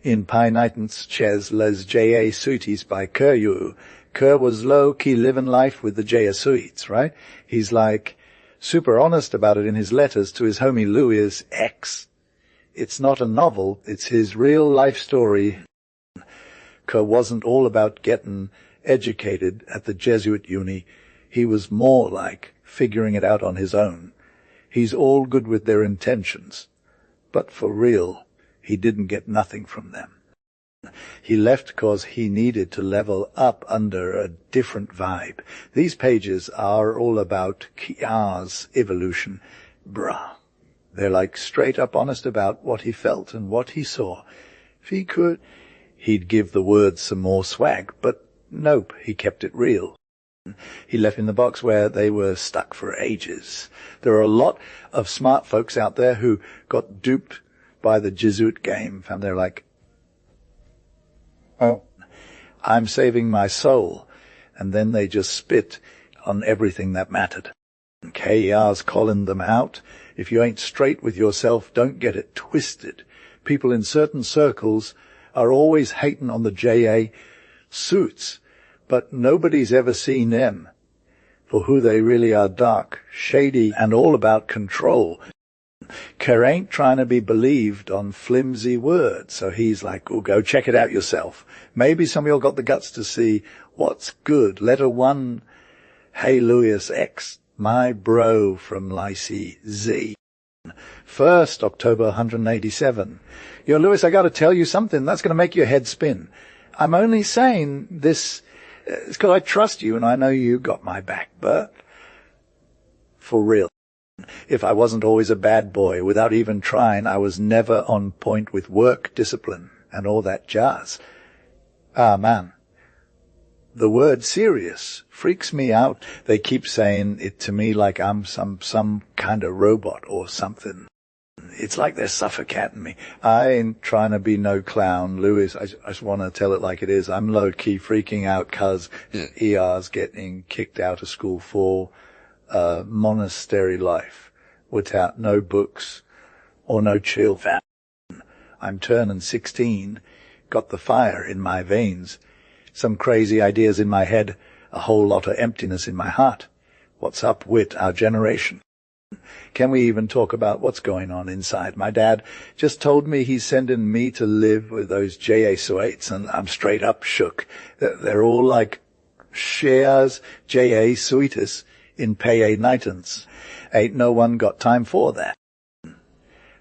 in Pénitence chez les Jésuites by Keryu. Kerr was low-key living life with the Jesuits, right? He's like super honest about it in his letters to his homie Louis X. It's not a novel, it's his real life story. Kerr wasn't all about getting educated at the Jesuit uni. He was more like figuring it out on his own. He's all good with their intentions, but for real, he didn't get nothing from them. He left cause he needed to level up under a different vibe. These pages are all about Kia's evolution. Bruh. They're like straight up honest about what he felt and what he saw. If he could, he'd give the words some more swag, but nope, he kept it real. He left in the box where they were stuck for ages. There are a lot of smart folks out there who got duped by the Jesuit game, and they're like, oh, I'm saving my soul, and then they just spit on everything that mattered. KER's calling them out. If you ain't straight with yourself, don't get it twisted. People in certain circles are always hating on the JA suits, but nobody's ever seen them for who they really are: dark, shady, and all about control. Kerr ain't trying to be believed on flimsy words, so he's like, oh, go check it out yourself. Maybe some of y'all got the guts to see what's good. Letter 1, hey Louis X, my bro from Lycée Z. 1st October 187. Yo, Louis, I gotta tell you something that's gonna make your head spin. I'm only saying this it's because I trust you and I know you got my back, but for real. If I wasn't always a bad boy, without even trying, I was never on point with work, discipline, and all that jazz. Ah, man. The word serious freaks me out. They keep saying it to me like I'm some kind of robot or something. It's like they're suffocating me. I ain't trying to be no clown, Louis. I just want to tell it like it is. I'm low-key freaking out because ER's getting kicked out of school for monastery life without no books or no chill. I'm turning 16, got the fire in my veins, some crazy ideas in my head, a whole lot of emptiness in my heart. What's up with our generation? Can we even talk about what's going on inside? My dad just told me he's sending me to live with those Jesuits, and I'm straight up shook. They're all like shares Jesuites in Pénitence. Ain't no one got time for that.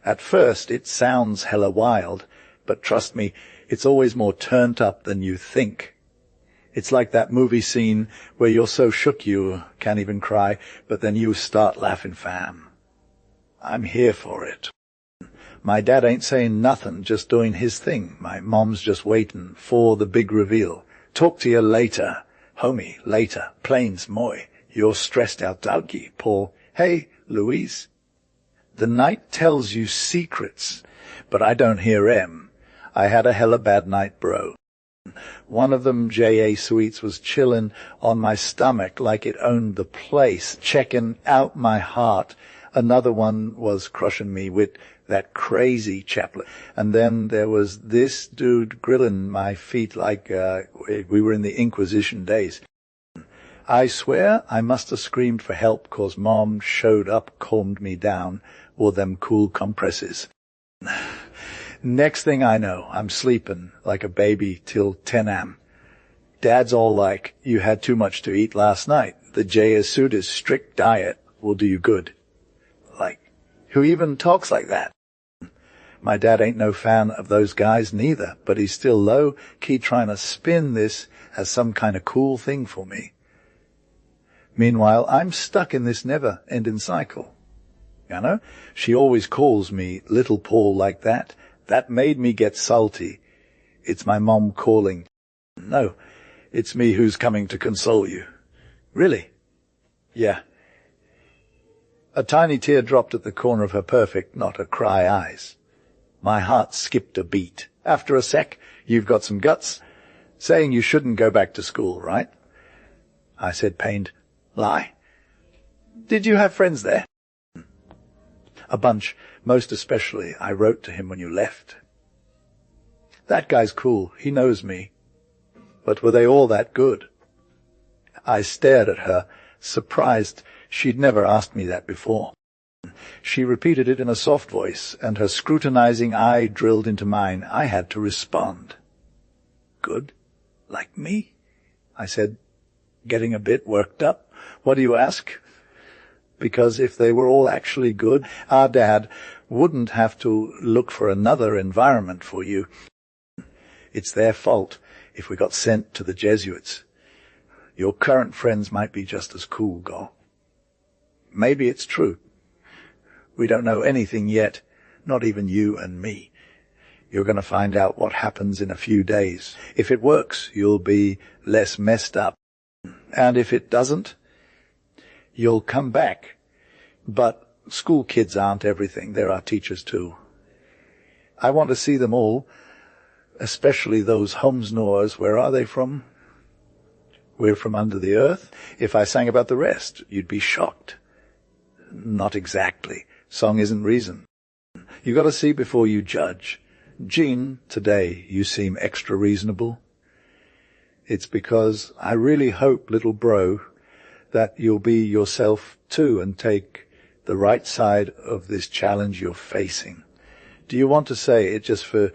At first it sounds hella wild, but trust me, it's always more turned up than you think. It's like that movie scene where you're so shook you can't even cry, but then you start laughing, fam. I'm here for it. My dad ain't saying nothing, just doing his thing. My mom's just waiting for the big reveal. Talk to you later. Homie, later. Plains moi. You're stressed out, doggy. Paul. Hey, Louise. The night tells you secrets, but I don't hear 'em. I had a hella bad night, bro. One of them Jesuits was chillin' on my stomach like it owned the place, checking out my heart. Another one was crushing me with that crazy chaplain. And then there was this dude grilling my feet like we were in the Inquisition days. I swear I must have screamed for help 'cause Mom showed up, calmed me down, wore them cool compresses. Next thing I know, I'm sleeping like a baby till 10 a.m. Dad's all like, you had too much to eat last night. The Jesuit's strict diet will do you good. Like, who even talks like that? My dad ain't no fan of those guys neither, but he's still low-key trying to spin this as some kind of cool thing for me. Meanwhile, I'm stuck in this never-ending cycle. You know, she always calls me Little Paul like that. That made me get salty. It's my mom calling. No, it's me who's coming to console you. Really? Yeah. A tiny tear dropped at the corner of her perfect, not a cry eyes. My heart skipped a beat. After a sec, you've got some guts, saying you shouldn't go back to school, right? I said, pained. Lie. Did you have friends there? A bunch, most especially I wrote to him when you left. That guy's cool. He knows me. But were they all that good? I stared at her, surprised. She'd never asked me that before. She repeated it in a soft voice, and her scrutinizing eye drilled into mine. I had to respond. Good? Like me? I said, getting a bit worked up. What do you ask? Because if they were all actually good, our dad wouldn't have to look for another environment for you. It's their fault if we got sent to the Jesuits. Your current friends might be just as cool, Gol. Maybe it's true. We don't know anything yet, not even you and me. You're going to find out what happens in a few days. If it works, you'll be less messed up. And if it doesn't, you'll come back. But school kids aren't everything. There are teachers too. I want to see them all, especially those Homsnors. Where are they from? We're from under the earth. If I sang about the rest, you'd be shocked. Not exactly. Song isn't reason. You got to see before you judge. Jean, today you seem extra reasonable. It's because I really hope, little bro, that you'll be yourself too and take the right side of this challenge you're facing. Do you want to say it just for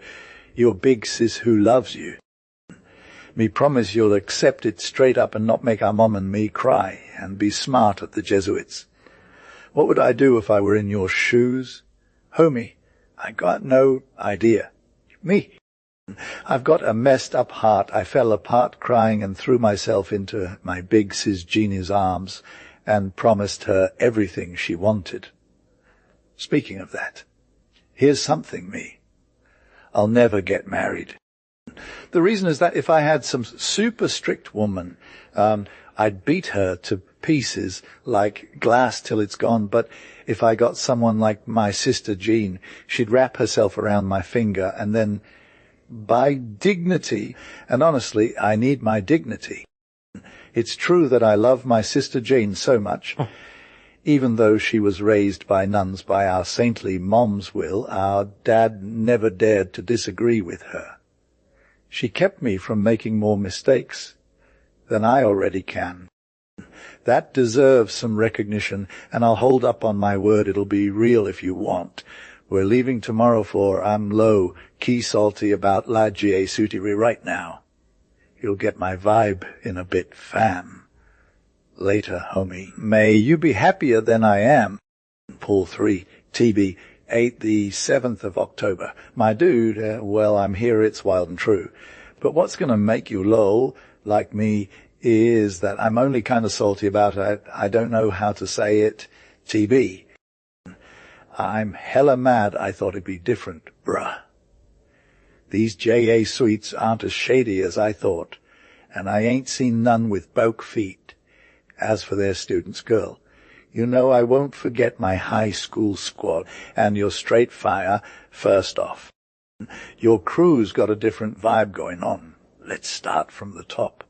your big sis who loves you? Me promise you'll accept it straight up and not make our mom and me cry and be smart at the Jesuits. What would I do if I were in your shoes? Homie, I got no idea. Me. I've got a messed up heart. I fell apart crying and threw myself into my big sis Jeannie's arms and promised her everything she wanted. Speaking of that, here's something, me. I'll never get married. The reason is that if I had some super strict woman, I'd beat her to pieces like glass till it's gone. But if I got someone like my sister Jean, she'd wrap herself around my finger and then, by dignity, and honestly, I need my dignity. It's true that I love my sister Jean so much. Even though she was raised by nuns by our saintly mom's will, our dad never dared to disagree with her. She kept me from making more mistakes than I already can. That deserves some recognition, and I'll hold up on my word it'll be real if you want. We're leaving tomorrow for I'm low, key salty about la Jesuit right now. You'll get my vibe in a bit, fam. Later, homie. May you be happier than I am. Paul 3, TB 8, the 7th of October. My dude, well, I'm here, it's wild and true. But what's going to make you lol, like me, is that I'm only kind of salty about it. I don't know how to say it. TB. I'm hella mad. I thought it'd be different, bruh. These Jesuits aren't as shady as I thought, and I ain't seen none with broke feet. As for their student's girl, you know I won't forget my high school squad and your straight fire first off. Your crew's got a different vibe going on. Let's start from the top.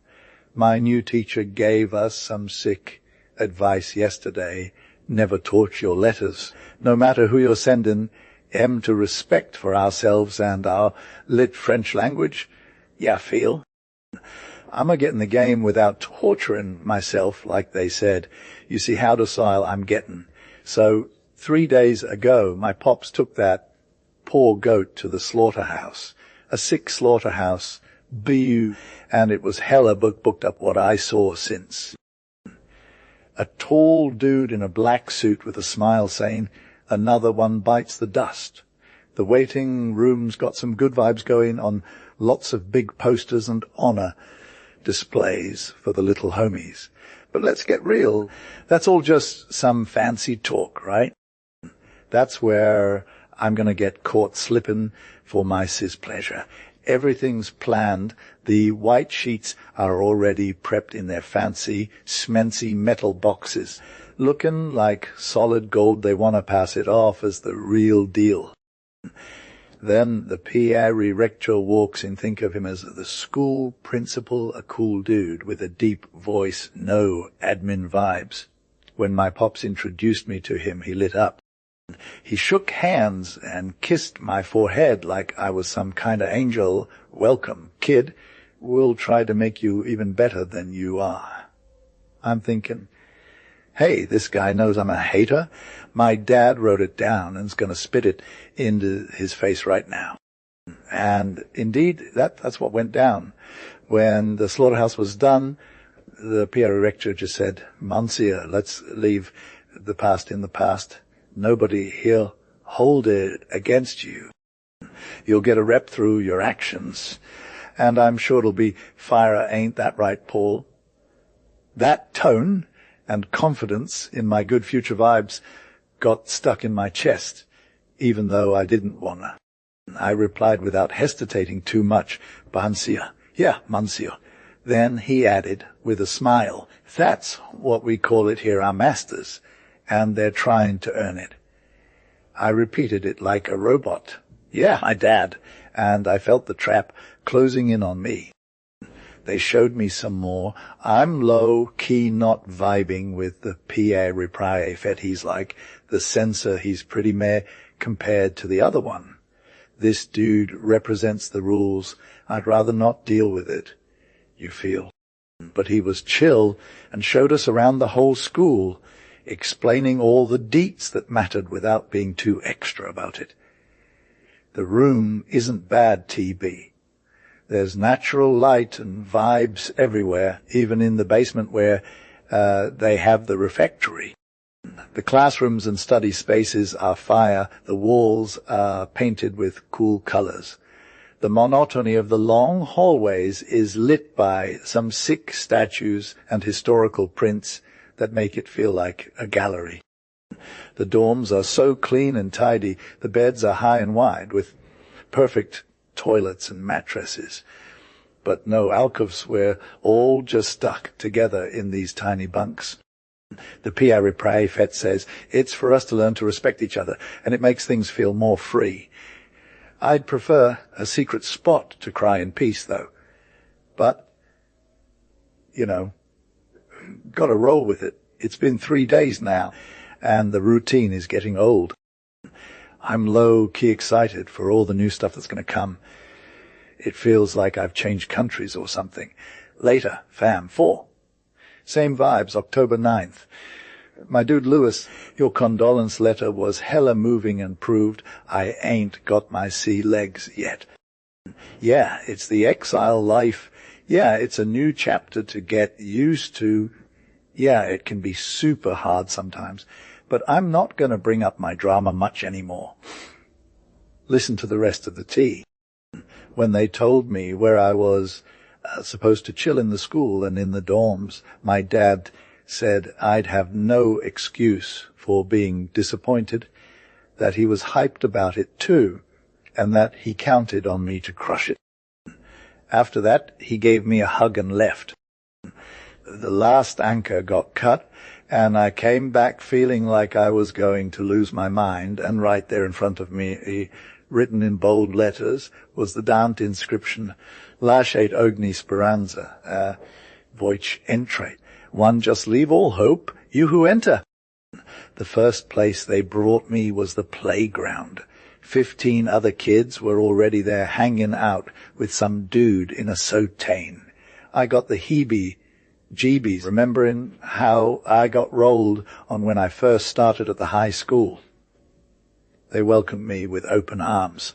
My new teacher gave us some sick advice yesterday. Never torch your letters. No matter who you're sending, to respect for ourselves and our lit French language. Yeah, feel? I'm a get in the game without torturing myself, like they said. You see how docile I'm getting. So 3 days ago, my pops took that poor goat to the slaughterhouse, a sick slaughterhouse, BU, and it was hella booked up what I saw since. A tall dude in a black suit with a smile saying, another one bites the dust. The waiting room's got some good vibes going on, lots of big posters and honor displays for the little homies. But let's get real. That's all just some fancy talk, right? That's where I'm going to get caught slipping for my sis pleasure. Everything's planned. The white sheets are already prepped in their fancy, smency metal boxes, looking like solid gold. They want to pass it off as the real deal. Then the Pierre rector walks in. Think of him as the school principal, a cool dude with a deep voice, no admin vibes. When my pops introduced me to him, he lit up. He shook hands and kissed my forehead like I was some kind of angel. Welcome, kid. We'll try to make you even better than you are. I'm thinking, hey, this guy knows I'm a hater. My dad wrote it down and's going to spit it into his face right now. And indeed, that's what went down. When the slaughterhouse was done, the Pierre rector just said, Monsieur, let's leave the past in the past. Nobody here hold it against you. You'll get a rep through your actions. And I'm sure it'll be fire, ain't that right, Paul? That tone and confidence in my good future vibes got stuck in my chest, even though I didn't wanna. I replied without hesitating too much, Monsieur. Yeah, Monsieur. Then he added with a smile, that's what we call it here, our masters, and they're trying to earn it. I repeated it like a robot. Yeah, my dad, and I felt the trap closing in on me. They showed me some more. I'm low-key not vibing with the P.A. Reprie Fet. He's like the censor. He's pretty meh compared to the other one. This dude represents the rules. I'd rather not deal with it, you feel. But he was chill and showed us around the whole school, explaining all the deets that mattered without being too extra about it. The room isn't bad, TB. There's natural light and vibes everywhere, even in the basement where they have the refectory. The classrooms and study spaces are fire. The walls are painted with cool colors. The monotony of the long hallways is lit by some sick statues and historical prints that make it feel like a gallery. The dorms are so clean and tidy. The beds are high and wide with perfect toilets and mattresses, but no alcoves. We're all just stuck together in these tiny bunks. The Pierre Reprie Fet says it's for us to learn to respect each other, and it makes things feel more free. I'd prefer a secret spot to cry in peace, though. But, gotta roll with it. It's been 3 days now, and the routine is getting old. I'm low-key excited for all the new stuff that's going to come. It feels like I've changed countries or something. Later, fam, 4. Same vibes, October 9th. My dude Lewis, your condolence letter was hella moving and proved I ain't got my sea legs yet. Yeah, it's the exile life. Yeah, it's a new chapter to get used to. Yeah, it can be super hard sometimes. But I'm not going to bring up my drama much anymore. Listen to the rest of the tea. When they told me where I was supposed to chill in the school and in the dorms, my dad said I'd have no excuse for being disappointed, that he was hyped about it too, and that he counted on me to crush it. After that, he gave me a hug and left. The last anchor got cut, and I came back feeling like I was going to lose my mind, and right there in front of me, written in bold letters, was the damned inscription, Lasciate ogni speranza, voice entret. One just leave all hope, you who enter. The first place they brought me was the playground. 15 other kids were already there hanging out with some dude in a soutane. I got the heebie-jeebies, remembering how I got rolled on when I first started at the high school. They welcomed me with open arms.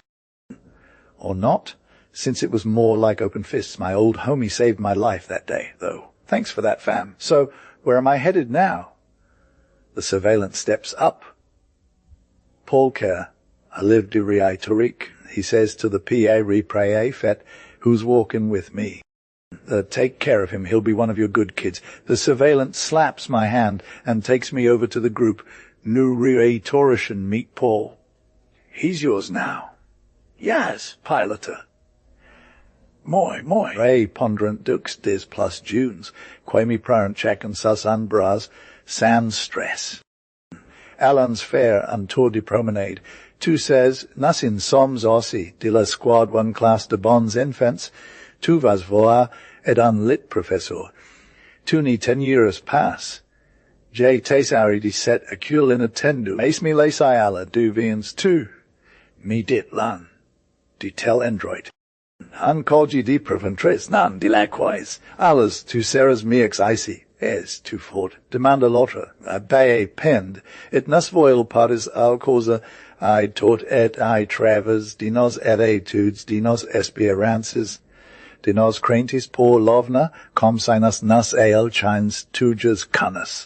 Or not, since it was more like open fists. My old homie saved my life that day, though. Thanks for that, fam. So, where am I headed now? The surveillant steps up. Paul Kerr, I live du Riatoric, he says to the P.A. Reprie Fet, who's walking with me. Take care of him, he'll be one of your good kids. The surveillant slaps my hand and takes me over to the group. Nu Riatorician, meet Paul. He's yours now. Yes, piloter. Moi. Ray ponderant dux des plus junes, quemi parent check and sus unbras, sans stress. Alan's fair and tour de promenade. Tu says, nasin soms ossi, de la squad one class de bons enfants, tu vas voir, ed unlit professor. Tu ni 10 years pass. J tesari di set acul in attendu, ace me lesai alla du viens tu, me dit lan, di tel android. Uncolgi di preventres, nan, di likewise, allas tu seras miex ici, es tu fort, demanda lotra, bae pend, et nas voil paris al causa, I taught et I travers, dinos et etudes, dinos esperances, dinos crentis por lovna, com sinus nas eal chines tujas canas.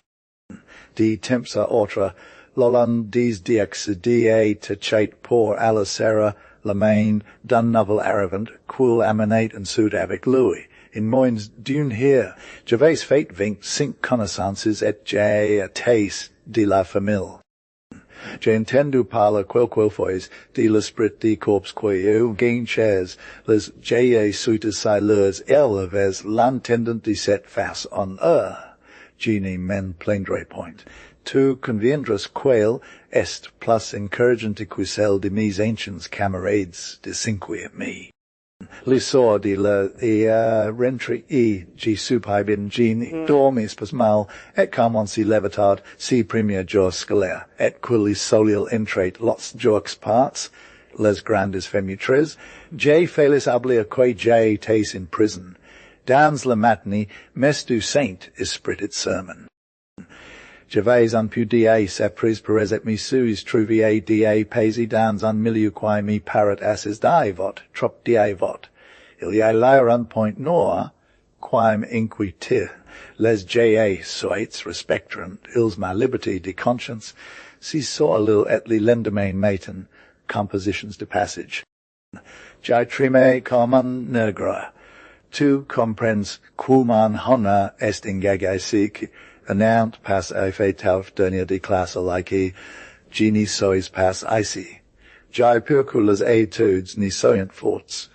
Di tempsa otra, lolan dis diex die te chait por alicera, lamain, dun novel aravant, quul aminate and suit avic Louis. In moins dune here, Gervais fate vinct cinq connaissances et j a taste de la famille. Je entendu parler quel fois de l'esprit de corps queu gain chairs, les j suites sileurs élevés l'intendant de set face en genie men plaindre point. Tu conviendras quel est plus encourageant quicel de mes anciens camarades de cinque me. L'essor de la rentri gi supibin geni dormis pas mal, et common si levitat si primia jour scolaire, et quilli solial entrait lots joux parts, les grandes femutres, j felis ablia quae j tes in prison, dans la matinée mes du saint esprit it sermon. Gervais un pu die sapris peres et mi suis truvie die pesi dans un milieu quae mi parat asses die vot, trop die vot. Il y a lyre un point nor, quaem inquitir, les J.A. soits respectrant, ils ma liberty de conscience, si soilil et li lendemain maten, compositions de passage. Jai trime common negra, tu comprens quuman hona est ingagae sic, annount pass efe tauf dernier de classe alike, geni sois pass ici. Jai perculas etudes ni soient forts.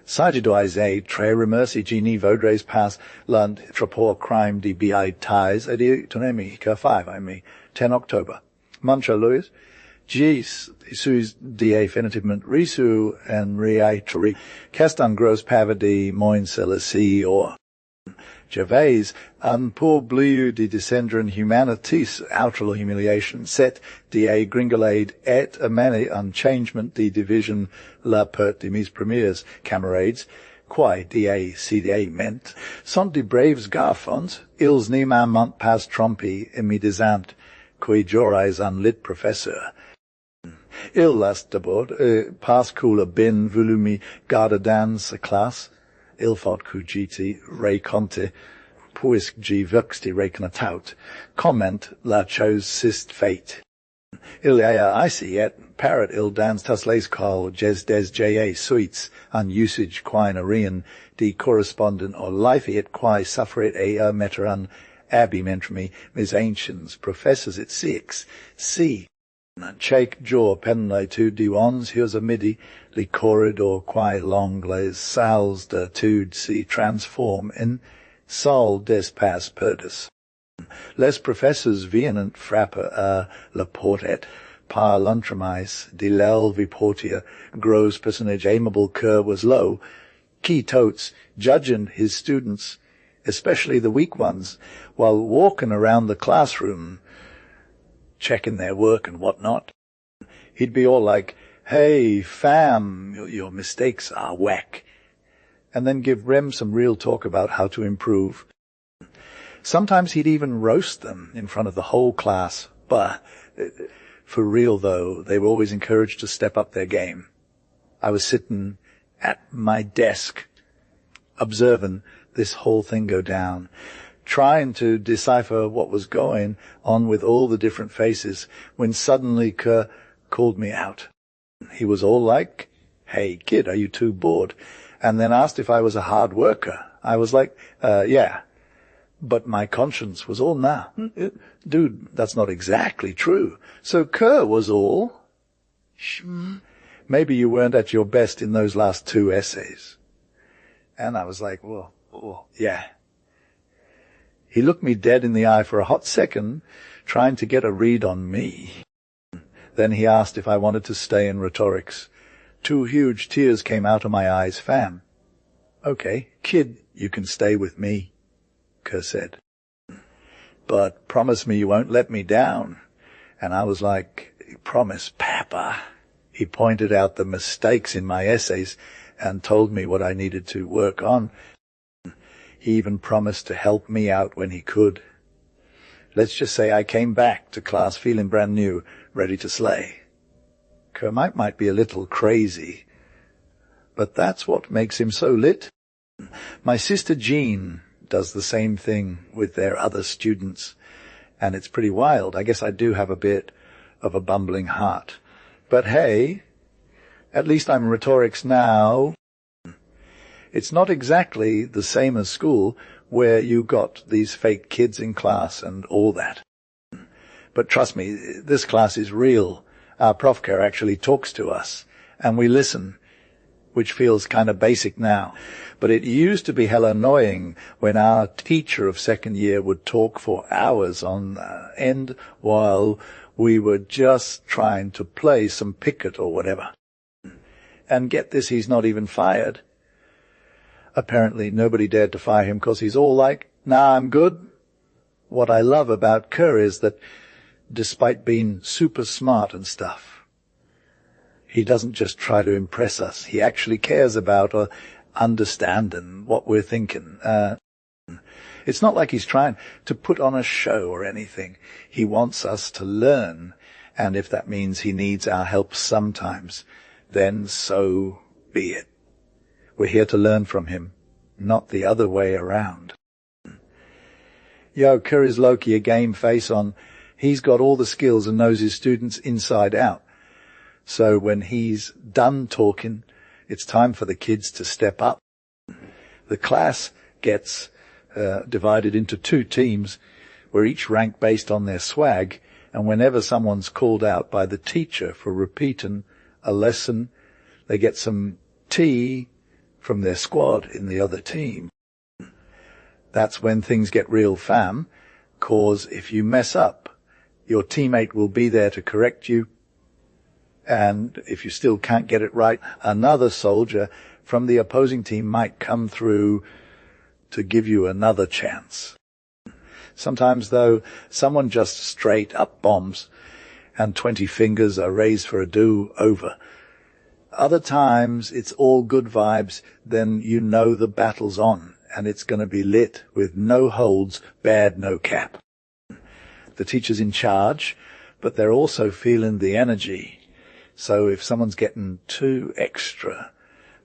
Sagidois tre remersi geni vodres pass land trapor crime de bi ties edi tonemi ca 5 I me 10 October. Mancha Louis, gis suis die finitivement risu en reiteri, castan gros pavadi moin celesi or. Gervais, un pour bliu de descendren humanitis outral humiliation, set de gringolade et a mani un changement de division la pert de mes premiers camarades, quae de cda ment, sont de braves garfons, ils nima mont pas trompi immedisant, qui jorais un lit professeur. Il last d'abord, pas coola bin volumi garda dans sa classe, il faut cugiti raconte, puisque gi vuxti reconatout, comment la chose sist fate. Il y a ici et parrot il dans tas les call jes des J.A. suites, an usage quine arian, de correspondent or life et quae sufferit meter an abimentrami, mis anciens, professors et six, si, Chake jaw penle tu diwans, here's a midi, li corridor quae long les salles de tude si transform in sol des pas perdus. Les professors vehement frapper la portet, par l'entremise, de l'el viportia, gros personage aimable cur was low, qui totes, judging his students, especially the weak ones, while walking around the classroom, checking their work and whatnot. He'd be all like, hey, fam, your mistakes are whack. And then give Rem some real talk about how to improve. Sometimes he'd even roast them in front of the whole class. But for real, though, they were always encouraged to step up their game. I was sitting at my desk, observing this whole thing go down, trying to decipher what was going on with all the different faces, when suddenly Kerr called me out. He was all like, hey, kid, are you too bored? And then asked if I was a hard worker. I was like, yeah. But my conscience was all, nah, dude, that's not exactly true. So Kerr was all, maybe you weren't at your best in those last 2 essays. And I was like, well, yeah. He looked me dead in the eye for a hot second, trying to get a read on me. Then he asked if I wanted to stay in rhetorics. 2 huge tears came out of my eyes. Fam. Okay, kid, you can stay with me, Kerr said. but promise me you won't let me down. And I was like, promise, Papa. He pointed out the mistakes in my essays and told me what I needed to work on. He even promised to help me out when he could. Let's just say I came back to class feeling brand new, ready to slay. Kermite might be a little crazy, but that's what makes him so lit. My sister Jean does the same thing with their other students, and it's pretty wild. I guess I do have a bit of a bumbling heart. But hey, at least I'm in rhetorics now. It's not exactly the same as school, where you got these fake kids in class and all that. But trust me, this class is real. Our professor actually talks to us, and we listen, which feels kind of basic now. But it used to be hella annoying when our teacher of second year would talk for hours on end while we were just trying to play some picket or whatever. And get this, he's not even fired. Apparently nobody dared to fire him because he's all like, nah, I'm good. What I love about Kerr is that despite being super smart and stuff, he doesn't just try to impress us. He actually cares about or understanding what we're thinking. It's not like he's trying to put on a show or anything. He wants us to learn, and if that means he needs our help sometimes, then so be it. We're here to learn from him, not the other way around. Yo, Curry's Loki, a game face on. He's got all the skills and knows his students inside out. So when he's done talking, it's time for the kids to step up. The class gets divided into 2 teams. We're each ranked based on their swag, and whenever someone's called out by the teacher for repeating a lesson, they get some tea from their squad in the other team. That's when things get real fam, 'cause if you mess up, your teammate will be there to correct you, and if you still can't get it right, another soldier from the opposing team might come through to give you another chance. Sometimes, though, someone just straight up bombs, and 20 fingers are raised for a do-over. Other times, it's all good vibes, then you know the battle's on, and it's going to be lit with no holds, bad no cap. The teacher's in charge, but they're also feeling the energy. So if someone's getting too extra,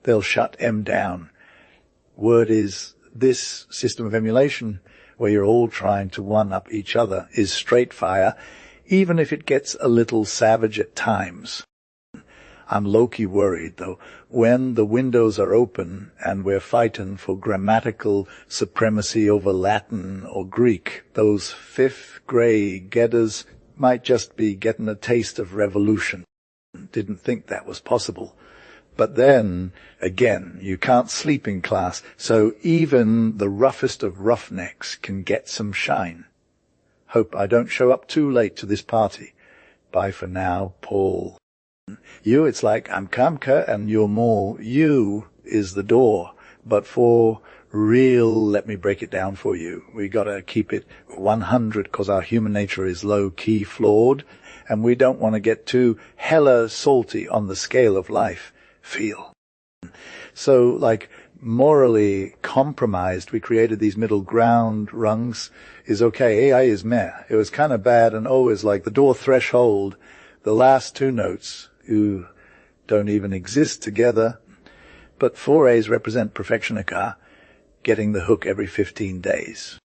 they'll shut them down. Word is, this system of emulation, where you're all trying to one-up each other, is straight fire, even if it gets a little savage at times. I'm low-key worried, though, when the windows are open and we're fighting for grammatical supremacy over Latin or Greek, those fifth-grade getters might just be getting a taste of revolution. Didn't think that was possible. But then, again, you can't sleep in class, so even the roughest of roughnecks can get some shine. Hope I don't show up too late to this party. Bye for now, Paul. You, it's like, I'm Kamka and you're more. You is the door. But for real, let me break it down for you. We gotta keep it 100 'cause our human nature is low-key flawed, and we don't want to get too hella salty on the scale of life. Feel. So, like, morally compromised, we created these middle ground rungs. Is okay, AI is meh. It was kind of bad, and is like the door threshold, the last 2 notes, who don't even exist together. But 4 A's represent perfectionika, getting the hook every 15 days.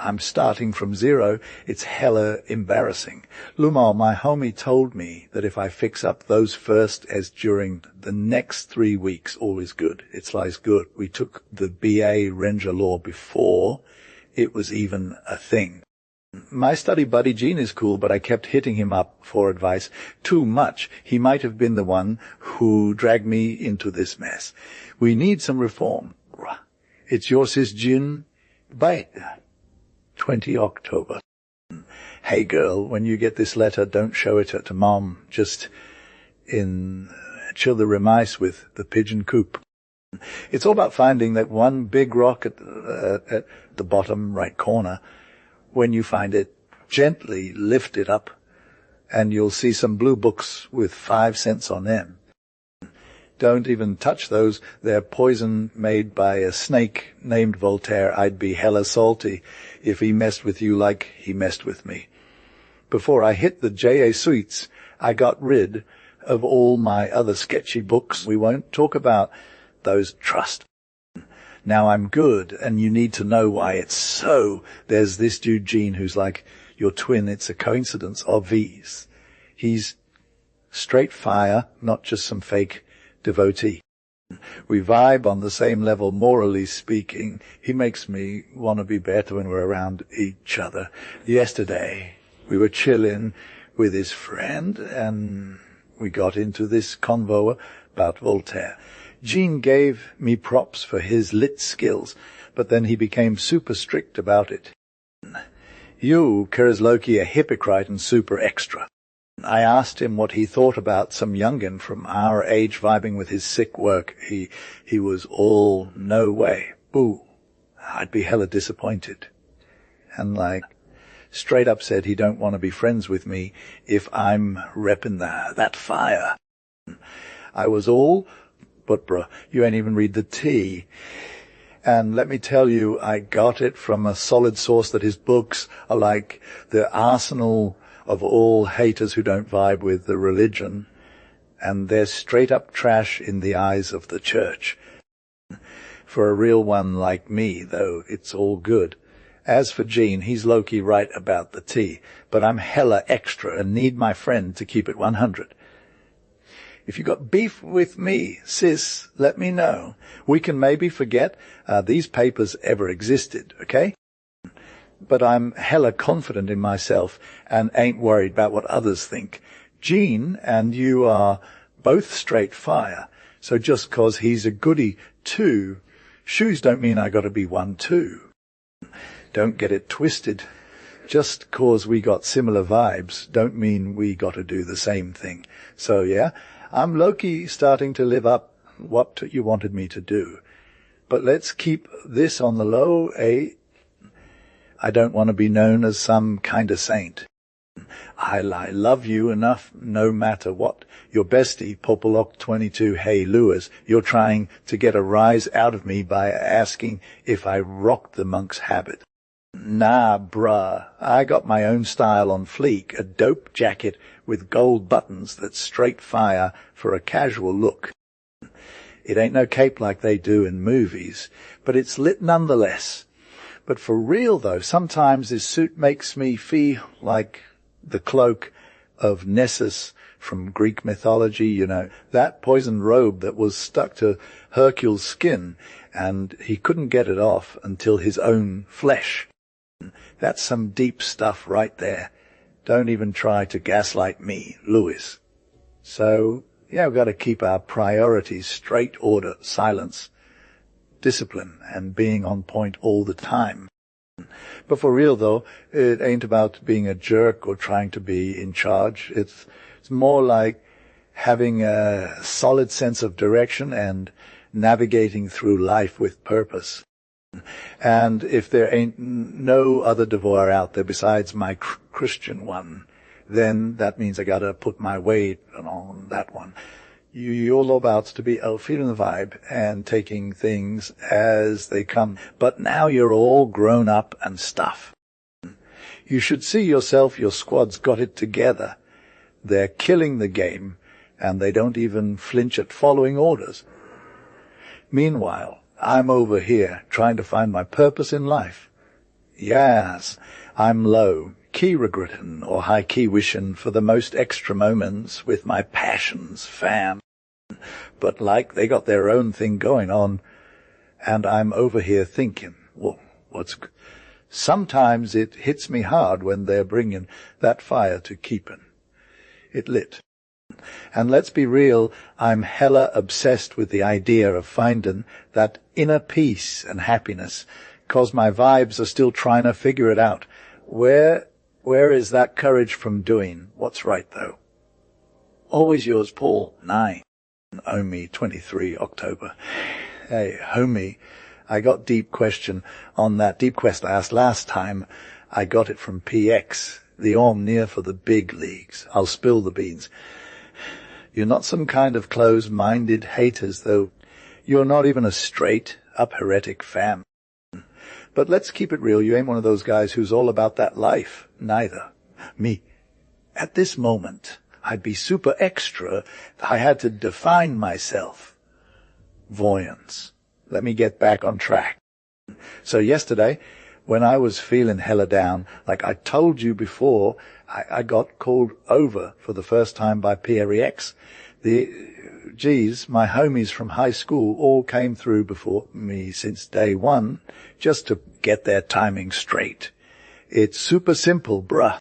I'm starting from 0. It's hella embarrassing. Lumal, my homie, told me that if I fix up those first as during the next 3 weeks, all is good. It's lies good. We took the BA Ranger law before it was even a thing. My study buddy Gene is cool, but I kept hitting him up for advice. Too much. He might have been the one who dragged me into this mess. We need some reform. It's your sis Jin. Bye. 20 October. Hey girl, when you get this letter, don't show it to Mom. Just chill the remice with the pigeon coop. It's all about finding that one big rock at the bottom right corner when you find it, gently lift it up, and you'll see some blue books with 5 cents on them. Don't even touch those. They're poison made by a snake named Voltaire. I'd be hella salty if he messed with you like he messed with me. Before I hit the Jesuits, I got rid of all my other sketchy books. We won't talk about those. Trust. Now I'm good, and you need to know why it's so. There's this dude, Gene, who's like your twin. It's a coincidence of these. He's straight fire, not just some fake devotee. We vibe on the same level, morally speaking. He makes me want to be better when we're around each other. Yesterday, we were chilling with his friend, and we got into this convo about Voltaire. Gene gave me props for his lit skills, but then he became super strict about it. You, Loki, a hypocrite and super extra. I asked him what he thought about some youngin from our age vibing with his sick work. He was all, no way. Boo. I'd be hella disappointed. And straight up said he don't want to be friends with me if I'm repping that fire. I was all, but bruh, you ain't even read the tea. And let me tell you, I got it from a solid source that his books are like the arsenal of all haters who don't vibe with the religion, and they're straight up trash in the eyes of the church. For a real one like me, though, it's all good. As for Gene, he's low-key right about the tea, but I'm hella extra and need my friend to keep it 100. If you got beef with me, sis, let me know. We can maybe forget these papers ever existed, okay? But I'm hella confident in myself and ain't worried about what others think. Gene and you are both straight fire, so just 'cause he's a goody too, shoes don't mean I gotta be one too. Don't get it twisted. Just 'cause we got similar vibes don't mean we gotta do the same thing. So yeah, I'm low-key starting to live up what you wanted me to do. But let's keep this on the low, eh? I don't want to be known as some kind of saint. I love you enough no matter what. Your bestie, Popolock 22, hey Lewis, you're trying to get a rise out of me by asking if I rock the monk's habit. Nah, bruh, I got my own style on fleek, a dope jacket with gold buttons that's straight fire for a casual look. It ain't no cape like they do in movies, but it's lit nonetheless. But for real, though, sometimes this suit makes me feel like the cloak of Nessus from Greek mythology, you know, that poisoned robe that was stuck to Hercules' skin, and he couldn't get it off until his own flesh. That's some deep stuff right there. Don't even try to gaslight me, Lewis. So, yeah, we've got to keep our priorities straight, order, silence, discipline, and being on point all the time. But for real, though, it ain't about being a jerk or trying to be in charge. It's more like having a solid sense of direction and navigating through life with purpose. And if there ain't no other devour out there besides my Christian one, then that means I gotta put my weight on that one. You're all about to be feeling the vibe and taking things as they come. But now you're all grown up and stuff. You should see yourself, your squad's got it together. They're killing the game, and they don't even flinch at following orders. Meanwhile, I'm over here trying to find my purpose in life. Yes, I'm low, key regretting or high-key wishing for the most extra moments with my passions, fam. But they got their own thing going on, and I'm over here thinking, well, sometimes it hits me hard when they're bringing that fire to keeping it lit. And let's be real, I'm hella obsessed with the idea of finding that inner peace and happiness, 'cause my vibes are still trying to figure it out. Where is that courage from doing what's right, though? Always yours, Paul. 9. Omi, 23 October. Hey, homie, I got deep question on that deep quest I asked last time. I got it from PX, the omnia for the big leagues. I'll spill the beans. You're not some kind of closed-minded haters, though. You're not even a straight-up heretic fam. But let's keep it real. You ain't one of those guys who's all about that life. Neither. Me. At this moment, I'd be super extra if I had to define myself. Voyance. Let me get back on track. So yesterday, when I was feeling hella down, like I told you before, I got called over for the first time by PREX. My homies from high school all came through before me since day one, just to get their timing straight. It's super simple, bruh.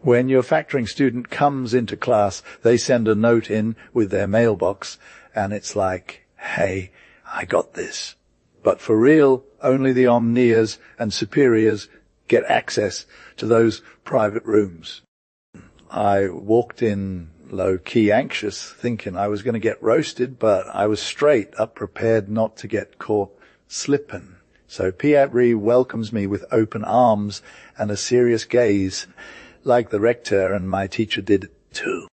When your factoring student comes into class, they send a note in with their mailbox, and it's like, hey, I got this. But for real, only the omnias and superiors get access to those private rooms. I walked in low-key anxious, thinking I was going to get roasted, but I was straight up prepared not to get caught slipping. So Pierre welcomes me with open arms and a serious gaze, like the rector and my teacher did too.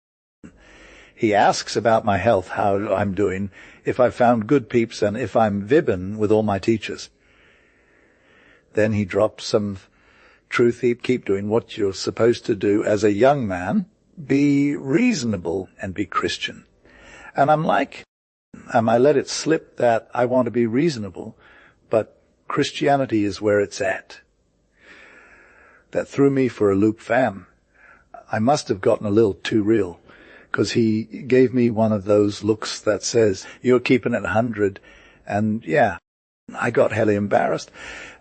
He asks about my health, how I'm doing, if I found good peeps, and if I'm vibbin' with all my teachers. Then he drops some truth heap, keep doing what you're supposed to do as a young man, be reasonable and be Christian. And I'm like, I let it slip that I want to be reasonable, but Christianity is where it's at. That threw me for a loop, fam. I must have gotten a little too real, because he gave me one of those looks that says, you're keeping it 100, and yeah, I got hella embarrassed.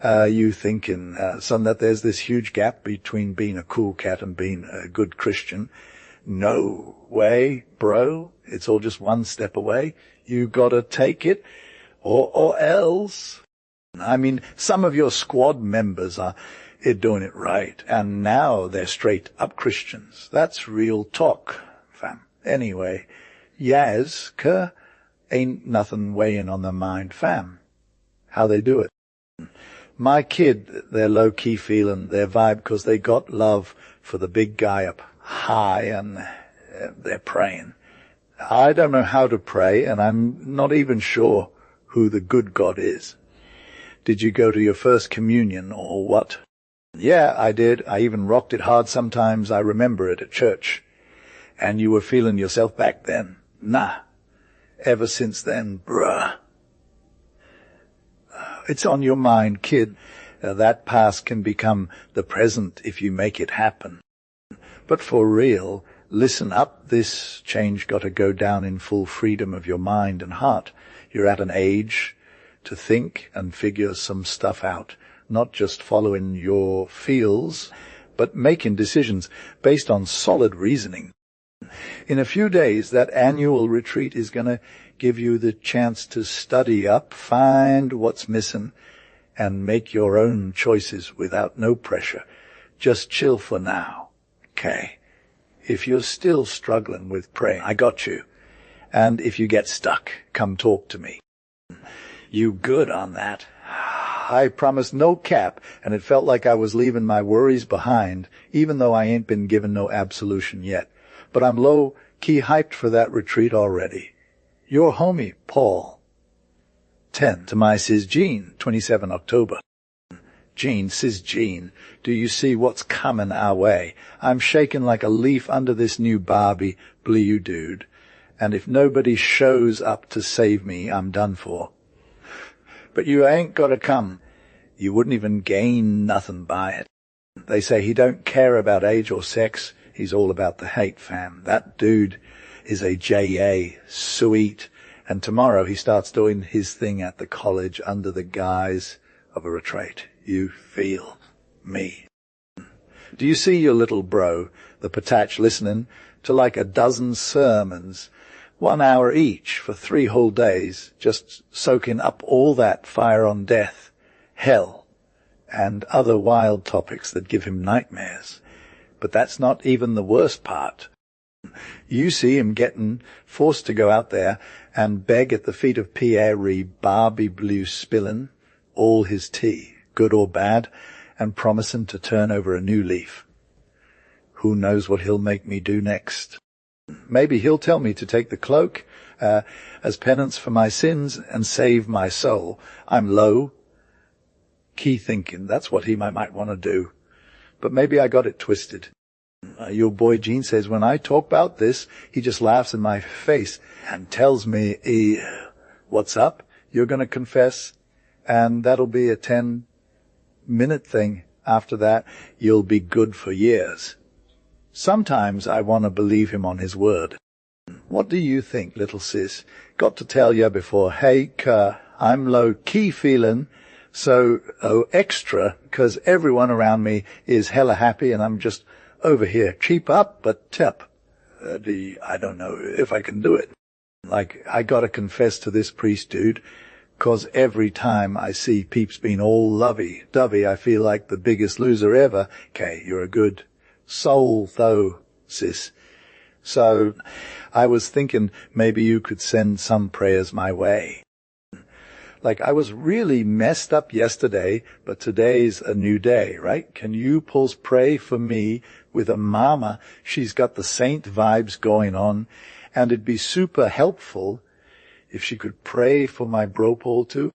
You thinking, son, that there's this huge gap between being a cool cat and being a good Christian. No way, bro. It's all just one step away. You gotta take it, or else. I mean, some of your squad members are doing it right, and now they're straight up Christians. That's real talk, fam. Anyway, Yazka ain't nothing weighing on their mind, fam. How they do it. My kid, they're low-key feeling their vibe because they got love for the big guy up high, and they're praying. I don't know how to pray, and I'm not even sure who the good God is. Did you go to your first communion or what? Yeah, I did. I even rocked it hard sometimes. I remember it at church. And you were feeling yourself back then? Nah. Ever since then, bruh. It's on your mind, kid. That past can become the present if you make it happen. But for real, listen up. This change got to go down in full freedom of your mind and heart. You're at an age to think and figure some stuff out, not just following your feels, but making decisions based on solid reasoning. In a few days, that annual retreat is going to give you the chance to study up, find what's missing, and make your own choices without no pressure. Just chill for now, okay? If you're still struggling with praying, I got you. And if you get stuck, come talk to me. You good on that? I promised no cap, and it felt like I was leaving my worries behind, even though I ain't been given no absolution yet. But I'm low-key hyped for that retreat already. Your homie, Paul. 10 to my sis Jean, 27 October. Jean, sis Jean, do you see what's coming our way? I'm shaking like a leaf under this new Barbie blue dude, and if nobody shows up to save me, I'm done for. But you ain't got to come. You wouldn't even gain nothing by it. They say he don't care about age or sex. He's all about the hate, fam. That dude is a J.A. Sweet. And tomorrow he starts doing his thing at the college under the guise of a retreat. You feel me. Do you see your little bro, the patach, listening to like a dozen sermons, 1 hour each for 3 whole days, just soaking up all that fire on death, hell, and other wild topics that give him nightmares? But that's not even the worst part. You see him getting forced to go out there and beg at the feet of Pierre Barbie Blue spilling all his tea, good or bad, and promising to turn over a new leaf. Who knows what he'll make me do next? Maybe he'll tell me to take the cloak as penance for my sins and save my soul. I'm low key thinking. That's what he might want to do. But maybe I got it twisted. Your boy Gene says when I talk about this, he just laughs in my face and tells me, what's up? You're going to confess, and that'll be a 10-minute thing. After that, you'll be good for years. Sometimes I want to believe him on his word. What do you think, little sis? Got to tell you before, hey, I'm low-key feeling so extra, 'cause everyone around me is hella happy and I'm just over here, cheap up, but tip. I don't know if I can do it. Like, I gotta confess to this priest dude, 'cause every time I see peeps being all lovey-dovey, I feel like the biggest loser ever. Okay, you're a good soul, though, sis. So, I was thinking maybe you could send some prayers my way. Like, I was really messed up yesterday, but today's a new day, right? Can you pulls pray for me with a mama? She's got the saint vibes going on, and it'd be super helpful if she could pray for my bro Paul too.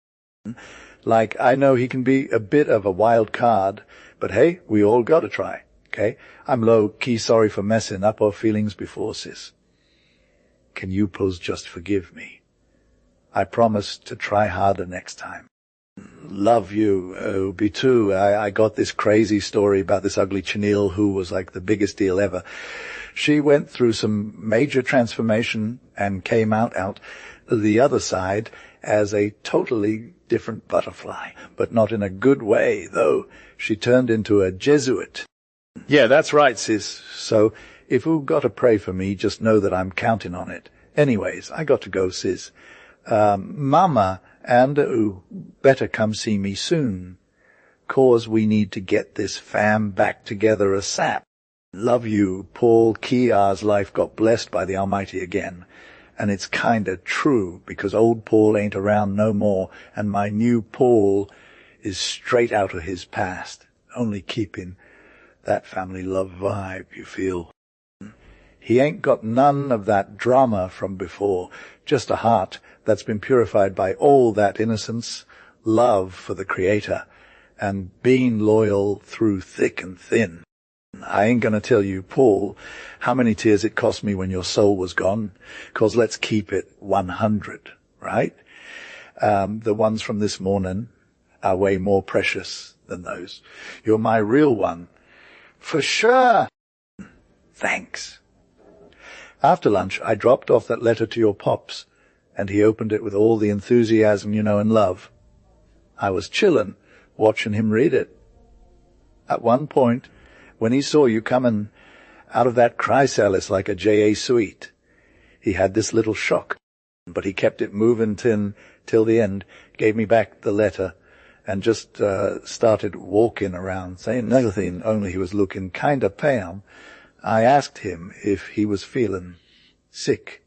Like, I know he can be a bit of a wild card, but hey, we all gotta try, okay? I'm low-key sorry for messing up our feelings before, sis. Can you pulls just forgive me? I promise to try harder next time. Love you, Obi, too. I got this crazy story about this ugly chenille who was like the biggest deal ever. She went through some major transformation and came out the other side as a totally different butterfly, but not in a good way, though. She turned into a Jesuit. Yeah, that's right, sis. So if you got to pray for me, just know that I'm counting on it. Anyways, I got to go, sis. Mama and better come see me soon, 'cause we need to get this fam back together asap. Love you, Paul. Kia's life got blessed by the Almighty again, and it's kinda true, because old Paul ain't around no more, and my new Paul is straight out of his past, only keeping that family love vibe, you feel. He ain't got none of that drama from before, just a heart that's been purified by all that innocence, love for the Creator, and being loyal through thick and thin. I ain't gonna tell you, Paul, how many tears it cost me when your soul was gone, 'cause let's keep it 100, right? The ones from this morning are way more precious than those. You're my real one. For sure. Thanks. After lunch, I dropped off that letter to your pops, and he opened it with all the enthusiasm, and love. I was chillin', watching him read it. At one point, when he saw you coming out of that chrysalis like a J.A. Sweet, he had this little shock, but he kept it moving till the end, gave me back the letter, and just started walking around, saying nothing, only he was looking kinda pale. I asked him if he was feeling sick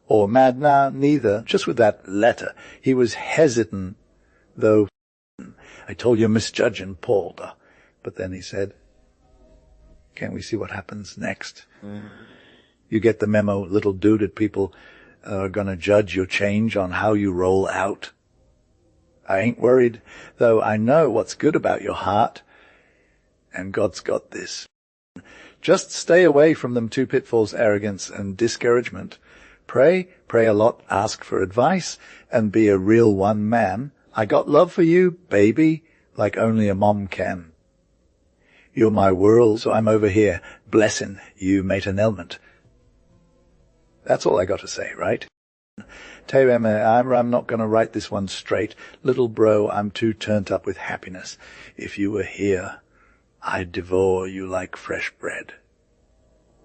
or mad. Now, neither, just with that letter. He was hesitant, though. I told you misjudging Paul, but then he said, can't we see what happens next? You get the memo, little dude, that people are going to judge your change on how you roll out. I ain't worried, though I know what's good about your heart, and God's got this. Just stay away from them two pitfalls, arrogance and discouragement. Pray a lot, ask for advice, and be a real one man. I got love for you, baby, like only a mom can. You're my world, so I'm over here blessing you, mate, an element. That's all I got to say, right? Tell you, Emma, I'm not going to write this one straight. Little bro, I'm too turned up with happiness. If you were here, I'd devour you like fresh bread.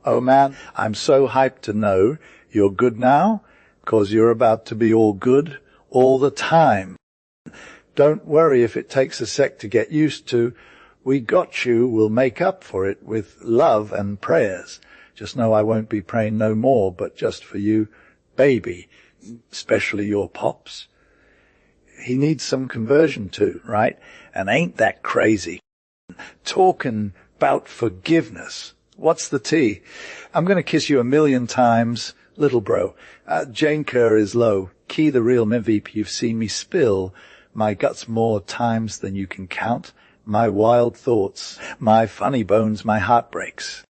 Oh man, I'm so hyped to know you're good now, 'cause you're about to be all good all the time. Don't worry if it takes a sec to get used to. We got you. We'll make up for it with love and prayers. Just know I won't be praying no more, but just for you, baby, especially your pops. He needs some conversion too, right? And ain't that crazy? Talking about forgiveness. What's the tea? I'm going to kiss you 1,000,000 times, little bro. Jane Kerr is low. Key the real MVP. You've seen me spill my guts more times than you can count. My wild thoughts, my funny bones, my heartbreaks.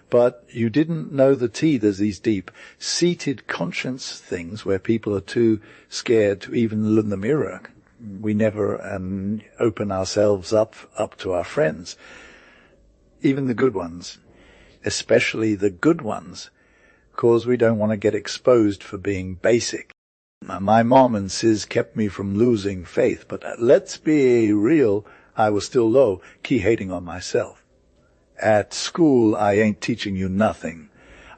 But you didn't know the tea. There's these deep-seated conscience things where people are too scared to even look in the mirror. We never open ourselves up to our friends, even the good ones, especially the good ones, because we don't want to get exposed for being basic. My mom and sis kept me from losing faith, but let's be real, I was still low, key hating on myself. At school, I ain't teaching you nothing.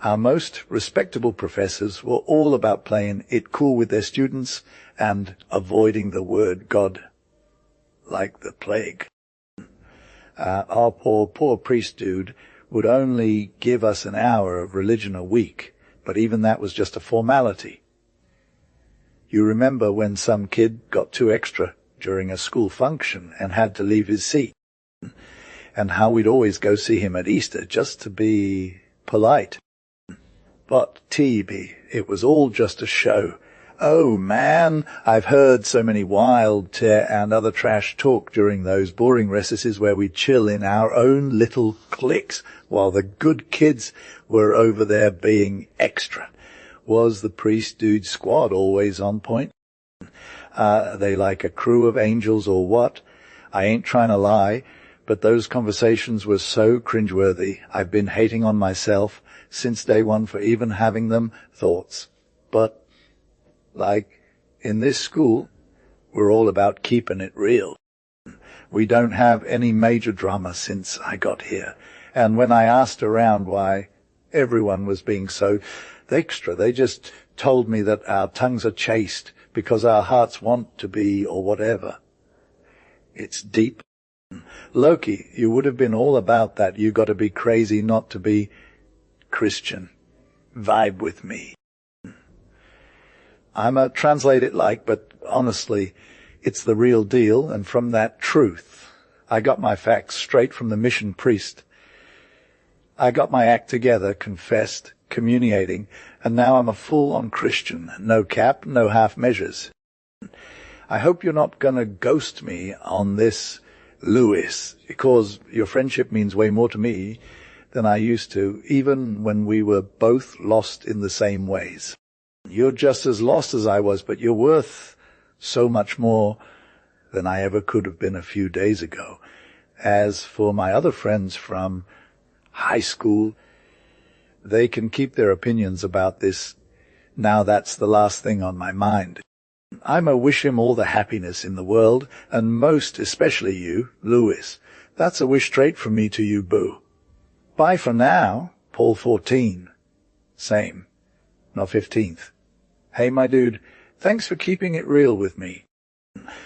Our most respectable professors were all about playing it cool with their students and avoiding the word God like the plague. Our poor priest dude would only give us an hour of religion a week, but even that was just a formality. You remember when some kid got 2 extra during a school function and had to leave his seat, and how we'd always go see him at Easter just to be polite. But TB, it was all just a show. Oh man, I've heard so many wild tear and other trash talk during those boring recesses where we'd chill in our own little cliques while the good kids were over there being extra. Was the priest dude squad always on point? Are they like a crew of angels or what? I ain't trying to lie, but those conversations were so cringeworthy. I've been hating on myself since day one for even having them thoughts. But like in this school, we're all about keeping it real. We don't have any major drama since I got here. And when I asked around why everyone was being so extra, they just told me that our tongues are chaste because our hearts want to be or whatever. It's deep. Loki, you would have been all about that. You got to be crazy not to be Christian. Vibe with me. I'm a translate it like, but honestly, it's the real deal, and from that truth, I got my facts straight from the mission priest. I got my act together, confessed, communicating, and now I'm a full-on Christian. No cap, no half measures. I hope you're not going to ghost me on this, Lewis, because your friendship means way more to me than I used to, even when we were both lost in the same ways. You're just as lost as I was, but you're worth so much more than I ever could have been a few days ago. As for my other friends from high school, they can keep their opinions about this. Now that's the last thing on my mind. I'ma wish him all the happiness in the world, and most especially you, Lewis. That's a wish straight from me to you, boo. Bye for now, Paul 14. Same. Not 15th. Hey, my dude, thanks for keeping it real with me.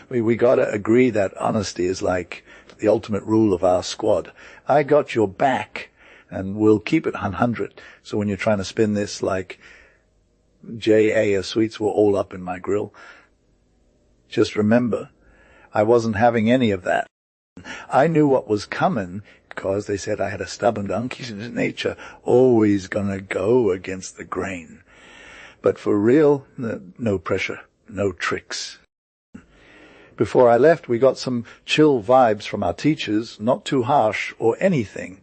We gotta agree that honesty is like the ultimate rule of our squad. I got your back, and we'll keep it 100. So when you're trying to spin this like J.A. sweets were all up in my grill, just remember, I wasn't having any of that. I knew what was coming because they said I had a stubborn donkey's nature, always gonna go against the grain. But for real, no pressure, no tricks. Before I left, we got some chill vibes from our teachers, not too harsh or anything,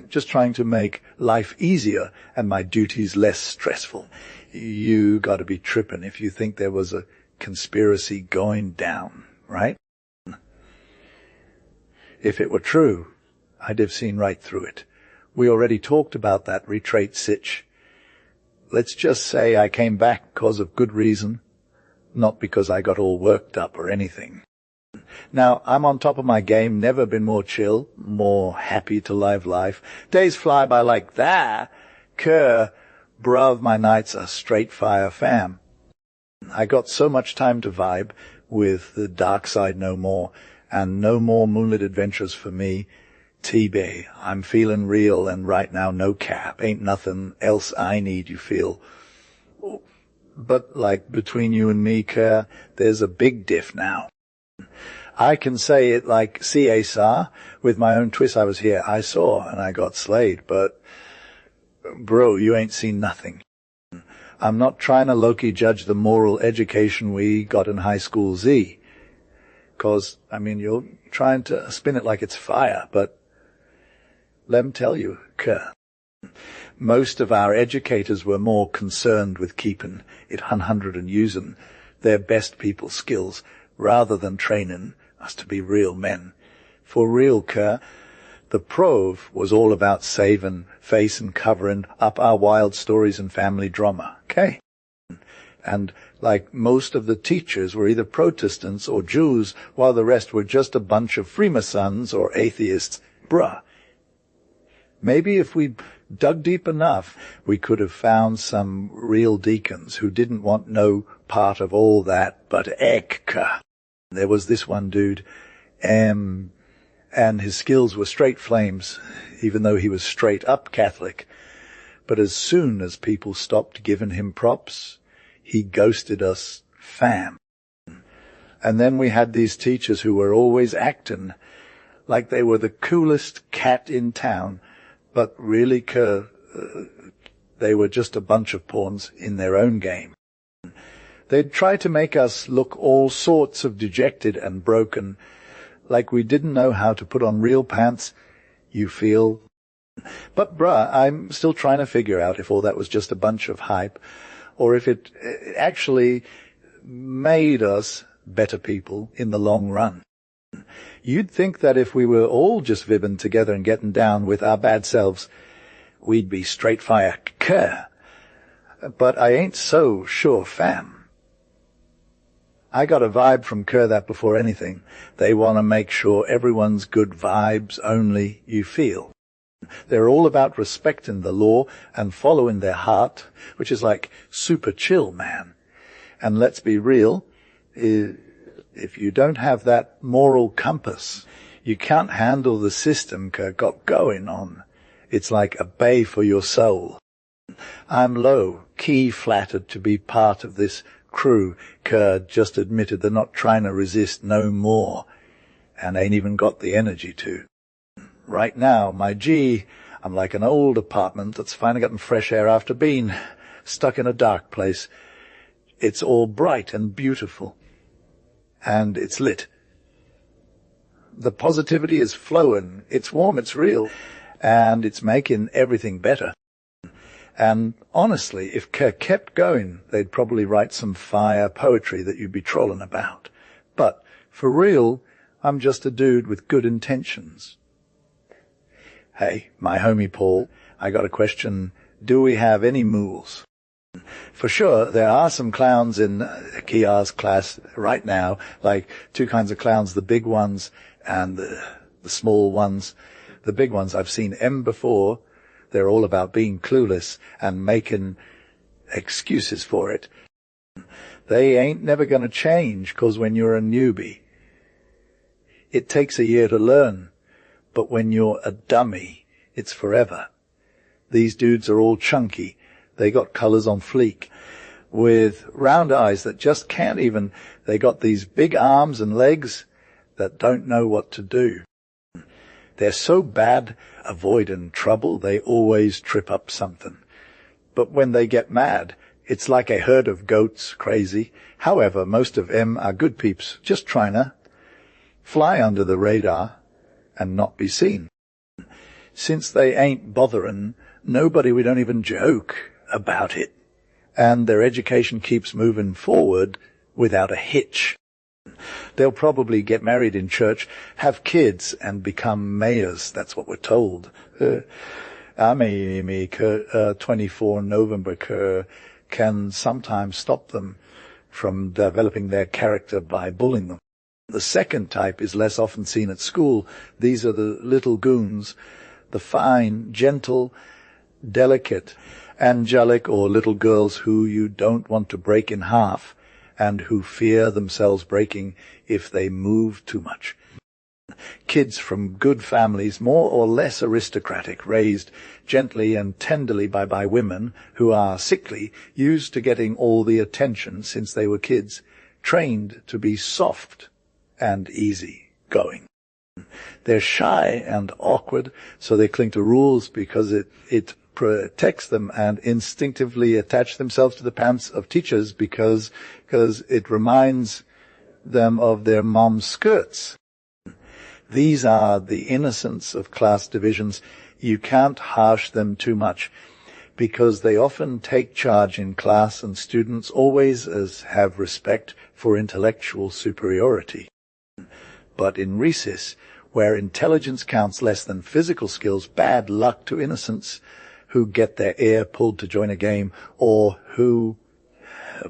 just trying to make life easier and my duties less stressful. You got to be tripping if you think there was a conspiracy going down, right? If it were true, I'd have seen right through it. We already talked about that retreat sitch. Let's just say I came back because of good reason, not because I got all worked up or anything. Now, I'm on top of my game, never been more chill, more happy to live life. Days fly by like that. Kerr, bruv, my nights are straight fire fam. I got so much time to vibe with the dark side no more, and no more moonlit adventures for me. TB, I'm feeling real, and right now no cap, ain't nothing else I need, you feel. But like between you and me, Kerr, there's a big diff now. I can say it like CSR with my own twist. I was here, I saw, and I got slayed. But, bro, you ain't seen nothing. I'm not trying to Loki judge the moral education we got in high school Z. Because, I mean, you're trying to spin it like it's fire, but let me tell you, most of our educators were more concerned with keeping it 100 and using their best people skills rather than training us to be real men. For real, the Prov was all about saving face and covering up our wild stories and family drama, okay? And like most of the teachers were either Protestants or Jews, while the rest were just a bunch of Freemasons or atheists. Bruh. Maybe if we dug deep enough, we could have found some real deacons who didn't want no part of all that but Ekka. There was this one dude, and his skills were straight flames, even though he was straight up Catholic. But as soon as people stopped giving him props, he ghosted us fam. And then we had these teachers who were always acting like they were the coolest cat in town, but really they were just a bunch of pawns in their own game. They'd try to make us look all sorts of dejected and broken, like we didn't know how to put on real pants, you feel. But bruh, I'm still trying to figure out if all that was just a bunch of hype, or if it actually made us better people in the long run. You'd think that if we were all just vibbing together and getting down with our bad selves, we'd be straight fire. But I ain't so sure, fam. I got a vibe from that before anything. They want to make sure everyone's good vibes only, you feel. They're all about respecting the law and following their heart, which is like super chill, man. And let's be real, if you don't have that moral compass, you can't handle the system got going on. It's like a bay for your soul. I'm low, key flattered to be part of this crew. Just admitted they're not trying to resist no more, and ain't even got the energy to. Right now, my G, I'm like an old apartment that's finally gotten fresh air after being stuck in a dark place. It's all bright and beautiful. And it's lit. The positivity is flowing. It's warm, it's real. And it's making everything better. And honestly, if kept going, they'd probably write some fire poetry that you'd be trolling about. But for real, I'm just a dude with good intentions. Hey, my homie Paul, I got a question. Do we have any mools? For sure, there are some clowns in Kia's class right now, like two kinds of clowns, the big ones and the small ones. The big ones, I've seen M before. They're all about being clueless and making excuses for it. They ain't never going to change, 'cause when you're a newbie, it takes a year to learn. But when you're a dummy, it's forever. These dudes are all chunky. They got colors on fleek, with round eyes that just can't even. They got these big arms and legs that don't know what to do. They're so bad avoiding trouble, they always trip up something. But when they get mad, it's like a herd of goats, crazy. However, most of them are good peeps, just trying to fly under the radar and not be seen. Since they ain't bothering nobody, we don't even joke about it. And their education keeps moving forward without a hitch. They'll probably get married in church, have kids, and become mayors. That's what we're told. 24 November can sometimes stop them from developing their character by bullying them. The second type is less often seen at school. These are the little goons, the fine, gentle, delicate, angelic or little girls who you don't want to break in half and who fear themselves breaking if they move too much. Kids from good families, more or less aristocratic, raised gently and tenderly by women who are sickly, used to getting all the attention since they were kids, trained to be soft and easy going. They're shy and awkward, so they cling to rules because it protects them, and instinctively attach themselves to the pants of teachers because it reminds them of their mom's skirts. These are the innocents of class divisions. You can't harsh them too much because they often take charge in class, and students always have respect for intellectual superiority. But in recess, where intelligence counts less than physical skills, bad luck to innocents who get their ear pulled to join a game or who,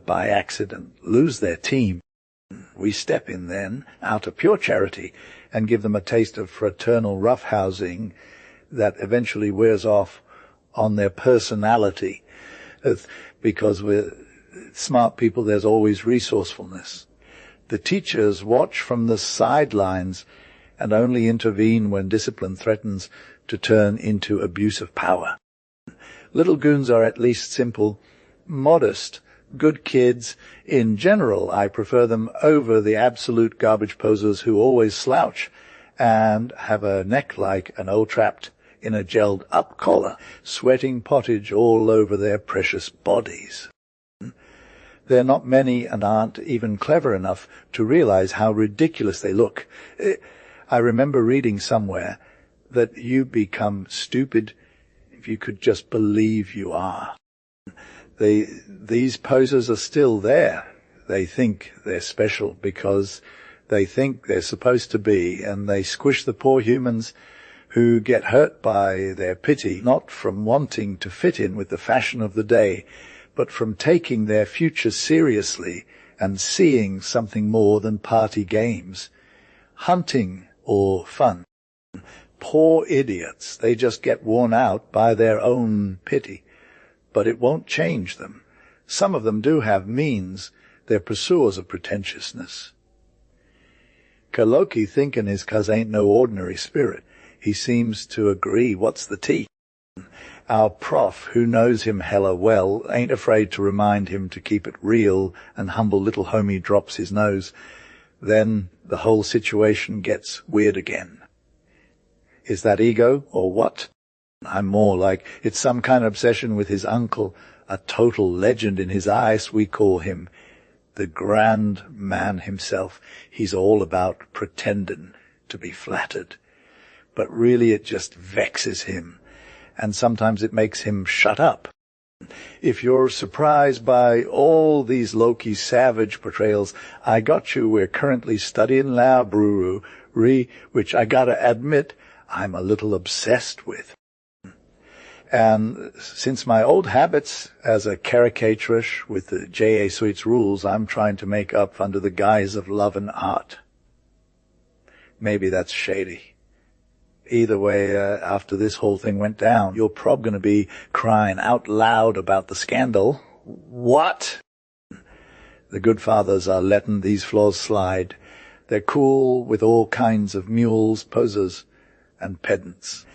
by accident, lose their team. We step in then, out of pure charity, and give them a taste of fraternal roughhousing that eventually wears off on their personality. Because we're smart people, there's always resourcefulness. The teachers watch from the sidelines and only intervene when discipline threatens to turn into abuse of power. Little goons are at least simple, modest, good kids. In general, I prefer them over the absolute garbage posers who always slouch and have a neck like an old trapped in a gelled up collar, sweating pottage all over their precious bodies. They're not many and aren't even clever enough to realize how ridiculous they look. I remember reading somewhere that you become stupid if you could just believe you are. These posers are still there. They think they're special because they think they're supposed to be, and they squish the poor humans who get hurt by their pity, not from wanting to fit in with the fashion of the day, but from taking their future seriously and seeing something more than party games, hunting or fun. Poor idiots, they just get worn out by their own pity, but it won't change them. Some of them do have means, they're pursuers of pretentiousness. Kaloki thinkin' his cuz ain't no ordinary spirit. He seems to agree what's the tea. Our prof, who knows him hella well, ain't afraid to remind him to keep it real, and humble little homie drops his nose. Then the whole situation gets weird again. Is that ego, or what? I'm more like it's some kind of obsession with his uncle, a total legend in his eyes, we call him. The grand man himself. He's all about pretending to be flattered. But really it just vexes him, and sometimes it makes him shut up. If you're surprised by all these low-key savage portrayals, I got you. We're currently studying La Brewery, which I gotta admit I'm a little obsessed with. And since my old habits as a caricaturist with the J.A. Sweets rules, I'm trying to make up under the guise of love and art. Maybe that's shady. Either way, after this whole thing went down, you're probably going to be crying out loud about the scandal. What? The good fathers are letting these flaws slide. They're cool with all kinds of mules, posers, and pedants.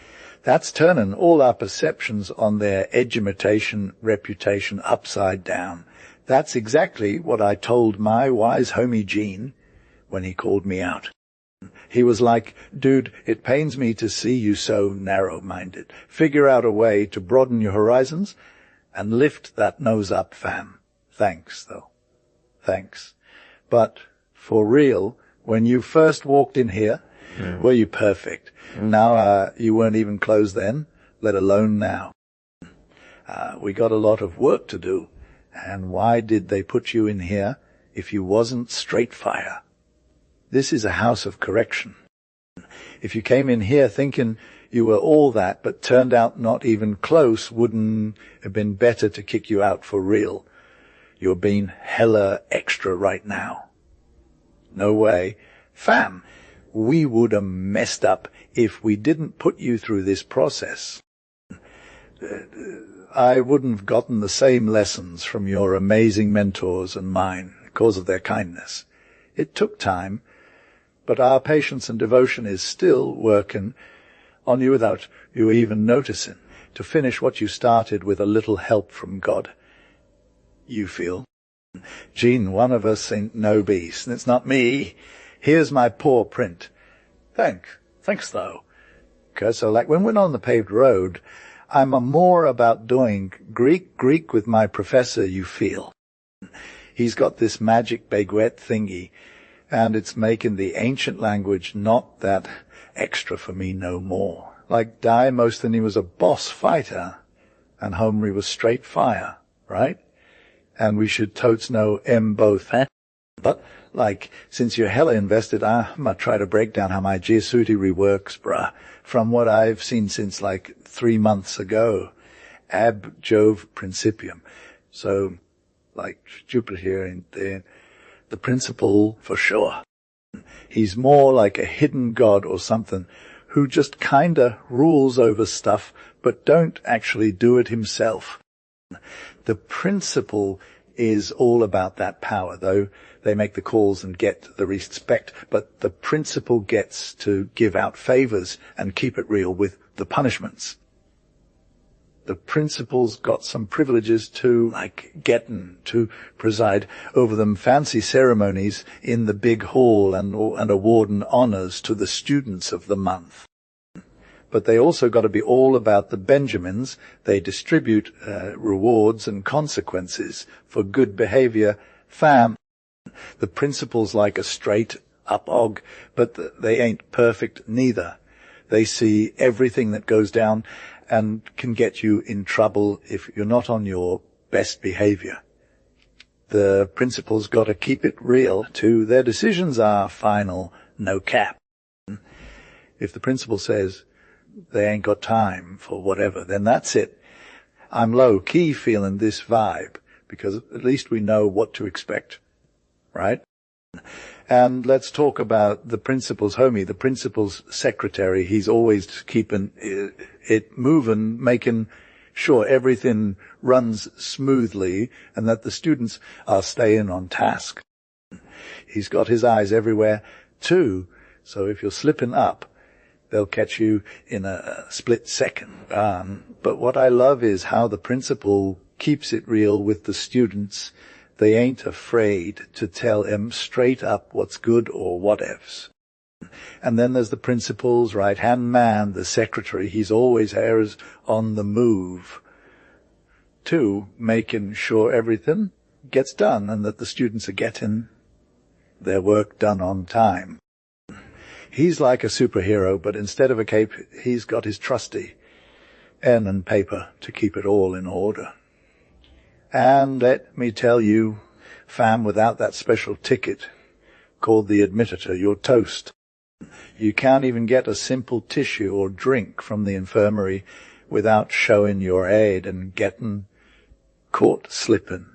That's turning all our perceptions on their edumatation reputation upside down. That's exactly what I told my wise homie Gene when he called me out. He was like, dude, it pains me to see you so narrow-minded. Figure out a way to broaden your horizons and lift that nose up, fam. Thanks, though. Thanks. But for real, when you first walked in here, were you perfect? Now, you weren't even close then, let alone now. We got a lot of work to do. And why did they put you in here if you wasn't straight fire? This is a house of correction. If you came in here thinking you were all that, but turned out not even close, wouldn't have been better to kick you out for real? You're being hella extra right now. No way. Fam, we would have messed up if we didn't put you through this process. I wouldn't have gotten the same lessons from your amazing mentors and mine because of their kindness. It took time, but our patience and devotion is still working on you without you even noticing, to finish what you started with a little help from God. You feel. Gene, one of us ain't no beast, and it's not me. Here's my poor print. Thanks though. Okay, so like when we're on the paved road, I'm more about doing Greek with my professor, you feel. He's got this magic baguette thingy, and it's making the ancient language not that extra for me no more. Like Demosthenes was a boss fighter, and Homer was straight fire, right? And we should totes know both. But, like, since you're hella invested, I'm gonna try to break down how my Jesuitery works, bruh, from what I've seen since, like, 3 months ago. Ab Jove Principium. So, like, Jupiter here and there, the principle for sure. He's more like a hidden god or something who just kinda rules over stuff, but don't actually do it himself. The principle is all about that power, though they make the calls and get the respect, but the principle gets to give out favors and keep it real with the punishments. The principal's got some privileges to, like, to preside over them fancy ceremonies in the big hall and awarding honors to the students of the month. But they also got to be all about the Benjamins. They distribute rewards and consequences for good behavior. The principal's like a straight up og, but they ain't perfect neither. They see everything that goes down and can get you in trouble if you're not on your best behavior. The principal's got to keep it real, too. Their decisions are final, no cap. If the principal says they ain't got time for whatever, then that's it. I'm low-key feeling this vibe, because at least we know what to expect, right? And let's talk about the principal's homie, the principal's secretary. He's always keeping it moving, making sure everything runs smoothly and that the students are staying on task. He's got his eyes everywhere too, so if you're slipping up, they'll catch you in a split second. But what I love is how the principal keeps it real with the students. They ain't afraid to tell them straight up what's good or whatevs. And then there's the principal's right-hand man, the secretary. He's always hairs on the move, too, making sure everything gets done and that the students are getting their work done on time. He's like a superhero, but instead of a cape, he's got his trusty pen and paper to keep it all in order. And let me tell you, fam, without that special ticket called the admitter, you're toast. You can't even get a simple tissue or drink from the infirmary without showing your aid and getting caught slipping.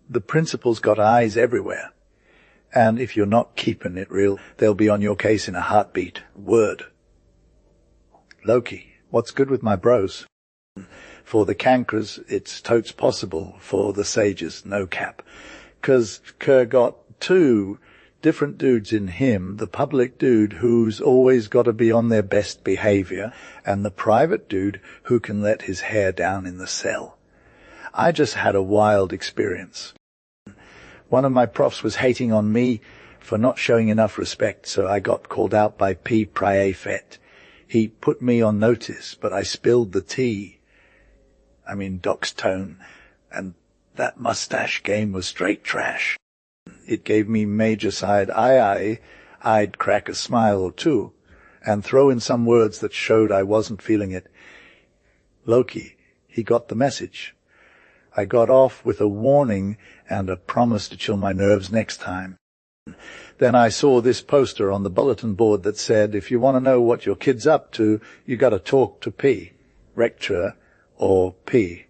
The principal's got eyes everywhere, and if you're not keeping it real, they'll be on your case in a heartbeat. Word. Loki, what's good with my bros? For the cankers, it's totes possible. For the sages, no cap. 'Cause Kerr got two different dudes in him. The public dude who's always got to be on their best behavior, and the private dude who can let his hair down in the cell. I just had a wild experience. One of my profs was hating on me for not showing enough respect, so I got called out by P. Praefet. He put me on notice, but I spilled the tea. I mean, Doc's tone, and that mustache game was straight trash. It gave me major side eye. I'd crack a smile or two, and throw in some words that showed I wasn't feeling it. Loki, he got the message. I got off with a warning and a promise to chill my nerves next time. Then I saw this poster on the bulletin board that said, if you want to know what your kid's up to, you got to talk to P. Rector or P.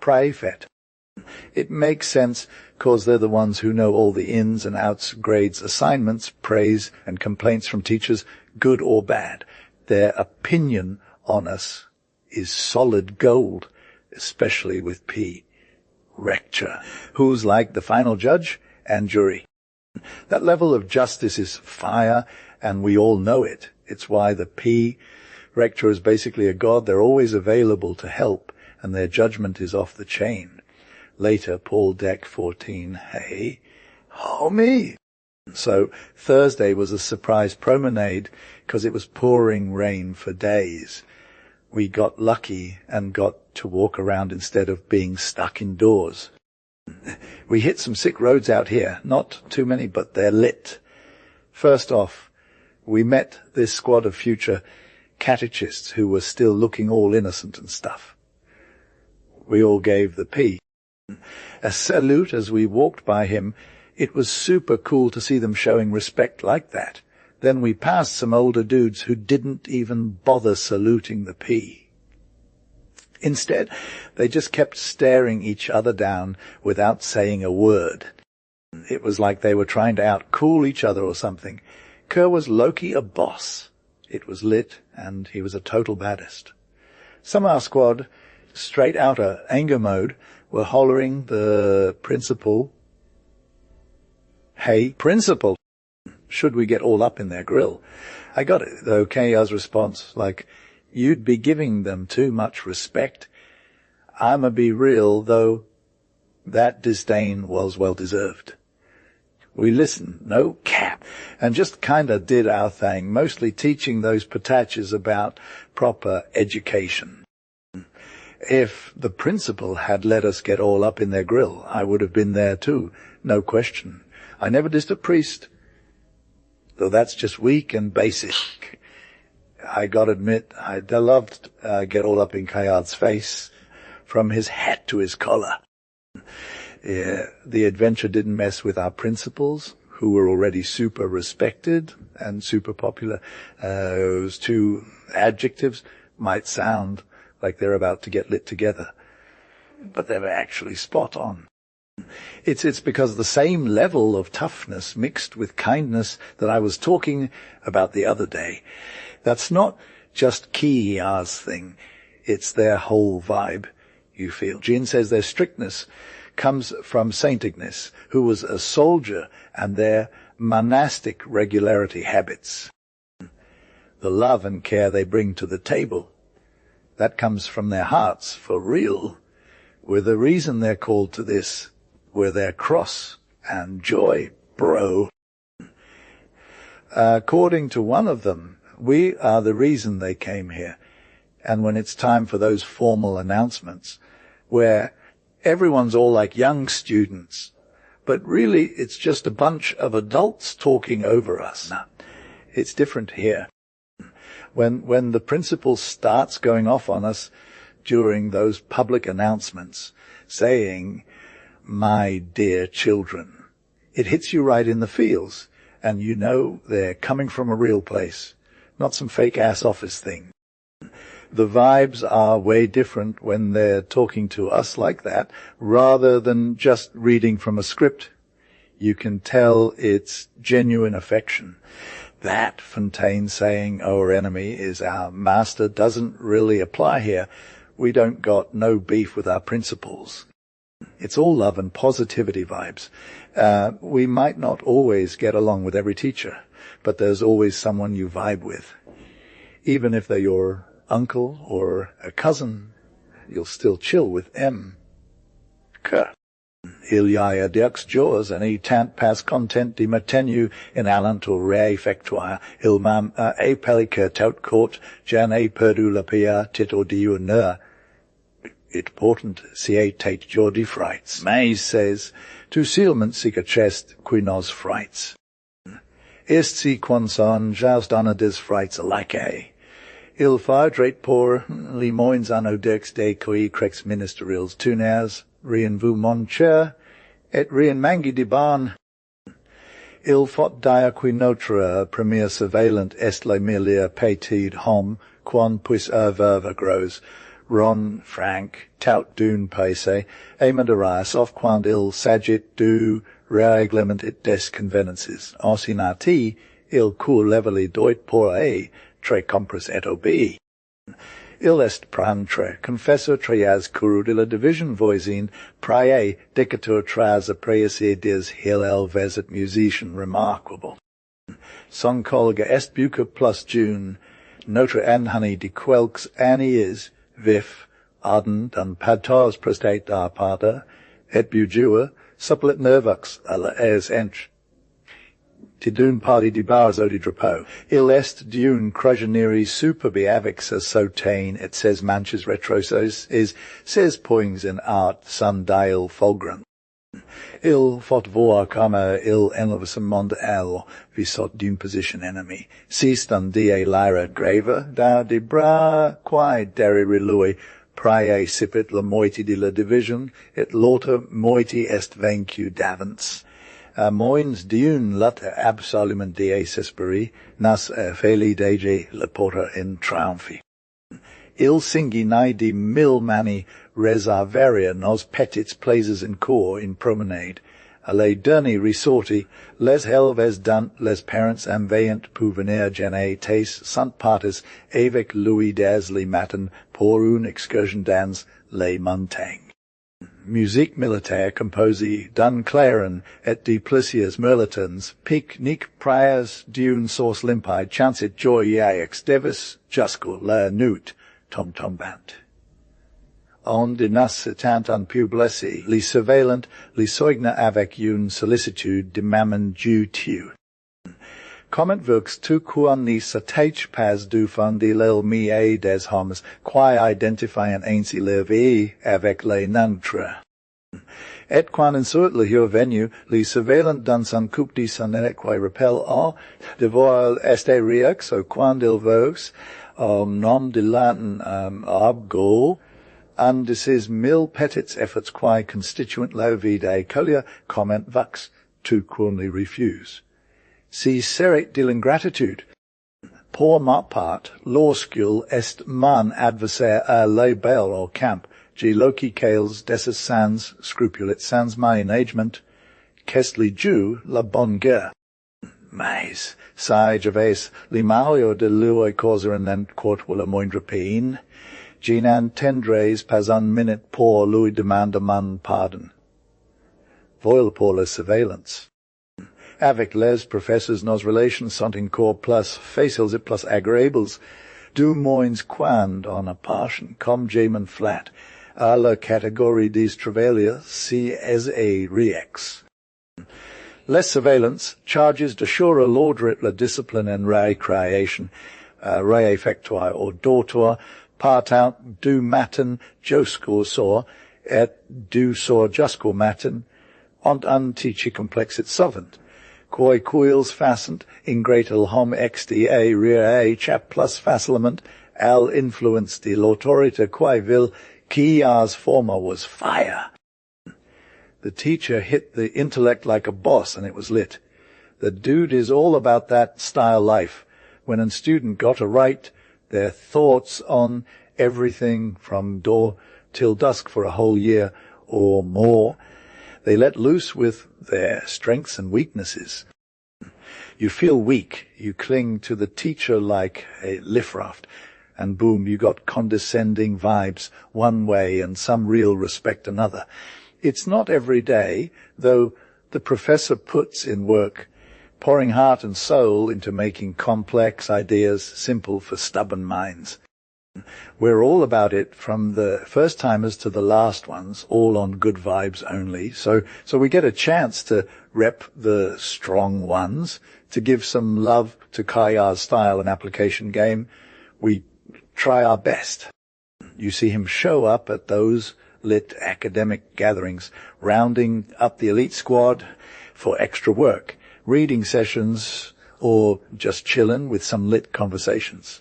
Praefet. It makes sense, 'cause they're the ones who know all the ins and outs, grades, assignments, praise, and complaints from teachers, good or bad. Their opinion on us is solid gold, especially with P. Rector, who's like the final judge and jury. That level of justice is fire, and we all know it. It's why the P. Rector is basically a god. They're always available to help, and their judgment is off the chain. Later, Paul Deck 14, hey, homie. So Thursday was a surprise promenade because it was pouring rain for days. We got lucky and got to walk around instead of being stuck indoors. We hit some sick roads out here. Not too many, but they're lit. First off, we met this squad of future catechists who were still looking all innocent and stuff. We all gave the P. A salute as we walked by him. It was super cool to see them showing respect like that. Then we passed some older dudes who didn't even bother saluting the P. Instead, they just kept staring each other down without saying a word. It was like they were trying to out-cool each other or something. Kerr was low-key a boss. It was lit, and he was a total baddest. Some of our squad, straight out of anger mode, were hollering the principal, "Hey, principal!" should we get all up in their grill. I got it, though, KR's response, like, "You'd be giving them too much respect. I'ma be real, though, that disdain was well-deserved." We listened, no cap, and just kinda did our thing, mostly teaching those pataches about proper education. If the principal had let us get all up in their grill, I would have been there too, no question. I never dissed a priest, though that's just weak and basic. I gotta admit, I loved get all up in Kayad's face, from his hat to his collar. Yeah, the adventure didn't mess with our principals, who were already super respected and super popular. Those two adjectives might sound like they're about to get lit together, but they were actually spot on. It's because of the same level of toughness mixed with kindness that I was talking about the other day. That's not just Kia's thing. It's their whole vibe, you feel. Jin says their strictness comes from Saint Ignace, who was a soldier, and their monastic regularity habits. The love and care they bring to the table, that comes from their hearts, for real. We're the reason they're called to this. We're their cross and joy, bro. According to one of them, we are the reason they came here. And when it's time for those formal announcements, where everyone's all like young students, but really it's just a bunch of adults talking over us. Nah, it's different here. When the principal starts going off on us during those public announcements, saying, "My dear children," it hits you right in the feels, and you know they're coming from a real place, not some fake-ass office thing. The vibes are way different when they're talking to us like that, rather than just reading from a script. You can tell it's genuine affection. That Fontaine saying our enemy is our master doesn't really apply here. We don't got no beef with our principles. It's all love and positivity vibes. We might not always get along with every teacher, but there's always someone you vibe with. Even if they're your uncle or a cousin, you'll still chill with M. Il y a deux jours, and I tant pas content de me tenir in allant au réfectoire. Il m'a appelé que tout court, j'en ai perdu la paix, titre d'honneur. It portent si tate jordi frights. Mays says, tu silment sic a chest qui nos frights. Ist si quan son, jas donna des frights alike. Il faudrait pour les moins anodex de qui crex ministerials tuners, rien vous mon cher, et rien mangi de ban. Il faut dire qui notre premier surveillant est la milieu petite homme, quan puis verve gros, ron frank, tout d'une paise, et madera, sauf quand il s'agit du règlement et des convenances. Ensinati, il court leveli doit pour a, tre compras et obi. Il est prantre, confessor trias curu de la division voisin, prae dicatur tras a praese des hillel veset musician remarkable. Son colga est buca plus June, notre anhani de quelques anni is, vif, ardent, and patos prostate dar pater, et bujua, supplet nervux, alla es ench. tidun pali di barzo di drapo. Il est dune crugeneri superbi avix as sotain, et says manches retrosos, says poings in art sundial fulgran. Il fot voa kama il enlevus monde el, visot d'une position enemy. Sistan die lyra graver, da di bra quae deri relui, prae sipit la moiti di la division, et lauta moiti est vencu davans. Moins diun lata absolument die sesperi, nas feli dege la porta in triumphi. Il singi naidi mil mani reservaria nos petits plaises in cor in promenade, alle derni resorti, les helves dant les parents amveant pouvenir gene tes sant partis avec Louis Dasley matin pour une excursion dans les montagnes. Musique militaire composi d'un claren et de plicias merlitans, pic nic prias dune source limpide, chancet joy iax devis jusco la nut, tom bant. On dinascitant un publici, li surveillant, li soigna avec une sollicitude de mammon due tu. Comment vux tu quan ni satach pas du fondi lel mie des hommes, quae identifiant ainsi levi avec les nantra. Et quan insert lehur venu, li surveillant dans son coupe di sonnet quae repel a, devoir este riex, o quan il vaux, nom de Latin abgo, and his mil petits efforts quae constituent la vide colia comment vux, tu quonly refuse. Si seret de l'ingratitude. Pour ma part, law school est mon adversaire à la belle au camp, gi loci cales desis sans scrupulet sans my engagement, qu'est li ju la bonne guerre. Mais, sage aves, li malio de lui causeran and quot will a moindre pain, ginan tendres pas un minute pour lui demande mon pardon. Voil pour la surveillance. Avec les professors nos relations sont in corps plus faciles et plus agréables, du moins quand on a passion comme jamin flat, à la catégorie des travailleurs si as a reex. Les surveillance charges d'assure l'ordre la discipline and recreation, re-effectoire or dortoir, part out du matin josco sor, et du sor jusco matin, ont antici complexit sovent. Quae quils fassent in greatel hom xda rear chap plus facilement, al influence de l'autorita quae vil, qui as former was fire. The teacher hit the intellect like a boss and it was lit. The dude is all about that style life. When a student got to write their thoughts on everything from dawn till dusk for a whole year or more, they let loose with their strengths and weaknesses. You feel weak, you cling to the teacher like a lift-raft, and boom, you got condescending vibes one way and some real respect another. It's not every day, though the professor puts in work, pouring heart and soul into making complex ideas simple for stubborn minds. We're all about it, from the first-timers to the last ones, all on good vibes only. So we get a chance to rep the strong ones, to give some love to Kaya's style and application game. We try our best. You see him show up at those lit academic gatherings, rounding up the elite squad for extra work, reading sessions, or just chillin' with some lit conversations.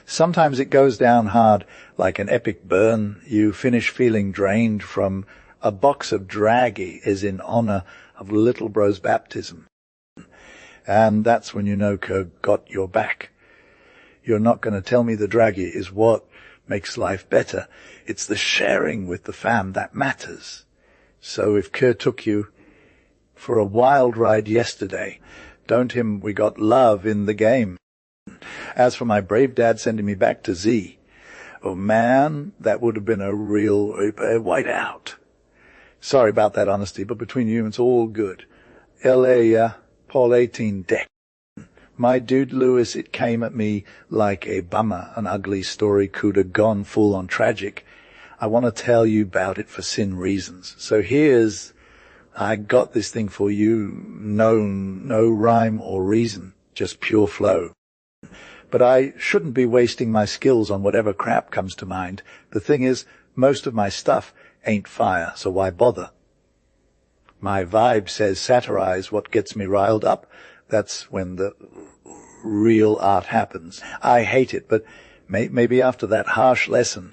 Sometimes it goes down hard, like an epic burn. You finish feeling drained from a box of draggy as in honor of little bro's baptism. And that's when you know Kirk got your back. You're not going to tell me the draggy is what makes life better. It's the sharing with the fam that matters. So if Kerr took you for a wild ride yesterday, don't him we got love in the game. As for my brave dad sending me back to Z, oh man, that would have been a real white out. Sorry about that honesty, but between you it's all good. L.A. Paul 18 deck. My dude Lewis, it came at me like a bummer. An ugly story could have gone full on tragic. I want to tell you about it for sin reasons. So here's I got this thing for you, no rhyme or reason, just pure flow. But I shouldn't be wasting my skills on whatever crap comes to mind. The thing is, most of my stuff ain't fire, so why bother? My vibe says satirize what gets me riled up. That's when the real art happens. I hate it, but maybe after that harsh lesson,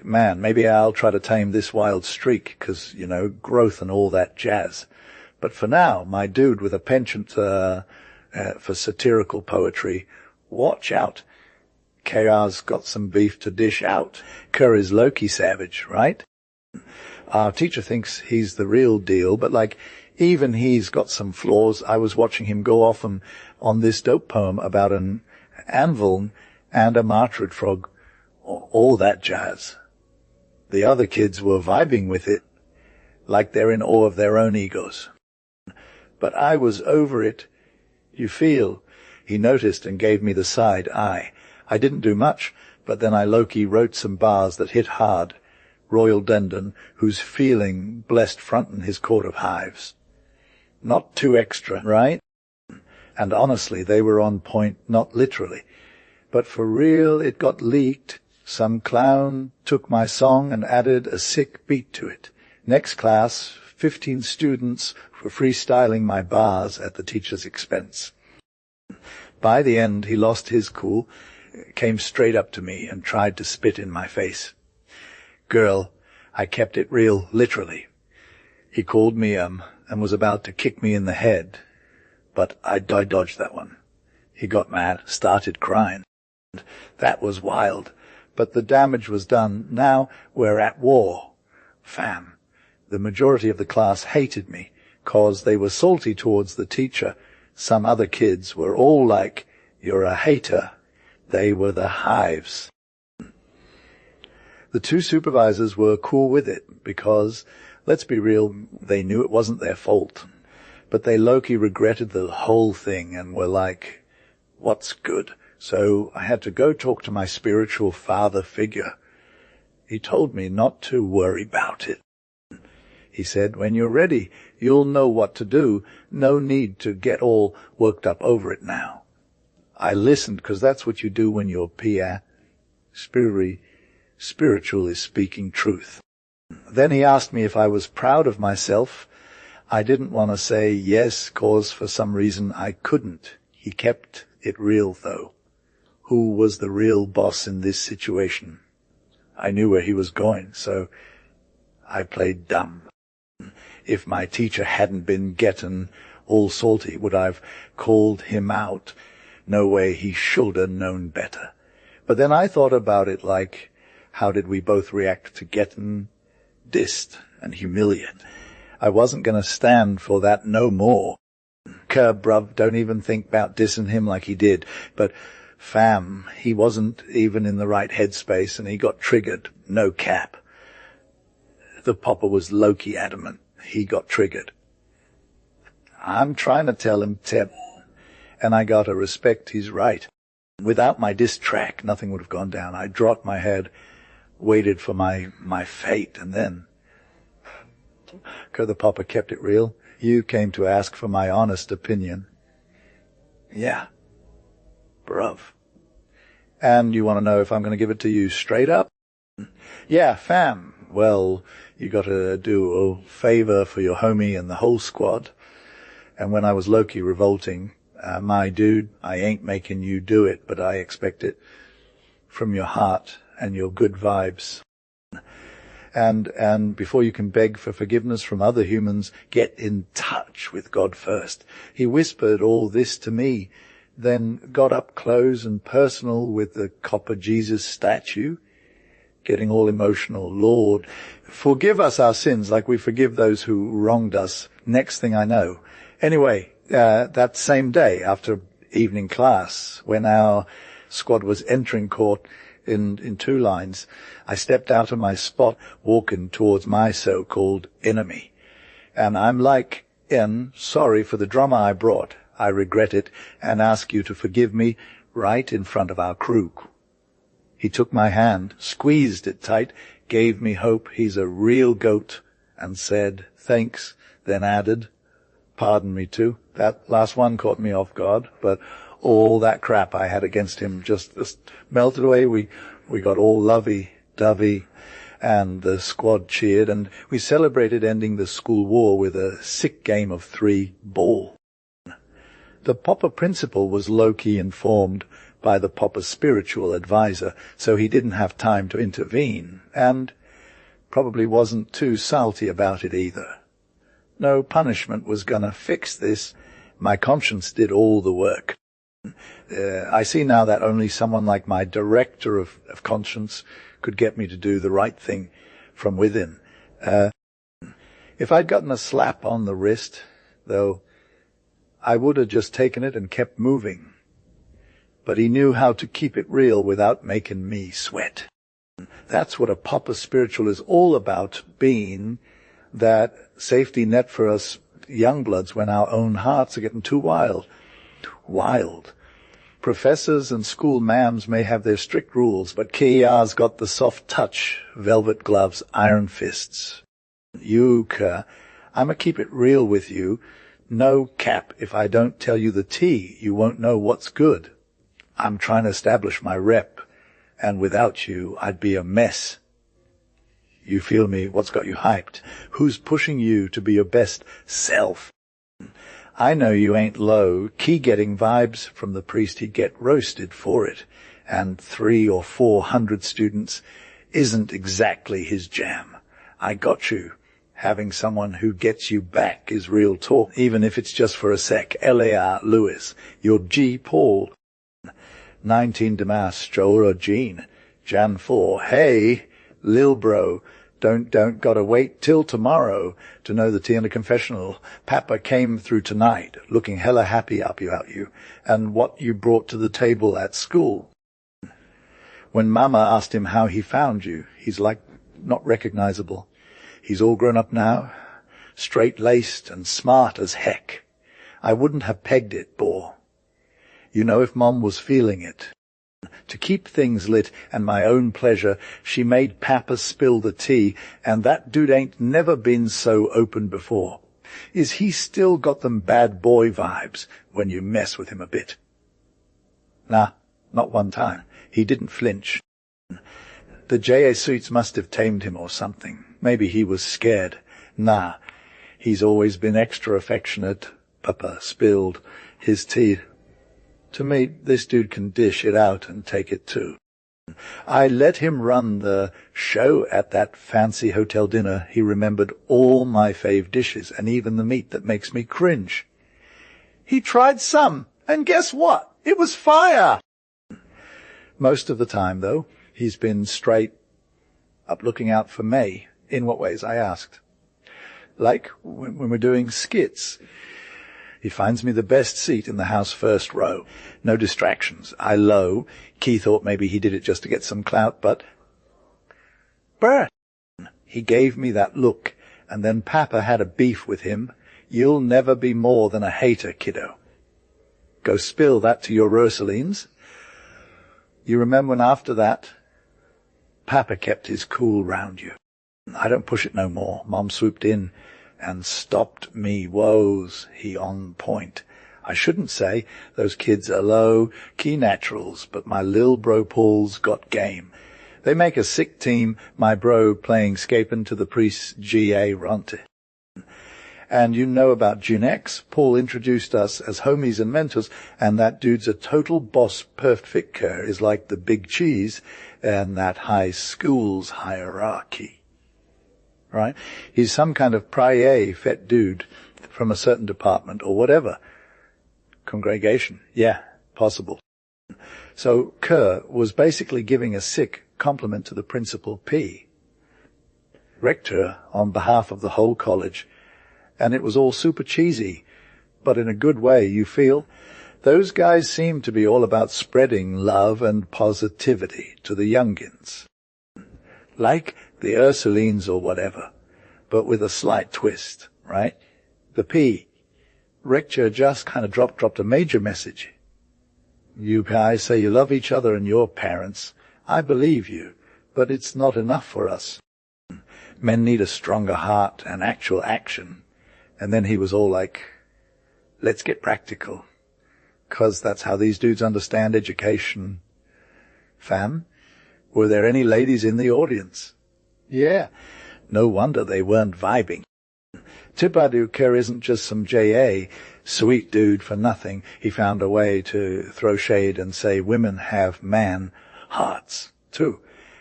maybe I'll try to tame this wild streak, 'cause, growth and all that jazz. But for now, my dude with a penchant for satirical poetry, watch out. KR's got some beef to dish out. Kerr is Loki savage, right? Our teacher thinks he's the real deal, but even he's got some flaws. I was watching him go off on this dope poem about an anvil and a martrid frog, all that jazz. The other kids were vibing with it, like they're in awe of their own egos. But I was over it. You feel? He noticed and gave me the side eye. I didn't do much, but then I low-key wrote some bars that hit hard. Royal Dendon, who's feeling blessed frontin' his court of hives. Not too extra, right? And honestly, they were on point, not literally. But for real, it got leaked. Some clown took my song and added a sick beat to it. Next class, 15 students were freestyling my bars at the teacher's expense. By the end, he lost his cool, came straight up to me and tried to spit in my face. Girl, I kept it real, literally. He called me, and was about to kick me in the head, but I dodged that one. He got mad, started crying. That was wild, but the damage was done. Now we're at war. Fam, the majority of the class hated me, 'cause they were salty towards the teacher. Some other kids were all like, you're a hater. They were the hives. The two supervisors were cool with it because, let's be real, they knew it wasn't their fault. But they low-key regretted the whole thing and were like, what's good? So I had to go talk to my spiritual father figure. He told me not to worry about it. He said, when you're ready, you'll know what to do. No need to get all worked up over it now. I listened because that's what you do when you're spiritual is speaking truth. Then he asked me if I was proud of myself. I didn't want to say yes, 'cause for some reason I couldn't. He kept it real, though. Who was the real boss in this situation? I knew where he was going, so I played dumb. If my teacher hadn't been getting all salty, would I've called him out? No way, he should have known better. But then I thought about it like, how did we both react to getting dissed and humiliated? I wasn't going to stand for that no more. Curb, bruv, don't even think about dissing him like he did. But, fam, he wasn't even in the right headspace and he got triggered. No cap. The popper was low-key adamant. He got triggered. I'm trying to tell him, Tep, and I gotta respect he's right. Without my diss track, nothing would have gone down. I dropped my head, waited for my fate, and then... The popper kept it real. You came to ask for my honest opinion. Yeah. Bruv. And you want to know if I'm going to give it to you straight up? Yeah, fam. Well, you got to do a favor for your homie and the whole squad. And when I was low-key revolting, my dude, I ain't making you do it, but I expect it from your heart and your good vibes. And before you can beg for forgiveness from other humans, get in touch with God first. He whispered all this to me, then got up close and personal with the copper Jesus statue, getting all emotional. Lord, forgive us our sins like we forgive those who wronged us. Next thing I know. Anyway, that same day after evening class, when our squad was entering court in two lines, I stepped out of my spot, walking towards my so-called enemy. And I'm like, sorry for the drama I brought. I regret it and ask you to forgive me right in front of our crew. He took my hand, squeezed it tight, gave me hope he's a real goat, and said, thanks, then added, pardon me too. That last one caught me off guard, but all that crap I had against him just melted away. We got all lovey-dovey, and the squad cheered, and we celebrated ending the school war with a sick game of 3 ball. The Papa principal was low-key informed by the Papa spiritual advisor, so he didn't have time to intervene, and probably wasn't too salty about it either. No punishment was gonna fix this. My conscience did all the work. I see now that only someone like my director of conscience could get me to do the right thing from within. If I'd gotten a slap on the wrist, though, I would have just taken it and kept moving. But he knew how to keep it real without making me sweat. That's what a Papa spiritual is all about, being that safety net for us youngbloods when our own hearts are getting too wild. Professors and school ma'ams may have their strict rules, but KER's got the soft touch, velvet gloves, iron fists. You, Kerr, I'ma keep it real with you. No cap, if I don't tell you the tea, you won't know what's good. I'm trying to establish my rep, and without you, I'd be a mess. You feel me? What's got you hyped? Who's pushing you to be your best self? I know you ain't low. Key getting vibes from the priest, he'd get roasted for it. And 300 or 400 students isn't exactly his jam. I got you. Having someone who gets you back is real talk, even if it's just for a sec. L.A.R. Lewis, your G. Paul. 19 Damas, Joel Jean. Jan 4, hey, Lil Bro, don't gotta wait till tomorrow to know the tea in the confessional. Papa came through tonight, looking hella happy up you, and what you brought to the table at school. When Mama asked him how he found you, he's like, not recognizable. He's all grown up now, straight-laced and smart as heck. I wouldn't have pegged it, Boar. You know, if Mom was feeling it. To keep things lit and my own pleasure, she made Papa spill the tea, and that dude ain't never been so open before. Is he still got them bad boy vibes when you mess with him a bit? Nah, not one time. He didn't flinch. The Jesuits must have tamed him or something. Maybe he was scared. Nah, he's always been extra affectionate. Papa spilled his tea. To me, this dude can dish it out and take it too. I let him run the show at that fancy hotel dinner. He remembered all my fave dishes and even the meat that makes me cringe. He tried some, and guess what? It was fire! Most of the time, though, he's been straight up looking out for me. In what ways, I asked. Like when we're doing skits. He finds me the best seat in the house first row. No distractions. I low. Key thought maybe he did it just to get some clout, but... Bruh! He gave me that look, and then Papa had a beef with him. You'll never be more than a hater, kiddo. Go spill that to your Ursulines. You remember when after that, Papa kept his cool round you. I don't push it no more. Mom swooped in and stopped me woes. He on point. I shouldn't say those kids are low-key naturals, but my lil bro Paul's got game. They make a sick team, my bro playing scapin' to the priest's G.A. Ronte. And you know about Junex. Paul introduced us as homies and mentors, and that dude's a total boss. Perfect Kerr is like the big cheese and that high school's hierarchy. Right? He's some kind of prier fet dude from a certain department or whatever. Congregation. Yeah, possible. So Kerr was basically giving a sick compliment to the principal P. Rector on behalf of the whole college. And it was all super cheesy, but in a good way, you feel? Those guys seem to be all about spreading love and positivity to the youngins. Like the Ursulines or whatever, but with a slight twist, right? The P. Rector just kind of dropped a major message. You guys say you love each other and your parents. I believe you, but it's not enough for us. Men need a stronger heart and actual action. And then he was all like, let's get practical. 'Cause that's how these dudes understand education. Fam, were there any ladies in the audience? Yeah. No wonder they weren't vibing. Tipaduka isn't just some J.A., sweet dude for nothing. He found a way to throw shade and say women have man hearts, too.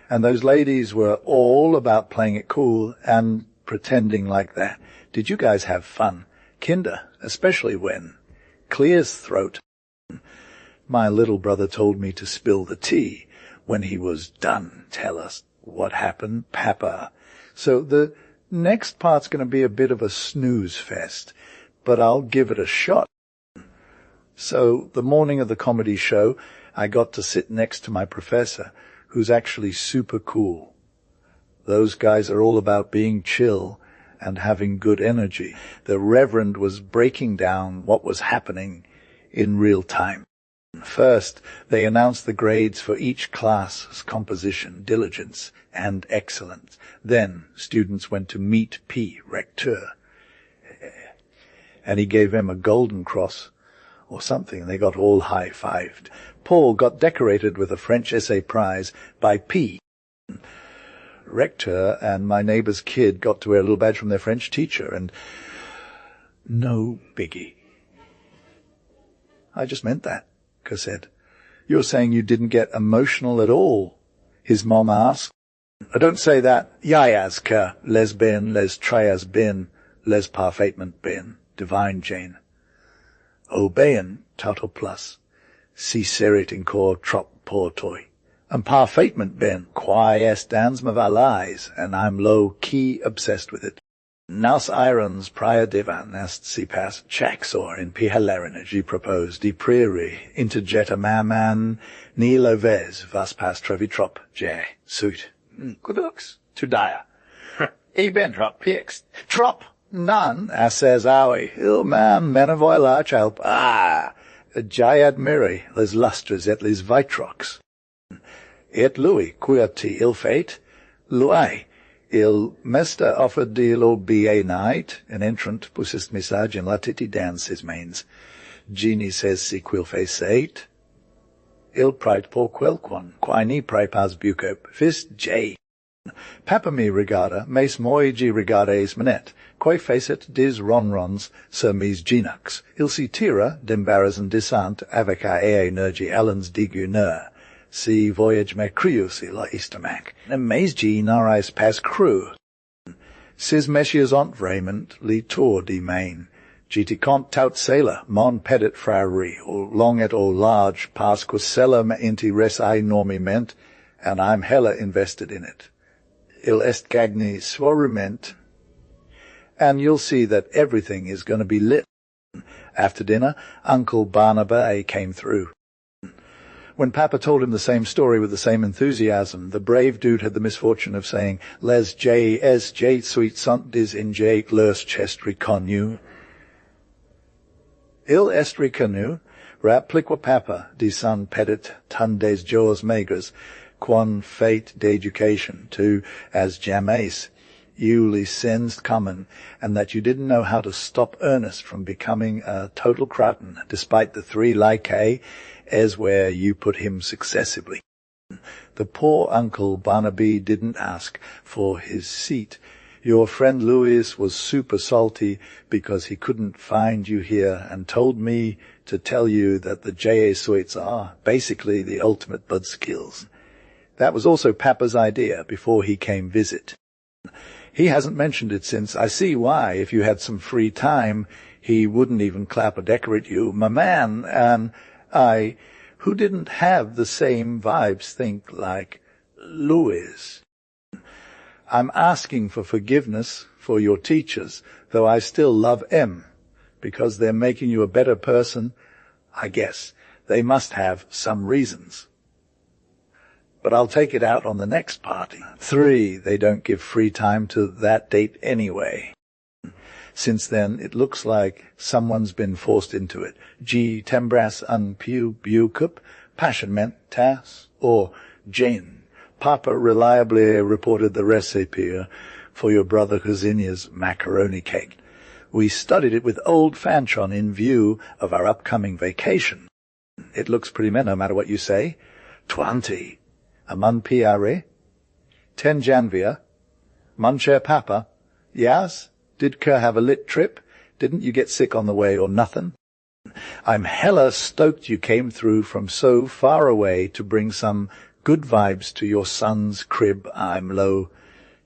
And those ladies were all about playing it cool and pretending like that. Did you guys have fun? Kinder, especially when clears throat. My little brother told me to spill the tea. When he was done, tell us what happened, Papa. So the next part's going to be a bit of a snooze fest, but I'll give it a shot. So the morning of the comedy show, I got to sit next to my professor, who's actually super cool. Those guys are all about being chill and having good energy. The Reverend was breaking down what was happening in real time. First, they announced the grades for each class's composition, diligence, and excellence. Then, students went to meet P. Recteur, and he gave them a golden cross or something. They got all high-fived. Paul got decorated with a French essay prize by P. Recteur and my neighbor's kid got to wear a little badge from their French teacher, and no biggie. I just meant that. Said, "You're saying you didn't get emotional at all?" His mom asked. "I don't say that. Yayas ka, les ben, les trias ben, les parfaitement ben, divine Jane. Obeyen, tauto plus, si serit in cor trop portoi. And parfaitement ben, quae est dans ma valise, and I'm low-key obsessed with it. Naus irons prior divan est si pas chaxor in pihalerina gi propose di prairie interjeta maman ni loves vas pas trevitrop je suit. Kuduks to dia. E ben trop pix. Trop none asses aui. Il man menavoila chalp. Jayad miri les lustres et les vitrox. Et lui quiati il fate lui. Il mesta offered deal be a night, an entrant pusist message in latiti dances mains. Genie says si quil face eight. Il pride por quelquon, quae ni praepas bucop, fis J. Papa me regarda, mes moi gi regardes manet, quae facet dis ronrons, ser mis genux. Il si tira, dembarras and disant, avaca ea nergi allens digunur. Si voyage me crius illa istamac, and mes gi narais pas cru. Sis messieurs ont vraiment li tour di main. Giti cont tout sailor, mon pedit frari, or long et or large, pas quisella me inti res I normiment, and I'm hella invested in it. Il est gagni sworiment, and you'll see that everything is going to be lit. After dinner, Uncle Barnabas came through. When Papa told him the same story with the same enthusiasm, the brave dude had the misfortune of saying, "Les J. S. Jesuit sunt dis in J. lurs chest reconnu. Il est reconnu, rappliqua Papa, di son pedit tundes jours maigres, quon fate d'education, to as jamais you licensed common, and that you didn't know how to stop Ernest from becoming a total cratin, despite the 3 like as where you put him successively." The poor Uncle Barnaby didn't ask for his seat. Your friend Louis was super salty because he couldn't find you here and told me to tell you that the Jesuits are basically the ultimate Budskills. That was also Papa's idea before he came visit. He hasn't mentioned it since. I see why. If you had some free time, he wouldn't even clap or decorate you. My man, and I, who didn't have the same vibes, think like Louis. I'm asking for forgiveness for your teachers, though I still love them, because they're making you a better person. I guess they must have some reasons. But I'll take it out on the next party. 3, they don't give free time to that date anyway. Since then, it looks like someone's been forced into it. G. Tembras un piu bucup, passionment tas, or Jane. Papa reliably reported the recipe for your brother Cousinier's macaroni cake. We studied it with old Fanchon in view of our upcoming vacation. It looks pretty men, no matter what you say. 20. A mun piare? 10 Janvier? Mun cher papa? Yas? Did Kerr have a lit trip? Didn't you get sick on the way or nothing? I'm hella stoked you came through from so far away to bring some good vibes to your son's crib. I'm low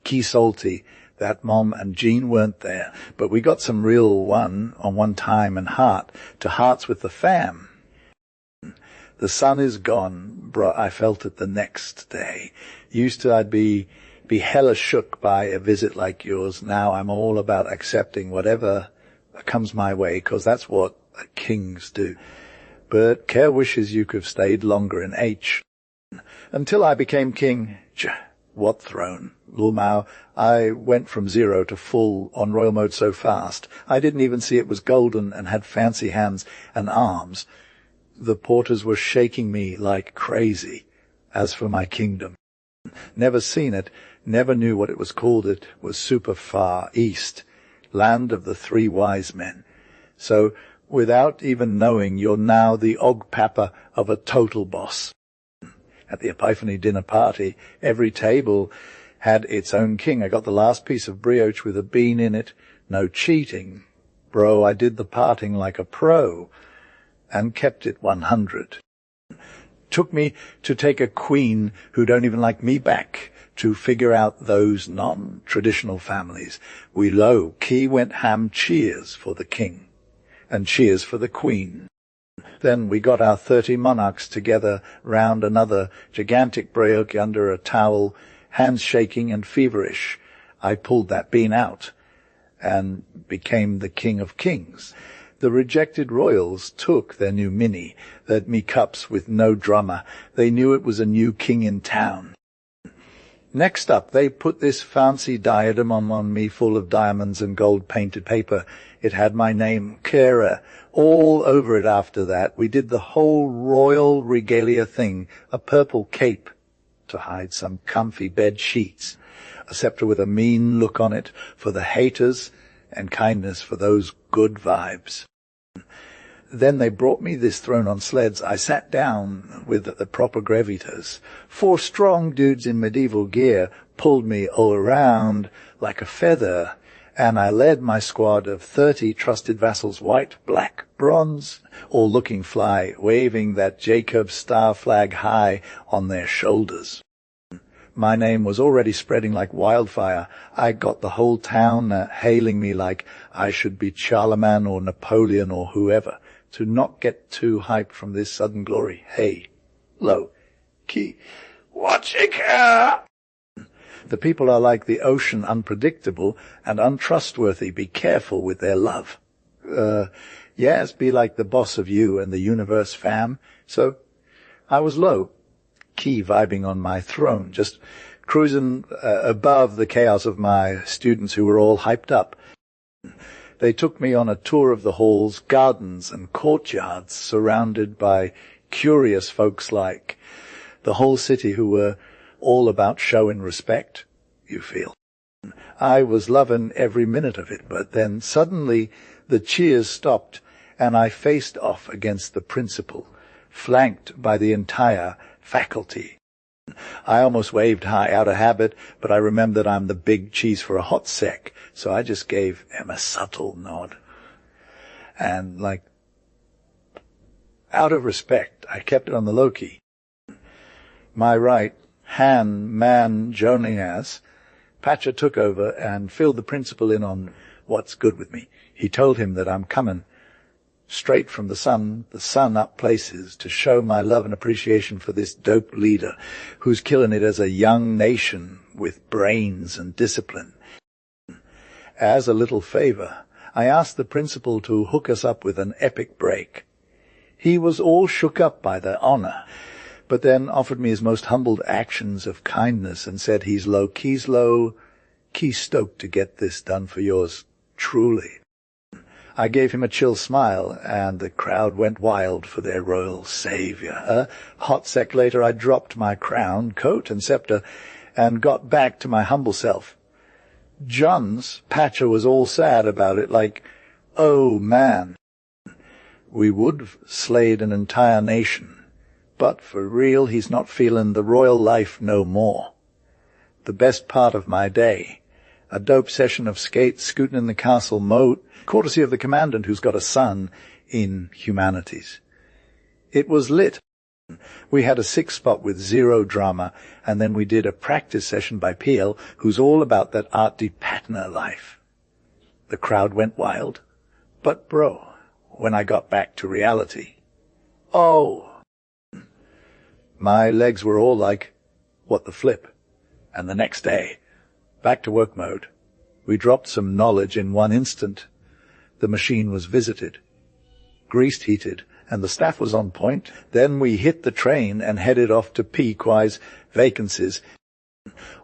key salty that Mom and Jean weren't there, but we got some real one on one time and heart to hearts with the fam. The sun is gone, bruh, I felt it the next day. Used to I'd be hella shook by a visit like yours. Now I'm all about accepting whatever comes my way, 'cause that's what kings do. But Kerr wishes you could have stayed longer in H. Until I became king, what throne? Lul Mao, I went from 0 to full on royal mode so fast, I didn't even see it was golden and had fancy hands and arms. The porters were shaking me like crazy. As for my kingdom, never seen it, never knew what it was called. It was super far east, land of the 3 wise men. So, without even knowing, you're now the og-papa of a total boss. At the Epiphany dinner party, every table had its own king. I got the last piece of brioche with a bean in it. No cheating. Bro, I did the parting like a pro, and kept it 100. Took me to take a queen who don't even like me back to figure out those non-traditional families. We low-key went ham cheers for the king, and cheers for the queen. Then we got our 30 monarchs together round another gigantic brioche under a towel, hands shaking and feverish. I pulled that bean out and became the king of kings. The rejected royals took their new mini, their me cups with no drummer. They knew it was a new king in town. Next up, they put this fancy diadem on me full of diamonds and gold-painted paper. It had my name, Kera, all over it after that. We did the whole royal regalia thing, a purple cape to hide some comfy bed sheets, a scepter with a mean look on it for the haters and kindness for those good vibes. Then they brought me this throne on sleds. I sat down with the proper gravitas. 4 strong dudes in medieval gear pulled me all around like a feather, and I led my squad of 30 trusted vassals, white, black, bronze, all looking fly, waving that Jacob star flag high on their shoulders. My name was already spreading like wildfire. I got the whole town hailing me like I should be Charlemagne or Napoleon or whoever. To not get too hyped from this sudden glory. Hey, low, key, watch it care. The people are like the ocean, unpredictable and untrustworthy. Be careful with their love. Yes, be like the boss of you and the universe, fam. So I was low, key vibing on my throne, just cruising above the chaos of my students who were all hyped up. They took me on a tour of the halls, gardens, and courtyards surrounded by curious folks like the whole city who were all about show and respect, you feel. I was loving every minute of it, but then suddenly the cheers stopped and I faced off against the principal, flanked by the entire faculty. I almost waved high out of habit, but I remembered I'm the big cheese for a hot sec, so I just gave him a subtle nod. And out of respect, I kept it on the low-key. My right hand man, Jonias, Patcher took over and filled the principal in on what's good with me. He told him that I'm coming straight from the sun up places to show my love and appreciation for this dope leader who's killing it as a young nation with brains and discipline. As a little favor, I asked the principal to hook us up with an epic break. He was all shook up by the honor, but then offered me his most humbled actions of kindness and said he's key stoked to get this done for yours truly. I gave him a chill smile, and the crowd went wild for their royal savior. A hot sec later, I dropped my crown, coat, and scepter, and got back to my humble self. John's Patcher was all sad about it, like, oh man, we would have slayed an entire nation, but for real he's not feeling the royal life no more. The best part of my day, a dope session of skates scooting in the castle moat, courtesy of the commandant who's got a son in humanities. It was lit. We had a 6-spot with 0 drama, and then we did a practice session by PL, who's all about that Art de Patna life. The crowd went wild. But bro, when I got back to reality, oh, my legs were all like, what the flip? And the next day, back to work mode. We dropped some knowledge in one instant. The machine was visited, greased, heated, and the staff was on point. Then we hit the train and headed off to Pequot's vacancies.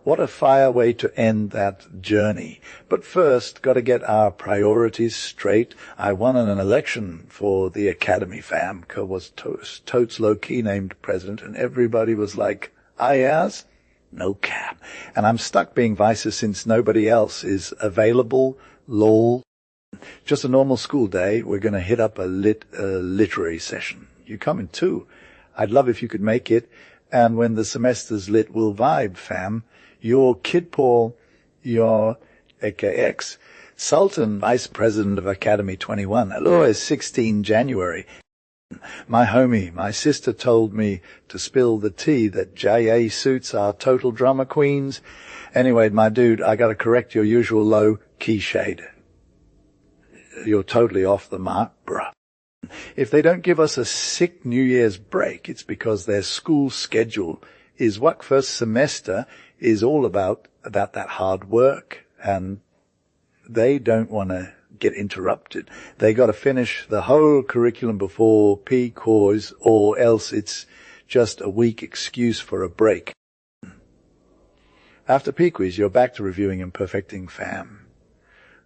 What a fire way to end that journey. But first, got to get our priorities straight. I won an election for the Academy fam. Was totes low-key named president, and everybody was like, yes? No cap. And I'm stuck being vice since nobody else is available. Lol. Just a normal school day. We're going to hit up a literary session. You coming too? I'd love if you could make it. And when the semester's lit, we'll vibe, fam. Your Kid Paul, your AKX, Sultan, Vice President of Academy 21. Hello, is 16 January. My homie, my sister told me to spill the tea that JA suits are total drama queens. Anyway, my dude, I gotta correct your usual low key shade. You're totally off the mark, bruh. If they don't give us a sick New Year's break, it's because their school schedule is what first semester is all about that hard work, and they don't want to get interrupted. They got to finish the whole curriculum before P-Cours, or else it's just a weak excuse for a break. After P-Quiz, you're back to reviewing and perfecting fam.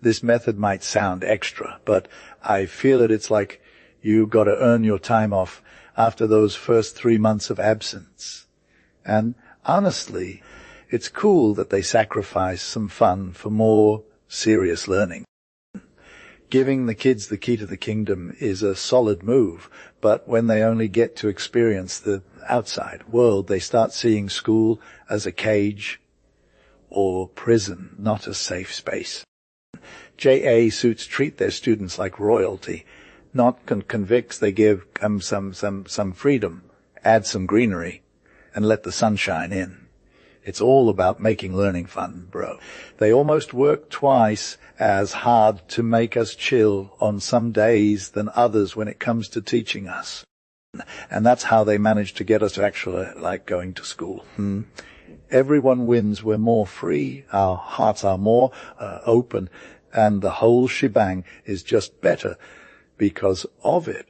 This method might sound extra, but I feel it's like you got to earn your time off after those first 3 months of absence. And honestly, it's cool that they sacrifice some fun for more serious learning. Giving the kids the key to the kingdom is a solid move, but when they only get to experience the outside world, they start seeing school as a cage or prison, not a safe space. JA suits treat their students like royalty, not convicts. They give some freedom, add some greenery, and let the sunshine in. It's all about making learning fun, bro. They almost work twice as hard to make us chill on some days than others when it comes to teaching us. And that's how they manage to get us to actually like going to school. Everyone wins. We're more free. Our hearts are more open. And the whole shebang is just better because of it.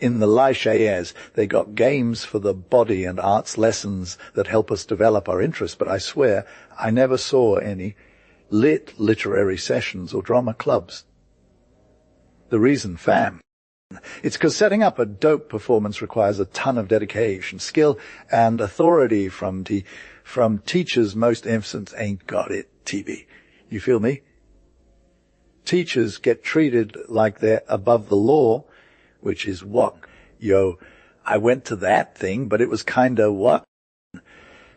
In the Lycées, they got games for the body and arts lessons that help us develop our interests, but I swear I never saw any literary sessions or drama clubs. The reason, fam, it's because setting up a dope performance requires a ton of dedication, skill, and authority from teachers. Most infants ain't got it, TB. You feel me? Teachers get treated like they're above the law, which is what? Yo, I went to that thing, but it was kinda what?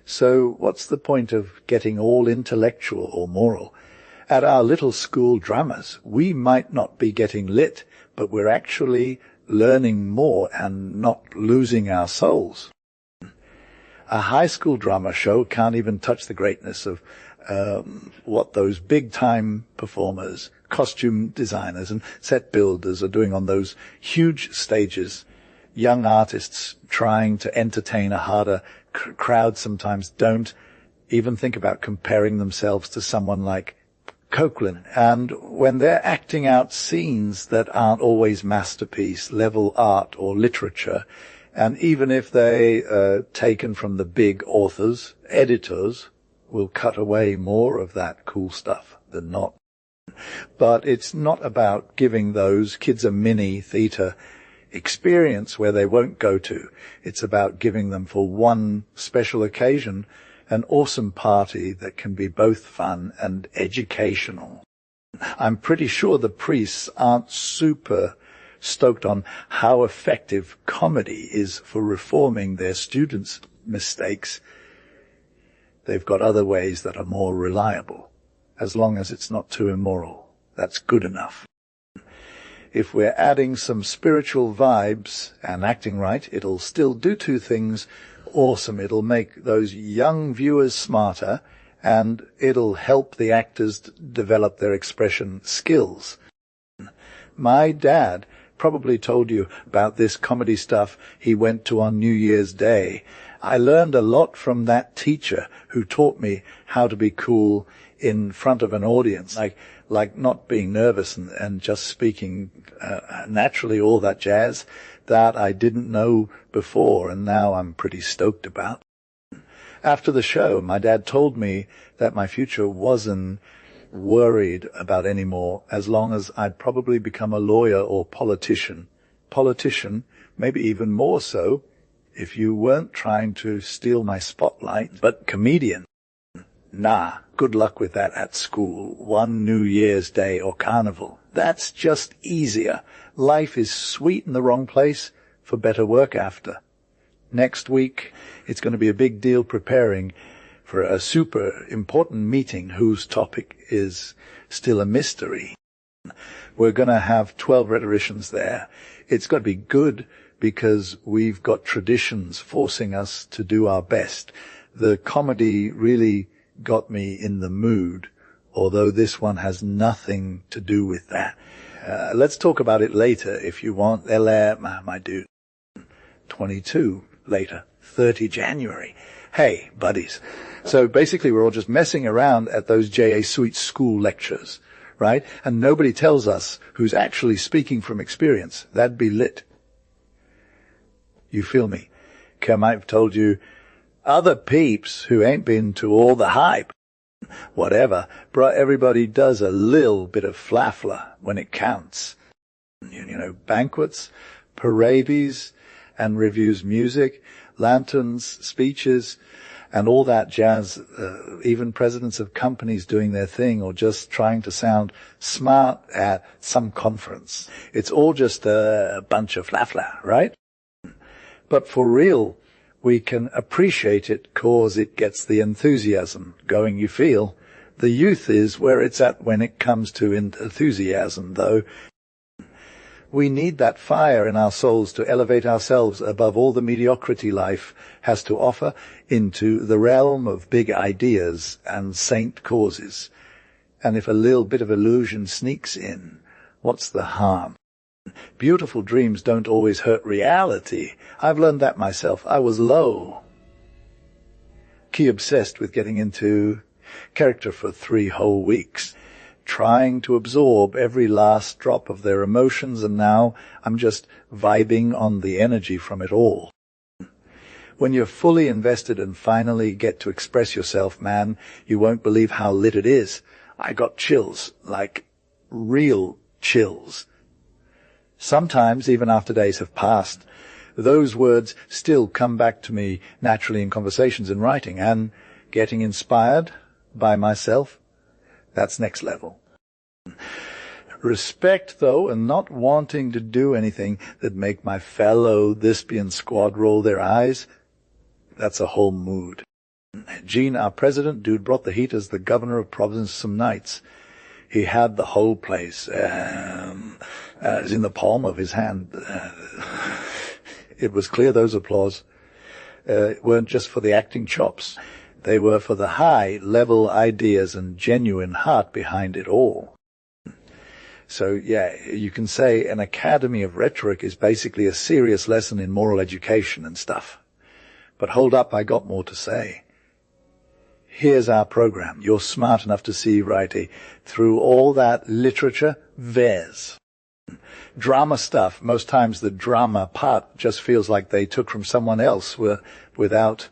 So what's the point of getting all intellectual or moral? At our little school dramas, we might not be getting lit, but we're actually learning more and not losing our souls. A high school drama show can't even touch the greatness of what those big-time performers, costume designers and set builders are doing on those huge stages. Young artists trying to entertain a harder crowd sometimes don't even think about comparing themselves to someone like Copeland. And when they're acting out scenes that aren't always masterpiece level art or literature, and even if they are taken from the big authors, editors will cut away more of that cool stuff than not. But it's not about giving those kids a mini theater experience where they won't go to. It's about giving them for one special occasion an awesome party that can be both fun and educational. I'm pretty sure the priests aren't super stoked on how effective comedy is for reforming their students' mistakes. They've got other ways that are more reliable. As long as it's not too immoral, that's good enough. If we're adding some spiritual vibes and acting right, it'll still do two things awesome. It'll make those young viewers smarter, and it'll help the actors develop their expression skills. My dad probably told you about this comedy stuff he went to on New Year's Day. I learned a lot from that teacher who taught me how to be cool in front of an audience, like not being nervous and just speaking naturally, all that jazz that I didn't know before, and now I'm pretty stoked about. After the show, my dad told me that my future wasn't worried about anymore, as long as I'd probably become a lawyer or politician. Politician, maybe even more so, if you weren't trying to steal my spotlight. But comedian, nah, good luck with that at school, one New Year's Day or carnival. That's just easier. Life is sweet in the wrong place for better work after. Next week, it's going to be a big deal preparing for a super important meeting whose topic is still a mystery. We're going to have 12 rhetoricians there. It's got to be good because we've got traditions forcing us to do our best. The comedy really got me in the mood, although this one has nothing to do with that. Let's talk about it later if you want. My dude. 22 later, 30 January. Hey, buddies. So basically we're all just messing around at those Jesuit school lectures, right? And nobody tells us who's actually speaking from experience. That'd be lit. You feel me? Kim, I've told you, other peeps who ain't been to all the hype. Whatever, bro, everybody does a little bit of flafla when it counts. You know, banquets, parades, and reviews music, lanterns, speeches, and all that jazz, even presidents of companies doing their thing or just trying to sound smart at some conference. It's all just a bunch of flafla, right? But for real, we can appreciate it cause it gets the enthusiasm going, you feel. The youth is where it's at when it comes to enthusiasm, though. We need that fire in our souls to elevate ourselves above all the mediocrity life has to offer into the realm of big ideas and saint causes. And if a little bit of illusion sneaks in, what's the harm? Beautiful dreams don't always hurt reality. I've learned that myself. I was low, key obsessed with getting into character for 3 whole weeks, trying to absorb every last drop of their emotions, and now I'm just vibing on the energy from it all. When you're fully invested and finally get to express yourself, man, you won't believe how lit it is. I got chills, like real chills. Sometimes, even after days have passed, those words still come back to me naturally in conversations and writing, and getting inspired by myself, that's next level. Respect, though, and not wanting to do anything that make my fellow Thespian squad roll their eyes, that's a whole mood. Gene, our president, dude, brought the heat as the governor of province some nights. He had the whole place in the palm of his hand. It was clear those applause weren't just for the acting chops. They were for the high-level ideas and genuine heart behind it all. So, yeah, you can say an academy of rhetoric is basically a serious lesson in moral education and stuff. But hold up, I got more to say. Here's our program. You're smart enough to see, righty, through all that literature, there's drama stuff. Most times the drama part just feels like they took from someone else without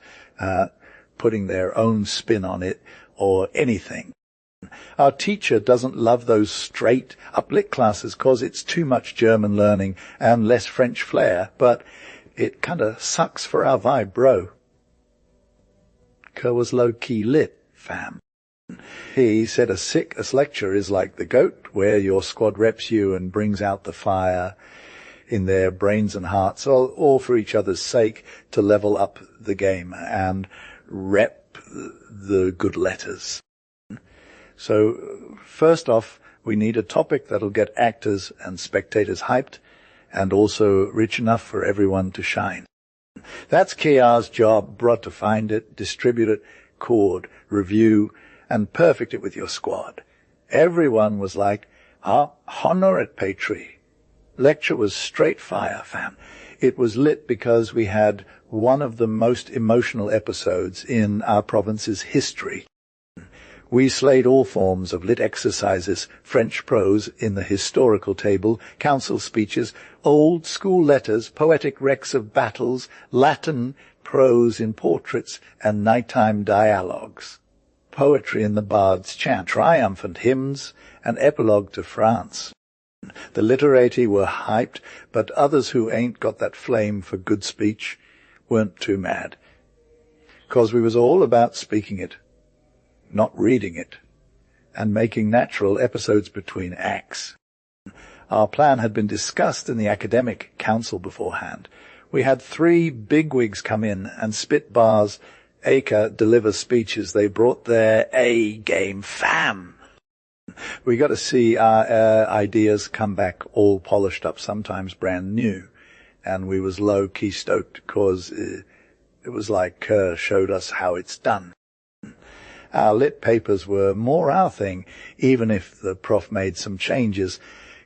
putting their own spin on it or anything. Our teacher doesn't love those straight up-lit classes because it's too much German learning and less French flair, but it kind of sucks for our vibe, bro. Kerr was low-key lit, fam. He said a sick lecture is like the goat, where your squad reps you and brings out the fire in their brains and hearts, all for each other's sake, to level up the game and rep the good letters. So, first off, we need a topic that'll get actors and spectators hyped, and also rich enough for everyone to shine. That's KR's job, brought to find it, distribute it, chord, review, and perfect it with your squad. Everyone was like, honor it, Patri. Lecture was straight fire, fam. It was lit because we had one of the most emotional episodes in our province's history. We slayed all forms of lit exercises, French prose in the historical table, council speeches, old school letters, poetic wrecks of battles, Latin prose in portraits, and nighttime dialogues. Poetry in the bard's chant, triumphant hymns, and epilogue to France. The literati were hyped, but others who ain't got that flame for good speech weren't too mad. 'Cause we was all about speaking it, not reading it, and making natural episodes between acts. Our plan had been discussed in the academic council beforehand. We had 3 bigwigs come in and spit bars, Acre deliver speeches. They brought their A-game, fam. We got to see our ideas come back all polished up, sometimes brand new. And we was low-key stoked because it was like Kerr showed us how it's done. Our lit papers were more our thing, even if the prof made some changes,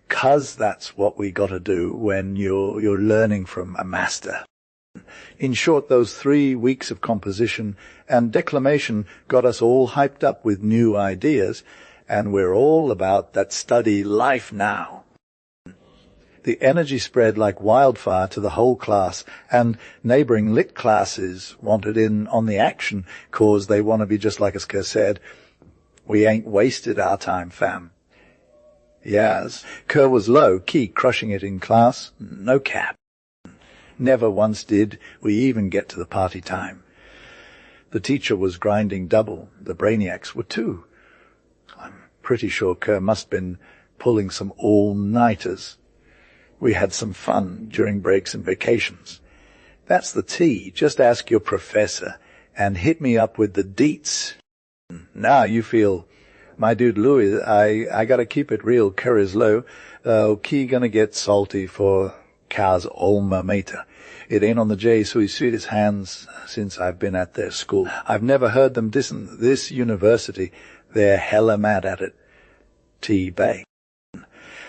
'cause that's what we got to do when you're learning from a master. In short, those 3 weeks of composition and declamation got us all hyped up with new ideas, and we're all about that study life now. The energy spread like wildfire to the whole class, and neighbouring lit classes wanted in on the action, 'cause they want to be just like as Kerr said, we ain't wasted our time, fam. Yes, Kerr was low-key crushing it in class, no cap. Never once did we even get to the party time. The teacher was grinding double, the brainiacs were too. I'm pretty sure Kerr must have been pulling some all-nighters. We had some fun during breaks and vacations. That's the tea. Just ask your professor and hit me up with the deets. Now you feel, my dude Louis, I gotta keep it real, Kerr is low. Key gonna get salty for Car's alma mater. It ain't on the Jesuits' hands since I've been at their school. I've never heard them dissing this university. They're hella mad at it. T-Bay.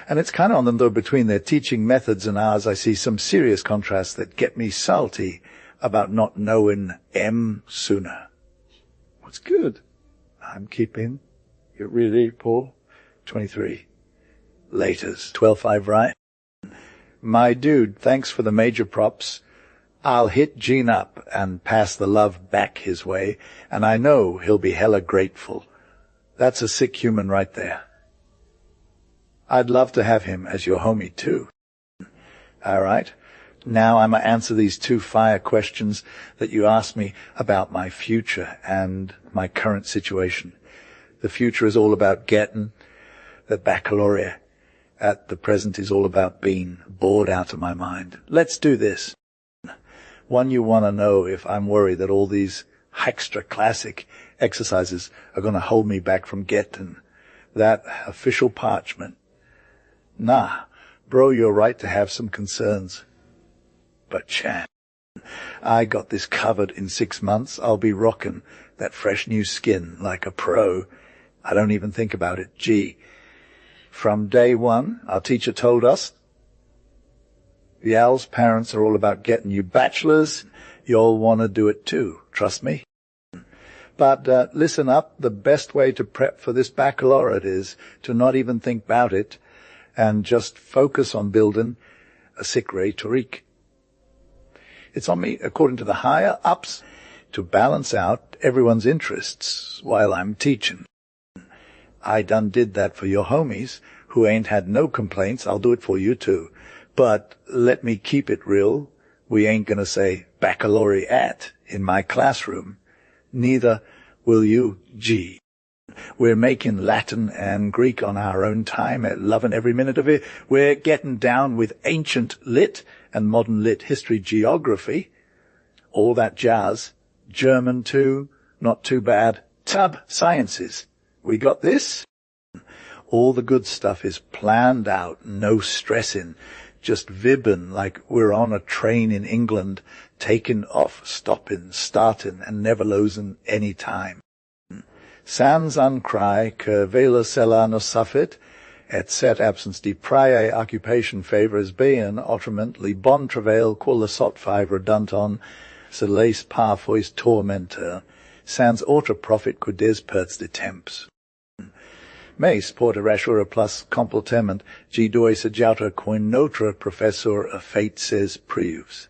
And it's kind of on them, though, between their teaching methods and ours, I see some serious contrasts that get me salty about not knowing M sooner. What's good? I'm keeping. You really, Paul? 23. Laters. 12-5, right? My dude, thanks for the major props. I'll hit Gene up and pass the love back his way, and I know he'll be hella grateful. That's a sick human right there. I'd love to have him as your homie, too. All right. Now I'm going to answer these 2 fire questions that you asked me about my future and my current situation. The future is all about getting the baccalaureate. At the present is all about being bored out of my mind. Let's do this. One, you want to know if I'm worried that all these extra classic exercises are going to hold me back from getting that official parchment. Nah, bro, you're right to have some concerns. But Chan, I got this covered in 6 months. I'll be rocking that fresh new skin like a pro. I don't even think about it. Gee, from day one, our teacher told us, Yal's parents are all about getting you bachelors. You'll want to do it too. Trust me. But listen up. The best way to prep for this baccalaureate is to not even think about it and just focus on building a sick rhetoric. It's on me, according to the higher ups, to balance out everyone's interests while I'm teaching. I done did that for your homies who ain't had no complaints. I'll do it for you too. But let me keep it real. We ain't gonna say baccalaureate in my classroom. Neither will you, G. We're making Latin and Greek on our own time, loving every minute of it. We're getting down with ancient lit and modern lit history, geography, all that jazz. German too, not too bad. Tub sciences. We got this? All the good stuff is planned out, no stressing, just vibbing like we're on a train in England, taking off, stopping, starting, and never losing any time. Sans uncry, que vela cella nos suffit, et set absence de prae occupation favors being, autrement li bon travail quo la sot five redunton, se lace parfois tormentor, sans autre profit quod des perts de temps. Meis porta rasura plus completement, G doi segiauta quin notre professor of fate says proves.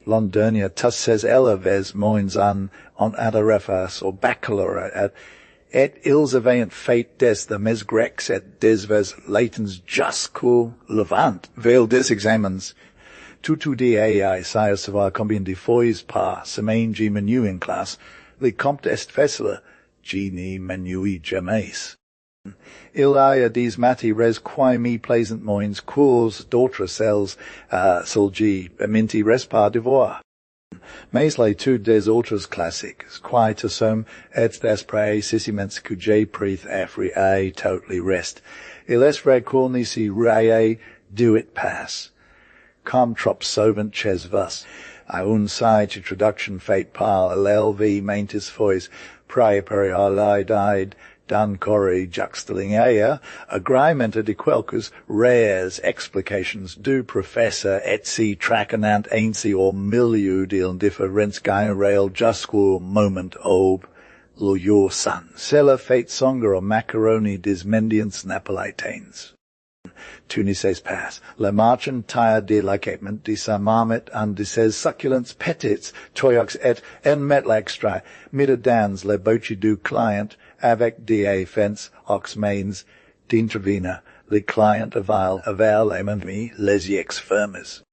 Londonia tus says ella ves moins on adarefas or baccalaureate, et ils aveant fate des the mes grecs et des ves latens jusco levant, veil des examens. Tutu di ai sire savoir combien de fois par semaine G menu in class, li compt est facile, G ni menui jamais. Ilia dis mati res quae me plaisant moins curs d'autres cells sulgi minti res par devoir. Mais laetud des autres classiques, quae to sum et des prae sissiments cujae preth afri a totally rest. Illes reg qual nisi rae do it pass. Com trop sovent ches vus. Aun side introduction fate par LLV maintis fois prae peri ali died dan cori juxtaling ea, agrimenta de quelcus rares explications do professor etsi tracanant ainsi or milieu deal differens rail jusquo moment ob lo your son. Sella fate songer or macaroni dismendians napolitains. Tunices pass. Le marchand tire de lacement de sa marmot and de ses succulents petits, toyox et en metlextra, mida dans le boci du client, avec da fence, ox mains, d'intravena, le client aval aimant me, lesiex firmes.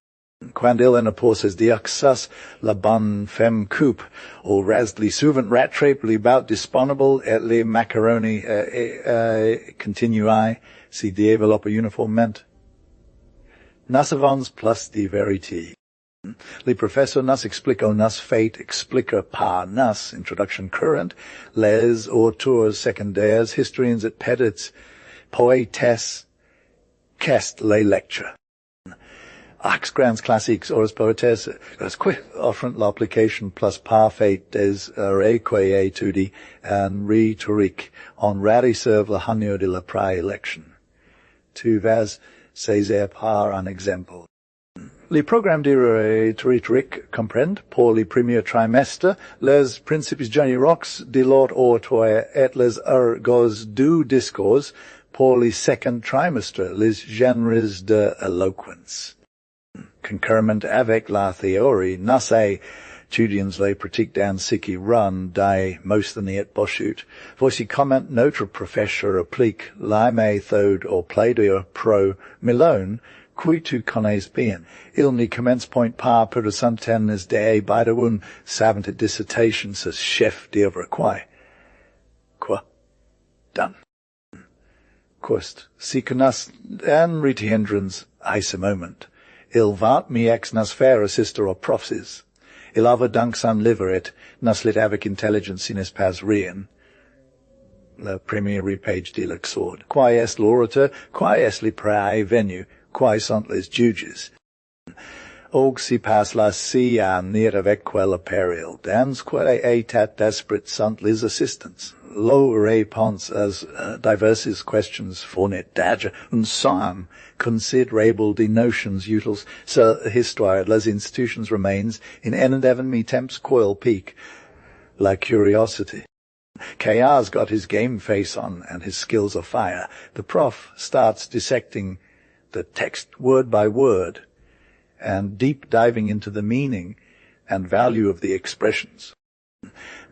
Quand il en aposes dioxus, la bonne femme coupe, or rasli souvent ratrape, li bout disponible, et le macaroni continui, si developpe uniformement. Nas avans plus de verite. Le professor nas explico nas fate explica par nas, introduction current, les auteurs secondaires, historians et pedits, poetes, cast le lecture. Ax grands classiques oris poetes, as quid offrent l'application plus par fate des reque etudi and rhetorique on rari serve la hanio de la prae election. Tu vas Césaire par un exemple. Les programmes de rhétorique comprennent, pour le premier trimestre, les principes généraux de l'ordre oratoire et les ergos du discours, pour le second trimestre, les genres de éloquence. Concurrement avec la théorie, nas étudiants les pratiques dans ce qui run die mostly et boschut. Voici comment notre professeur applique la méthode au plaidoyer pro Milone, qui tu connais bien. Il n'y commence point par pour de centaines de beide une savante dissertation sur chef d'œuvre quae. Quoi? Done. Quost, si que nas an retiendrens a moment. Il vat mi ex nas faire assister or profsis. Il ava dunc san liveret, nas lit avic intelligence in es pas rien. La première page de l'exord. Quae est l'orator, quae est li prae venue, quae sont les juges. Og si pas la si an near avec quel peril, dans quae etat desperate sont les assistants. Lo réponse as diverses questions fornet dager, un somme considerable de notions utils, so histoire les institutions remains in en and even me temps coil peak, la curiosity. Kayar's got his game face on and his skills of fire. The prof starts dissecting the text word by word and deep diving into the meaning and value of the expressions.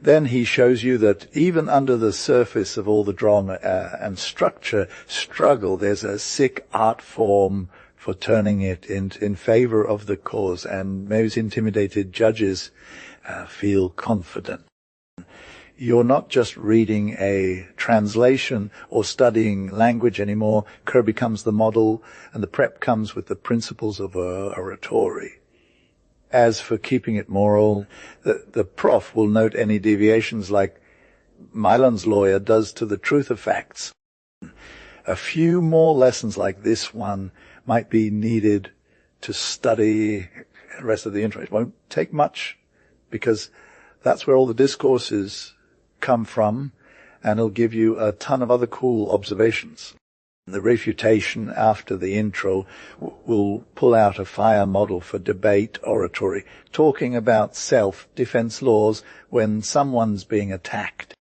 Then he shows you that even under the surface of all the drama and structure struggle, there's a sick art form for turning it in favor of the cause, and most intimidated judges feel confident. You're not just reading a translation or studying language anymore. Kerr becomes the model, and the prep comes with the principles of oratory. As for keeping it moral, the prof will note any deviations like Milan's lawyer does to the truth of facts. A few more lessons like this one might be needed to study the rest of the intro. It won't take much, because that's where all the discourses come from, and it'll give you a ton of other cool observations. The refutation after the intro will pull out a fire model for debate oratory, talking about self-defense laws when someone's being attacked.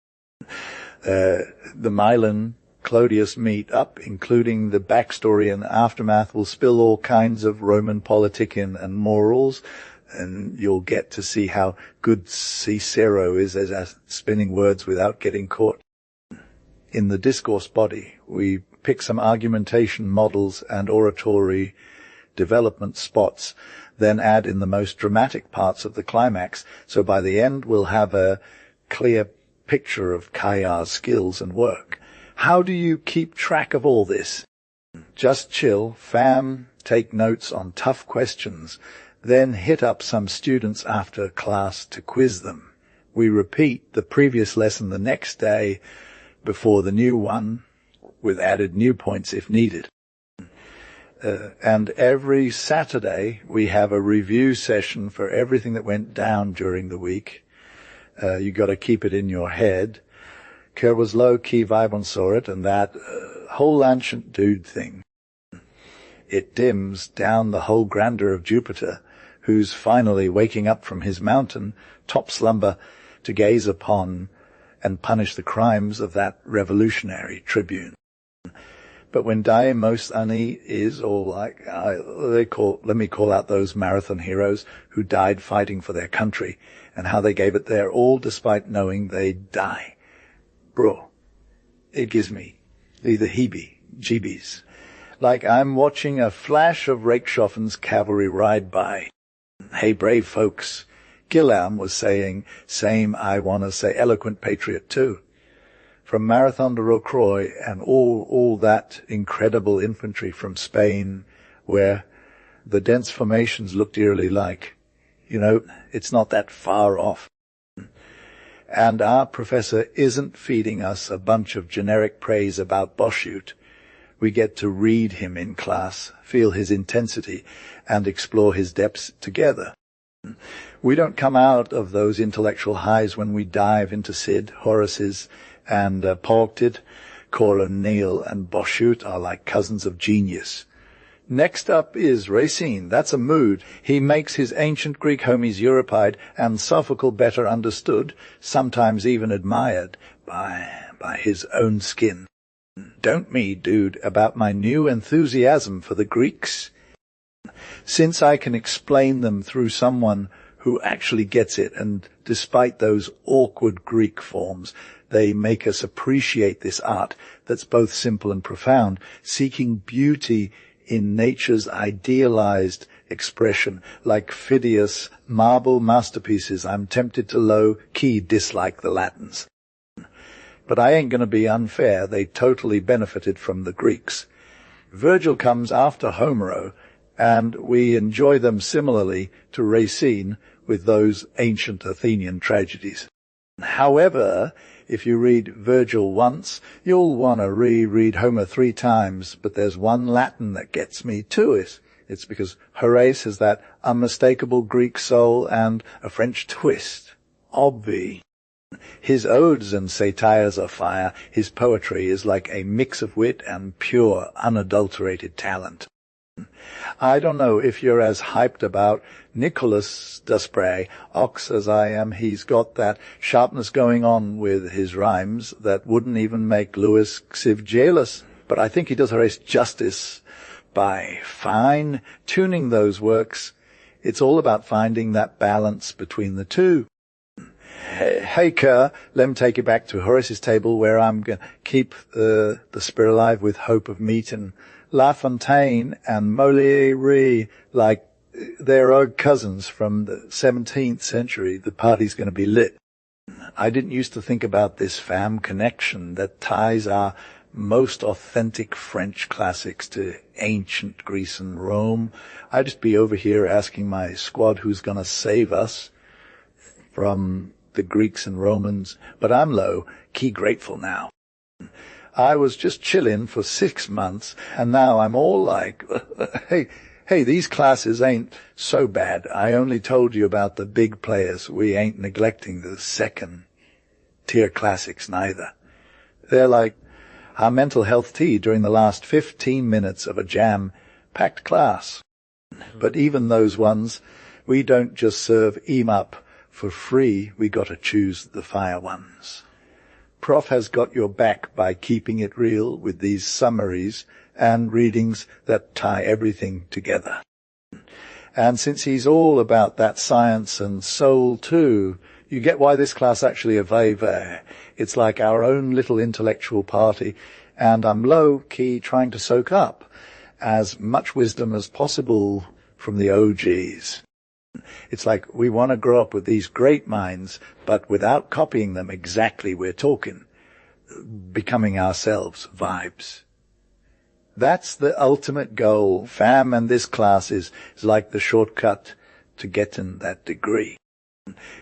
The Milan Clodius meet up, including the backstory and aftermath, will spill all kinds of Roman politicking and morals, and you'll get to see how good Cicero is at spinning words without getting caught. In the discourse body, we pick some argumentation models and oratory development spots, then add in the most dramatic parts of the climax, so by the end we'll have a clear picture of Caillard's skills and work. How do you keep track of all this? Just chill, fam, take notes on tough questions, then hit up some students after class to quiz them. We repeat the previous lesson the next day before the new one, with added new points if needed. And every Saturday we have a review session for everything that went down during the week. You got to keep it in your head. Kerr was low-key vibe on saw it, and that whole ancient dude thing. It dims down the whole grandeur of Jupiter, who's finally waking up from his mountain top slumber to gaze upon and punish the crimes of that revolutionary tribune. But when Daimosani is, or like let me call out those marathon heroes who died fighting for their country and how they gave it their all despite knowing they'd die. Bro, it gives me the heebie-jeebies. Like I'm watching a flash of Reichshoffen's cavalry ride by. Hey, brave folks. Guillaume was saying, same I want to say eloquent patriot too. From Marathon to Rocroi and all that incredible infantry from Spain, where the dense formations looked eerily like, it's not that far off. And our professor isn't feeding us a bunch of generic praise about Boschute. We get to read him in class, feel his intensity, and explore his depths together. We don't come out of those intellectual highs when we dive into Sid, Horace's, and Palkted. Neil and Boschute are like cousins of genius. Next up is Racine. That's a mood. He makes his ancient Greek homies Europied and Sophical better understood, sometimes even admired, by his own skin. Don't me, dude, about my new enthusiasm for the Greeks. Since I can explain them through someone who actually gets it, and despite those awkward Greek forms, they make us appreciate this art that's both simple and profound, seeking beauty in nature's idealized expression, like Phidias' marble masterpieces. I'm tempted to low-key dislike the Latins. But I ain't going to be unfair. They totally benefited from the Greeks. Virgil comes after Homer, and we enjoy them similarly to Racine with those ancient Athenian tragedies. However, if you read Virgil once, you'll want to reread Homer 3 times, but there's one Latin that gets me to it. It's because Horace has that unmistakable Greek soul and a French twist. Obvi. His odes and satires are fire. His poetry is like a mix of wit and pure, unadulterated talent. I don't know if you're as hyped about Nicholas Desprez, ox as I am. He's got that sharpness going on with his rhymes that wouldn't even make Louis Xiv jealous. But I think he does Horace justice by fine-tuning those works. It's all about finding that balance between the two. Hey, Kerr, let me take you back to Horace's table, where I'm going to keep the spirit alive with hope of meat, and La Fontaine and Molière, like they're old cousins from the 17th century. The party's going to be lit. I didn't used to think about this fam connection that ties our most authentic French classics to ancient Greece and Rome. I'd just be over here asking my squad who's going to save us from the Greeks and Romans, but I'm low-key grateful now. I was just chilling for 6 months, and now I'm all like, hey, these classes ain't so bad. I only told you about the big players. We ain't neglecting the second-tier classics neither. They're like our mental health tea during the last 15 minutes of a jam-packed class. But even those ones, we don't just serve up for free. We got to choose the fire ones. Prof has got your back by keeping it real with these summaries and readings that tie everything together. And since he's all about that science and soul too, you get why this class actually a favor. It's like our own little intellectual party, and I'm low-key trying to soak up as much wisdom as possible from the OGs. It's like we want to grow up with these great minds, but without copying them exactly, we're talking becoming ourselves vibes. That's the ultimate goal, fam, and this class is like the shortcut to getting that degree.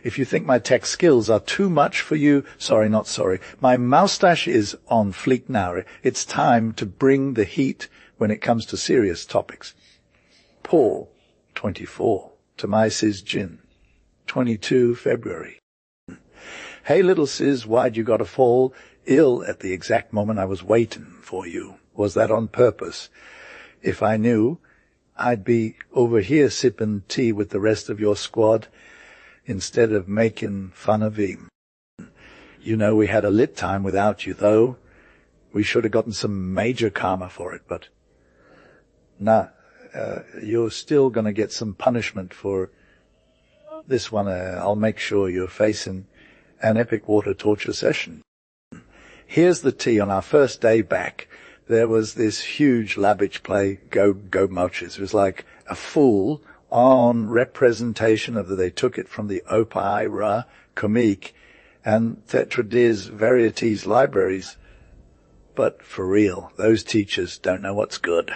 If you think my tech skills are too much for you, sorry, not sorry. My moustache is on fleek now. It's time to bring the heat when it comes to serious topics. Paul, 24. To my sis Jin, 22 February. Hey, little sis, why'd you gotta fall ill at the exact moment I was waiting for you? Was that on purpose? If I knew, I'd be over here sipping tea with the rest of your squad instead of making fun of him. You know we had a lit time without you, though. We should have gotten some major karma for it, but nah. You're still going to get some punishment for this one. I'll make sure you're facing an epic water torture session. Here's the tea. On our first day back, there was this huge lavish play, Go Moches. It was like a full on representation of they took it from the opera comique and Theatre des Varietés libraries. But for real, those teachers don't know what's good.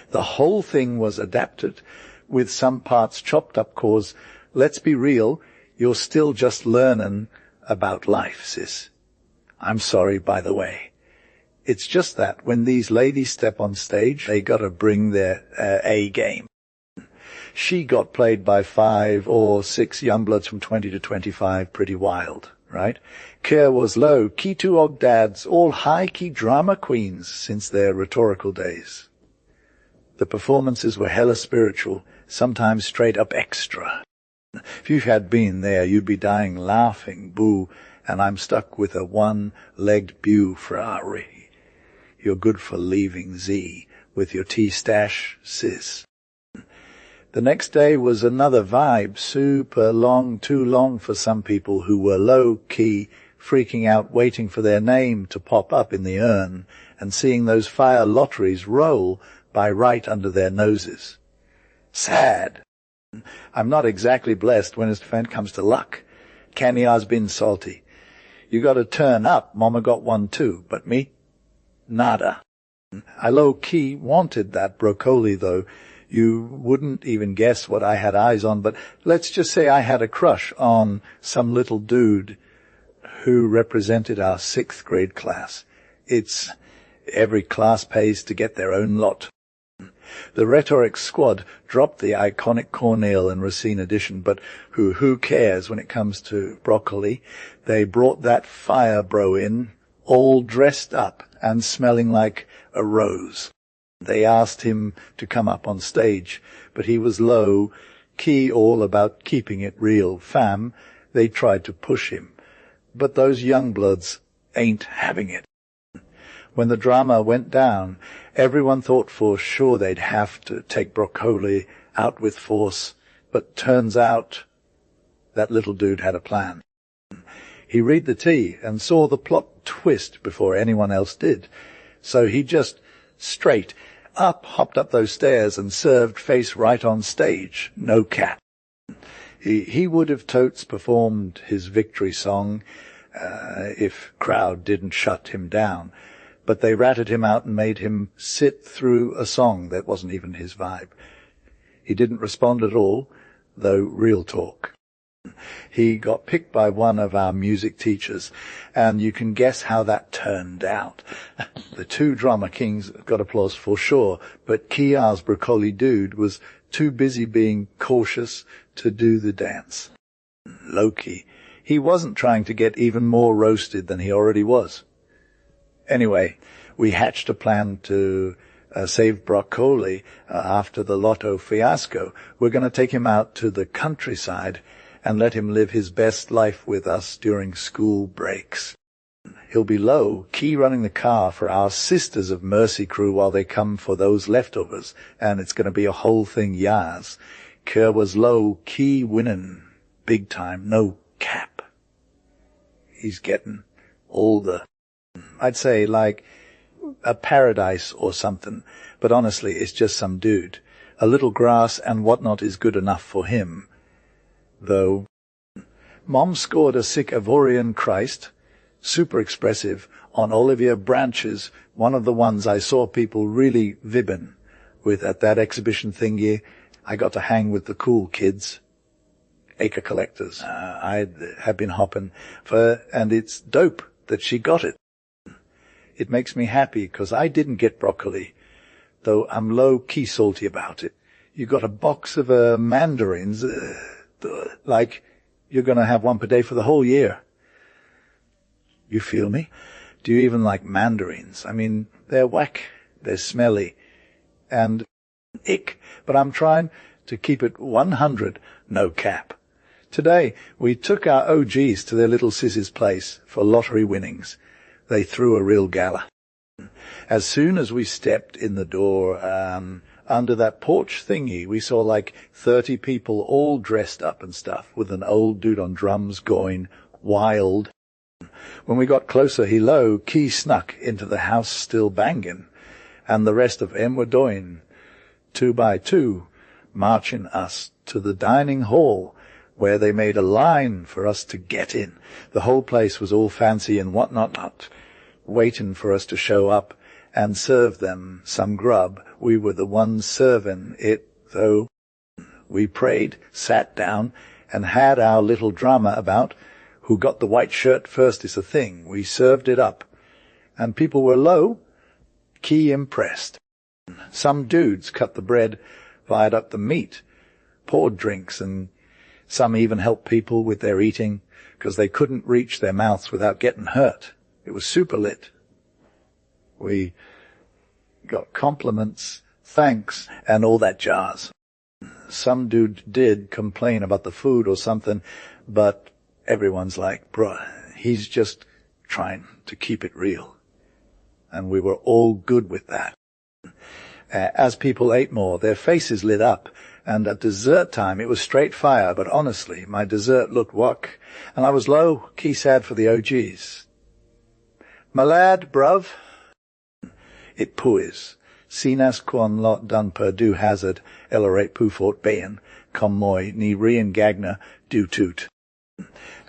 The whole thing was adapted with some parts chopped up cause, let's be real, you're still just learning about life, sis. I'm sorry, by the way. It's just that when these ladies step on stage, they gotta bring their A game. She got played by 5 or 6 youngbloods from 20 to 25, pretty wild, right? Kerr was low-key 2 Ogdads, all high-key drama queens since their rhetorical days. The performances were hella spiritual, sometimes straight up extra. If you had been there, you'd be dying laughing, boo, and I'm stuck with a one-legged beau Ferrari. You're good for leaving Z with your tea stash, sis. The next day was another vibe, super long, too long for some people who were low-key, freaking out, waiting for their name to pop up in the urn and seeing those fire lotteries roll by right under their noses. Sad. I'm not exactly blessed when it comes to luck. Canya's been salty. You got to turn up. Mama got one too, but me? Nada. I low-key wanted that broccoli, though. You wouldn't even guess what I had eyes on, but let's just say I had a crush on some little dude who represented our 6th grade class. It's every class pays to get their own lot. The rhetoric squad dropped the iconic Cornell and Racine edition, but who cares when it comes to broccoli? They brought that fire bro in, all dressed up and smelling like a rose. They asked him to come up on stage, but he was low-key, all about keeping it real. Fam, they tried to push him, but those youngbloods ain't having it. When the drama went down, everyone thought for sure they'd have to take broccoli out with force, but turns out that little dude had a plan. He read the tea and saw the plot twist before anyone else did, so he just straight up hopped up those stairs and served face right on stage, no cap. He would have totes performed his victory song if crowd didn't shut him down. But they ratted him out and made him sit through a song that wasn't even his vibe. He didn't respond at all, though real talk. He got picked by one of our music teachers, and you can guess how that turned out. The two drama kings got applause for sure, but Kia's broccoli dude was too busy being cautious to do the dance. Low-key, he wasn't trying to get even more roasted than he already was. Anyway, we hatched a plan to save broccoli after the lotto fiasco. We're going to take him out to the countryside and let him live his best life with us during school breaks. He'll be low-key running the car for our Sisters of Mercy crew while they come for those leftovers, and it's going to be a whole thing yas. Kerr was low-key winning big time, no cap. He's getting all the, I'd say like a paradise or something, but honestly it's just some dude. A little grass and whatnot is good enough for him. Though, Mom scored a sick Ivorian Christ, super expressive, on Olivia Branches, one of the ones I saw people really vibbin' with at that exhibition thingy. I got to hang with the cool kids, acre collectors. I have been hopping and it's dope that she got it. It makes me happy because I didn't get broccoli, though I'm low-key salty about it. You got a box of mandarins, like you're going to have one per day for the whole year. You feel me? Do you even like mandarins? I mean, they're whack, they're smelly, and ick, but I'm trying to keep it 100, no cap. Today, we took our OGs to their little sis's place for lottery winnings. They threw a real gala. As soon as we stepped in the door, under that porch thingy, we saw like 30 people all dressed up and stuff, with an old dude on drums going wild. When we got closer, he low-key snuck into the house still banging, and the rest of 'em were doing, 2 by 2, marching us to the dining hall, where they made a line for us to get in. The whole place was all fancy and whatnot, waiting for us to show up and serve them some grub. We were the ones serving it, though. We prayed, sat down, and had our little drama about who got the white shirt first is a thing. We served it up, and people were low-key impressed. Some dudes cut the bread, fired up the meat, poured drinks, and some even helped people with their eating, because they couldn't reach their mouths without getting hurt. It was super lit. We got compliments, thanks, and all that jazz. Some dude did complain about the food or something, but everyone's like, bruh, he's just trying to keep it real. And we were all good with that. As people ate more, their faces lit up, and at dessert time it was straight fire, but honestly, my dessert looked whack, and I was low-key sad for the OGs. My lad, bruv, it puis, sinas quan lot dun perdu hazard, elorate pufort bayan, com moi, ni rian gagna, du toot.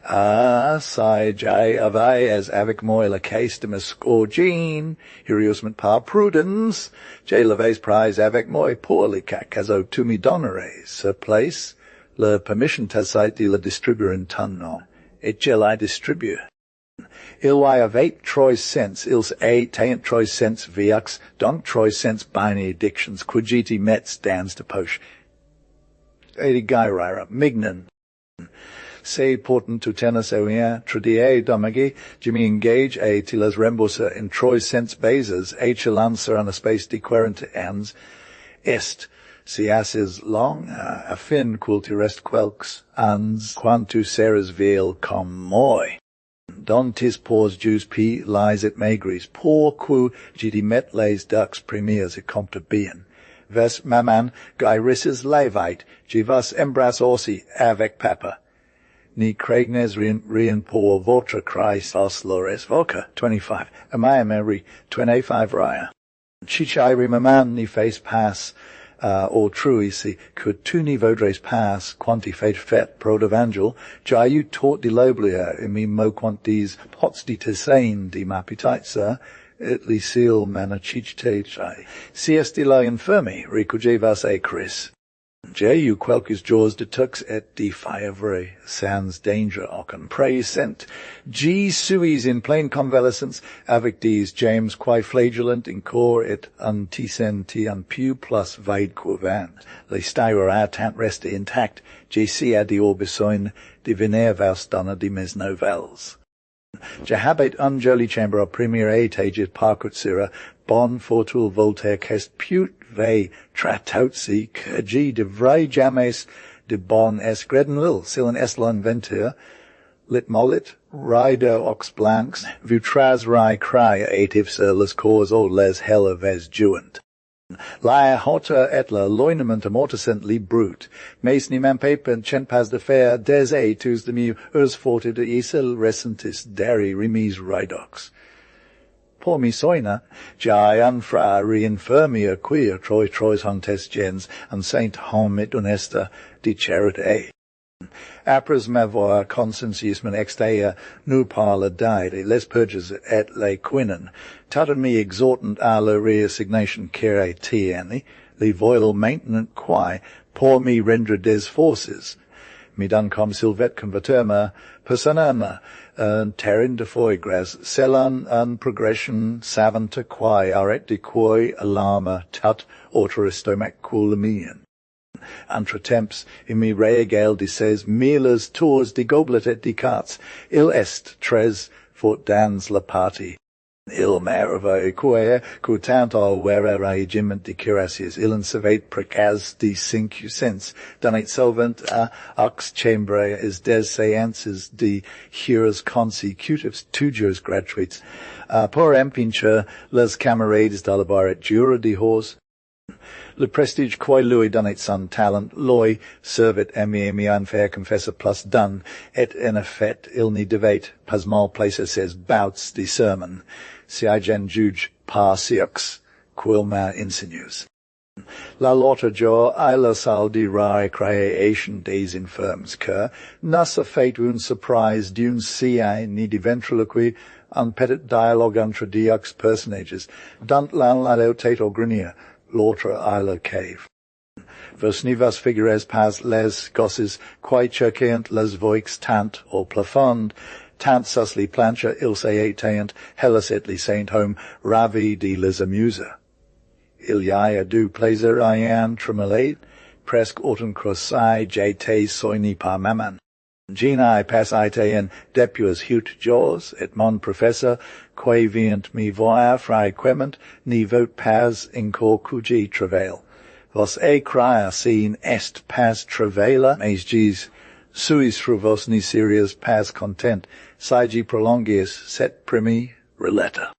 Sai jai avai as avic moi la case de miscorgine, hiriusment par prudence, jai laves prize avic moi poorly cacazo to me donares, sir place, le permission tasite de la distribuer tunno, et gel I distribue. Ilwai of 8 troy cents, ils a taint troy cents viux, donk troy cents binary addictions, quidgiti met stands to posh. Edi gairira, mignan. Se porten tu tennis euia, tradie domagi, Jimmy engage a tilas rembosa in troy cents bases, lancer on a space dequerent ans, est, si asses long, a fin quilti rest quelks, ans, quantu seras veil com moi. Don tis pors Jews p lies et magris, por quo gidi met les dux premiers et compta bien. Ves maman gairisses levite, givas embras orsi avec papa. Ni craignes rien por votre Christ os lores voca, 25. Amaya Mary, 25 raya. Chichai maman ni face pass, or truisi, could tuni vodres pass, quanti fet prod evangel, jaiu tort di loblia, imi mo quantis pots di tesain di mapitaitsa, et lisil manachitei, sies di la infermi, recugevas acris. Jeu quelques jours de tux et de fievre, sans danger ocon prey sent, G suis in plain convalescence, avec des James quae flagellant in cor et antisenti an piu plus vide quovan, le styra tant reste intact, G si ad orbisoin diviner vaus donna di mes novels. Jahabet unjoli chamber premier étage parcut sira, bon fortul voltaire quest put ve tratautsi, g de vrai james de bon escreden lil, silen eslon ventur, lit mollit, rider ox blancs, vutras rai cry ativser les cors o les hella ves juent. Lae hota et la loinement amortiscent li brute, mais ni mampapent chenpas de fer des tus de mu forte de isel recentis dari remis ridox. Por mi soina, jai anfra reinfermia quia trois hontes gens, and saint homit honesta dicerit Apras mavoa consensiusmen extea nu parla dae, les purges et le quinen, tatum me exhortant a la reassignation cere tieni, li voil maintenant quae, por me render des forces, mi duncom silvet converterma, personama, terrin de foigras, celan an progression savanta quae, aret de quae alarma tut autoristomac culamian. Antra temps, imi reegale dices miles tours de goblet et de carts, il est tres fort dans la party. Il merva equae, cutant al vera regiment de cuirassiers, il inservate precas de cinquecents, donate solvent ox chambre is des seances de hearers consecutives, tujers gratuites, por empincha les camarades d'alabar et jura de horse, le prestige quae lui donate son talent, loi servit emi unfair confessor plus done, et in effet ilni debate, pasmal placer says bouts de sermon, si gen juge par sioux, quilma insinues. La lauter jo, ila saldi rare creation des infirms, cur, nasa fate un surprise d'un ci ni di ventriloqui, un petit dialogue entre diox personages, dunt lan ladotate or grinia, lauter ila cave. Vers nivas figures pas les gosses, quae cerceant les voix tant or plafond, tant susli plancha ilse eteant, hellas et li saint home, ravi de les amusa. Iliae du plaisir ian tremelate, presque autem crossai, jete soini par maman. Genae pas itean depuas hut jaws, et mon professor, quae vient mi voir frae quement, ni vote pas in cor cugi travail. Vos cria sin est pas travaila, mais gis suis fruvos ni serias pas content, saigi prolongius set primi reletta.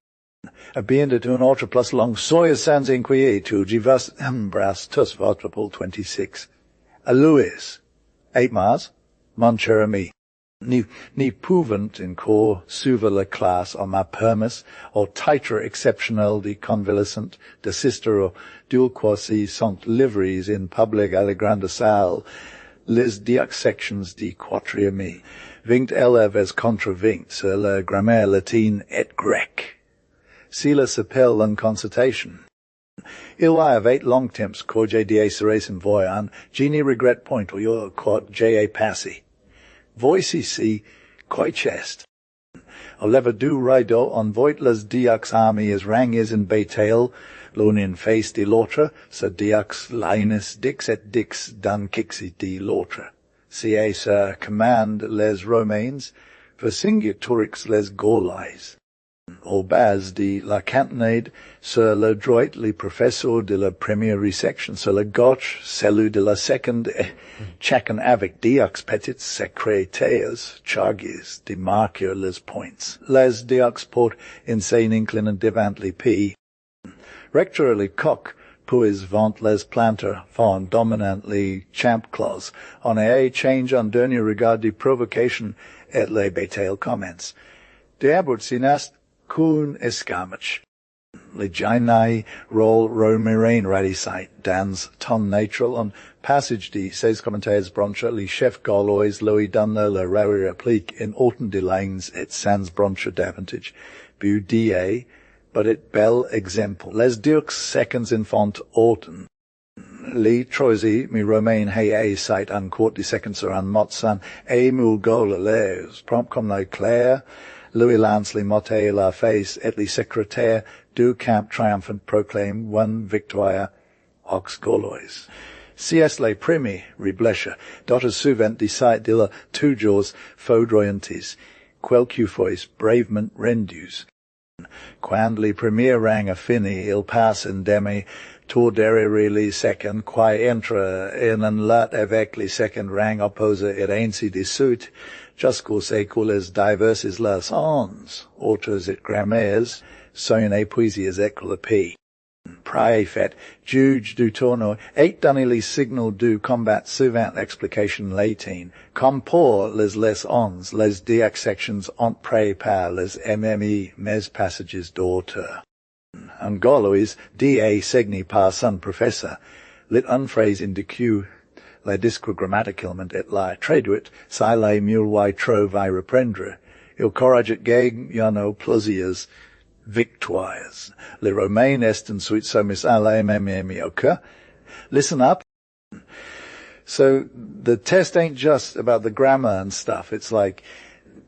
Abiendet un altra plus long soia sans inquietu, givas embras tus votrapol 26. Aluis, 8 Mars, mon cher ami, ni pouvant in cor suva la classe en ma permis, or titre exceptionnel de convalescent, de sister or dual quasi sont liveries in public à la grande salle, les sections de quatriemi, vinct elev as contravinct sur la grammaire latine et grec. Si la s'appelle en consultation. Il I have 8 long temps corge die seracin voyan, geni regret point or your quod J.A. passi. Voici si, quae chest. Oleva du rido on voitlas diox army as rang is in Betail, lun in face de l'autre, sa diox linus dix et dix dan kixi de l'autre. Si sa command les Romains, vercingeturix les Gaulais. Au bas de la cantonade, sur le droit le professeur de la première resection, sur la gauche, celui de la seconde, chacun avec diox petits secrétaires charges de marquer les points. Les diox port insane inclinant devant les pays. Rector le coq, puis vent les planter, font dominant les champ clause, on a change en dernier regard de provocation, et les Betail comments. De abord sinast, cun escamach. Leginai roll romirain radicite, dans ton natural on passage d, says commentators broncha, li chef gaulois, Louis Dunno, le rari replique, in autumn de lanes, et sans broncha davantage, bu da, but it bel exemple. Les deux seconds infant autumn. Li troisi mi romain hey a site un court de seconds sur un motsan, a mul gola les, prompt comme la claire, Louis Lance li motte la face, et li secrétaire du camp triumphant proclaim one victoire aux Gaulois. CS les primi reblesha, dotters suvent decide de la toujours faudroyantes, quelques fois bravement rendus. Quand li premier rang a fini, il passe in demi, tour derrière li second, quae entra in un lat avec li second rang oppose et ainsi de suite, jusqu'au secules diverses leçons, autres et grammaires, son épuisies école Prae fait, juge du tourno, eight dunily signal du combat suivant l'explication latine, comme pour les leçons, les sections ont pré par les MME mes passages d'auteur. Angolois, D.A. segni par son professor, lit unphrase indicu, la disque grammaticalement et la traduit, si la mulvi trove I reprendre, il corriget geg yano plusieurs victoires. Le Romain est ensuite somis à la MMMioca. Listen up. So the test ain't just about the grammar and stuff. It's like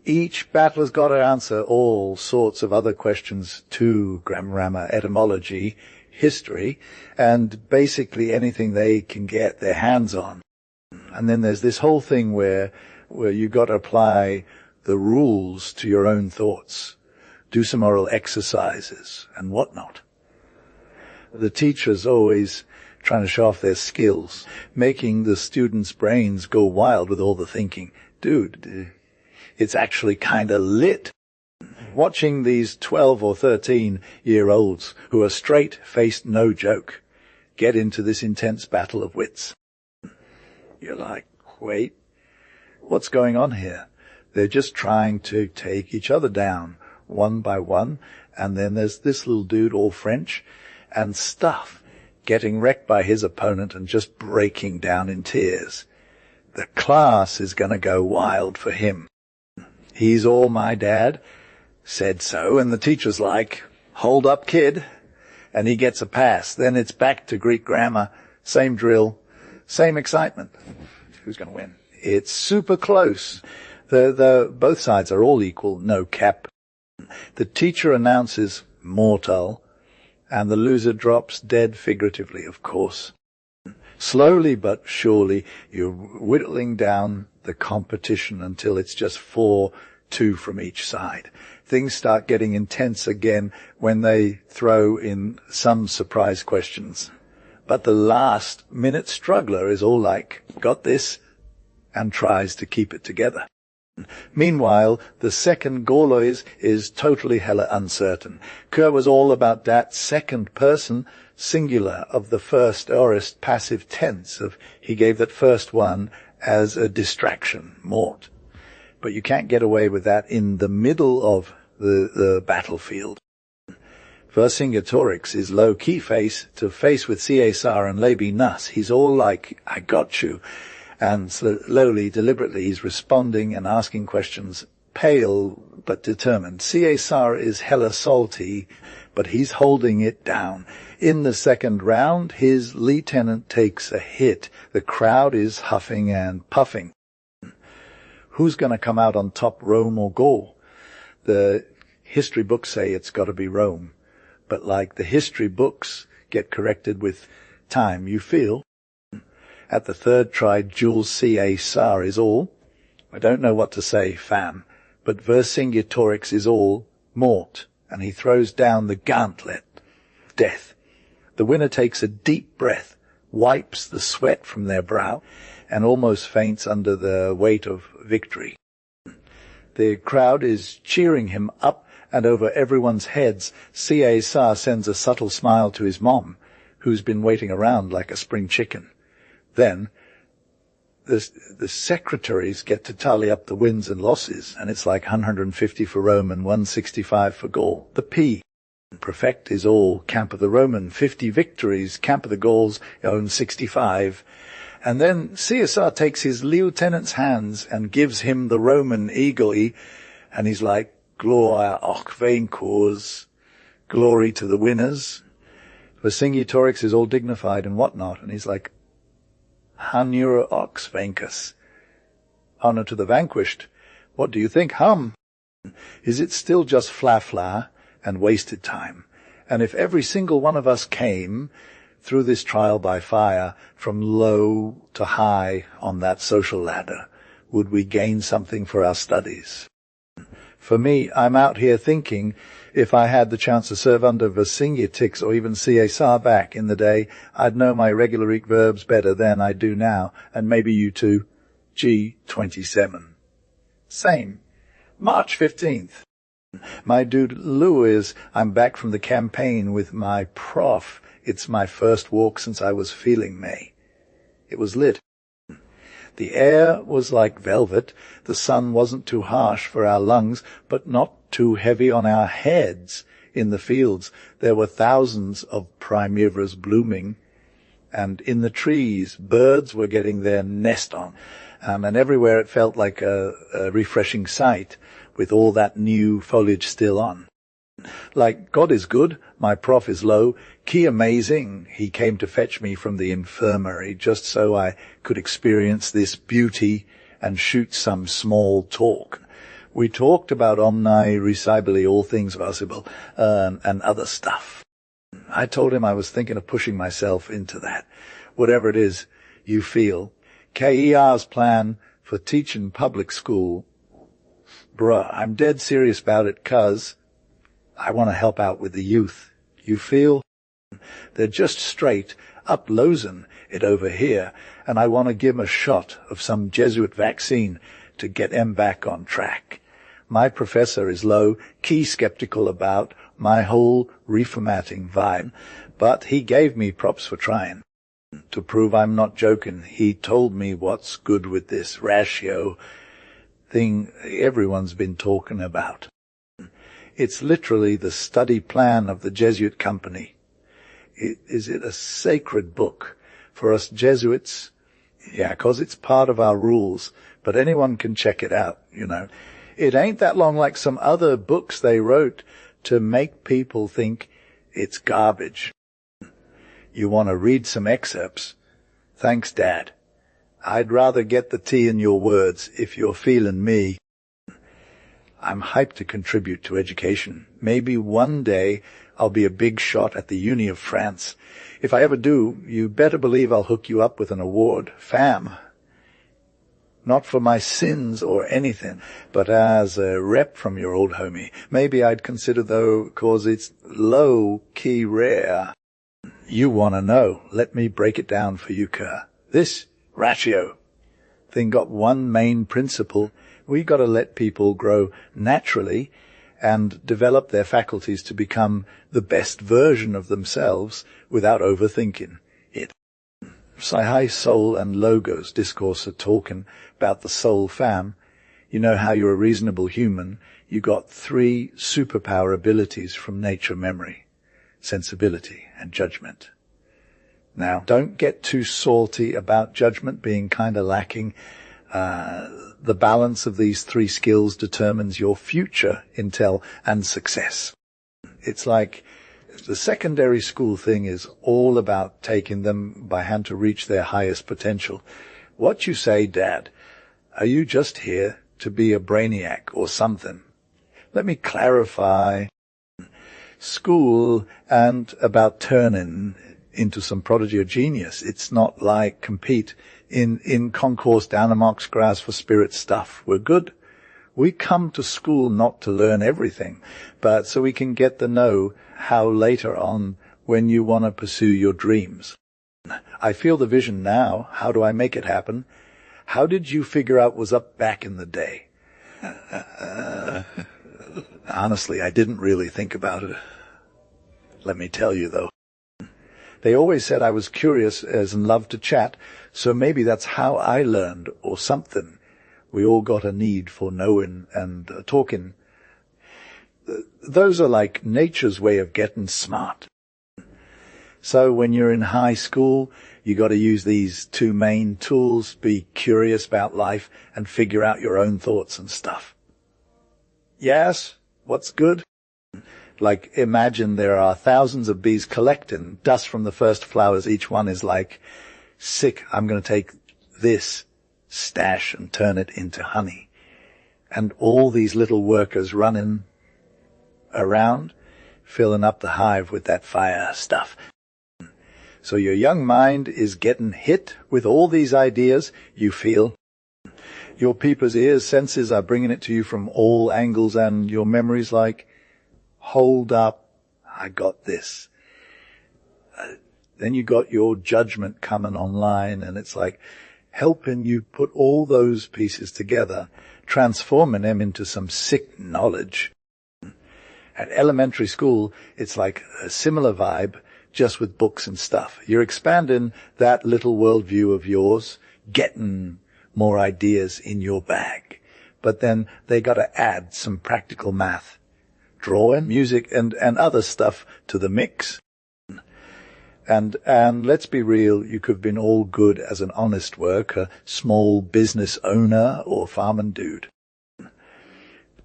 each battler's got to answer all sorts of other questions to grammar, etymology, history, and basically anything they can get their hands on. And then there's this whole thing where you've got to apply the rules to your own thoughts, do some oral exercises and whatnot. The teacher's always trying to show off their skills, making the students' brains go wild with all the thinking. Dude, it's actually kind of lit. Watching these 12 or 13-year-olds who are straight-faced, no joke, get into this intense battle of wits. You're like, wait, what's going on here? They're just trying to take each other down one by one, and then there's this little dude, all French, and stuff, getting wrecked by his opponent and just breaking down in tears. The class is going to go wild for him. He's all my dad said so, and the teacher's like, hold up, kid, and he gets a pass. Then it's back to Greek grammar, same drill, same excitement. Who's going to win? It's super close. Both sides are all equal, no cap. The teacher announces mortal, and the loser drops dead, figuratively, of course. Slowly but surely, you're whittling down the competition until it's just 4-2 from each side. Things start getting intense again when they throw in some surprise questions. But the last-minute struggler is all like, got this, and tries to keep it together. Meanwhile, the second Gaulois is totally hella uncertain. Kerr was all about that second person singular of the first aorist passive tense of he gave that first one as a distraction, mort. But you can't get away with that in the middle of the battlefield. Vercingetorix is low-key face to face with Caesar and Levi Nuss. He's all like, I got you. And slowly, deliberately, he's responding and asking questions, pale but determined. Caesar is hella salty, but he's holding it down. In the second round, his lieutenant takes a hit. The crowd is huffing and puffing. Who's going to come out on top, Rome or Gaul? The history books say it's got to be Rome. But like the history books get corrected with time, you feel. At the third try, Jules Caesar is all. I don't know what to say, fam, but Vercingetorix is all mort, and he throws down the gauntlet. Death. The winner takes a deep breath, wipes the sweat from their brow, and almost faints under the weight of victory. The crowd is cheering him up, and over everyone's heads, Caesar sends a subtle smile to his mom, who's been waiting around like a spring chicken. Then the secretaries get to tally up the wins and losses, and it's like 150 for Rome and 165 for Gaul. The P. Prefect is all Camp of the Roman, 50 victories, Camp of the Gauls own 65. And then CSR takes his lieutenant's hands and gives him the Roman eagle, and he's like, Gloria och vainqueurs, glory to the winners. Vercingetorix is all dignified and whatnot, and he's like, Hanura ox vainquus, honor to the vanquished. What do you think, Is it still just fla-fla and wasted time? And if every single one of us came through this trial by fire from low to high on that social ladder, would we gain something for our studies? For me, I'm out here thinking if I had the chance to serve under Vercingetorix or even CSR back in the day, I'd know my regular Greek verbs better than I do now, and maybe you too. G27. Same. March 15th. My dude Lou is, I'm back from the campaign with my prof. It's my first walk since I was feeling me. It was lit. The air was like velvet. The sun wasn't too harsh for our lungs, but not too heavy on our heads. In the fields, there were thousands of primaveras blooming, and in the trees, birds were getting their nest on. And everywhere it felt like a refreshing sight, with all that new foliage still on. Like, God is good, my prof is low, key amazing, he came to fetch me from the infirmary, just so I could experience this beauty and shoot some small talk. We talked about omni recibili, all things possible, and other stuff. I told him I was thinking of pushing myself into that. Whatever it is you feel. KER's plan for teaching public school. Bruh, I'm dead serious about it 'cause I want to help out with the youth. You feel? They're just straight up losing it over here, and I want to give 'em a shot of some Jesuit vaccine to get 'em back on track. My professor is low, key skeptical about my whole reformatting vibe, but he gave me props for trying. To prove I'm not joking, he told me what's good with this ratio thing everyone's been talking about. It's literally the study plan of the Jesuit company. Is it a sacred book for us Jesuits? Yeah, 'cause it's part of our rules, but anyone can check it out, you know. It ain't that long like some other books they wrote to make people think it's garbage. You want to read some excerpts? Thanks, Dad. I'd rather get the tea in your words if you're feeling me. I'm hyped to contribute to education. Maybe one day I'll be a big shot at the Uni of France. If I ever do, you better believe I'll hook you up with an award. Fam. Not for my sins or anything, but as a rep from your old homie. Maybe I'd consider, though, 'cause it's low-key rare. You want to know. Let me break it down for you, Kerr. This ratio thing got one main principle. We got to let people grow naturally and develop their faculties to become the best version of themselves without overthinking it. High soul and logos discourse are talking about the soul, fam. You know how you're a reasonable human. You got 3 superpower abilities from nature memory: sensibility and judgment. Now, don't get too salty about judgment being kind of lacking. The balance of these 3 skills determines your future intel and success. It's like the secondary school thing is all about taking them by hand to reach their highest potential. What you say, Dad? Are you just here to be a brainiac or something? Let me clarify. School and about turning into some prodigy or genius. It's not like compete in concourse down amongst grass for spirit stuff. We're good. We come to school not to learn everything, but so we can get to know how later on when you want to pursue your dreams. I feel the vision now. How do I make it happen? How did you figure out was up back in the day? Honestly, I didn't really think about it. Let me tell you, though. They always said I was curious as and loved to chat, so maybe that's how I learned, or something. We all got a need for knowing and talking. those are like nature's way of getting smart. So when you're in high school, you got to use these two main tools, be curious about life and figure out your own thoughts and stuff. Yes, what's good? Like, imagine there are thousands of bees collecting dust from the first flowers. Each one is like, sick, I'm going to take this stash and turn it into honey. And all these little workers running around, filling up the hive with that fire stuff. So your young mind is getting hit with all these ideas you feel. Your peeper's ears, senses are bringing it to you from all angles, and your memory's like, hold up, I got this. Then you got your judgment coming online, and it's like helping you put all those pieces together, transforming them into some sick knowledge. At elementary school, it's like a similar vibe, just with books and stuff. You're expanding that little worldview of yours, getting more ideas in your bag. But then they got to add some practical math, drawing, music, and other stuff to the mix. And let's be real, you could have been all good as an honest worker, small business owner, or farming dude.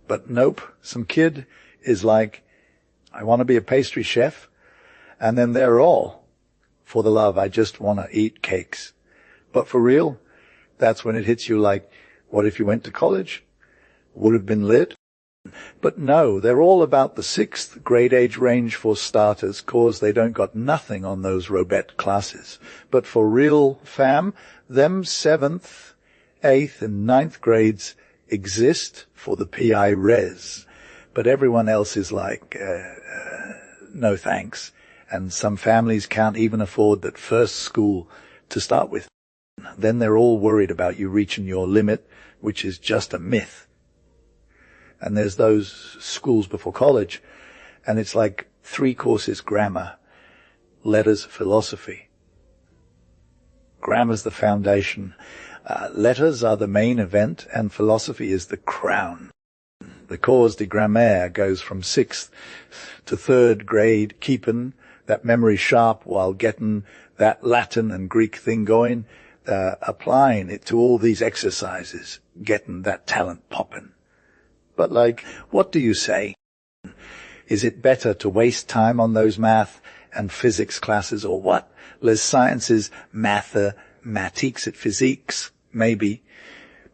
But nope, some kid is like, I want to be a pastry chef. And then they're all, for the love, I just want to eat cakes. But for real, that's when it hits you like, what if you went to college? Would have been lit? But no, they're all about the 6th grade age range for starters, cause they don't got nothing on those Robet classes. But for real fam, them 7th, 8th and 9th grades exist for the PI res. But everyone else is like, no thanks. And some families can't even afford that first school to start with. Then they're all worried about you reaching your limit, which is just a myth. And there's those schools before college, and it's like 3 courses grammar, letters, philosophy. Grammar's the foundation. Letters are the main event, and philosophy is the crown. The cours de grammaire goes from 6th to 3rd grade, keeping that memory sharp while getting that Latin and Greek thing going, applying it to all these exercises, getting that talent popping. But like, what do you say? Is it better to waste time on those math and physics classes, or what? Les sciences, mathematiques et physiques, maybe.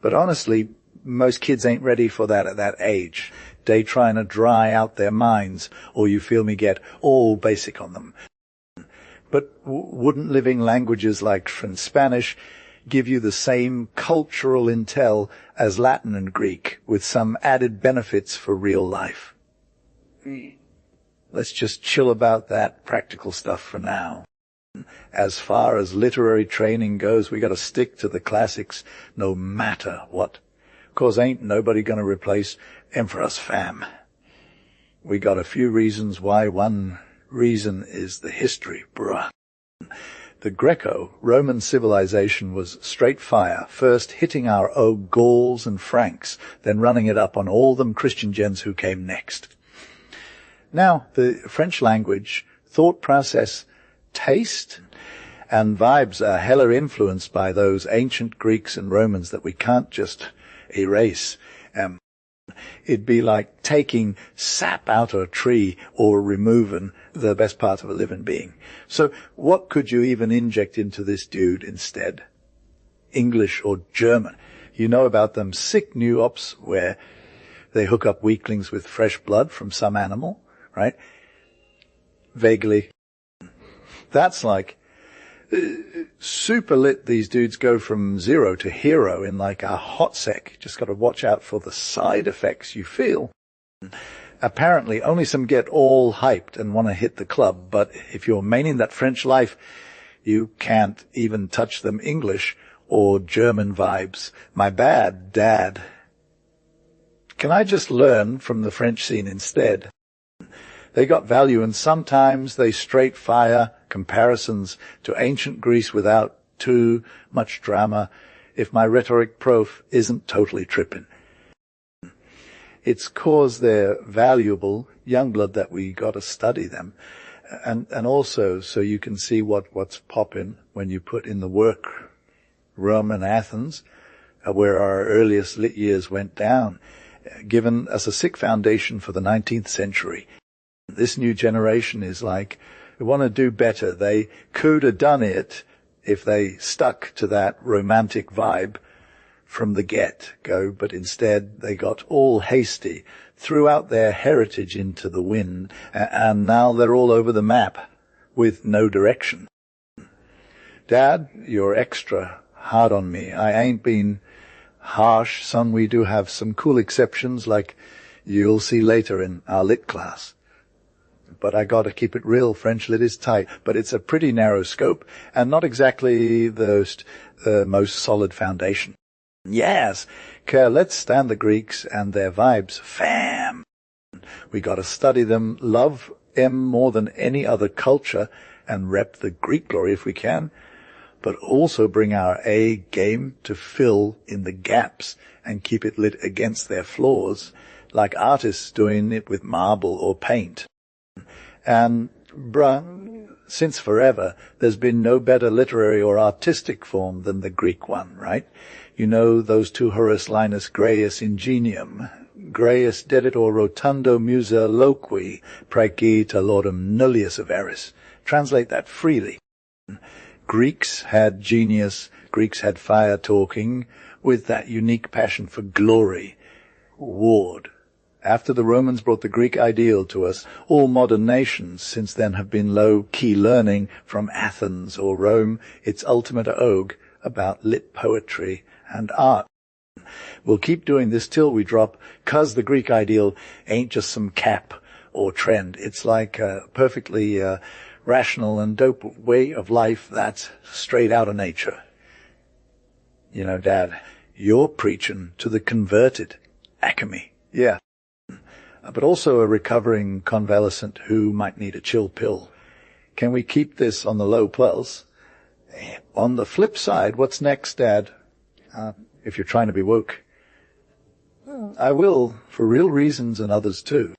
But honestly, most kids ain't ready for that at that age. They trying to dry out their minds, or you feel me, get all basic on them. But wouldn't living languages like Spanish give you the same cultural intel as Latin and Greek, with some added benefits for real life? Let's just chill about that practical stuff for now. As far as literary training goes, we got to stick to the classics no matter what. 'Cause ain't nobody going to replace Emperor's fam. We got a few reasons why. One reason is the history, bruh. The Greco-Roman civilization was straight fire, first hitting our Gauls and Franks, then running it up on all them Christian gens who came next. Now, the French language, thought process, taste, and vibes are hella influenced by those ancient Greeks and Romans that we can't just erase. It'd be like taking sap out of a tree or removing the best part of a living being. So what could you even inject into this dude instead? English or German? You know about them sick new ops where they hook up weaklings with fresh blood from some animal, right? Vaguely. That's like super lit. These dudes go from 0 to hero in like a hot sec. Just got to watch out for the side effects you feel. Apparently only some get all hyped and want to hit the club, but if you're maining that French life, you can't even touch them English or German vibes. My bad, Dad. Can I just learn from the French scene instead? They got value, and sometimes they straight fire comparisons to ancient Greece without too much drama, if my rhetoric prof isn't totally tripping. It's 'cause they're valuable young blood that we got to study them. And also so you can see what's popping when you put in the work. Rome and Athens, where our earliest lit years went down, given us a sick foundation for the 19th century. This new generation is like, we want to do better. They could have done it if they stuck to that romantic vibe from the get-go, but instead they got all hasty, threw out their heritage into the wind, and now they're all over the map with no direction. Dad, you're extra hard on me. I ain't been harsh, son. We do have some cool exceptions, like you'll see later in our lit class. But I got to keep it real. French lit is tight, but it's a pretty narrow scope and not exactly the most solid foundation. Yes, let's stand the Greeks and their vibes. Fam! We got to study them, love them more than any other culture, and rep the Greek glory if we can, but also bring our A game to fill in the gaps and keep it lit against their flaws, like artists doing it with marble or paint. And, since forever, there's been no better literary or artistic form than the Greek one, right? You know those two Horace Linus Graius Ingenium, Graius deditor rotundo musa loqui, praecita laudum nullius averus. Translate that freely. Greeks had genius, Greeks had fire-talking, with that unique passion for glory, warred. After the Romans brought the Greek ideal to us, all modern nations since then have been low-key learning from Athens or Rome its ultimate ogue about lit poetry and art. We'll keep doing this till we drop, 'cause the Greek ideal ain't just some cap or trend. It's like a perfectly rational and dope way of life that's straight out of nature. You know, Dad, you're preaching to the converted. Acme. Yeah. But also a recovering convalescent who might need a chill pill. Can we keep this on the low plus? On the flip side, what's next, Dad? If you're trying to be woke. I will, for real reasons and others too.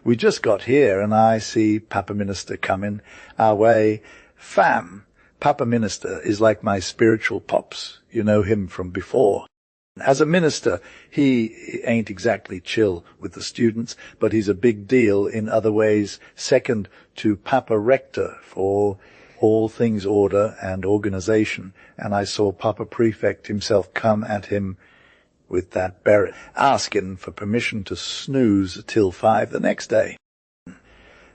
We just got here and I see Papa Minister coming our way. Fam, Papa Minister is like my spiritual pops. You know him from before. As a minister, he ain't exactly chill with the students, but he's a big deal in other ways, second to Papa Rector for all things order and organization. And I saw Papa Prefect himself come at him with that beret, asking for permission to snooze till 5 the next day.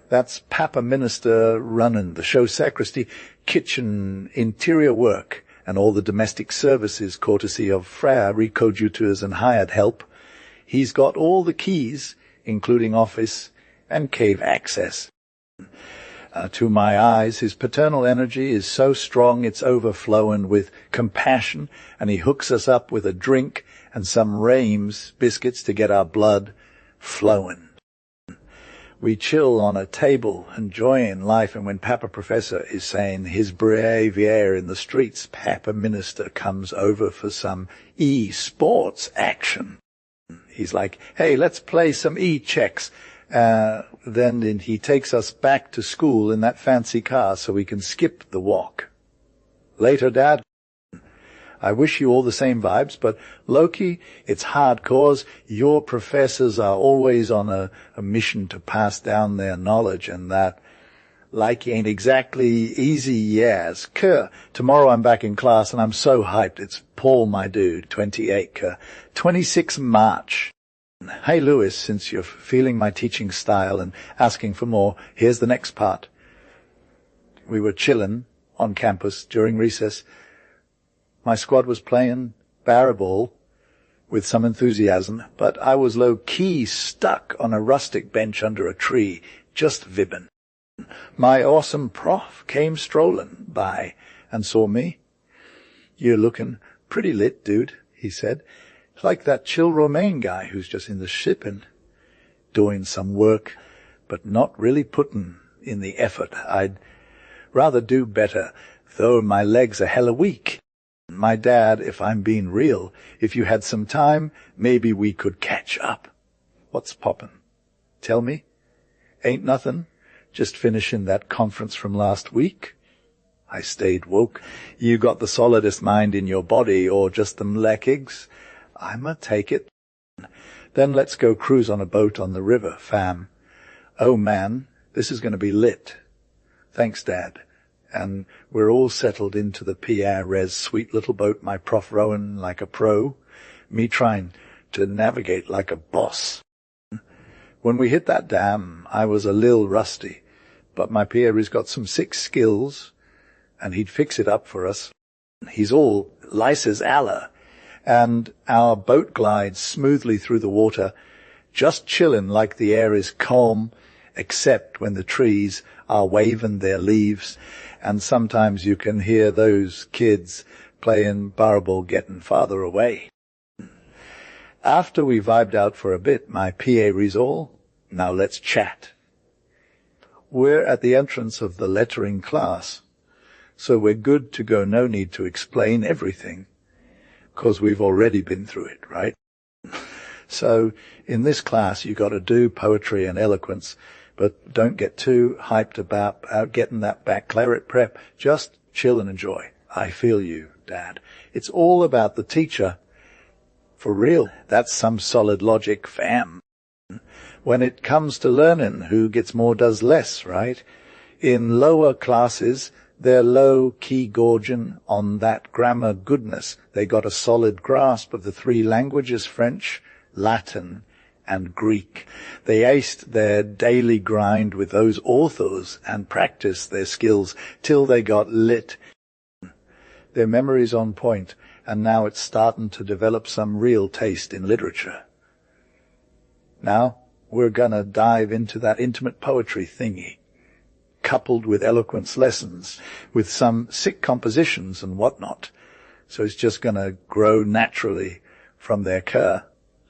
That's Papa Minister running the show sacristy, kitchen, interior work, and all the domestic services courtesy of Fra Recoadjutors and hired help. He's got all the keys, including office and cave access. To my eyes, his paternal energy is so strong it's overflowing with compassion, and he hooks us up with a drink and some Reims biscuits to get our blood flowing. We chill on a table, enjoying life, and when Papa Professor is saying his bravier in the streets, Papa Minister comes over for some e-sports action. He's like, hey, let's play some e-checks. Then he takes us back to school in that fancy car so we can skip the walk. Later, Dad. I wish you all the same vibes, but Loki, it's hard 'cause your professors are always on a mission to pass down their knowledge, and that like ain't exactly easy years. Tomorrow I'm back in class and I'm so hyped. It's Paul, my dude, 28, 26 March. Hey, Lewis, since you're feeling my teaching style and asking for more, here's the next part. We were chillin' on campus during recess. My squad was playing barrel with some enthusiasm, but I was low-key stuck on a rustic bench under a tree, just vibbin'. My awesome prof came strolling by and saw me. You're looking pretty lit, dude, he said. Like that chill Romaine guy who's just in the shipping, doing some work, but not really putting in the effort. I'd rather do better, though my legs are hella weak. My dad, if I'm being real, if you had some time, maybe we could catch up. What's poppin'? Tell me. Ain't nothin'. Just finishing that conference from last week. I stayed woke. You got the solidest mind in your body, or just them leckigs? I'ma take it. Then let's go cruise on a boat on the river, fam. Oh man, this is gonna be lit. Thanks, Dad. And we're all settled into the Pierre Res sweet little boat, my prof rowing like a pro, me trying to navigate like a boss. When we hit that dam, I was a lil rusty, but my Pierre's got some sick skills, and he'd fix it up for us. He's all lice as Allah, and our boat glides smoothly through the water, just chillin' like the air is calm, except when the trees are waving their leaves, and sometimes you can hear those kids playing barbel getting farther away. After we vibed out for a bit, my Pierre's all, now let's chat. We're at the entrance of the lettering class, so we're good to go, no need to explain everything, 'cause we've already been through it, right? So in this class you got to do poetry and eloquence, but don't get too hyped about getting that baccalaureate prep. Just chill and enjoy. I feel you, Dad. It's all about the teacher. For real, that's some solid logic, fam. When it comes to learning, who gets more does less, right? In lower classes, they're low-key gorging on that grammar goodness. They got a solid grasp of the three languages, French, Latin, and Greek. They aced their daily grind with those authors and practiced their skills till they got lit. Their memory's on point, and now it's starting to develop some real taste in literature. Now, we're gonna dive into that intimate poetry thingy, coupled with eloquence lessons, with some sick compositions and whatnot. So it's just gonna grow naturally from their cur.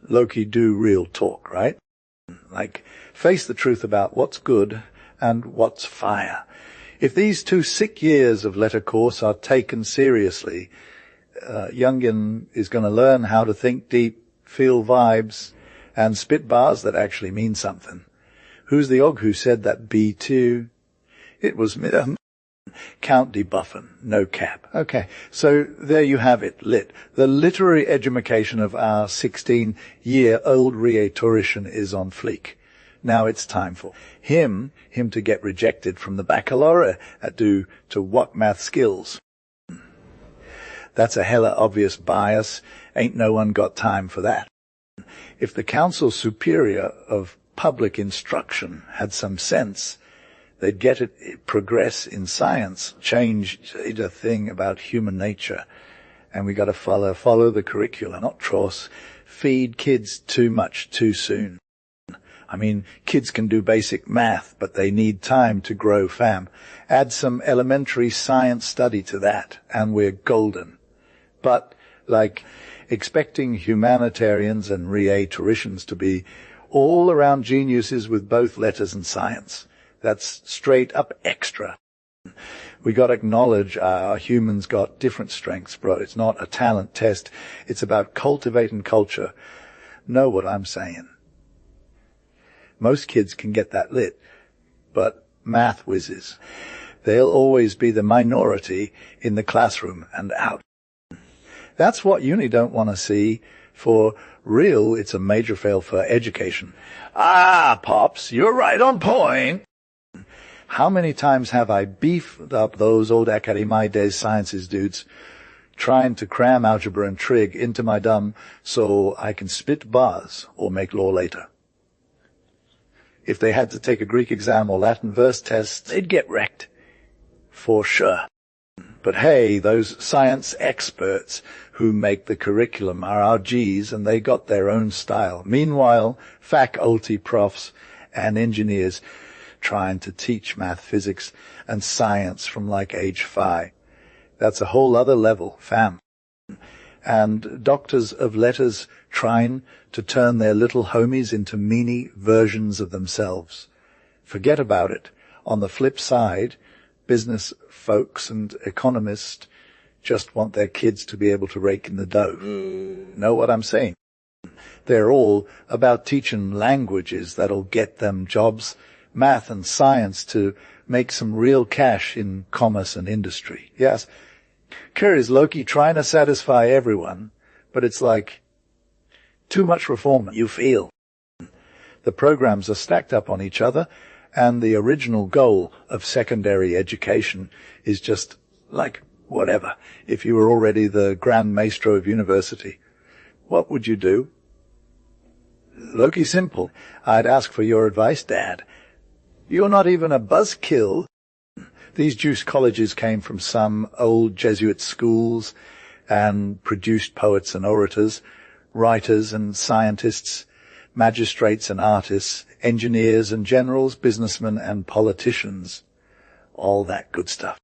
Loki do real talk, right? Like, face the truth about what's good and what's fire. If these 2 sick years of letter course are taken seriously, youngin is going to learn how to think deep, feel vibes, and spit bars that actually mean something. Who's the og who said that B2? It was Count debuffin', no cap. Okay, so there you have it, lit. The literary education of our 16-year-old rhetorician is on fleek. Now it's time for him to get rejected from the baccalaureate due to what math skills. That's a hella obvious bias. Ain't no one got time for that. If the Council Superior of Public Instruction had some sense, they'd get it progress in science, change a thing about human nature. And we got to follow the curriculum, not tross, feed kids too much too soon. I mean, kids can do basic math, but they need time to grow, fam. Add some elementary science study to that, and we're golden. But, like, expecting humanitarians and rhetoricians to be all-around geniuses with both letters and science, that's straight up extra. We got to acknowledge our humans got different strengths, bro. It's not a talent test. It's about cultivating culture. Know what I'm saying? Most kids can get that lit, but math whizzes, they'll always be the minority in the classroom and out. That's what uni don't want to see. For real, it's a major fail for education. Ah, Pops, you're right on point. How many times have I beefed up those old Academy Days Sciences dudes trying to cram algebra and trig into my dumb so I can spit bars or make law later? If they had to take a Greek exam or Latin verse test, they'd get wrecked. For sure. But hey, those science experts who make the curriculum are our G's, and they got their own style. Meanwhile, faculty profs and engineers trying to teach math, physics, and science from like age 5. That's a whole other level, fam. And doctors of letters trying to turn their little homies into mini versions of themselves. Forget about it. On the flip side, business folks and economists just want their kids to be able to rake in the dough. Know what I'm saying? They're all about teaching languages that'll get them jobs, math and science to make some real cash in commerce and industry. Yes, here is Loki trying to satisfy everyone, but it's like too much reform, you feel. The programs are stacked up on each other, and the original goal of secondary education is just like whatever. If you were already the Grand Maestro of university, what would you do? Loki simple. I'd ask for your advice, Dad. You're not even a buzzkill. These Jewish colleges came from some old Jesuit schools and produced poets and orators, writers and scientists, magistrates and artists, engineers and generals, businessmen and politicians. All that good stuff.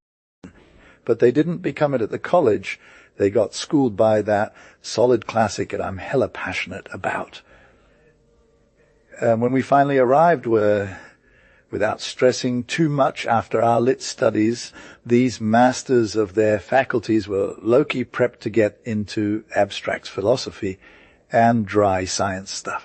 But they didn't become it at the college. They got schooled by that solid classic that I'm hella passionate about. When we finally arrived, without stressing too much after our lit studies, these masters of their faculties were low-key prepped to get into abstract philosophy and dry science stuff.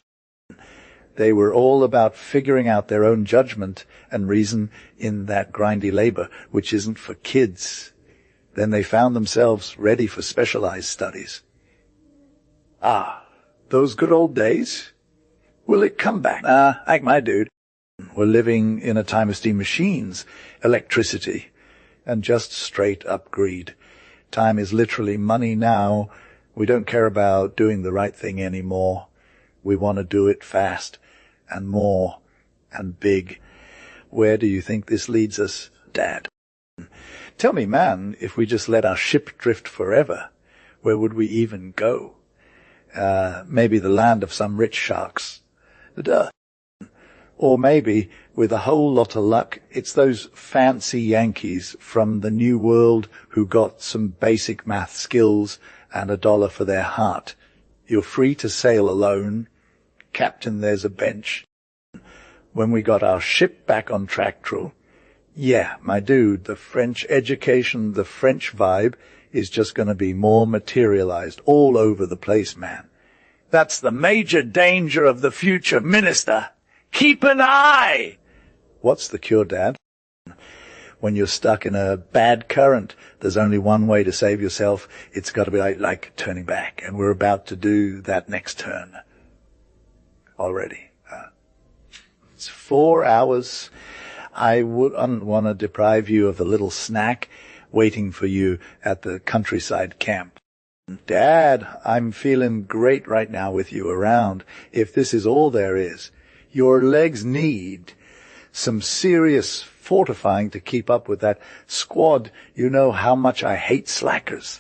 They were all about figuring out their own judgment and reason in that grindy labor, which isn't for kids. Then they found themselves ready for specialized studies. Ah, those good old days? Will it come back? Like my dude. We're living in a time of steam machines, electricity, and just straight up greed. Time is literally money now. We don't care about doing the right thing anymore. We want to do it fast and more and big. Where do you think this leads us, Dad? Tell me, man, if we just let our ship drift forever, where would we even go? Maybe the land of some rich sharks. Duh. Or maybe, with a whole lot of luck, it's those fancy Yankees from the New World who got some basic math skills and $1 for their heart. You're free to sail alone. Captain, there's a bench. When we got our ship back on track, True. Yeah, my dude, the French education, the French vibe is just going to be more materialized all over the place, man. That's the major danger of the future, Minister. Keep an eye! What's the cure, Dad? When you're stuck in a bad current, there's only one way to save yourself. It's got to be like turning back, and we're about to do that next turn. Already. It's 4 hours. I wouldn't want to deprive you of the little snack waiting for you at the countryside camp. Dad, I'm feeling great right now with you around. If this is all there is, your legs need some serious fortifying to keep up with that squad. You know how much I hate slackers.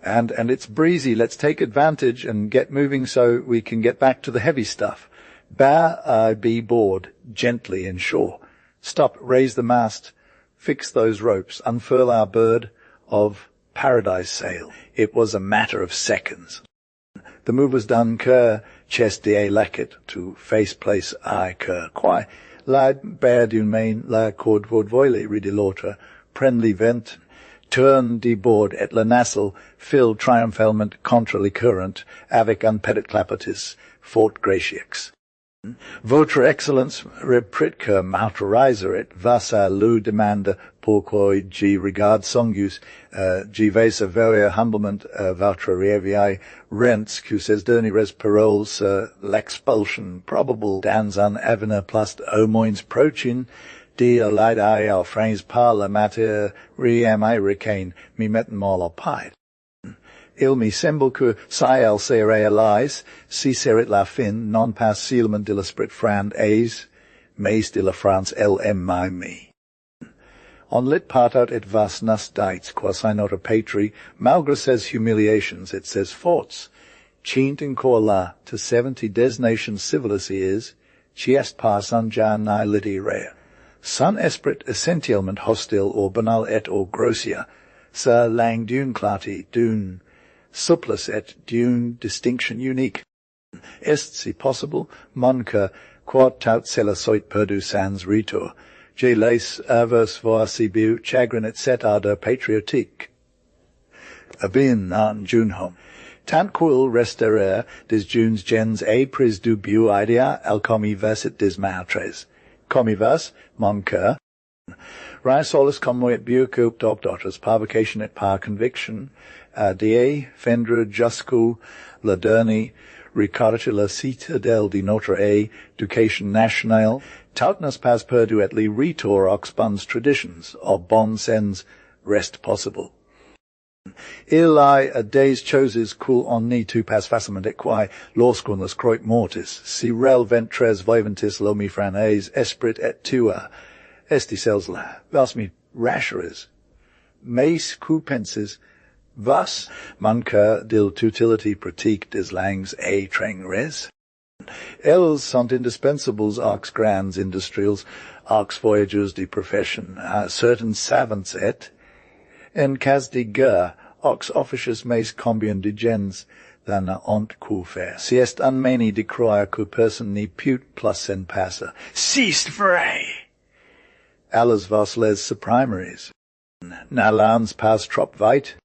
And it's breezy. Let's take advantage and get moving so we can get back to the heavy stuff. Be board, gently inshore. Stop, raise the mast, fix those ropes, unfurl our bird of paradise sail. It was a matter of seconds. The move was done, cur, chest die lacket, to face place I cur, quai, lad bear du main, la cord vod voile ridilotra, prenly vent, turn de board et la nassel, fill triumphalment contraly current, avec unpedit clapatis, fort gratiax. Votre excellence repritque mautorizer et vasa lu demanda pourquoi G regard songus G vesa veria humblement voucher reviae rents cuses derni res paroles l'expulsion probable dans un avenir plus omoins prochin de alidae al frains par la mater riem I recane mi metten mal opide. Il me semble que si elle se réalise, si serait la fin, non pas seulement de l'esprit frand aise, mais de la France elle-même me. On lit partout et vas nas dites, quasi not a patri, malgré ses humiliations, it says forts. Chient encore là, to 70 des nations civilisées is, ci est pas un jan ni liti rare. Son esprit essentiellement hostile or banal et or grossier, sa langue d'une clarté, d'une supplice et d'une distinction unique. Est, si possible, mon que, quod tout cela soit perdu sans retour, je laisse averse voir si beau chagrin et cet ardeur patriotique. Abin an junhom, Tant quil resterer des junes gens et pris du bu idea al commiversit des matres. Commivas, mon cœur. Rai solus commoit buocup doctors, parvocation et par conviction, die, fendre juscu, laderni, ricartula citadel di notre education nationale, tautnus pas perdu et li ritor ox bons traditions, of bon sens rest possible. Illae a days choses cul omni tu pas facilment et quae losquunus croit mortis, si rel ventres viventis lomi franes esprit et tua, esti selsla, vas mi rasheris, meis cupensis, vas manca dil tutility pratique des langues et treng res. Els sont indispensables aux grands industrials, aux voyageurs de profession, certain savants et, en cas de guerre, aux officiers meis combien de gens than ont que faire. Si est unmany de croire que person ni put plus en passa. Ceased vrai! Alles vos les supprimaries. Nalans pas trop vite.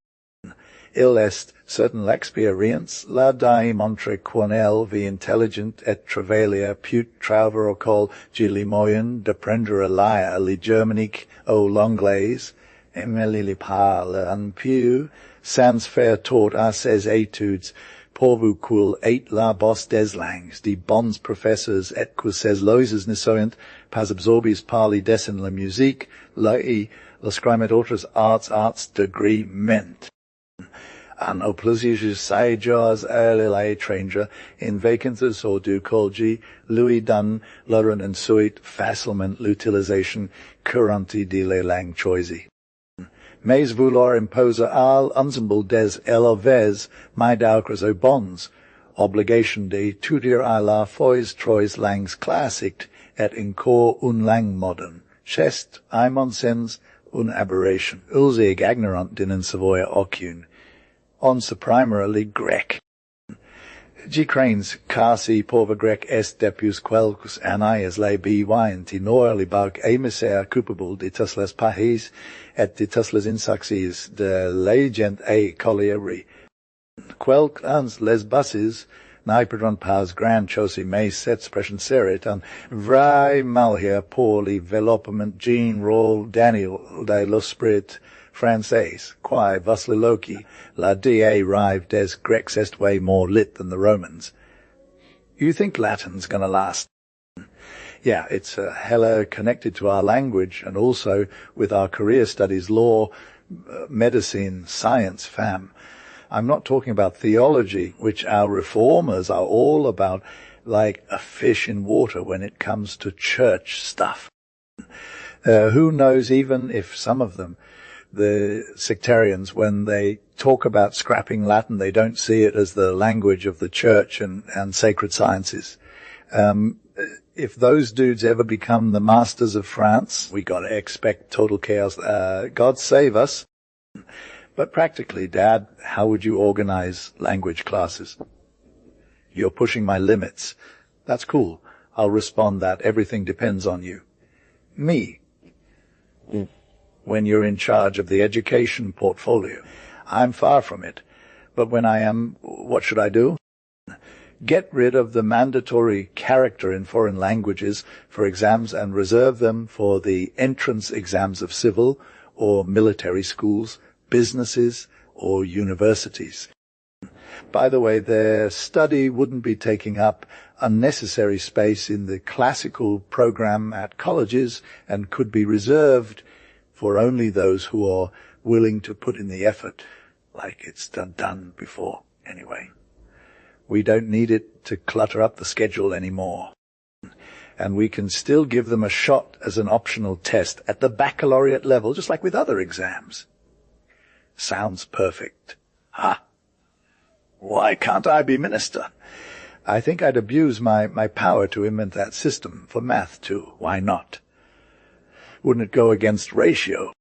Il est certain l'experience, la die montre quonel vi intelligent et travailia put traver au col gilimoyen de prendre lia li germanique au l'anglaise, emeli li parle un pieu, sans faire tort à ses études, pourvu qu'il ait la bosse des langues, de bons professeurs et que ses loises ne soient pas absorbis par li dessin la musique, lai l'escrimet autres arts degree ment. An opplosius sages early étranger in vacances or du colgi, lui dan l'oren and soit facilement l'utilisation courante de les langues choisi. Mais vouloir imposer al ensemble des élèves médiocres aux bons, obligation de tutor à la fois trois langues classiques et encore une langue moderne, chest, à mon sens, une aberration. Ulzig ignorant dinen Savoia aucune. On primarily grec. G cranes casi porva grec est depus quelcus anaias le wine tinor li barc emissaire coupable de tus les pahis et de tus les insaxis de legend collieri. Quelc ans les buses naipedron pas grand chosi me set expression serit an vrai malhia por li velopament Jean Roll Daniel de l'Esprit Français, quae vasliloqui, la die rive des Grecs est way more lit than the Romans. You think Latin's gonna last? Yeah, it's hella connected to our language and also with our career studies, law, medicine, science, fam. I'm not talking about theology, which our reformers are all about like a fish in water when it comes to church stuff. Who knows even if some of them, the sectarians, when they talk about scrapping Latin, they don't see it as the language of the church and sacred sciences. If those dudes ever become the masters of France, we gotta expect total chaos. God save us. But practically, Dad, how would you organize language classes? You're pushing my limits. That's cool. I'll respond that everything depends on you. Me. When you're in charge of the education portfolio. I'm far from it. But when I am, what should I do? Get rid of the mandatory character in foreign languages for exams and reserve them for the entrance exams of civil or military schools, businesses, or universities. By the way, their study wouldn't be taking up unnecessary space in the classical program at colleges and could be reserved for only those who are willing to put in the effort, like it's done before anyway. We don't need it to clutter up the schedule anymore. And we can still give them a shot as an optional test at the baccalaureate level, just like with other exams. Sounds perfect. Ha! Why can't I be minister? I think I'd abuse my power to invent that system for math too. Why not? Wouldn't it go against ratio?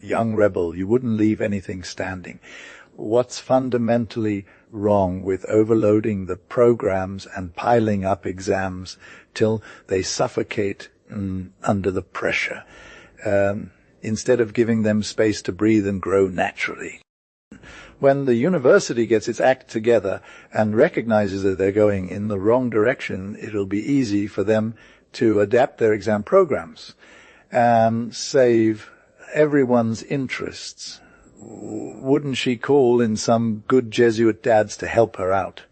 Young rebel, you wouldn't leave anything standing. What's fundamentally wrong with overloading the programs and piling up exams till they suffocate under the pressure, instead of giving them space to breathe and grow naturally? When the university gets its act together and recognizes that they're going in the wrong direction, it'll be easy for them to adapt their exam programs and save everyone's interests. Wouldn't she call in some good Jesuit dads to help her out?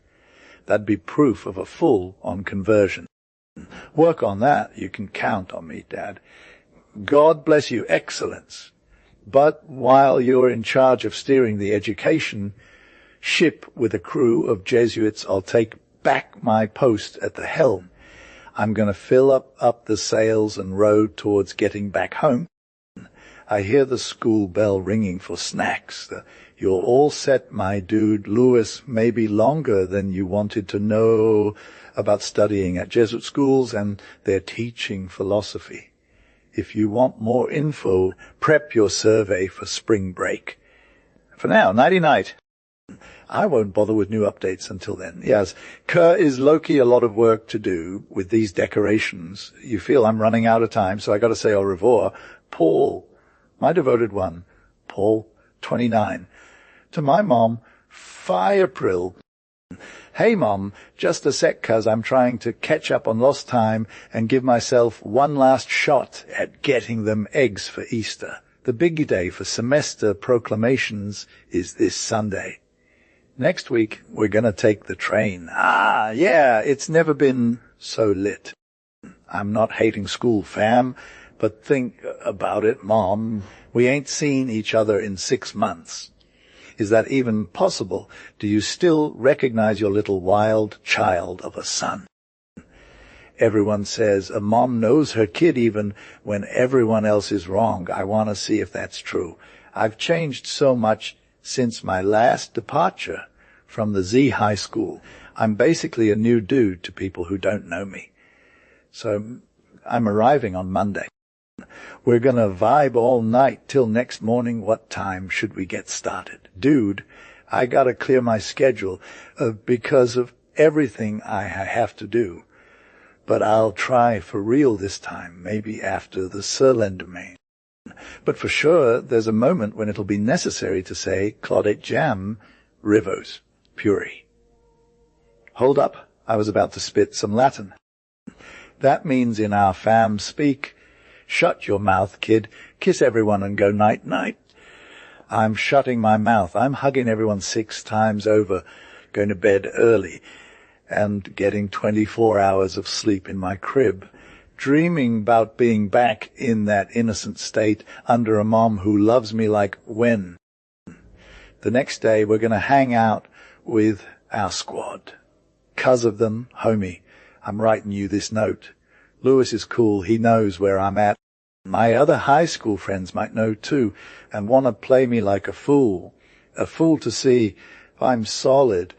That'd be proof of a full-on conversion. Work on that. You can count on me, Dad. God bless you, excellence. But while you're in charge of steering the education ship with a crew of Jesuits, I'll take back my post at the helm. I'm going to fill up the sails and row towards getting back home. I hear the school bell ringing for snacks. You're all set, my dude. Louis, maybe longer than you wanted to know about studying at Jesuit schools and their teaching philosophy. If you want more info, prep your survey for spring break. For now, nighty-night. I won't bother with new updates until then. Yes, Kerr is low-key a lot of work to do with these decorations. You feel I'm running out of time, so I got to say au revoir. Paul, my devoted one. Paul, 29. To my mom, Fireprill. Hey, Mom, just a sec, 'cause I'm trying to catch up on lost time and give myself one last shot at getting them eggs for Easter. The big day for semester proclamations is this Sunday. Next week, we're going to take the train. Yeah, it's never been so lit. I'm not hating school, fam, but think about it, Mom. We ain't seen each other in 6 months. Is that even possible? Do you still recognize your little wild child of a son? Everyone says a mom knows her kid even when everyone else is wrong. I want to see if that's true. I've changed so much since my last departure from the Z High School. I'm basically a new dude to people who don't know me. So I'm arriving on Monday. We're going to vibe all night till next morning. What time should we get started? Dude, I got to clear my schedule because of everything I have to do. But I'll try for real this time, maybe after the Surlendomain. But for sure, there's a moment when it'll be necessary to say Claudette Jam, Rivos, Puri. Hold up, I was about to spit some Latin. That means in our fam speak, shut your mouth, kid, kiss everyone and go night-night. I'm shutting my mouth. I'm hugging everyone 6 times over, going to bed early, and getting 24 hours of sleep in my crib, dreaming about being back in that innocent state under a mom who loves me like when. The next day, we're going to hang out with our squad. 'Cause of them, homie, I'm writing you this note. Louis is cool. He knows where I'm at. My other high school friends might know too and want to play me like a fool to see if I'm solid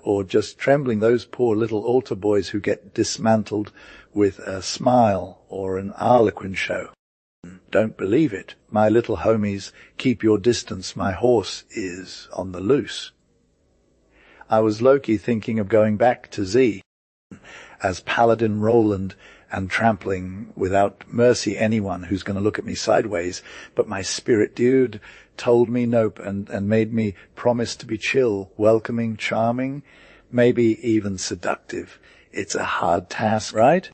or just trembling those poor little altar boys who get dismantled with a smile or an harlequin show. Don't believe it. My little homies, keep your distance. My horse is on the loose. I was low-key thinking of going back to Z as Paladin Roland and trampling without mercy anyone who's going to look at me sideways, but my spirit dude told me nope and made me promise to be chill, welcoming, charming, maybe even seductive. It's a hard task, right?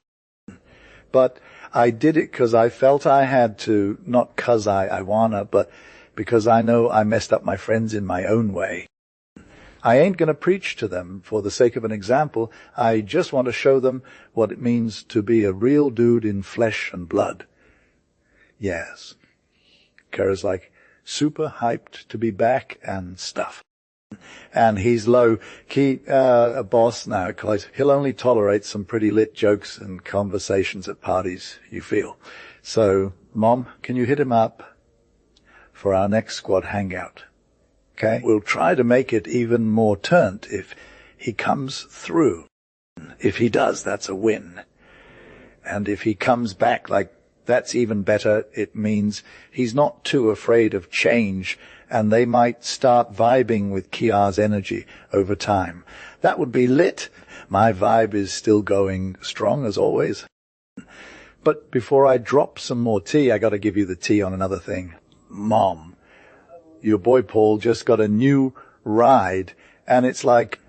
But I did it because I felt I had to, not 'cause I wanna, but because I know I messed up my friends in my own way. I ain't going to preach to them for the sake of an example. I just want to show them what it means to be a real dude in flesh and blood. Yes. Kara's like super hyped to be back and stuff. And he's low-key a boss now, 'cause he'll only tolerate some pretty lit jokes and conversations at parties, you feel. So, Mom, can you hit him up for our next squad hangout? Okay, we'll try to make it even more turnt if he comes through. If he does, that's a win. And if he comes back like that's even better, it means he's not too afraid of change, and they might start vibing with Kiar's energy over time. That would be lit. My vibe is still going strong as always. But before I drop some more tea, I got to give you the tea on another thing. Mom, your boy Paul just got a new ride, and it's like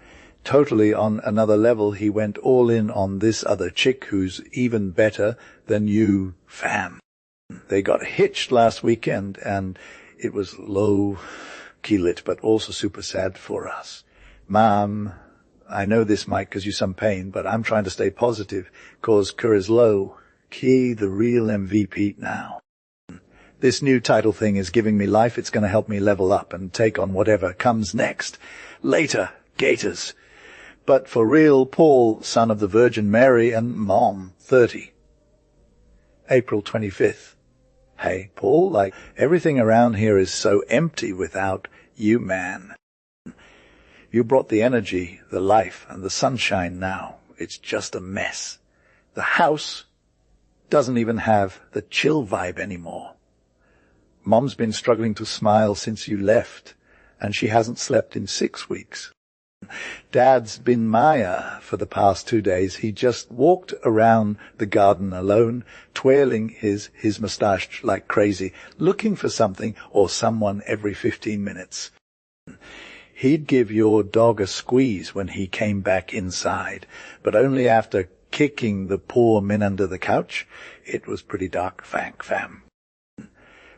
totally on another level. He went all in on this other chick who's even better than you, fam. They got hitched last weekend, and it was low-key lit, but also super sad for us. Mom, I know this, Mike, because you're some pain, but I'm trying to stay positive, cause Kura's low-key the real MVP now. This new title thing is giving me life. It's going to help me level up and take on whatever comes next. Later, Gators. But for real, Paul, son of the Virgin Mary, and Mom, 30. April 25th. Hey, Paul, like, everything around here is so empty without you, man. You brought the energy, the life, and the sunshine now. It's just a mess. The house doesn't even have the chill vibe anymore. Mom's been struggling to smile since you left, and she hasn't slept in 6 weeks. Dad's been Maya for the past 2 days. He just walked around the garden alone, twirling his moustache like crazy, looking for something or someone every 15 minutes. He'd give your dog a squeeze when he came back inside, but only after kicking the poor men under the couch. It was pretty dark, fam.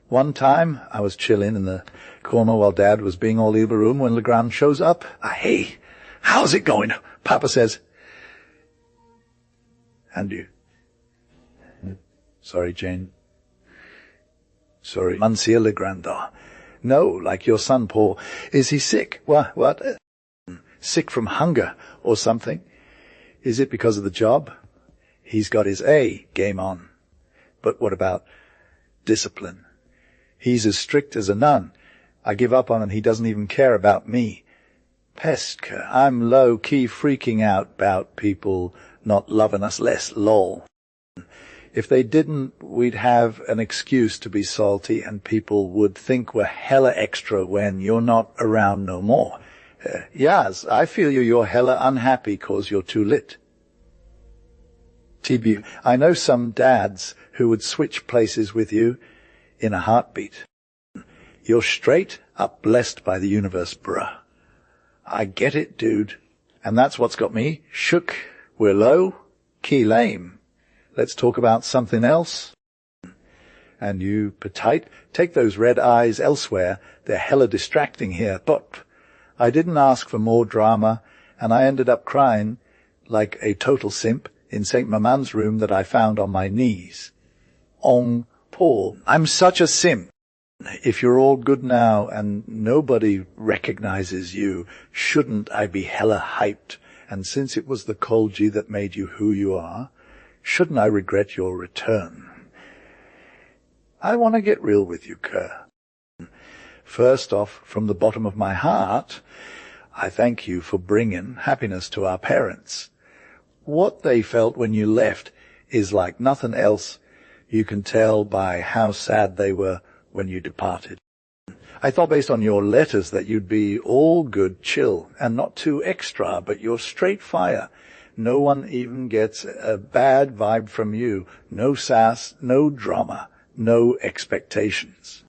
One time, I was chilling in the corner while Dad was being all over room when Legrand shows up. Hey, how's it going? Papa says. And you? Sorry, Jane. Sorry, Monsieur Legrand. No, like your son, Paul. Is he sick? What? Sick from hunger or something? Is it because of the job? He's got his A game on. But what about discipline? He's as strict as a nun. I give up on him. He doesn't even care about me. Pestka, I'm low-key freaking out about people not loving us less, lol. If they didn't, we'd have an excuse to be salty, and people would think we're hella extra when you're not around no more. Yaz, I feel you're hella unhappy 'cause you're too lit. TB, I know some dads who would switch places with you in a heartbeat. You're straight up blessed by the universe, bruh. I get it, dude. And that's what's got me shook. We're low, key lame. Let's talk about something else. And you, petite, take those red eyes elsewhere. They're hella distracting here. But I didn't ask for more drama, and I ended up crying like a total simp in St. Maman's room that I found on my knees. Paul, I'm such a simp. If you're all good now and nobody recognizes you, shouldn't I be hella hyped? And since it was the Kolji that made you who you are, shouldn't I regret your return? I want to get real with you, Kerr. First off, from the bottom of my heart, I thank you for bringing happiness to our parents. What they felt when you left is like nothing else. You can tell by how sad they were when you departed. I thought based on your letters that you'd be all good, chill, and not too extra, but you're straight fire. No one even gets a bad vibe from you. No sass, no drama, no expectations.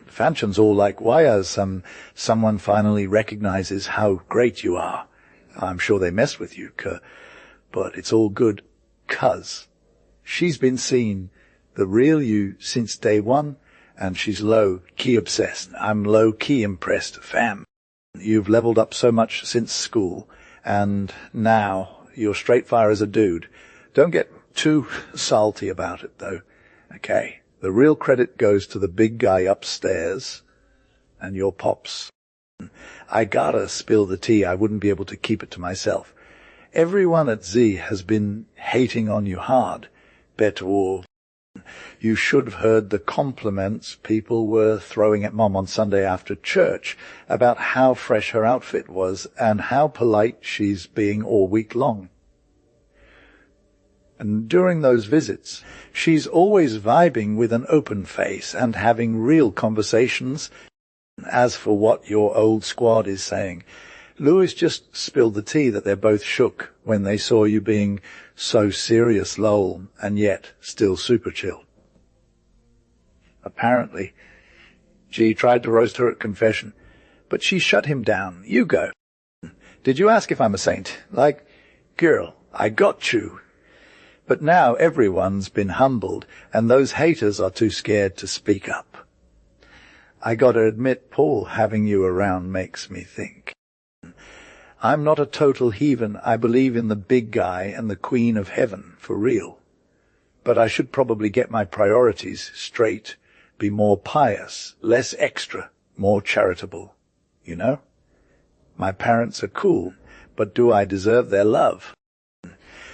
Fanchan's all like, why as someone finally recognizes how great you are. I'm sure they messed with you, but it's all good, 'cause she's been seeing the real you since day one, and she's low-key obsessed. I'm low-key impressed, fam. You've leveled up so much since school, and now you're straight fire as a dude. Don't get too salty about it, though. Okay, the real credit goes to the big guy upstairs and your pops. I gotta spill the tea. I wouldn't be able to keep it to myself. Everyone at Z has been hating on you hard. Better you should have heard the compliments people were throwing at Mom on Sunday after church about how fresh her outfit was and how polite she's being all week long. And during those visits, she's always vibing with an open face and having real conversations. As for what your old squad is saying, Louis just spilled the tea that they're both shook when they saw you being so serious, lol, and yet still super chill. Apparently, G tried to roast her at confession, But she shut him down. You go. Did you ask if I'm a saint? Like, girl, I got you. But now everyone's been humbled, and those haters are too scared to speak up. I gotta admit, Paul, having you around makes me think. I'm not a total heathen. I believe in the big guy and the Queen of Heaven, for real. But I should probably get my priorities straight, be more pious, less extra, more charitable, you know? My parents are cool, but do I deserve their love?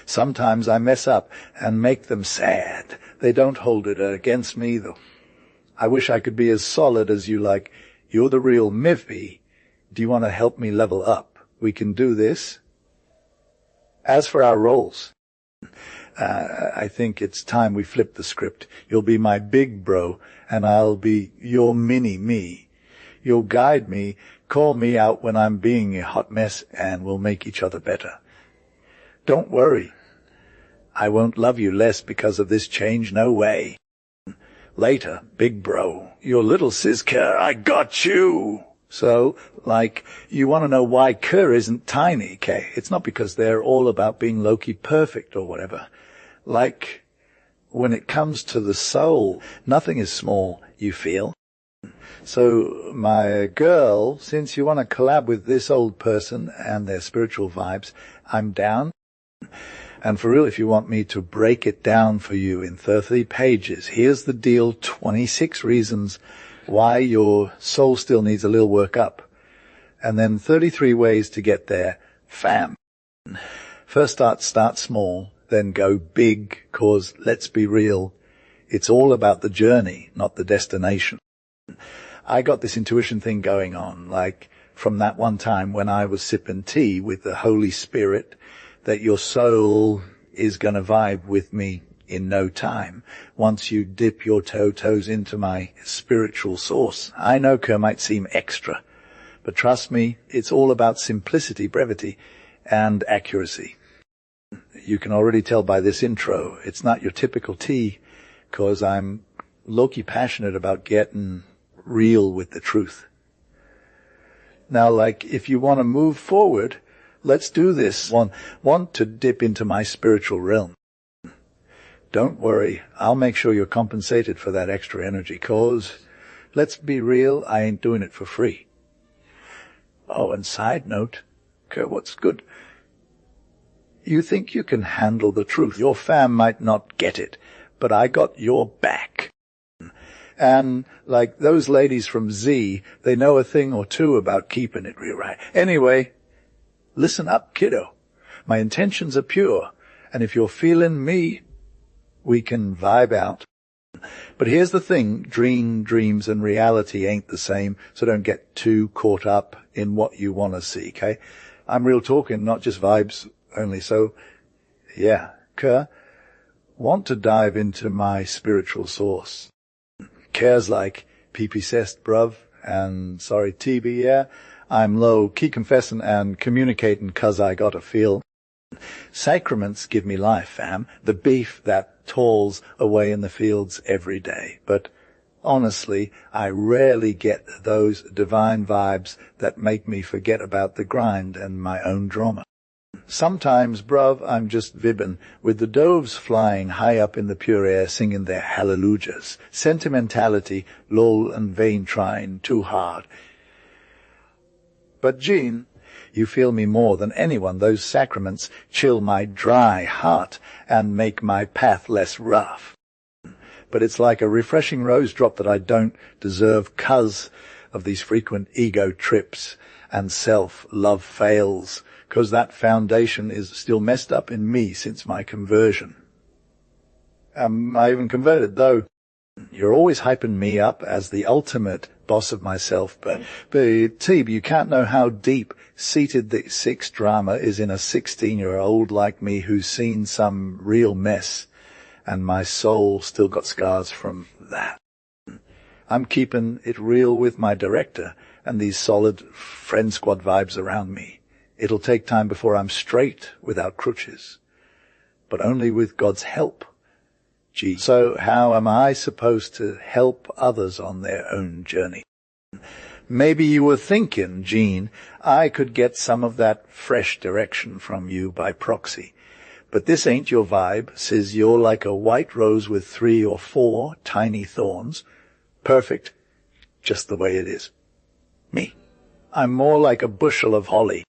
Sometimes I mess up and make them sad. They don't hold it against me, though. I wish I could be as solid as you, like, you're the real Miffy. Do you want to help me level up? We can do this. As for our roles, I think it's time we flip the script. You'll be my big bro, and I'll be your mini me. You'll guide me, call me out when I'm being a hot mess, and we'll make each other better. Don't worry. I won't love you less because of this change, no way. Later, big bro, your little sis Kerr, I got you. So, like, you want to know why Kerr isn't tiny, Kay? It's not because they're all about being low-key perfect or whatever. Like, when it comes to the soul, nothing is small, you feel. So, my girl, since you want to collab with this old person and their spiritual vibes, I'm down. And for real, if you want me to break it down for you in 30 pages, here's the deal, 26 reasons why your soul still needs a little work up. And then 33 ways to get there, fam. First start small, then go big, cause let's be real, it's all about the journey, not the destination. I got this intuition thing going on, like from that one time when I was sipping tea with the Holy Spirit, that your soul is going to vibe with me in no time, once you dip your toes into my spiritual source. I know Kerr might seem extra, but trust me, it's all about simplicity, brevity, and accuracy. You can already tell by this intro, it's not your typical tea, cause I'm low-key passionate about getting real with the truth. Now, like, if you want to move forward, let's do this. Want to dip into my spiritual realm. Don't worry, I'll make sure you're compensated for that extra energy, cause, let's be real, I ain't doing it for free. Oh, and side note, Kerr, what's good? You think you can handle the truth. Your fam might not get it, but I got your back. And, like, those ladies from Z, they know a thing or two about keeping it real right. Anyway, listen up, kiddo. My intentions are pure, and if you're feeling me, we can vibe out. But here's the thing, dreams and reality ain't the same, so don't get too caught up in what you want to see, okay? I'm real talking, not just vibes only. So, yeah, Kerr, want to dive into my spiritual source. Cares like PP cest, bruv, and sorry, TB, yeah? I'm low, key confessing and communicating 'cause I gotta feel. Sacraments give me life, fam, the beef that tolls away in the fields every day. But honestly, I rarely get those divine vibes that make me forget about the grind and my own drama. Sometimes, bruv, I'm just vibbin', with the doves flying high up in the pure air singing their hallelujahs. Sentimentality, lol and vain trying too hard. But Jean, you feel me more than anyone. Those sacraments chill my dry heart and make my path less rough. But it's like a refreshing rose drop that I don't deserve 'cause of these frequent ego trips and self-love fails, 'cause that foundation is still messed up in me since my conversion. I even converted, though. You're always hyping me up as the ultimate boss of myself, but Teeb, you can't know how deep-seated the sex drama is in a 16-year-old like me who's seen some real mess, and my soul still got scars from that. I'm keeping it real with my director and these solid friend squad vibes around me. It'll take time before I'm straight without crutches, but only with God's help. Gee, so how am I supposed to help others on their own journey? Maybe you were thinking, Jean, I could get some of that fresh direction from you by proxy. But this ain't your vibe, says you're like a white rose with 3 or 4 tiny thorns. Perfect, just the way it is. Me, I'm more like a bushel of holly.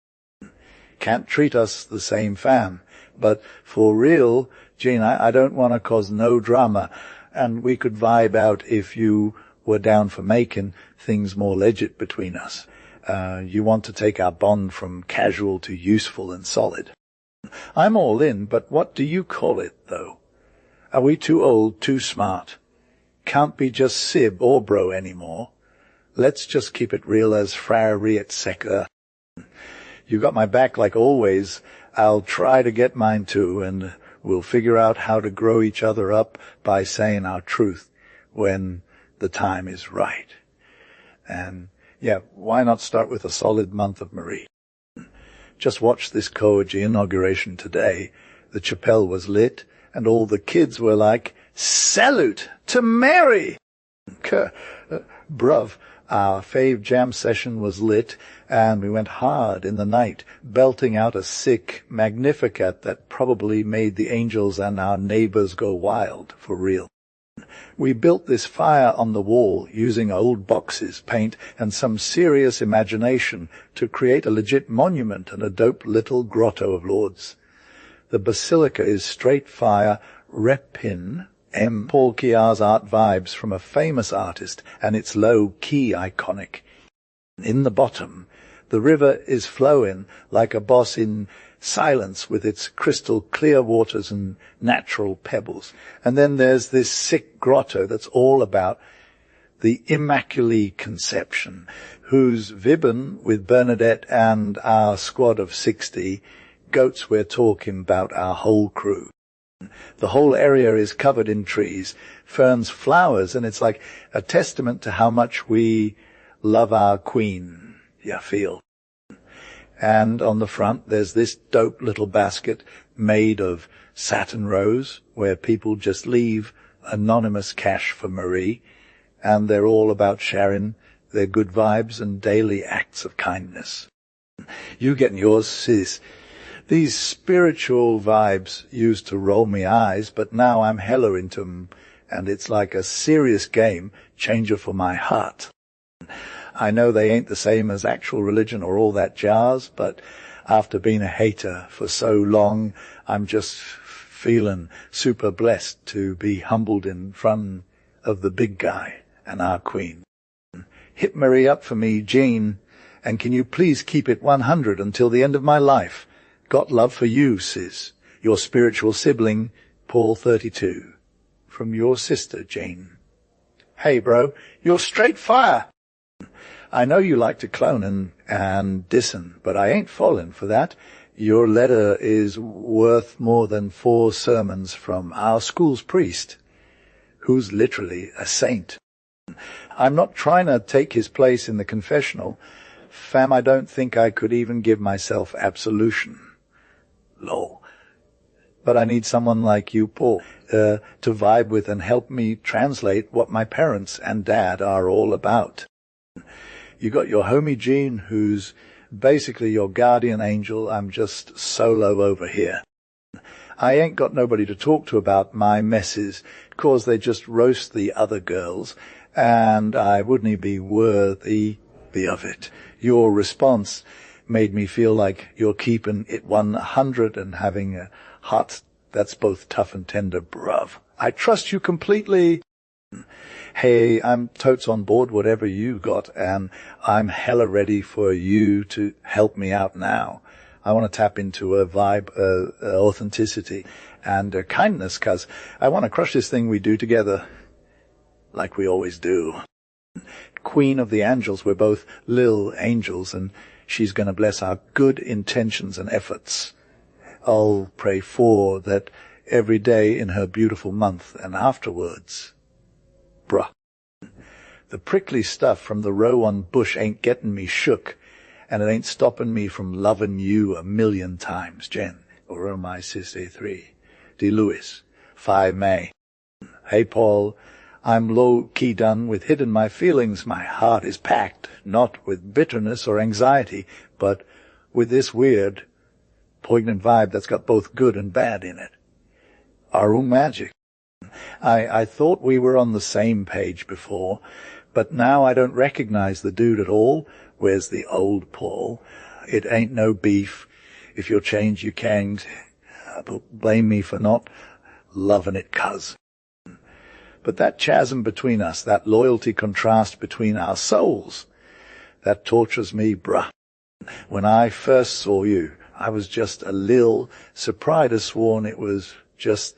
Can't treat us the same fam. But for real, Jean, I don't want to cause no drama, and we could vibe out if you were down for making things more legit between us. You want to take our bond from casual to useful and solid. I'm all in, but what do you call it, though? Are we too old, too smart? Can't be just sib or bro anymore. Let's just keep it real as Frère Riet Secker. You got my back like always. I'll try to get mine too, and we'll figure out how to grow each other up by saying our truth when the time is right. And, yeah, why not start with a solid month of Marie? Just watch this Koji inauguration today. The chapel was lit, and all the kids were like, "Salute to Mary!" Bruv, our fave jam session was lit, and we went hard in the night, belting out a sick Magnificat that probably made the angels and our neighbors go wild, for real. We built this fire on the wall using old boxes, paint, and some serious imagination to create a legit monument and a dope little grotto of Lords. The basilica is straight fire, repin, M. Paul Kiar's art vibes from a famous artist, and it's low-key iconic. In the bottom, the river is flowing like a boss in silence with its crystal clear waters and natural pebbles. And then there's this sick grotto that's all about the Immaculate Conception, whose Vibben with Bernadette and our squad of 60 goats we're talking about, our whole crew. The whole area is covered in trees, ferns, flowers, and it's like a testament to how much we love our queen, you feel. And on the front, there's this dope little basket made of satin rose, where people just leave anonymous cash for Marie, and they're all about sharing their good vibes and daily acts of kindness. You getting yours, sis. These spiritual vibes used to roll me eyes, but now I'm hella into 'em, and it's like a serious game changer for my heart. I know they ain't the same as actual religion or all that jazz, but after being a hater for so long, I'm just feeling super blessed to be humbled in front of the big guy and our queen. Hit Marie up for me, Jean, and can you please keep it 100 until the end of my life? Got love for you, sis. Your spiritual sibling, Paul 32. From your sister, Jane. Hey, bro, you're straight fire. I know you like to clone and dissin, but I ain't falling for that. Your letter is worth more than 4 sermons from our school's priest, who's literally a saint. I'm not trying to take his place in the confessional. Fam, I don't think I could even give myself absolution. Lol. But I need someone like you, Paul, to vibe with and help me translate what my parents and dad are all about. You got your homie Jean, who's basically your guardian angel. I'm just solo over here. I ain't got nobody to talk to about my messes, 'cause they just roast the other girls, and I wouldn't be worthy of it. Your response made me feel like you're keeping it 100 and having a heart that's both tough and tender, bruv. I trust you completely. Hey, I'm totes on board whatever you got, and I'm hella ready for you to help me out now. I want to tap into a vibe, authenticity, and kindness, 'cause I want to crush this thing we do together, like we always do. Queen of the angels, we're both lil angels, and she's going to bless our good intentions and efforts. I'll pray for that every day in her beautiful month and afterwards. Bruh. The prickly stuff from the row on bush ain't getting me shook, and it ain't stopping me from loving you 1,000,000 times, Jen. Or my sister 3. D. Lewis, 5 May. Hey, Paul, I'm low-key done with hidden my feelings. My heart is packed, not with bitterness or anxiety, but with this weird, poignant vibe that's got both good and bad in it. Our own magic. I thought we were on the same page before, but now I don't recognize the dude at all. Where's the old Paul? It ain't no beef. If you'll change, you can't. Blame me for not loving it, cuz. But that chasm between us, that loyalty contrast between our souls, that tortures me, bruh. When I first saw you, I was just a lil, surprised as sworn it was just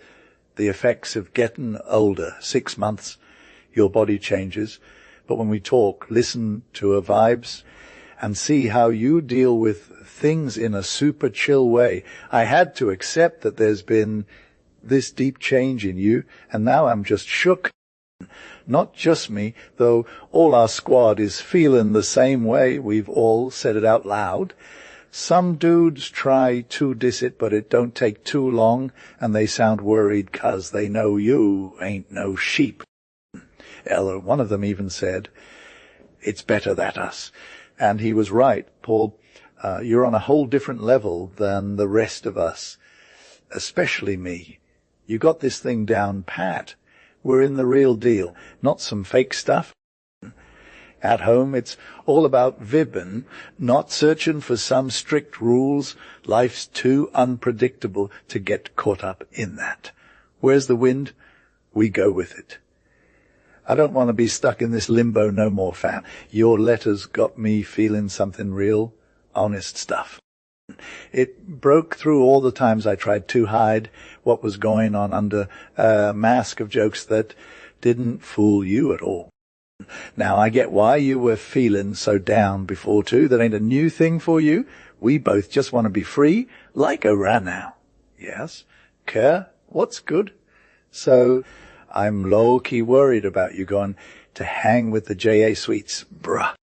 the effects of getting older. 6 months, your body changes. But when we talk, listen to her vibes and see how you deal with things in a super chill way. I had to accept that there's been this deep change in you, and now I'm just shook. Not just me, though all our squad is feeling the same way. We've all said it out loud. Some dudes try to diss it, but it don't take too long, and they sound worried 'cause they know you ain't no sheep. Ella, one of them even said, it's better that us. And he was right, Paul. You're on a whole different level than the rest of us, especially me. You got this thing down pat. We're in the real deal, not some fake stuff. At home, it's all about vibbing, not searching for some strict rules. Life's too unpredictable to get caught up in that. Where's the wind? We go with it. I don't want to be stuck in this limbo no more, fam. Your letters got me feeling something real, honest stuff. It broke through all the times I tried to hide what was going on under a mask of jokes that didn't fool you at all. Now, I get why you were feeling so down before, too. That ain't a new thing for you. We both just want to be free, like a rat now. Yes? Care? What's good? So, I'm low-key worried about you going to hang with the Jesuits, bruh.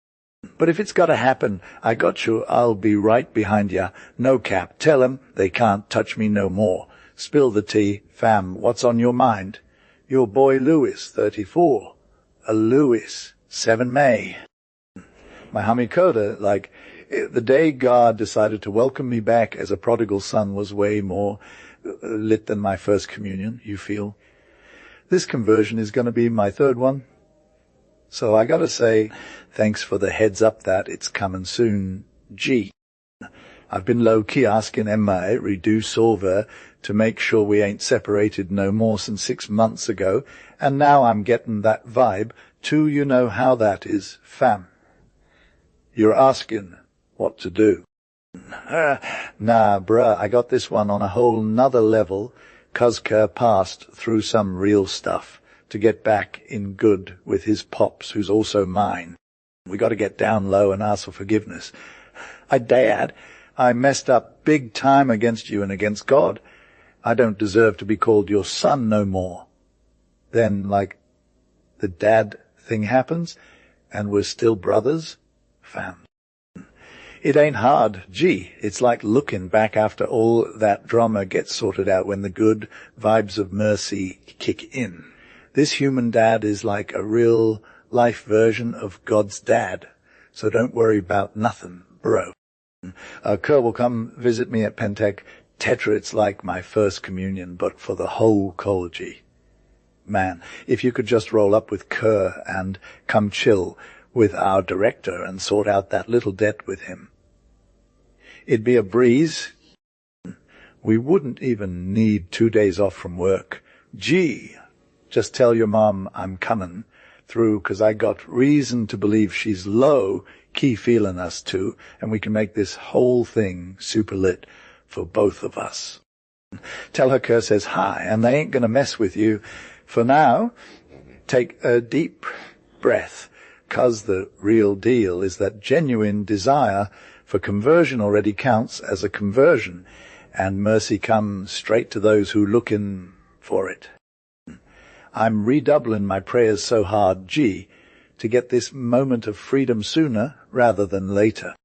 But if it's got to happen, I got you. I'll be right behind ya. No cap. Tell 'em they can't touch me no more. Spill the tea. Fam, what's on your mind? Your boy Louis, 34. A Louis, 7 May. My homie Coda, like, the day God decided to welcome me back as a prodigal son was way more lit than my first communion, you feel? This conversion is going to be my third one. So I got to say, thanks for the heads up that it's coming soon. G. I've been low-key asking Emma redo Solver to make sure we ain't separated no more since 6 months ago, and now I'm getting that vibe, too. You know how that is, fam. You're asking what to do. Nah, bruh, I got this one on a whole nother level. Cuzker passed through some real stuff to get back in good with his pops, who's also mine. We got to get down low and ask for forgiveness. Dad, I messed up big time against you and against God. I don't deserve to be called your son no more. Then, like, the dad thing happens, and we're still brothers? Fam. It ain't hard. Gee, it's like looking back after all that drama gets sorted out when the good vibes of mercy kick in. This human dad is like a real-life version of God's dad, so don't worry about nothing, bro. Kerr will come visit me at Pentec. Tetra, it's like my first communion, but for the whole college. Man, if you could just roll up with Kerr and come chill with our director and sort out that little debt with him. It'd be a breeze. We wouldn't even need 2 days off from work. Gee, just tell your mom I'm coming through, 'cause I got reason to believe she's low-key feeling us too, and we can make this whole thing super lit for both of us. Tell her Kerr says hi, and they ain't gonna mess with you. For now, take a deep breath, 'cause the real deal is that genuine desire for conversion already counts as a conversion, and mercy comes straight to those who looking for it. I'm redoubling my prayers so hard, G, to get this moment of freedom sooner rather than later.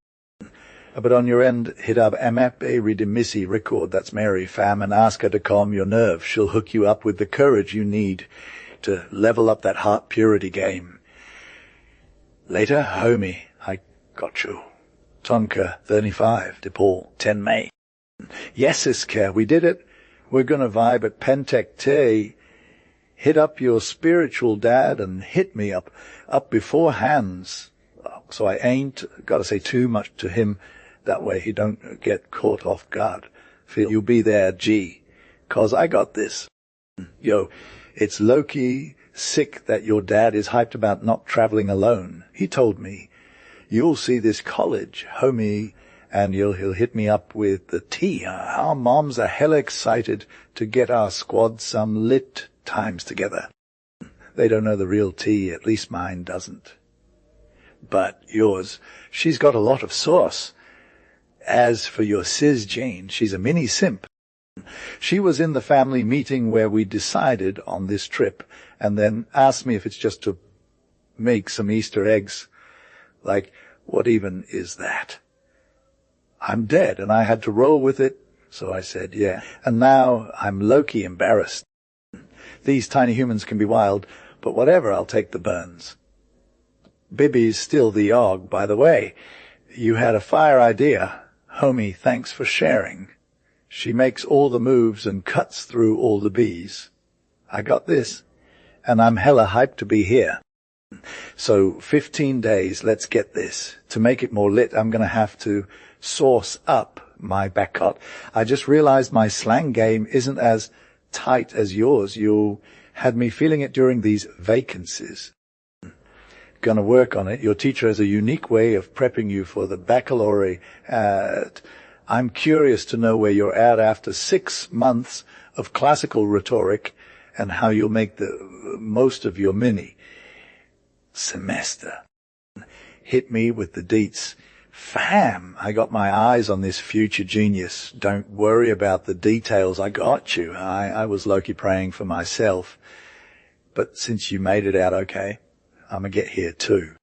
But on your end, hit up Amape Redimisi record, that's Mary, fam, and ask her to calm your nerve. She'll hook you up with the courage you need to level up that heart purity game. Later, homie, I got you. Tonka, 35, DePaul, 10 May. Yes, Isker, we did it. We're going to vibe at Pénitence chez. Hit up your spiritual dad and hit me up before hands. So I ain't got to say too much to him. That way he don't get caught off guard. Feel you'll be there, G. 'Cause I got this. Yo, it's low-key sick that your dad is hyped about not traveling alone. He told me, you'll see this college, homie, and he'll hit me up with the tea. Our moms are hella excited to get our squad some lit times together. They don't know the real tea, at least mine doesn't. But yours, she's got a lot of sauce. As for your sis Jane, she's a mini simp. She was in the family meeting where we decided on this trip, and then asked me if it's just to make some Easter eggs. Like, what even is that? I'm dead, and I had to roll with it, so I said yeah. And now I'm low-key embarrassed. These tiny humans can be wild, but whatever, I'll take the burns. Bibby's still the og, by the way. You had a fire idea. Homie, thanks for sharing. She makes all the moves and cuts through all the bees. I got this, and I'm hella hyped to be here. So 15 days, let's get this. To make it more lit, I'm going to have to sauce up my backcot. I just realized my slang game isn't as tight as yours. You had me feeling it during these vacancies. Gonna work on it. Your teacher has a unique way of prepping you for the baccalaureate. I'm curious to know where you're at after 6 months of classical rhetoric and how you'll make the most of your mini semester. Hit me with the deets. Fam, I got my eyes on this future genius. Don't worry about the details. I got you. I was low-key praying for myself. But since you made it out okay, I'm gonna get here too.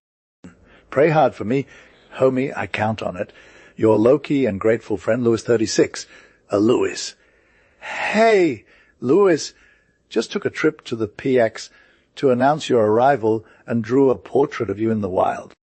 Pray hard for me. Homie, I count on it. Your low-key and grateful friend, Louis 36. Louis. Hey, Louis, just took a trip to the PX to announce your arrival and drew a portrait of you in the wild.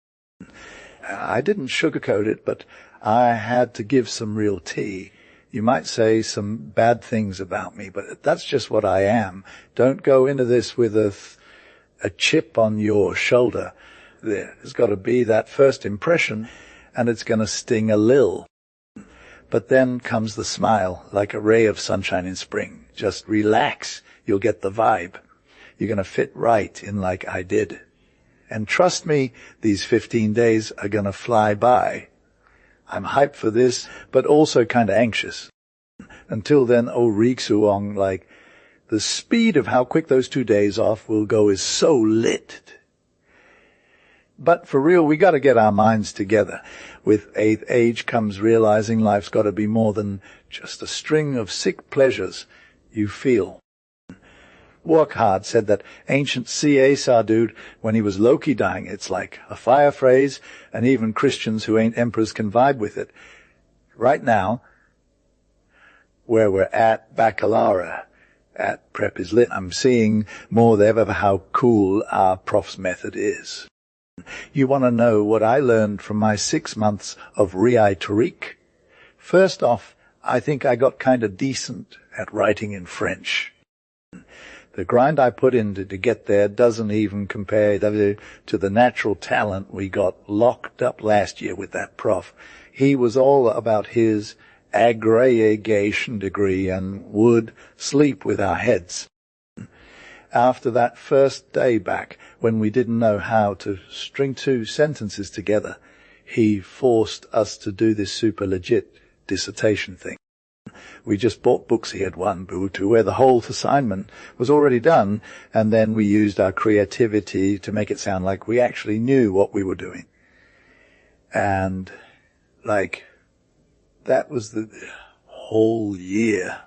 I didn't sugarcoat it, but I had to give some real tea. You might say some bad things about me, but that's just what I am. Don't go into this with a chip on your shoulder. There's got to be that first impression, and it's going to sting a lil. But then comes the smile, like a ray of sunshine in spring. Just relax. You'll get the vibe. You're going to fit right in like I did. And trust me, these 15 days are going to fly by. I'm hyped for this, but also kind of anxious. Until then, Riksuong, like, the speed of how quick those 2 days off will go is so lit. But for real, we got to get our minds together. With 8th age comes realizing life's got to be more than just a string of sick pleasures you feel. Work Hard said that ancient CA dude, when he was low-key dying, it's like a fire phrase, and even Christians who ain't emperors can vibe with it. Right now, where we're at baccalaureate, at Prep is Lit, I'm seeing more than ever how cool our prof's method is. You want to know what I learned from my 6 months of rhetoric? First off, I think I got kind of decent at writing in French. The grind I put in to get there doesn't even compare to the natural talent we got locked up last year with that prof. He was all about his agrégation degree and would sleep with our heads. After that first day back, when we didn't know how to string 2 sentences together, he forced us to do this super legit dissertation thing. We just bought books he had won, to where the whole assignment was already done, and then we used our creativity to make it sound like we actually knew what we were doing. And, that was the whole year.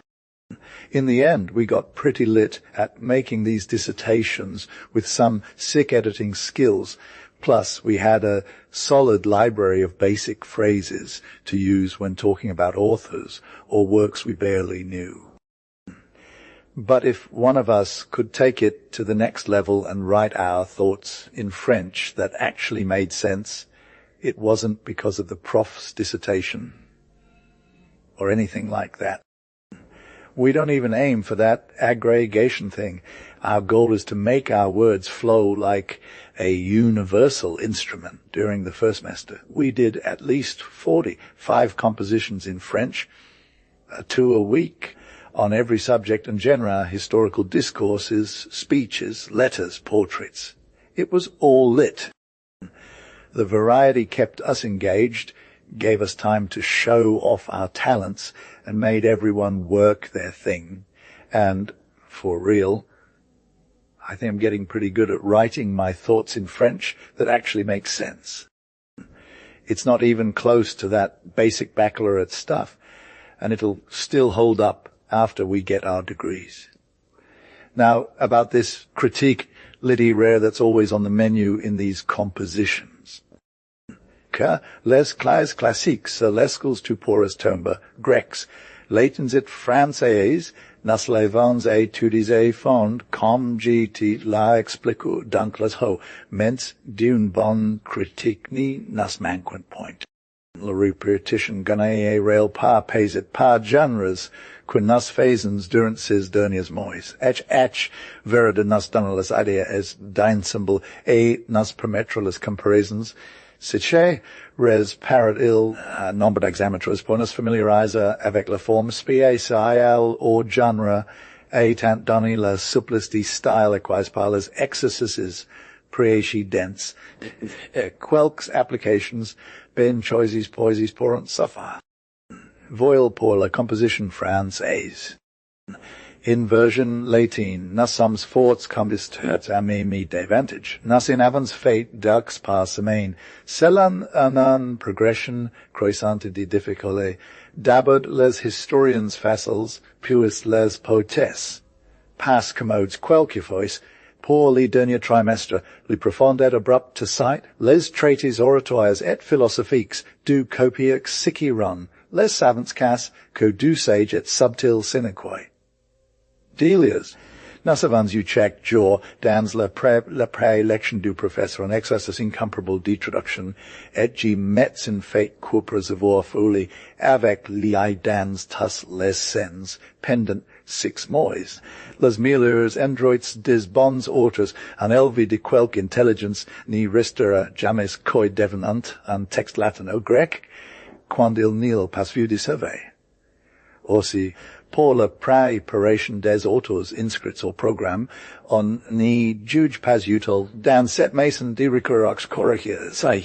In the end, we got pretty lit at making these dissertations with some sick editing skills. Plus, we had a solid library of basic phrases to use when talking about authors or works we barely knew. But if one of us could take it to the next level and write our thoughts in French that actually made sense, it wasn't because of the prof's dissertation or anything like that. We don't even aim for that aggregation thing. Our goal is to make our words flow like a universal instrument. During the first semester, we did at least 45 compositions in French, 2 a week, on every subject and genre: historical discourses, speeches, letters, portraits. It was all lit. The variety kept us engaged, gave us time to show off our talents, and made everyone work their thing. And, for real, I think I'm getting pretty good at writing my thoughts in French that actually make sense. It's not even close to that basic baccalaureate stuff, and it'll still hold up after we get our degrees. Now, about this critique littéraire that's always on the menu in these compositions. Que les classes classiques, lescals tu pourras tomber, grecs, latens it français, nas levans étudiser fond, comme ti la explico, donc les ho, mens d'une bonne critique ni nas manquent point. La repetition ganae rail pa pays it pa genres, quin nas phasens durant ses derniers mois. Ech verida nas donalis idea as d'ensemble et nas permettra comparisons. Siche, res parat il, nombra d'exametros, bonus familiariser avec la forme spie sial or genre, et tant doni la supplici style equis par les exercices preaci dents, quelques applications, ben choisis poesis porant suffer. Voil pour la composition française. Inversion latine, nas sums forts combis terts ame me davantage, nas in avans fate dux par semaine, selan anan progression croissante de difficile, dabud les historians facils, puis les potes, pas commodes quelquifois, pour li dernier trimestre, li profond et abrupt to sight, les traites oratoires et philosophiques du copiac siciron, les savants cas, que du sage et subtil sinique. Delias. Nasavans you check jaw, dans la pré-election du professor en exercice incomparable d'introduction, et G mets in fate corpus avor fuli, avec liai dans tus les sens, pendant 6 mois. Les meilleurs androids des bons auteurs, an elvi de quelque intelligence, ni restera jamais coi devenant, an text latino grec, quand il nil pas vu de survey. Aussi, pour la préparation des auteurs inscrits au programme, on n'y juge pas utile dans cette maison de recurrence correcte, say,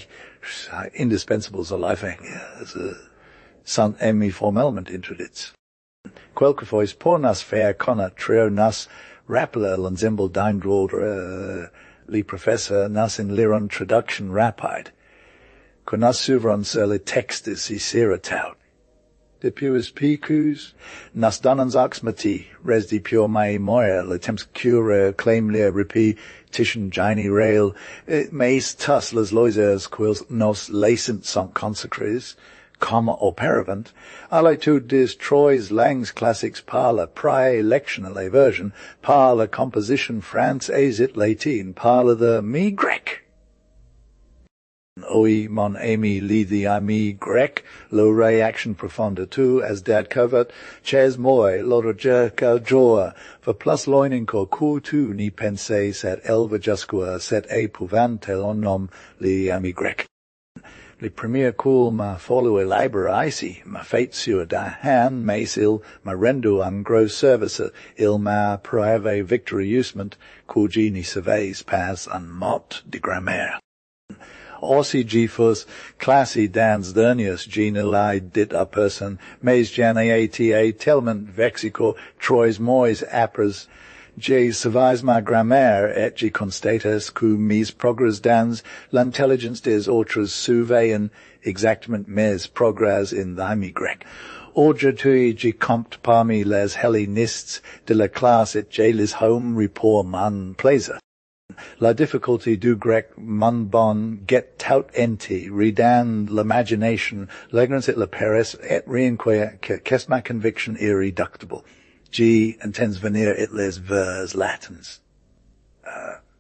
indispensables à life, sont émis formellement introduits. Quelquefois, pour nas faire connaître nas rappeler l'ensemble d'un droit, les professeurs nas in leur introduction rapide, que nas souverains sur les textes si seratout. De pius picus, nas donans ox mati, res de pure mai moia, le temps cure, claim le repetition gini rail, mais tus les loisers quils nos lacent sont consecres, comma operavant, alitude des trois langues classiques par la pré-electionale version, par la composition française latine, par the mi grec. Oi mon ami lidi ami grec, lo reaction profonda tu, as dad covert, ches moi, loroja joa, for plus loining co cu tu ni pense set elva jusqua set e puvantel on nom li ami grec. Le premier cool ma follow liber ici, ma fate sur da han, mais il ma rendo un gros service, il ma proave victory usement, cugi ni surveys pas un mot de grammaire. Aussi gifus classi dans dernius genili dit a person, mais geneata telment vexico trois mois apres, je savais ma grammaire et je constatas que mis progrès dans l'intelligence des autres surveillant exactement mes progrès in thymi grec. Aujourd'hui, je compte parmi les hellénistes de la classe et je les home report man plaisir. La difficulté du grec mon bon get tout enti, redan l'imagination, l'ignorance et la paresse et rien qu'est ma conviction irréductible. G and tens venir it les vers Latins.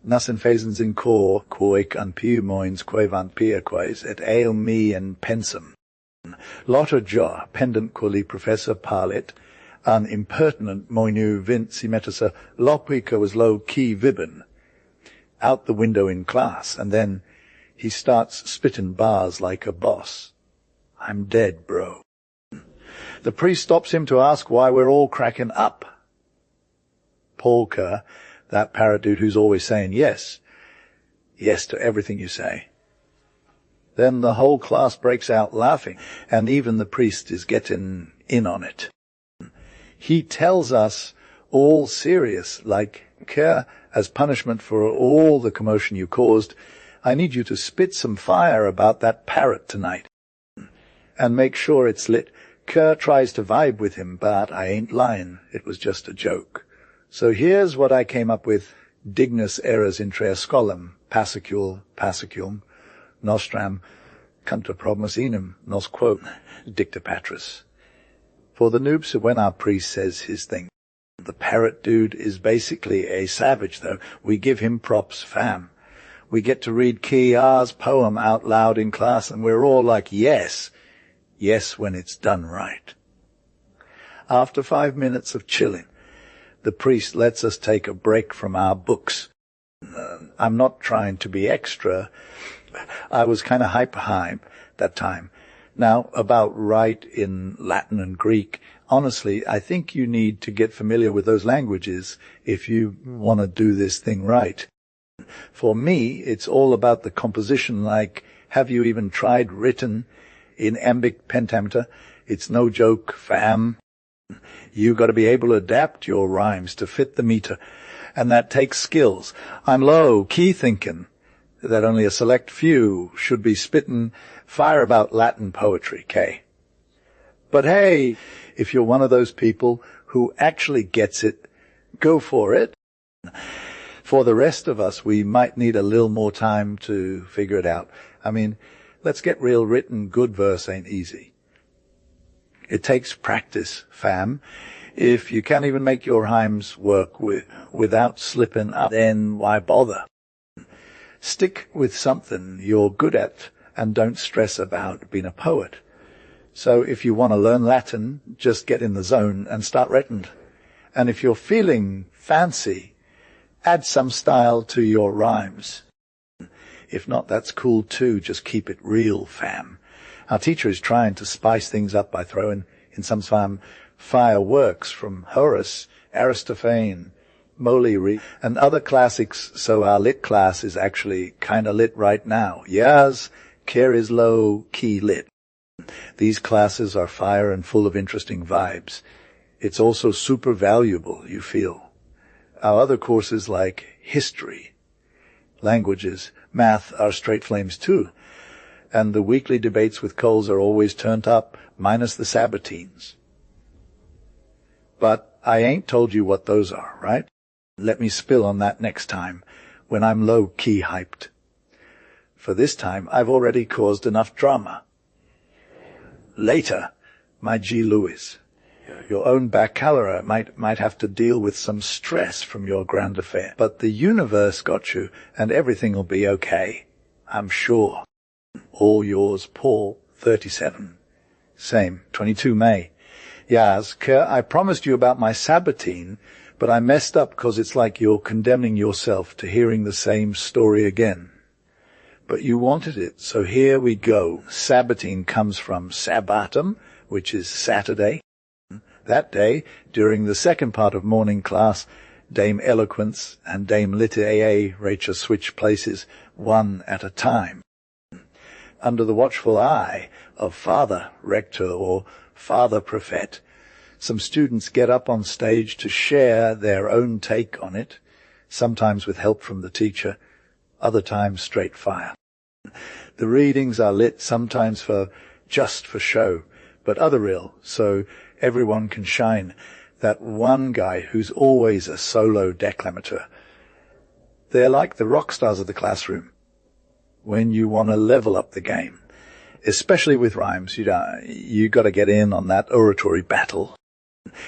Nas in phasens in cor, quoic an piu moins quevant piaquais, et eo me en pensum. Lotter jo, pendant quali professor parlit, an impertinent moinu vinci metasa lopica was low key vibben, out the window in class, and then he starts spitting bars like a boss. I'm dead, bro. The priest stops him to ask why we're all cracking up. Paul Kerr, that parrot dude who's always saying yes to everything you say. Then the whole class breaks out laughing, and even the priest is getting in on it. He tells us all serious, like, Kerr, as punishment for all the commotion you caused, I need you to spit some fire about that parrot tonight. And make sure it's lit. Kerr tries to vibe with him, but I ain't lying. It was just a joke. So here's what I came up with. Dignus eras intra scolum, passicule, nostram, canta probmus enum, nos quo, dicta patris. For the noobs, when our priest says his thing, the parrot dude is basically a savage, though. We give him props, fam. We get to read Ki R's poem out loud in class, and we're all like, yes when it's done right. After 5 minutes of chilling, the priest lets us take a break from our books. I'm not trying to be extra. I was kind of hyper that time. Now, about right in Latin and Greek, honestly, I think you need to get familiar with those languages if you want to do this thing right. For me, it's all about the composition, like, have you even tried written in iambic pentameter? It's no joke, fam. You got to be able to adapt your rhymes to fit the meter, and that takes skills. I'm low-key thinking that only a select few should be spitting fire about Latin poetry, K. But hey, if you're one of those people who actually gets it, go for it. For the rest of us, we might need a little more time to figure it out. I mean, let's get real, written good verse ain't easy. It takes practice, fam. If you can't even make your rhymes work without slipping up, then why bother? Stick with something you're good at and don't stress about being a poet. So if you want to learn Latin, just get in the zone and start writing. And if you're feeling fancy, add some style to your rhymes. If not, that's cool too. Just keep it real, fam. Our teacher is trying to spice things up by throwing in some fireworks from Horace, Aristophane, Molière, and other classics, so our lit class is actually kind of lit right now. Yes, care is low-key lit. These classes are fire and full of interesting vibes. It's also super valuable, you feel. Our other courses like history, languages, math are straight flames too. And the weekly debates with Coles are always turned up, minus the Sabatines. But I ain't told you what those are, right? Let me spill on that next time, when I'm low-key hyped. For this time, I've already caused enough drama. Later, my G. Lewis, your own baccalaureate might have to deal with some stress from your grand affair. But the universe got you, and everything will be okay, I'm sure. All yours, Paul, 37. Same, 22 May. Yas, Kerr, I promised you about my Sabatine, but I messed up because it's like you're condemning yourself to hearing the same story again. But you wanted it, so here we go. Sabatine comes from Sabbatum, which is Saturday. That day, during the second part of morning class, Dame Eloquence and Dame Litterae Rachel switch places, one at a time. Under the watchful eye of Father Rector or Father Prophet, some students get up on stage to share their own take on it, sometimes with help from the teacher, other times straight fire. The readings are lit sometimes just for show, but other real, so everyone can shine. That one guy who's always a solo declamator. They're like the rock stars of the classroom. When you want to level up the game, especially with rhymes, you got to get in on that oratory battle.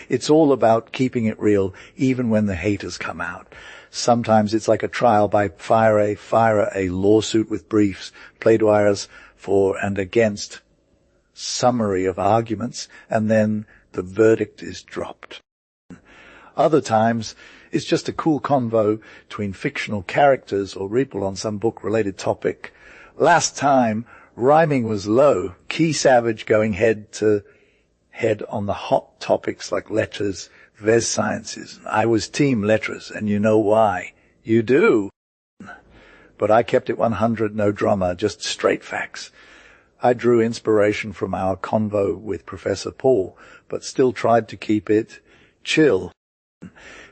It's all about keeping it real, even when the haters come out. Sometimes it's like a trial by fire, a lawsuit with briefs, plate wires for and against, summary of arguments, and then the verdict is dropped. Other times, it's just a cool convo between fictional characters or people on some book-related topic. Last time, rhyming was low, Key Savage going head to head on the hot topics like letters, Ves Sciences. I was team letters, and you know why. You do. But I kept it 100, no drama, just straight facts. I drew inspiration from our convo with Professor Paul, but still tried to keep it chill.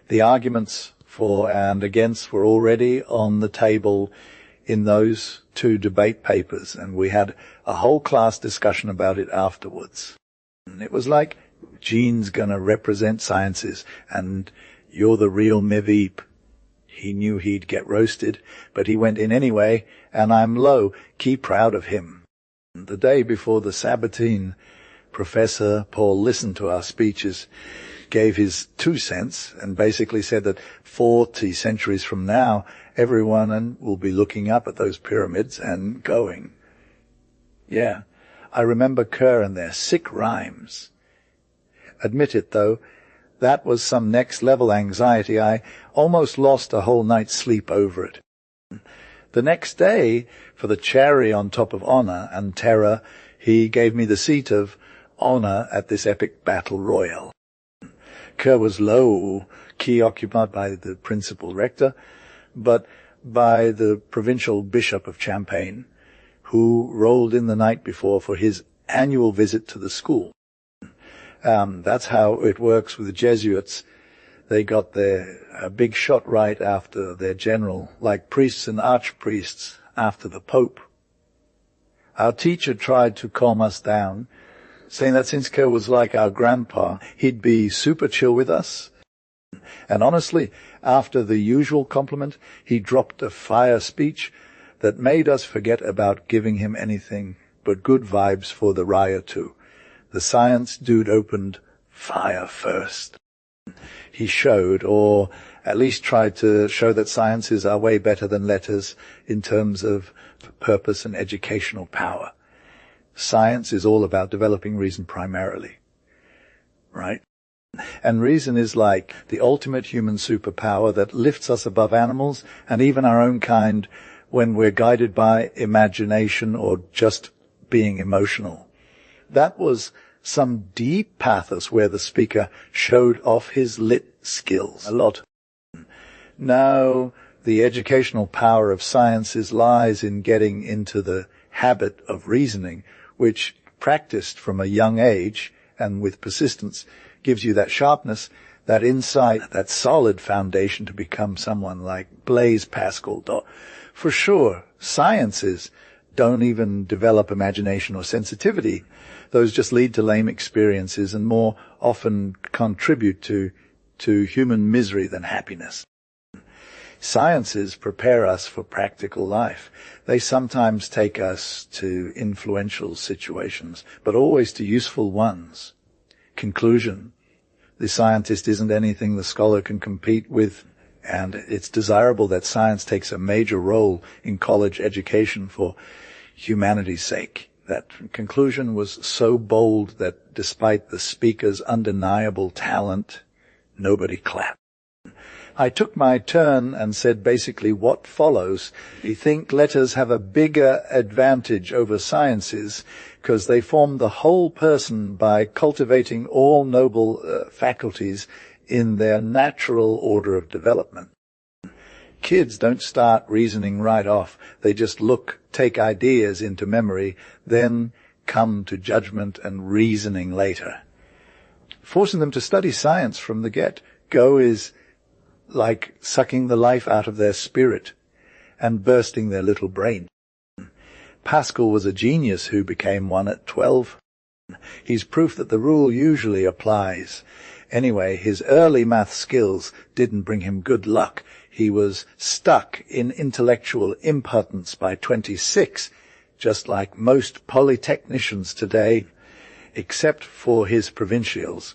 The arguments for and against were already on the table in those 2 debate papers, and we had a whole class discussion about it afterwards. It was like, Gene's gonna represent sciences, and you're the real Mevip. He knew he'd get roasted, but he went in anyway, and I'm low, key proud of him. The day before the Sabatine, Professor Paul listened to our speeches, gave his 2 cents, and basically said that 40 centuries from now, everyone will be looking up at those pyramids and going, yeah, I remember Kerr and their sick rhymes. Admit it, though, that was some next-level anxiety. I almost lost a whole night's sleep over it. The next day, for the cherry on top of honor and terror, he gave me the seat of honor at this epic battle royal. Kerr was low, key occupied by the principal rector, but by the provincial bishop of Champagne, who rolled in the night before for his annual visit to the school. That's how it works with the Jesuits. They got their big shot right after their general, like priests and archpriests after the Pope. Our teacher tried to calm us down, saying that since Kerr was like our grandpa, he'd be super chill with us. And honestly, after the usual compliment, he dropped a fire speech that made us forget about giving him anything but good vibes for the riot too. The science dude opened fire first. He showed, or at least tried to show, that sciences are way better than letters in terms of purpose and educational power. Science is all about developing reason primarily, right? And reason is like the ultimate human superpower that lifts us above animals and even our own kind when we're guided by imagination or just being emotional. That was some deep pathos where the speaker showed off his lit skills a lot. Now, the educational power of sciences lies in getting into the habit of reasoning, which, practiced from a young age and with persistence, gives you that sharpness, that insight, that solid foundation to become someone like Blaise Pascal. For sure, sciences don't even develop imagination or sensitivity. Those just lead to lame experiences and more often contribute to human misery than happiness. Sciences prepare us for practical life. They sometimes take us to influential situations, but always to useful ones. Conclusion: the scientist isn't anything the scholar can compete with, and it's desirable that science takes a major role in college education for humanity's sake. That conclusion was so bold that despite the speaker's undeniable talent, nobody clapped. I took my turn and said basically what follows. We think letters have a bigger advantage over sciences because they form the whole person by cultivating all noble faculties in their natural order of development. Kids don't start reasoning right off. They just take ideas into memory, then come to judgment and reasoning later. Forcing them to study science from the get-go is like sucking the life out of their spirit and bursting their little brain. Pascal was a genius who became one at 12. He's proof that the rule usually applies. Anyway, his early math skills didn't bring him good luck. He was stuck in intellectual impotence by 26, just like most polytechnicians today, except for his provincials.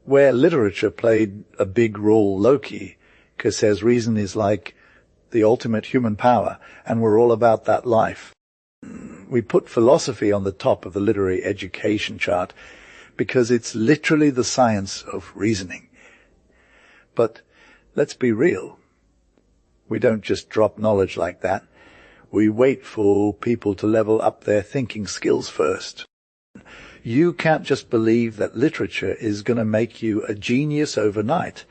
where literature played a big role low-key, because says reason is like the ultimate human power, and we're all about that life. We put philosophy on the top of the literary education chart because it's literally the science of reasoning. But let's be real. We don't just drop knowledge like that. We wait for people to level up their thinking skills first. You can't just believe that literature is going to make you a genius overnight.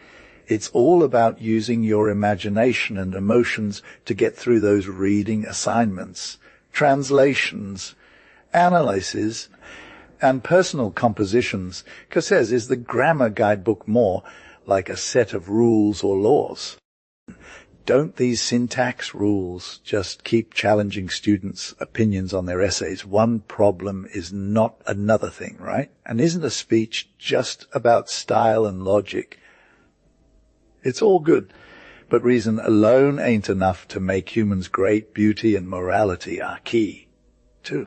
It's all about using your imagination and emotions to get through those reading assignments, translations, analyses, and personal compositions. Cassez, is the grammar guidebook more like a set of rules or laws? Don't these syntax rules just keep challenging students' opinions on their essays? One problem is not another thing, right? And isn't a speech just about style and logic? It's all good, but reason alone ain't enough to make humans great. Beauty and morality are key, too.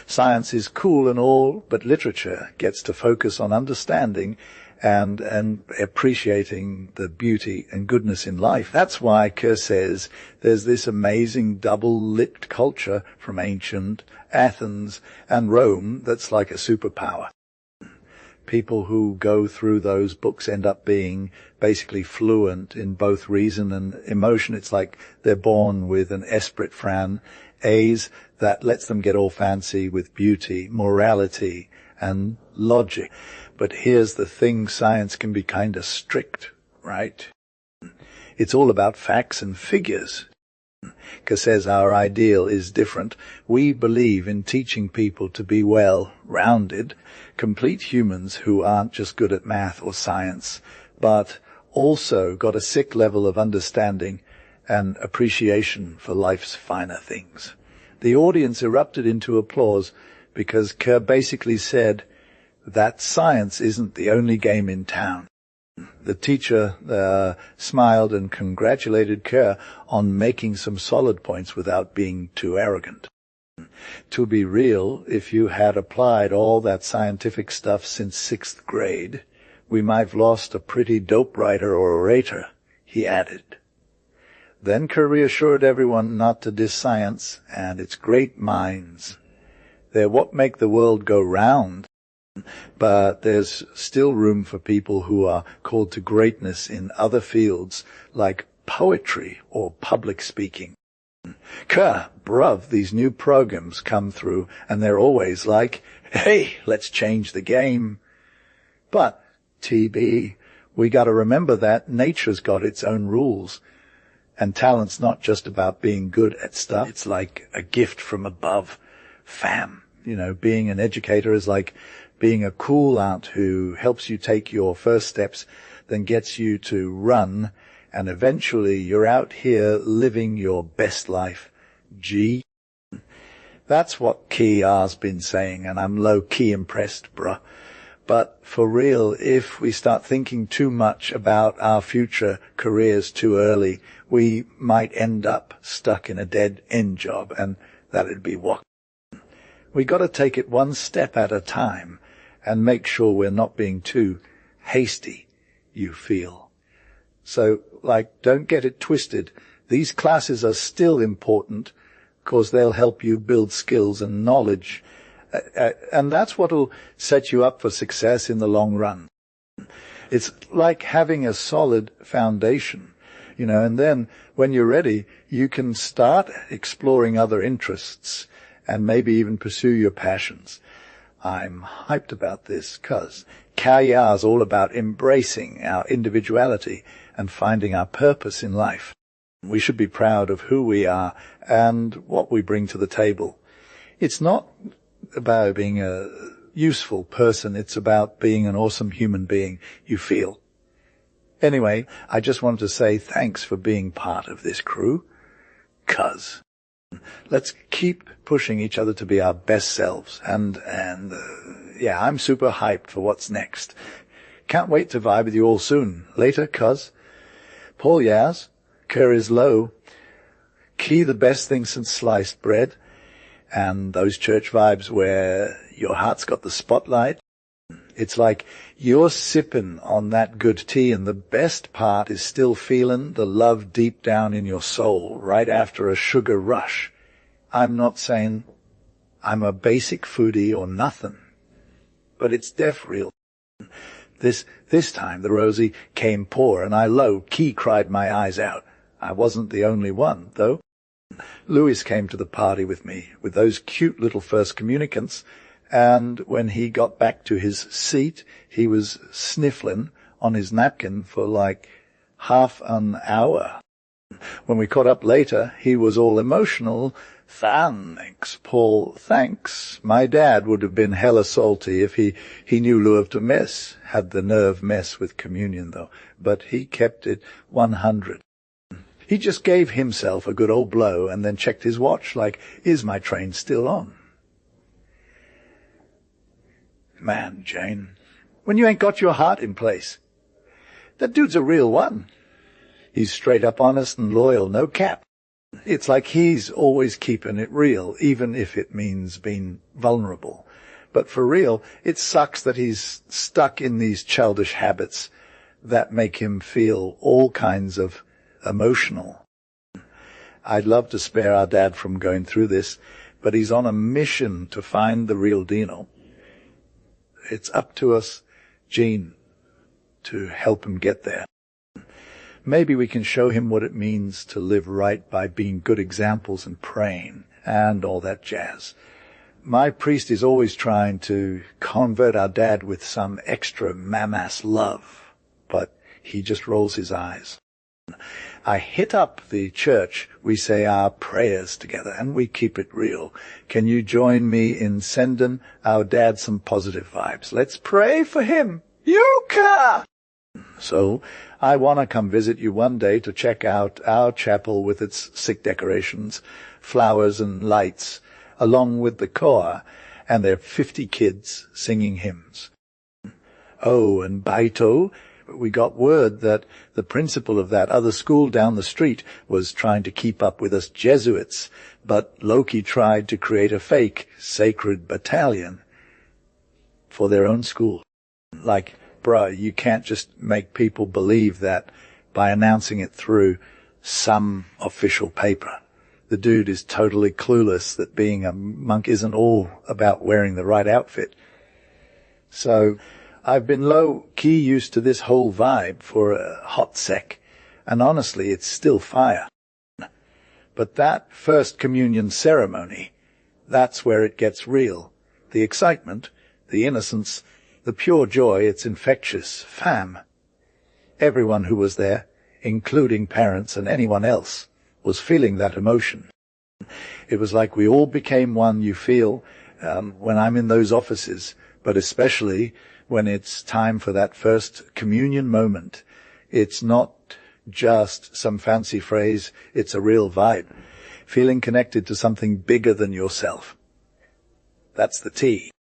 Science is cool and all, but literature gets to focus on understanding and appreciating the beauty and goodness in life. That's why Kerr says there's this amazing double-lipped culture from ancient Athens and Rome that's like a superpower. People who go through those books end up being basically fluent in both reason and emotion. It's like they're born with an esprit fran, A's that lets them get all fancy with beauty, morality, and logic. But here's the thing, science can be kind of strict, right? It's all about facts and figures. Because says our ideal is different. We believe in teaching people to be well-rounded, complete humans who aren't just good at math or science, but also got a sick level of understanding and appreciation for life's finer things. The audience erupted into applause because Kerr basically said that science isn't the only game in town. The teacher smiled and congratulated Kerr on making some solid points without being too arrogant. To be real, if you had applied all that scientific stuff since 6th grade, we might have lost a pretty dope writer or orator, he added. Then Kerr reassured everyone not to diss science and its great minds. They're what make the world go round. But there's still room for people who are called to greatness in other fields like poetry or public speaking. Kerr, bruv, these new programs come through and they're always like, hey, let's change the game. But, TB, we gotta remember that nature's got its own rules. And talent's not just about being good at stuff. It's like a gift from above. Fam. Being an educator is like being a cool aunt who helps you take your first steps, then gets you to run, and eventually you're out here living your best life. Gee. That's what Key R's been saying, and I'm low-key impressed, bruh. But for real, if we start thinking too much about our future careers too early, we might end up stuck in a dead-end job, and that'd be what. We got to take it one step at a time and make sure we're not being too hasty, you feel. So, don't get it twisted. These classes are still important because they'll help you build skills and knowledge. And that's what will set you up for success in the long run. It's like having a solid foundation, and then when you're ready, you can start exploring other interests and maybe even pursue your passions. I'm hyped about this because Kaya is all about embracing our individuality and finding our purpose in life. We should be proud of who we are and what we bring to the table. It's not about being a useful person. It's about being an awesome human being, you feel. Anyway, I just wanted to say thanks for being part of this crew. 'Cause let's keep pushing each other to be our best selves. And I'm super hyped for what's next. Can't wait to vibe with you all soon. Later, cuz. Paul Yaz, Kerr is low. Key the best thing since sliced bread. And those church vibes where your heart's got the spotlight. It's like you're sipping on that good tea, and the best part is still feeling the love deep down in your soul right after a sugar rush. I'm not saying I'm a basic foodie or nothing, but it's deaf real. This time the Rosie came poor, and I low-key cried my eyes out. I wasn't the only one, though. Louis came to the party with me, with those cute little first communicants, and when he got back to his seat, he was sniffling on his napkin for like half an hour. When we caught up later, he was all emotional. Thanks, Paul, thanks. My dad would have been hella salty if he knew Lou to mess, had the nerve mess with communion though, but he kept it 100. He just gave himself a good old blow and then checked his watch like, is my train still on? Man, Jane, when you ain't got your heart in place. That dude's a real one. He's straight up honest and loyal, no cap. It's like he's always keeping it real, even if it means being vulnerable. But for real, it sucks that he's stuck in these childish habits that make him feel all kinds of emotional. I'd love to spare our dad from going through this, but he's on a mission to find the real Dino. It's up to us, Jean, to help him get there. Maybe we can show him what it means to live right by being good examples and praying and all that jazz. My priest is always trying to convert our dad with some extra mamass love, but he just rolls his eyes. I hit up the church. We say our prayers together, and we keep it real. Can you join me in sending our dad some positive vibes? Let's pray for him. Yucca! So, I want to come visit you one day to check out our chapel with its sick decorations, flowers and lights, along with the choir and their 50 kids singing hymns. Oh, and Baito, we got word that the principal of that other school down the street was trying to keep up with us Jesuits, but Loki tried to create a fake sacred battalion for their own school. Like, bruh, you can't just make people believe that by announcing it through some official paper. The dude is totally clueless that being a monk isn't all about wearing the right outfit. So I've been low-key used to this whole vibe for a hot sec, and honestly, it's still fire. But that first communion ceremony, that's where it gets real. The excitement, the innocence, the pure joy, it's infectious. Fam. Everyone who was there, including parents and anyone else, was feeling that emotion. It was like we all became one, you feel, when I'm in those offices, but especially when it's time for that first communion moment. It's not just some fancy phrase, it's a real vibe. Feeling connected to something bigger than yourself. That's the T.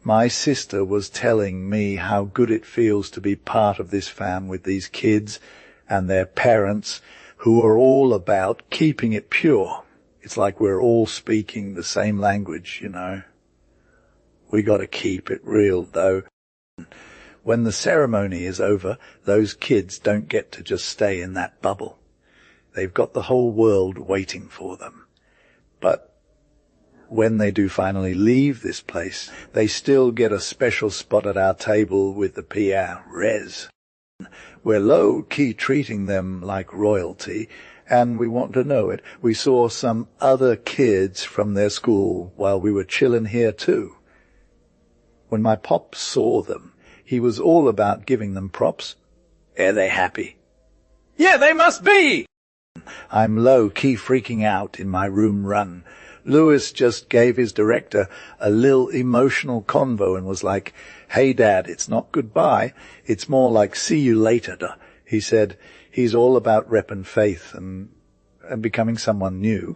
My sister was telling me how good it feels to be part of this fam with these kids and their parents who are all about keeping it pure. It's like we're all speaking the same language, you know. We got to keep it real, though. When the ceremony is over, those kids don't get to just stay in that bubble. They've got the whole world waiting for them. But when they do finally leave this place, they still get a special spot at our table with the Pierre Res. We're low-key treating them like royalty, and we want to know it. We saw some other kids from their school while we were chilling here too. When my pop saw them, he was all about giving them props. Are they happy? Yeah, they must be! I'm low-key freaking out in my room run. Louis just gave his director a little emotional convo and was like, hey, Dad, it's not goodbye. It's more like see you later. He said he's all about repping faith and becoming someone new.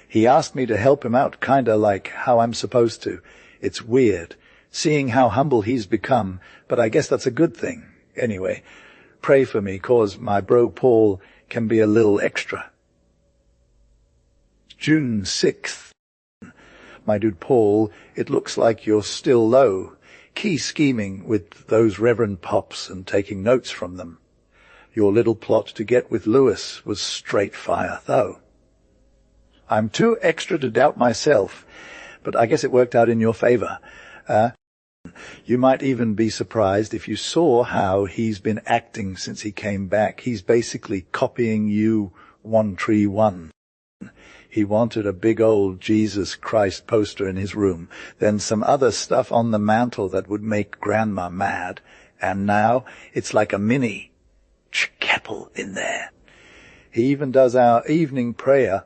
He asked me to help him out, kind of like how I'm supposed to. It's weird, seeing how humble he's become, but I guess that's a good thing. Anyway, pray for me, 'cause my bro Paul can be a little extra. June 6th. My dude Paul, it looks like you're still low. key scheming with those reverend pops and taking notes from them. Your little plot to get with Lewis was straight fire, though. I'm too extra to doubt myself, but I guess it worked out in your favor. You might even be surprised if you saw how he's been acting since he came back. He's basically copying you 131. He wanted a big old Jesus Christ poster in his room, then some other stuff on the mantel that would make Grandma mad, and now it's like a mini chapel in there. He even does our evening prayer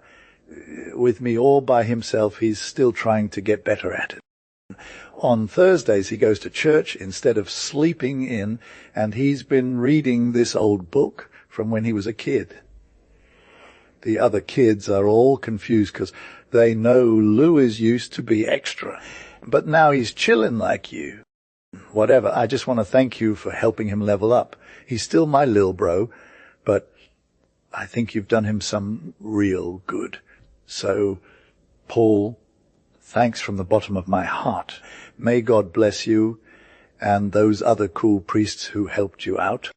with me all by himself. He's still trying to get better at it. On Thursdays he goes to church instead of sleeping in, and he's been reading this old book from when he was a kid. The other kids are all confused because they know Lou is used to be extra, but now he's chilling like you. Whatever, I just want to thank you for helping him level up. He's still my lil bro, but I think you've done him some real good. So, Paul, thanks from the bottom of my heart. May God bless you and those other cool priests who helped you out.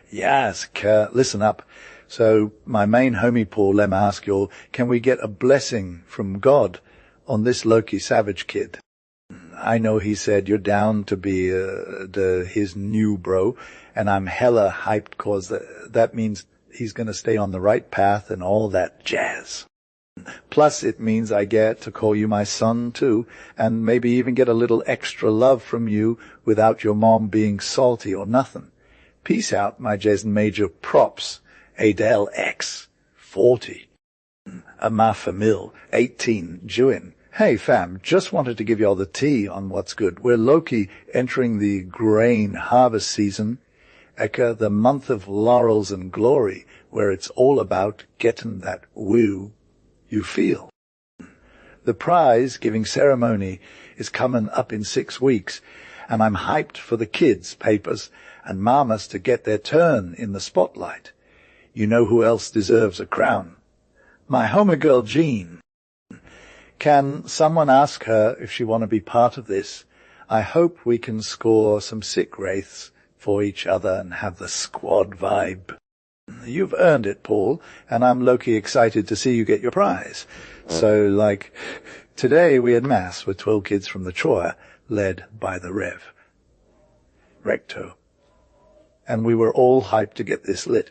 Yes, listen up. So, my main homie Paul, let me ask you all, can we get a blessing from God on this Loki Savage kid? I know he said you're down to be his new bro, and I'm hella hyped cause that means he's going to stay on the right path and all that jazz. Plus, it means I get to call you my son, too, and maybe even get a little extra love from you without your mom being salty or nothing. Peace out, my Jason Major props. Adele X, 40. Ama Famil, 18, Jewin. Hey fam, just wanted to give you all the tea on what's good. We're low-key entering the grain harvest season, aka the month of laurels and glory, where it's all about getting that woo you feel. The prize-giving ceremony is coming up in 6 weeks, and I'm hyped for the kids' papers and mamas to get their turn in the spotlight. You know who else deserves a crown? My homegirl Jean. Can someone ask her if she want to be part of this? I hope we can score some sick wraiths for each other and have the squad vibe. You've earned it, Paul, and I'm low-key excited to see you get your prize. So, today we had Mass with 12 kids from the choir, led by the Rev. Recto. And we were all hyped to get this lit.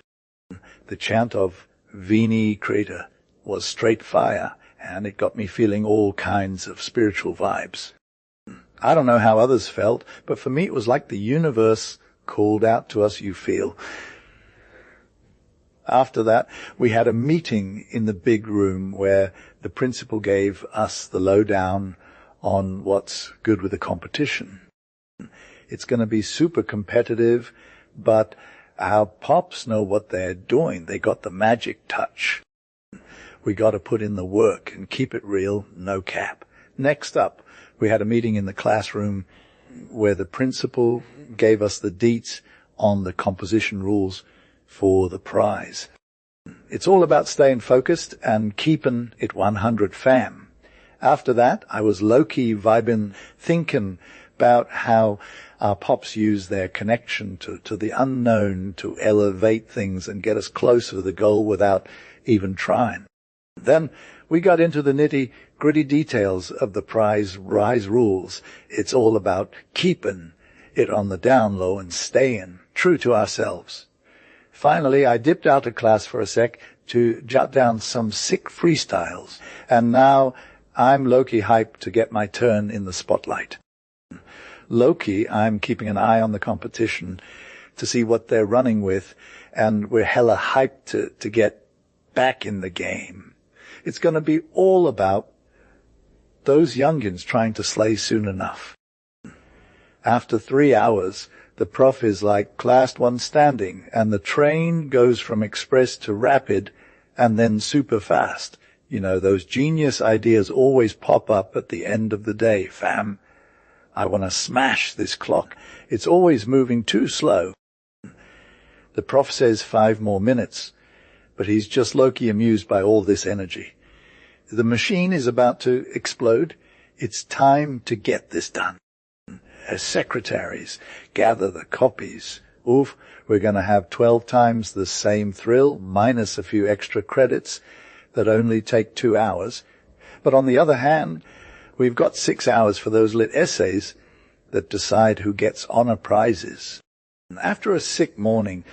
The chant of Veni Creator was straight fire, and it got me feeling all kinds of spiritual vibes. I don't know how others felt, but for me it was like the universe called out to us, you feel. After that, we had a meeting in the big room where the principal gave us the lowdown on what's good with the competition. It's going to be super competitive, but our pops know what they're doing. They got the magic touch. We got to put in the work and keep it real, no cap. Next up, we had a meeting in the classroom where the principal gave us the deets on the composition rules for the prize. It's all about staying focused and keeping it 100 fam. After that, I was low-key vibing, thinking about how our pops use their connection to the unknown to elevate things and get us closer to the goal without even trying. Then we got into the nitty-gritty details of the prize rise rules. It's all about keeping it on the down low and staying true to ourselves. Finally, I dipped out of class for a sec to jot down some sick freestyles, and now I'm low-key hyped to get my turn in the spotlight. Low-key, I'm keeping an eye on the competition to see what they're running with, and we're hella hyped to get back in the game. It's going to be all about those youngins trying to slay soon enough. After 3 hours, the prof is like, class one standing, and the train goes from express to rapid and then super fast. You know, those genius ideas always pop up at the end of the day, fam. I want to smash this clock. It's always moving too slow. The prof says 5 more minutes, but he's just low-key amused by all this energy. The machine is about to explode. It's time to get this done. as secretaries, gather the copies. Oof, we're going to have 12 times the same thrill, minus a few extra credits that only take 2 hours. But on the other hand, we've got 6 hours for those lit essays that decide who gets honor prizes. After a sick morning,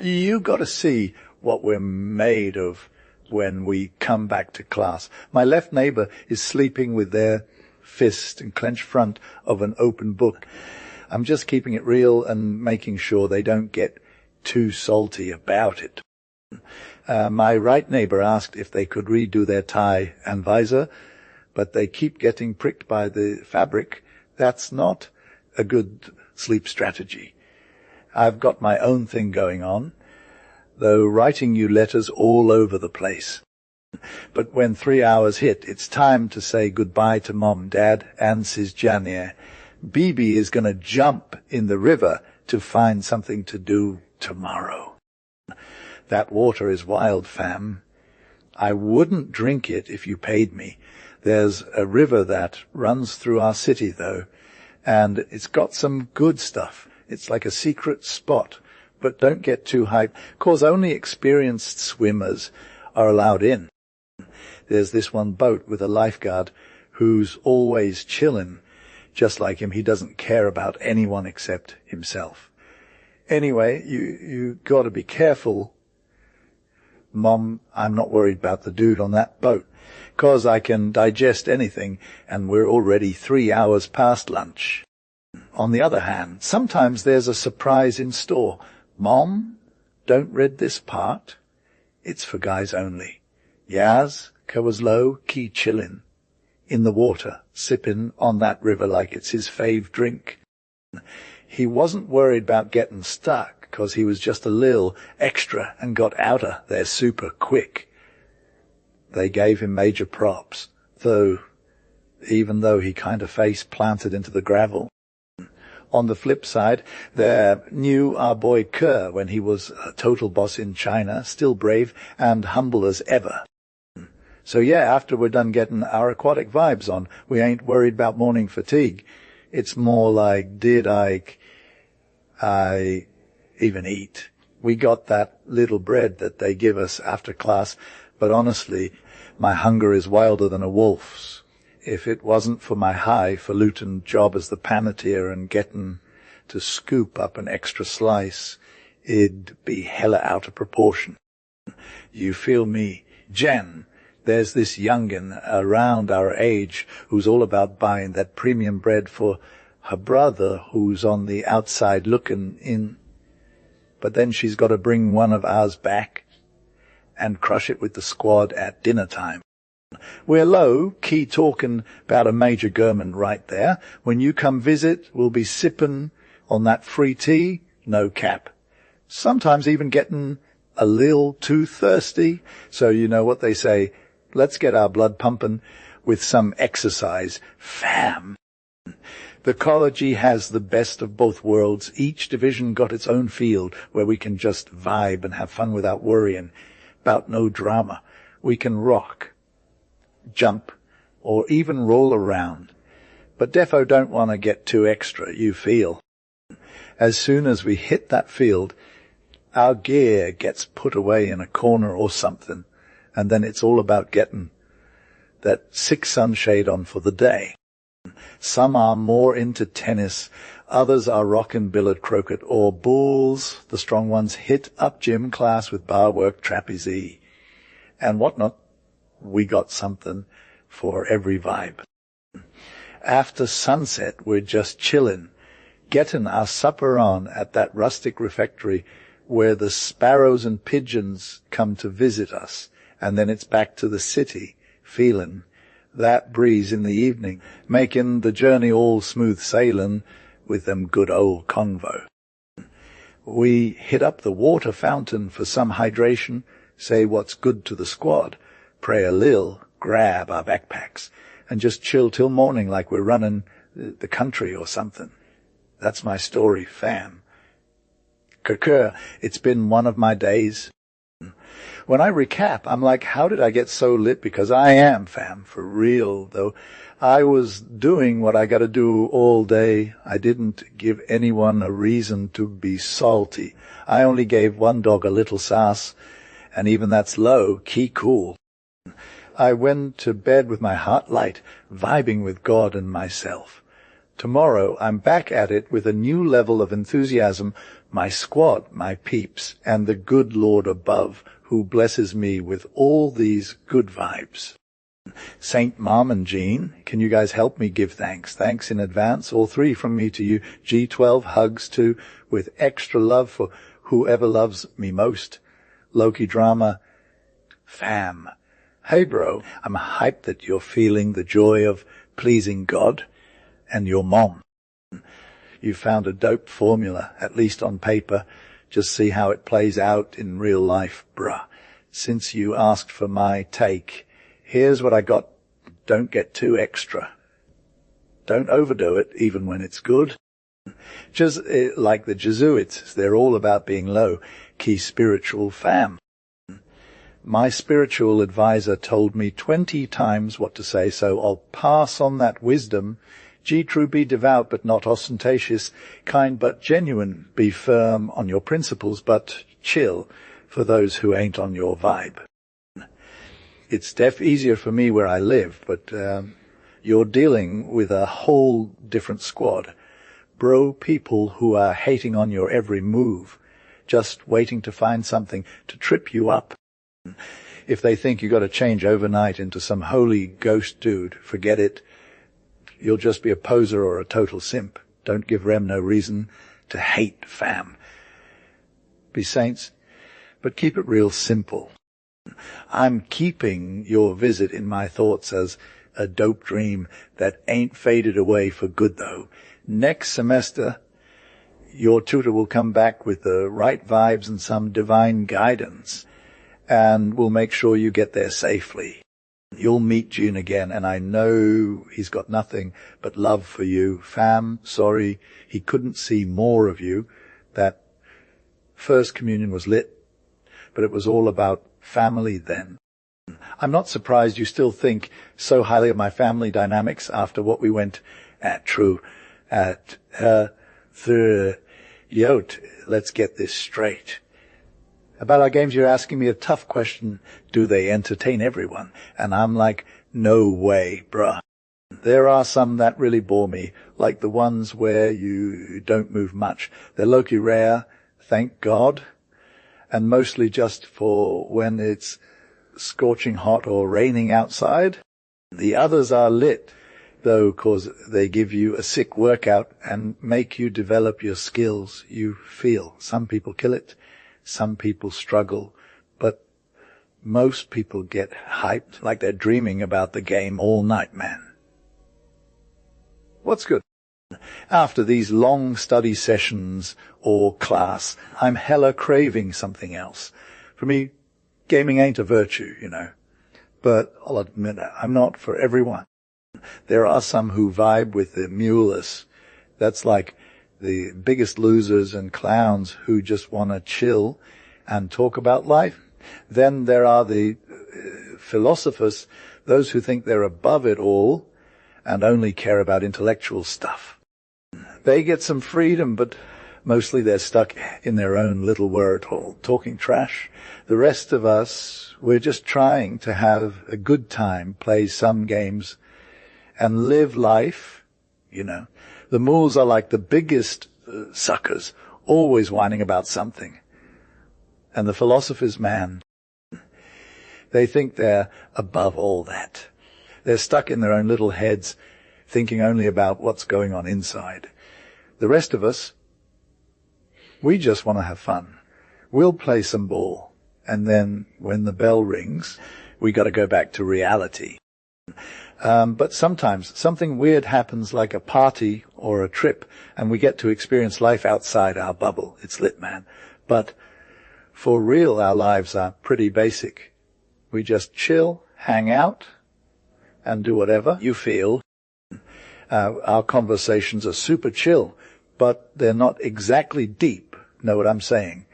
you got to see what we're made of when we come back to class. My left neighbor is sleeping with their fist and clenched front of an open book. I'm just keeping it real and making sure they don't get too salty about it. My right neighbor asked if they could redo their tie and visor, but they keep getting pricked by the fabric. That's not a good sleep strategy. I've got my own thing going on, though writing you letters all over the place. But when 3 hours hit, it's time to say goodbye to Mom, Dad, and Sis Jania. Bibi is going to jump in the river to find something to do tomorrow. That water is wild, fam. I wouldn't drink it if you paid me. There's a river that runs through our city, though, and it's got some good stuff. It's like a secret spot, but don't get too hyped, 'cause only experienced swimmers are allowed in. There's this one boat with a lifeguard who's always chillin'. Just like him, he doesn't care about anyone except himself. Anyway, you got to be careful. Mom, I'm not worried about the dude on that boat, 'cause I can digest anything, and we're already 3 hours past lunch. On the other hand, sometimes there's a surprise in store. Mom, don't read this part. It's for guys only. Yaz, was low, key chillin', in the water, sippin' on that river like it's his fave drink. He wasn't worried about getting stuck, 'cause he was just a little extra and got outer there super quick. They gave him major props, even though he kind of face planted into the gravel. On the flip side, they knew our boy Kerr when he was a total boss in China, still brave and humble as ever. So yeah, after we're done getting our aquatic vibes on, we ain't worried about morning fatigue. It's more like, did I even eat? We got that little bread that they give us after class, but honestly, my hunger is wilder than a wolf's. If it wasn't for my highfalutin job as the panettiere and getting to scoop up an extra slice, it'd be hella out of proportion. You feel me? Jen, there's this youngin' around our age who's all about buying that premium bread for her brother who's on the outside looking in. But then she's got to bring one of ours back and crush it with the squad at dinner time. We're low-key talking about a major German right there. When you come visit, we'll be sipping on that free tea, no cap. Sometimes even getting a little too thirsty. So you know what they say, let's get our blood pumping with some exercise, fam. The college has the best of both worlds. Each division got its own field where we can just vibe and have fun without worrying about no drama. We can rock, jump, or even roll around. But defo don't want to get too extra, you feel. As soon as we hit that field, our gear gets put away in a corner or something, and then it's all about getting that 6 sunshade on for the day. Some are more into tennis, others are rockin' billiard croquet, or bulls, the strong ones, hit up gym class with bar work, trapeze, and whatnot. We got something for every vibe. After sunset, we're just chillin', getting our supper on at that rustic refectory where the sparrows and pigeons come to visit us, and then it's back to the city, feelin' that breeze in the evening, making the journey all smooth sailin' with them good old convo. We hit up the water fountain for some hydration, say what's good to the squad, pray a lil, grab our backpacks, and just chill till morning like we're running the country or something. That's my story, fam. Kerr, it's been one of my days. When I recap, I'm like, how did I get so lit? Because I am, fam, for real, though. I was doing what I got to do all day. I didn't give anyone a reason to be salty. I only gave one dog a little sass, and even that's low, key cool. I went to bed with my heart light, vibing with God and myself. Tomorrow I'm back at it with a new level of enthusiasm, my squad, my peeps, and the good Lord above, who blesses me with all these good vibes. Saint Mom and Jean, can you guys help me give thanks? Thanks in advance, all three from me to you. G12, hugs too, with extra love for whoever loves me most. Loki drama, fam. Hey bro, I'm hyped that you're feeling the joy of pleasing God and your mom. You found a dope formula, at least on paper. Just see how it plays out in real life, bruh. Since you asked for my take, here's what I got. Don't get too extra. Don't overdo it, even when it's good. Just like the Jesuits, they're all about being low. Key spiritual fam. My spiritual advisor told me 20 times what to say, so I'll pass on that wisdom. True, be devout but not ostentatious, kind but genuine, be firm on your principles but chill for those who ain't on your vibe. It's easier for me where I live, but you're dealing with a whole different squad. Bro people who are hating on your every move, just waiting to find something to trip you up. If they think you got to change overnight into some holy ghost dude, forget it. You'll just be a poser or a total simp. Don't give Rem no reason to hate, fam. Be saints, but keep it real simple. I'm keeping your visit in my thoughts as a dope dream that ain't faded away for good, though. Next semester, your tutor will come back with the right vibes and some divine guidance, and we'll make sure you get there safely. You'll meet June again, and I know he's got nothing but love for you. Fam, sorry, he couldn't see more of you. That first communion was lit, but it was all about family then. I'm not surprised you still think so highly of my family dynamics after what we went through. Yot, let's get this straight. About our games, you're asking me a tough question. Do they entertain everyone? And I'm like, no way, bruh. There are some that really bore me, like the ones where you don't move much. They're low-key rare, thank God, and mostly just for when it's scorching hot or raining outside. The others are lit, though, 'cause they give you a sick workout and make you develop your skills. You feel. Some people kill it. Some people struggle, but most people get hyped like they're dreaming about the game all night, man. What's good? After these long study sessions or class, I'm hella craving something else. For me, gaming ain't a virtue, but I'll admit I'm not for everyone. There are some who vibe with the muleless. That's like the biggest losers and clowns who just want to chill and talk about life. Then there are the philosophers, those who think they're above it all and only care about intellectual stuff. They get some freedom, but mostly they're stuck in their own little world hole, talking trash. The rest of us, we're just trying to have a good time, play some games, and live life, The mools are like the biggest suckers, always whining about something. And the philosophers, man, they think they're above all that. They're stuck in their own little heads, thinking only about what's going on inside. The rest of us, we just want to have fun. We'll play some ball, and then when the bell rings, we got to go back to reality. But sometimes something weird happens, like a party or a trip, and we get to experience life outside our bubble. It's lit, man. But for real, our lives are pretty basic. We just chill, hang out, and do whatever you feel. Our conversations are super chill, but they're not exactly deep. Know what I'm saying?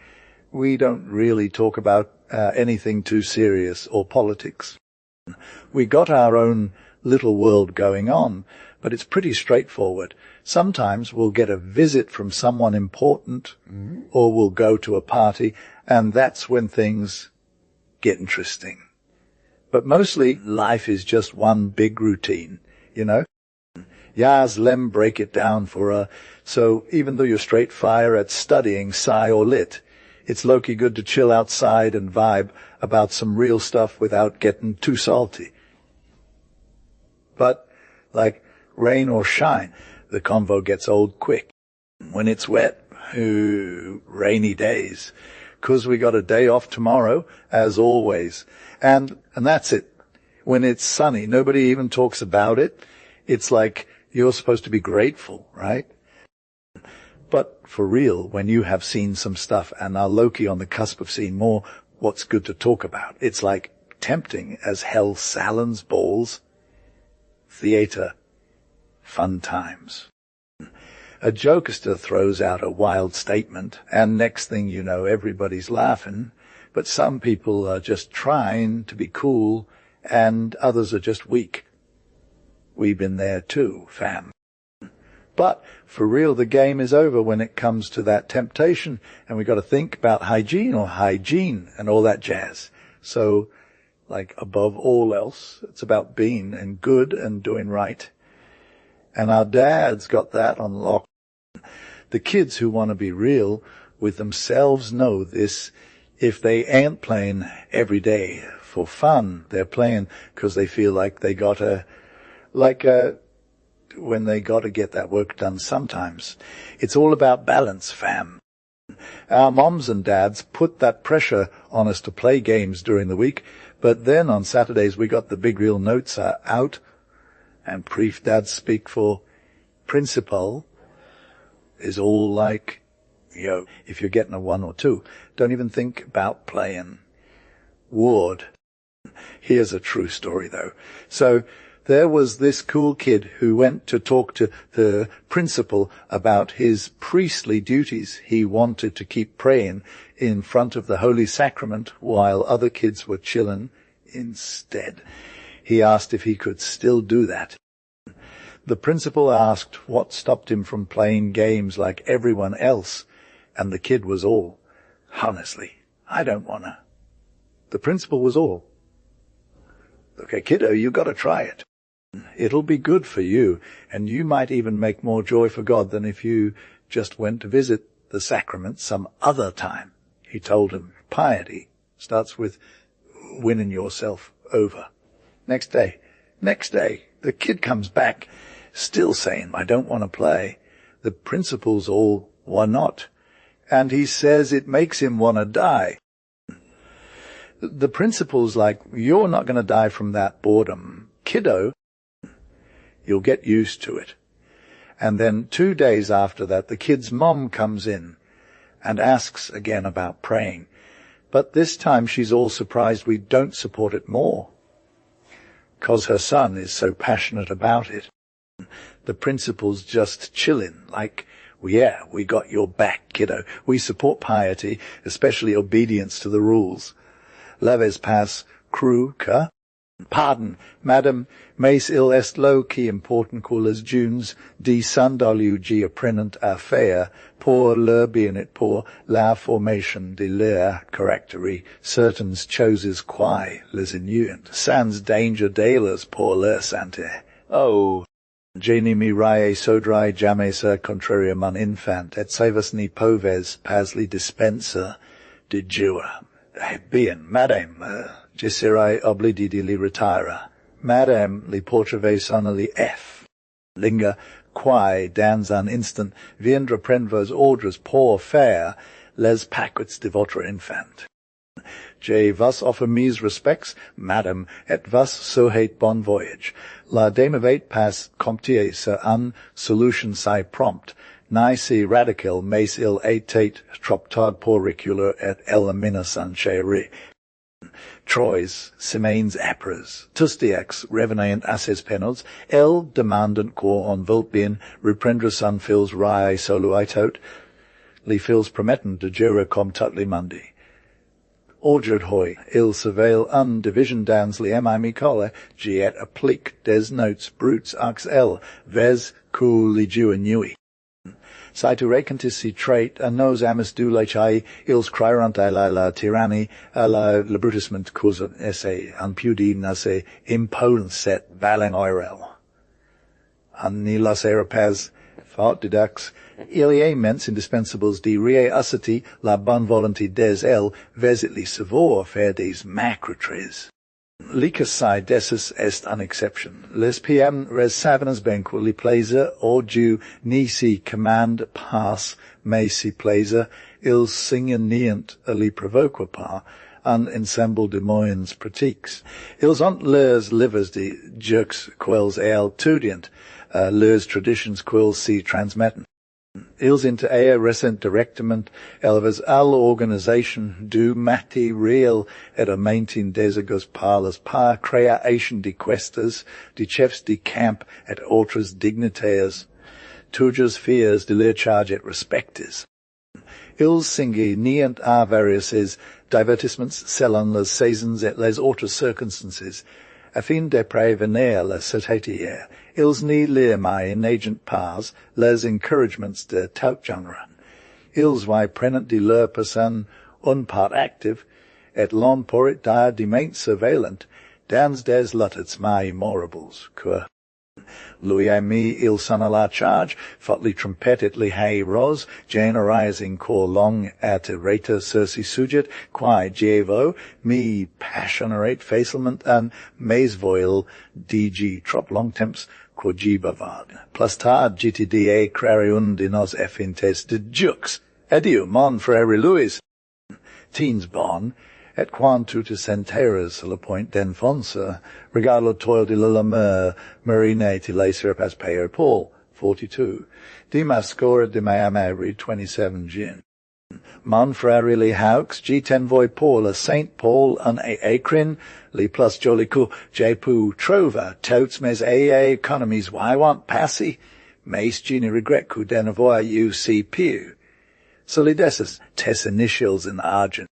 We don't really talk about anything too serious or politics. We got our own little world going on, but it's pretty straightforward. Sometimes we'll get a visit from someone important, or we'll go to a party, and that's when things get interesting. But mostly life is just one big routine, you know. Yas lem break it down for her. So even though you're straight fire at studying sci or lit, it's low-key good to chill outside and vibe about some real stuff without getting too salty. But, like, rain or shine, the convo gets old quick. When it's wet, rainy days. 'Cause we got a day off tomorrow, as always. And that's it. When it's sunny, nobody even talks about it. It's like you're supposed to be grateful, right? But for real, when you have seen some stuff and are low-key on the cusp of seeing more, what's good to talk about? It's like tempting as hell Salon's balls. Theater. Fun times. A jokester throws out a wild statement, and next thing you know, everybody's laughing, but some people are just trying to be cool, and others are just weak. We've been there too, fam. But for real, the game is over when it comes to that temptation, and we got to think about hygiene and all that jazz. So, like, above all else, it's about being and good and doing right. And our dads got that on lock. The kids who want to be real with themselves know this. If they ain't playing every day for fun, they're playing because they feel like they gotta, when they gotta get that work done sometimes. It's all about balance, fam. Our moms and dads put that pressure on us to play games during the week, but then on Saturdays we got the big real notes out, and priest dads speak for principal is all like, yo, if you're getting a 1 or 2, don't even think about playing. Ward. Here's a true story, though. So there was this cool kid who went to talk to the principal about his priestly duties. He wanted to keep praying in front of the Holy Sacrament while other kids were chilling instead. He asked if he could still do that. The principal asked what stopped him from playing games like everyone else, and the kid was all, honestly, I don't wanna. The principal was all, okay, kiddo, you gotta try it. It'll be good for you, and you might even make more joy for God than if you just went to visit the sacrament some other time. He told him, piety starts with winning yourself over. Next day, the kid comes back, still saying, I don't want to play. The principal's all, why not? And he says it makes him want to die. The principal's like, you're not going to die from that boredom. Kiddo, you'll get used to it. And then 2 days after that, the kid's mom comes in and asks again about praying. But this time she's all surprised we don't support it more, 'cause her son is so passionate about it. The principal's just chilling, like, yeah, we got your back, kiddo. We support piety, especially obedience to the rules. Leves pas cruca. Pardon, madam, mais il est low qui important colas junes, di sandaliu gi apprenant affaire, pour leur bien-être, pour la formation de leur caractère, certains choses quae les innuent, sans danger d'elles pour leur santé. Oh, geni mirae sodrai jamesa contraria mon infant, et savas ni poves pasli dispensa de jura. Bien, madame, Gisirai oblididi li retira. Madame li portreve sonali F. Linga quae dans un instant viendra prendre vos ordres pour faire les paquets de votre infant. Je vos offer mes respects, madame, et vos souhaite bon voyage. La demavate pas comptier sur un solution si prompt, ni si radical, mais il était trop tard pour reculer et eliminer son chéri. Trois semaines après, Tustiax revenant à ses peines, elle demandant qu'on veut bien reprendre son fils rai soluitot, les fils promettant de jurer comme tout le monde. Ordred il surveil division dans les micole, giet applique des notes bruts ax el, ves cu ligiu nui. Sai tu recentis trait a nos amis du lechai, ils crierant a la tyrannie, a la brutisment cus esse anpudi nase imposet valen oirel. An ni las erapes, fort didax, ilie mens indispensables di rie asceti la bonne volonté des el, vesitli savor fer des macrotres. Licus sai desus est an exception. Les PM res savenas benquili plaisa, orgiu nisi command pass, me si plaisa, ils singenient ali provoqua par, an ensemble de moyens pratiques. Ils ont leurs livers de jux quels el tudient, leurs traditions quels si transmetten. Ils inter ea recent directement elvas al organisation du material et a maintain desegos parlas par creation de questas, de chefs de camp et autres dignitaires, tujas fiers de leur charge et respectes. Ils singi nient a variouses divertissements selon les saisons et les autres circumstances, afin de prévenir la satiété. Ils ni lire mai in agent pars les encouragements de tout genre. Ils vai prenant de leur personne un part active, et l'on pourrait dire de main surveillant, dans des luttets mai immorables, que lui et me il son à la charge, fot li trompetet li hay ros, generising cor long at rata sursi sujet, quae jevo, me passionerate facilement and mesvoil dg trop long temps, quoji bavad. Plus tard GTDA crariund in nos effintes de jux, ediu mon frere Louis. Teens bon, et quantutus enteras la point d'enfonsa, regalo toil de la mer, marine te laser pas payer Paul, 42. Dimas score de Miami, 27 gin. Mon frere li haux, G10 voi Paul, a Saint Paul, an acrin, li plus jolicu, jepu trova, totes mes economies, why want passy, mes geni regret cu denavoy you see piu. Solidesis, tes initials in argent.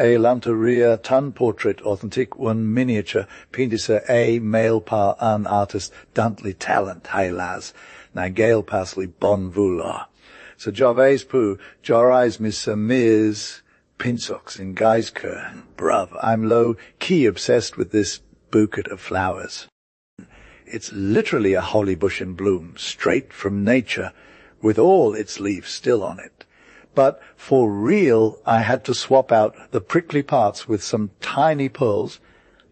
A lanteria ton portrait authentic one miniature pindisa a male par an artist dantly talent hilas na gale pasly bon vouloir. So Gervais pu jorais mis mis pinsox in Geisker. Bruv, I'm low key obsessed with this bouquet of flowers. It's literally a holly bush in bloom, straight from nature, with all its leaves still on it. But for real, I had to swap out the prickly parts with some tiny pearls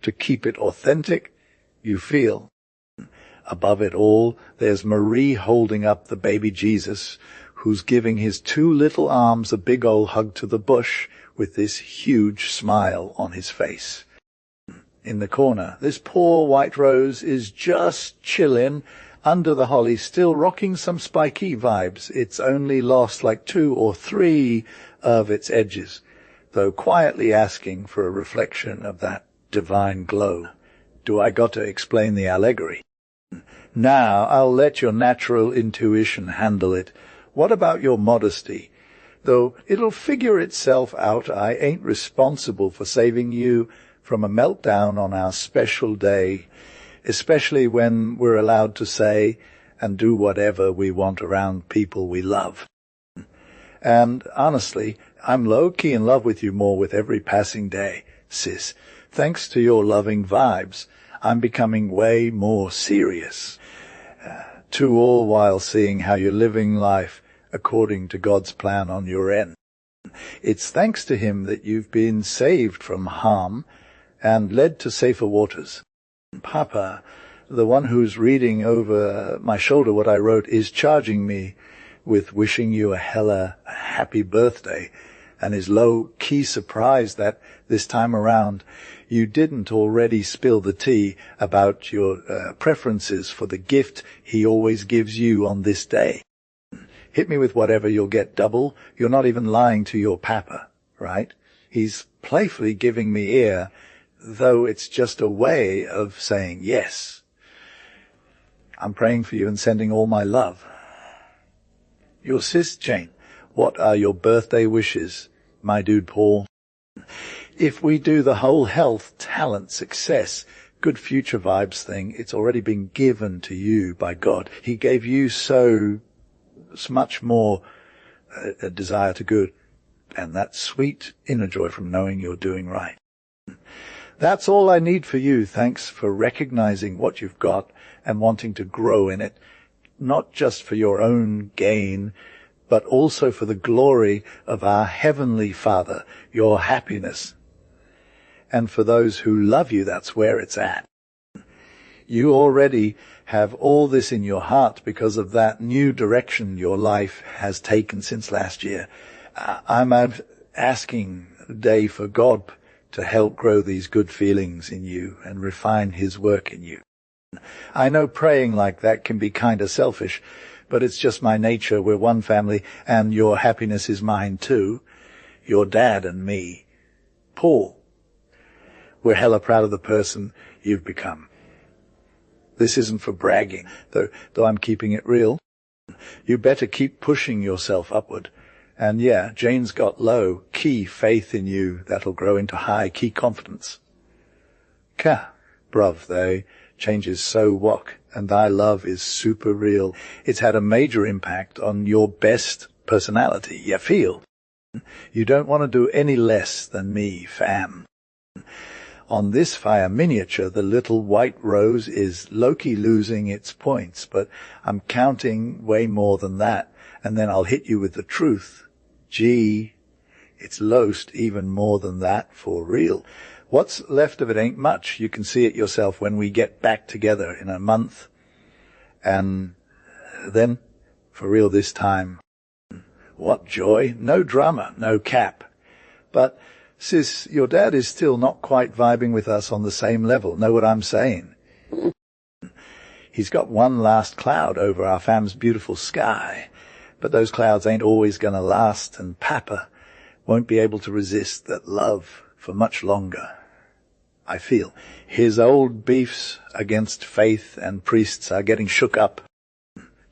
to keep it authentic, you feel. Above it all, there's Marie holding up the baby Jesus, who's giving his two little arms a big old hug to the bush with this huge smile on his face. In the corner, this poor white rose is just chillin' under the holly, still rocking some spiky vibes. It's only lost like 2 or 3 of its edges, though quietly asking for a reflection of that divine glow. Do I got to explain the allegory? Now I'll let your natural intuition handle it. What about your modesty? Though it'll figure itself out, I ain't responsible for saving you from a meltdown on our special day, especially when we're allowed to say and do whatever we want around people we love. And honestly, I'm low-key in love with you more with every passing day, sis. Thanks to your loving vibes, I'm becoming way more serious. To all while seeing how you're living life according to God's plan on your end. It's thanks to him that you've been saved from harm and led to safer waters. Papa, the one who's reading over my shoulder what I wrote, is charging me with wishing you a hella happy birthday, and is low-key surprised that this time around you didn't already spill the tea about your preferences for the gift he always gives you on this day. Hit me with whatever, you'll get double. You're not even lying to your papa, right? He's playfully giving me ear, though it's just a way of saying yes. I'm praying for you and sending all my love. Your sis Jane, what are your birthday wishes, my dude Paul? If we do the whole health, talent, success, good future vibes thing, it's already been given to you by God. He gave you so much more a desire to good, and that sweet inner joy from knowing you're doing right. That's all I need for you. Thanks for recognizing what you've got and wanting to grow in it, not just for your own gain, but also for the glory of our Heavenly Father, your happiness. And for those who love you, that's where it's at. You already have all this in your heart because of that new direction your life has taken since last year. I'm asking today for God to help grow these good feelings in you and refine His work in you. I know praying like that can be kind of selfish, but it's just my nature. We're one family, and your happiness is mine too. Your dad and me. Paul. We're hella proud of the person you've become. This isn't for bragging, though I'm keeping it real. You better keep pushing yourself upward. And yeah, Jane's got low key faith in you that'll grow into high key confidence. Bruv, they changes so wok, and thy love is super real. It's had a major impact on your best personality, you feel. You don't want to do any less than me, fam. On this fire miniature, the little white rose is low-key losing its points, but I'm counting way more than that, and then I'll hit you with the truth. Gee, it's lost even more than that for real. What's left of it ain't much. You can see it yourself when we get back together in a month. And then, for real this time, what joy. No drama, no cap. But sis, your dad is still not quite vibing with us on the same level. Know what I'm saying? He's got one last cloud over our fam's beautiful sky. But those clouds ain't always going to last, and Papa won't be able to resist that love for much longer. I feel his old beefs against faith and priests are getting shook up.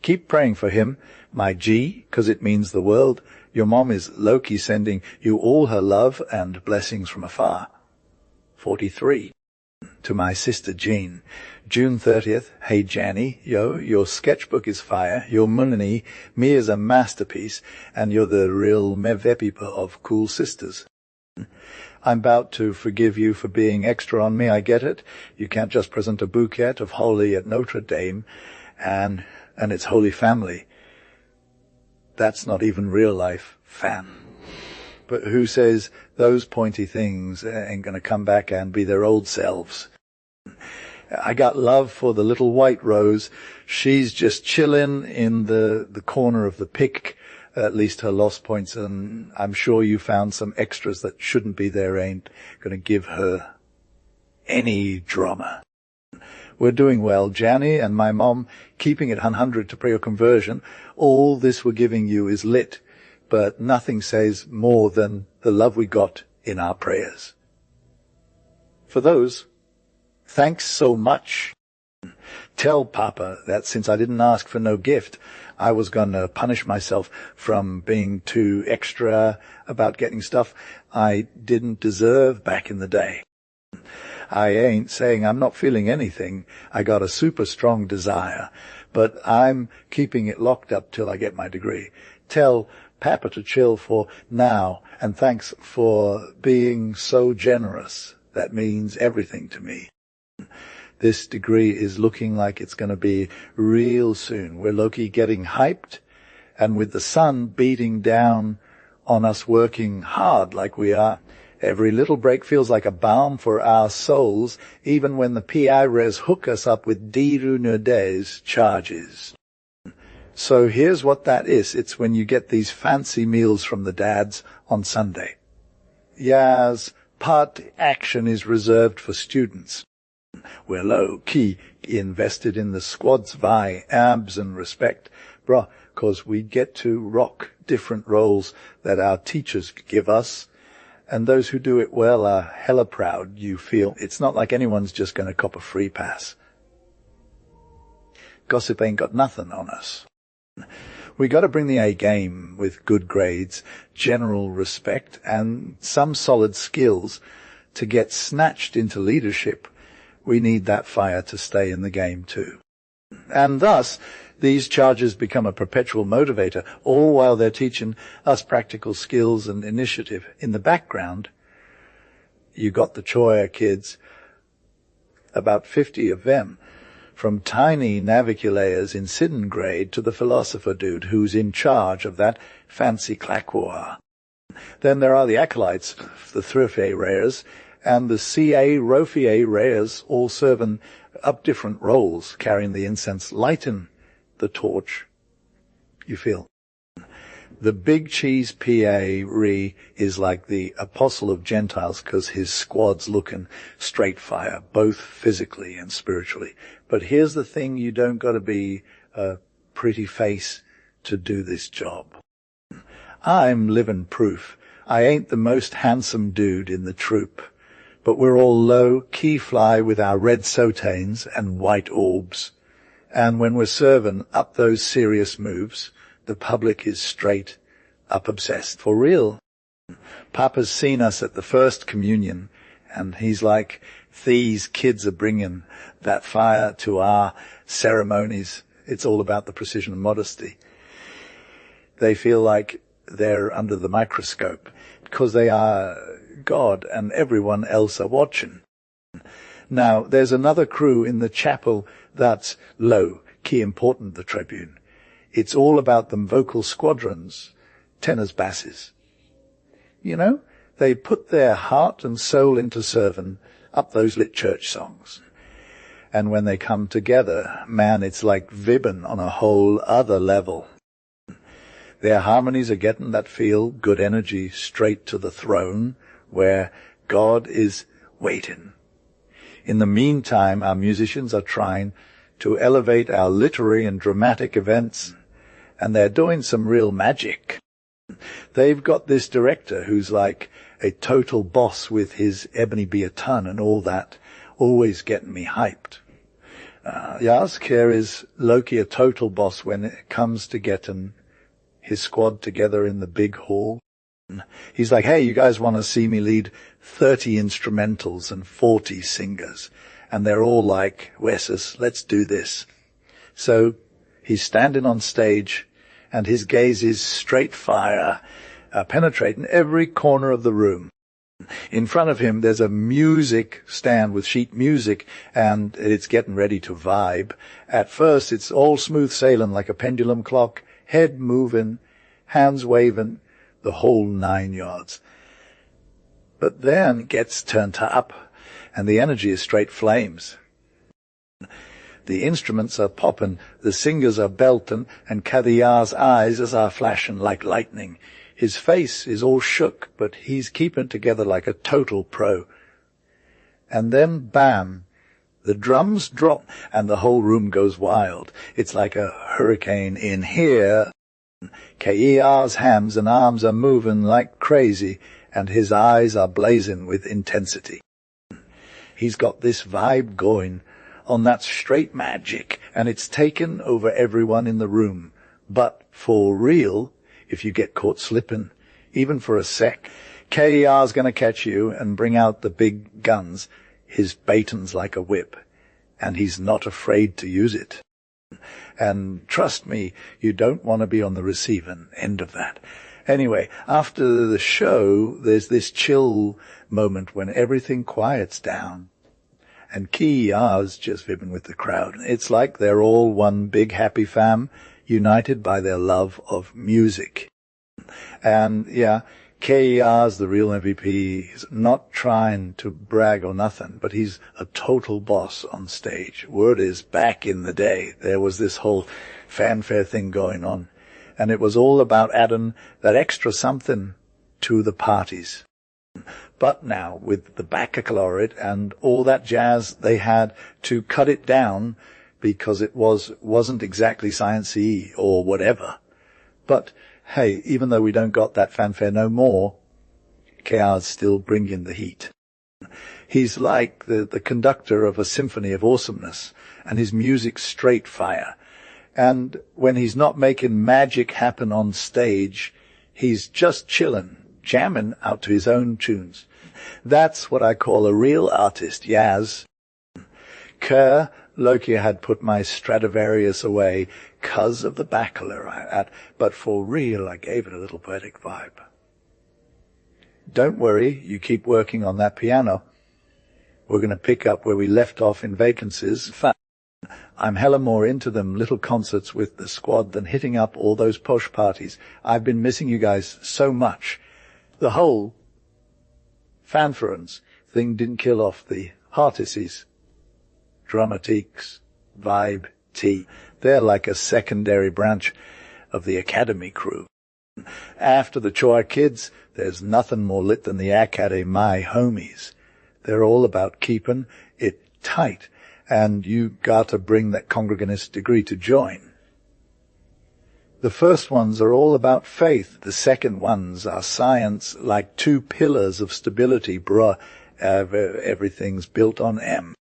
Keep praying for him, my G, 'cause it means the world. Your mom is low-key sending you all her love and blessings from afar. 43. To my sister Jean. June 30th. Hey Janny, yo, your sketchbook is fire, your munani, me is a masterpiece, and you're the real mevepipa of cool sisters. I'm about to forgive you for being extra on me, I get it. You can't just present a bouquet of Holy at Notre Dame, and its Holy Family. That's not even real life, fam. But who says those pointy things ain't going to come back and be their old selves? I got love for the little white rose. She's just chilling in the corner of the pick, at least her lost points, and I'm sure you found some extras that shouldn't be there ain't going to give her any drama. We're doing well. Janny and my mom keeping it 100 to prayer conversion. All this we're giving you is lit, but nothing says more than the love we got in our prayers. For those, thanks so much. Tell Papa that since I didn't ask for no gift, I was going to punish myself from being too extra about getting stuff I didn't deserve back in the day. I ain't saying I'm not feeling anything. I got a super strong desire, but I'm keeping it locked up till I get my degree. Tell Papa to chill for now, and thanks for being so generous. That means everything to me. This degree is looking like it's going to be real soon. We're low-key getting hyped, and with the sun beating down on us working hard like we are, every little break feels like a balm for our souls, even when the PI-res hook us up with Diru Nurdes charges. So here's what that is. It's when you get these fancy meals from the dads on Sunday. Yes, part action is reserved for students. We're low-key invested in the squad's vi, abs and respect, bruh, 'cause we get to rock different roles that our teachers give us, and those who do it well are hella proud, you feel. It's not like anyone's just going to cop a free pass. Gossip ain't got nothing on us. We got to bring the A game with good grades, general respect, and some solid skills. To get snatched into leadership, we need that fire to stay in the game too. And thus, these charges become a perpetual motivator, all while they're teaching us practical skills and initiative. In the background, you got the Choir kids, about 50 of them, from tiny naviculators in Sidon grade to the philosopher dude who's in charge of that fancy claquois. Then there are the acolytes, the Thrifier rares, and the C.A. Rofier rares, all serving up different roles, carrying the incense, lighting the torch, you feel. The big cheese P.A. Re is like the apostle of Gentiles because his squad's looking straight fire, both physically and spiritually. But here's the thing, you don't got to be a pretty face to do this job. I'm living proof. I ain't the most handsome dude in the troop, but we're all low, key fly with our red sotanes and white orbs. And when we're serving up those serious moves, the public is straight up obsessed. For real. Papa's seen us at the first communion, and he's like, these kids are bringing that fire to our ceremonies. It's all about the precision and modesty. They feel like they're under the microscope because they are God and everyone else are watching. Now, there's another crew in the chapel that's low, key important, the Tribune. It's all about them vocal squadrons, tenors, basses. You know, they put their heart and soul into serving up those lit church songs. And when they come together, man, it's like vibbing on a whole other level. Their harmonies are getting that feel good energy straight to the throne where God is waiting. In the meantime, our musicians are trying to elevate our literary and dramatic events, and they're doing some real magic. They've got this director who's like a total boss with his ebony be a ton and all that, always getting me hyped. Jaskier is Loki a total boss when it comes to getting his squad together in the big hall. He's like, hey, you guys want to see me lead 30 instrumentals and 40 singers? And they're all like, Wessus, let's do this. So he's standing on stage, and his gaze is straight fire, penetrating every corner of the room. In front of him, there's a music stand with sheet music, and it's getting ready to vibe. At first, it's all smooth sailing like a pendulum clock, head moving, hands waving, the whole 9 yards. But then it gets turned up, and the energy is straight flames. The instruments are popping, the singers are belting, and Kadiyar's eyes are flashing like lightning. His face is all shook, but he's keeping together like a total pro. And then, bam, the drums drop, and the whole room goes wild. It's like a hurricane in here. Kadiyar's hands and arms are moving like crazy, and his eyes are blazing with intensity. He's got this vibe going on that straight magic, and it's taken over everyone in the room. But for real, if you get caught slipping, even for a sec, Kadiyar's going to catch you and bring out the big guns. His baton's like a whip, and he's not afraid to use it. And trust me, you don't want to be on the receiving end of that. Anyway, after the show, there's this chill moment when everything quiets down. And Kadiyar's just fibbing with the crowd. It's like they're all one big happy fam, united by their love of music. And yeah, Kadiyar's the real MVP. He's not trying to brag or nothing, but he's a total boss on stage. Word is, back in the day, there was this whole fanfare thing going on, and it was all about adding that extra something to the parties. But now, with the baccalaureate and all that jazz, they had to cut it down because it wasn't exactly science-y or whatever. But hey, even though we don't got that fanfare no more, Kadiyar's still bringing the heat. He's like the conductor of a symphony of awesomeness, and his music's straight fire. And when he's not making magic happen on stage, he's just chillin', jamming out to his own tunes. That's what I call a real artist, Yaz. Kerr, Loki had put my Stradivarius away 'cause of the baccarat, but for real I gave it a little poetic vibe. Don't worry, you keep working on that piano. We're going to pick up where we left off in vacancies. I'm hella more into them little concerts with the squad than hitting up all those posh parties. I've been missing you guys so much. The whole fanfarons thing didn't kill off the artists. Dramatiques, Vibe, T. They're like a secondary branch of the Academy crew. After the Choi kids, there's nothing more lit than the Academy, my homies. They're all about keeping it tight, and you gotta bring that congreganist degree to join. The first ones are all about faith. The second ones are science, like two pillars of stability, bruh. Everything's built on M.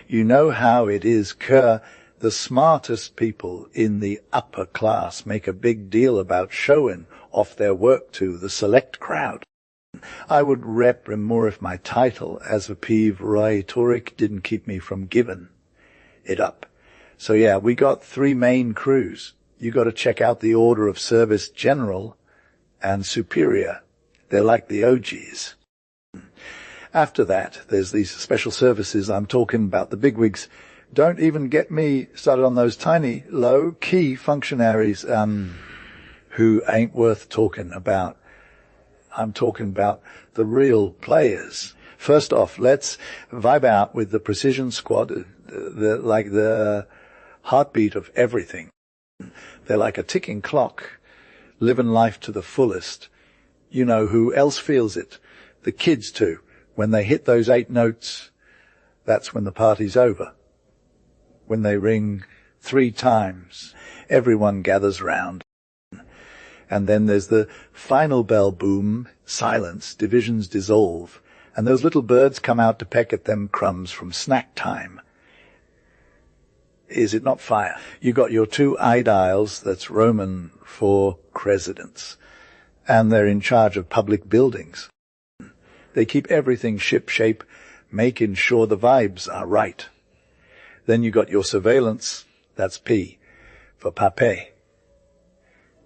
You know how it is, Kerr. The smartest people in the upper class make a big deal about showing off their work to the select crowd. I would rep more if my title as a peeve rhetoric didn't keep me from giving it up. So yeah, we got three main crews. You got to check out the order of service general and superior. They're like the OGs. After that, there's these special services. I'm talking about the bigwigs. Don't even get me started on those tiny, low-key functionaries who ain't worth talking about. I'm talking about the real players. First off, let's vibe out with the precision squad, like the heartbeat of everything. They're like a ticking clock, living life to the fullest. You know who else feels it? The kids too. When they hit those 8 notes, that's when the party's over. When they ring 3 times, everyone gathers round. And then there's the final bell boom, silence, divisions dissolve, and those little birds come out to peck at them crumbs from snack time. Is it not fire? You got your 2 aediles, that's Roman for presidents, and they're in charge of public buildings. They keep everything ship-shape, making sure the vibes are right. Then you got your surveillance, that's P, for pape.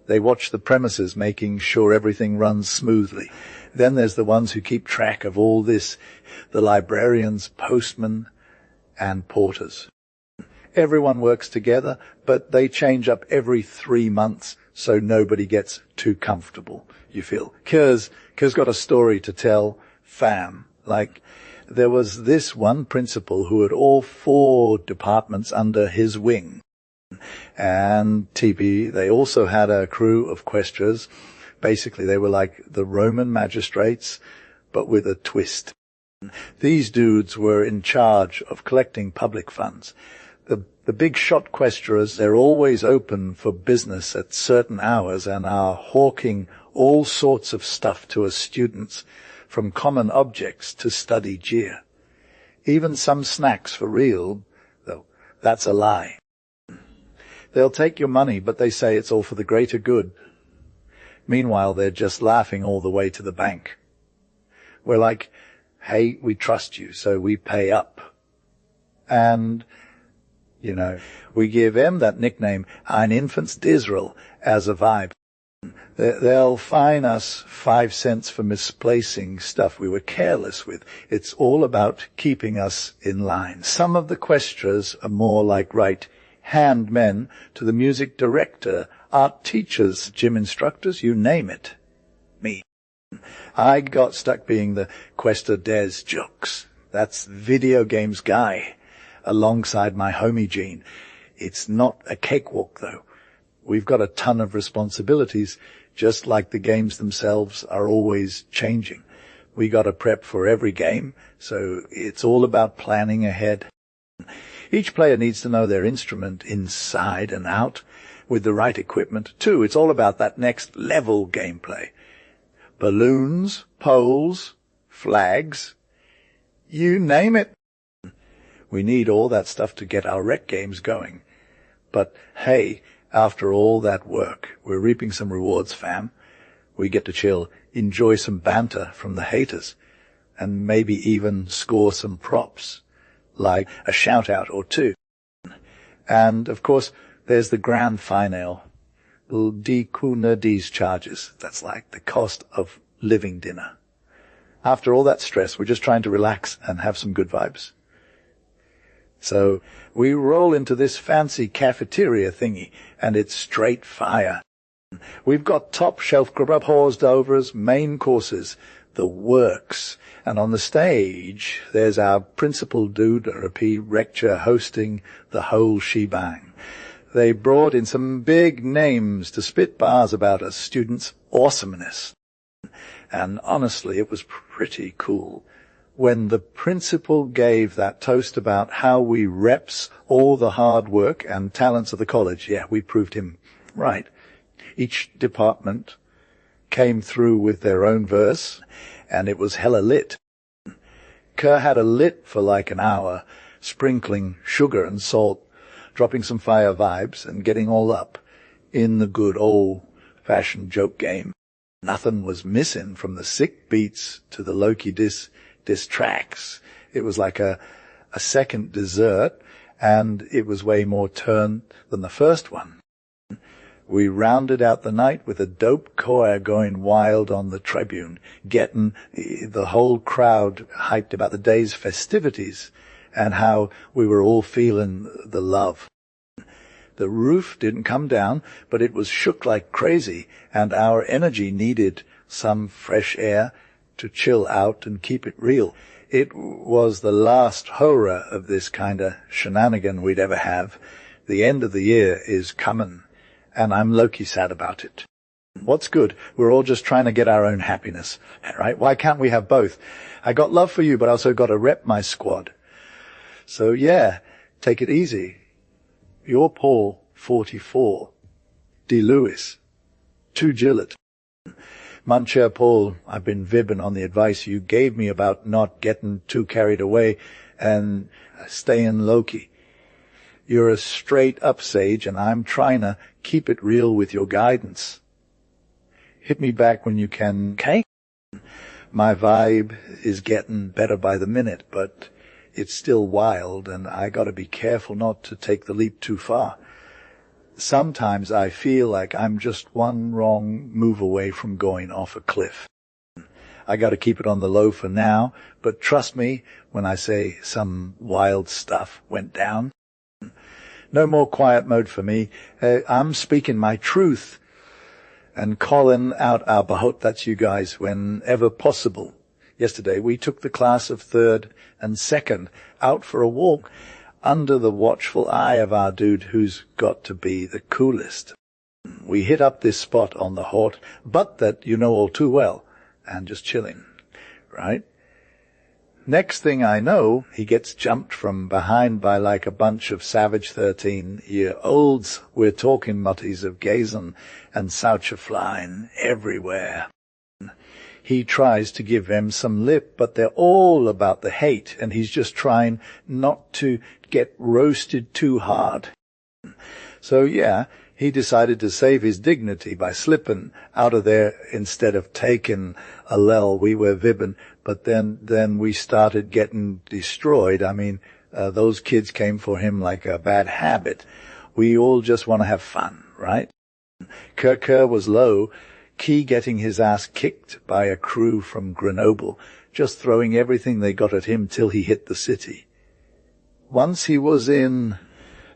They watch the premises, making sure everything runs smoothly. Then there's the ones who keep track of all this, the librarians, postmen, and porters. Everyone works together, but they change up every 3 months, so nobody gets too comfortable, you feel. Kerr's got a story to tell, fam. Like, there was this one principal who had all 4 departments under his wing. And TB, they also had a crew of questors. Basically, they were like the Roman magistrates, but with a twist. These dudes were in charge of collecting public funds. The big shot questorers, they're always open for business at certain hours and are hawking all sorts of stuff to us students, from common objects to study gear. Even some snacks for real, though that's a lie. They'll take your money, but they say it's all for the greater good. Meanwhile, they're just laughing all the way to the bank. We're like, hey, we trust you, so we pay up. And, you know, we give them that nickname, Ein Infants d'Israel, as a vibe. They'll fine us 5 cents for misplacing stuff we were careless with. It's all about keeping us in line. Some of the questorers are more like right-hand men to the music director, art teachers, gym instructors, you name it. Me. I got stuck being the questor des jokes. That's video games guy, alongside my homie Gene. It's not a cakewalk, though. We've got a ton of responsibilities, just like the games themselves are always changing. We got to prep for every game, so it's all about planning ahead. Each player needs to know their instrument inside and out with the right equipment, too. It's all about that next level gameplay. Balloons, poles, flags, you name it. We need all that stuff to get our rec games going. But hey, after all that work, we're reaping some rewards, fam. We get to chill, enjoy some banter from the haters, and maybe even score some props, like a shout-out or two. And, of course, there's the grand finale, die Kuna dies charges. That's like the cost of living dinner. After all that stress, we're just trying to relax and have some good vibes. So we roll into this fancy cafeteria thingy, and it's straight fire. We've got top-shelf grub horsed over as main courses, the works. And on the stage, there's our principal dude, or a P-recture, hosting the whole shebang. They brought in some big names to spit bars about a student's awesomeness. And honestly, it was pretty cool. When the principal gave that toast about how we reps all the hard work and talents of the college, yeah, we proved him right. Each department came through with their own verse, and it was hella lit. Kerr had a lit for like an hour, sprinkling sugar and salt, dropping some fire vibes, and getting all up in the good old-fashioned joke game. Nothing was missing from the sick beats to the Loki diss tracks. It was like a second dessert, and it was way more turn than the first one. We rounded out the night with a dope choir going wild on the tribune, getting the whole crowd hyped about the day's festivities and how we were all feeling the love. The roof didn't come down, but it was shook like crazy, and our energy needed some fresh air to chill out and keep it real. It was the last hurrah of this kind of shenanigan we'd ever have. The end of the year is coming, and I'm low-key sad about it. What's good? We're all just trying to get our own happiness, right? Why can't we have both? I got love for you, but I also got to rep my squad. So yeah, take it easy. You're Paul, 44. D. Lewis. 2 Gillett. Muncher Paul, I've been vibbing on the advice you gave me about not getting too carried away and staying low-key. You're a straight-up sage, and I'm trying to keep it real with your guidance. Hit me back when you can, okay? My vibe is getting better by the minute, but it's still wild, and I gotta be careful not to take the leap too far. Sometimes I feel like I'm just one wrong move away from going off a cliff. I gotta keep it on the low for now, but trust me when I say some wild stuff went down. No more quiet mode for me. I'm speaking my truth and calling out our bahut, that's you guys, whenever possible. Yesterday we took the class of 3rd and 2nd out for a walk under the watchful eye of our dude who's got to be the coolest. We hit up this spot on the Hort, but that you know all too well, and just chilling, right? Next thing I know, he gets jumped from behind by like a bunch of savage 13-year-olds. We're talking mutties of Gazen and Soucher flying everywhere. He tries to give them some lip, but they're all about the hate, and he's just trying not to get roasted too hard. So yeah, he decided to save his dignity by slipping out of there instead of taking a lel. We were vibbing, but then we started getting destroyed. I mean, those kids came for him like a bad habit. We all just want to have fun, right? Kerr was low, Key getting his ass kicked by a crew from Grenoble, just throwing everything they got at him till he hit the city. Once he was in,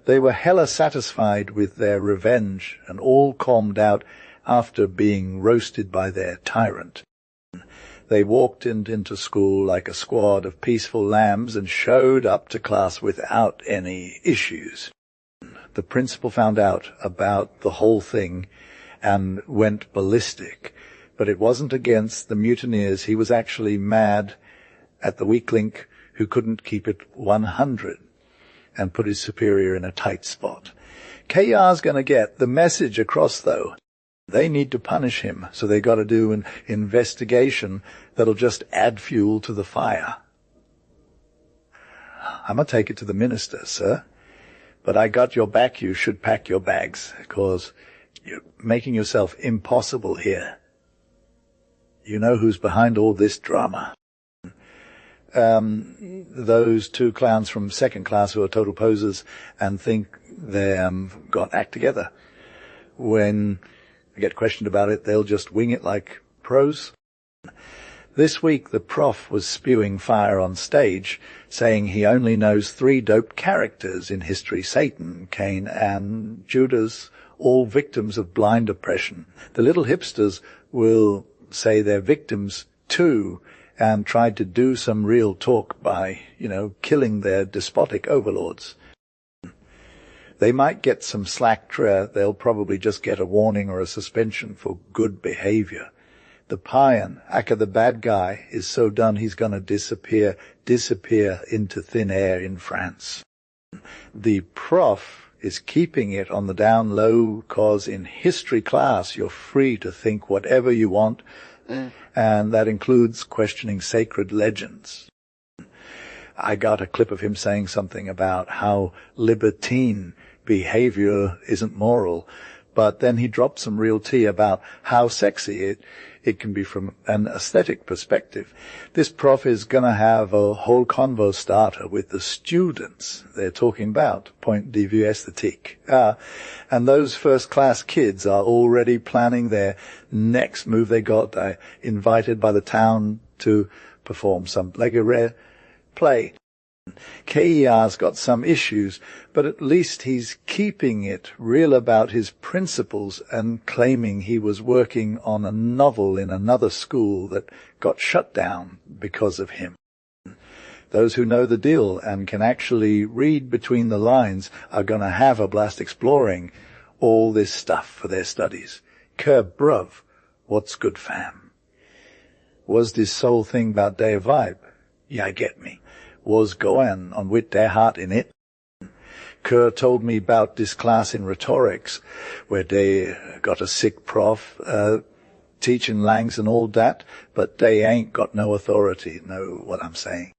they were hella satisfied with their revenge and all calmed out after being roasted by their tyrant. They walked into school like a squad of peaceful lambs and showed up to class without any issues. The principal found out about the whole thing and went ballistic, but it wasn't against the mutineers. He was actually mad at the weak link who couldn't keep it 100 and put his superior in a tight spot. KR's going to get the message across, though. They need to punish him, so they got to do an investigation that'll just add fuel to the fire. I'm going to take it to the minister, sir. But I got your back, you should pack your bags, because you're making yourself impossible here. You know who's behind all this drama. Those two clowns from second class who are total posers and think they got act together. When they get questioned about it, they'll just wing it like pros. This week the prof was spewing fire on stage, saying he only knows 3 doped characters in history: Satan, Cain, and Judas, all victims of blind oppression. The little hipsters will say they're victims too, and tried to do some real talk by, killing their despotic overlords. They might get some slack. They'll probably just get a warning or a suspension for good behavior. The païen, aka the bad guy, is so done he's going to disappear into thin air in France. The prof is keeping it on the down low, cause in history class you're free to think whatever you want, and that includes questioning sacred legends. I got a clip of him saying something about how libertine behavior isn't moral, but then he dropped some real tea about how sexy it can be from an aesthetic perspective. This prof is going to have a whole convo starter with the students. They're talking about point de vue esthétique. And those first-class kids are already planning their next move. They got invited by the town to perform some like a rare play. KER's got some issues, but at least he's keeping it real about his principles and claiming he was working on a novel in another school that got shut down because of him. Those who know the deal and can actually read between the lines are going to have a blast exploring all this stuff for their studies. Bruv, what's good, fam? Was this whole thing about day of vibe? Yeah, get me. Was going on with their heart in it. Kerr told me about this class in rhetorics, where they got a sick prof, teaching langs and all that, but they ain't got no authority, know what I'm saying.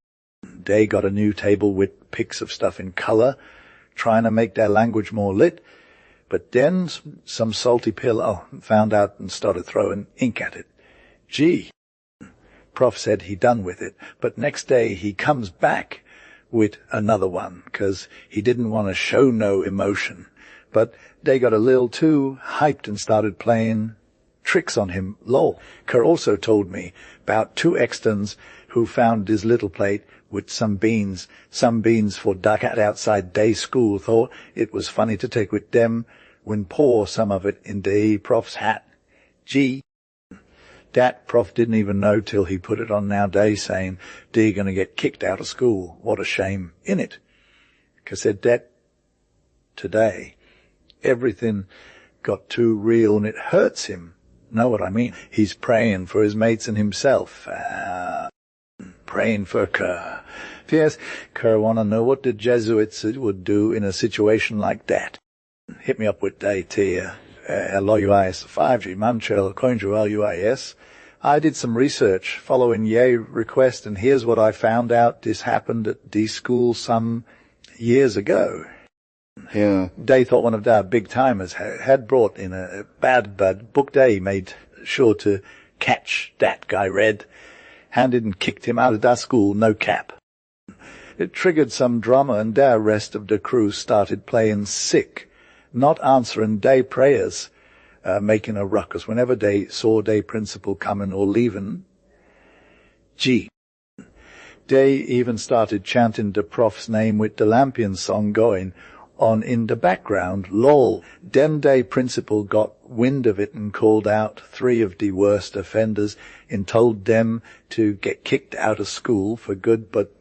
They got a new table with pics of stuff in color, trying to make their language more lit, but then some salty pill found out and started throwing ink at it. Gee. Prof said he done with it, but next day he comes back with another one, 'cause he didn't want to show no emotion. But they got a little too hyped and started playing tricks on him, lol. Kerr also told me about 2 externs who found his little plate with some beans for duck at outside day school, thought it was funny to take with them when pour some of it in the prof's hat. Gee. That prof didn't even know till he put it on nowadays, saying, "They're going to get kicked out of school. What a shame in it." 'Cause said that today, everything got too real and it hurts him. Know what I mean? He's praying for his mates and himself. Praying for Kerr. Yes, Kerr want to know what the Jesuits would do in a situation like that. Hit me up with day tier. LOUIS 5G Manchel Coinjo LUIS. I did some research following Ye request, and here's what I found out. This happened at D school some years ago. Yeah. They thought one of their big timers had brought in a bad book. They made sure to catch that guy red, handed and kicked him out of that school, no cap. It triggered some drama, and the rest of the crew started playing sick, not answering day prayers, making a ruckus whenever they saw day principal coming or leaving. Gee. They even started chanting the prof's name with the Lampion song going on in the background, lol. Then day principal got wind of it and called out 3 of the worst offenders and told them to get kicked out of school for good, but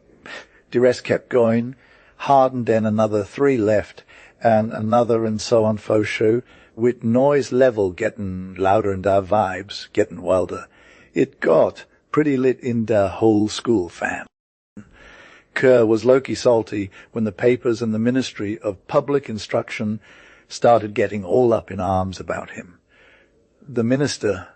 the rest kept going hard, and then another 3 left, and another, and so on, faux show, with noise level getting louder and our vibes getting wilder. It got pretty lit in the whole school, fam. Kerr was low-key salty when the papers and the Ministry of Public Instruction started getting all up in arms about him. The minister,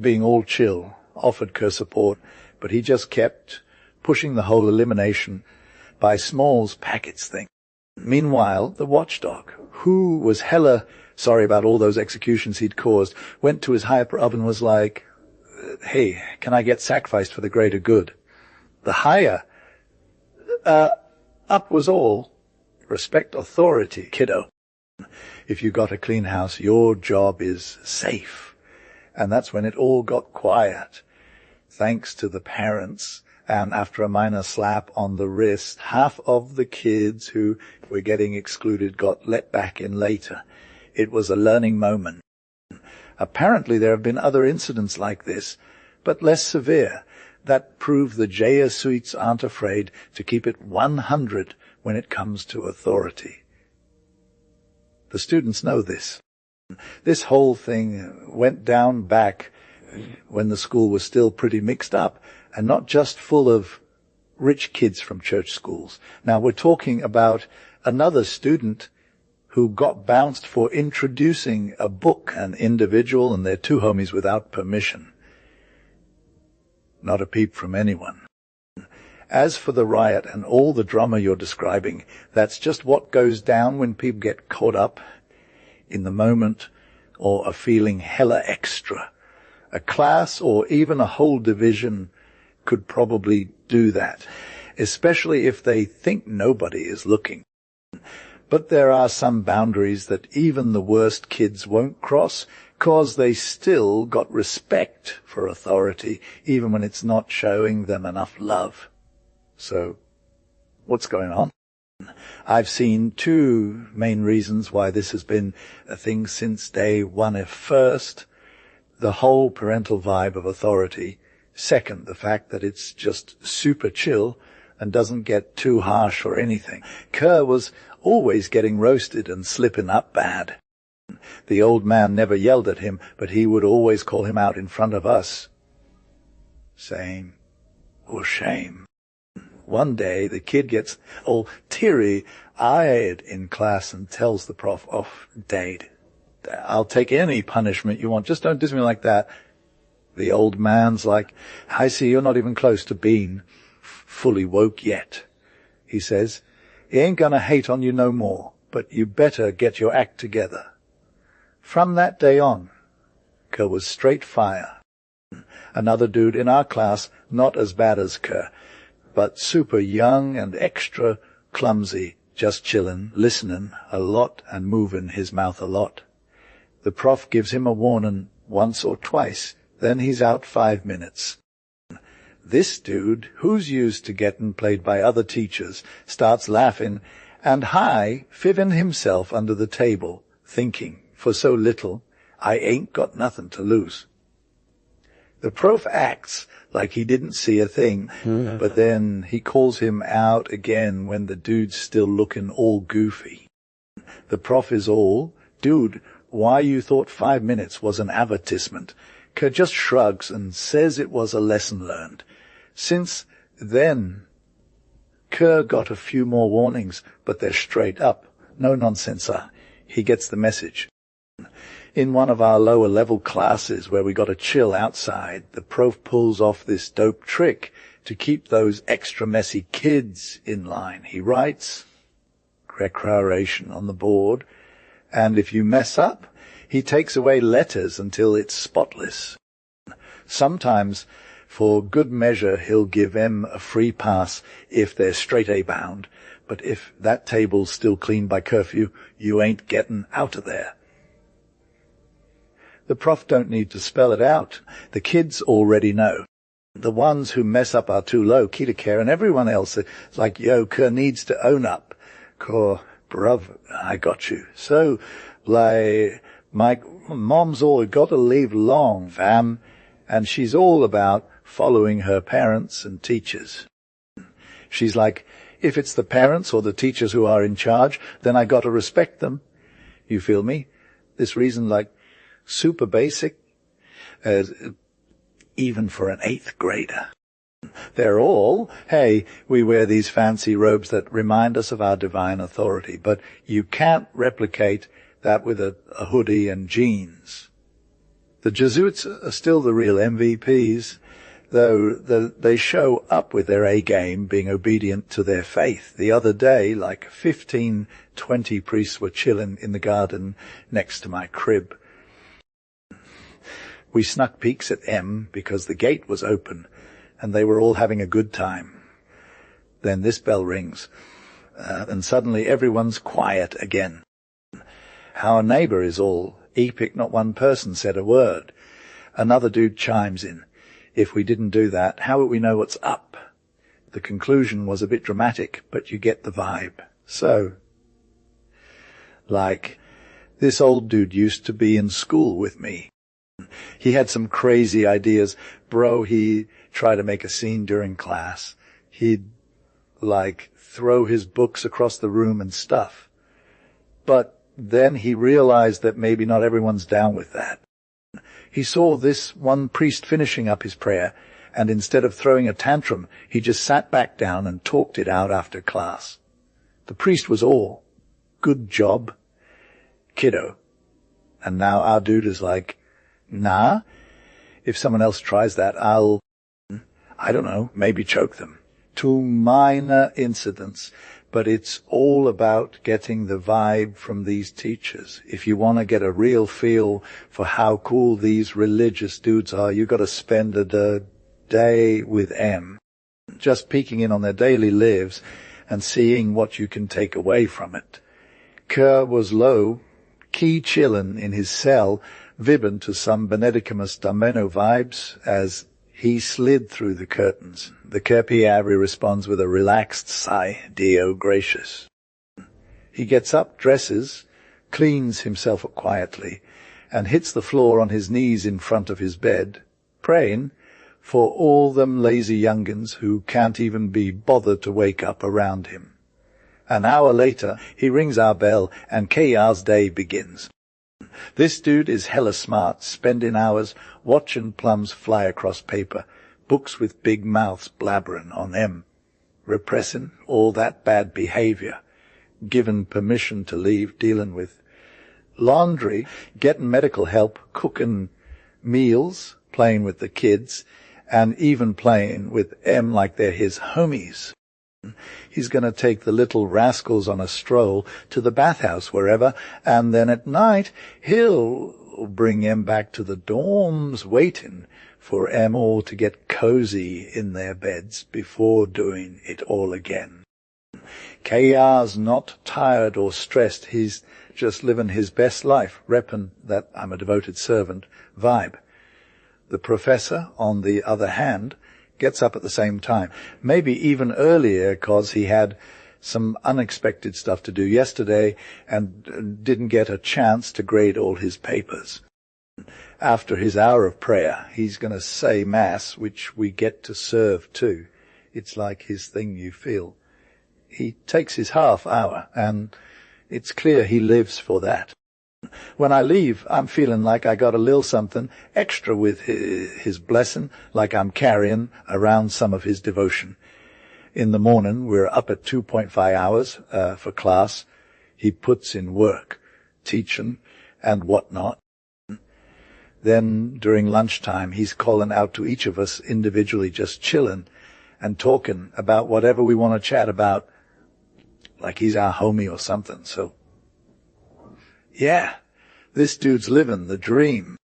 being all chill, offered Kerr support, but he just kept pushing the whole elimination by smalls packets thing. Meanwhile, the watchdog, who was hella sorry about all those executions he'd caused, went to his higher-up and was like, hey, can I get sacrificed for the greater good? The higher up was all, respect authority, kiddo. If you got a clean house, your job is safe. And that's when it all got quiet. Thanks to the parents, and after a minor slap on the wrist, half of the kids who were getting excluded got let back in later. It was a learning moment. Apparently there have been other incidents like this, but less severe, that prove the Jesuits aren't afraid to keep it 100 when it comes to authority. The students know this. This whole thing went down back when the school was still pretty mixed up, and not just full of rich kids from church schools. Now we're talking about another student who got bounced for introducing a book, an individual and their two homies without permission. Not a peep from anyone. As for the riot and all the drama you're describing, that's just what goes down when people get caught up in the moment or are feeling hella extra. A class or even a whole division could probably do that, especially if they think nobody is looking. But there are some boundaries that even the worst kids won't cross, 'cause they still got respect for authority, even when it's not showing them enough love. So, what's going on? I've seen two main reasons why this has been a thing since day one. First, the whole parental vibe of authority. Second, the fact that it's just super chill and doesn't get too harsh or anything. Kerr was always getting roasted and slipping up bad. The old man never yelled at him, but he would always call him out in front of us, saying, "Oh, shame." One day, the kid gets all teary-eyed in class and tells the prof, "Oh, Dad, I'll take any punishment you want. Just don't diss me like that." The old man's like, "I see you're not even close to being fully woke yet," he says. "He ain't gonna hate on you no more, but you better get your act together." From that day on, Kerr was straight fire. Another dude in our class, not as bad as Kerr, but super young and extra clumsy, just chillin', listenin' a lot and movin' his mouth a lot. The prof gives him a warnin' once or twice, then he's out 5 minutes. This dude, who's used to gettin' played by other teachers, starts laughin' and fivin' himself under the table, thinking, for so little, I ain't got nothin' to lose. The prof acts like he didn't see a thing, but then he calls him out again when the dude's still looking all goofy. The prof is all, "Dude, why you thought 5 minutes was an advertisement?" Kerr just shrugs and says it was a lesson learned. Since then, Kerr got a few more warnings, but they're straight up. No nonsense. He gets the message. In one of our lower level classes where we got to chill outside, the prof pulls off this dope trick to keep those extra messy kids in line. He writes recreation on the board, and if you mess up, he takes away letters until it's spotless. Sometimes, for good measure, he'll give them a free pass if they're straight A bound, but if that table's still clean by curfew, you ain't getting out of there. The prof don't need to spell it out. The kids already know. The ones who mess up are too low key to care, and everyone else is like, "Yo, Kerr needs to own up." Kerr, bruv, I got you. So, like, my mom's all got to leave long, fam, and she's all about following her parents and teachers. She's like, if it's the parents or the teachers who are in charge, then I got to respect them. You feel me? This reason, like, super basic, even for an 8th grader. They're all, hey, we wear these fancy robes that remind us of our divine authority, but you can't replicate that with a hoodie and jeans. The Jesuits are still the real MVPs. though they show up with their A-game, being obedient to their faith. The other day, like 15, 20 priests were chilling in the garden next to my crib. We snuck peeks at M because the gate was open, and they were all having a good time. Then this bell rings, and suddenly everyone's quiet again. Our neighbour is all epic, not one person said a word. Another dude chimes in. If we didn't do that, how would we know what's up? The conclusion was a bit dramatic, but you get the vibe. So, like, this old dude used to be in school with me. He had some crazy ideas. Bro, he'd try to make a scene during class. He'd, like, throw his books across the room and stuff. But then he realized that maybe not everyone's down with that. He saw this one priest finishing up his prayer, and instead of throwing a tantrum, he just sat back down and talked it out after class. The priest was all, good job, kiddo. And now our dude is like, nah, if someone else tries that, I don't know, maybe choke them. Two minor incidents, but it's all about getting the vibe from these teachers. If you want to get a real feel for how cool these religious dudes are, you got to spend a day with M, just peeking in on their daily lives and seeing what you can take away from it. Kerr was low, key chillin' in his cell, vibbin' to some Benedicamus Domino vibes as he slid through the curtains. The Kerpiari responds with a relaxed sigh, Dio gracious. He gets up, dresses, cleans himself up quietly, and hits the floor on his knees in front of his bed, praying for all them lazy youngins who can't even be bothered to wake up around him. An hour later, he rings our bell, and KR's day begins. This dude is hella smart, spending hours watching plums fly across paper, books with big mouths blabbering on M, repressing all that bad behavior, given permission to leave, dealing with laundry, getting medical help, cooking meals, playing with the kids, and even playing with M like they're his homies. He's going to take the little rascals on a stroll to the bathhouse, wherever, and then at night he'll bring M back to the dorms, waiting for M all to get cozy in their beds before doing it all again. KR's not tired or stressed. He's just living his best life, repping that I'm a devoted servant vibe. The professor, on the other hand, gets up at the same time, maybe even earlier, 'cause he had some unexpected stuff to do yesterday and didn't get a chance to grade all his papers. After his hour of prayer, he's going to say Mass, which we get to serve too. It's like his thing, you feel. He takes his half hour, and it's clear he lives for that. When I leave, I'm feeling like I got a little something extra with his blessing, like I'm carrying around some of his devotion. In the morning, we're up at 2.5 hours for class. He puts in work, teaching and whatnot. Then, during lunchtime, he's calling out to each of us individually, just chilling and talking about whatever we want to chat about, like he's our homie or something. So, yeah, this dude's living the dream.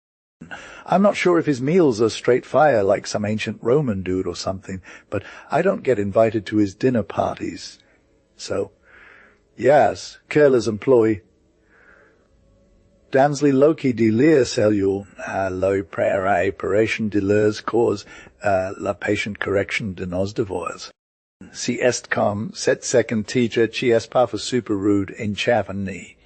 I'm not sure if his meals are straight fire like some ancient Roman dude or something, but I don't get invited to his dinner parties. So, yes, careless employee. Dansley Loki de lire cellule, lo prayer operation de leurs cause, la patient correction de nos devoirs. Si est com, set second teacher, chi est parfois super rude in chavanni.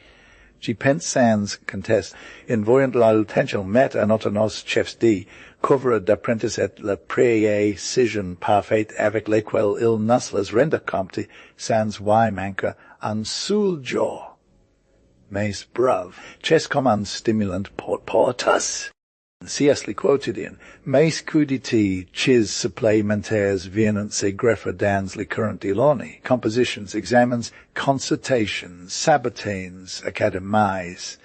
Ci pensans contest, in voyant la lutential met anotanos chefs d, couvre d'apprentice et la précision parfaite avec lesquels il naslas render compte, sans y manque un seul jaw. Mais brav, ches comme un stimulant portas. Siasli quoted in, mais cuditi, chis supplementaires vienant se greffa dans les current diloni, compositions, examens, consultations, sabbatines, academies,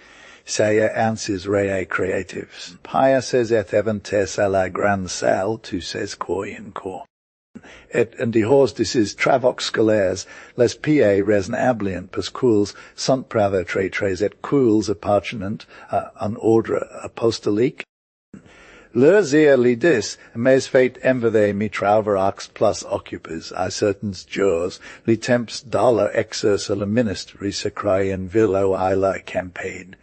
Saia ansis rei creatives. Pia ses et eventes a la gran sal, tu ses cor in cor. Et indihors disis travox scolaires, les pie resn abliant pasculs sunt prava tres et culs appartenant an ordre apostolique. Leurs ear lidis, mes fate envede mi trauver ox plus occupes, a certains jures, li temps dollar exercer le ministry sacrae in villo ila campaign.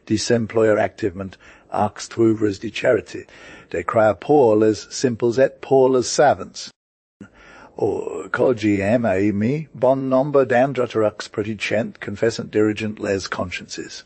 Disemployer activement, ox tvuvers de charity, de cria poor les simples et poor les savants. Or colgi ama me, bon nombre d'androterux praticent, confessant dirigent les consciences.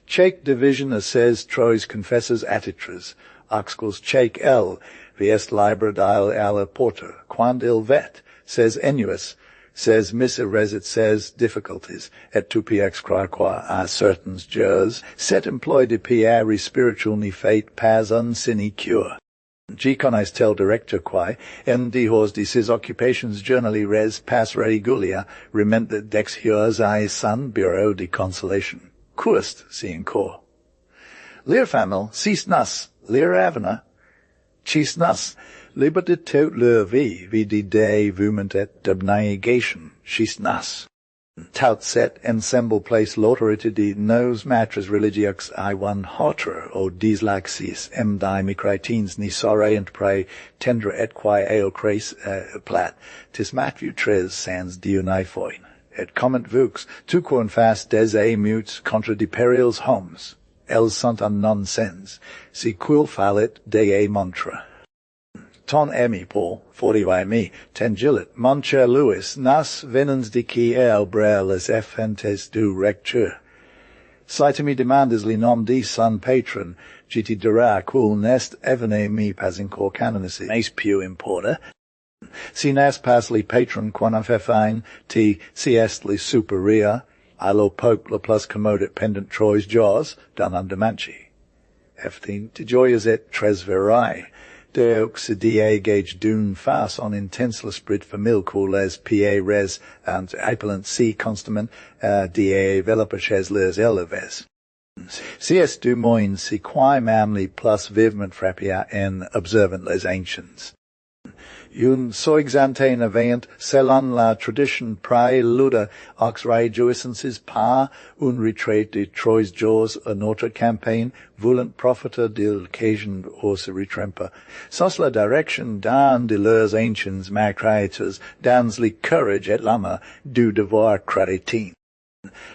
Chake division says Troyes confessors attitres, oxcals chake el, viest libra dial alla porter, quand il vet, says ennuus, says miseresit, says difficulties, et tu piex quaequa a certains jures, set employ de piari spiritual ni fate pas unsini cure. Giconis tel director quae, en dihors de sis occupations journally res pas regularia, rement that dex hiors ae sun bureau de consolation. Quist, si in cor. Lir famil, cis nas, lir avena, cis nas, libet tot lir vi de vument et abnegation, cis nas. Tout set ensemble place lotorite de nos matras religiox I one hotter, o dislaxis dimicritines ni sorrent prae tendra et quae eo cres plat, tis matthew tres sans diunifoin, et comment vux, tuquon fast des e mutes contra de perils homs, els sunt an non sens, si quil fallit de e montra. Ton emi Paul, 40 me, tengilit, moncha Louis, nas venens dici el breles effentes du recture. Saitami demandis li nom di son patron, giti dira quul nest evene me pas in cor canonici, ace piu importa. Si nas pas li patron quanam fefine, ti si est li superia, ilo pope la plus commodit pendant Troyes jaws, dan under manchi. Eftin ti joyas et tres verai. Deux die gage dune fas on intensla sprit famil les pie res and appellant si constamen die velapaches les eleves. Si est du moin si quae mamli plus vivement frappia en observant les ancients. Un soixantaine avant selon la tradition prae luda ox rai jouissances pa un retrait de Troyes jaws a notre campagne volant profita de l'occasion os retrempa. Sos la direction dan de leurs anciens macraeters dans li courage et l'ama du devoir creditin.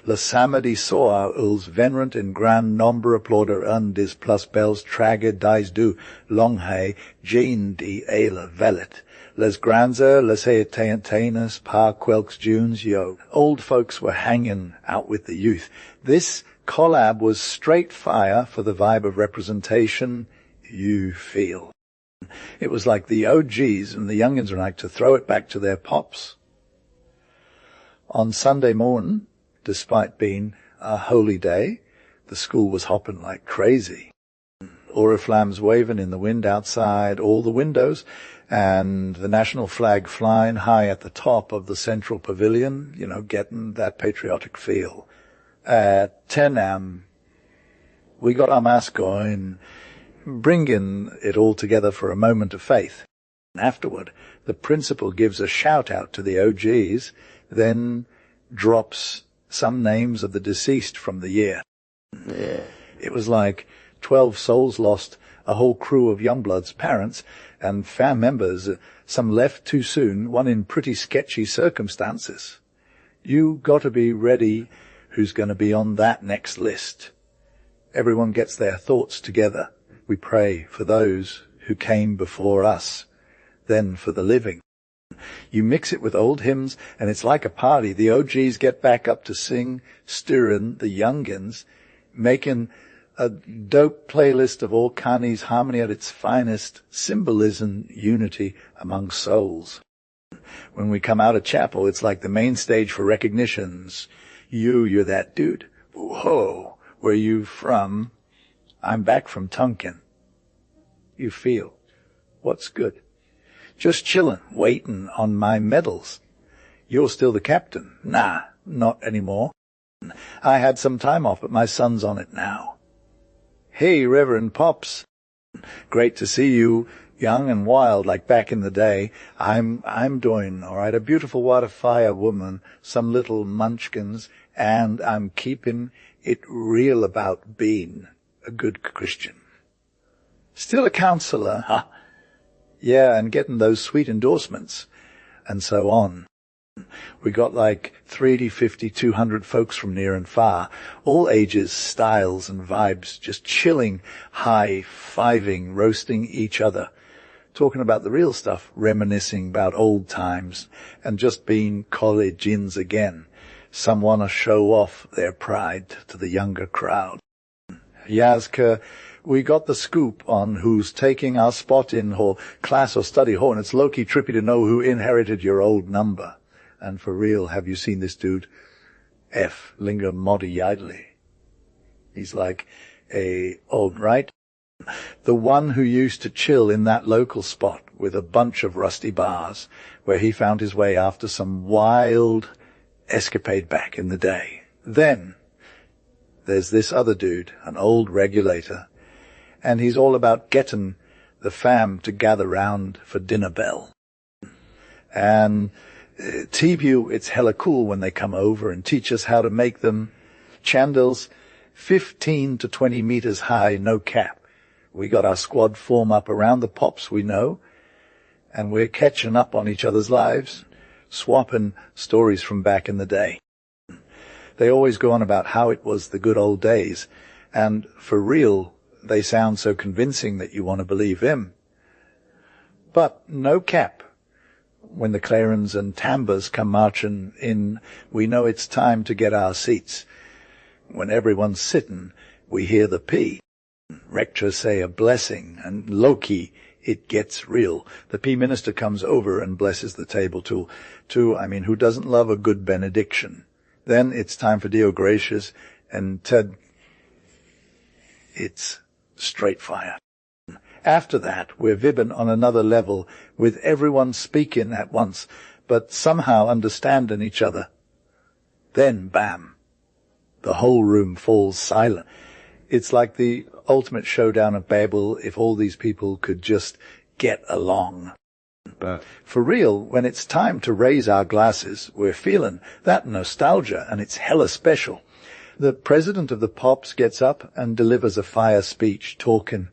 La samedi soa uls venrent in grand nombre applauder undis plus bells traged dies du longhe gendi la velet. Les granzer, les etentanus, pa quelques Junes, yo. Old folks were hanging out with the youth. This collab was straight fire for the vibe of representation you feel. It was like the OGs and the youngins were like to throw it back to their pops. On Sunday morning, despite being a holy day, the school was hopping like crazy. Oriflammes waving in the wind outside all the windows, and the national flag flying high at the top of the central pavilion, getting that patriotic feel. At 10 a.m., we got our mass going, bringing it all together for a moment of faith. Afterward, the principal gives a shout-out to the OGs, then drops some names of the deceased from the year. Yeah. It was like 12 souls lost, a whole crew of Youngblood's parents, and fam members, some left too soon, one in pretty sketchy circumstances. You gotta be ready who's gonna be on that next list. Everyone gets their thoughts together. We pray for those who came before us, then for the living. You mix it with old hymns, and it's like a party. The OGs get back up to sing, stirring the youngins, making a dope playlist of all Kani's harmony at its finest, symbolism, unity among souls. When we come out of chapel, it's like the main stage for recognitions. You're that dude. Whoa, where you from? I'm back from Tonkin. You feel, what's good? Just chillin', waitin' on my medals. You're still the captain. Nah, not anymore. I had some time off, but my son's on it now. Hey, Reverend Pops. Great to see you, young and wild like back in the day. I'm doing all right. A beautiful water fire woman, some little munchkins, and I'm keeping it real about being a good Christian. Still a counselor, huh? Yeah, and getting those sweet endorsements, and so on. We got like 30, 50, 200 folks from near and far, all ages, styles, and vibes, just chilling, high-fiving, roasting each other, talking about the real stuff, reminiscing about old times, and just being college-ins again. Some want to show off their pride to the younger crowd. Yazka, we got the scoop on who's taking our spot in hall, class or study hall, and it's low-key trippy to know who inherited your old number. And for real, have you seen this dude? F. Linger Modi Yidley. He's like right? The one who used to chill in that local spot with a bunch of rusty bars, where he found his way after some wild escapade back in the day. Then there's this other dude, an old regulator, and he's all about getting the fam to gather round for dinner bell. And T-View, it's hella cool when they come over and teach us how to make them chandels 15 to 20 meters high, no cap. We got our squad form up around the pops we know, and we're catching up on each other's lives, swapping stories from back in the day. They always go on about how it was the good old days, and for real, they sound so convincing that you want to believe them. But no cap. When the clarins and timbres come marching in, we know it's time to get our seats. When everyone's sitting, we hear the P. Rector say a blessing, and low-key, it gets real. The P minister comes over and blesses the table too. Who doesn't love a good benediction? Then it's time for Deo Gracious, and Ted, it's straight fire. After that, we're vibbing on another level, with everyone speaking at once, but somehow understanding each other. Then, bam, the whole room falls silent. It's like the ultimate showdown of Babel if all these people could just get along. But for real, when it's time to raise our glasses, we're feeling that nostalgia, and it's hella special. The president of the Pops gets up and delivers a fire speech talking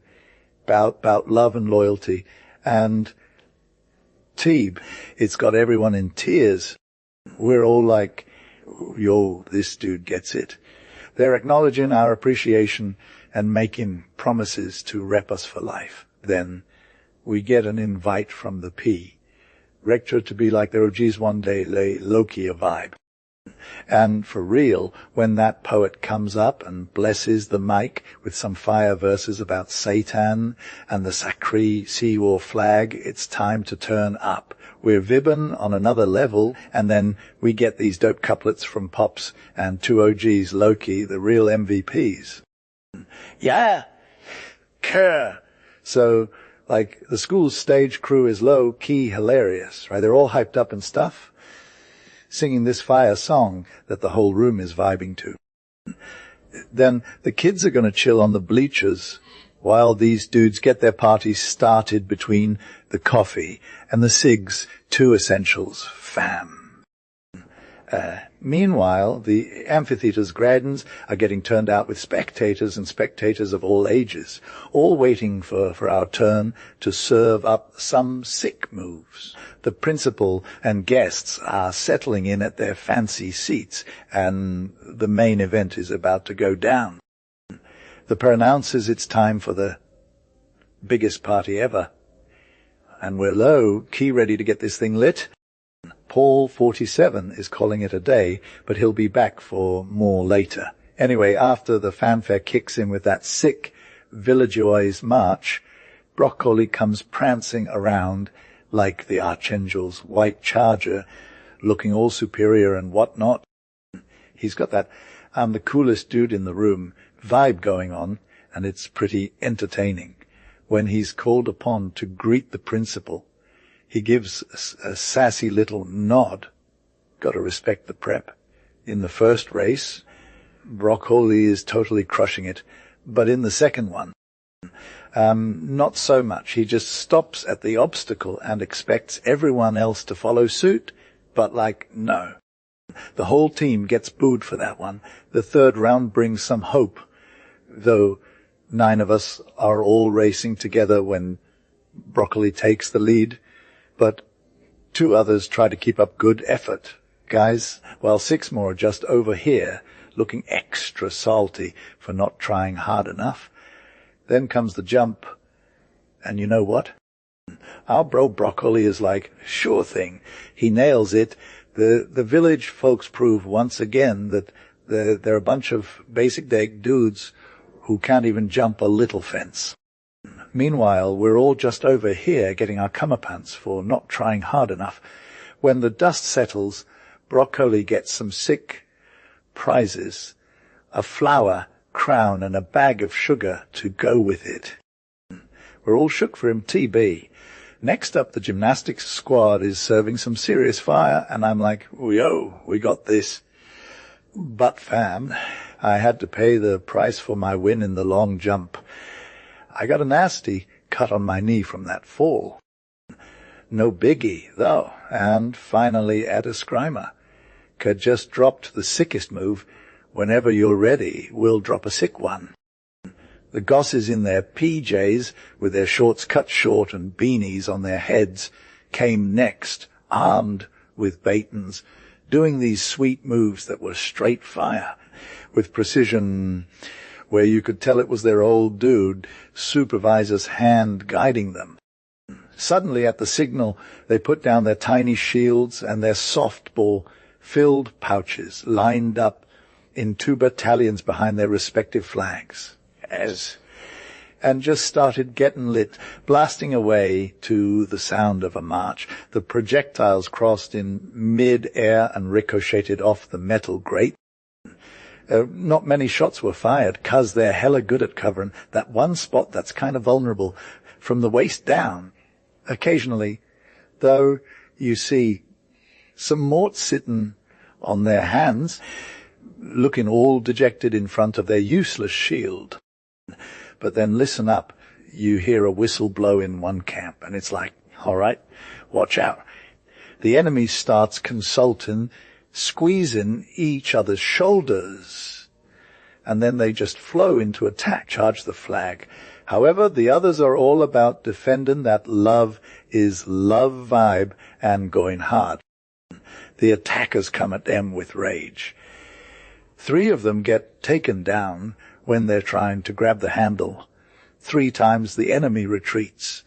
about love and loyalty, and Teeb, it's got everyone in tears. We're all like, yo, this dude gets it. They're acknowledging our appreciation and making promises to rep us for life. Then we get an invite from the P. Rector to be like the OGs one day, Loki a vibe. And for real, when that poet comes up and blesses the mic with some fire verses about Satan and the Sacree Sea War flag, it's time to turn up. We're vibbing on another level, and then we get these dope couplets from Pops and two OGs, Loki, the real MVPs. Yeah, Kerr. So, like, the school's stage crew is low-key hilarious, right? They're all hyped up and stuff, singing this fire song that the whole room is vibing to. Then the kids are going to chill on the bleachers while these dudes get their parties started between the coffee and the cigs, two essentials, fam. Meanwhile, the amphitheater's gradins are getting turned out with spectators and spectators of all ages, all waiting for our turn to serve up some sick moves. The principal and guests are settling in at their fancy seats, and the main event is about to go down. The prayer announces it's time for the biggest party ever, and we're low-key ready to get this thing lit. Paul 47 is calling it a day, but he'll be back for more later. Anyway, after the fanfare kicks in with that sick Villageois march, Broccoli comes prancing around like the Archangel's white charger, looking all superior and whatnot. He's got that I'm the coolest dude in the room vibe going on, and it's pretty entertaining. When he's called upon to greet the principal, he gives a sassy little nod. Got to respect the prep. In the first race, Broccoli is totally crushing it, but in the second one, not so much. He just stops at the obstacle and expects everyone else to follow suit, but no. The whole team gets booed for that one. The third round brings some hope, though 9 of us are all racing together when Broccoli takes the lead, but 2 others try to keep up good effort, guys, while 6 more are just over here, looking extra salty for not trying hard enough. Then comes the jump, and you know what? Our bro Broccoli is sure thing. He nails it. The village folks prove once again that they're a bunch of basic deck dudes who can't even jump a little fence. Meanwhile, we're all just over here getting our comeuppance for not trying hard enough. When the dust settles, Broccoli gets some sick prizes, a flower crown and a bag of sugar to go with it. We're all shook for him, TB. Next up, the gymnastics squad is serving some serious fire, and I'm like, yo, we got this. But fam, I had to pay the price for my win in the long jump. I got a nasty cut on my knee from that fall. No biggie, though, and finally at a scrimer. Had just dropped the sickest move. Whenever you're ready, we'll drop a sick one. The gosses in their PJs, with their shorts cut short and beanies on their heads, came next, armed with batons, doing these sweet moves that were straight fire, with precision where you could tell it was their old dude, supervisor's hand guiding them. Suddenly, at the signal, they put down their tiny shields and their softball-filled pouches lined up in 2 battalions behind their respective flags, and just started getting lit, blasting away to the sound of a march. The projectiles crossed in mid-air and ricocheted off the metal grate. Not many shots were fired, 'cause they're hella good at covering that one spot that's kind of vulnerable from the waist down. Occasionally, though, you see some morts sitting on their hands, looking all dejected in front of their useless shield. But then listen up, you hear a whistle blow in one camp, and it's all right, watch out. The enemy starts consulting, squeezing each other's shoulders, and then they just flow into attack, charge the flag. However, the others are all about defending that love is love vibe and going hard. The attackers come at them with rage. 3 of them get taken down when they're trying to grab the handle. 3 times the enemy retreats.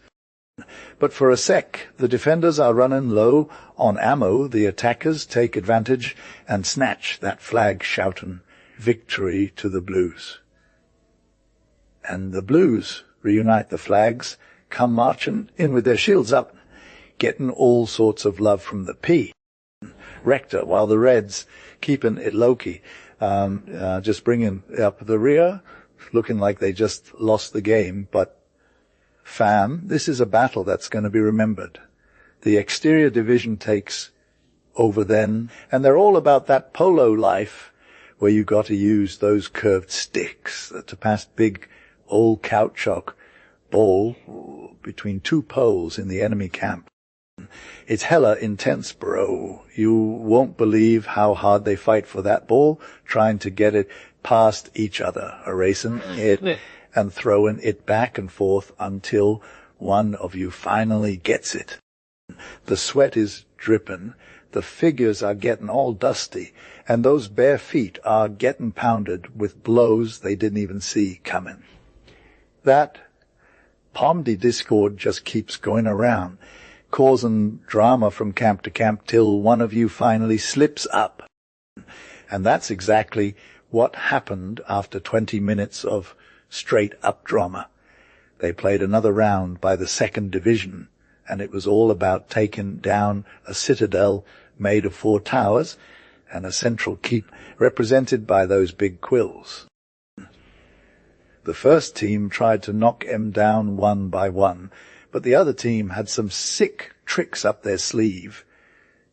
But for a sec, the defenders are running low on ammo. The attackers take advantage and snatch that flag, shouting, "Victory to the Blues." And the Blues reunite the flags, come marching in with their shields up, getting all sorts of love from the P. Rector, while the Reds keeping it low-key, just bringing up the rear, looking like they just lost the game. But, fam, this is a battle that's going to be remembered. The exterior division takes over then, and they're all about that polo life where you got to use those curved sticks to pass big old caoutchouc ball between 2 poles in the enemy camp. It's hella intense, bro. You won't believe how hard they fight for that ball, trying to get it past each other, erasing it and throwing it back and forth until one of you finally gets it. The sweat is dripping, the figures are getting all dusty, and those bare feet are getting pounded with blows they didn't even see coming. That Pomdy discord just keeps going around, causing drama from camp to camp till one of you finally slips up. And that's exactly what happened after 20 minutes of straight-up drama. They played another round by the 2nd Division, and it was all about taking down a citadel made of 4 towers and a central keep represented by those big quills. The first team tried to knock them down one by one, but the other team had some sick tricks up their sleeve,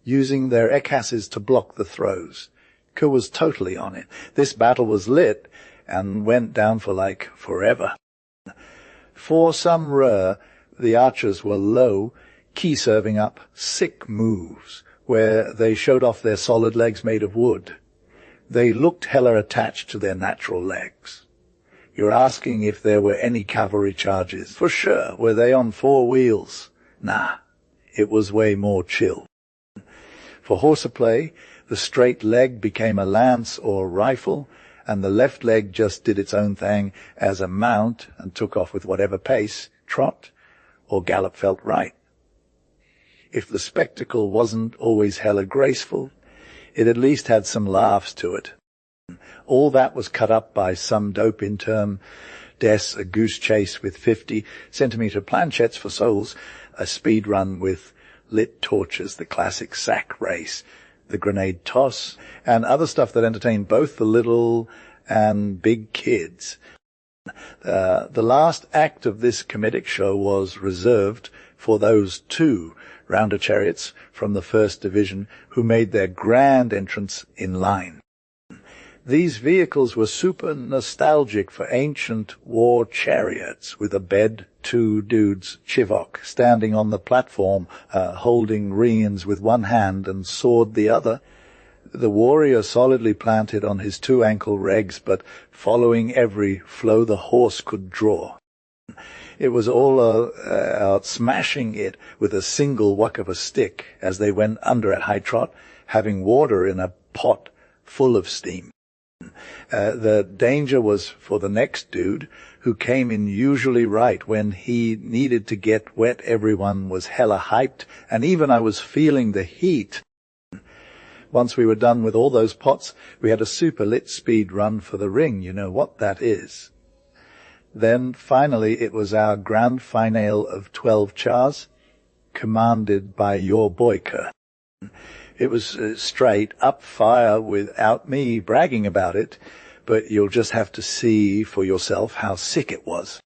using their ekasses to block the throws, Ke was totally on it. This battle was lit and went down for like forever. For some rare, the archers were low, Ke serving up sick moves, where they showed off their solid legs made of wood. They looked hella attached to their natural legs. You're asking if there were any cavalry charges. For sure. Were they on 4 wheels? Nah. It was way more chill. For horseplay, the straight leg became a lance or rifle, and the left leg just did its own thing as a mount and took off with whatever pace, trot, or gallop felt right. If the spectacle wasn't always hella graceful, it at least had some laughs to it. All that was cut up by some dope in term des a goose chase with 50-centimeter planchettes for souls, a speed run with lit torches, the classic sack race, the grenade toss, and other stuff that entertained both the little and big kids. The last act of this comedic show was reserved for those 2 rounder chariots from the 1st Division who made their grand entrance in line. These vehicles were super nostalgic for ancient war chariots, with a bed, 2 dudes, chivok, standing on the platform, holding reins with one hand and sword the other. The warrior solidly planted on his 2 ankle regs, but following every flow the horse could draw. It was all out smashing it with a single whack of a stick as they went under at high trot, having water in a pot full of steam. The danger was for the next dude, who came in usually right when he needed to get wet. Everyone was hella hyped, and even I was feeling the heat. Once we were done with all those pots, we had a super lit speed run for the ring. You know what that is. Then, finally, it was our grand finale of 12 chars, commanded by your boy Ke. It was straight up fire without me bragging about it, but you'll just have to see for yourself how sick it was.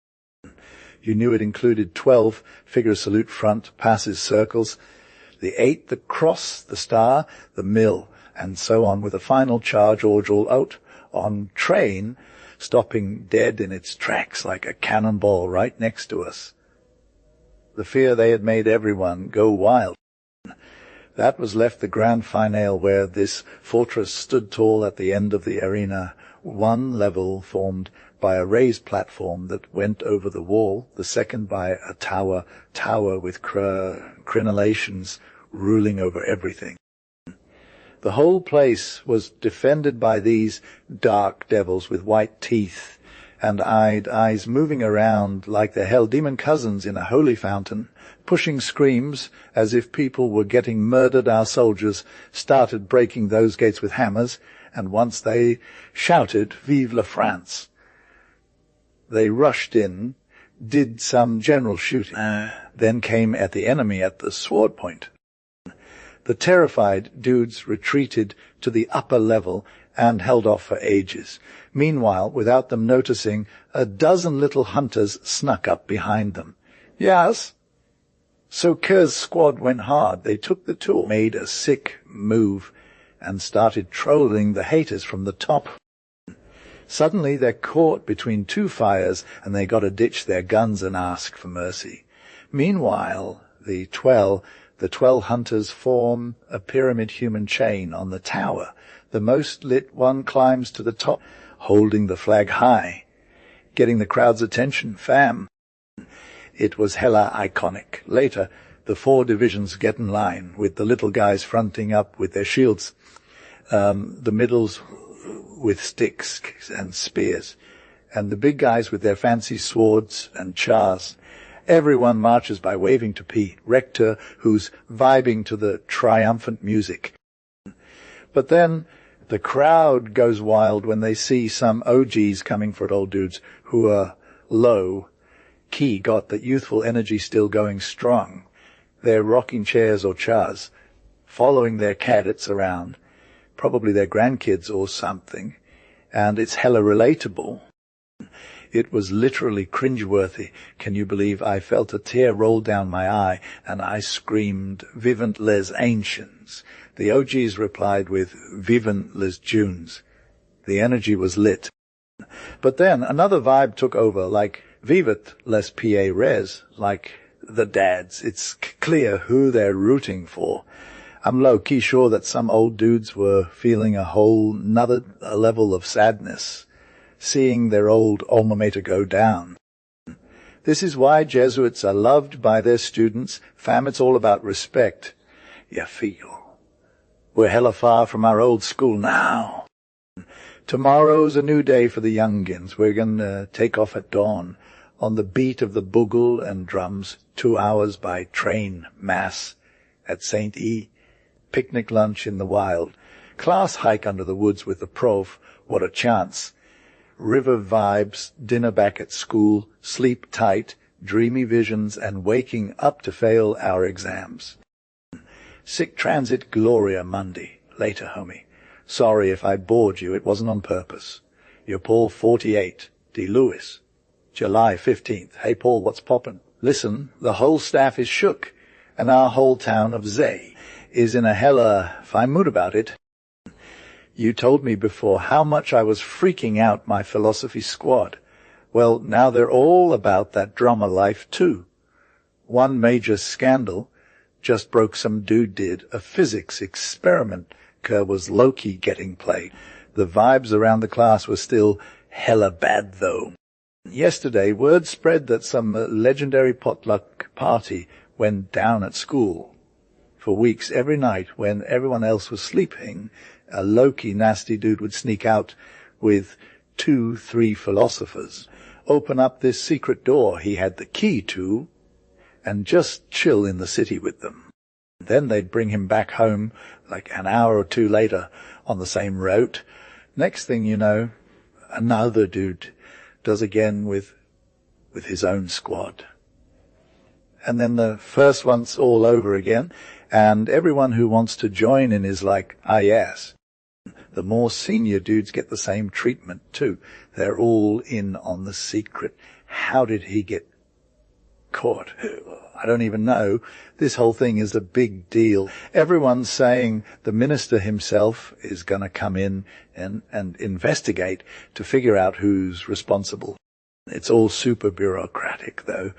You knew it included 12 figure salute front passes circles, the 8, the cross, the star, the mill, and so on, with a final charge all out on train, stopping dead in its tracks like a cannonball right next to us. The fear they had made everyone go wild. That was left the grand finale, where this fortress stood tall at the end of the arena, one level formed by a raised platform that went over the wall, the second by a tower with crenellations ruling over everything. The whole place was defended by these dark devils with white teeth and eyes moving around like their hell demon cousins in a holy fountain, pushing screams as if people were getting murdered. Our soldiers started breaking those gates with hammers, and once they shouted, "Vive la France!" they rushed in, did some general shooting, then came at the enemy at the sword point. The terrified dudes retreated to the upper level and held off for ages. Meanwhile, without them noticing, a dozen little hunters snuck up behind them. Yes. So Ke's squad went hard. They took the tool, made a sick move, and started trolling the haters from the top. Suddenly they're caught between 2 fires, and they got to ditch their guns and ask for mercy. Meanwhile, the 12 hunters form a pyramid human chain on the tower. The most lit one climbs to the top, holding the flag high, getting the crowd's attention. Fam. It was hella iconic. Later, the 4 divisions get in line, with the little guys fronting up with their shields, the middles with sticks and spears, and the big guys with their fancy swords and chars. Everyone marches by waving to Pete, Rector, who's vibing to the triumphant music. But then the crowd goes wild when they see some OGs coming for old dudes who are low. Ke got that youthful energy still going strong. They're rocking chairs or chars, following their cadets around, probably their grandkids or something, and it's hella relatable. It was literally cringeworthy. Can you believe I felt a tear roll down my eye, and I screamed, "Vivant les anciens!" Junes. The OGs replied with Vivant les Junes. The energy was lit. But then another vibe took over, like Vivat les PA Res, like the dads. It's clear who they're rooting for. I'm low-key sure that some old dudes were feeling a whole nother level of sadness, seeing their old alma mater go down. This is why Jesuits are loved by their students. Fam, it's all about respect. You feel. We're hella far from our old school now. Tomorrow's a new day for the youngins. We're gonna take off at dawn on the beat of the bugle and drums, 2 hours by train, mass at St. E. Picnic lunch in the wild. Class hike under the woods with the prof. What a chance. River vibes, dinner back at school, sleep tight, dreamy visions, and waking up to fail our exams. Sick transit Gloria Monday. Later, homie. Sorry if I bored you, it wasn't on purpose. Your Paul 48, D. Lewis. July 15th. Hey Paul, what's poppin'? Listen, the whole staff is shook, and our whole town of Zay is in a hella fine mood about it. You told me before how much I was freaking out my philosophy squad. Well, now they're all about that drama life too. One major scandal just broke some dude did. A physics experiment was low-key getting played. The vibes around the class were still hella bad though. Yesterday, word spread that some legendary potluck party went down at school. For weeks, every night, when everyone else was sleeping, a low-key nasty dude would sneak out with 2-3 philosophers, open up this secret door he had the key to, and just chill in the city with them. Then they'd bring him back home like an hour or two later on the same route. Next thing you know, another dude does again with his own squad. And then the first one's all over again, and everyone who wants to join in is like, ah yes. The more senior dudes get the same treatment too. They're all in on the secret. How did he get caught? I don't even know. This whole thing is a big deal. Everyone's saying the minister himself is going to come in and investigate to figure out who's responsible. It's all super bureaucratic, though.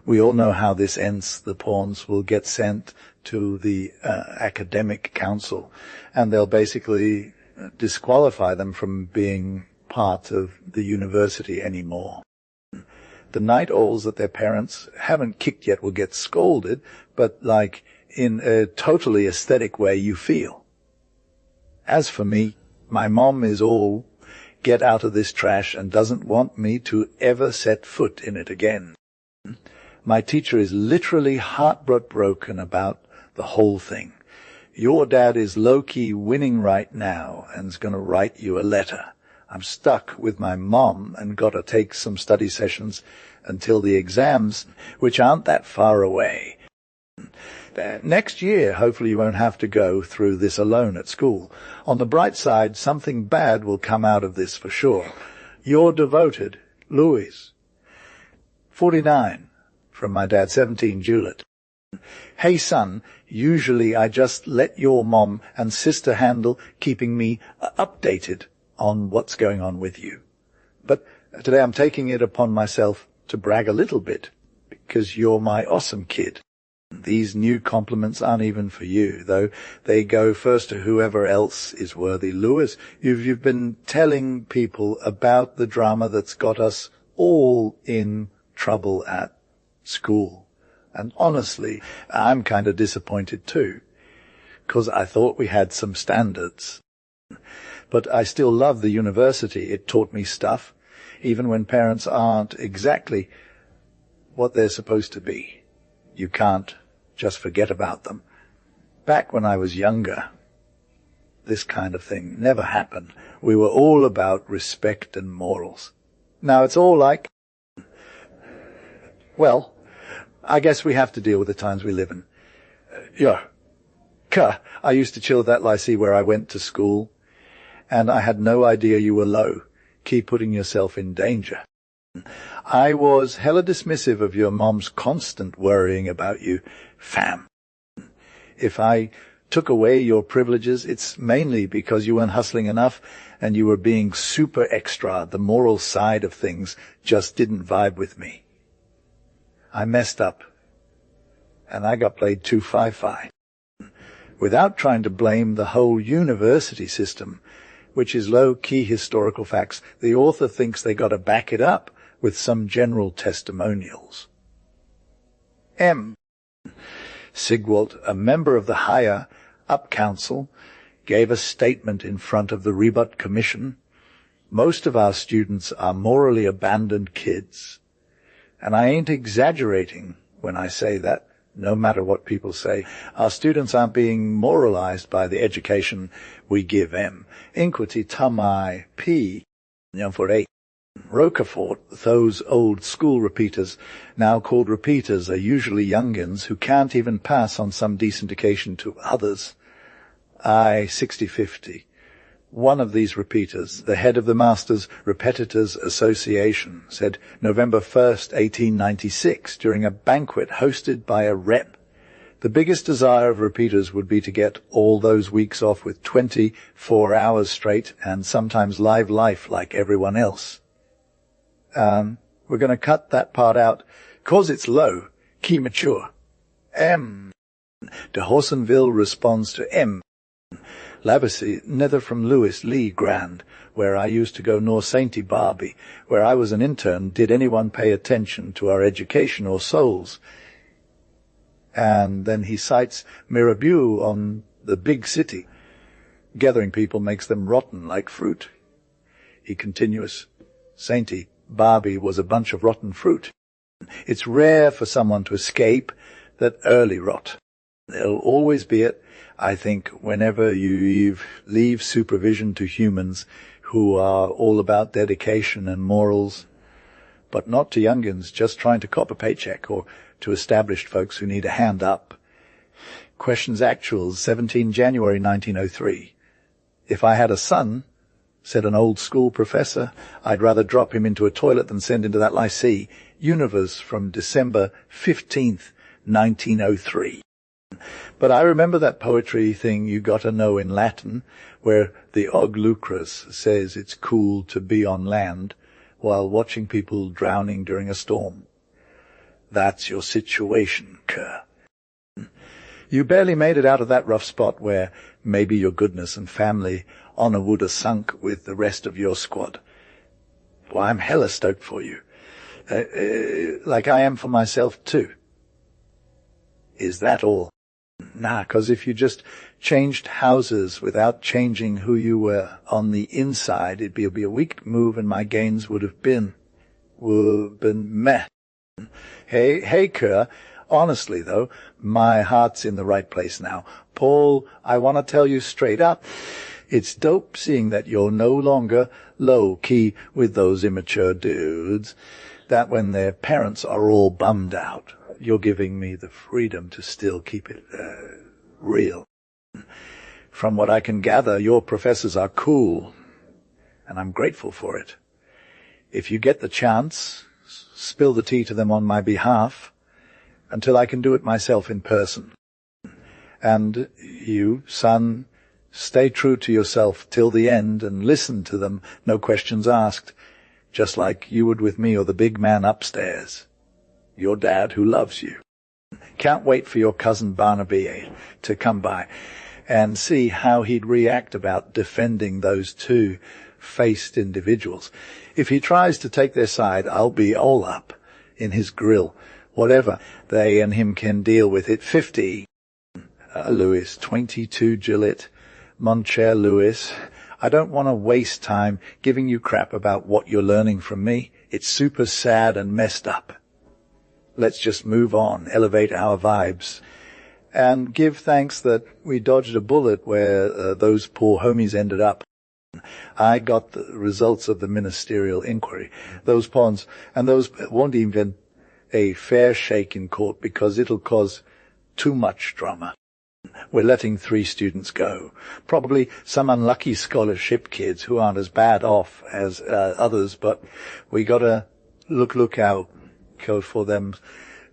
We all know how this ends. The pawns will get sent to the academic council, and they'll basically disqualify them from being part of the university anymore. The night owls that their parents haven't kicked yet will get scolded, but like in a totally aesthetic way you feel. As for me, my mom is all get out of this trash and doesn't want me to ever set foot in it again. My teacher is literally heartbroken about the whole thing. Your dad is low-key winning right now and's going to write you a letter. I'm stuck with my mom and got to take some study sessions until the exams, which aren't that far away. Next year, hopefully you won't have to go through this alone at school. On the bright side, something bad will come out of this for sure. Your devoted, Louis. 49, from my dad, 17, Juliet. Hey son, usually I just let your mom and sister handle keeping me updated on what's going on with you. But today I'm taking it upon myself to brag a little bit, because you're my awesome kid. These new compliments aren't even for you, though they go first to whoever else is worthy. Lewis, you've been telling people about the drama that's got us all in trouble at school. And honestly, I'm kind of disappointed too, because I thought we had some standards. But I still love the university. It taught me stuff, even when parents aren't exactly what they're supposed to be. You can't just forget about them. Back when I was younger, this kind of thing never happened. We were all about respect and morals. Now it's all like, well, I guess we have to deal with the times we live in. I used to chill at that lycée where I went to school, and I had no idea you were low. Keep putting yourself in danger. I was hella dismissive of your mom's constant worrying about you. Fam, if I took away your privileges, it's mainly because you weren't hustling enough and you were being super extra. The moral side of things just didn't vibe with me. I messed up, and I got played too fi-fi. Without trying to blame the whole university system, which is low-key historical facts, the author thinks they got to back it up with some general testimonials. M. Sigwalt, a member of the higher up council, gave a statement in front of the Rebut Commission. Most of our students are morally abandoned kids, and I ain't exaggerating when I say that. No matter what people say, our students aren't being moralized by the education we give them. Inquity tamai p. For 8. Roquefort, those old school repeaters, now called repeaters, are usually youngins who can't even pass on some decent occasion to others. I, 60/50. One of these repeaters, the head of the Masters Repetitors Association, said November 1st, 1896, during a banquet hosted by a rep, the biggest desire of repeaters would be to get all those weeks off with 24 hours straight and sometimes live life like everyone else. We're going to cut that part out, 'cause it's low, key mature. M. De Horsonville responds to M. Labacy, nether from Lewis Lee Grand, where I used to go nor Sainty Barbie, where I was an intern, did anyone pay attention to our education or souls? And then he cites Mirabeau on the big city. Gathering people makes them rotten like fruit. He continues, Sainty Barbie was a bunch of rotten fruit. It's rare for someone to escape that early rot. There'll always be it, I think, whenever you leave supervision to humans who are all about dedication and morals, but not to youngins just trying to cop a paycheck, or to established folks who need a hand up. Questions Actuals, 17 January 1903. If I had a son, said an old school professor, I'd rather drop him into a toilet than send into that lycée. Universe from December 15th, 1903. But I remember that poetry thing you got to know in Latin, where the Og Lucrus says it's cool to be on land while watching people drowning during a storm. That's your situation, Kerr. You barely made it out of that rough spot where maybe your goodness and family honor would have sunk with the rest of your squad. Why, I'm hella stoked for you. Like I am for myself, too. Is that all? Nah, 'cause if you just changed houses without changing who you were on the inside, it'd be a weak move and my gains would have been meh. Hey, Kerr, honestly, though, my heart's in the right place now. Paul, I want to tell you straight up, it's dope seeing that you're no longer low-key with those immature dudes, that when their parents are all bummed out, you're giving me the freedom to still keep it real. From what I can gather, your professors are cool, and I'm grateful for it. If you get the chance, spill the tea to them on my behalf, until I can do it myself in person. And you, son, stay true to yourself till the end and listen to them, no questions asked, just like you would with me or the big man upstairs. Your dad who loves you. Can't wait for your cousin Barnaby to come by and see how he'd react about defending those two-faced individuals. If he tries to take their side, I'll be all up in his grill. Whatever they and him can deal with it. 50. Lewis, 22 Gillette, Mon cher Lewis. I don't want to waste time giving you crap about what you're learning from me. It's super sad and messed up. Let's just move on, elevate our vibes, and give thanks that we dodged a bullet where those poor homies ended up. I got the results of the ministerial inquiry. Those pawns, and those won't even a fair shake in court because it'll cause too much drama. We're letting 3 students go. Probably some unlucky scholarship kids who aren't as bad off as others, but we gotta look out for them.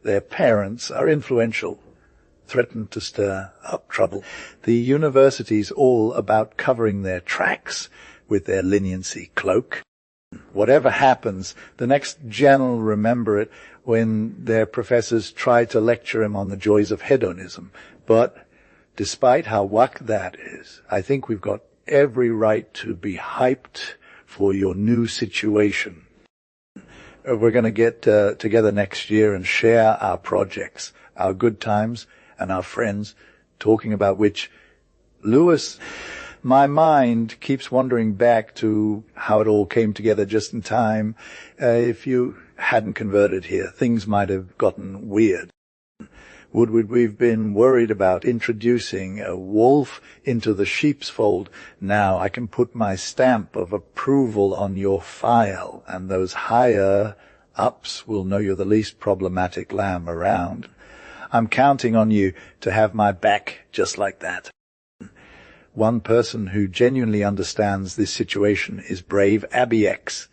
Their parents are influential. threatened to stir up trouble. The university's all about covering their tracks with their leniency cloak. Whatever happens, the next gen will remember it when their professors try to lecture him on the joys of hedonism. But despite how whack that is, I think we've got every right to be hyped for your new situation. We're going to get together next year and share our projects, our good times, and our friends, talking about which, Lewis, my mind keeps wandering back to how it all came together just in time. If you hadn't converted here, things might have gotten weird. Woodward, we've been worried about introducing a wolf into the sheep's fold. Now I can put my stamp of approval on your file, and those higher ups will know you're the least problematic lamb around. I'm counting on you to have my back just like that. One person who genuinely understands this situation is brave Abby X.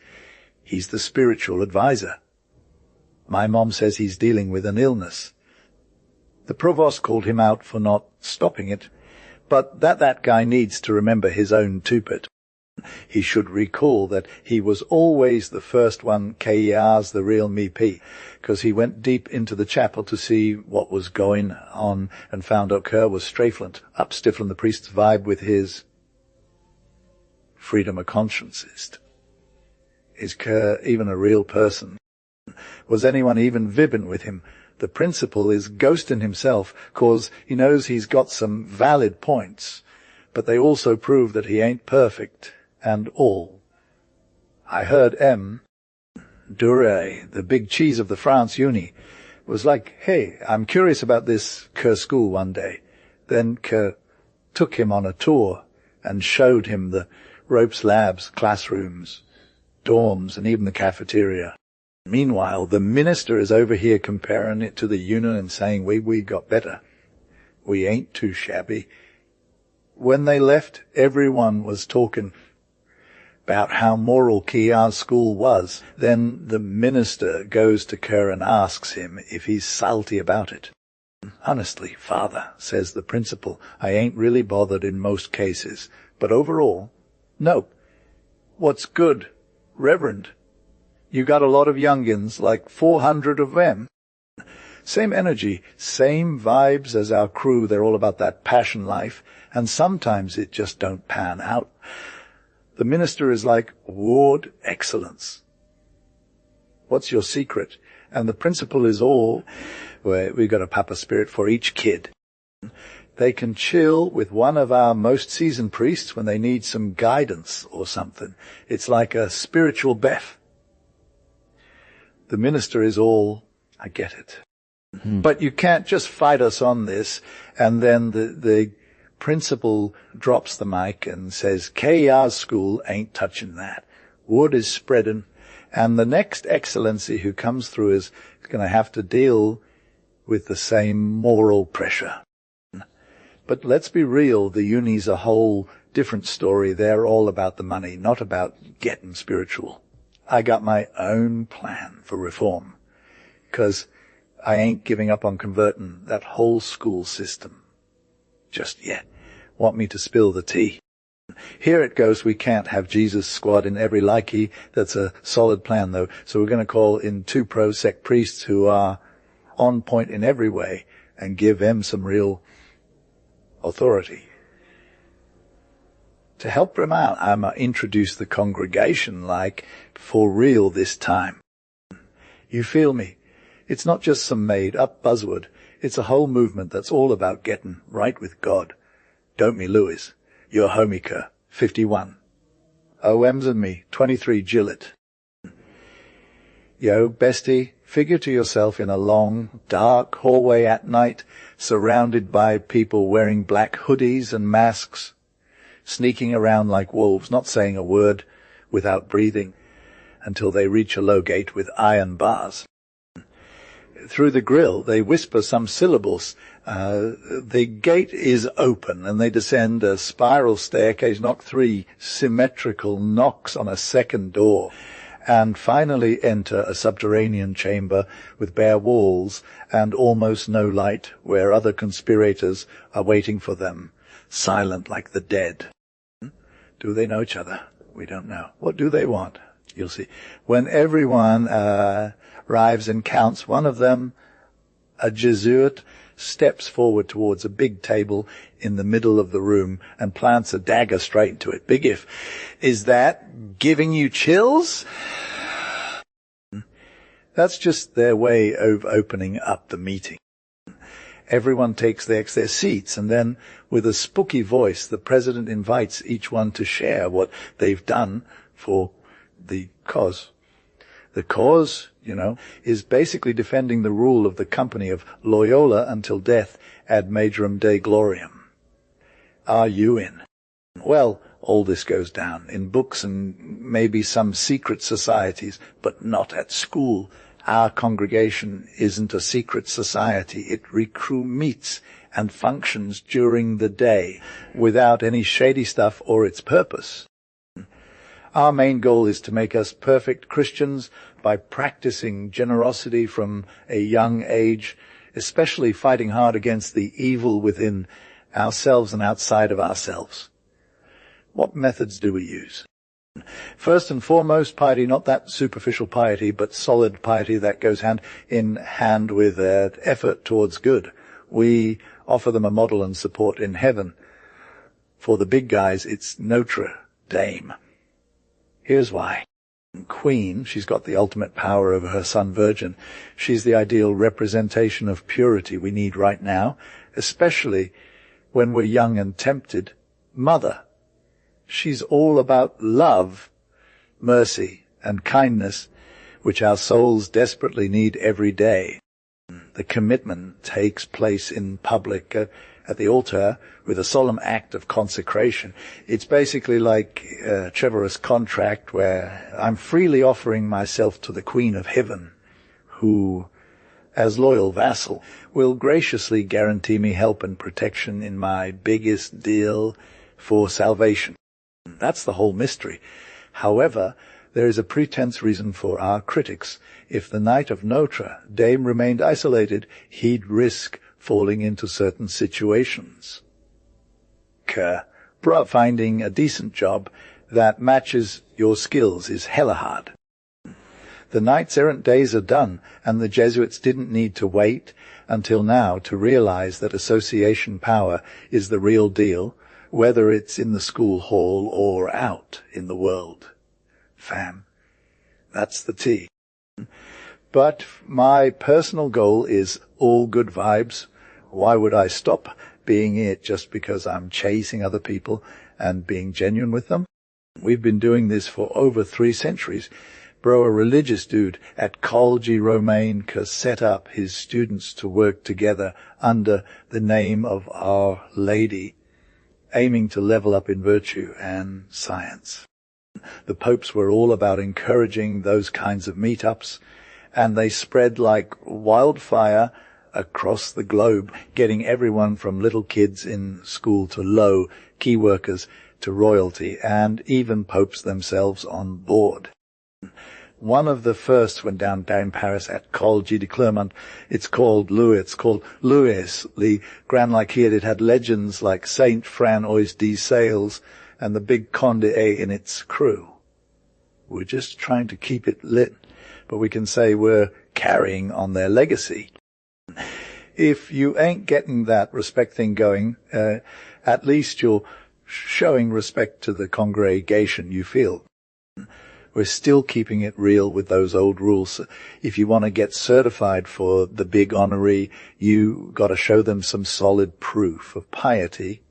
He's the spiritual advisor. My mom says he's dealing with an illness. The provost called him out for not stopping it, but that guy needs to remember his own tupet. He should recall that he was always the first one KER's the real me-p, because he went deep into the chapel to see what was going on and found Kerr was straflant, upstiffling the priest's vibe with his freedom of conscienceist. Is Kerr even a real person? Was anyone even vibbing with him? The principal is ghosting himself, 'cause he knows he's got some valid points, but they also prove that he ain't perfect, and all. I heard M. Duray, the big cheese of the France uni, was like, hey, I'm curious about this Kerr school one day. Then Kerr took him on a tour and showed him the ropes labs, classrooms, dorms, and even the cafeteria. Meanwhile, the minister is over here comparing it to the union and saying we got better. We ain't too shabby. When they left, everyone was talking about how moral KER's school was. Then the minister goes to Kerr and asks him if he's salty about it. Honestly, father, says the principal, I ain't really bothered in most cases, but overall, no. What's good, Reverend? You got a lot of youngins, like 400 of them. Same energy, same vibes as our crew. They're all about that passion life, and sometimes it just don't pan out. The minister is like, Ward excellence. What's your secret? And the principal is all, well, we've got a papa spirit for each kid. They can chill with one of our most seasoned priests when they need some guidance or something. It's like a spiritual Beth. The minister is all, I get it. But you can't just fight us on this, and then the principal drops the mic and says, KER's school ain't touching that. Wood is spreading, and the next excellency who comes through is going to have to deal with the same moral pressure. But let's be real, the uni's a whole different story. They're all about the money, not about getting spiritual. I got my own plan for reform, because I ain't giving up on converting that whole school system just yet. Want me to spill the tea? Here it goes. We can't have Jesus squad in every likey. That's a solid plan, though. So we're going to call in 2 pro-sec priests who are on point in every way and give them some real authority. To help them out, I'm going to introduce the congregation like for real this time. You feel me? It's not just some made-up buzzword. It's a whole movement that's all about getting right with God. Don't me, Lewis. Your homie Kerr, 51. OMs and me, 23 Gillett. Yo, bestie, figure to yourself in a long, dark hallway at night, surrounded by people wearing black hoodies and masks, sneaking around like wolves, not saying a word without breathing, until they reach a low gate with iron bars. Through the grill, they whisper some syllables. The gate is open, and they descend a spiral staircase, knock 3 symmetrical knocks on a second door, and finally enter a subterranean chamber with bare walls and almost no light, where other conspirators are waiting for them, silent like the dead. Do they know each other? We don't know. What do they want? You'll see. When everyone arrives and counts, one of them, a Jesuit, steps forward towards a big table in the middle of the room and plants a dagger straight into it. Big if. Is that giving you chills? That's just their way of opening up the meeting. Everyone takes their seats, and then, with a spooky voice, the president invites each one to share what they've done for the cause. The cause, is basically defending the rule of the company of Loyola until death ad majorem Dei gloriam. Are you in? Well, all this goes down in books and maybe some secret societies, but not at school. Our congregation isn't a secret society. It meets and functions during the day without any shady stuff or its purpose. Our main goal is to make us perfect Christians by practicing generosity from a young age, especially fighting hard against the evil within ourselves and outside of ourselves. What methods do we use? First and foremost, piety, not that superficial piety, but solid piety that goes hand in hand with effort towards good. We offer them a model and support in heaven. For the big guys, it's Notre Dame. Here's why. Queen, she's got the ultimate power over her son Virgin. She's the ideal representation of purity we need right now, especially when we're young and tempted. Mother. She's all about love, mercy, and kindness, which our souls desperately need every day. The commitment takes place in public at the altar with a solemn act of consecration. It's basically like a chivalrous contract where I'm freely offering myself to the Queen of Heaven, who, as loyal vassal, will graciously guarantee me help and protection in my biggest deal for salvation. That's the whole mystery. However, there is a pretense reason for our critics. If the Knight of Notre Dame remained isolated, he'd risk falling into certain situations. Finding a decent job that matches your skills is hella hard. The knights-errant days are done, and the Jesuits didn't need to wait until now to realize that association power is the real deal, whether it's in the school hall or out in the world. Fam, that's the tea. But my personal goal is all good vibes. Why would I stop being it just because I'm chasing other people and being genuine with them? We've been doing this for over 3 centuries. Bro, a religious dude at College Romain set up his students to work together under the name of Our Lady, aiming to level up in virtue and science. The popes were all about encouraging those kinds of meetups, and they spread like wildfire across the globe, getting everyone from little kids in school to low key workers to royalty, and even popes themselves on board. One of the first went down in Paris at College de Clermont. It's called Louis. Le Grand like here. It had legends like Saint Franois de Sales and the big Conde in its crew. We're just trying to keep it lit, but we can say we're carrying on their legacy. If you ain't getting that respect thing going, at least you're showing respect to the congregation you feel. We're still keeping it real with those old rules. If you want to get certified for the big honoree, you got to show them some solid proof of piety,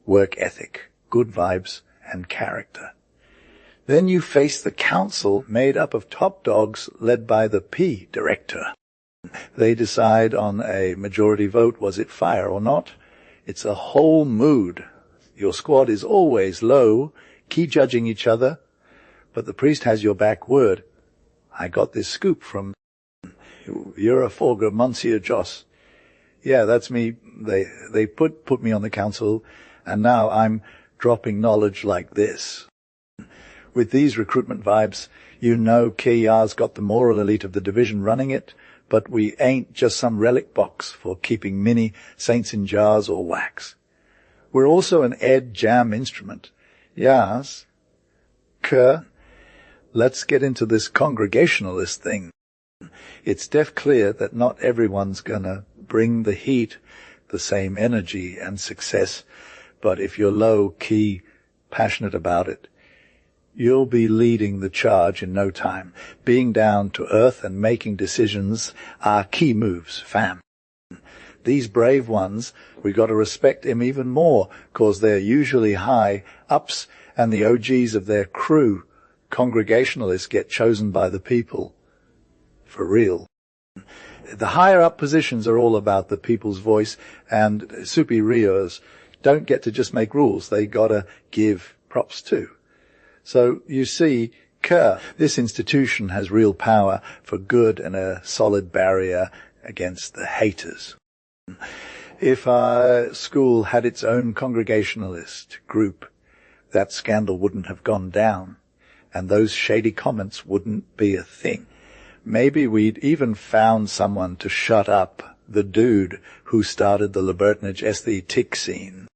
work ethic, good vibes, and character. Then you face the council made up of top dogs led by the P director. They decide on a majority vote, was it fire or not? It's a whole mood. Your squad is always low, key judging each other, but the priest has your back word. I got this scoop from you're a Forger, Monsieur Joss. Yeah, that's me. They put me on the council, and now I'm dropping knowledge like this. With these recruitment vibes, you know Keya's got the moral elite of the division running it, but we ain't just some relic box for keeping mini saints in jars or wax. We're also an ed jam instrument. Yes. Let's get into this congregationalist thing. It's deaf clear that not everyone's gonna bring the heat, the same energy and success, but if you're low-key passionate about it, you'll be leading the charge in no time. Being down to earth and making decisions are key moves, fam. These brave ones, we got to respect them even more, 'cause they're usually high ups and the OGs of their crew. Congregationalists get chosen by the people. For real. The higher up positions are all about the people's voice, and superiors don't get to just make rules. They gotta give props too. So, you see, this institution has real power for good and a solid barrier against the haters. If our school had its own congregationalist group, that scandal wouldn't have gone down, and those shady comments wouldn't be a thing. Maybe we'd even found someone to shut up the dude who started the libertinage aesthetic scene.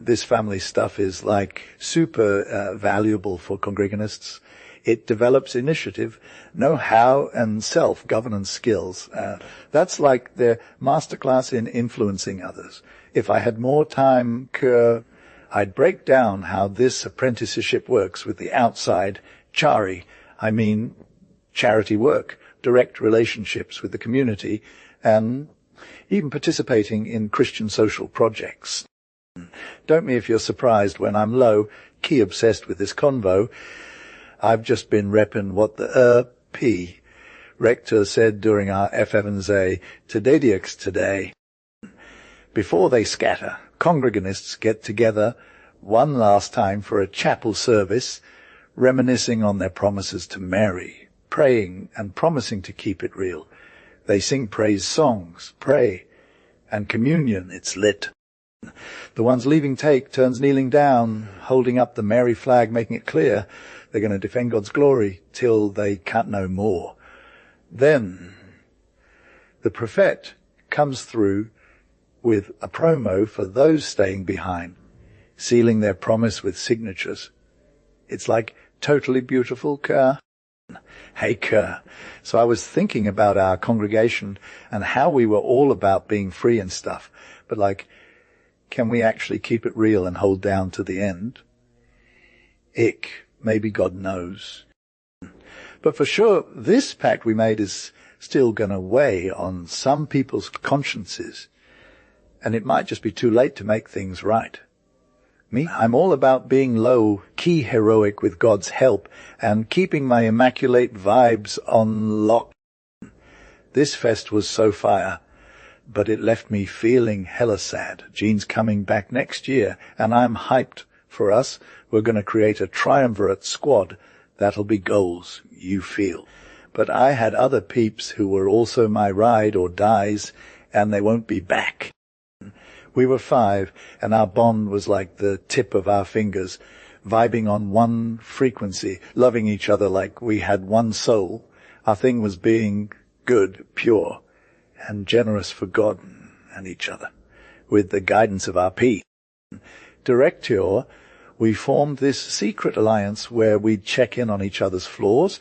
This family stuff is like super valuable for congreganists. It develops initiative, know-how, and self-governance skills. That's like their masterclass in influencing others. If I had more time, I'd break down how this apprenticeship works with the outside charity work, direct relationships with the community, and even participating in Christian social projects. Don't me if you're surprised when I'm low-key obsessed with this convo. I've just been repping what the P. Rector said during our F. Evans A. today. Before they scatter, congreganists get together one last time for a chapel service, reminiscing on their promises to Mary, praying and promising to keep it real. They sing praise songs, pray, and communion, it's lit. The ones leaving turns kneeling down, holding up the Mary flag, making it clear they're going to defend God's glory till they can't no more. Then the prophet comes through with a promo for those staying behind, sealing their promise with signatures. It's like totally beautiful, Hey, So I was thinking about our congregation and how we were all about being free and stuff, but can we actually keep it real and hold down to the end? Maybe God knows. But for sure, this pact we made is still going to weigh on some people's consciences, and it might just be too late to make things right. I'm all about being low-key heroic with God's help and keeping my immaculate vibes on lock. This fest was so fire, but it left me feeling hella sad. Gene's coming back next year, and I'm hyped for us. We're going to create a triumvirate squad. That'll be goals, you feel. But I had other peeps who were also my ride or dies, and they won't be back. We were 5, and our bond was like the tip of our fingers, vibing on one frequency, loving each other like we had one soul. Our thing was being good, pure, and generous for God and each other, with the guidance of our P. Directeur, we formed this secret alliance where we'd check in on each other's flaws,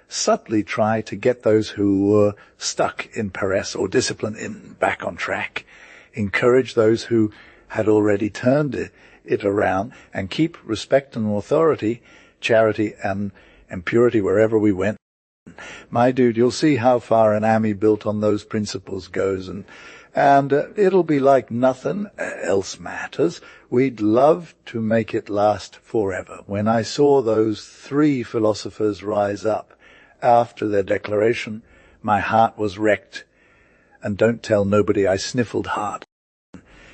subtly try to get those who were stuck in paresse or discipline back on track, encourage those who had already turned it around, and keep respect and authority, charity and purity wherever we went. My dude, you'll see how far an army built on those principles goes, and it'll be like nothing else matters. We'd love to make it last forever. When I saw those 3 philosophers rise up after their declaration, my heart was wrecked, and don't tell nobody I sniffled hard.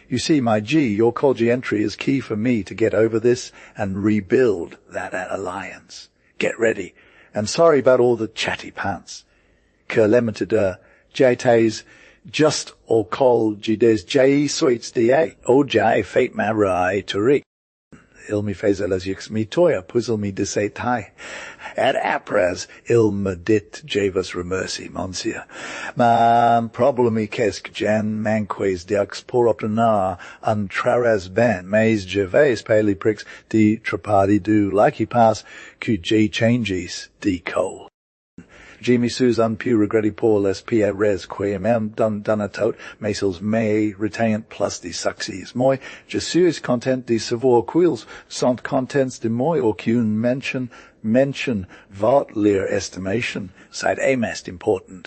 You see, my G, your Colgy entry is key for me to get over this and rebuild that alliance. Get ready. And sorry about all the chatty pants. Limited, Jaytays, just or call Jides Jesuits da, o Jay fate marai turi. il mi fez elas yux mi toya, puzzle mi disetai. Ad apras il me dit javus remersi, monsieur. Ma problemi quesc jan manques dux por optana traras ben, mais javes pali prix di trapadi du laki pass, cu j changes di col. Jimmy Susan pu regredi por les pia res quem donatot, mesels me retain plus di succes moi, Jesuits content di savoir quils sont contents de moi aucune mention vot lir estimation, side amest important.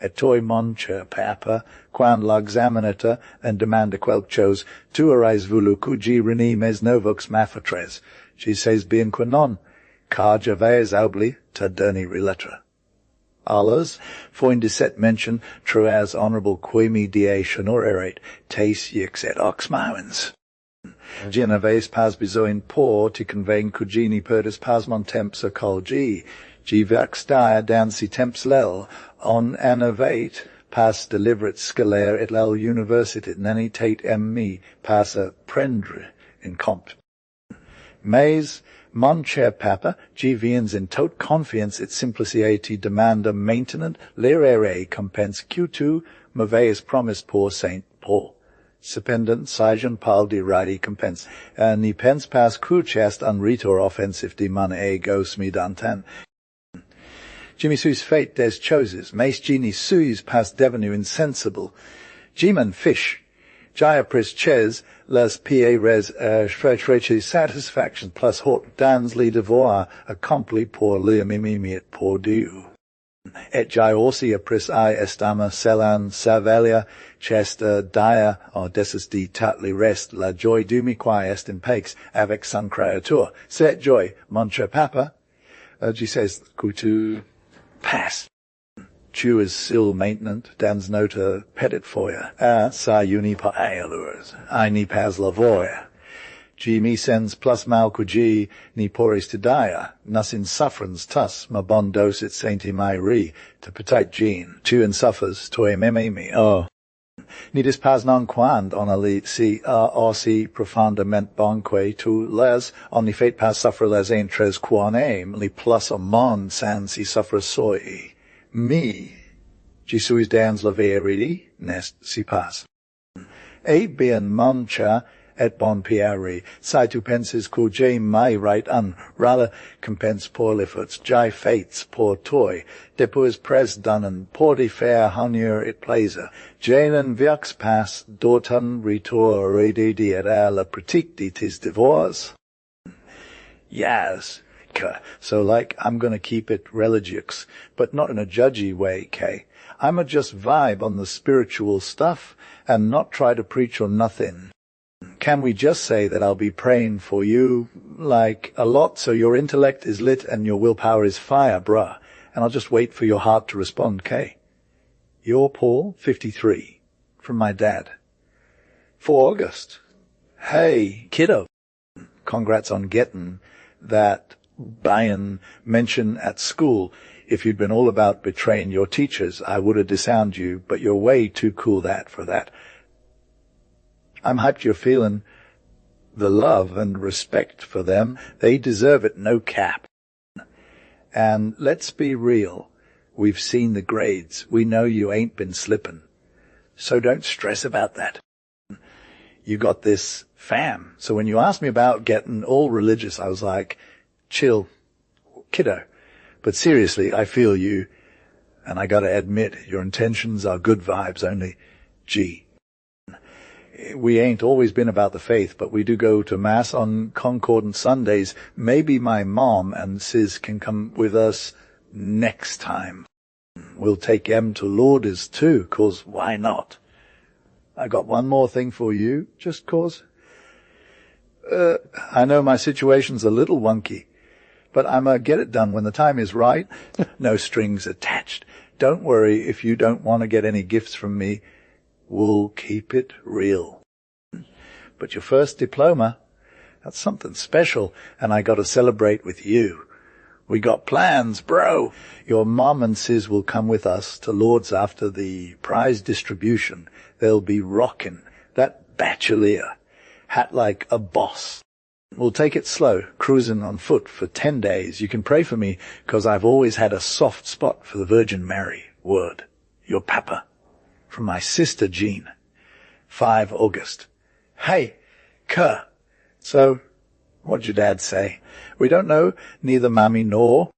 Et toi moncha papa, quan l'examinata, and demanda quel chose, tu arais voulu cugi reni mes novux mafatres, she says bien qua non, car javes aubli ta dernier letter. Allahs, for in disset mention, true as honourable quimi die shonor erate, tes yix et ox mowens. Geneves pas besoin por ti conveying cugini perdis pas montemps a col g vax dia dansi temps lel, on anavate, pas deliverit scalare et lel universitit nanitate me, pas a prendre in compt. Mais, mon cher papa, viens in tot confiance et simpliciati demanda maintenant lerere compens Q2 mauvais promise pour Saint Paul. Sependent sagen pal di radi compens, ni pens pas crucest unritor offensive di man gos mi dantan. Jimmy suis fate des choses, mais geni suis pas devenu insensible. Geman fish, Jaya pris ches, les pie res shrechrechi satisfaction plus hort dans li devoir accompli pour liamimimiet pour Dieu. Et jai orsi pris I estama selan savalia chesta dia or desus di tatli rest la joy du mi quae est in pax avec san creatur. Set joy, mon cher papa, she says, kutu pass. Tu is ill maintenant, dans nota petit foia, sa uni pa aelurs, I ni pas lavoia. G mi sens plus mal cugi, ni poris to dia, nas in sufferance tus, ma bon dos et sainti mai ri, te petit gene, tu in suffers, toi me, oh. Nidis pas non quand on ali si ossi profundament bonque tu les, on ni fate pas suffer les ein tres quanem, li plus a mon san si suffer soi. Me, Jesuits dans la veridi, nest si pas. E bien mancha et bon piari, si tu penses que je mai right rather compens por lifuts, jai fates por toi, depus pres dunnen, por di fair honier it plaisa, jenen vix pas, dortan ritor redidi et a la pratique di tis divorce. Yes. So like, I'm gonna keep it religious, but not in a judgy way, Kay. I'ma just vibe on the spiritual stuff and not try to preach or nothing. Can we just say that I'll be praying for you, like, a lot so your intellect is lit and your willpower is fire, bruh, and I'll just wait for your heart to respond, Kay. Your Paul, 53, from my dad. For August. Hey, kiddo. Congrats on getting that Bayern mention at school. If you'd been all about betraying your teachers, I would have disowned you, but you're way too cool for that. I'm hyped you're feeling the love and respect for them. They deserve it, no cap. And let's be real. We've seen the grades. We know you ain't been slipping. So don't stress about that. You got this fam. So when you asked me about getting all religious, I was like, chill, kiddo. But seriously, I feel you, and I gotta admit, your intentions are good vibes, only, gee. We ain't always been about the faith, but we do go to Mass on Concordant Sundays. Maybe my mom and Sis can come with us next time. We'll take Em to Lourdes too, 'cause why not? I got one more thing for you, just 'cause. I know my situation's a little wonky, but I'ma get it done when the time is right. No strings attached. Don't worry if you don't want to get any gifts from me. We'll keep it real. But your first diploma, that's something special, and I got to celebrate with you. We got plans, bro. Your mom and Sis will come with us to Lourdes after the prize distribution. They'll be rocking that bachelier hat like a boss. We'll take it slow, cruising on foot for 10 days. You can pray for me, 'cause I've always had a soft spot for the Virgin Mary. Word. Your papa. From my sister Jean. 5 August. Hey, Kerr. So, what'd your dad say? We don't know, neither Mammy nor.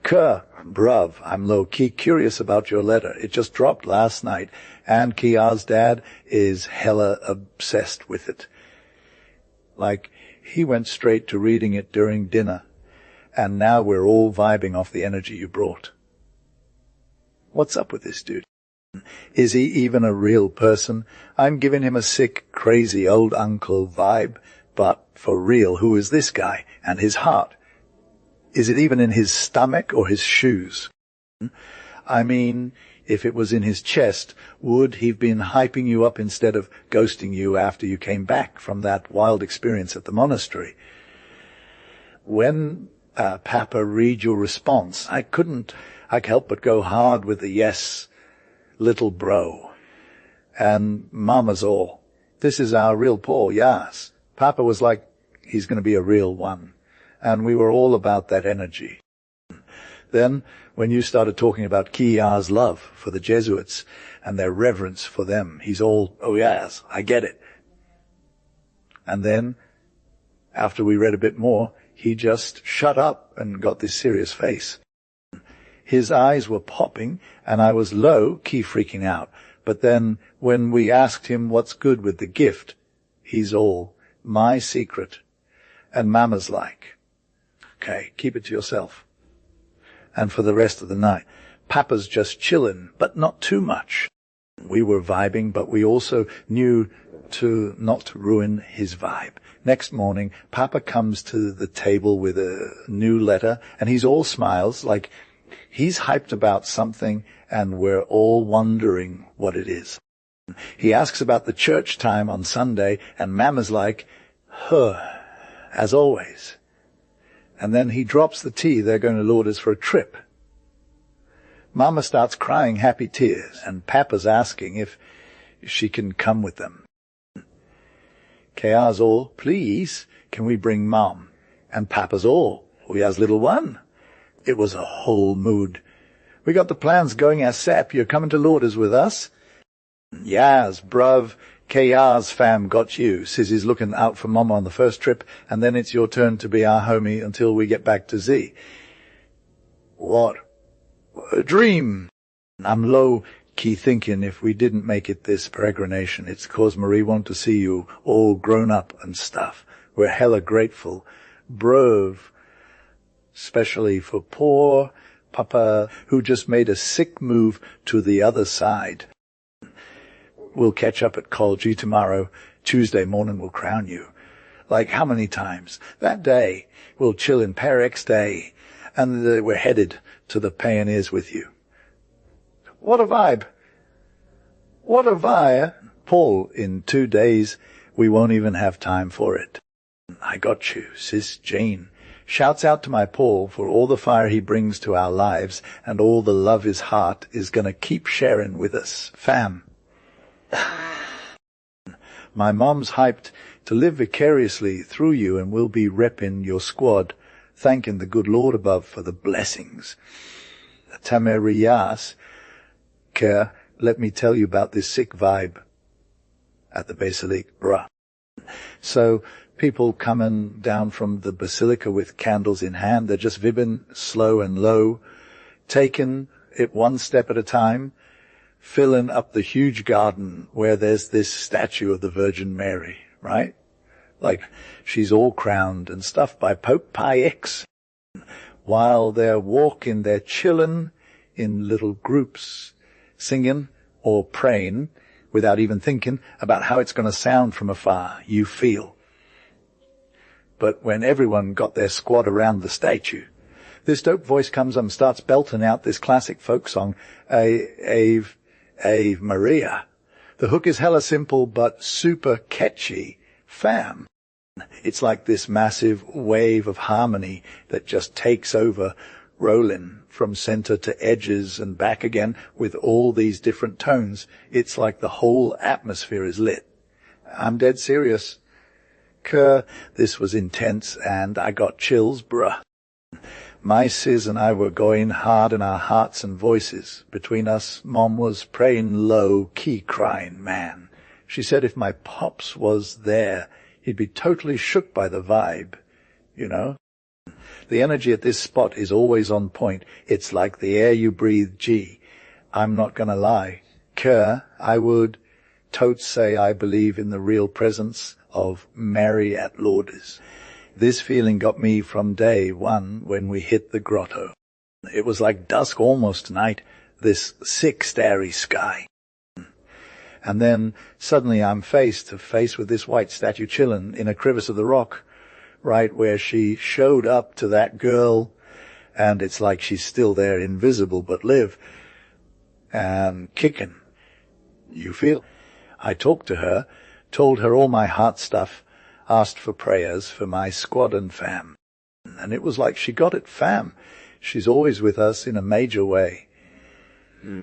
Kerr, bruv, I'm low-key curious about your letter. It just dropped last night, and Kia's dad is hella obsessed with it. Like, he went straight to reading it during dinner, and now we're all vibing off the energy you brought. What's up with this dude? Is he even a real person? I'm giving him a sick, crazy old uncle vibe, but for real, who is this guy? And his heart? Is it even in his stomach or his shoes? I mean, if it was in his chest, would he have been hyping you up instead of ghosting you after you came back from that wild experience at the monastery? When Papa read your response, I couldn't help but go hard with the yes, little bro. And Mama's all. This is our real Paul, yes. Papa was like, he's going to be a real one. And we were all about that energy. Then, when you started talking about Kia's love for the Jesuits and their reverence for them, he's all, oh yes, I get it. And then, after we read a bit more, he just shut up and got this serious face. His eyes were popping, and I was low-key freaking out. But then, when we asked him what's good with the gift, he's all, my secret. And Mama's like, okay, keep it to yourself. And for the rest of the night, Papa's just chillin', but not too much. We were vibing, but we also knew to not ruin his vibe. Next morning, Papa comes to the table with a new letter, and he's all smiles, like he's hyped about something, and we're all wondering what it is. He asks about the church time on Sunday, and Mama's like, huh, as always. And then he drops the tea they're going to Lourdes for a trip. Mama starts crying happy tears, and Papa's asking if she can come with them. Kia's all, please, can we bring Mom? And Papa's all, we has little one. It was a whole mood. We got the plans going ASAP. You're coming to Lourdes with us? Yas, bruv. Kia's fam got you. Sissy's looking out for Mama on the first trip, and then it's your turn to be our homie until we get back to Z. What? A dream. I'm low-key thinking if we didn't make it this peregrination, it's 'cause Marie wanted to see you all grown up and stuff. We're hella grateful. Bruv. Especially for poor Papa, who just made a sick move to the other side. We'll catch up at Colgy tomorrow. Tuesday morning we'll crown you. Like how many times? That day we'll chill in Parex Day, and we're headed to the Pioneers with you. What a vibe. What a vibe. Paul, in 2 days we won't even have time for it. I got you, Sis Jane. Shouts out to my Paul for all the fire he brings to our lives and all the love his heart is going to keep sharing with us. Fam. My mom's hyped to live vicariously through you, and we'll be repping your squad, thanking the good Lord above for the blessings. Tameriyas, Kerr, let me tell you about this sick vibe at the Basilica, bruh. So, people coming down from the basilica with candles in hand, they're just vibbing slow and low, taking it one step at a time, filling up the huge garden where there's this statue of the Virgin Mary, right? Like, she's all crowned and stuff by Pope Pie X. While they're walking, they're chilling in little groups, singing or praying without even thinking about how it's going to sound from afar. You feel. But when everyone got their squad around the statue, this dope voice comes and starts belting out this classic folk song, Ave Maria. The hook is hella simple, but super catchy. Fam. It's like this massive wave of harmony that just takes over, rolling from center to edges and back again with all these different tones. It's like the whole atmosphere is lit. I'm dead serious. Kerr, this was intense, and I got chills, bruh. My sis and I were going hard in our hearts and voices. Between us, Mom was praying low, key crying, man. She said if my pops was there, he'd be totally shook by the vibe, you know. The energy at this spot is always on point. It's like the air you breathe, gee. I'm not gonna lie. Kerr, I would totes say I believe in the real presence of Mary at Lourdes. This feeling got me from day one when we hit the grotto. It was like dusk almost night, this sick starry sky. And then suddenly I'm face to face with this white statue chillin' in a crevice of the rock, right where she showed up to that girl, and it's like she's still there, invisible but live, and kicking. You feel? I talked to her, told her all my heart stuff, asked for prayers for my squad and fam. And it was like she got it, fam. She's always with us in a major way.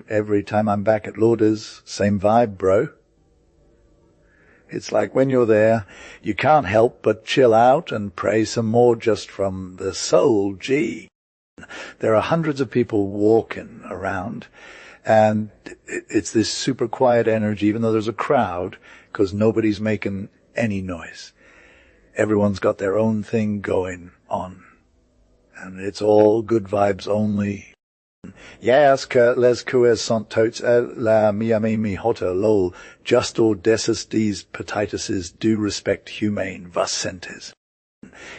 Every time I'm back at Lourdes, same vibe, bro. It's like when you're there, you can't help but chill out and pray some more just from the soul, gee. There are hundreds of people walking around, and it's this super quiet energy, even though there's a crowd, because nobody's making any noise. Everyone's got their own thing going on, and it's all good vibes only. Yes, que les cues sont tots la miami mi hota lol, justo desus dis petitises do respect humane vos sentes.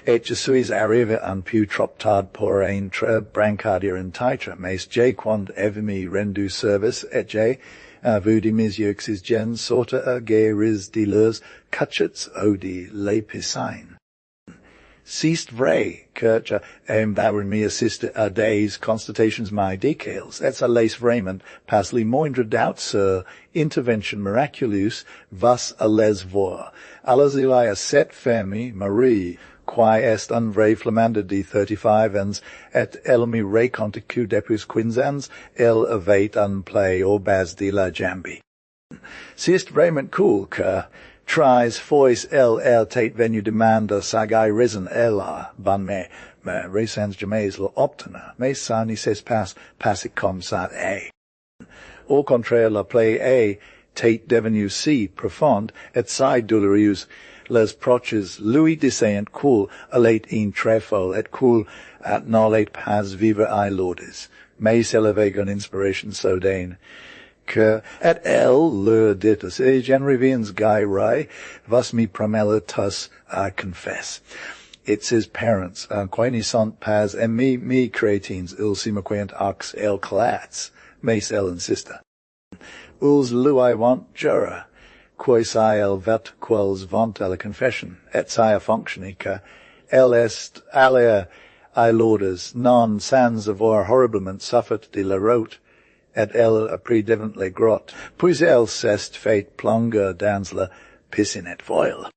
Et Jesuits arrive an più trop tard por ein tre brancardia in titra, mais j quand evimi rendu service et j vudimis euxis gens sorta a geris de leurs cutchets odi lepisain. Ceased vray, kircha, that me assist a days constatations my decals, et's a lace raiment, pasly moindra doubt, sir, intervention miraculous, vas a les vor, alazilia set femi, Marie, quae est unvray flamanda de 35 ans, et elmi re conticu depus quinzans, el avate unplay or bas de la jambi. Seest raiment cool, cur, tries fois el tate venue demanda sagai risen ella, ban me resans jamais lo optana, me sani ses passit com sat a. Au contraire la play a, tate devenu si profond, et side dolorius, les proches lui disseant cool, alate in trefol, et cool at nolate pas viva I Lourdes, me s'elevegon inspiration so dane, que et el leur ditus e generivians gai rai, vas mi promelitus confess. It's his parents, quae sont pas and me creatines il simaquent ox el clats, mes el insista. Uls lui want jura, quois el vet quels vont a la confession, et sia functionica, el est alia I Lourdes, non sans avor horriblement suffert de la rote, et el predevent le grot, puis el cest fate plonga dans la piscine et foil.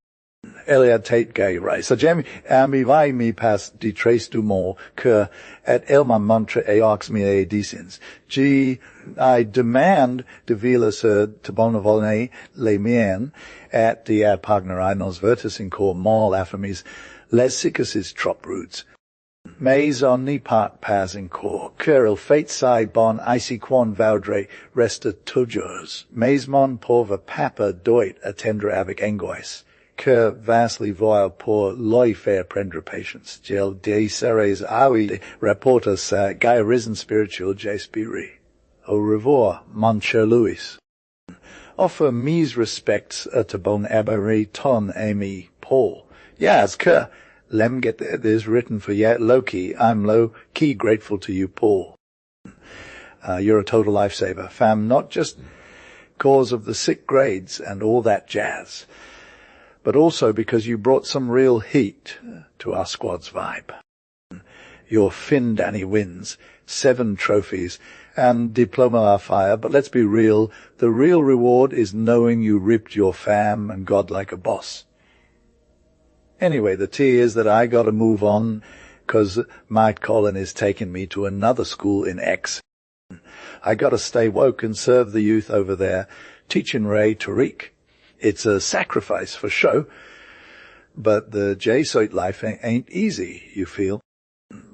Elia tate gay rai, so jem ami vai mi pas de trace du mot, que et el ma mantra eox mi e dicens. G, I demand de vilas te bonavone le mien, et de ad pagnerai nos vertus in cor mal affamis, les sicuses trop rudes. Mais omni part pas in cor, cur il fate sai bon ici quon vaudre resta tujurs, mais mon porva papa doit attendre avec angoisse, cur vastly voile pour loi faire prendre patience, gel de seres aui rapportas gai risen spiritual j spiri. Au revoir, mon cher Louis. Offer mes respects to bon abbe ton ami Paul. Yes, cur. Lem get this written for yet low-key. I'm low-key grateful to you, Paul. You're a total lifesaver, fam, not just cause of the sick grades and all that jazz, but also because you brought some real heat to our squad's vibe. Your Finn Danny wins, 7 trophies, and diploma are fire, but let's be real, the real reward is knowing you ripped your fam and God like a boss. Anyway, the tea is that I gotta move on, 'cause Mike Colin is taking me to another school in X. I gotta stay woke and serve the youth over there, teaching Ray Tariq. It's a sacrifice for show, But the Jesuit life ain't easy, you feel.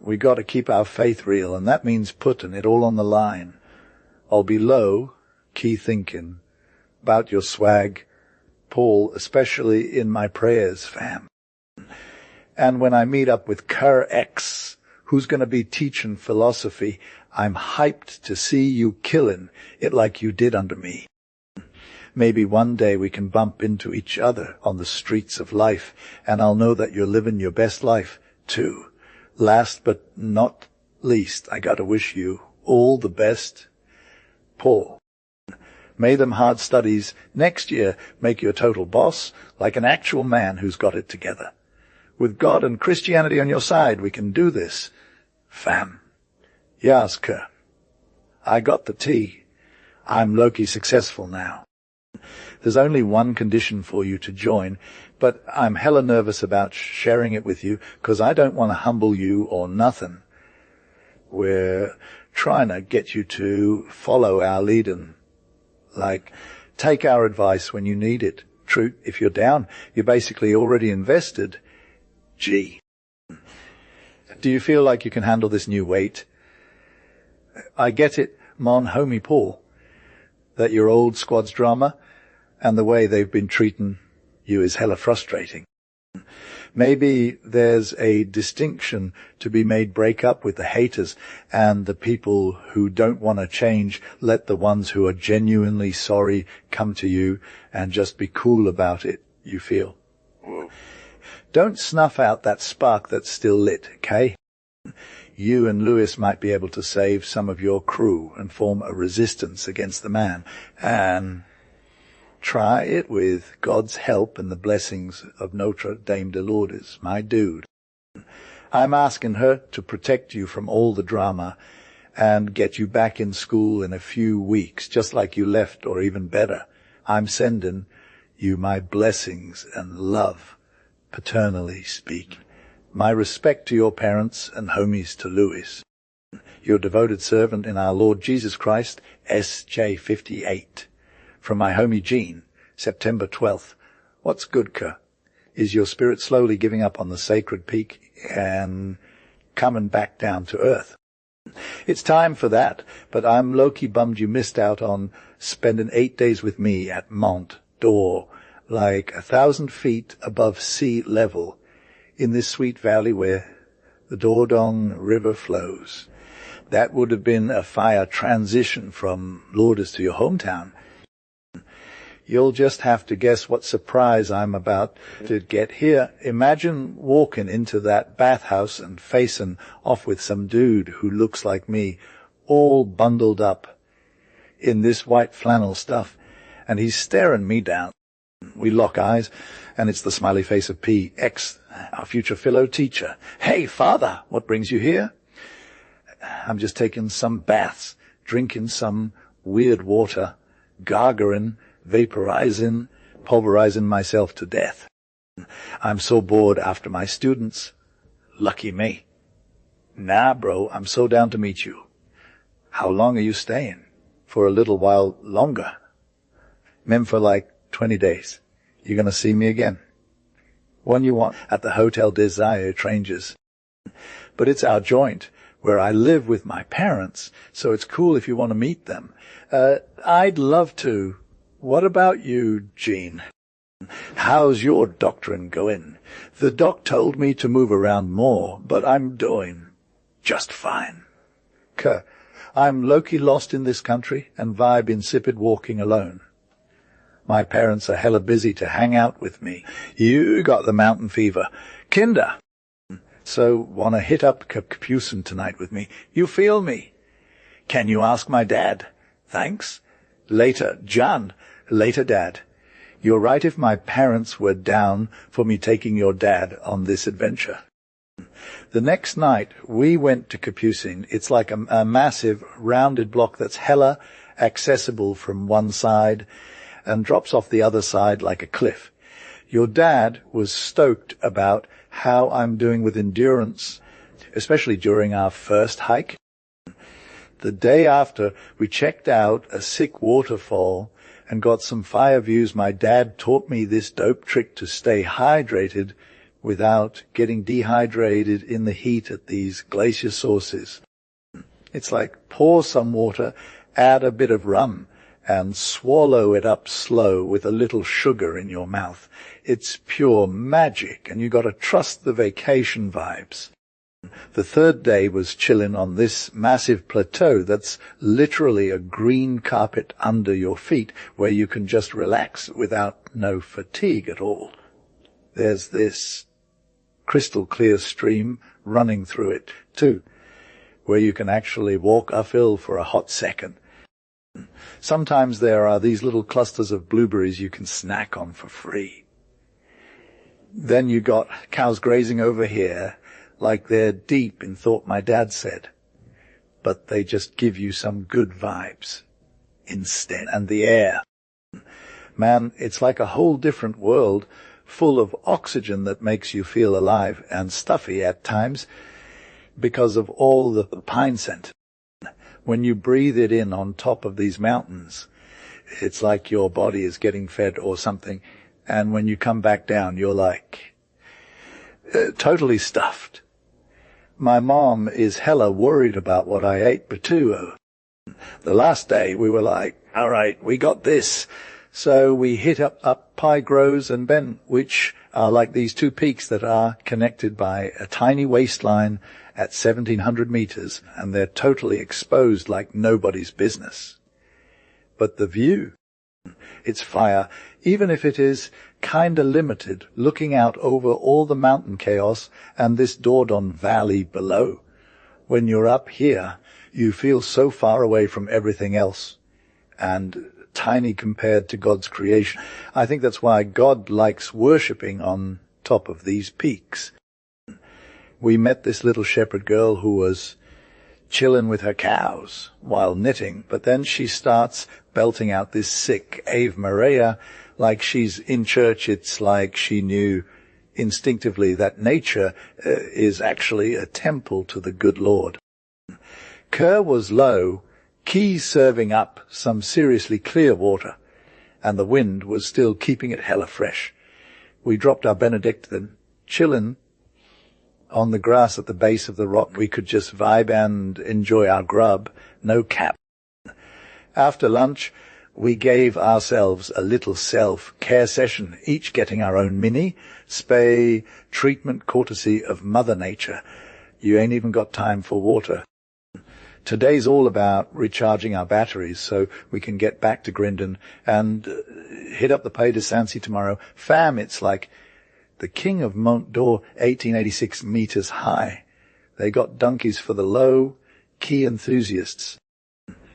We got to keep our faith real, and that means putting it all on the line. I'll be low, key thinking, about your swag, Paul, especially in my prayers, fam. And when I meet up with Cur X, who's going to be teaching philosophy, I'm hyped to see you killing it like you did under me. Maybe one day we can bump into each other on the streets of life, and I'll know that you're living your best life, too. Last but not least, I gotta wish you all the best, Paul. May them hard studies next year make you a total boss, like an actual man who's got it together. With God and Christianity on your side, we can do this, fam. Yaska. I got the tea. I'm low-key successful now. There's only one condition for you to join, but I'm hella nervous about sharing it with you, 'cause I don't want to humble you or nothing. We're trying to get you to follow our leading. Like, take our advice when you need it. True, if you're down, you're basically already invested. Gee. Do you feel like you can handle this new weight? I get it, mon homie Paul, that your old squad's drama and the way they've been treating you is hella frustrating. Maybe there's a distinction to be made. Break up with the haters, and the people who don't want to change, let the ones who are genuinely sorry come to you and just be cool about it, you feel. Don't snuff out that spark that's still lit, okay? You and Lewis might be able to save some of your crew and form a resistance against the man, and try it with God's help and the blessings of Notre Dame de Lourdes, my dude. I'm asking her to protect you from all the drama and get you back in school in a few weeks, just like you left, or even better. I'm sending you my blessings and love, paternally speaking. My respect to your parents and homies to Lewis. Your devoted servant in our Lord Jesus Christ, SJ58. From my homie Jean, September 12th. What's good, Kerr? Is your spirit slowly giving up on the sacred peak and coming back down to earth? It's time for that, but I'm low-key bummed you missed out on spending 8 days with me at Mont d'Or, like 1,000 feet above sea level, in this sweet valley where the Dordogne River flows. That would have been a fire transition from Lourdes to your hometown. You'll just have to guess what surprise I'm about to get here. Imagine walking into that bathhouse and facing off with some dude who looks like me, all bundled up in this white flannel stuff, and he's staring me down. We lock eyes, and it's the smiley face of P.X., our future philo teacher. Hey, father, what brings you here? I'm just taking some baths, drinking some weird water, gargling, vaporizing, pulverizing myself to death. I'm so bored after my students. Lucky me. Nah, bro, I'm so down to meet you. How long are you staying? For a little while longer. Meant for like 20 days. You're going to see me again. One you want at the Hotel Desire, Strangers. But it's our joint where I live with my parents, so it's cool if you want to meet them. I'd love to. What about you, Jean? How's your doctrine going? The doc told me to move around more, but I'm doing just fine. I'm low-key lost in this country and vibe insipid walking alone. My parents are hella busy to hang out with me. You got the mountain fever. Kinder. So wanna hit up Capucin tonight with me? You feel me? Can you ask my dad? Thanks. Later, John. Later, Dad. You're right if my parents were down for me taking your dad on this adventure. The next night, we went to Capucin. It's like a massive, rounded block that's hella accessible from one side and drops off the other side like a cliff. Your dad was stoked about how I'm doing with endurance, especially during our first hike. The day after, we checked out a sick waterfall and got some fire views. My dad taught me this dope trick to stay hydrated without getting dehydrated in the heat at these glacier sources. It's like pour some water, add a bit of rum, and swallow it up slow with a little sugar in your mouth. It's pure magic, and you got to trust the vacation vibes. The third day was chilling on this massive plateau that's literally a green carpet under your feet where you can just relax without no fatigue at all. There's this crystal clear stream running through it too, where you can actually walk uphill for a hot second. Sometimes there are these little clusters of blueberries you can snack on for free. Then you got cows grazing over here, like they're deep in thought, my dad said. But they just give you some good vibes instead. And the air. Man, it's like a whole different world full of oxygen that makes you feel alive and stuffy at times because of all the pine scent. When you breathe it in on top of these mountains, it's like your body is getting fed or something. And when you come back down, you're like totally stuffed. My mom is hella worried about what I ate, but too. The last day we were like, all right, we got this. So we hit up Pie Groves and Ben, which are like these two peaks that are connected by a tiny waistline at 1,700 meters, and they're totally exposed like nobody's business. But the view, it's fire, even if it is kinda limited, looking out over all the mountain chaos and this Dordon Valley below. When you're up here, you feel so far away from everything else, and tiny compared to God's creation. I think that's why God likes worshipping on top of these peaks. We met this little shepherd girl who was chilling with her cows while knitting, but then she starts belting out this sick Ave Maria like she's in church. It's like she knew instinctively that nature is actually a temple to the good Lord. Kerr was low, Key serving up some seriously clear water, and the wind was still keeping it hella fresh. We dropped our Benedictine, chillin' on the grass at the base of the rock. We could just vibe and enjoy our grub, no cap. After lunch, we gave ourselves a little self-care session, each getting our own mini spay treatment courtesy of Mother Nature. You ain't even got time for water. Today's all about recharging our batteries so we can get back to Grindon and hit up the Pays de Sancy tomorrow. Fam, it's like the King of Mont d'Or, 1886 meters high. They got donkeys for the low-key enthusiasts.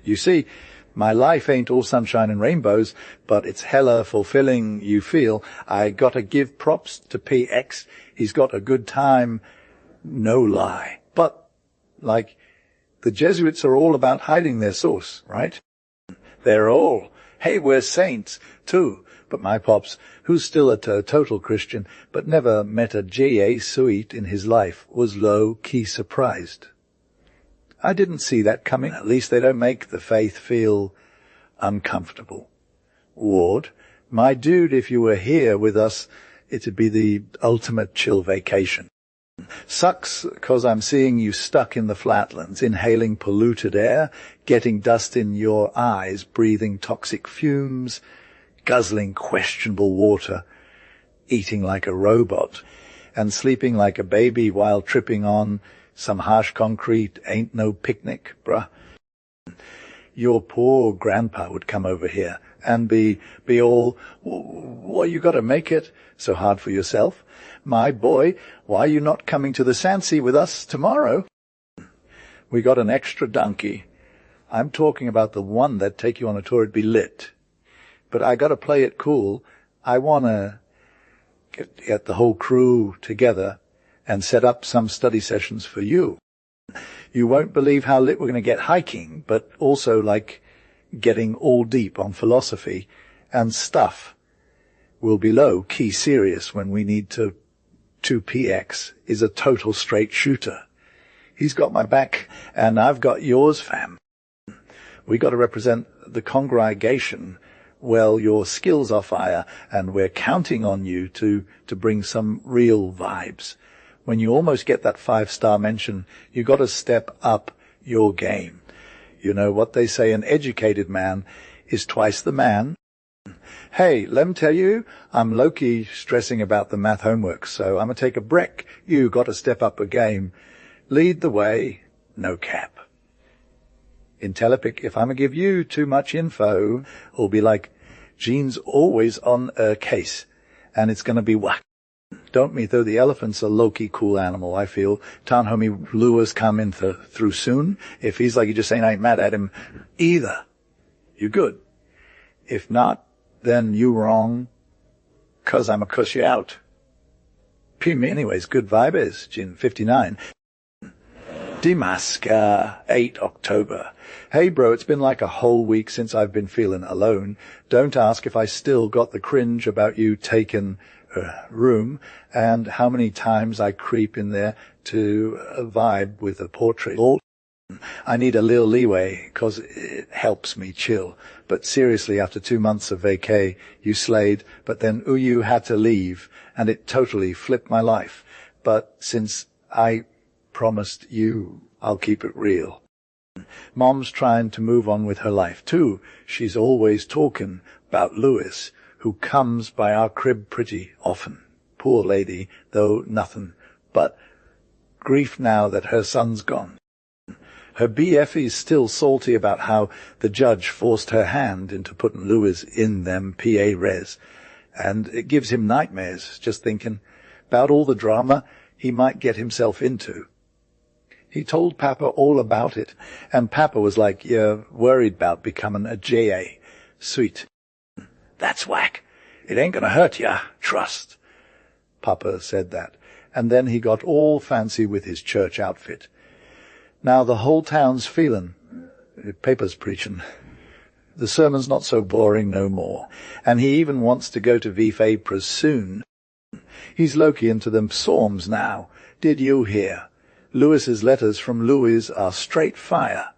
You see, my life ain't all sunshine and rainbows, but it's hella fulfilling, you feel. I gotta give props to PX. He's got a good time, no lie. But, like, the Jesuits are all about hiding their source, right? They're all, hey, we're saints, too. But my pops, who's still a total Christian, but never met a Jesuit in his life, was low-key surprised. I didn't see that coming. At least they don't make the faith feel uncomfortable. Ward, my dude, if you were here with us, it'd be the ultimate chill vacation. Sucks, 'cause I'm seeing you stuck in the flatlands, inhaling polluted air, getting dust in your eyes, breathing toxic fumes, guzzling questionable water, eating like a robot, and sleeping like a baby while tripping on some harsh concrete ain't no picnic, bruh. Your poor grandpa would come over here and be all, well, you gotta make it so hard for yourself. My boy, why are you not coming to the Sancy with us tomorrow? We got an extra donkey. I'm talking about the one that take you on a tour. It'd be lit. But I gotta play it cool. I wanna get the whole crew together and set up some study sessions for you. You won't believe how lit we're going to get hiking, but also like getting all deep on philosophy and stuff. We'll be low-key serious when we need to. 2PX is a total straight shooter. He's got my back, and I've got yours, fam. We got to represent the congregation well, your skills are fire, and we're counting on you to bring some real vibes. When you almost get that 5-star mention, you got to step up your game. You know what they say, an educated man is twice the man. Hey, let me tell you, I'm low-key stressing about the math homework, so I'm going to take a break. You got to step up a game. Lead the way, no cap. In Telepic, if I'm going to give you too much info, it'll be like, Gene's always on a case, and it's going to be whack. Don't me though, the elephant's a low-key cool animal, I feel. Town homie Lewis come in through soon. If he's like you just saying I ain't mad at him either, you good. If not, then you wrong, 'cause I'ma cuss you out. Me anyways, good vibe is, Gin 59. Dimaska, 8 October. Hey bro, it's been like a whole week since I've been feeling alone. Don't ask if I still got the cringe about you taking a room and how many times I creep in there to vibe with a portrait. I need a little leeway 'cause it helps me chill. But seriously, after 2 months of vacay, you slayed, but then you had to leave, and it totally flipped my life. But since I promised you, I'll keep it real. Mom's trying to move on with her life too. She's always talking about Lewis, who comes by our crib pretty often. Poor lady, though nothing but grief now that her son's gone. Her BFE's still salty about how the judge forced her hand into putting Lewis in them PA res, and it gives him nightmares just thinking about all the drama he might get himself into. He told Papa all about it, and Papa was like, you're worried about becoming a JA. Sweet. That's whack. It ain't gonna hurt ya, trust. Papa said that, and then he got all fancy with his church outfit. Now the whole town's feeling, Papa's preaching. The sermon's not so boring no more, and he even wants to go to Vifapras soon. He's low-key into them psalms now. Did you hear? Lewis's letters from Louis are straight fire,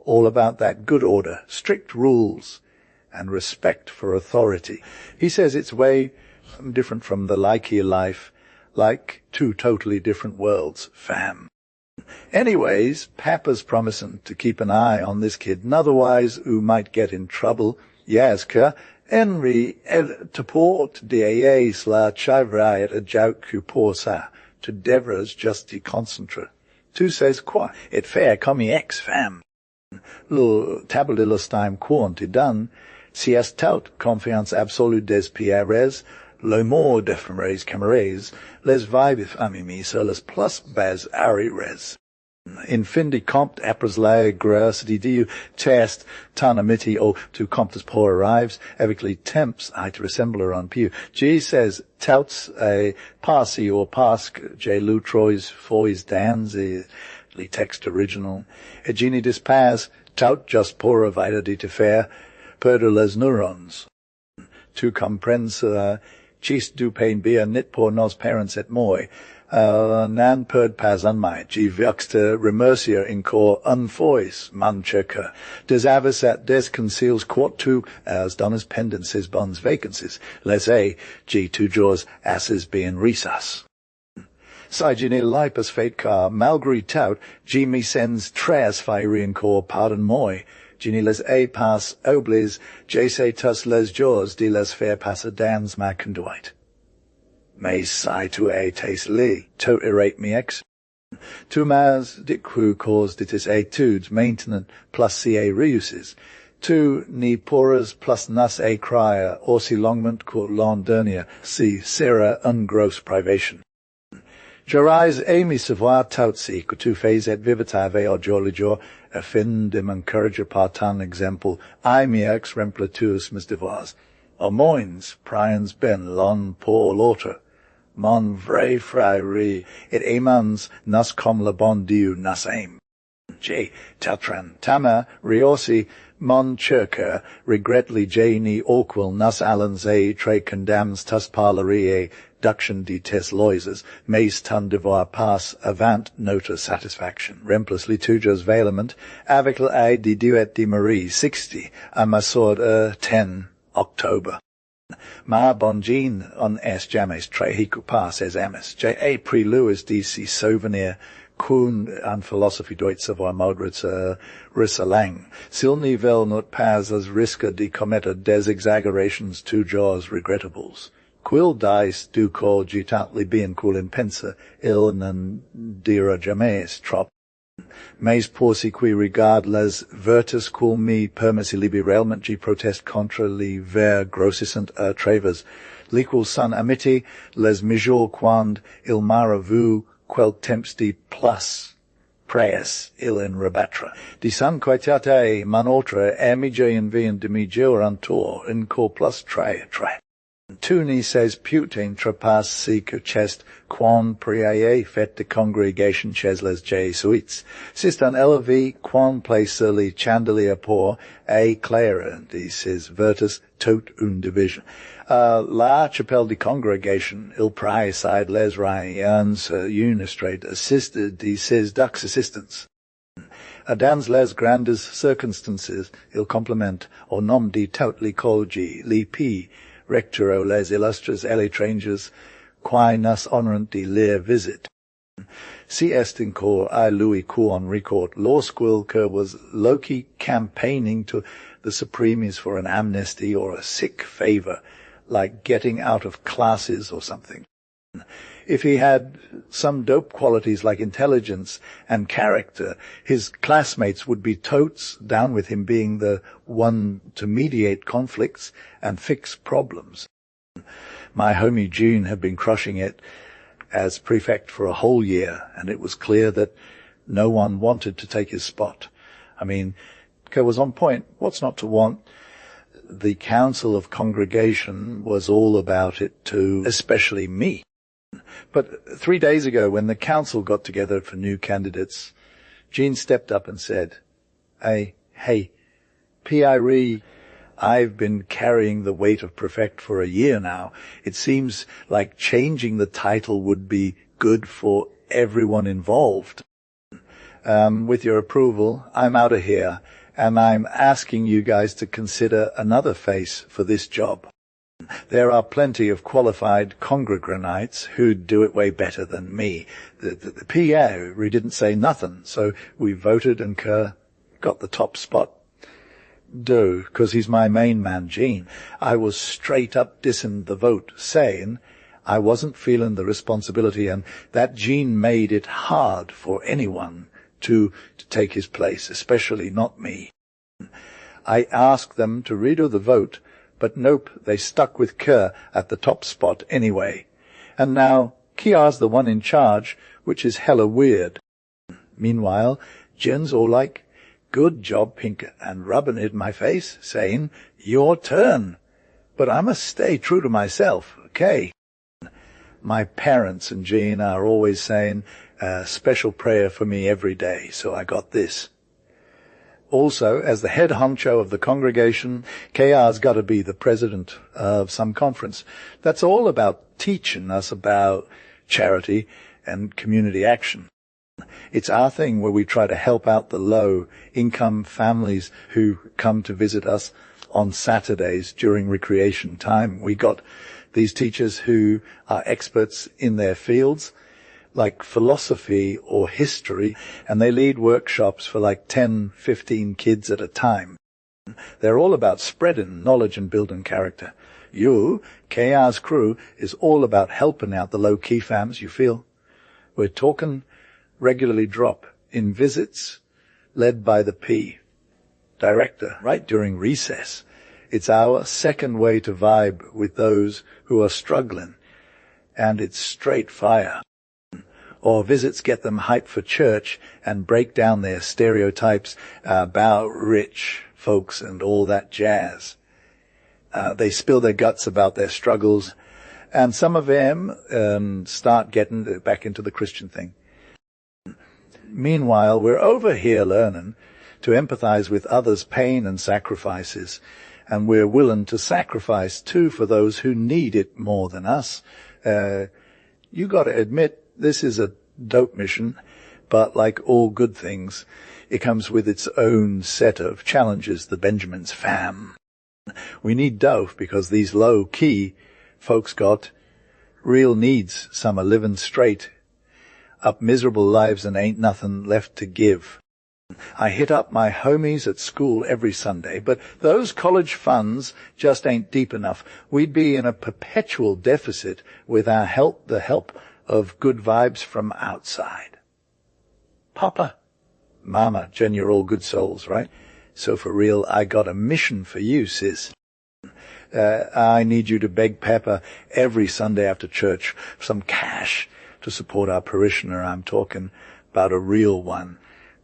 all about that good order, strict rules, and respect for authority. He says it's way different from the likey life, like two totally different worlds, fam. Anyways, Papa's promising to keep an eye on this kid, and otherwise who might get in trouble. Jaska, Henry, te port DAA sla chivrai at a jouk porsa, to Devra's justi concentra. Tu says qua, et fair commi ex fam. Lo tabulilostim quanti done, sias tout confiance absolue des pierres, lo more defamres cameres, les vivif amimi solis plus bas ari res. In findi compt apres gras diu test tanamiti o tu comptus por arrives, evically temps I to resembler on piu. G says touts a parsi or pask j lutrois fois dans li text original. E geni dispas tout just pora vita di te fair, perder les neurons. Tu comprens chis du pain bia nit por nos parents et moi, nan perd pas anmai, gi vuxta remercia in cor unfois, mancheca, des avis at des conceals quot tu, as donas pendences bons vacancies, les a, gi tu jaws asses being risas. Sai gene lipus fate car, malgri tout, gi mi sends tres fiery in cor pardon moi, gini les a pas oblis, jase tus les jaws di les fair passadans ma conduit. Mais sai tu a tes li, to irate me ex. Tu mas dicu cause ditis etudes maintenance plus ca reuses. Tu ni poras plus nas a crier, orsi longment quo londernia, si sera ungross privation. Gerais mi savoir tautsi, que tu fais et vivitave o jolijor, a fin de m'encourager par ton exemple, I mi ex remplatus mis devoirs. O moins, prians ben lon por l'autre, mon vrai frère, et aimans nas comme le bon Dieu nas aime. J. Tatran, tama, riosi, mon cerca, regretly ni orquil nas allens a tre condamns tus parlerie, duction de tes loises, mais ton devoir pass avant nota satisfaction. Remplusly tujas valament, avicle a de duet de Marie, 60, a ma sword 10, October. Ma bonjean on es james trehiku pas es emes. J.A. Pre-Lewis DC souvenir kun an philosophy Deutsche vor Maudritzer Rissalang. Silni vel not pas as riska de cometa des exaggerations to jaws regrettables. Quil dice do call gitatli bien cool in pensa il non dira james trop. Mais porsi qui regard les vertus qual mi permessi libi realment gi protest contra li ver grossissant travers. Liqual sun amiti les mijor quand il mara vu quel temps de plus praes il in rebatra. Di san quietate man oltre emige in vien de mi antor in cor plus trae. Tuni says putain trapas si chest quan priae fet de congregation chez les Jésuits. Sistan elevi quan placer li chandelier por a clara, dices vertus tot un division. La chapelle de congregation il prae side les raians unistrate assisted dices dux assistants. Dans les grandes circumstances il complement au nom de tout li colgi li pi rectoro les illustres elitranges, quae nas honorant de lir visit. Si est in cor I Louis Couon record, law school was loci campaigning to the Supremes for an amnesty or a sick favor, like getting out of classes or something. If he had some dope qualities like intelligence and character, his classmates would be totes down with him being the one to mediate conflicts and fix problems. My homie June had been crushing it as prefect for a whole year, and it was clear that no one wanted to take his spot. I mean, Kerr was on point. What's not to want? The Council of Congregation was all about it too, especially me. But 3 days ago, when the council got together for new candidates, Jean stepped up and said, hey, P.I.R.E., I've been carrying the weight of prefect for a year now. It seems like changing the title would be good for everyone involved. With your approval, I'm out of here, and I'm asking you guys to consider another face for this job. There are plenty of qualified congregranites who'd do it way better than me. The PA didn't say nothing, so we voted and Kerr got the top spot. Because he's my main man, Gene. I was straight up dissing the vote, saying I wasn't feeling the responsibility and that Gene made it hard for anyone to take his place, especially not me. I asked them to redo the vote, but nope, they stuck with Kerr at the top spot anyway. And now Kiar's the one in charge, which is hella weird. Meanwhile, Jen's all like, good job, Pinker, and rubbing it in my face, saying, your turn. But I must stay true to myself, okay? My parents and Jean are always saying a special prayer for me every day, so I got this. Also, as the head honcho of the congregation, KR's got to be the president of some conference. That's all about teaching us about charity and community action. It's our thing where we try to help out the low-income families who come to visit us on Saturdays during recreation time. We got these teachers who are experts in their fields, like philosophy or history, and they lead workshops for like 10, 15 kids at a time. They're all about spreading knowledge and building character. You, KR's crew, is all about helping out the low-key fams, you feel? We're talking regularly drop in visits led by the P, director, right during recess. It's our second way to vibe with those who are struggling, and it's straight fire. Or visits get them hyped for church and break down their stereotypes about rich folks and all that jazz. They spill their guts about their struggles, and some of them start getting back into the Christian thing. Meanwhile, we're over here learning to empathize with others' pain and sacrifices, and we're willing to sacrifice too for those who need it more than us. You got to admit, this is a dope mission, but like all good things, it comes with its own set of challenges, the Benjamin's fam. We need dough because these low-key folks got real needs. Some are living straight up miserable lives and ain't nothing left to give. I hit up my homies at school every Sunday, but those college funds just ain't deep enough. We'd be in a perpetual deficit without the help of good vibes from outside. Papa, Mama, Jen, you're all good souls, right? So for real, I got a mission for you, sis. I need you to beg Papa every Sunday after church for some cash to support our parishioner. I'm talking about a real one,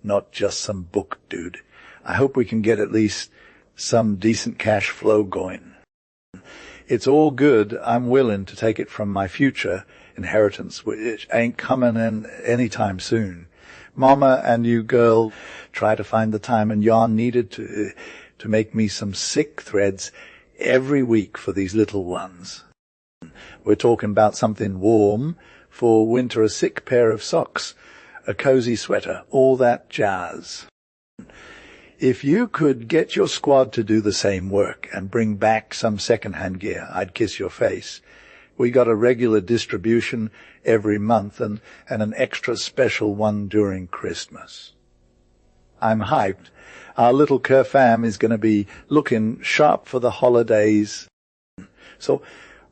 not just some book dude. I hope we can get at least some decent cash flow going. It's all good. I'm willing to take it from my future inheritance, which ain't coming in any time soon. Mama and you, girl, try to find the time and yarn needed to make me some sick threads every week for these little ones. We're talking about something warm for winter, a sick pair of socks, a cozy sweater, all that jazz. If you could get your squad to do the same work and bring back some second-hand gear, I'd kiss your face. We got a regular distribution every month and an extra special one during Christmas. I'm hyped. Our little Kerr fam is going to be looking sharp for the holidays. So,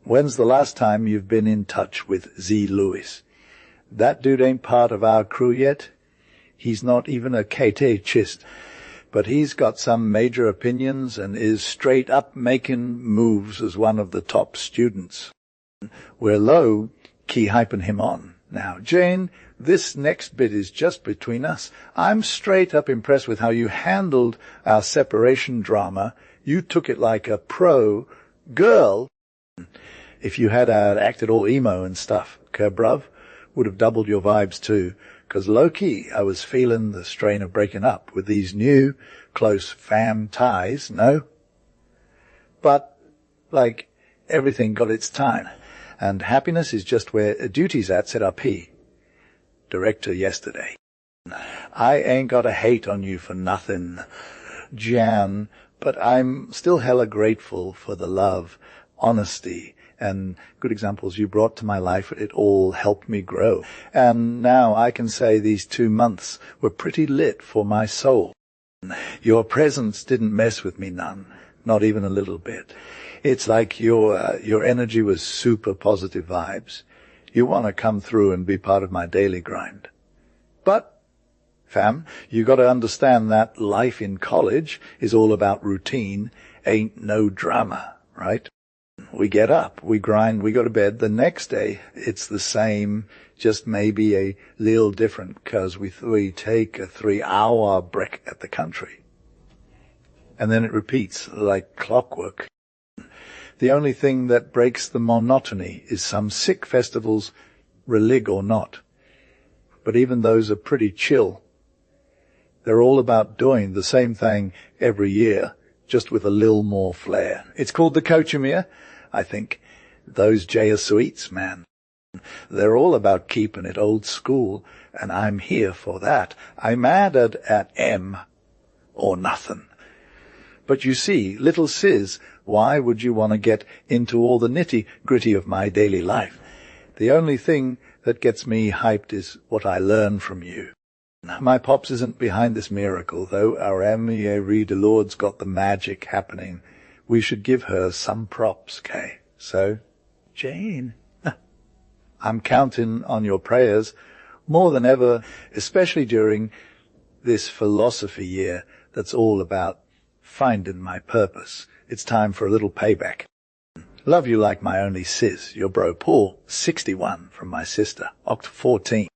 when's the last time you've been in touch with Z. Lewis? That dude ain't part of our crew yet. He's not even a KT chist, but he's got some major opinions and is straight up making moves as one of the top students. We're low-key hyping him on. Now, Jane, this next bit is just between us. I'm straight up impressed with how you handled our separation drama. You took it like a pro girl. If you had acted all emo and stuff, bruv, would have doubled your vibes too, 'cause low-key I was feeling the strain of breaking up with these new close fam ties, no? But, like, everything got its time, and happiness is just where duty's at, said our P. Director yesterday. I ain't got a hate on you for nothing, Jan, but I'm still hella grateful for the love, honesty, and good examples you brought to my life. It all helped me grow. And now I can say these 2 months were pretty lit for my soul. Your presence didn't mess with me none, not even a little bit. It's like your energy was super positive vibes. You want to come through and be part of my daily grind. But, fam, you got to understand that life in college is all about routine, ain't no drama, right? We get up, we grind, we go to bed. The next day, it's the same, just maybe a little different, 'cause we take a 3-hour break at the country. And then it repeats like clockwork. The only thing that breaks the monotony is some sick festivals, relig or not. But even those are pretty chill. They're all about doing the same thing every year, just with a little more flair. It's called the Coachemere, I think. Those Jesuits, man. They're all about keeping it old school, and I'm here for that. I'm added at M or nothing. But you see, little sis, why would you want to get into all the nitty-gritty of my daily life? The only thing that gets me hyped is what I learn from you. My pops isn't behind this miracle, though our Amière de Lourdes got the magic happening. We should give her some props, Kay. So, Jane, I'm counting on your prayers more than ever, especially during this philosophy year that's all about finding my purpose. It's time for a little payback. Love you like my only sis, your bro Paul, 61 from my sister, Oct 14.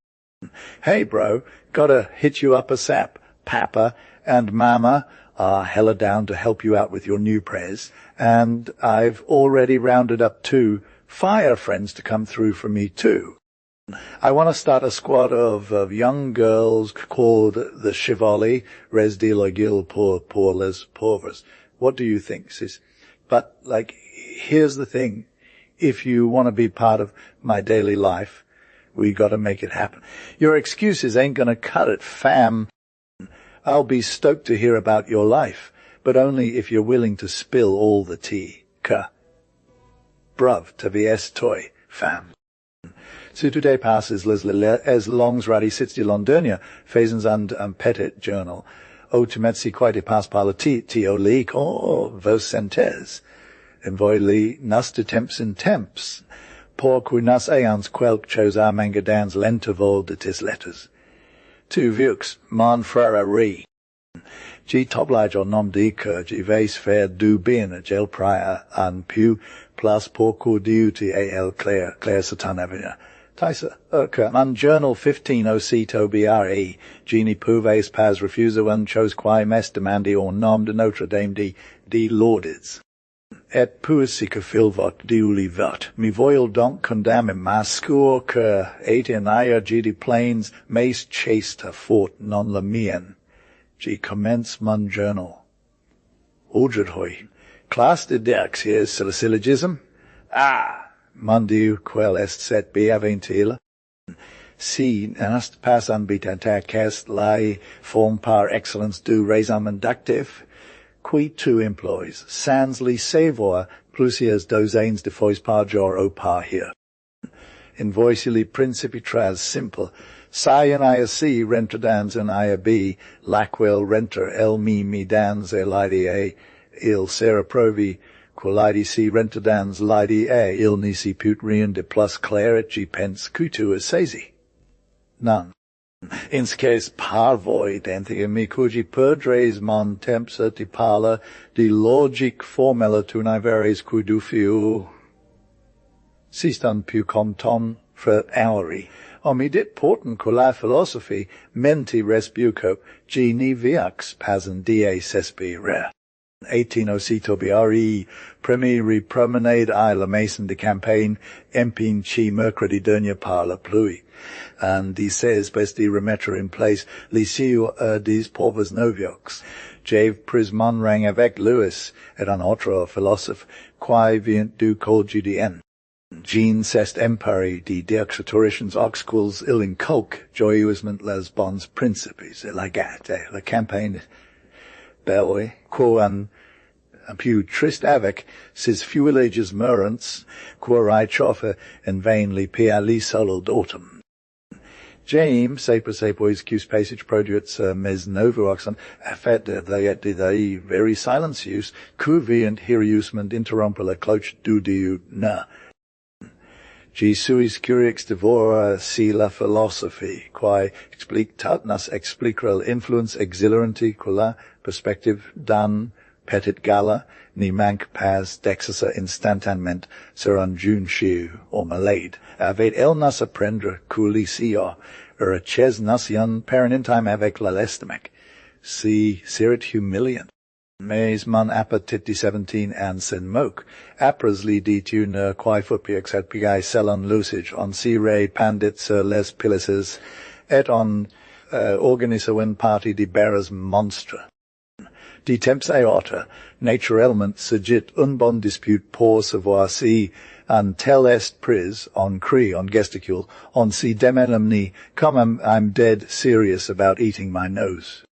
Hey bro, gotta hit you up a sap. Papa and Mama are hella down to help you out with your new prayers, and I've already rounded up 2 fire friends to come through for me too. I want to start a squad of young girls called the Chevalier Res de la Guilde pour les Pauvres. What do you think, sis? But, like, here's the thing. If you want to be part of my daily life, we got to make it happen. Your excuses ain't going to cut it, fam. I'll be stoked to hear about your life, but only if you're willing to spill all the tea. Bruv, to vies toy, fam. So today passes as longs radi sits di Londonia, phasens and petit journal. O to metsi quite pas par tio leak, vos sentes. Envoy li nas de temps in temps. Por qui nas eans quelc chose our mangadans lentavol de tis letters. Tu vieux, man frere re. G toblage or nom diker, g vase fair du bin a gel prior an pu plus porco duty al Claire Satan Avenue. Taisa, man journal 15 OC to BRE, genie pouves pas refusa un chose quae mes demandi or nom de Notre Dame de Lourdes. Et puisica filvot diuli vot, mi voil donc condamne mascur que et in aia gidi plains mais chaste fort non la mien. G commence mon journal. Ujred hoi. Class de dex here's syllogism. Mon Dieu, quel est cet beaventil? Si nast pas ambitanta cast lai form par excellence du raison inductif, qui tu employs, sans li savor plusieurs dozaines de fois par jour au par here. In voicili principi tras simple, sai and ia C renter dans and ia B, lacwell renter el mi dans e lidi A, il sera provi, qualidi si renter dans lidi A, il nisi put rien de plus clair et G pence cutu as saisi. None. Ins case parvoi dentia mi cugi perdres mon tempsa di pala di logic formula tunai veres cuidu fiu. Sistan pu compton for auri. Omidit porten cola philosophy menti res buco geni viax pasen die sespi re. 18 tobiari premieri promenade I la mason de campaign empin chi mercredi dernier par la pluie. And di says besti remettre in place lisiu dis pauvres noviox. Jave prismon rang avec Lewis et un autre philosophe quae vient du col GDN. Gene sest empari di deoxatoritions oxquils il inculc joyusment les bons principes elegate la campaign beloi quo an più trist avec sis fuilages murrants quorai choffer in vainly piali solo autumn. James, sepois cus passage produits mes novoxon, affet de very silencius, cuvient heriusment interrompere cloch dudiu na. G suis curix devora si la philosophy, quae explicat nas explicrel influence exhilaranti quella perspective dan petit gala, ni manc pas dexasa instantanement seran jun shiu or malade. Avet el nas apprendre culisio, a ches nation parenintime avec la lestemec. Si sirit humiliant. Mais mon appetit di 17 and sen moc, apras li ditu ne quae fupiax et pigae selon lucige, on si re pandit sur les pilices, et on organisoen party di beras monstra. Di temps eota, nature element segit un bon dispute pour savoir si, an tel est pris, on cri, on gesticule, on si demenemni, come I'm dead serious about eating my nose.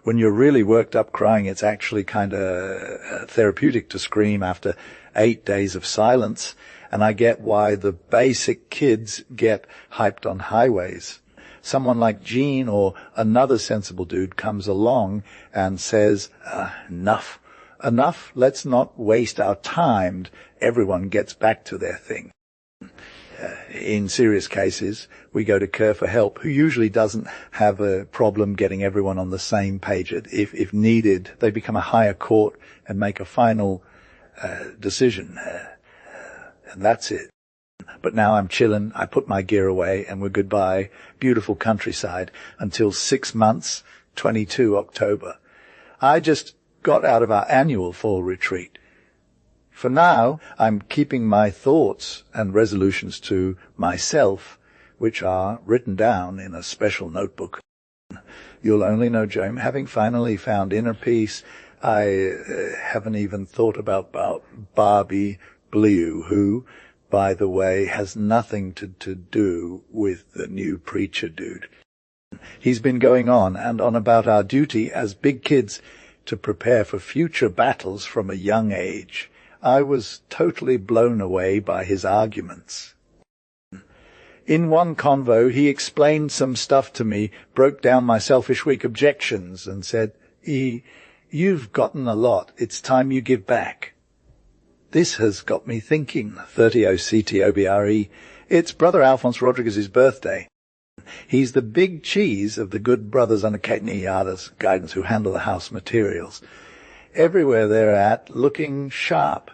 When you're really worked up crying, it's actually kind of therapeutic to scream after 8 days of silence, and I get why the basic kids get hyped on highways. Someone like Gene or another sensible dude comes along and says, enough, let's not waste our time. Everyone gets back to their thing. In serious cases, we go to Kerr for help, who usually doesn't have a problem getting everyone on the same page. If needed, they become a higher court and make a final decision. And that's it. But now I'm chillin', I put my gear away, and we're goodbye. Beautiful countryside until 6 months, 22 October. I just got out of our annual fall retreat. For now, I'm keeping my thoughts and resolutions to myself, which are written down in a special notebook. You'll only know, Joan, having finally found inner peace, I haven't even thought about Barbie Blue, who, by the way, has nothing to do with the new preacher dude. He's been going on and on about our duty as big kids to prepare for future battles from a young age. I was totally blown away by his arguments. In one convo, he explained some stuff to me, broke down my selfish weak objections, and said, "You've gotten a lot. It's time you give back." This has got me thinking. 30OCTOBRE. It's Brother Alphonse Rodriguez's birthday. He's the big cheese of the good brothers under Kaitni Yada's guidance who handle the house materials. Everywhere they're at, looking sharp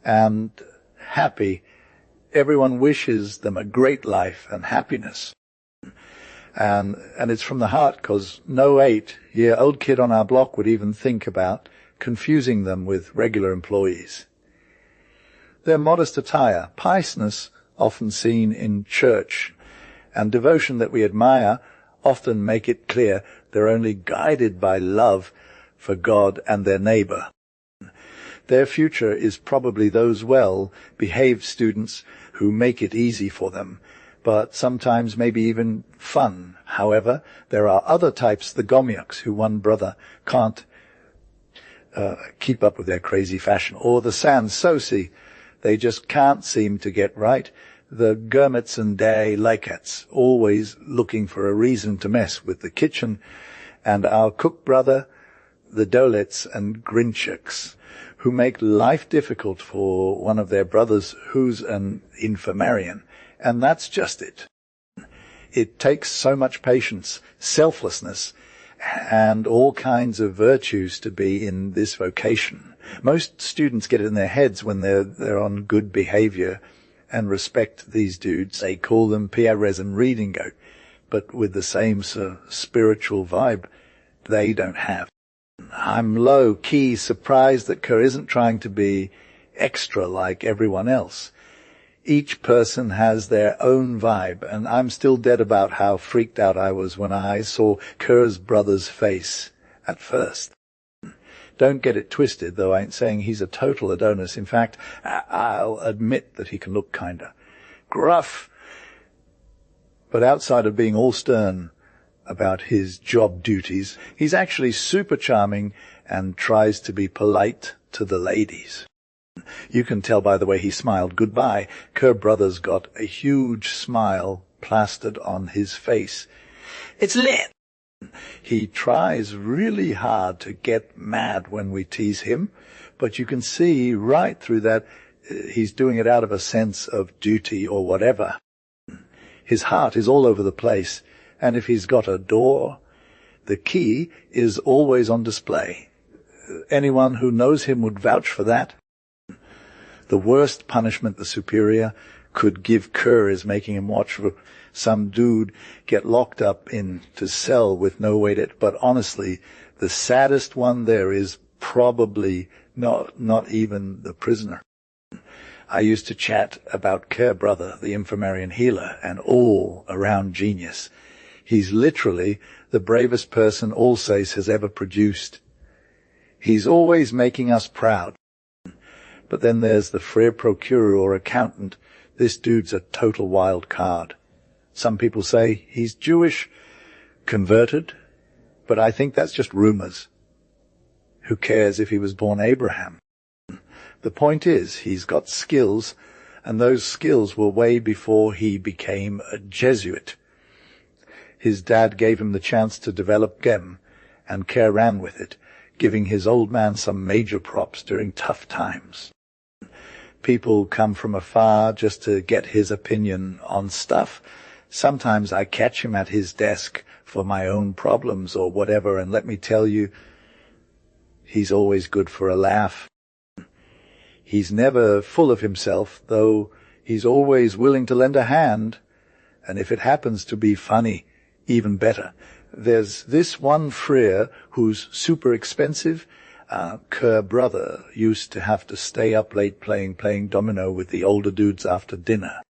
and happy. Everyone wishes them a great life and happiness. And it's from the heart, because no 8-year-old kid on our block would even think about confusing them with regular employees. Their modest attire, piousness often seen in church, and devotion that we admire often make it clear they're only guided by love for God and their neighbor. Their future is probably those well-behaved students who make it easy for them, but sometimes maybe even fun. However, there are other types, the Gomyaks, who one brother can't keep up with their crazy fashion, or the Sans Souci, they just can't seem to get right. The Gurmits and Day Laikats, always looking for a reason to mess with the kitchen, and our cook brother, the Dolets and Grinchaks, who make life difficult for one of their brothers who's an infirmarian. And that's just it. It takes so much patience, selflessness, and all kinds of virtues to be in this vocation. Most students get it in their heads when they're on good behavior and respect these dudes. They call them Pierres and Reading Goat, but with the same spiritual vibe they don't have. I'm low-key surprised that Kerr isn't trying to be extra like everyone else. Each person has their own vibe, and I'm still dead about how freaked out I was when I saw Kerr's brother's face at first. Don't get it twisted, though I ain't saying he's a total Adonis. In fact, I'll admit that he can look kinda gruff. But outside of being all stern about his job duties, he's actually super charming and tries to be polite to the ladies. You can tell by the way he smiled goodbye. Kerr Brothers got a huge smile plastered on his face. It's lit! He tries really hard to get mad when we tease him, but you can see right through that he's doing it out of a sense of duty or whatever. His heart is all over the place, and if he's got a door, the key is always on display. Anyone who knows him would vouch for that. The worst punishment the superior could give Kerr is making him watch for some dude get locked up into cell with no way to... But honestly, the saddest one there is probably not even the prisoner. I used to chat about Kerr Brother, the infirmarian healer, and all-around genius. He's literally the bravest person Alsace has ever produced. He's always making us proud. But then there's the Frere Procurer or accountant. This dude's a total wild card. Some people say he's Jewish, converted, but I think that's just rumors. Who cares if he was born Abraham? The point is, he's got skills, and those skills were way before he became a Jesuit. His dad gave him the chance to develop Gem, and Kerr ran with it, giving his old man some major props during tough times. People come from afar just to get his opinion on stuff. Sometimes I catch him at his desk for my own problems or whatever, and let me tell you, he's always good for a laugh. He's never full of himself, though he's always willing to lend a hand, and if it happens to be funny, even better. There's this one Frere who's super expensive. Kerr Brother used to have to stay up late playing domino with the older dudes after dinner.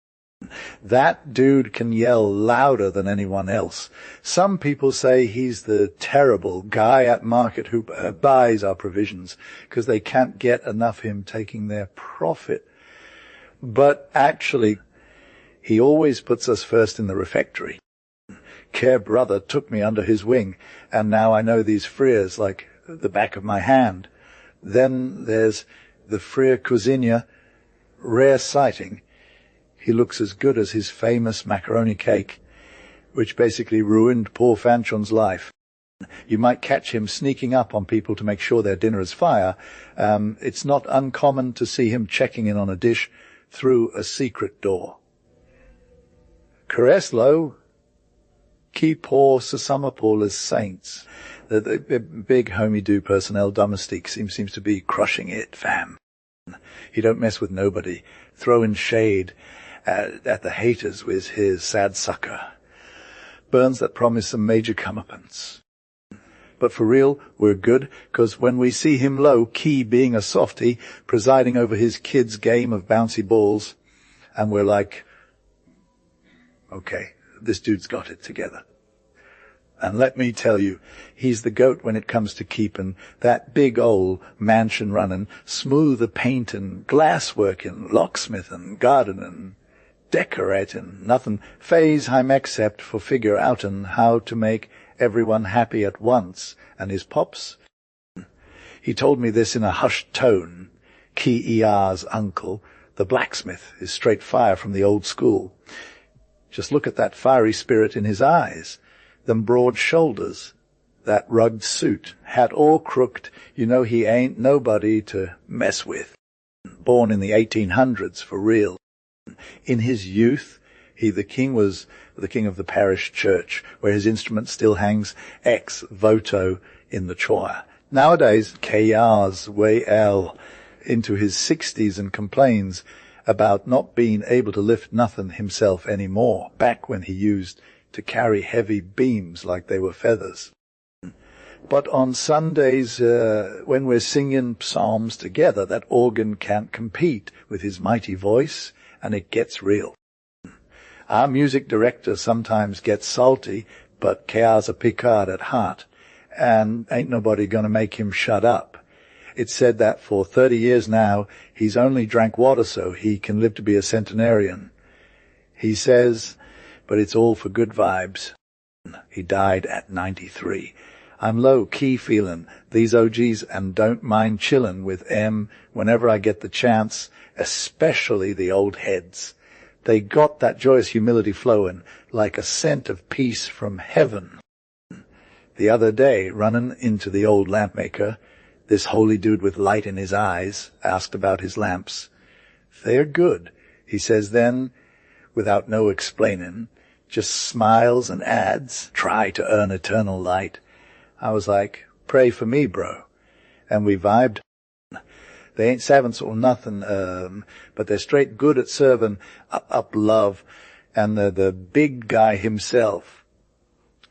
That dude can yell louder than anyone else. Some people say he's the terrible guy at market who buys our provisions because they can't get enough of him taking their profit. But actually, he always puts us first in the refectory. Kerr Brother took me under his wing, and now I know these Freres like the back of my hand. Then there's the Frere Cousinia, rare sighting. He looks as good as his famous macaroni cake, which basically ruined poor Fanchon's life. You might catch him sneaking up on people to make sure their dinner is fire. It's not uncommon to see him checking in on a dish through a secret door. Careslo, qui pour ce summer as saints. The big homie-do personnel domestique seems to be crushing it, fam. He don't mess with nobody, throwing shade at the haters with his sad sucker. Burns that promise some major comeuppance. But for real, we're good, 'cause when we see him low-key being a softie, presiding over his kids' game of bouncy balls, and we're like, okay, this dude's got it together. And let me tell you, he's the goat when it comes to keeping that big old mansion running, smooth painting, glassworking, locksmithing, gardening, decorating, nothing phase him except for figure outin' how to make everyone happy at once. And his pops? He told me this in a hushed tone. Ki ER's uncle, the blacksmith, is straight fire from the old school. Just look at that fiery spirit in his eyes, them broad shoulders, that rugged suit, hat all crooked. You know he ain't nobody to mess with. Born in the 1800s, for real. In his youth, the king was the king of the parish church, where his instrument still hangs ex voto in the choir. Nowadays, KR's way into his 60s and complains about not being able to lift nothing himself anymore, back when he used to carry heavy beams like they were feathers. But on Sundays, when we're singing psalms together, that organ can't compete with his mighty voice, and it gets real. Our music director sometimes gets salty, but KR's a Picard at heart, and ain't nobody gonna make him shut up. It's said that for 30 years now, he's only drank water so he can live to be a centenarian. He says, but it's all for good vibes. He died at 93. I'm low-key feelin' these OGs and don't mind chillin' with M whenever I get the chance, especially the old heads. They got that joyous humility flowin' like a scent of peace from heaven. The other day, runnin' into the old lampmaker, this holy dude with light in his eyes asked about his lamps. They're good, he says then, without no explainin', just smiles and adds, try to earn eternal light. I was like, pray for me, bro. And we vibed. They ain't savants or nothing, but they're straight good at serving up love. And the big guy himself,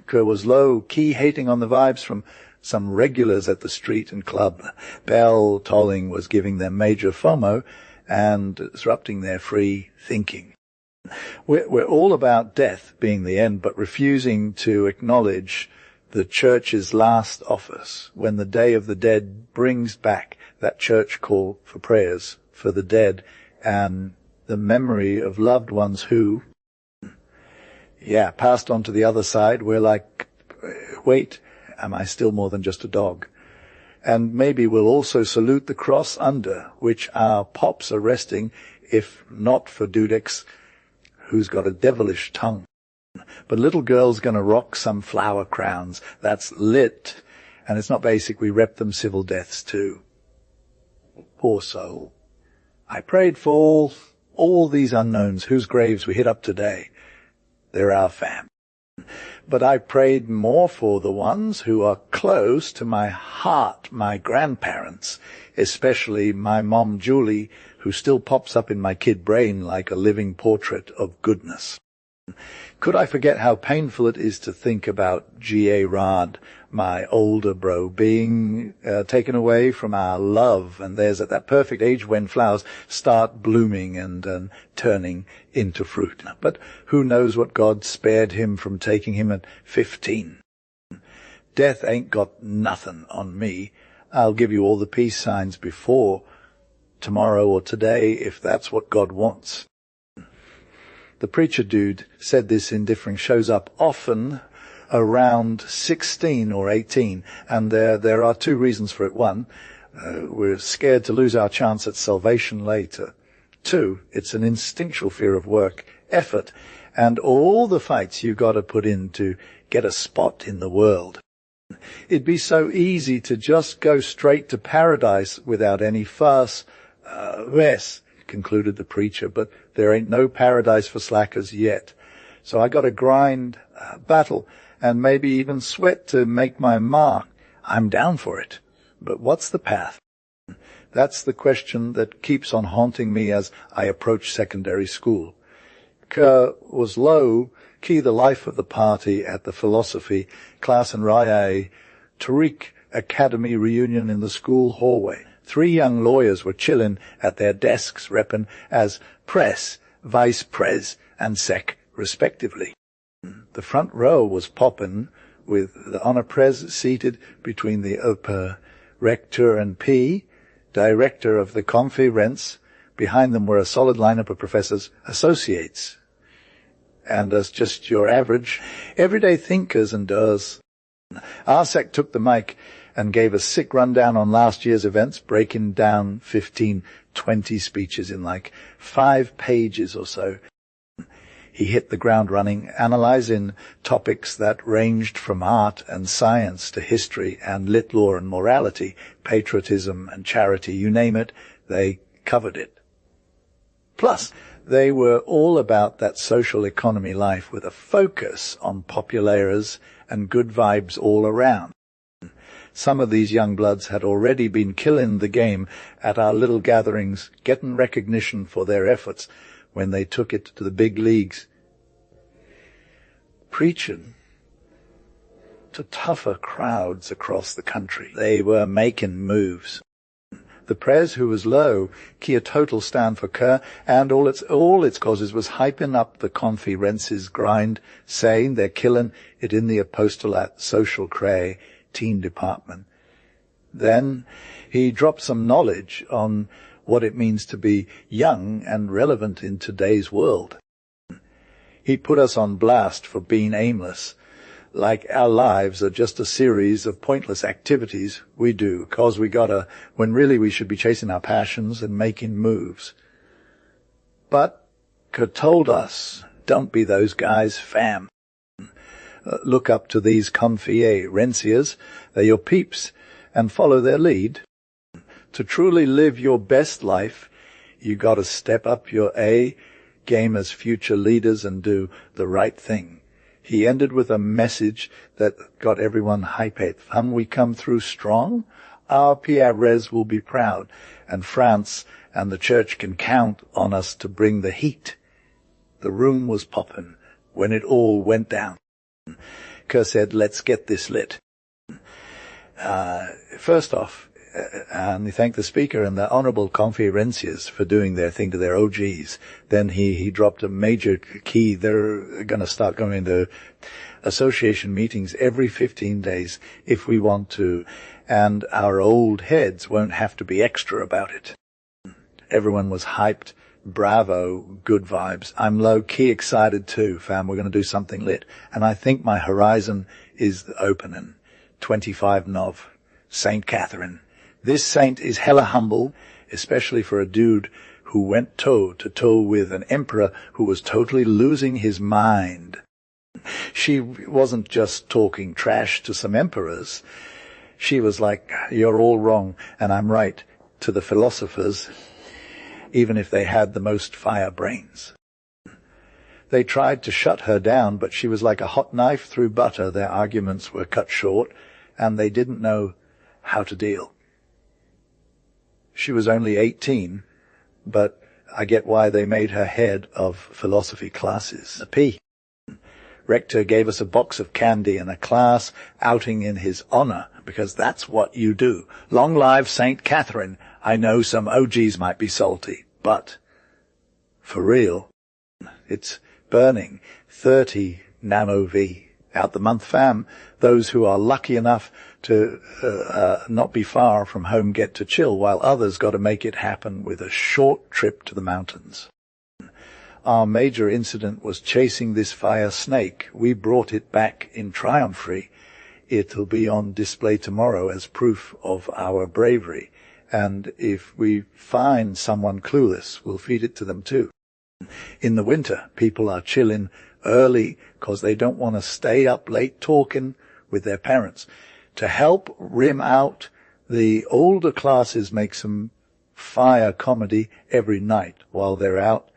Kerr, was low-key hating on the vibes from some regulars at the street and club. Bell tolling was giving them major FOMO and disrupting their free thinking. We're all about death being the end, but refusing to acknowledge the church's last office when the Day of the Dead brings back that church call for prayers for the dead and the memory of loved ones who, passed on to the other side. We're like, wait, am I still more than just a dog? And maybe we'll also salute the cross under which our pops are resting, if not for Dudeks, who's got a devilish tongue. But little girl's gonna rock some flower crowns. That's lit. And it's not basic, we rep them civil deaths too. Poor soul. I prayed for all these unknowns whose graves we hit up today. They're our fam. But I prayed more for the ones who are close to my heart, my grandparents, especially my mom Julie, who still pops up in my kid brain like a living portrait of goodness. Could I forget how painful it is to think about G.A. Rod, my older bro, being taken away from our love, and there's at that perfect age when flowers start blooming and turning into fruit. But who knows what God spared him from taking him at 15. Death ain't got nothing on me. I'll give you all the peace signs before tomorrow or today if that's what God wants. The preacher dude said this in differing shows up often around 16 or 18, and there are two reasons for it. One, we're scared to lose our chance at salvation later. Two, it's an instinctual fear of work, effort, and all the fights you got to put in to get a spot in the world. It'd be so easy to just go straight to paradise without any fuss. Yes, concluded the preacher, but there ain't no paradise for slackers yet. So I got to grind, battle, and maybe even sweat to make my mark. I'm down for it. But what's the path? That's the question that keeps on haunting me as I approach secondary school. Kerr was low, key the life of the party at the philosophy class and Rye Tariq Academy reunion in the school hallway. 3 young lawyers were chillin' at their desks reppin' as press, vice pres, and sec, respectively. The front row was poppin', with the honor pres seated between the upper rector and P, director of the conference. Behind them were a solid lineup of professors, associates, and as just your average, everyday thinkers and doers. Arsec took the mic and gave a sick rundown on last year's events, breaking down 15, 20 speeches in like 5 pages or so. He hit the ground running, analyzing topics that ranged from art and science to history and lit law and morality, patriotism and charity, you name it, they covered it. Plus, they were all about that social economy life with a focus on populares and good vibes all around. Some of these young bloods had already been killing the game at our little gatherings, getting recognition for their efforts when they took it to the big leagues. Preaching to tougher crowds across the country. They were making moves. The pres, who was low, key a total stand for Kerr, and all its causes was hyping up the conference's grind, saying they're killing it in the apostolat social cray teen department. Then he dropped some knowledge on what it means to be young and relevant in today's world. He put us on blast for being aimless, like our lives are just a series of pointless activities we do, 'cause we gotta, when really we should be chasing our passions and making moves. But Kerr told us, don't be those guys, fam. Look up to these conferenciers, they're your peeps, and follow their lead. To truly live your best life, you gotta step up your game as future leaders and do the right thing. He ended with a message that got everyone hyped. Fam, we come through strong, our PRs will be proud, and France and the church can count on us to bring the heat. The room was poppin' when it all went down. Kerr said, let's get this lit. First off, and he thanked the speaker and the honorable conferenciers for doing their thing to their OGs. Then he dropped a major key. They're going to start going to association meetings every 15 days if we want to, and our old heads won't have to be extra about it. Everyone was hyped. Bravo, good vibes. I'm low-key excited too, fam. We're going to do something lit. And I think my horizon is opening. 25 Nov, St. Catherine. This saint is hella humble, especially for a dude who went toe-to-toe with an emperor who was totally losing his mind. She wasn't just talking trash to some emperors. She was like, you're all wrong, and I'm right, to the philosophers, even if they had the most fire brains. They tried to shut her down, but she was like a hot knife through butter. Their arguments were cut short, and they didn't know how to deal. She was only 18, but I get why they made her head of philosophy classes. A P. Rector gave us a box of candy and a class outing in his honor, because that's what you do. Long live St. Catherine. I know some OGs might be salty, but for real, it's burning 30 nano V. Out the month, fam. Those who are lucky enough to not be far from home get to chill, while others got to make it happen with a short trip to the mountains. our major incident was chasing this fire snake. We brought it back in triumph. It'll be on display tomorrow as proof of our bravery. And if we find someone clueless, we'll feed it to them too. In the winter, people are chilling early because they don't want to stay up late talking with their parents. To help rim out, the older classes make some fire comedy every night while they're out.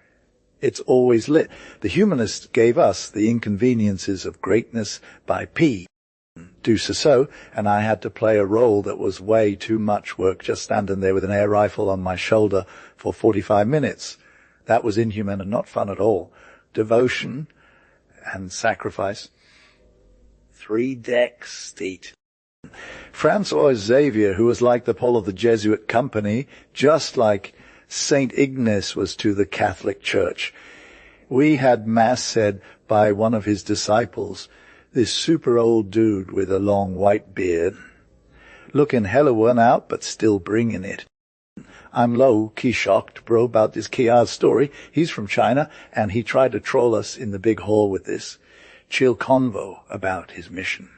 It's always lit. The humanists gave us The Inconveniences of Greatness by P. Deuce so, and I had to play a role that was way too much work, just standing there with an air rifle on my shoulder for 45 minutes. That was inhuman and not fun at all. Devotion and sacrifice. 3 decks, Steet. Francois Xavier, who was like the Paul of the Jesuit company, just like Saint Ignace was to the Catholic Church. We had Mass said by one of his disciples, this super old dude with a long white beard, looking hella worn out but still bringing it. I'm low-key shocked, bro, about this Kia's story. He's from China, and he tried to troll us in the big hall with this chill convo about his mission.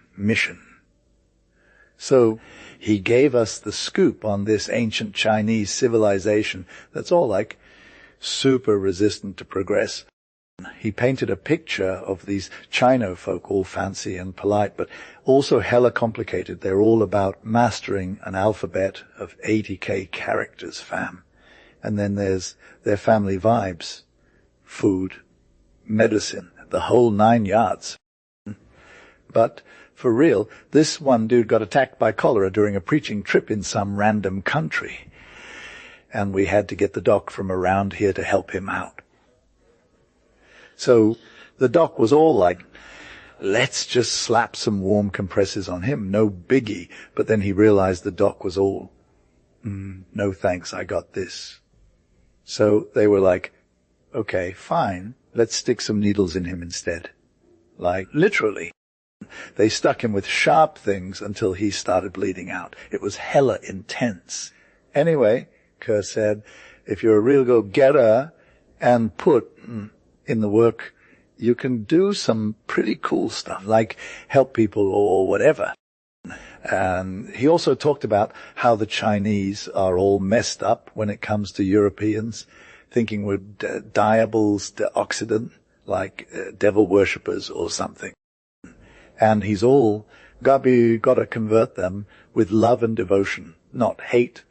So he gave us the scoop on this ancient Chinese civilization that's all like super resistant to progress. He painted a picture of these Chino folk, all fancy and polite, but also hella complicated. They're all about mastering an alphabet of 80k characters, fam. And then there's their family vibes, food, medicine, the whole 9 yards. But for real, this one dude got attacked by cholera during a preaching trip in some random country. And we had to get the doc from around here to help him out. So the doc was all like, let's just slap some warm compressors on him, no biggie. But then he realized the doc was all, no thanks, I got this. So they were like, okay, fine, let's stick some needles in him instead. Like, literally. They stuck him with sharp things until he started bleeding out. It was hella intense. Anyway, Kerr said, if you're a real go-getter and put in the work, you can do some pretty cool stuff, like help people or whatever. And he also talked about how the Chinese are all messed up when it comes to Europeans, thinking we're diabols de Occident, like devil worshippers or something. And he's all got to convert them with love and devotion, not hate.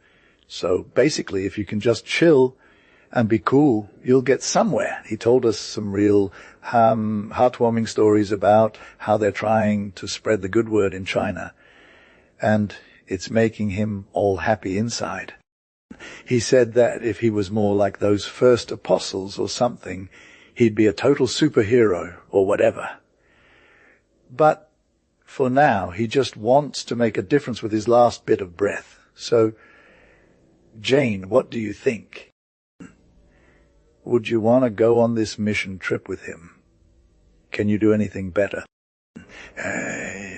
So basically, if you can just chill and be cool, you'll get somewhere. He told us some real heartwarming stories about how they're trying to spread the good word in China. And it's making him all happy inside. He said that if he was more like those first apostles or something, he'd be a total superhero or whatever. But for now, he just wants to make a difference with his last bit of breath. So, Jane, what do you think? Would you want to go on this mission trip with him? Can you do anything better?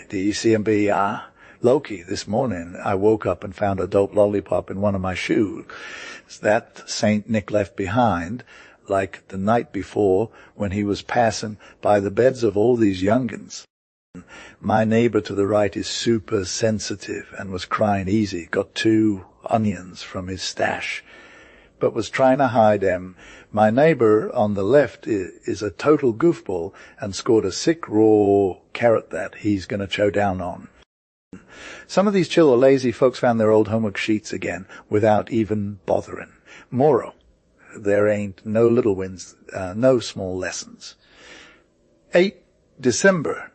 Do you see him be, Loki, this morning I woke up and found a dope lollipop in one of my shoes. That Saint Nick left behind, like the night before when he was passing by the beds of all these youngins. My neighbor to the right is super sensitive and was crying easy, got 2 onions from his stash, but was trying to hide them. My neighbor on the left is a total goofball and scored a sick raw carrot that he's going to chow down on. Some of these chill or lazy folks found their old homework sheets again without even bothering. Moro, there ain't no little wins, no small lessons. 8 December,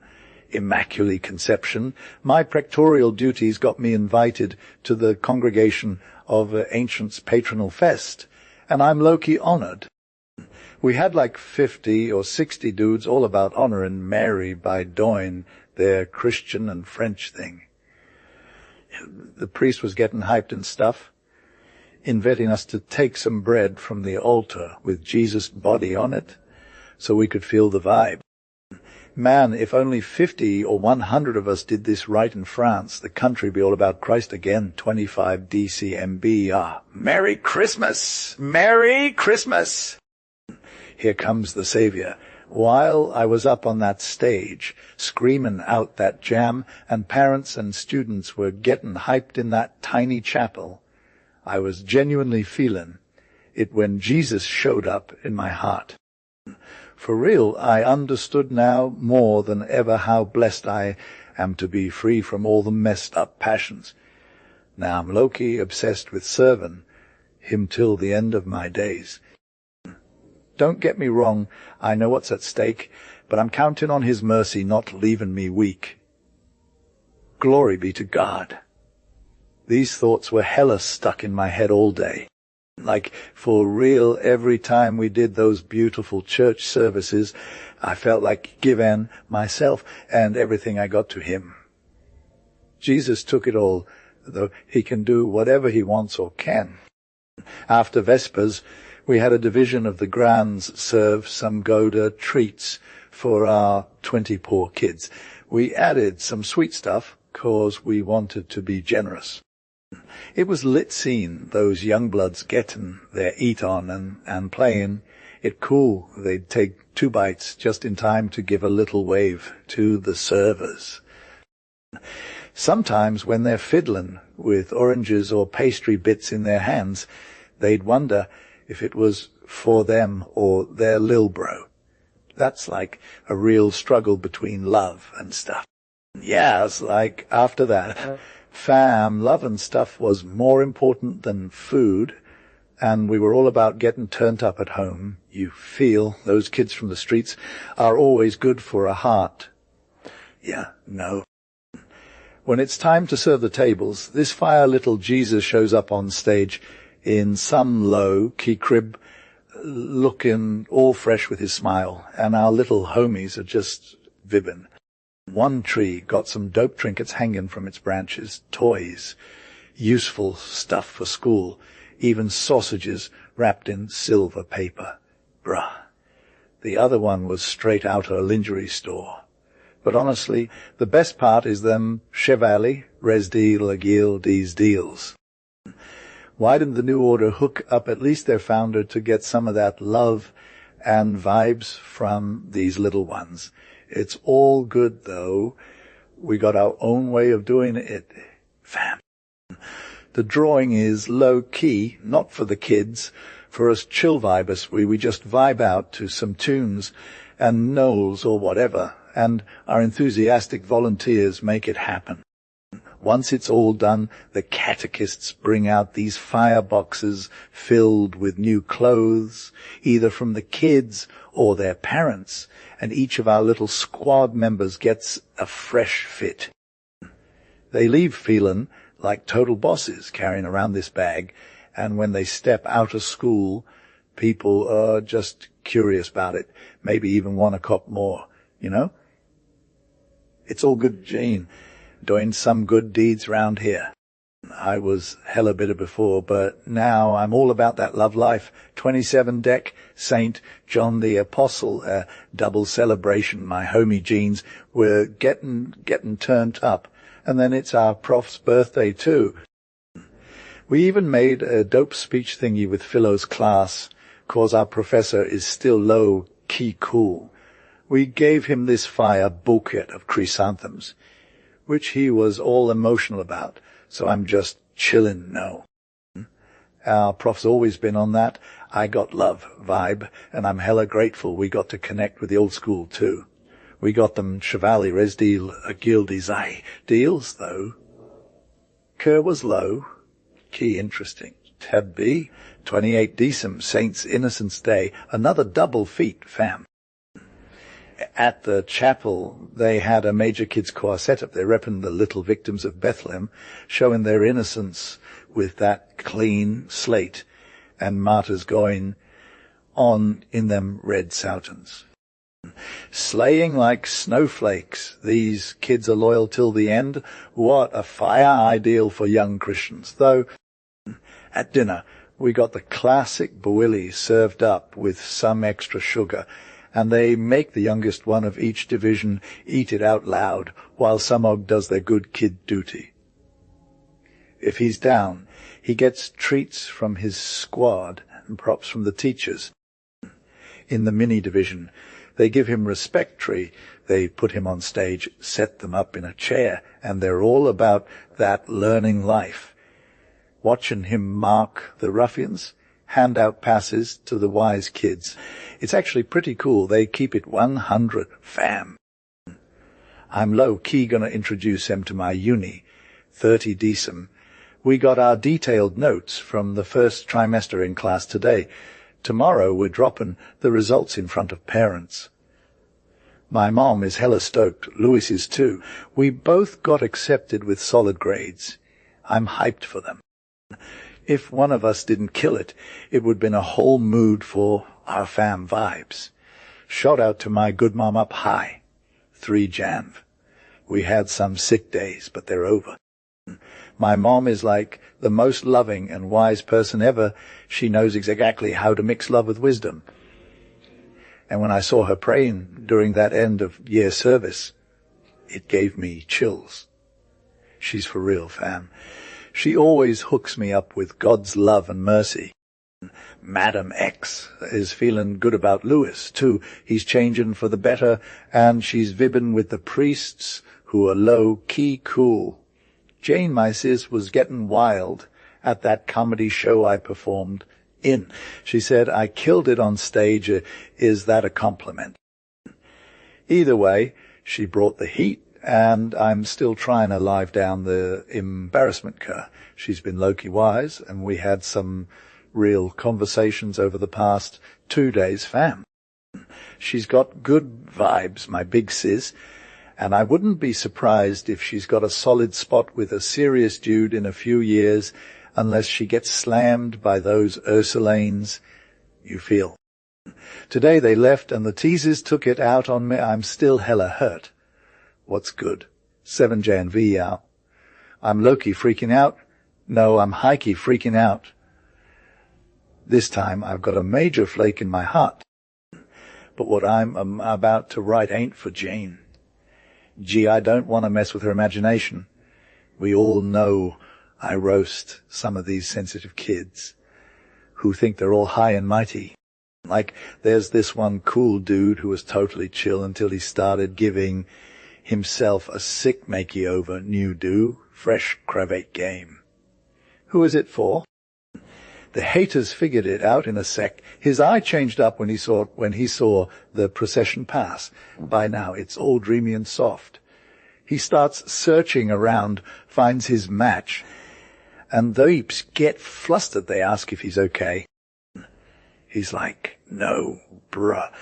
Immaculate Conception. My prectorial duties got me invited to the congregation of Ancients' Patronal Fest, and I'm low-key honored. We had like 50 or 60 dudes all about honoring Mary by doing their Christian and French thing. The priest was getting hyped and stuff, inviting us to take some bread from the altar with Jesus' body on it so we could feel the vibe. Man, if only 50 or 100 of us did this right in France, the country would be all about Christ again. 25 DCMB. Merry Christmas! Merry Christmas! Here Comes the Saviour. While I was up on that stage, screaming out that jam, and parents and students were getting hyped in that tiny chapel, I was genuinely feeling it when Jesus showed up in my heart. For real, I understood now more than ever how blessed I am to be free from all the messed up passions. Now I'm low-key obsessed with serving him till the end of my days. Don't get me wrong, I know what's at stake, but I'm counting on his mercy not leaving me weak. Glory be to God. These thoughts were hella stuck in my head all day. Like, for real, every time we did those beautiful church services, I felt like giving myself and everything I got to him. Jesus took it all, though he can do whatever he wants or can. After Vespers, we had a division of the grounds serve some Gouda treats for our 20 poor kids. We added some sweet stuff, 'cause we wanted to be generous. It was lit seeing those young bloods getting their eat on and playing it cool. They'd take 2 bites just in time to give a little wave to the servers. Sometimes when they're fiddling with oranges or pastry bits in their hands, they'd wonder if it was for them or their lil bro. That's like a real struggle between love and stuff. Yeah, it's like after that, fam, love and stuff was more important than food, and we were all about getting turned up at home. You feel those kids from the streets are always good for a heart. Yeah, no. When it's time to serve the tables, this fire little Jesus shows up on stage in some low-key crib, looking all fresh with his smile, and our little homies are just vibbing. One tree got some dope trinkets hanging from its branches, toys, useful stuff for school, even sausages wrapped in silver paper. Bruh. The other one was straight out of a lingerie store. But honestly, the best part is them Chevalier, res deal, agil, these deals. Why didn't the New Order hook up at least their founder to get some of that love and vibes from these little ones? It's all good, though. We got our own way of doing it, fam. The drawing is low-key, not for the kids. For us chill vibers, we just vibe out to some tunes and knolls or whatever, and our enthusiastic volunteers make it happen. Once it's all done, the catechists bring out these fireboxes filled with new clothes, either from the kids or their parents, and each of our little squad members gets a fresh fit. They leave feeling like total bosses carrying around this bag, and when they step out of school, people are just curious about it, maybe even want to cop more, you know? It's all good, Gene, doing some good deeds round here. I was hella bitter before, but now I'm all about that love life. 27 deck, Saint John the Apostle, double celebration. My homie Jeans, we're getting turned up. And then it's our prof's birthday too. We even made a dope speech thingy with Philo's class, 'cause our professor is still low-key cool. We gave him this fire bouquet of chrysanthemums, which he was all emotional about, so I'm just chillin' now. Our prof's always been on that I got love vibe, and I'm hella grateful we got to connect with the old school too. We got them Chevalier, res deal, agil, desai deals, though. Kerr was low, key interesting. Tab B, 28 Decem, Saints' Innocents' Day, another double feat, fam. At the chapel, they had a major kids choir set up. They're repping the little victims of Bethlehem, showing their innocence with that clean slate, and martyrs going on in them red soutans. Slaying like snowflakes, these kids are loyal till the end. What a fire ideal for young Christians. Though, at dinner, we got the classic bouilli served up with some extra sugar, and they make the youngest one of each division eat it out loud while some og does their good kid duty. If he's down, he gets treats from his squad and props from the teachers. in the mini division. They give him respect tree. They put him on stage, set them up in a chair, and they're all about that learning life. Watching him mark the ruffians, hand out passes to the wise kids. It's actually pretty cool. They keep it 100 fam. I'm low-key going to introduce them to my uni, 30 decim. We got our detailed notes from the first trimester in class today. Tomorrow we're dropping the results in front of parents. My mom is hella stoked. Louis is too. We both got accepted with solid grades. I'm hyped for them. If one of us didn't kill it, it would have been a whole mood for our fam vibes. Shout out to my good mom up high. 3 Janv. We had some sick days, but they're over. My mom is like the most loving and wise person ever. She knows exactly how to mix love with wisdom. And when I saw her praying during that end of year service, it gave me chills. She's for real, fam. She always hooks me up with God's love and mercy. Madam X is feeling good about Louis, too. He's changing for the better, and she's vibbing with the priests who are low-key cool. Jane, my sis, was getting wild at that comedy show I performed in. She said, I killed it on stage. Is that a compliment? Either way, she brought the heat, and I'm still trying to live down the embarrassment curve. She's been low-key wise, and we had some real conversations over the past 2 days, fam. She's got good vibes, my big sis, and I wouldn't be surprised if she's got a solid spot with a serious dude in a few years, unless she gets slammed by those Ursulanes, you feel. Today they left and the teasers took it out on me. I'm still hella hurt. What's good? 7 Jan V out. I'm low-key freaking out. No, I'm high-key freaking out. This time I've got a major flake in my heart. But what I'm about to write ain't for Jane. Gee, I don't want to mess with her imagination. We all know I roast some of these sensitive kids who think they're all high and mighty. Like, there's this one cool dude who was totally chill until he started giving himself a sick makey-over new do, fresh cravate game. Who is it for? The haters figured it out in a sec. His eye changed up when he saw the procession pass. By now, it's all dreamy and soft. He starts searching around, finds his match, and the heaps get flustered. They ask if he's okay. He's like, no, bruh.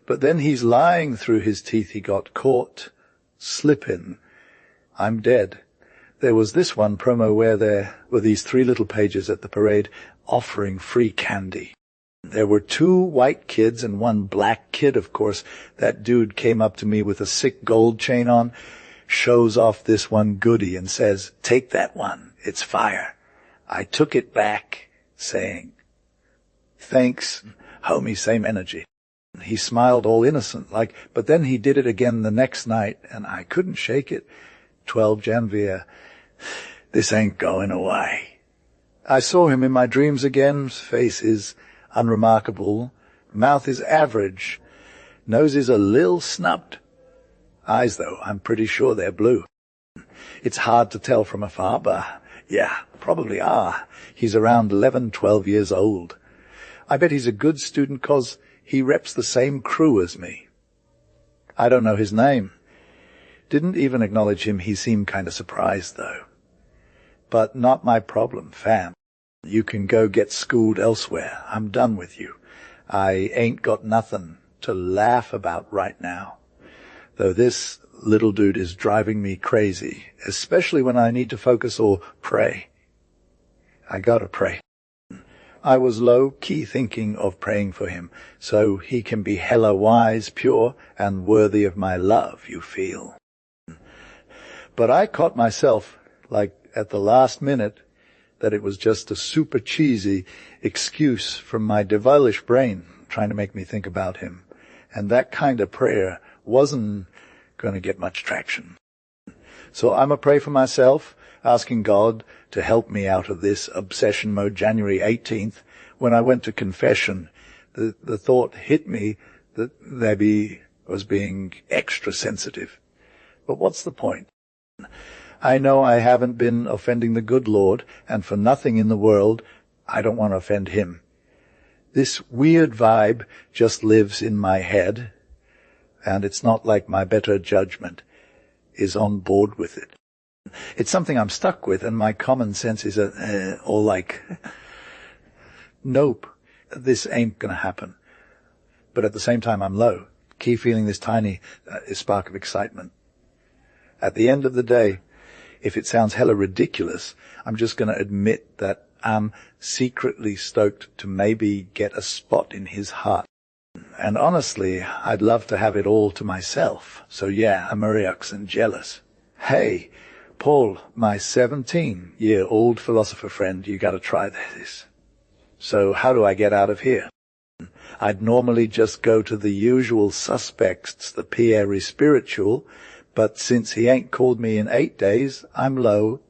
But then he's lying through his teeth. He got caught slipping. I'm dead. There was this one promo where there were these 3 little pages at the parade offering free candy. There were 2 white kids and 1 black kid, of course. That dude came up to me with a sick gold chain on, shows off this one goodie and says, take that one, it's fire. I took it back, saying, thanks, homie, same energy. He smiled all innocent, but then he did it again the next night, and I couldn't shake it. 12 Janvier. This ain't going away. I saw him in my dreams again. Face is unremarkable. Mouth is average. Nose is a lil snubbed. Eyes, though, I'm pretty sure they're blue. It's hard to tell from afar, but yeah, probably are. He's around 11, 12 years old. I bet he's a good student 'cause he reps the same crew as me. I don't know his name. Didn't even acknowledge him. He seemed kind of surprised, though. But not my problem, fam. You can go get schooled elsewhere. I'm done with you. I ain't got nothing to laugh about right now. Though this little dude is driving me crazy, especially when I need to focus or pray. I gotta pray. I was low-key thinking of praying for him, so he can be hella wise, pure, and worthy of my love, you feel. But I caught myself, at the last minute, that it was just a super cheesy excuse from my devilish brain trying to make me think about him. And that kind of prayer wasn't going to get much traction. So I'm a pray for myself, asking God to help me out of this obsession mode January 18th when I went to confession. the thought hit me that maybe I was being extra sensitive. But what's the point? I know I haven't been offending the good Lord, and for nothing in the world, I don't want to offend him. This weird vibe just lives in my head, and it's not like my better judgment is on board with it. It's something I'm stuck with, and my common sense is all like, nope, this ain't gonna happen. But at the same time, I'm low. Keep feeling this tiny spark of excitement. At the end of the day, if it sounds hella ridiculous, I'm just going to admit that I'm secretly stoked to maybe get a spot in his heart. And honestly, I'd love to have it all to myself. So yeah, I'm Amoriax and jealous. Hey, Paul, my 17-year-old philosopher friend, you got to try this. So how do I get out of here? I'd normally just go to the usual suspects, the Pierre spiritual, but since he ain't called me in 8 days, I'm low,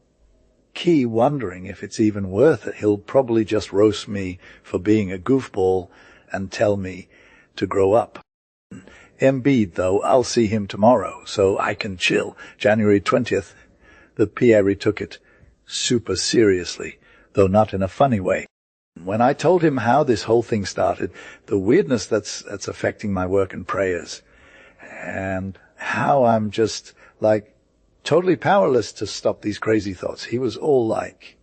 key wondering if it's even worth it. He'll probably just roast me for being a goofball and tell me to grow up. Embiid, though, I'll see him tomorrow, so I can chill. January 20th, the Pierre took it super seriously, though not in a funny way. When I told him how this whole thing started, the weirdness that's affecting my work and prayers, and how I'm just, like, totally powerless to stop these crazy thoughts, he was all like,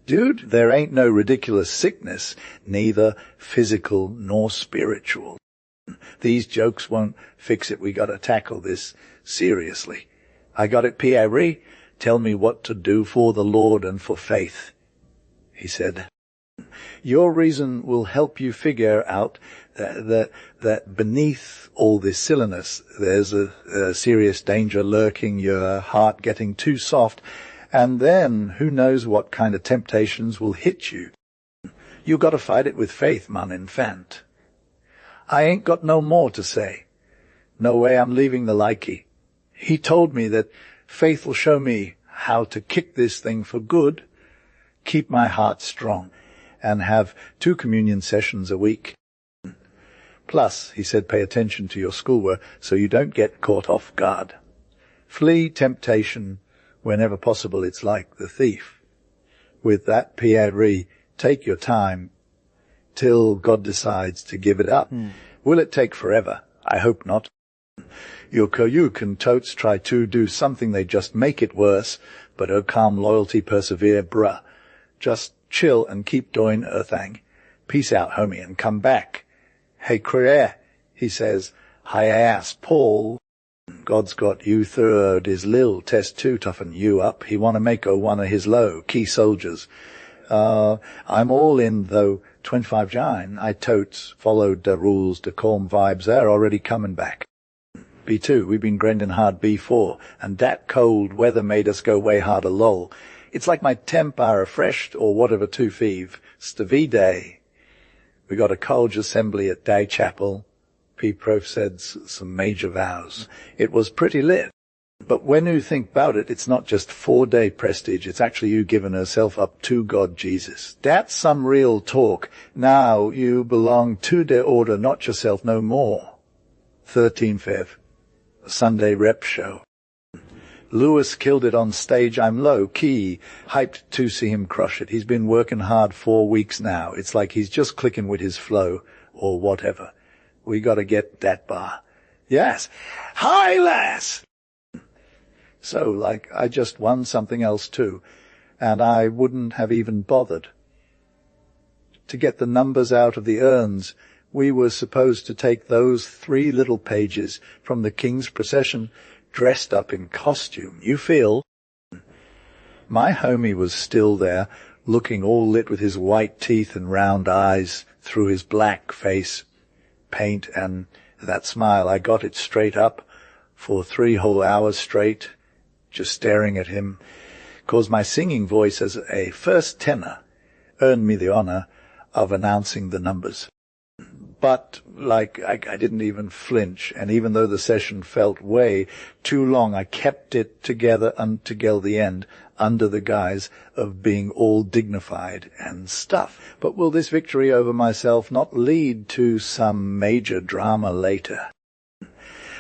dude, there ain't no ridiculous sickness, neither physical nor spiritual. These jokes won't fix it. We gotta tackle this seriously. I got it, Pierre. Tell me what to do for the Lord and for faith. He said, your reason will help you figure out that beneath all this silliness, there's a serious danger lurking, your heart getting too soft, and then who knows what kind of temptations will hit you. You got to fight it with faith, mon infant. I ain't got no more to say. No way I'm leaving the likey. He told me that faith will show me how to kick this thing for good, keep my heart strong, and have 2 communion sessions a week. Plus, he said, pay attention to your schoolwork so you don't get caught off guard. Flee temptation whenever possible. It's like the thief. With that, Pierre, take your time till God decides to give it up. Will it take forever? I hope not. You can totes try to do something, they just make it worse, but oh calm loyalty persevere, bruh. Just chill and keep doing a thing. Peace out, homie, and come back. Hey, Creer, he says, hi ass, Paul. God's got you third his lil test to toughen you up. He wanna make one of his low key soldiers. I'm all in though, 25 Jine. I totes followed the rules to calm vibes. They're already coming back. B2, we've been grinding hard B4, and that cold weather made us go way harder lol. It's like my temp are refreshed, or whatever to feeve. Stavi day. We got a college assembly at Day Chapel. P-Prof said some major vows. It was pretty lit. But when you think about it, it's not just 4-day prestige. It's actually you giving herself up to God Jesus. That's some real talk. Now you belong to the order, not yourself no more. 13 Fev. Sunday rep show. Lewis killed it on stage. I'm low-key hyped to see him crush it. He's been working hard 4 weeks now. It's like he's just clicking with his flow or whatever. We got to get that bar. Yes. Hi, lass! So, like, I just won something else too, and I wouldn't have even bothered. To get the numbers out of the urns, we were supposed to take those 3 little pages from the King's procession dressed up in costume. You feel? My homie was still there, looking all lit with his white teeth and round eyes through his black face paint, and that smile, I got it straight up for 3 whole hours straight, just staring at him, 'cause my singing voice as a first tenor earned me the honor of announcing the numbers. But, I didn't even flinch, and even though the session felt way too long, I kept it together until the end, under the guise of being all dignified and stuff. But will this victory over myself not lead to some major drama later?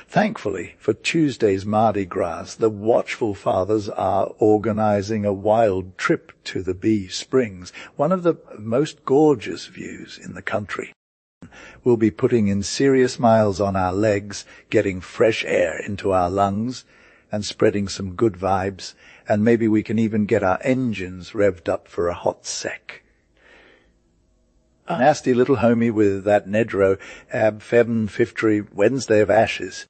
Thankfully, for Tuesday's Mardi Gras, the watchful fathers are organizing a wild trip to the Bee Springs, one of the most gorgeous views in the country. We'll be putting in serious miles on our legs, getting fresh air into our lungs, and spreading some good vibes, and maybe we can even get our engines revved up for a hot sec. A nasty little homie with that Nedro, ab feb'n fiftry Wednesday of Ashes.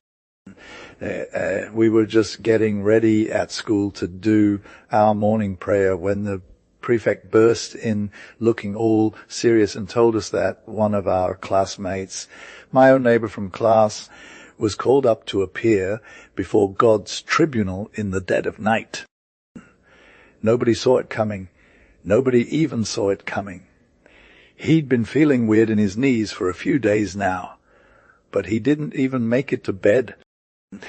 We were just getting ready at school to do our morning prayer when the prefect burst in looking all serious and told us that one of our classmates, my own neighbor from class, was called up to appear before God's tribunal in the dead of night. Nobody saw it coming. Nobody even saw it coming. He'd been feeling weird in his knees for a few days now, but he didn't even make it to bed.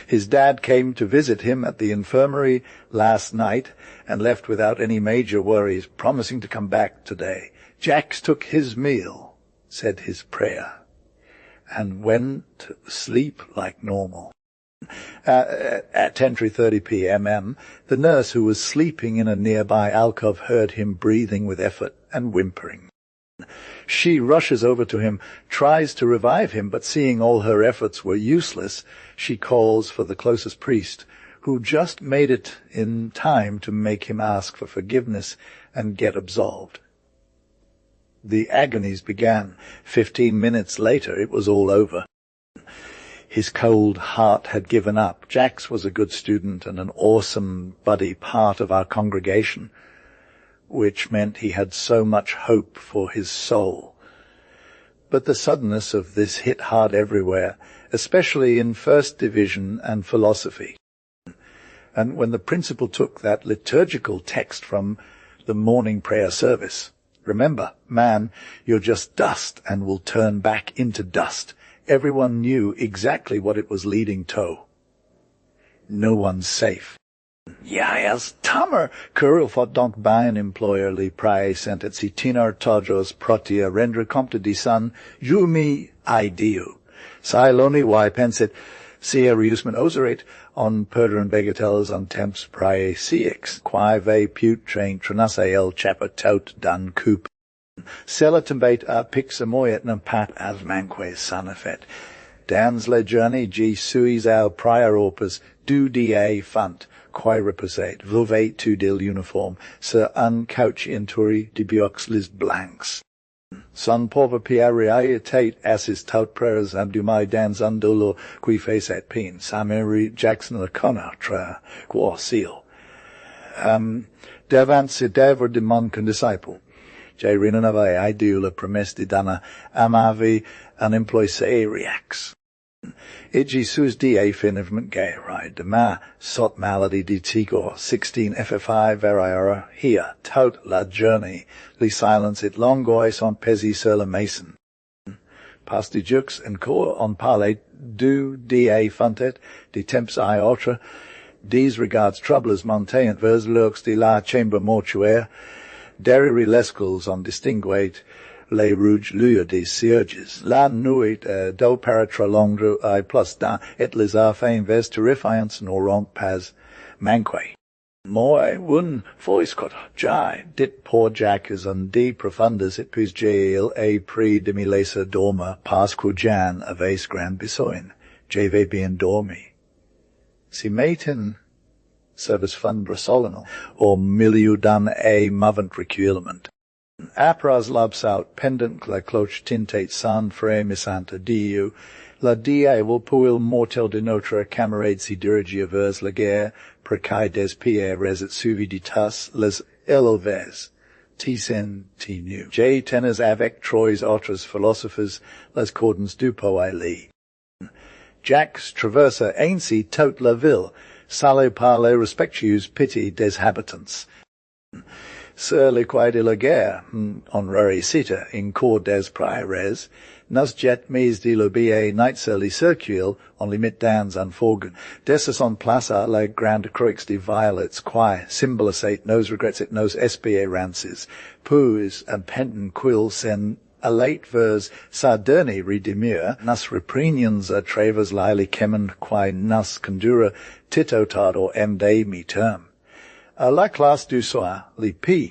His dad came to visit him at the infirmary last night and left without any major worries, promising to come back today. Jax took his meal, said his prayer, and went to sleep like normal. At 10:30 p.m., the nurse who was sleeping in a nearby alcove heard him breathing with effort and whimpering. She rushes over to him, tries to revive him, but seeing all her efforts were useless, she calls for the closest priest, who just made it in time to make him ask for forgiveness and get absolved. The agonies began. 15 minutes later, it was all over. His cold heart had given up. Jax was a good student and an awesome buddy, part of our congregation, which meant he had so much hope for his soul. But the suddenness of this hit hard everywhere, especially in First Division and philosophy. And when the principal took that liturgical text from the morning prayer service, remember, man, you're just dust and will turn back into dust, everyone knew exactly what it was leading to. No one's safe. Jajas tammer, curl fått donc bien employer li prae sentet si tinar todros protia rendre compte di san, jumi ideu. Siloni y pensit, sia reusment oserit, on perderan bagatelles on temps prae cx, quae ve put train tronasse el chapa tout dan coop. Sella tembate a pix amoyet nam pat as manque sanafet. Dans le journey g suis al prior opus du da fant, quae reposate, vulvate tu dil uniform, se uncouch inturi debiox lis blanks. Son porva piariaetate assis taut prayers abdumai dans undolo qui facet pin, sameri Jackson lacona tra, quo seal. Devant se dever de mon condisciple. J rinanave ideula promesti dana amavi unemploy se reax. Igi sus die finivment gaerai, de ma sot malady di tigo, 16 FFI veriora, here, tout la journey, li silence it longois on pesi sur la mason. Pasti jux en cor on parle du die funtet, di temps I autre, these regards troublers montaint vers lurks de la chamber mortuaire, deriri lesculs on distinguate, les rouges lueurs des cierges. La nuit do paratralongro I plus da et les arfain ves terrifiance noront pas manque. Moi un voice cot jai dit poor Jack is undi profundus it pus jail a pre demilesa dorma pasque jan aves grand bisoin. Jave bien dormi. Si matin service fund brasolinal, or milieu dan a movent reculement. Apras labsaut pendant la cloche tintate san fre misanta diu, la die will puil mortel de notre camarade si dirigia vers la guerre, precae des pierre resit suviditas les eloves, tisen ti nu. J tenors avec trois autres philosophers, les cordons du poe li. Jax traversa ainsi toute la ville, sale par les respectueux pity des habitants. Sur le quai de la guerre, honorari cita, in cour des praires, Nas jet mes de l'obie neitzel circuil on limit dans unforgen. Dessus on plaça la grande croix de violets, quae symbolisate nos regrets et nos esperances. Puis and penden quil sen alate vers sarderni redemur, nas reprenians a travers lili kemen quae nas condura titotard or md me term. La classe du soir, li p.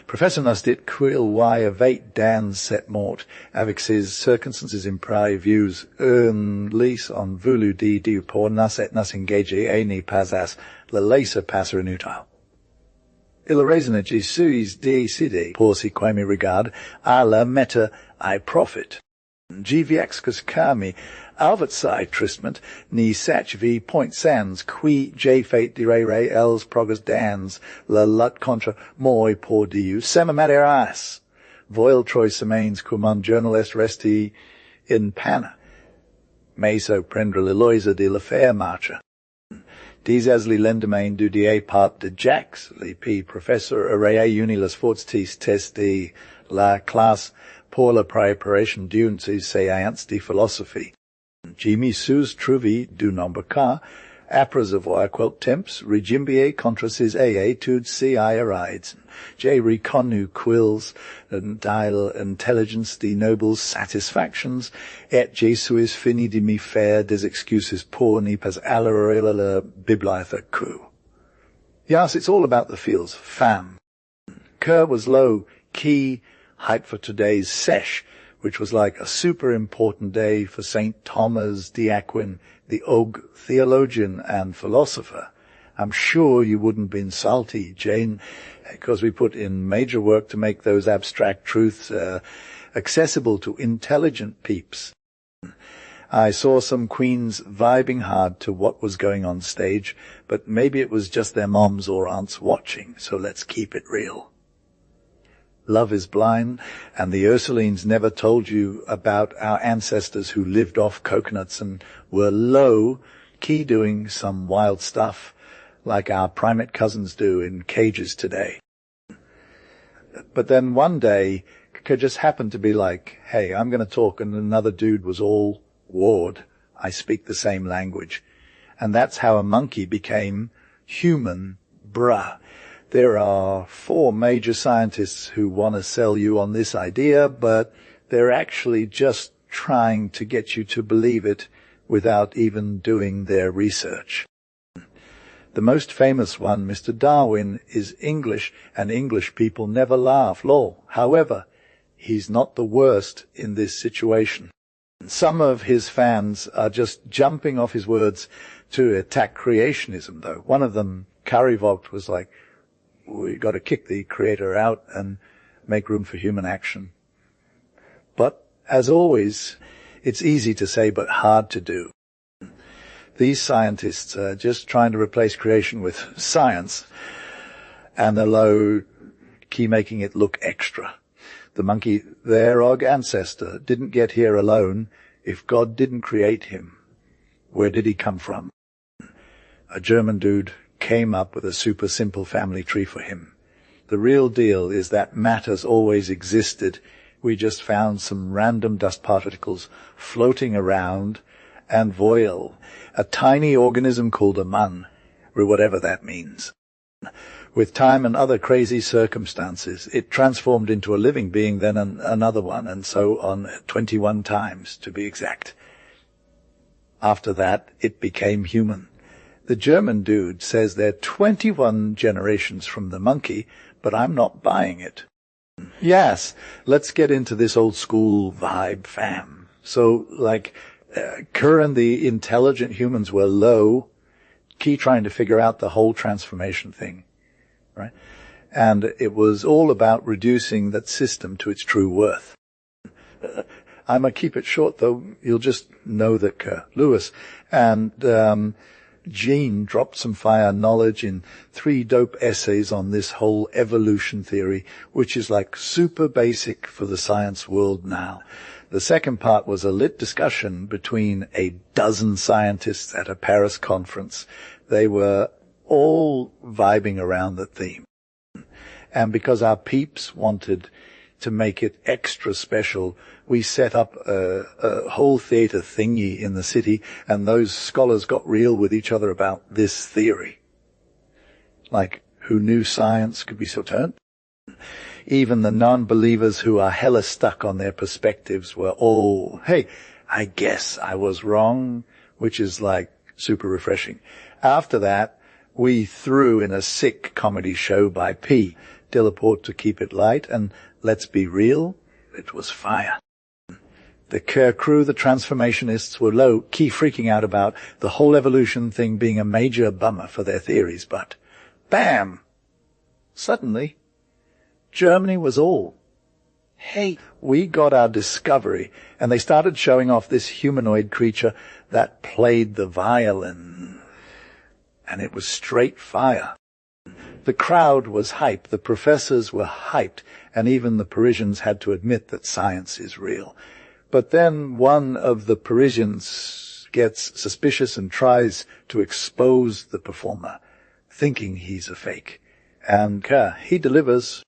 Professor nos dit quil y avate dans set mort, avec ses circumstances in prae views, lis on voulu du por nas et nas engage ni pasas, la laser passer inutile. Il raisonne Jésuits decide, por si quae me regard, a la meta I profit. GVX cami, alvat si tristment, ni sach v point sans, qui j fate direre els progress dans, la lut contra moi por diu, sema mater as, voil troi semaines cum journal est resti in pana. Meso prendre l'Eloisa de la fair marcha. Dis as li lendemain du die part de Jax, li p professor array uni las fortis test de la classe pour la préparation d'une séance de philosophie. Jimmy sus truvi du nombre cas, apras avoir quel temps, regimbie contra sis tud si arides. J reconnu quils, and dial intelligence de nobles satisfactions, et Jesuis fini de mi faire des excuses pour ni pas allarela la biblitha coup. Yes, it's all about the fields, fam. Kerr was low, key, hype for today's sesh, which was like a super important day for St. Thomas d'Aquin, the Og theologian and philosopher. I'm sure you wouldn't been salty, Jane, because we put in major work to make those abstract truths accessible to intelligent peeps. I saw some queens vibing hard to what was going on stage, but maybe it was just their moms or aunts watching, so let's keep it real. Love is blind, and the Ursulines never told you about our ancestors who lived off coconuts and were low-key doing some wild stuff like our primate cousins do in cages today. But then one day, could just happen to be like, hey, I'm going to talk, and another dude was all Ward. I speak the same language. And that's how a monkey became human, bruh. There are 4 major scientists who want to sell you on this idea, but they're actually just trying to get you to believe it without even doing their research. The most famous one, Mr. Darwin, is English, and English people never laugh, lol. However, he's not the worst in this situation. Some of his fans are just jumping off his words to attack creationism, though. One of them, Karivogt, was like, we got to kick the creator out and make room for human action. But, as always, it's easy to say but hard to do. These scientists are just trying to replace creation with science, and they're low-key making it look extra. The monkey, their Og ancestor, didn't get here alone. If God didn't create him, where did he come from? A German dude came up with a super simple family tree for him. The real deal is that matter's always existed. We just found some random dust particles floating around, and voil, a tiny organism called a man, or whatever that means. With time and other crazy circumstances, it transformed into a living being, then another one, and so on 21 times, to be exact. After that, it became human. The German dude says they're 21 generations from the monkey, but I'm not buying it. Yes, let's get into this old school vibe, fam. So, Kerr and the intelligent humans were low-key trying to figure out the whole transformation thing. Right? And it was all about reducing that system to its true worth. I might keep it short, though. You'll just know that Lewis and Jean dropped some fire knowledge in 3 dope essays on this whole evolution theory, which is like super basic for the science world now. The second part was a lit discussion between a dozen scientists at a Paris conference. They were all vibing around the theme. And because our peeps wanted to make it extra special, we set up a whole theatre thingy in the city, and those scholars got real with each other about this theory. Like, who knew science could be so turned? Even the non-believers who are hella stuck on their perspectives were all, hey, I guess I was wrong, which is like super refreshing. After that, we threw in a sick comedy show by P. Dillaport to keep it light, and let's be real, it was fire. The Kerr crew, the transformationists, were low-key freaking out about the whole evolution thing being a major bummer for their theories, but bam! Suddenly, Germany was all. Hey, we got our discovery, and they started showing off this humanoid creature that played the violin. And it was straight fire. The crowd was hyped, the professors were hyped, and even the Parisians had to admit that science is real. But then one of the Parisians gets suspicious and tries to expose the performer, thinking he's a fake. And he delivers.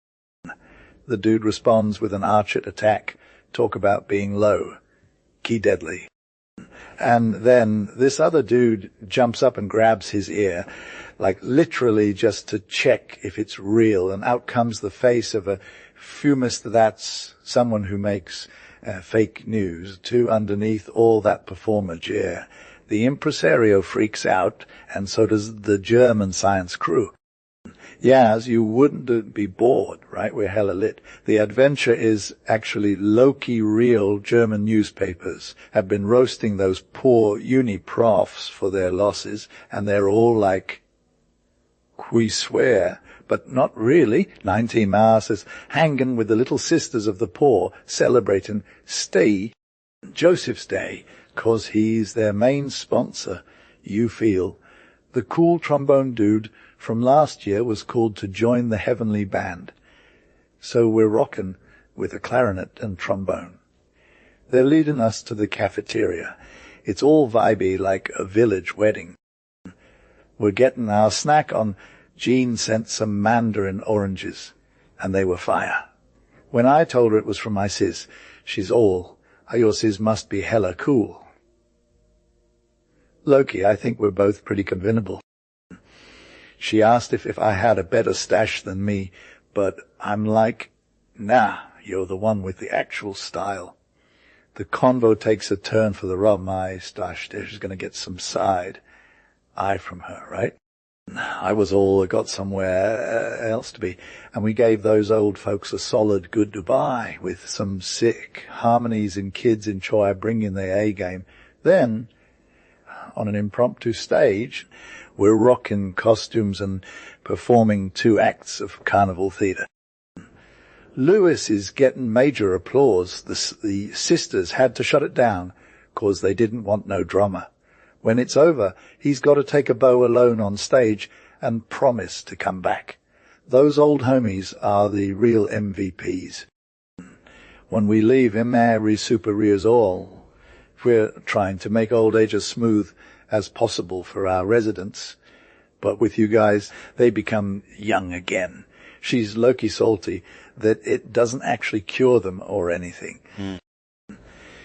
The dude responds with an archet attack. Talk about being low. Key deadly. And then this other dude jumps up and grabs his ear, like literally just to check if it's real, and out comes the face of a fumist that's someone who makes fake news, to underneath all that performer jeer. The impresario freaks out, and so does the German science crew. Yaz, you wouldn't be bored, right? We're hella lit. The adventure is actually low-key real. German newspapers have been roasting those poor uni profs for their losses, and they're all like, we swear, but not really. 19 Masses hanging with the little sisters of the poor, celebrating Stay, Joseph's Day, 'cause he's their main sponsor. You feel. The cool trombone dude from last year was called to join the heavenly band. So we're rocking with a clarinet and trombone. They're leading us to the cafeteria. It's all vibey like a village wedding. We're getting our snack on. Jean sent some mandarin oranges, and they were fire. When I told her it was from my sis, she's all, your sis must be hella cool. Loki, I think we're both pretty convincible. She asked if I had a better stash than me, but I'm like, nah, you're the one with the actual style. The convo takes a turn for the rub. My stash there, she's going to get some side eye from her, right? I was all got somewhere else to be, and we gave those old folks a solid goodbye with some sick harmonies and kids in Choi bringing their A game. Then, on an impromptu stage, we're rocking costumes and performing 2 acts of carnival theatre. Lewis is getting major applause. The sisters had to shut it down, 'cause they didn't want no drama. When it's over, he's got to take a bow alone on stage and promise to come back. Those old homies are the real MVPs. When we leave, Imari superiors all. We're trying to make old age as smooth as possible for our residents. But with you guys, they become young again. She's low-key salty that it doesn't actually cure them or anything.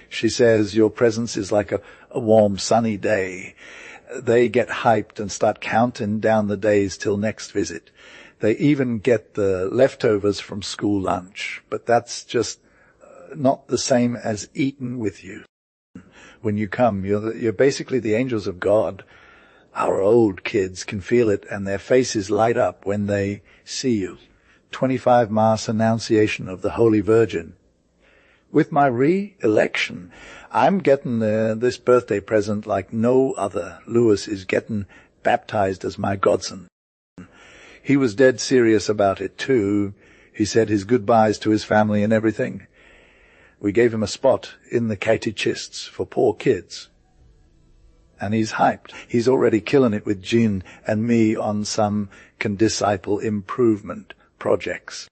She says your presence is like a warm, sunny day. They get hyped and start counting down the days till next visit. They even get the leftovers from school lunch, but that's just not the same as eating with you. When you come, you're basically the angels of God. Our old kids can feel it, and their faces light up when they see you. 25 Mass Annunciation of the Holy Virgin. With my re-election, I'm getting this birthday present like no other. Lewis is getting baptized as my godson. He was dead serious about it too. He said his goodbyes to his family and everything. We gave him a spot in the catechists for poor kids. And he's hyped. He's already killing it with Jean and me on some condisciple improvement projects.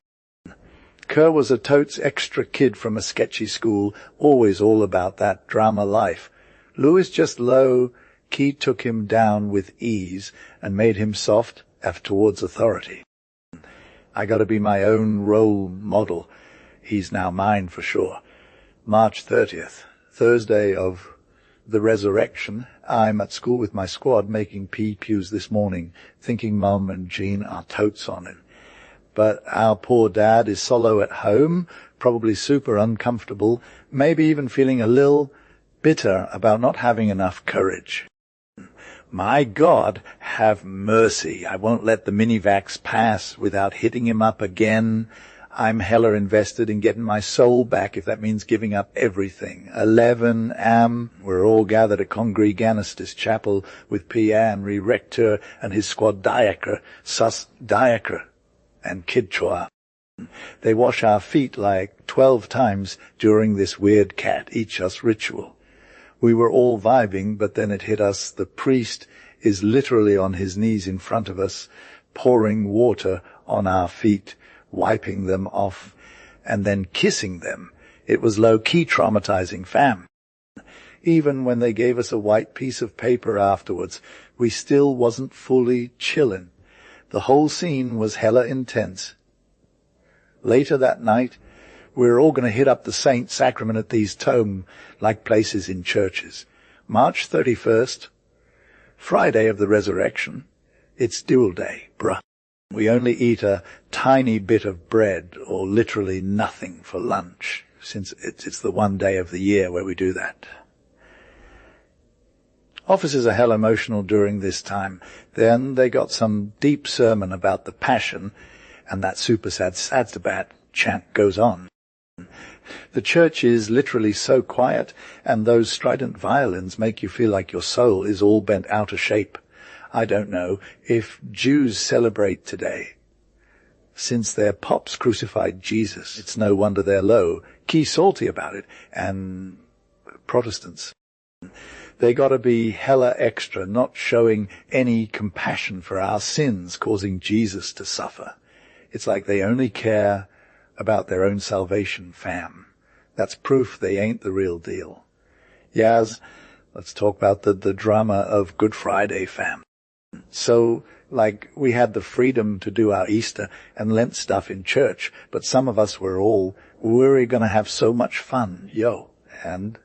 Kerr was a totes extra kid from a sketchy school, always all about that drama life. Lewis just low-key took him down with ease and made him soft towards authority. I got to be my own role model. He's now mine for sure. March 30th, Thursday of the resurrection. I'm at school with my squad making pea pews this morning, thinking Mum and Jean are totes on it. But our poor dad is solo at home, probably super uncomfortable, maybe even feeling a little bitter about not having enough courage. My God, have mercy. I won't let the minivacs pass without hitting him up again. I'm hella invested in getting my soul back, if that means giving up everything. 11 am. We're all gathered at Congreganistus Chapel with Pian, Rector, and his squad Diacre, Sus Diacre, and Kidchoa. They wash our feet like 12 times during this weird cat eats us ritual. We were all vibing, but then it hit us. The priest is literally on his knees in front of us, pouring water on our feet, wiping them off, and then kissing them. It was low-key traumatizing, fam. Even when they gave us a white piece of paper afterwards, we still wasn't fully chillin'. The whole scene was hella intense. Later that night, we're all going to hit up the Saint Sacrament at these tomb-like places in churches. March 31st, Friday of the Resurrection. It's dual day, bruh. We only eat a tiny bit of bread, or literally nothing, for lunch, since it's the one day of the year where we do that. Officers are hell emotional during this time. Then they got some deep sermon about the Passion, and that super sad Sadstabat chant goes on. The church is literally so quiet, and those strident violins make you feel like your soul is all bent out of shape. I don't know if Jews celebrate today. Since their pops crucified Jesus, it's no wonder they're low-key salty about it, and Protestants. They gotta be hella extra, not showing any compassion for our sins, causing Jesus to suffer. It's like they only care about their own salvation, fam. That's proof they ain't the real deal. Yaz, let's talk about the drama of Good Friday, fam. So, we had the freedom to do our Easter and Lent stuff in church, but some of us we're gonna have so much fun, and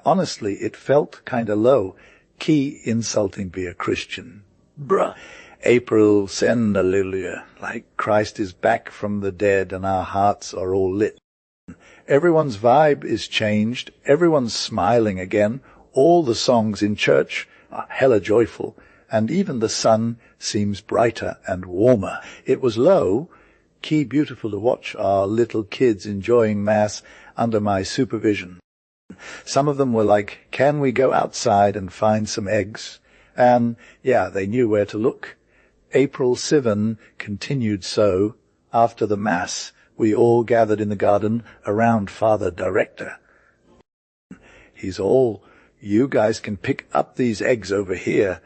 honestly, it felt kinda low-key insulting be a Christian. Bruh. April, send alleluia, like Christ is back from the dead and our hearts are all lit. Everyone's vibe is changed, everyone's smiling again, all the songs in church are hella joyful, and even the sun seems brighter and warmer. It was low-key beautiful to watch our little kids enjoying Mass under my supervision. Some of them were like, can we go outside and find some eggs? And, they knew where to look. April 7 continued so. After the Mass, we all gathered in the garden around Father Director. He's all, you guys can pick up these eggs over here,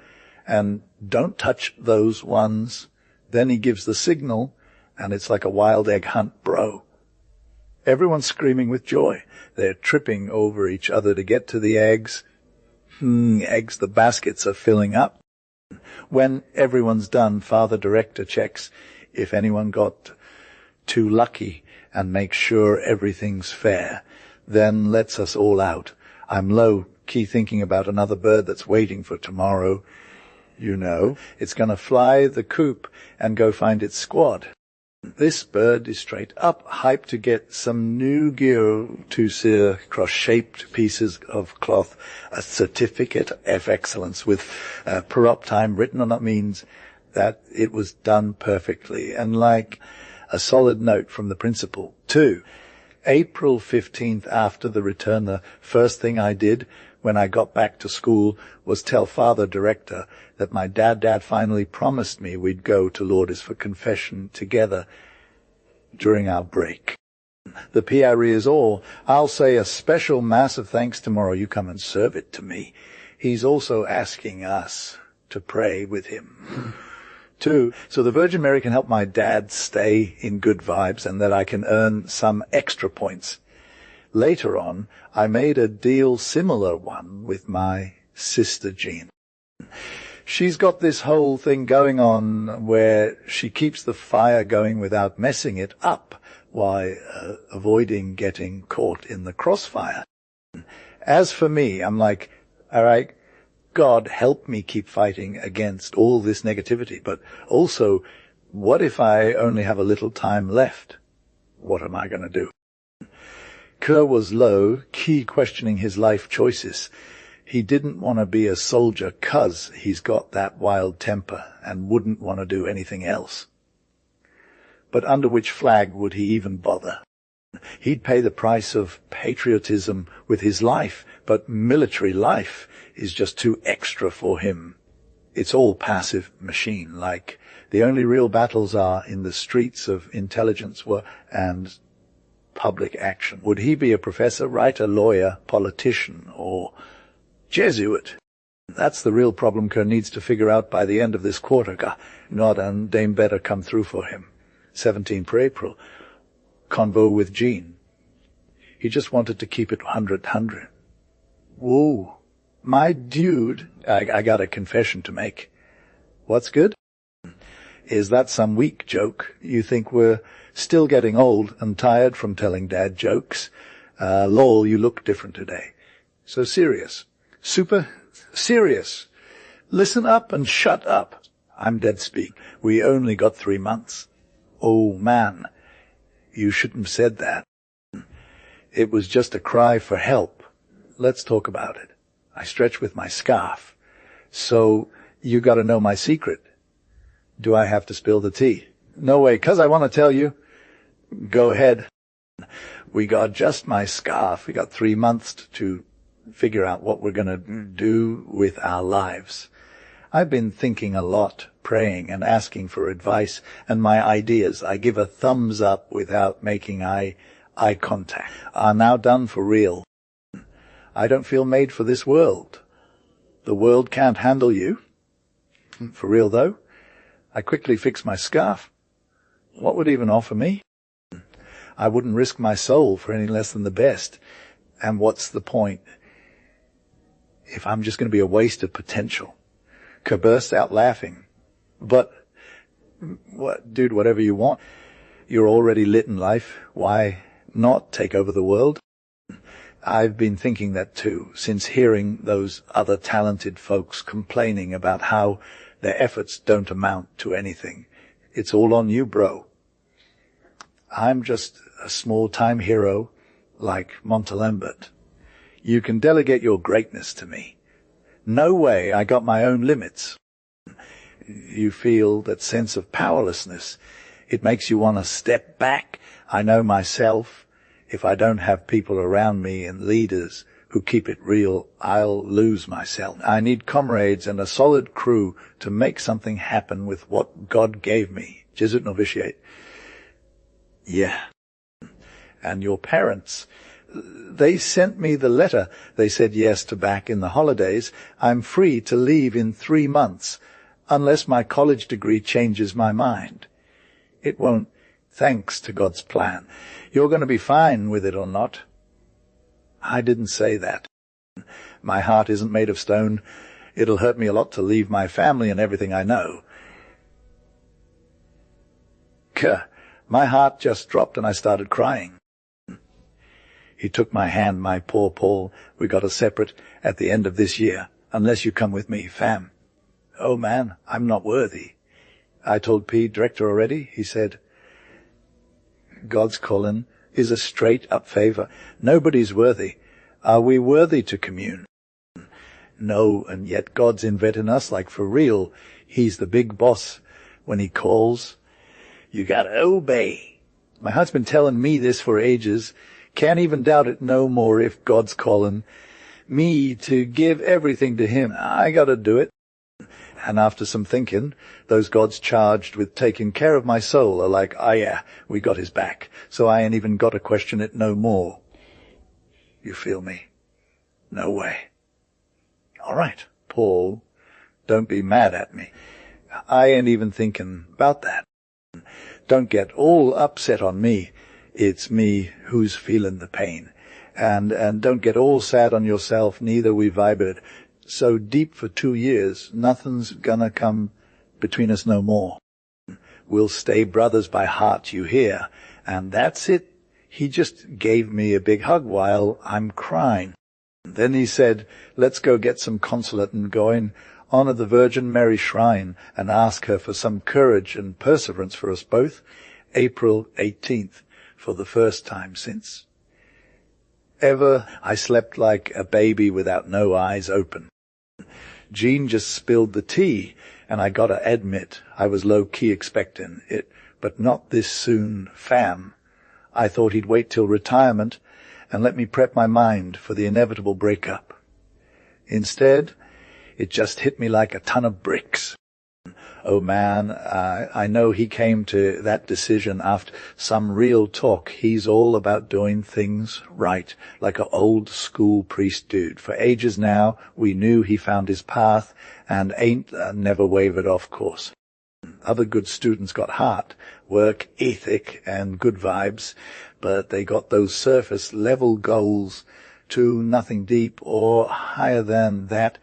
and don't touch those ones. Then he gives the signal, and it's like a wild egg hunt, bro. Everyone's screaming with joy. They're tripping over each other to get to the eggs. Eggs, the baskets are filling up. When everyone's done, Father Director checks if anyone got too lucky and makes sure everything's fair. Then lets us all out. I'm low-key thinking about another bird that's waiting for tomorrow. It's gonna fly the coop and go find its squad. This bird is straight up hyped to get some new gear to cross-shaped pieces of cloth, a certificate of excellence with per-op time written on it means that it was done perfectly, and like a solid note from the principal. 2. April 15th, after the return, the first thing I did when I got back to school was tell Father Director that my dad finally promised me we'd go to Lourdes for confession together during our break. The PR is all, I'll say a special mass of thanks tomorrow. You come and serve it to me. He's also asking us to pray with him. 2, so the Virgin Mary can help my dad stay in good vibes and that I can earn some extra points. Later on, I made a deal similar one with my sister Jean. She's got this whole thing going on where she keeps the fire going without messing it up why avoiding getting caught in the crossfire. As for me, I'm like, all right, God, help me keep fighting against all this negativity, but also, what if I only have a little time left? What am I going to do? Kerr was low, key questioning his life choices. He didn't want to be a soldier 'cause he's got that wild temper and wouldn't want to do anything else. But under which flag would he even bother? He'd pay the price of patriotism with his life, but military life is just too extra for him. It's all passive machine, like the only real battles are in the streets of intelligence and public action. Would he be a professor, writer, lawyer, politician, or Jesuit? That's the real problem Kerr needs to figure out by the end of this quarter. Not and Dame better come through for him. 17 for April. Convo with Jean. He just wanted to keep it 100. Whoa. My dude, I got a confession to make. What's good? Is that some weak joke? You think we're still getting old and tired from telling dad jokes? Lol, you look different today. So serious. Super serious. Listen up and shut up. I'm dead speak. We only got 3 months. Oh, man. You shouldn't have said that. It was just a cry for help. Let's talk about it. I stretch with my scarf. So, you gotta know my secret. Do I have to spill the tea? No way, 'cause I want to tell you. Go ahead. We got just my scarf. We got 3 months to figure out what we're gonna do with our lives. I've been thinking a lot, praying and asking for advice and my ideas. I give a thumbs up without making eye contact. Are now done for real. I don't feel made for this world. The world can't handle you. For real, though. I quickly fix my scarf. What would even offer me? I wouldn't risk my soul for any less than the best. And what's the point if I'm just going to be a waste of potential? Kerr burst out laughing. But, dude, whatever you want. You're already lit in life. Why not take over the world? I've been thinking that too, since hearing those other talented folks complaining about how their efforts don't amount to anything. It's all on you, bro. I'm just a small-time hero like Montalembert. You can delegate your greatness to me. No way, I got my own limits. You feel that sense of powerlessness. It makes you want to step back. I know myself. If I don't have people around me and leaders who keep it real, I'll lose myself. I need comrades and a solid crew to make something happen with what God gave me. Jesuit novitiate. Yeah. And your parents, they sent me the letter. They said yes to back in the holidays. I'm free to leave in 3 months, unless my college degree changes my mind. It won't, thanks to God's plan. You're going to be fine with it or not. I didn't say that. My heart isn't made of stone. It'll hurt me a lot to leave my family and everything I know. My heart just dropped and I started crying. He took my hand, my poor Paul. We got a separate at the end of this year, unless you come with me, fam. Oh man, I'm not worthy. I told P, director already. He said, God's calling is a straight-up favor. Nobody's worthy. Are we worthy to commune? No, and yet God's inventing us like for real. He's the big boss. When he calls, you gotta obey. My heart's been telling me this for ages. Can't even doubt it no more if God's calling me to give everything to him. I gotta do it. And after some thinking, those gods charged with taking care of my soul are like, oh yeah, we got his back. So I ain't even got to question it no more. You feel me? No way. All right, Paul, don't be mad at me. I ain't even thinking about that. Don't get all upset on me. It's me who's feeling the pain. And don't get all sad on yourself, neither we vibrated so deep for 2 years, nothing's gonna come between us no more. We'll stay brothers by heart, you hear, And that's it. He just gave me a big hug while I'm crying. Then he said, let's go get some consolate and go and honor the Virgin Mary shrine and ask her for some courage and perseverance for us both. April 18th, for the first time since ever I slept like a baby without no eyes open. Jean just spilled the tea, and I gotta admit I was low-key expecting it, but not this soon, fam. I thought he'd wait till retirement and let me prep my mind for the inevitable breakup. Instead, it just hit me like a ton of bricks. Oh man, I know he came to that decision after some real talk. He's all about doing things right, like an old school priest dude. For ages now, we knew he found his path and ain't never wavered off course. Other good students got heart, work ethic, and good vibes, but they got those surface level goals to nothing deep or higher than that.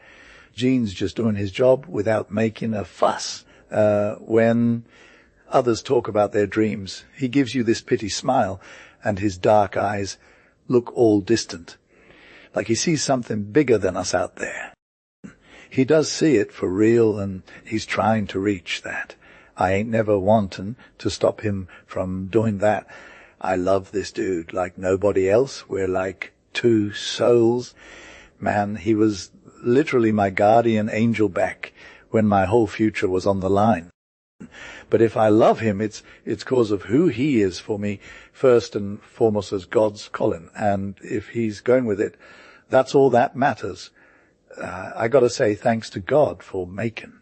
Gene's just doing his job without making a fuss. When others talk about their dreams, he gives you this pity smile, and his dark eyes look all distant, like he sees something bigger than us out there. He does see it for real, and he's trying to reach that. I ain't never wanting to stop him from doing that. I love this dude like nobody else. We're like two souls. Man, he was literally my guardian angel back when my whole future was on the line. But if I love him, it's cause of who he is for me, first and foremost as God's Colin. And if he's going with it, that's all that matters. I gotta say thanks to God for making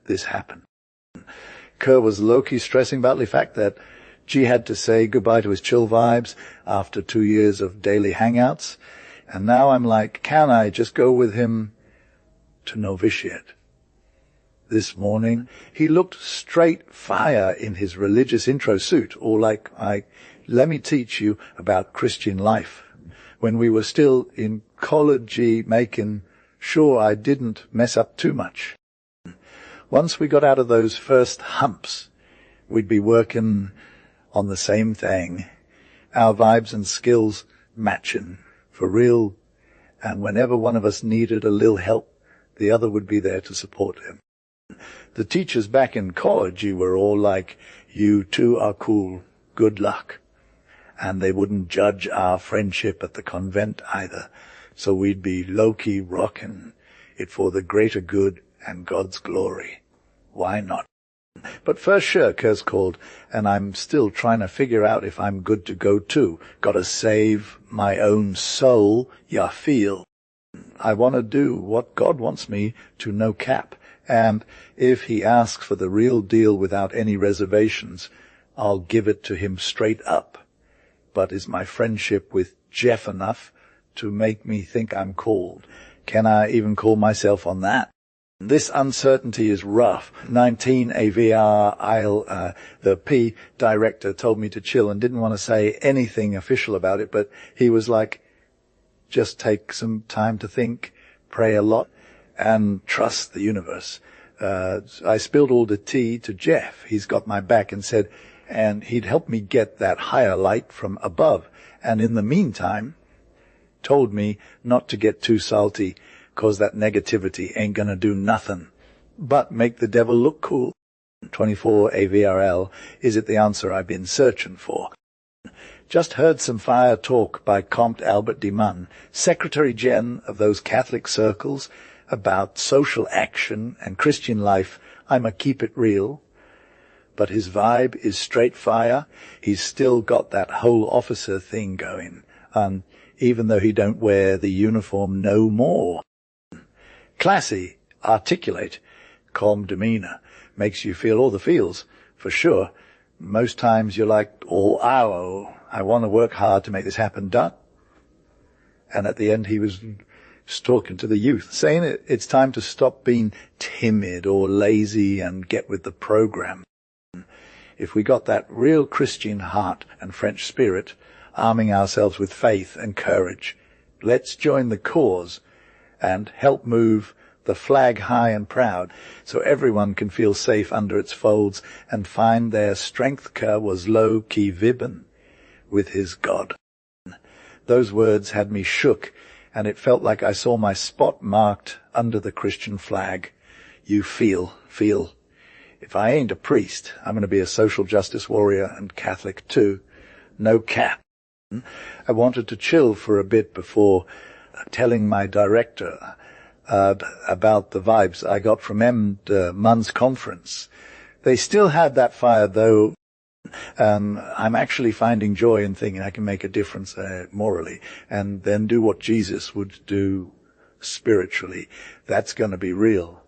this happen. Kerr was low-key stressing about the fact that G had to say goodbye to his chill vibes after 2 years of daily hangouts. And now I'm like, can I just go with him to novitiate? This morning, he looked straight fire in his religious intro suit, or like, let me teach you about Christian life, when we were still in college making sure I didn't mess up too much. Once we got out of those first humps, we'd be working on the same thing, our vibes and skills matching for real, and whenever one of us needed a little help, the other would be there to support him. The teachers back in college were all like, you two are cool, good luck. And they wouldn't judge our friendship at the convent either, so we'd be low-key rocking it for the greater good and God's glory. Why not? But first sure, Kerr's called, and I'm still trying to figure out if I'm good to go too. Gotta save my own soul, ya feel. I want to do what God wants me to, no cap. And if he asks for the real deal without any reservations, I'll give it to him straight up. But is my friendship with Jeff enough to make me think I'm called? Can I even call myself on that? This uncertainty is rough. 19 AVR, the P director told me to chill and didn't want to say anything official about it, but he was like, just take some time to think, pray a lot, and trust the universe. I spilled all the tea to Jeff. He's got my back and said, and he'd help me get that higher light from above. And in the meantime, told me not to get too salty, 'cause that negativity ain't gonna do nothing but make the devil look cool. 24 AVRL, is it the answer I've been searching for? Just heard some fire talk by Comte Albert de Mun, Secretary Gen of those Catholic circles, about social action and Christian life. I'ma keep it real. But his vibe is straight fire. He's still got that whole officer thing going, even though he don't wear the uniform no more. Classy, articulate, calm demeanor, makes you feel all the feels, for sure. Most times you're like, I want to work hard to make this happen, duh. And at the end he was talking to the youth, saying it's time to stop being timid or lazy and get with the program. If we got that real Christian heart and French spirit, arming ourselves with faith and courage, let's join the cause and help move the flag high and proud, so everyone can feel safe under its folds and find their strength. Kerr was low-key vibben with his God. Those words had me shook, and it felt like I saw my spot marked under the Christian flag. You feel. If I ain't a priest, I'm going to be a social justice warrior and Catholic too. No cap. I wanted to chill for a bit before telling my director about the vibes I got from Munn's conference. They still had that fire, though. I'm actually finding joy in thinking I can make a difference morally, and then do what Jesus would do spiritually. That's going to be real.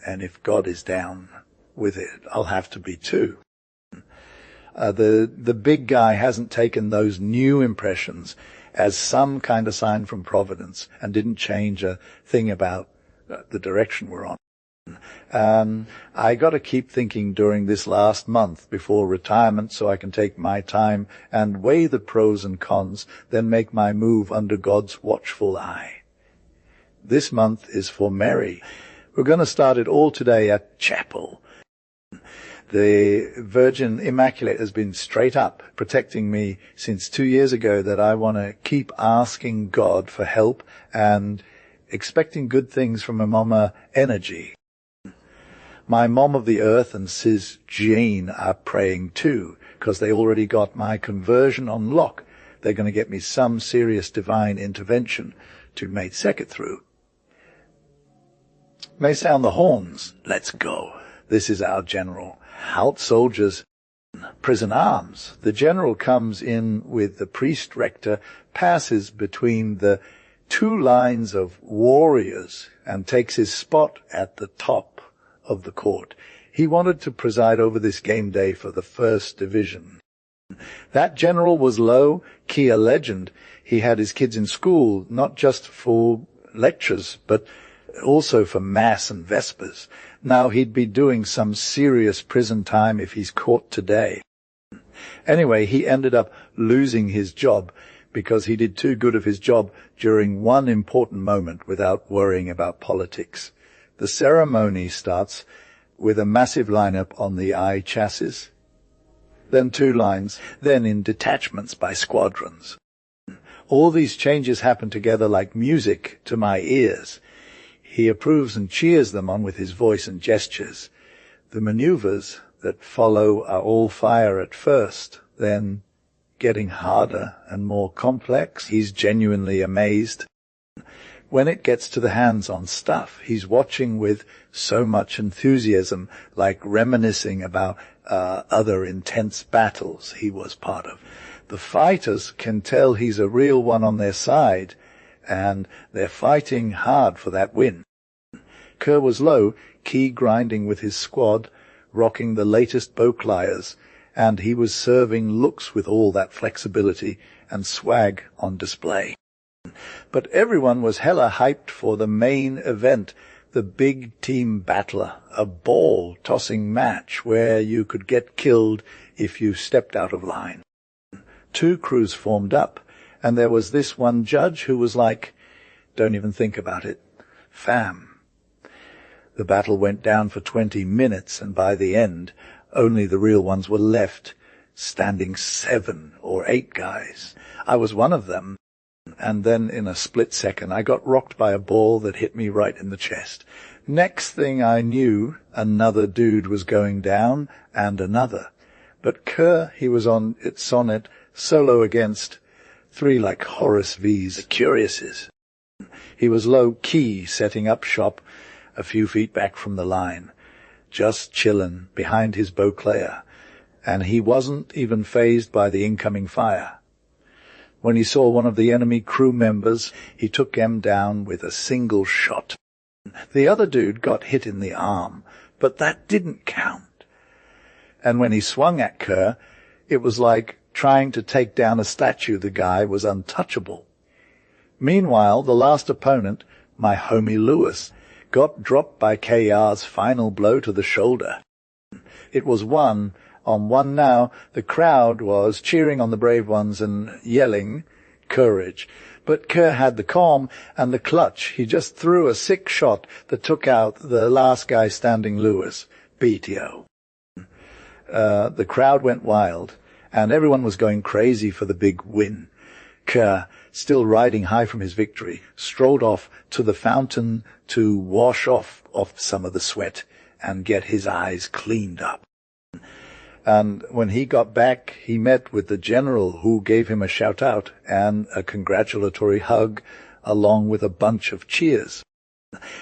And if God is down with it, I'll have to be too. The big guy hasn't taken those new impressions as some kind of sign from Providence and didn't change a thing about the direction we're on. I got to keep thinking during this last month before retirement so I can take my time and weigh the pros and cons, then make my move under God's watchful eye. This month is for Mary. We're going to start it all today at chapel. The Virgin Immaculate has been straight up protecting me since 2 years ago, that I want to keep asking God for help and expecting good things from a mama energy. My mom of the earth and Sis Jean are praying too, because they already got my conversion on lock. They're going to get me some serious divine intervention to make it through. May sound the horns. Let's go. This is our general. Halt, soldiers. Prison arms. The general comes in with the priest rector, passes between the two lines of warriors, and takes his spot at the top of the court. He wanted to preside over this game day for the 1st Division. That general was low-key a legend. He had his kids in school, not just for lectures, but also for Mass and Vespers. Now he'd be doing some serious prison time if he's caught today. Anyway, he ended up losing his job because he did too good of his job during one important moment without worrying about politics. The ceremony starts with a massive lineup on the I chassis, then 2 lines, then in detachments by squadrons. All these changes happen together like music to my ears. He approves and cheers them on with his voice and gestures. The maneuvers that follow are all fire at first, then getting harder and more complex. He's genuinely amazed. When it gets to the hands-on stuff, he's watching with so much enthusiasm, like reminiscing about other intense battles he was part of. The fighters can tell he's a real one on their side, and they're fighting hard for that win. Kerr was low, key grinding with his squad, rocking the latest Beauclayers, and he was serving looks with all that flexibility and swag on display. But everyone was hella hyped for the main event, the big team battler, a ball-tossing match where you could get killed if you stepped out of line. 2 crews formed up, and there was this one judge who was like, don't even think about it, fam. The battle went down for 20 minutes, and by the end, only the real ones were left, standing 7 or 8 guys. I was one of them, and then in a split second I got rocked by a ball that hit me right in the chest. Next thing I knew, another dude was going down, and another. But Kerr, he was on its sonnet, solo against 3 like Horace V's the Curiouses. He was low-key setting up shop a few feet back from the line, just chillin' behind his Beauclair, and he wasn't even fazed by the incoming fire. When he saw one of the enemy crew members, he took him down with a single shot. The other dude got hit in the arm, but that didn't count. And when he swung at Kerr, it was like trying to take down a statue. The guy was untouchable. Meanwhile, the last opponent, my homie Lewis, got dropped by KR's final blow to the shoulder. It was 1-on-1 now. The crowd was cheering on the brave ones and yelling, courage. But Kerr had the calm and the clutch. He just threw a sick shot that took out the last guy standing, Lewis, BTO. The crowd went wild, and everyone was going crazy for the big win. Kerr, still riding high from his victory, strolled off to the fountain to wash off some of the sweat and get his eyes cleaned up. And when he got back, he met with the general, who gave him a shout-out and a congratulatory hug, along with a bunch of cheers.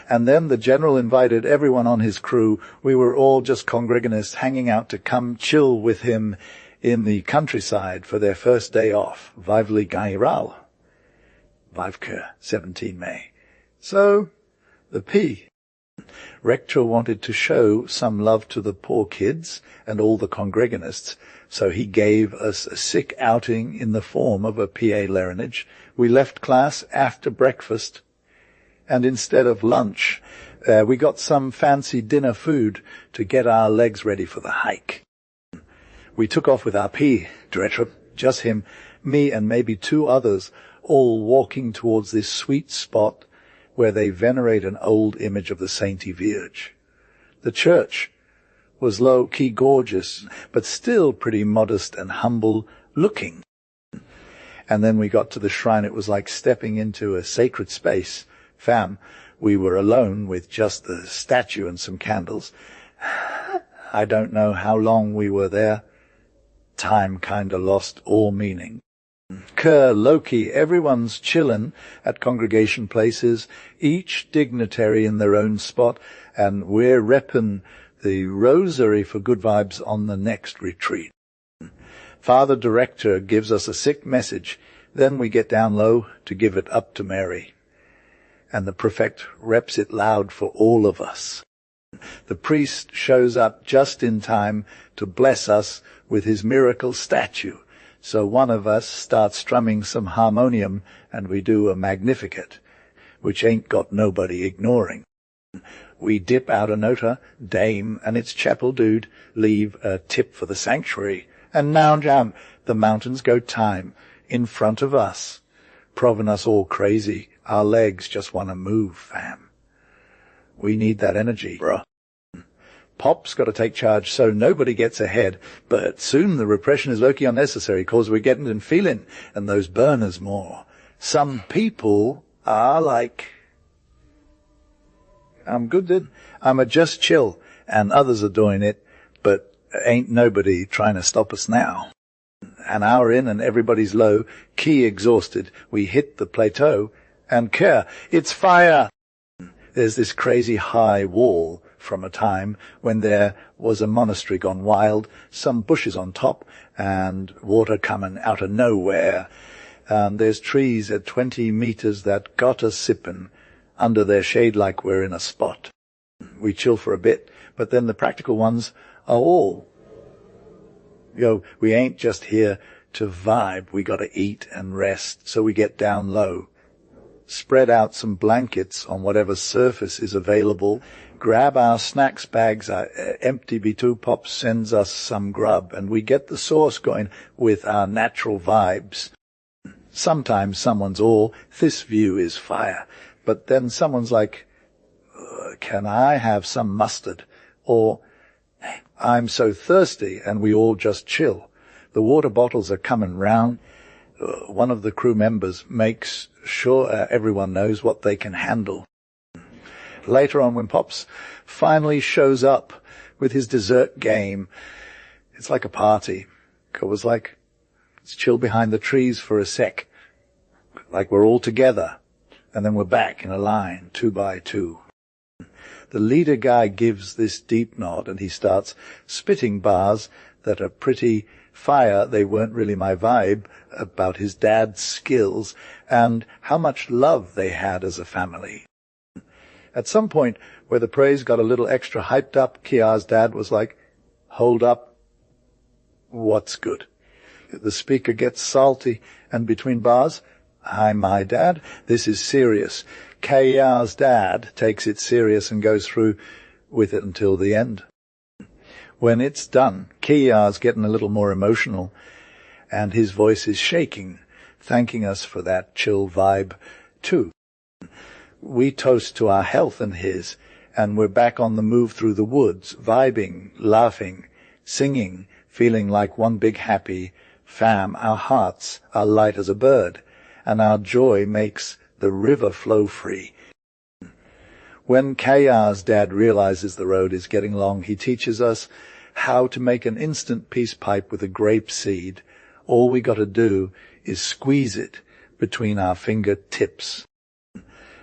And then the general invited everyone on his crew. We were all just congregonists hanging out to come chill with him in the countryside for their first day off. Vively Gairal. Vivker, 17 May. So, the P. Rector wanted to show some love to the poor kids and all the congregonists, so he gave us a sick outing in the form of a PA Larinage. We left class after breakfast, and instead of lunch, we got some fancy dinner food to get our legs ready for the hike. We took off with our P. Director, just him, me and maybe 2 others, all walking towards this sweet spot where they venerate an old image of the Sainty Virge. The church was low-key gorgeous, but still pretty modest and humble-looking. And then we got to the shrine. It was like stepping into a sacred space. We were alone with just the statue and some candles. I don't know how long we were there. Time kinda lost all meaning. Kerr, Loki, everyone's chillin' at congregation places, each dignitary in their own spot, and we're reppin' the rosary for good vibes on the next retreat. Father Director gives us a sick message, then we get down low to give it up to Mary. And the prefect reps it loud for all of us. The priest shows up just in time to bless us with his miracle statue. So one of us starts strumming some harmonium, and we do a Magnificat, which ain't got nobody ignoring. We dip out a nota, Dame and its chapel dude leave a tip for the sanctuary, and now jam, the mountains go time in front of us, proving us all crazy. Our legs just want to move, fam. We need that energy, bruh. Pop's got to take charge so nobody gets ahead, but soon the repression is low-key unnecessary, cause we're getting and feeling, and those burners more. Some people are like, I'm good then, I'm a just chill, and others are doing it, but ain't nobody trying to stop us now. An hour in and everybody's low, key exhausted, we hit the plateau, and care, it's fire! There's this crazy high wall from a time when there was a monastery gone wild, some bushes on top, and water coming out of nowhere. And there's trees at 20 meters that got us sippin' under their shade like we're in a spot. We chill for a bit, but then the practical ones are all, we ain't just here to vibe, we gotta eat and rest, so we get down low. Spread out some blankets on whatever surface is available, grab our snacks bags, our empty B2 Pop sends us some grub, and we get the sauce going with our natural vibes. Sometimes someone's all, this view is fire, but then someone's like, can I have some mustard? Or, I'm so thirsty, and we all just chill. The water bottles are coming round. One of the crew members makes sure everyone knows what they can handle. Later on, when Pops finally shows up with his dessert game, it's like a party. It was like, let's chill behind the trees for a sec, like we're all together, and then we're back in a line, 2 by 2. The leader guy gives this deep nod, and he starts spitting bars that are pretty fire. They weren't really my vibe, about his dad's skills and how much love they had as a family. At some point where the praise got a little extra hyped up, Kia's dad was like, hold up, what's good? The speaker gets salty, and between bars, hi, my dad, this is serious. Kia's dad takes it serious and goes through with it until the end. When it's done, Kia's getting a little more emotional, and his voice is shaking thanking us for that chill vibe too. We toast to our health and his, and we're back on the move through the woods, vibing, laughing, singing, feeling like one big happy fam. Our hearts are light as a bird, and our joy makes the river flow free. When KR's dad realizes the road is getting long, he teaches us how to make an instant peace pipe with a grape seed. All we got to do is squeeze it between our fingertips.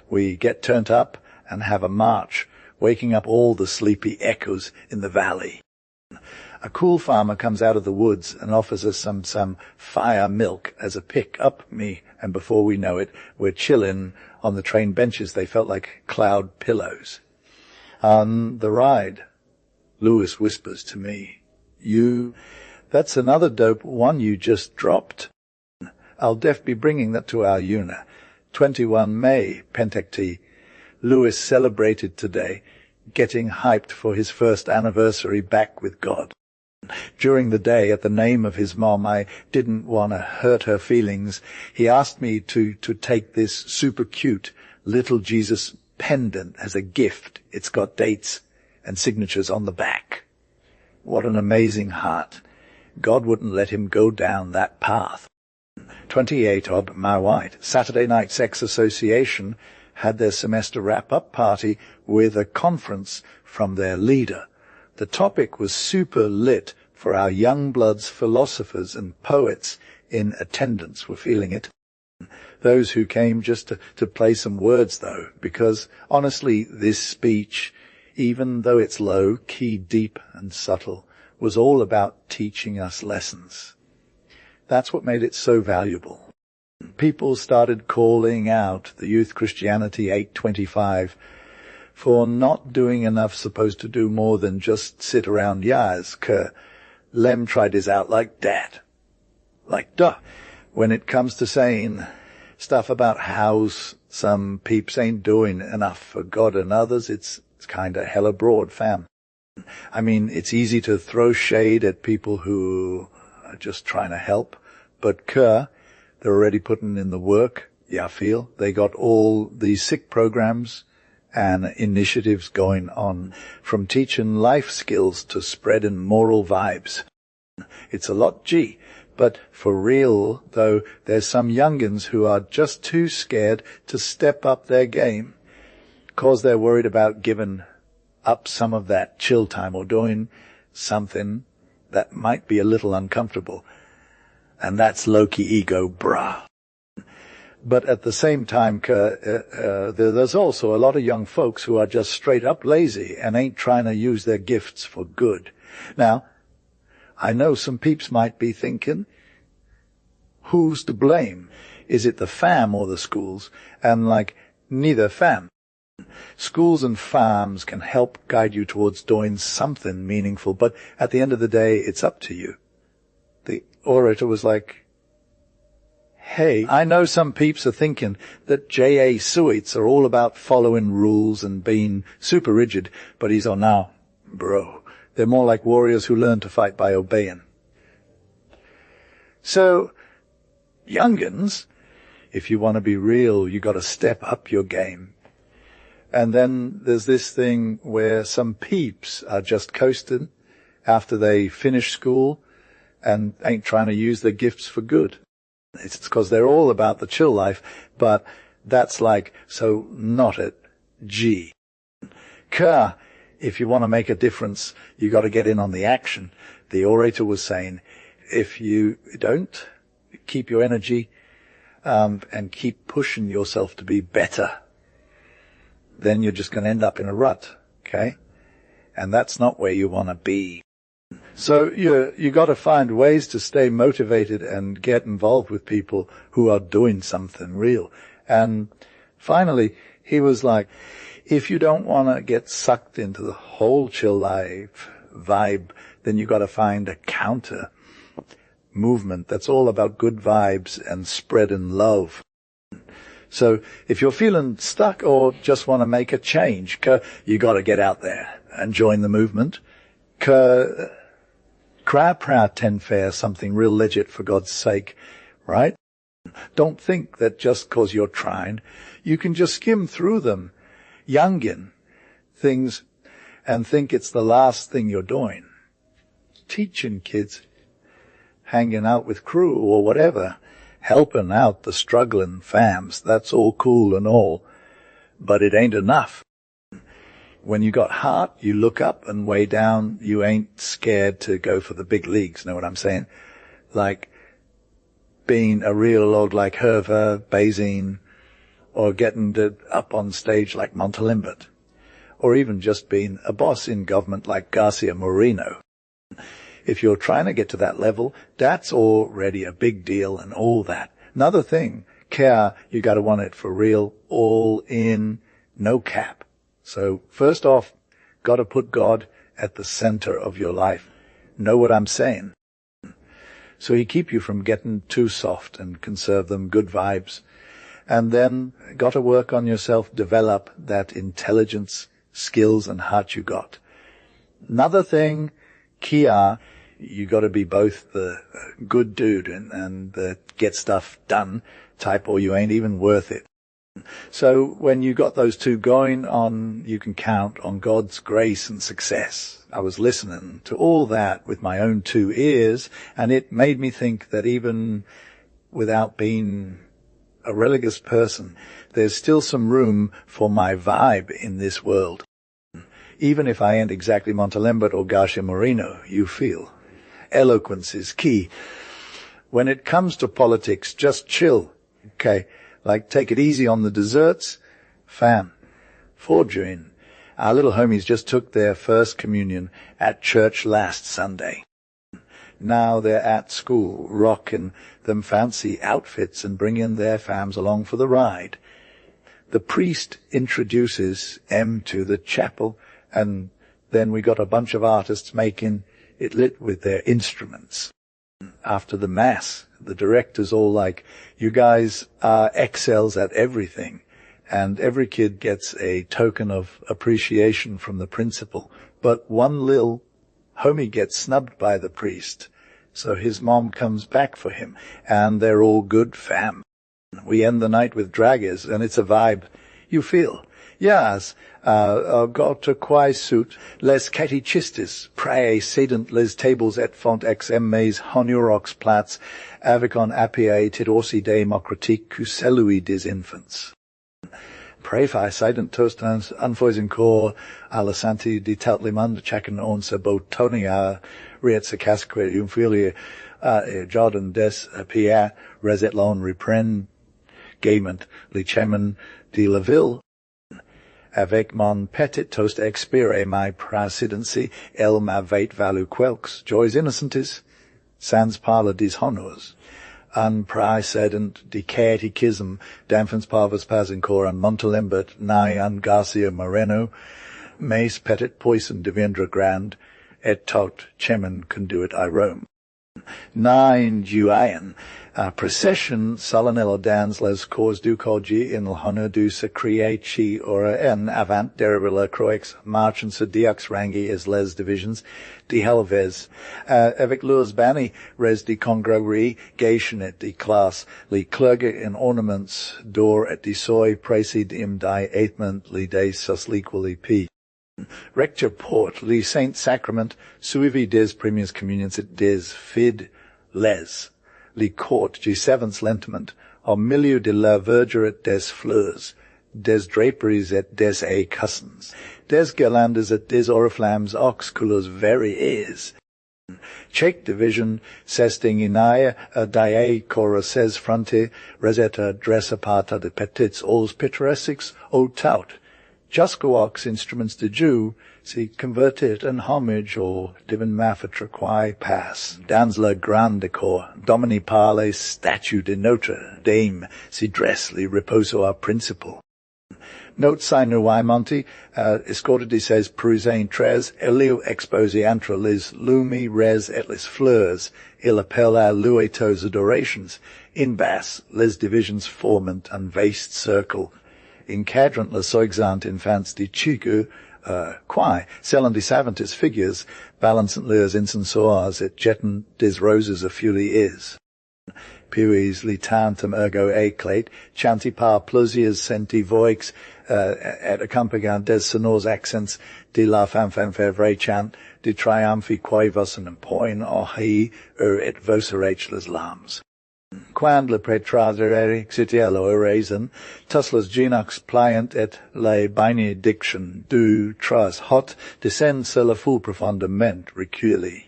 We get turned up and have a march, waking up all the sleepy echoes in the valley. A cool farmer comes out of the woods and offers us some fire milk as a pick-up me, and before we know it, we're chillin' on the train benches. They felt like cloud pillows. On the ride, Lewis whispers to me, that's another dope one you just dropped. I'll be bringing that to our UNA. 21 May, Pentecty. Lewis celebrated today, getting hyped for his first anniversary back with God. During the day, at the name of his mom, I didn't want to hurt her feelings. He asked me to take this super cute little Jesus pendant as a gift. It's got dates and signatures on the back. What an amazing heart. God wouldn't let him go down that path. 28 Ob Mawait, Saturday Night Sex Association, had their semester wrap-up party with a conference from their leader. The topic was super lit for our young bloods, philosophers and poets in attendance. We're feeling it. Those who came just to play some words, though, because honestly, this speech, even though it's low, key, deep and subtle, was all about teaching us lessons. That's what made it so valuable. People started calling out the Youth Christianity 825 for not doing enough, supposed to do more than just sit around yas. Lem tried his out like that. Like duh. When it comes to saying stuff about how some peeps ain't doing enough for God and others, it's kinda hella broad, fam. I mean, it's easy to throw shade at people who are just trying to help, but they're already putting in the work. Yeah, I feel they got all these sick programs and initiatives going on, from teaching life skills to spreading moral vibes. It's a lot, gee. But for real, though, there's some youngins who are just too scared to step up their game, 'cause they're worried about giving up some of that chill time or doing something that might be a little uncomfortable. And that's low-key ego, brah. But at the same time, there's also a lot of young folks who are just straight up lazy and ain't trying to use their gifts for good. Now, I know some peeps might be thinking, who's to blame? Is it the fam or the schools? And neither fam. Schools and farms can help guide you towards doing something meaningful, but at the end of the day, it's up to you. The orator was like, hey, I know some peeps are thinking that Jesuits are all about following rules and being super rigid, but he's on now, bro. They're more like warriors who learn to fight by obeying. So, youngins, if you want to be real, you got to step up your game. And then there's this thing where some peeps are just coasting after they finish school and ain't trying to use their gifts for good. It's because they're all about the chill life, but that's so not it. G. If you want to make a difference, you got to get in on the action. The orator was saying, if you don't keep your energy and keep pushing yourself to be better, then you're just going to end up in a rut, okay? And that's not where you want to be. So you got to find ways to stay motivated and get involved with people who are doing something real. And finally, he was like, if you don't want to get sucked into the whole chill life vibe, then you got to find a counter movement that's all about good vibes and spreading love. So if you're feeling stuck or just want to make a change, you got to get out there and join the movement. Cry proud 10 fair, something real legit for God's sake, right? Don't think that just 'cause you're trying, you can just skim through them, youngin' things, and think it's the last thing you're doing. Teaching kids, hanging out with crew or whatever, helping out the struggling fams, that's all cool and all, but it ain't enough. When you got heart, you look up, and way down, you ain't scared to go for the big leagues, know what I'm saying? Like being a real old like Hervé, Bazine, or getting up on stage like Montalembert, or even just being a boss in government like Garcia Moreno. If you're trying to get to that level, that's already a big deal and all that. Another thing, care, you got to want it for real, all in, no cap. So first off, got to put God at the center of your life. Know what I'm saying? So he keep you from getting too soft and conserve them good vibes. And then got to work on yourself, develop that intelligence, skills and heart you got. Another thing, kia, you got to be both the good dude and the get stuff done type, or you ain't even worth it. So when you got those two going on, you can count on God's grace and success. I was listening to all that with my own two ears, and it made me think that even without being a religious person, there's still some room for my vibe in this world. Even if I ain't exactly Montalembert or Garcia Moreno, you feel. Eloquence is key. When it comes to politics, just chill, okay? Like, take it easy on the desserts. Fam, forging. Our little homies just took their first communion at church last Sunday. Now they're at school, rocking them fancy outfits and bringing their fams along for the ride. The priest introduces M to the chapel, and then we got a bunch of artists making it lit with their instruments. After the mass, the director's all like, you guys are excels at everything. And every kid gets a token of appreciation from the principal. But one lil homie gets snubbed by the priest. So his mom comes back for him. And they're all good fam. We end the night with draggers, and it's a vibe you feel. Yes, got quae suit, les catechistis, prae sedent les tables et font ex emmes honurox plats, avicon apie tit orsi democratique cuselui dis infants. Prae sedent tostans unfoisen cor, alla santi di tautlimand chacan onsa botonia, rietsa casque umfilia, Jordan des Pierre, reset lon repren, gament, lichemen de la ville, avec mon petit toast expire my presidency, el m'avait valu quelques joys innocentes, sans parler des honors, un precedent de catechism, d'enfants parvus pas encore en Montalembert, ni en Garcia Moreno, mais petit poison deviendra grand, et tout chemin conduit I Rome. Nine Juayan, procession solenello dans les cors du coggi in l'honneur du secreci ora en avant derivila croix marchant se diox rangi is les divisions de helves, avec leurs banni res de congrégri gation et de classe, li clerge in ornaments d'or et de soy précide im die aithment li de sus liqually p. Rector port, li saint sacrament, suivi des premiers communions et des fid les, li court G7's lentiment, au milieu de la verdure et des fleurs, des draperies et des cussons, des guirlandes et des oriflammes aux couleurs variées. Check division, sesting inae, die cora ses fronte, reseta dressa parta de petits aux pittoresques au tout. Juscoaux instruments de Jew, si convertit and homage or divin mafetra quae pass, dans la grande decor, domini parle statue de Notre Dame, si dress li reposo our principal. Note sine y monti, escortidi ses prusain tres, elio exposi antra lis lumi res et lis fleurs, il appelle a luetos adorations, in bass, les divisions formant un vaste circle, in cadrant la soixante infants de chigu, quae, selon de savantis figures, balancant leurs incensoirs et jettant des roses a fuli is. Puis litantem ergo eclate, chanti par plusieurs senti voix, et accompagnant des sonores accents de la fanfare chant, de triumphi quaevos and poin ohi et vocerate les larmes. Quand le pretradere xitiello erasen, tuslas genox pliant et le benediction du tras hot descend sur la foule profondement reculi.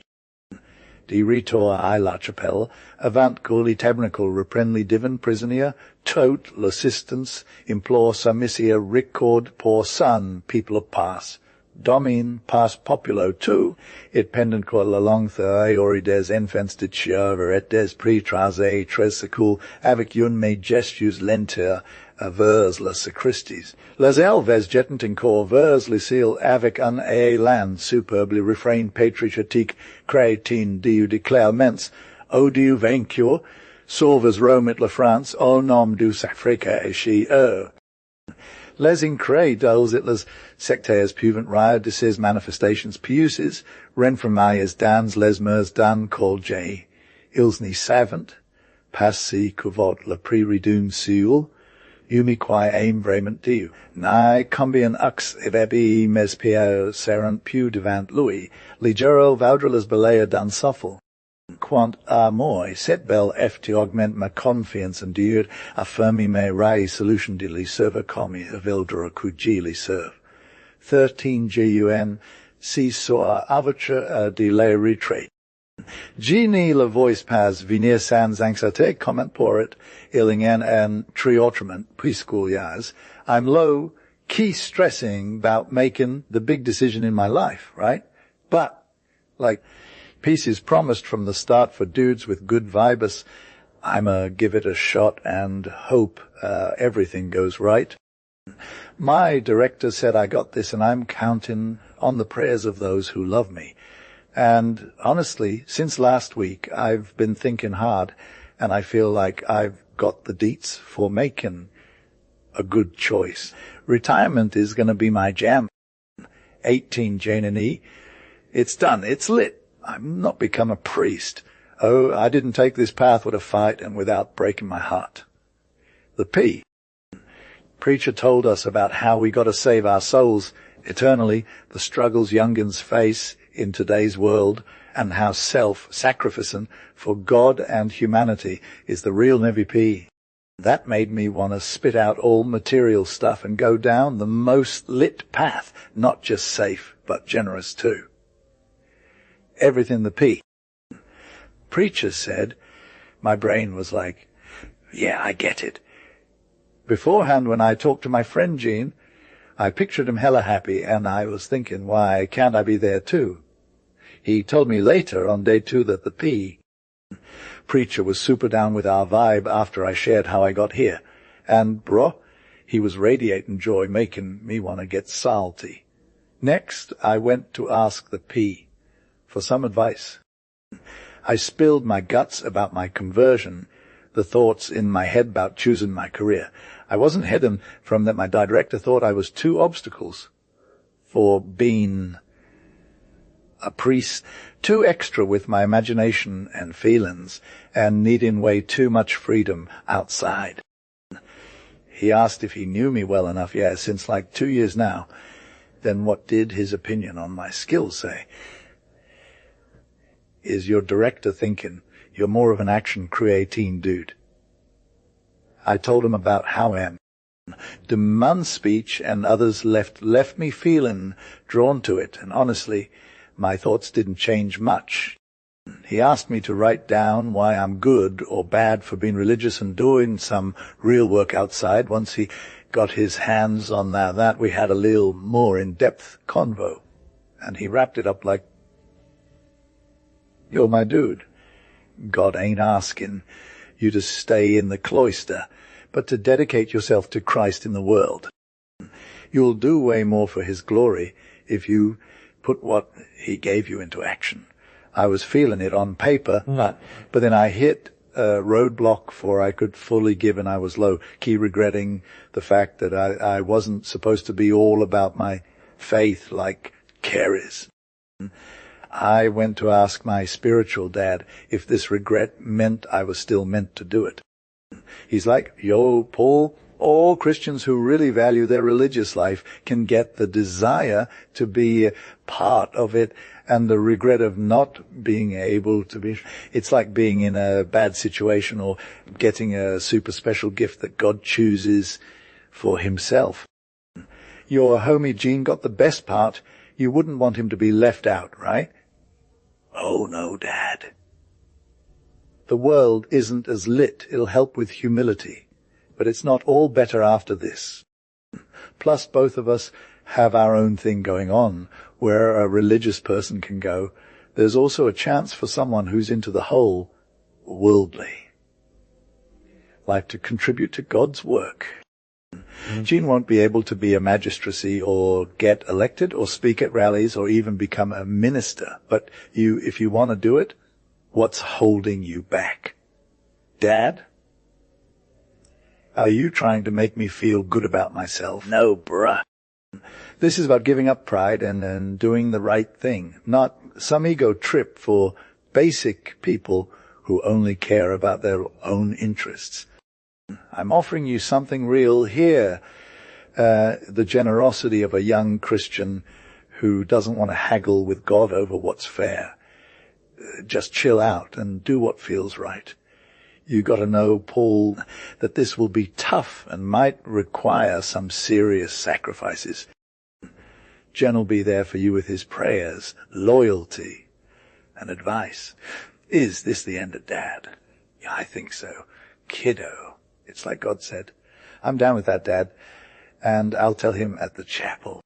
De ritor I la chapelle, avant guli tabernacle reprenli divin prisonier, tot l'assistance, implore submissia record por son, people of pass. Domin pas populo tu, it pendent quod la longthae ori des enfants diciaver et des pretrase tres secul avic un me gestus lenter vers la sacristis. Les elves jetant in cor vers lisil avic un land superbly refrain patriotique cretin diu declare mens, o diu vainqueur, sauves Rome et la France, au nom du Africa et she Les incredules it les sectaires puvant rire de ses manifestations piuses, renframailles dans les mers dan called J. Ils n'y savant, pas si cuvot la preridum seul, umi quae aim vraiment diu. Nae combien ux ebebi mes pier serant piu devant lui, ligero vaudre les belea dan suffle. Quant a moi, set bel f to augment ma confiance and dieu, affirmi me rai solution de li serva comi avildra cugi li serve. 13 GUN, si soa avature de le retrait. Geni la voice pas venir sans anxiété comment pour it, illingen and triotrement, pisculias. I'm low, key stressing about making the big decision in my life, right? But, like, peace is promised from the start for dudes with good vibes. I'ma give it a shot and hope everything goes right. My director said I got this, and I'm counting on the prayers of those who love me. And honestly, since last week, I've been thinking hard, and I feel like I've got the deets for making a good choice. Retirement is going to be my jam. 18 Jane and E. It's done. It's lit. I'm not become a priest. Oh, I didn't take this path with a fight and without breaking my heart. The P. Preacher told us about how we got to save our souls eternally, the struggles youngins face in today's world, and how self-sacrificing for God and humanity is the real MVP. That made me want to spit out all material stuff and go down the most lit path, not just safe, but generous too. Everything the P. Preacher said, my brain was like, yeah, I get it. Beforehand, when I talked to my friend Gene, I pictured him hella happy, and I was thinking, why can't I be there too? He told me later on day 2 that the P. Preacher was super down with our vibe after I shared how I got here. And, bro, he was radiating joy, making me want to get salty. Next, I went to ask the P for some advice. I spilled my guts about my conversion, the thoughts in my head about choosing my career. I wasn't hidden from that my director thought I was 2 obstacles for being a priest, too extra with my imagination and feelings, and needing way too much freedom outside. He asked if he knew me well enough. Yeah, since like 2 years now. Then what did his opinion on my skills say? Is your director thinking you're more of an action creatine dude? I told him about how I am. The man's speech and others left me feeling drawn to it, and honestly, my thoughts didn't change much. He asked me to write down why I'm good or bad for being religious and doing some real work outside. Once he got his hands on that, we had a little more in-depth convo, and he wrapped it up like, you're my dude. God ain't asking you to stay in the cloister, but to dedicate yourself to Christ in the world. You'll do way more for his glory if you put what he gave you into action. I was feeling it on paper, but then I hit a roadblock for I could fully give, and I was low, key regretting the fact that I wasn't supposed to be all about my faith like Care is. I went to ask my spiritual dad if this regret meant I was still meant to do it. He's like, yo, Paul, all Christians who really value their religious life can get the desire to be part of it and the regret of not being able to be. It's like being in a bad situation or getting a super special gift that God chooses for himself. Your homie Gene got the best part. You wouldn't want him to be left out, right? Oh, no, Dad. The world isn't as lit. It'll help with humility. But it's not all better after this. Plus, both of us have our own thing going on. Where a religious person can go, there's also a chance for someone who's into the whole worldly life to contribute to God's work. Jean won't be able to be a magistracy or get elected or speak at rallies or even become a minister. But if you want to do it, what's holding you back? Dad? Are you trying to make me feel good about myself? No, bruh. This is about giving up pride and doing the right thing, not some ego trip for basic people who only care about their own interests. I'm offering you something real here, the generosity of a young Christian who doesn't want to haggle with God over what's fair. Just chill out and do what feels right. You got to know, Paul, that this will be tough and might require some serious sacrifices. Jen will be there for you with his prayers, loyalty, and advice. Is this the end of Dad? Yeah, I think so. Kiddo. It's like God said. I'm down with that, Dad. And I'll tell him at the chapel.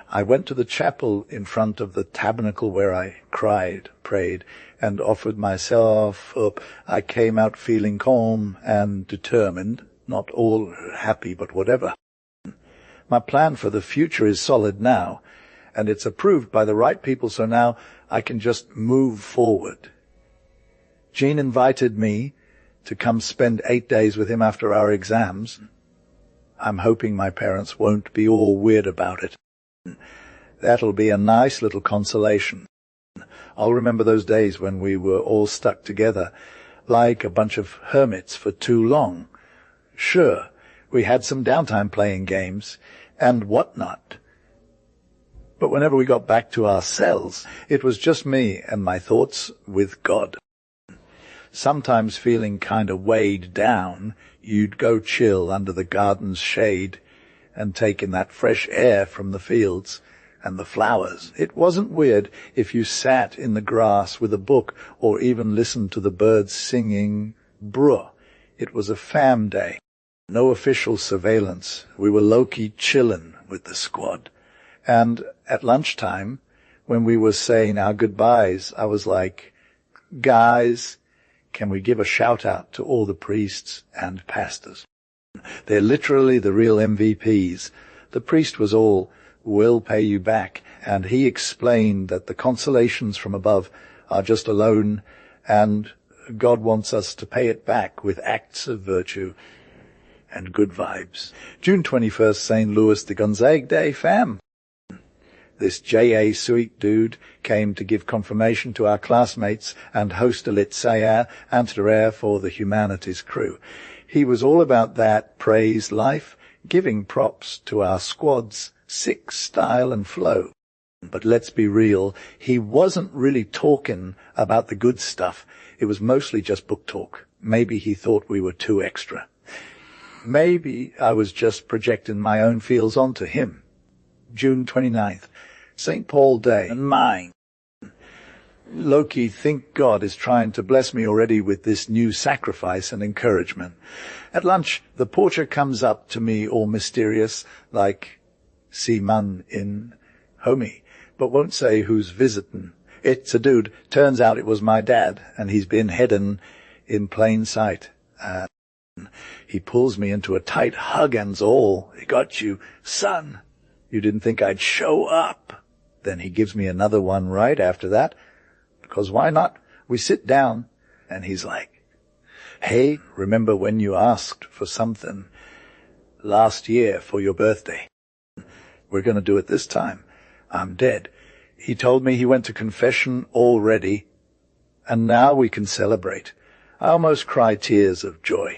I went to the chapel in front of the tabernacle where I cried, prayed, and offered myself up. I came out feeling calm and determined, not all happy, but whatever. My plan for the future is solid now, and it's approved by the right people, so now I can just move forward. Jean invited me to come spend 8 days with him after our exams. I'm hoping my parents won't be all weird about it. That'll be a nice little consolation. I'll remember those days when we were all stuck together, like a bunch of hermits for too long. Sure, we had some downtime playing games and whatnot. But whenever we got back to ourselves, it was just me and my thoughts with God. Sometimes feeling kind of weighed down, you'd go chill under the garden's shade and take in that fresh air from the fields and the flowers. It wasn't weird if you sat in the grass with a book or even listened to the birds singing. Bruh, it was a fam day. No official surveillance. We were low-key chillin' with the squad. And at lunchtime, when we were saying our goodbyes, I was like, guys, can we give a shout-out to all the priests and pastors? They're literally the real MVPs. The priest was all, we'll pay you back, and he explained that the consolations from above are just a loan, and God wants us to pay it back with acts of virtue and good vibes. June 21st, St. Louis de Gonzague Day, fam. This J.A. sweet dude came to give confirmation to our classmates and host a Litsayer Anteraire for the humanities crew. He was all about that praise life, giving props to our squad's sick style and flow. But let's be real, he wasn't really talking about the good stuff. It was mostly just book talk. Maybe he thought we were too extra. Maybe I was just projecting my own feels onto him. June 29th, St. Paul Day, and mine. Loki, think God is trying to bless me already with this new sacrifice and encouragement. At lunch, the porcher comes up to me all mysterious, like, see man in homie, but won't say who's visitin'. It's a dude. Turns out it was my dad, and he's been hidden in plain sight. He pulls me into a tight hug and's all. He got you, son. You didn't think I'd show up. Then he gives me another one right after that, because why not? We sit down, and he's like, hey, remember when you asked for something last year for your birthday? We're going to do it this time. I'm dead. He told me he went to confession already, and now we can celebrate. I almost cry tears of joy.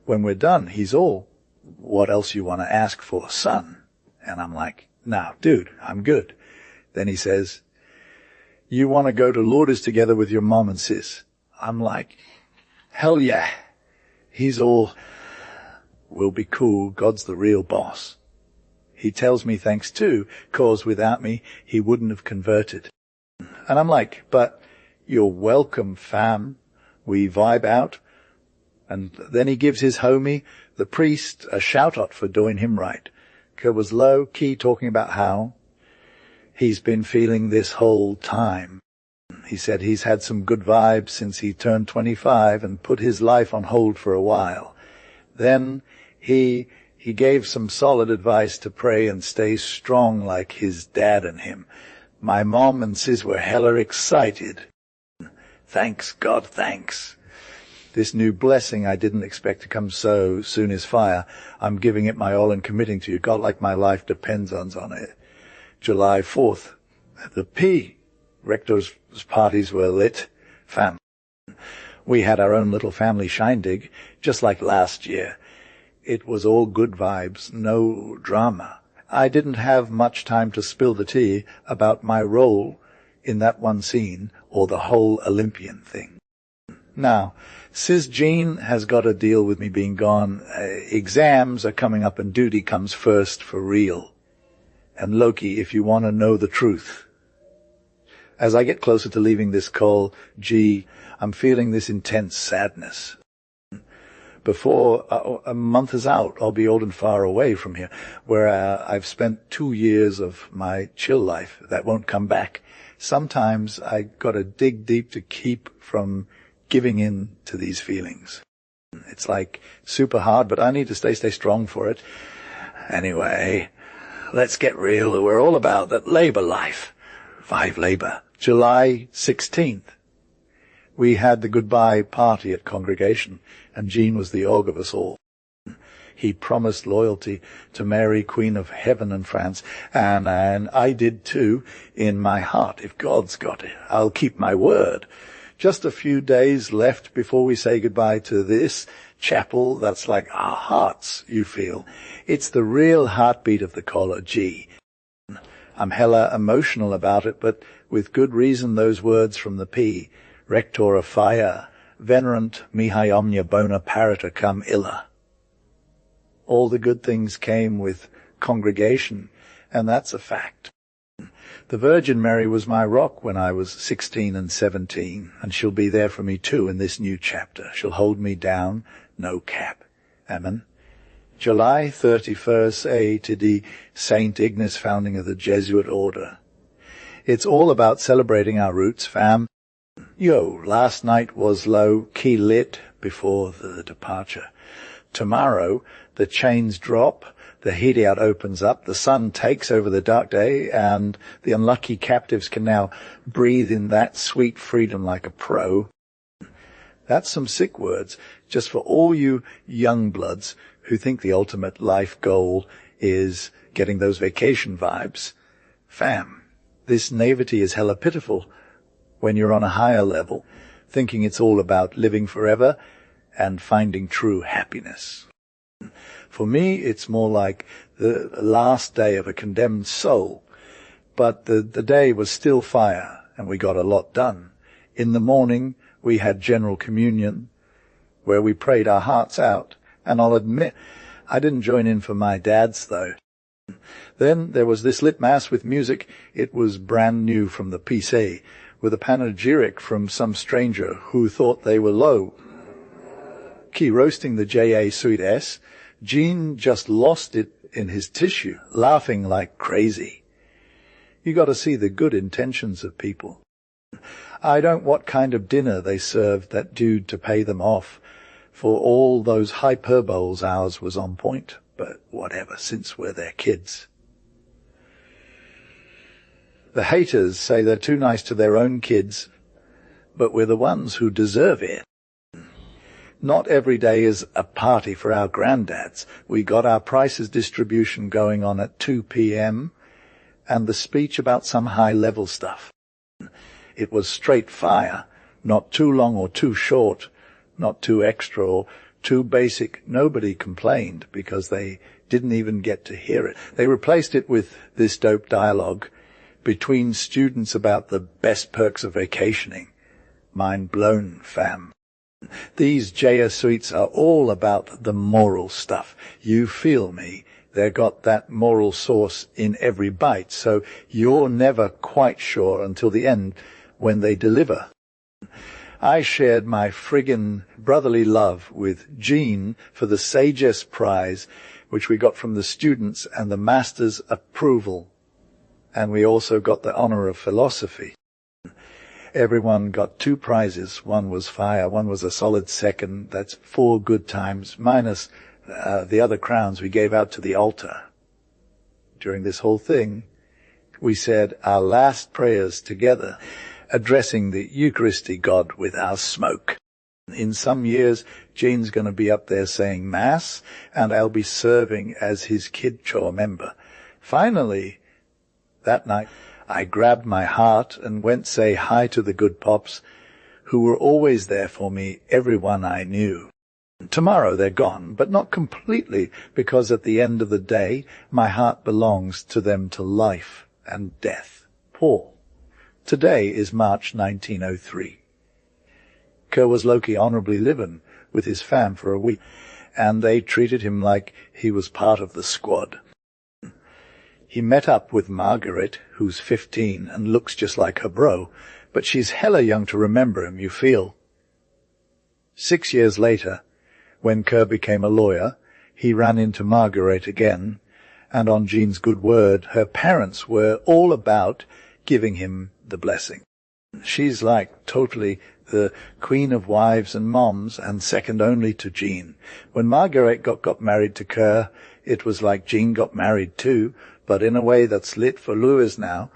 When we're done, he's all, "What else you want to ask for, son?" And I'm like, "Now, dude, I'm good." Then he says, "You want to go to Lourdes together with your mom and sis?" I'm like, "Hell yeah." He's all, "We'll be cool. God's the real boss." He tells me thanks too, 'cause without me, he wouldn't have converted. And I'm like, "But you're welcome, fam." We vibe out. And then he gives his homie, the priest, a shout-out for doing him right. Kerr was low-key talking about how he's been feeling this whole time. He said he's had some good vibes since he turned 25 and put his life on hold for a while. Then he gave some solid advice to pray and stay strong like his dad and him. My mom and sis were hella excited. Thanks, God, thanks. This new blessing I didn't expect to come so soon is fire. I'm giving it my all and committing to you, God, like my life depends on it. July 4th, the P. Rector's parties were lit. Fam. We had our own little family shindig, just like last year. It was all good vibes, no drama. I didn't have much time to spill the tea about my role in that one scene or the whole Olympian thing. Now, Sis Jean has got to deal with me being gone. Exams are coming up and duty comes first for real. And Loki, if you want to know the truth. As I get closer to leaving this call, I'm feeling this intense sadness. Before a month is out, I'll be old and far away from here, where I've spent 2 years of my chill life that won't come back. Sometimes I gotta dig deep to keep from giving in to these feelings. It's like super hard, but I need to stay strong for it. Anyway, let's get real. We're all about that labor life. 5 labor. July 16th. We had the goodbye party at congregation, and Jean was the org of us all. He promised loyalty to Mary, Queen of Heaven and France, and I did too, in my heart. If God's got it, I'll keep my word. Just a few days left before we say goodbye to this chapel that's like our hearts, you feel. It's the real heartbeat of the collar, G. I'm hella emotional about it, but with good reason those words from the P, Rector of Fire, Venerant mihi omnia bona parita cum illa. All the good things came with congregation, and that's a fact. The Virgin Mary was my rock when I was 16 and 17, and she'll be there for me too in this new chapter. She'll hold me down, no cap. Amen. July 31st, A to D, Saint Ignace, founding of the Jesuit order. It's all about celebrating our roots, fam. Yo, last night was low-key lit before the departure. Tomorrow, the chains drop, the hideout opens up, the sun takes over the dark day, and the unlucky captives can now breathe in that sweet freedom like a pro. That's some sick words, just for all you young bloods who think the ultimate life goal is getting those vacation vibes. Fam, this naivety is hella pitiful when you're on a higher level, thinking it's all about living forever and finding true happiness. For me, it's more like the last day of a condemned soul, but the day was still fire, and we got a lot done. In the morning, we had General Communion, where we prayed our hearts out, and I'll admit, I didn't join in for my dad's, though. Then there was this lit mass with music. It was brand new from the PC, with a panegyric from some stranger who thought they were low. Key roasting the J.A. Suite S, Jean just lost it in his tissue, laughing like crazy. You got to see the good intentions of people. I don't what kind of dinner they served that dude to pay them off. For all those hyperboles, ours was on point, but whatever, since we're their kids. The haters say they're too nice to their own kids, but we're the ones who deserve it. Not every day is a party for our granddads. We got our prices distribution going on at 2 p.m. and the speech about some high-level stuff. It was straight fire, not too long or too short, not too extra or too basic. Nobody complained because they didn't even get to hear it. They replaced it with this dope dialogue between students about the best perks of vacationing. Mind blown, fam. These Jesuits are all about the moral stuff. You feel me? They got that moral source in every bite, so you're never quite sure until the end when they deliver. I shared my friggin' brotherly love with Jean for the Sagesse Prize, which we got from the students and the master's approval. And we also got the honor of philosophy. Everyone got 2 prizes. One was fire, one was a solid second. That's 4 good times, minus the other crowns we gave out to the altar. During this whole thing, we said our last prayers together, addressing the Eucharistic God with our smoke. In some years, Gene's going to be up there saying Mass, and I'll be serving as his kid chore member. Finally, that night, I grabbed my heart and went say hi to the good pops, who were always there for me, everyone I knew. Tomorrow they're gone, but not completely, because at the end of the day, my heart belongs to them to life and death. Paul. Today is March 1903. Kerr was low-key honorably living with his fam for a week, and they treated him like he was part of the squad. He met up with Margaret, who's 15 and looks just like her bro, but she's hella young to remember him, you feel. 6 years later, when Kerr became a lawyer, he ran into Margaret again, and on Jean's good word, her parents were all about giving him the blessing. She's like totally the queen of wives and moms and second only to Jean. When Margaret got married to Kerr, it was like Jean got married too, but in a way that's lit for Lewis now,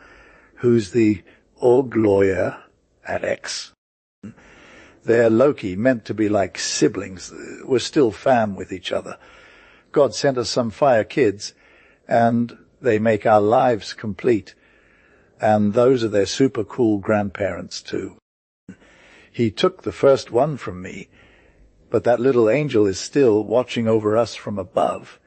who's the org lawyer at X. They're low-key, meant to be like siblings. We're still fam with each other. God sent us some fire kids, and they make our lives complete. And those are their super cool grandparents too. He took the first one from me, but that little angel is still watching over us from above.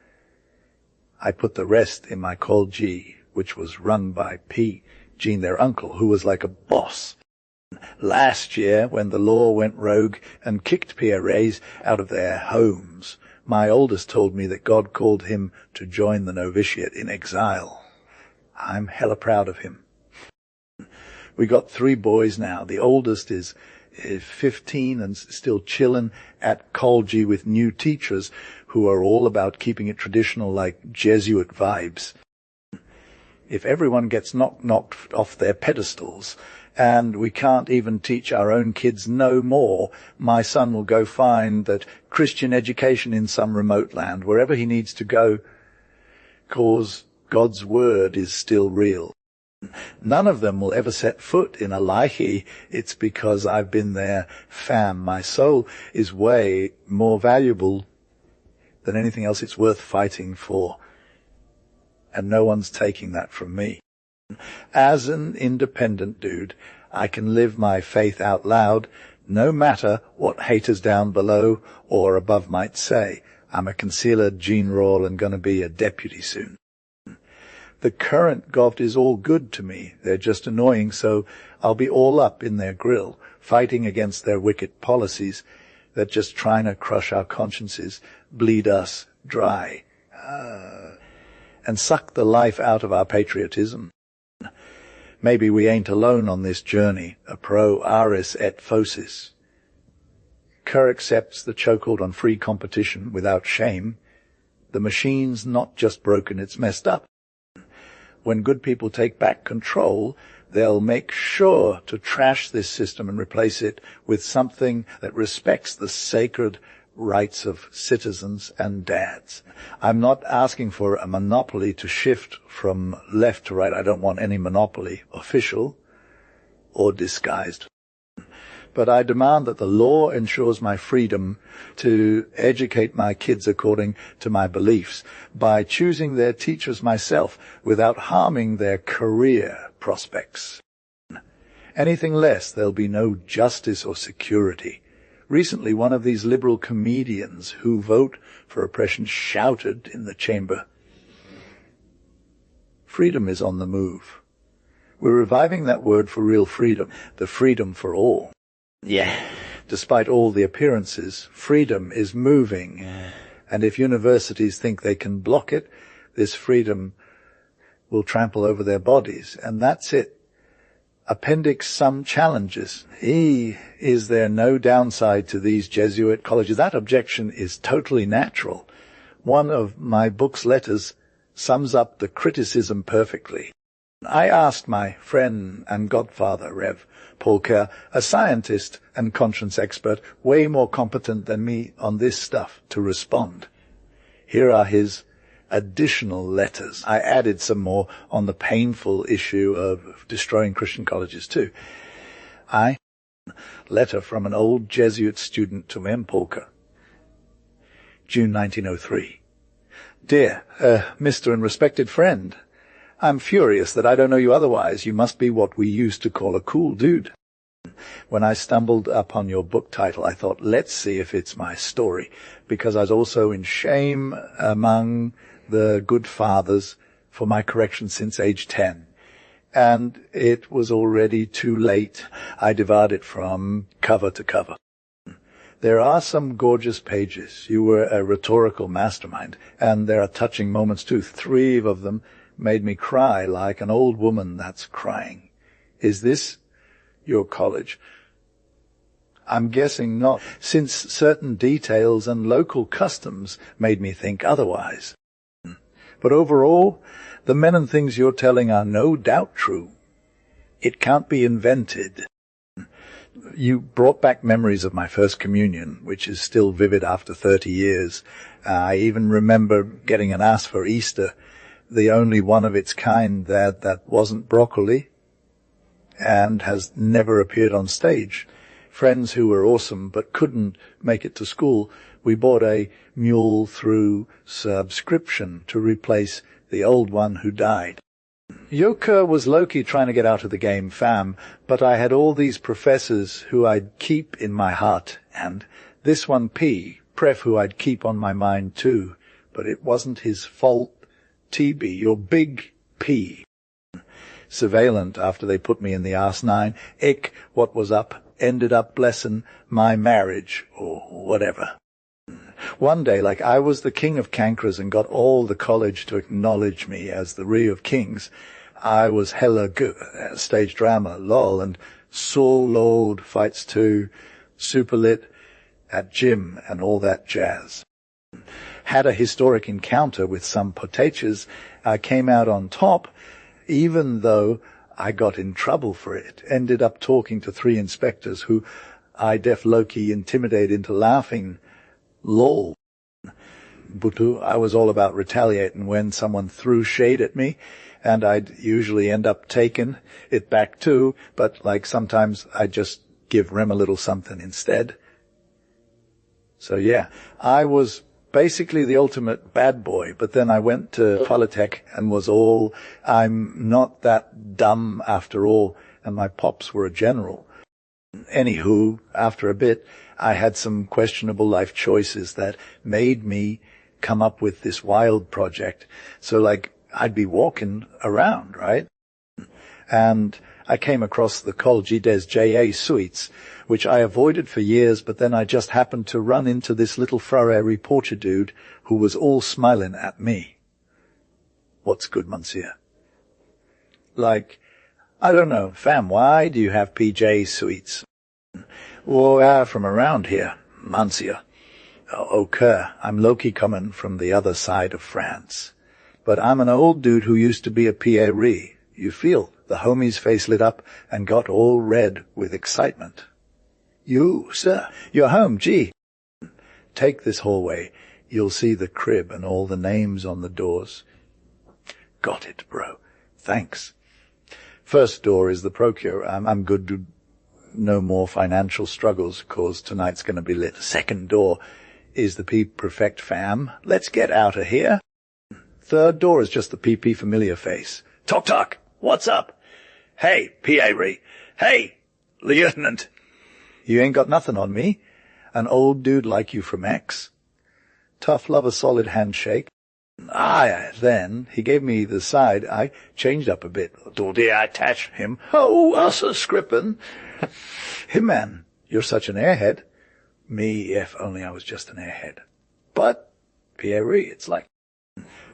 I put the rest in my call G, which was run by P, Jean, their uncle, who was like a boss. Last year, when the law went rogue and kicked PRAs out of their homes, my oldest told me that God called him to join the novitiate in exile. I'm hella proud of him. We got 3 boys now. The oldest is 15 and still chillin' at Colgy with new teachers who are all about keeping it traditional like Jesuit vibes. If everyone gets knocked off their pedestals, and we can't even teach our own kids no more, my son will go find that Christian education in some remote land, wherever he needs to go, 'cause God's word is still real. None of them will ever set foot in a Lehi. It's because I've been there, fam. My soul is way more valuable than anything else it's worth fighting for. And no one's taking that from me. As an independent dude, I can live my faith out loud, no matter what haters down below or above might say. I'm a concealer Gene Roll and gonna be a deputy soon. The current govt is all good to me. They're just annoying, so I'll be all up in their grill, fighting against their wicked policies that just trying to crush our consciences, bleed us dry, and suck the life out of our patriotism. Maybe we ain't alone on this journey, a pro aris et phosis. Kerr accepts the chokehold on free competition without shame. The machine's not just broken, it's messed up. When good people take back control, they'll make sure to trash this system and replace it with something that respects the sacred rights of citizens and dads. I'm not asking for a monopoly to shift from left to right. I don't want any monopoly, official or disguised. but I demand that the law ensures my freedom to educate my kids according to my beliefs by choosing their teachers myself without harming their career prospects. Anything less, there'll be no justice or security. Recently, one of these liberal comedians who vote for oppression shouted in the chamber, "Freedom is on the move." We're reviving that word for real freedom, the freedom for all. Yeah. Despite all the appearances, freedom is moving. Yeah. And if universities think they can block it, this freedom will trample over their bodies. And that's it. Appendix some challenges. Is there no downside to these Jesuit colleges? That objection is totally natural. One of my book's letters sums up the criticism perfectly. I asked my friend and godfather, Rev. Paul Kerr, a scientist and conscience expert, way more competent than me on this stuff, to respond. Here are his additional letters. I added some more on the painful issue of destroying Christian colleges too. Letter from an old Jesuit student to Mempolka. June 1903. Dear, Mr. and respected friend, I'm furious that I don't know you otherwise. You must be what we used to call a cool dude. When I stumbled upon your book title, I thought, let's see if it's my story, because I was also in shame among the good fathers for my correction since age 10. And it was already too late. I devoured it from cover to cover. There are some gorgeous pages. You were a rhetorical mastermind, and there are touching moments too. 3 of them made me cry like an old woman that's crying. Is this your college? I'm guessing not, since certain details and local customs made me think otherwise. But overall, the men and things you're telling are no doubt true. It can't be invented. You brought back memories of my first communion, which is still vivid after 30 years. I even remember getting an ass for Easter, the only one of its kind that wasn't broccoli and has never appeared on stage. Friends who were awesome but couldn't make it to school, we bought a mule through subscription to replace the old one who died. Yoker was low-key trying to get out of the game, fam, but I had all these professors who I'd keep in my heart, and this one Pref, who I'd keep on my mind too, but it wasn't his fault. TB, your big P. Surveillant after they put me in the arse-9, what was up, ended up blessin' my marriage, or whatever. One day, like I was the king of cankers and got all the college to acknowledge me as the Ree of Kings, I was hella good at stage drama, lol, and Soul Lord fights too, super lit at gym and all that jazz. Had a historic encounter with some potatoes. I came out on top, even though I got in trouble for it. Ended up talking to 3 inspectors who I def low-key intimidated into laughing. Lol. Butu, I was all about retaliating when someone threw shade at me, and I'd usually end up taking it back too, but like sometimes I'd just give Rem a little something instead. So yeah, I was basically the ultimate bad boy, but then I went to Polytech and was all, I'm not that dumb after all, and my pops were a general. Anywho, after a bit, I had some questionable life choices that made me come up with this wild project. So like, I'd be walking around, right? And I came across the Col des Jesuits, which I avoided for years, but then I just happened to run into this little Frere reporter dude who was all smiling at me. What's good, monsieur? Like, I don't know, fam, why do you have PJ suites? Well, from around here, monsieur. Oh, Kerr, I'm low-key coming from the other side of France. But I'm an old dude who used to be a PA-ree. You feel? The homie's face lit up and got all red with excitement. You, sir, you're home, gee. Take this hallway. You'll see the crib and all the names on the doors. Got it, bro. Thanks. First door is the procure. I'm good to no more financial struggles, cause tonight's going to be lit. Second door is the P Perfect fam. Let's get out of here. Third door is just the PP familiar face. Talk, talk. What's up? Hey, PA. Hey, Lieutenant. You ain't got nothing on me. An old dude like you from X. Tough love a solid handshake. Then he gave me the side. I changed up a bit. Do I attach him? Oh, us a scrippin'. Him, man, you're such an airhead. Me, if only I was just an airhead. But, Pierre, it's like...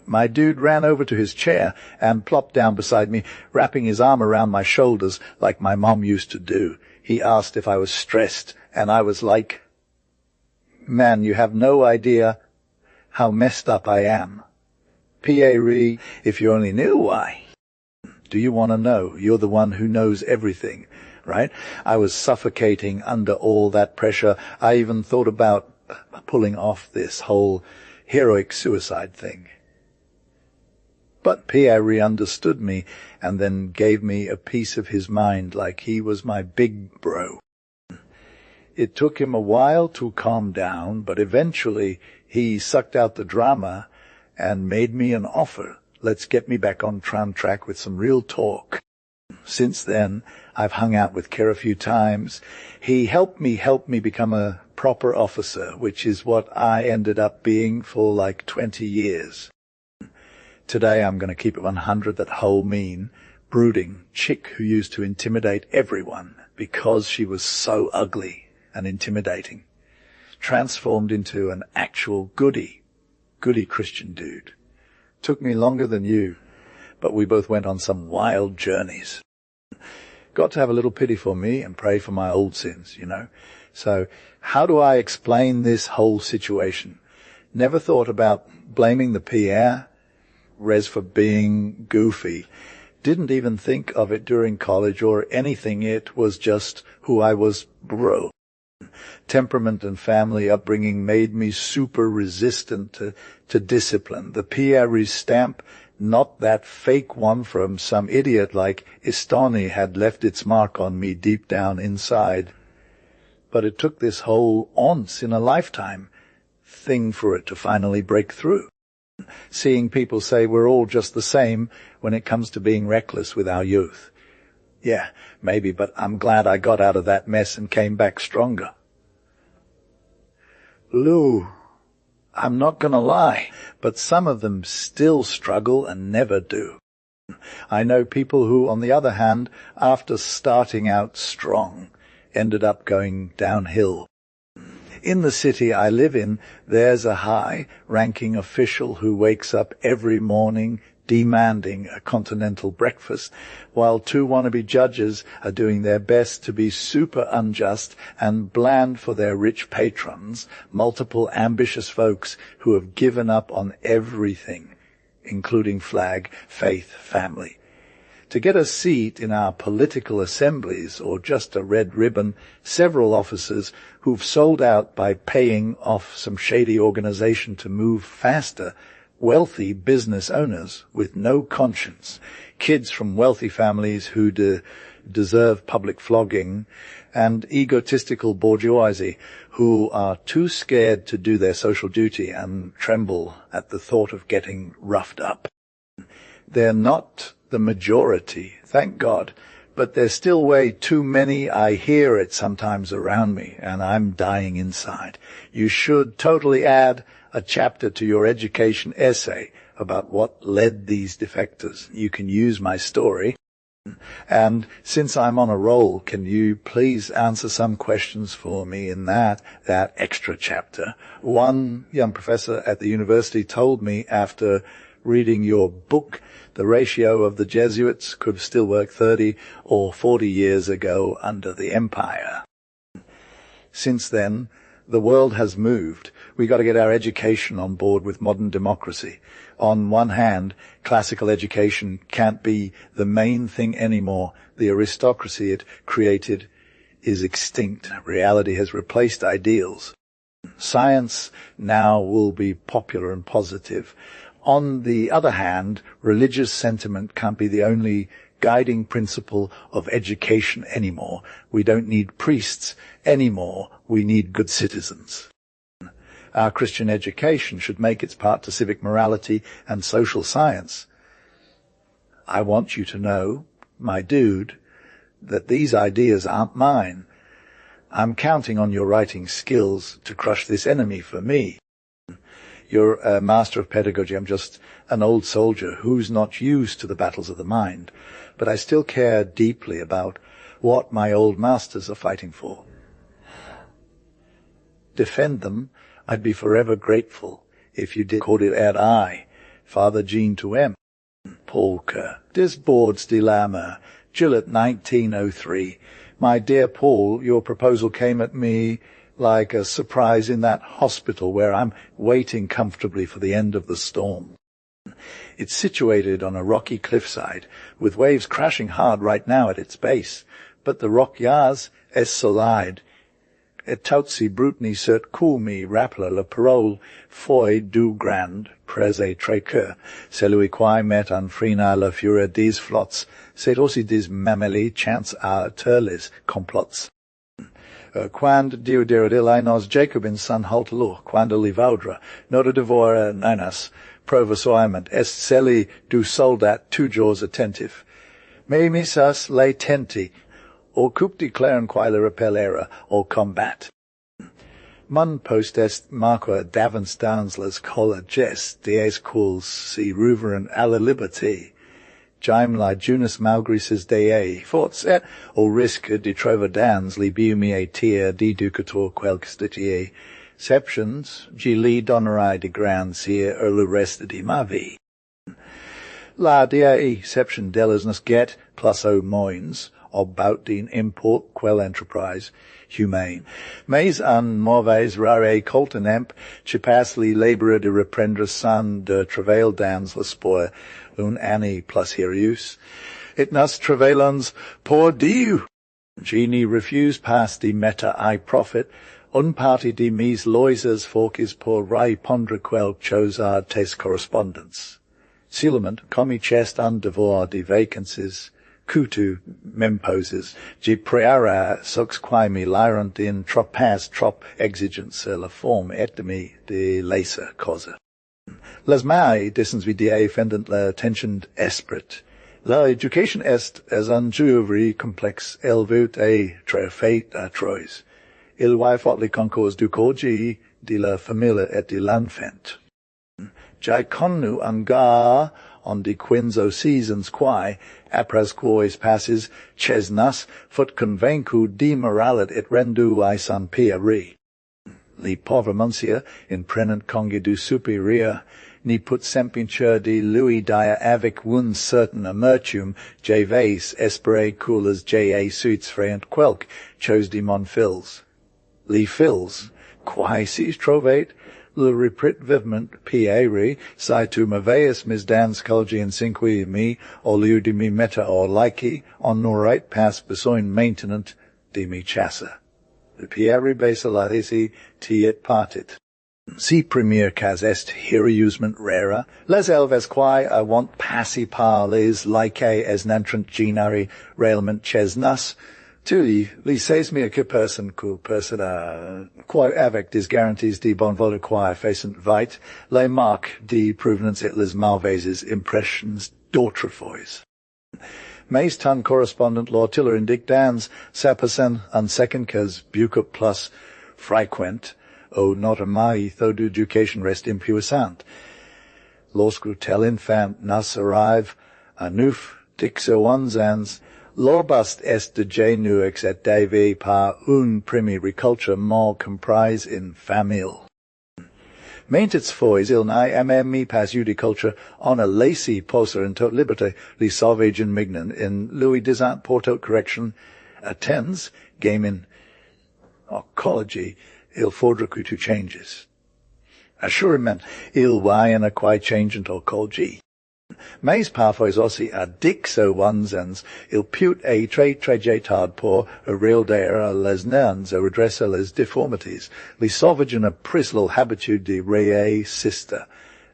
My dude ran over to his chair and plopped down beside me, wrapping his arm around my shoulders like my mom used to do. He asked if I was stressed, and I was like, man, you have no idea how messed up I am. Pierre, if you only knew why. Do you want to know? You're the one who knows everything, right? I was suffocating under all that pressure. I even thought about pulling off this whole heroic suicide thing. But Pierre understood me and then gave me a piece of his mind like he was my big bro. It took him a while to calm down, but eventually he sucked out the drama and made me an offer. Let's get me back on track with some real talk. Since then, I've hung out with Kerr a few times. He helped me become a proper officer, which is what I ended up being for like 20 years. Today I'm going to keep it 100, that whole mean, brooding chick who used to intimidate everyone because she was so ugly and intimidating, transformed into an actual goody Christian dude. Took me longer than you, but we both went on some wild journeys. Got to have a little pity for me and pray for my old sins, you know. So how do I explain this whole situation? Never thought about blaming the Pierre Res for being goofy. Didn't even think of it during college or anything. It was just who I was, bro. Temperament and family upbringing made me super resistant to discipline. The Pierre stamp, not that fake one from some idiot like Estoni, had left its mark on me deep down inside. But it took this whole once in a lifetime thing for it to finally break through. Seeing people say we're all just the same when it comes to being reckless with our youth. Yeah, maybe, but I'm glad I got out of that mess and came back stronger. Lou, I'm not gonna lie, but some of them still struggle and never do. I know people who, on the other hand, after starting out strong, ended up going downhill. In the city I live in, there's a high-ranking official who wakes up every morning demanding a continental breakfast, while two wannabe judges are doing their best to be super unjust and bland for their rich patrons, multiple ambitious folks who have given up on everything, including flag, faith, family. To get a seat in our political assemblies or just a red ribbon, several officers who've sold out by paying off some shady organization to move faster, wealthy business owners with no conscience, kids from wealthy families who deserve public flogging, and egotistical bourgeoisie who are too scared to do their social duty and tremble at the thought of getting roughed up. They're not the majority, thank God, but there's still way too many. I hear it sometimes around me, and I'm dying inside. You should totally add a chapter to your education essay about what led these defectors. You can use my story. And since I'm on a roll, can you please answer some questions for me in that extra chapter? One young professor at the university told me after reading your book, the ratio of the Jesuits could still work 30 or 40 years ago under the Empire. Since then, the world has moved. We got to get our education on board with modern democracy. On one hand, classical education can't be the main thing anymore. The aristocracy it created is extinct. Reality has replaced ideals. Science now will be popular and positive. On the other hand, religious sentiment can't be the only guiding principle of education anymore. We don't need priests anymore. We need good citizens. Our Christian education should make its part to civic morality and social science. I want you to know, my dude, that these ideas aren't mine. I'm counting on your writing skills to crush this enemy for me. You're a master of pedagogy. I'm just an old soldier who's not used to the battles of the mind, but I still care deeply about what my old masters are fighting for. Defend them. I'd be forever grateful if you did. Called it ad I, Father Jean to M. Polka, Dis Boards Dilemma, Gillett 1903. My dear Paul, your proposal came at me like a surprise in that hospital where I'm waiting comfortably for the end of the storm. It's situated on a rocky cliffside, with waves crashing hard right now at its base, but the rock yars es solide. Et tautsi brutni cert culmi rappler le parole foi du grand prese trequeur, celui quae met anfrina la fura des flots, sed aussi des mammeli chance a turles complots. Quand diuderodilai nos Jacobin san haltelu, quando livaudra, nota devora nanas, provosoiment, est celi du soldat tujors attentif. Me misas latenti, or cup declaren quae repellera, or combat. Mun post est marqua davens downslas colla jest, dies quals si ruveran alla liberty. Jaim la junus malgrises dei, forts et, o risca de trova dans libiumie tia deducator quelcstitie, septions, gi li donerai de gran sia erlu resta di mavi. La diae seption delisnus get, plus o moins, about din import quel enterprise, humane. Mais an mauvais rare coltenemp, chipasli labora de reprendre san de travail dans la spoil, un anni plus herius. It nos travailons por diu. Geni refuse pass di meta I profit, un parti di mis loisas forcis por rai pondra quel chosar tes correspondence. Silement, comi chest un devoir de vacancies, cutu memposes, gi preara sux quae me lirant in tropas trop exigence la form etimi de laser causa. Las mai dissens vidiae fendent la tension esprit. La education est as un juvri complex elvut e tre fate a trois. Il vae fotli concours du corgi de la familia et de l'enfant. Jai connu anga on de quinzo seasons quae, apras quois passes, chesnas, fut convencu demoralid et rendu aesan pia re. Li povra muncia, in prenant congidu superia, ni put sempincher de lui dia avic wun certain amertum, javes espere culas ja suits freant quelc, chose de mon fils. Li fils, quae sis trovate, le reprit vivement pieri, si tu maveus mis dans colgi in cinqui me, o liu de mi meta or lici, on norite pass besoin maintenant de mi chassa. The pieri basalisi tiet partit. Si premier cas est heriusment rara, les elves quae I want passi parles laecae as nantrant genari railment chesnas, tuli li ses mea que person cul persona quae avec dis guarantees de bon voto quae facent vite, le mark de provenance et les malveses impressions d'autrefois. Mais tan correspondent lortiller indictans sapasen an second cas bucup plus frequent, o not mai tho du education rest impuissant. Loscru tel infant nas arrive, anuf dixo onzans, lobust est de genuix et dave par un primi reculture mal comprise in famille. Maintits fois il nae mi pas judiculture on a lacy poser in tot liberté li sauvage and mignon in lui disant portot correction attends game in ecology il faudra que tu changes. Assurément il y en a quae changent ecology. Mais parfois aussi a dixo onzens il pute a trajetard por a real dare les nans a redressa les deformities, li sauvage in a prislal habitude de ree sister,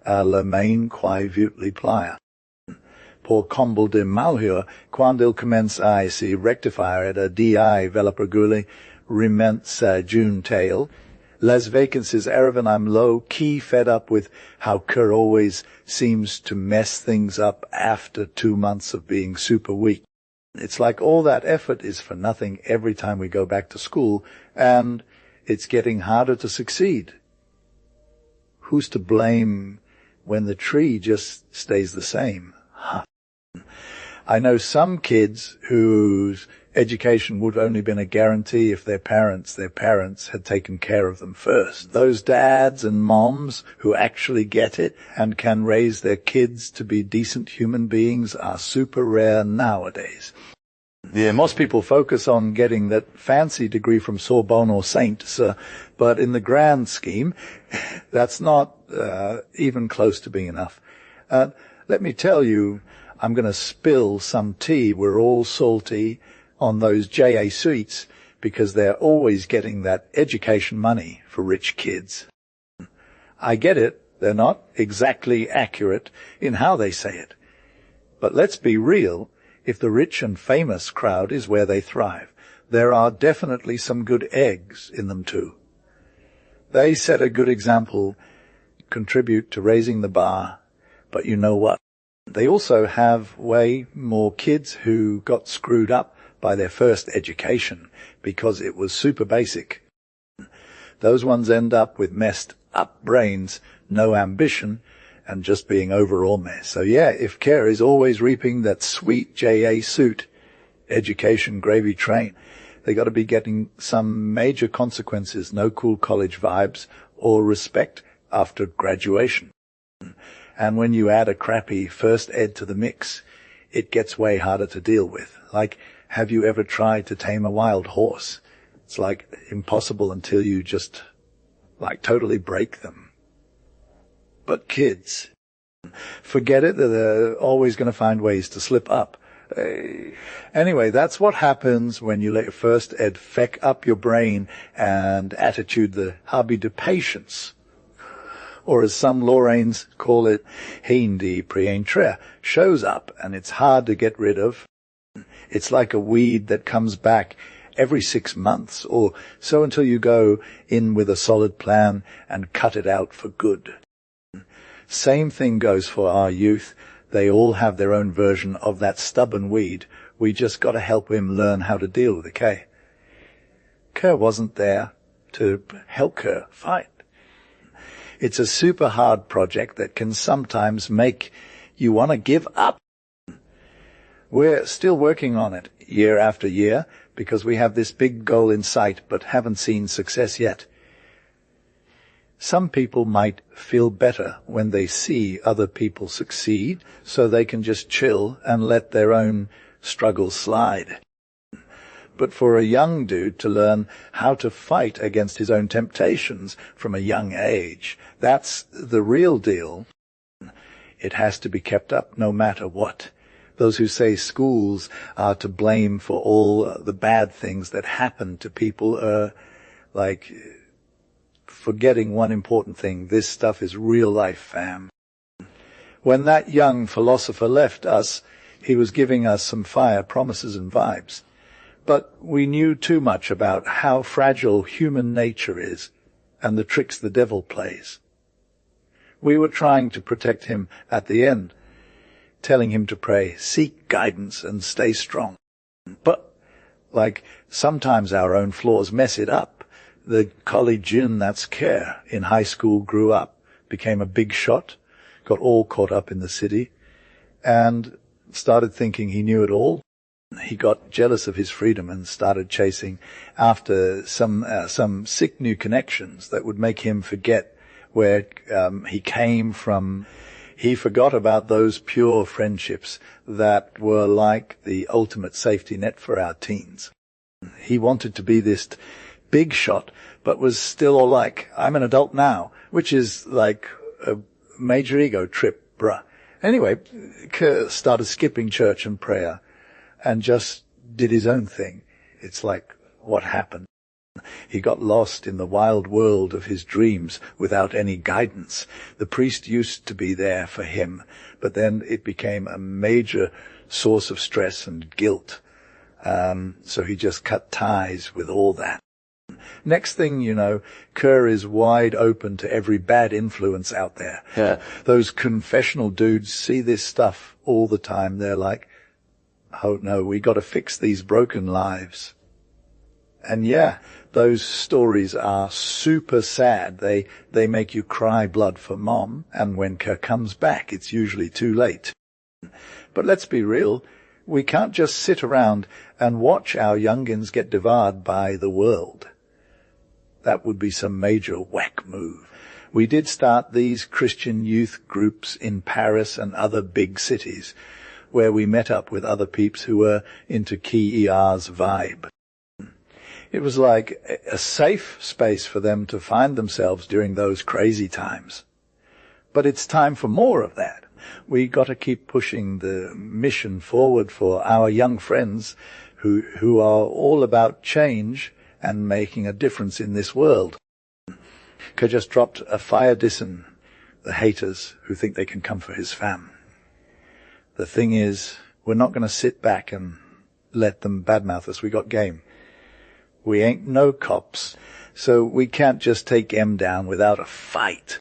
a la main quae vut li plia. por combo de malheur, quando ele começa a se rectifier at a DI velapaguli, rimensa juntail. Les vacancies Erevan, I'm low-key fed up with how Kerr always seems to mess things up after 2 months of being super weak. It's like all that effort is for nothing every time we go back to school, and it's getting harder to succeed. Who's to blame when the tree just stays the same? Huh. I know some kids whose education would have only been a guarantee if their parents had taken care of them first. Those dads and moms who actually get it and can raise their kids to be decent human beings are super rare nowadays. Yeah, most people focus on getting that fancy degree from Sorbonne or Saints, but in the grand scheme, that's not even close to being enough. Let me tell you, I'm going to spill some tea. We're all salty on those Jesuits because they're always getting that education money for rich kids. I get it. They're not exactly accurate in how they say it. But let's be real. If the rich and famous crowd is where they thrive, there are definitely some good eggs in them too. They set a good example, contribute to raising the bar, but you know what? They also have way more kids who got screwed up by their first education because it was super basic. Those ones end up with messed up brains, no ambition, and just being overall mess. So yeah, if Kerr is always reaping that sweet JA suit, education gravy train, they got to be getting some major consequences, no cool college vibes or respect after graduation. And when you add a crappy first ed to the mix, it gets way harder to deal with. Like, have you ever tried to tame a wild horse? It's like impossible until you just, like, totally break them. But kids, forget it, they're always going to find ways to slip up. Anyway, that's what happens when you let your first ed feck up your brain and attitude, the hobby de patience. Or as some Lorraines call it, hindi pre-entrée, shows up and it's hard to get rid of. It's like a weed that comes back every 6 months or so until you go in with a solid plan and cut it out for good. Same thing goes for our youth. They all have their own version of that stubborn weed. We just got to help him learn how to deal with it, okay? Kerr wasn't there to help Kerr fight. It's a super hard project that can sometimes make you want to give up. We're still working on it year after year because we have this big goal in sight but haven't seen success yet. Some people might feel better when they see other people succeed so they can just chill and let their own struggles slide. But for a young dude to learn how to fight against his own temptations from a young age, that's the real deal. It has to be kept up no matter what. Those who say schools are to blame for all the bad things that happen to people are like forgetting one important thing. This stuff is real life, fam. When that young philosopher left us, he was giving us some fire promises and vibes. But we knew too much about how fragile human nature is and the tricks the devil plays. We were trying to protect him at the end, telling him to pray, seek guidance, and stay strong. But, like, sometimes our own flaws mess it up. The collegian, that's Kerr, in high school grew up, became a big shot, got all caught up in the city, and started thinking he knew it all. He got jealous of his freedom and started chasing after some sick new connections that would make him forget where he came from. He forgot about those pure friendships that were like the ultimate safety net for our teens. He wanted to be this big shot, but was still all like, I'm an adult now, which is like a major ego trip, bruh. Anyway, Kerr started skipping church and prayer and just did his own thing. It's like, what happened? He got lost in the wild world of his dreams without any guidance. The priest used to be there for him, but then it became a major source of stress and guilt. So he just cut ties with all that. Next thing you know, Kerr is wide open to every bad influence out there. Yeah. Those confessional dudes see this stuff all the time. They're like, oh no, we got to fix these broken lives. And yeah, those stories are super sad. They make you cry blood for mom, and when Kerr comes back, it's usually too late. But let's be real, we can't just sit around and watch our youngins get devoured by the world. That would be some major whack move. We did start these Christian youth groups in Paris and other big cities, where we met up with other peeps who were into Key ER's vibe. It was like a safe space for them to find themselves during those crazy times. But it's time for more of that. We got to keep pushing the mission forward for our young friends who are all about change and making a difference in this world. Kerr just dropped a fire dissen, the haters who think they can come for his fam. The thing is, we're not going to sit back and let them badmouth us. We got game. We ain't no cops, so we can't just take M down without a fight.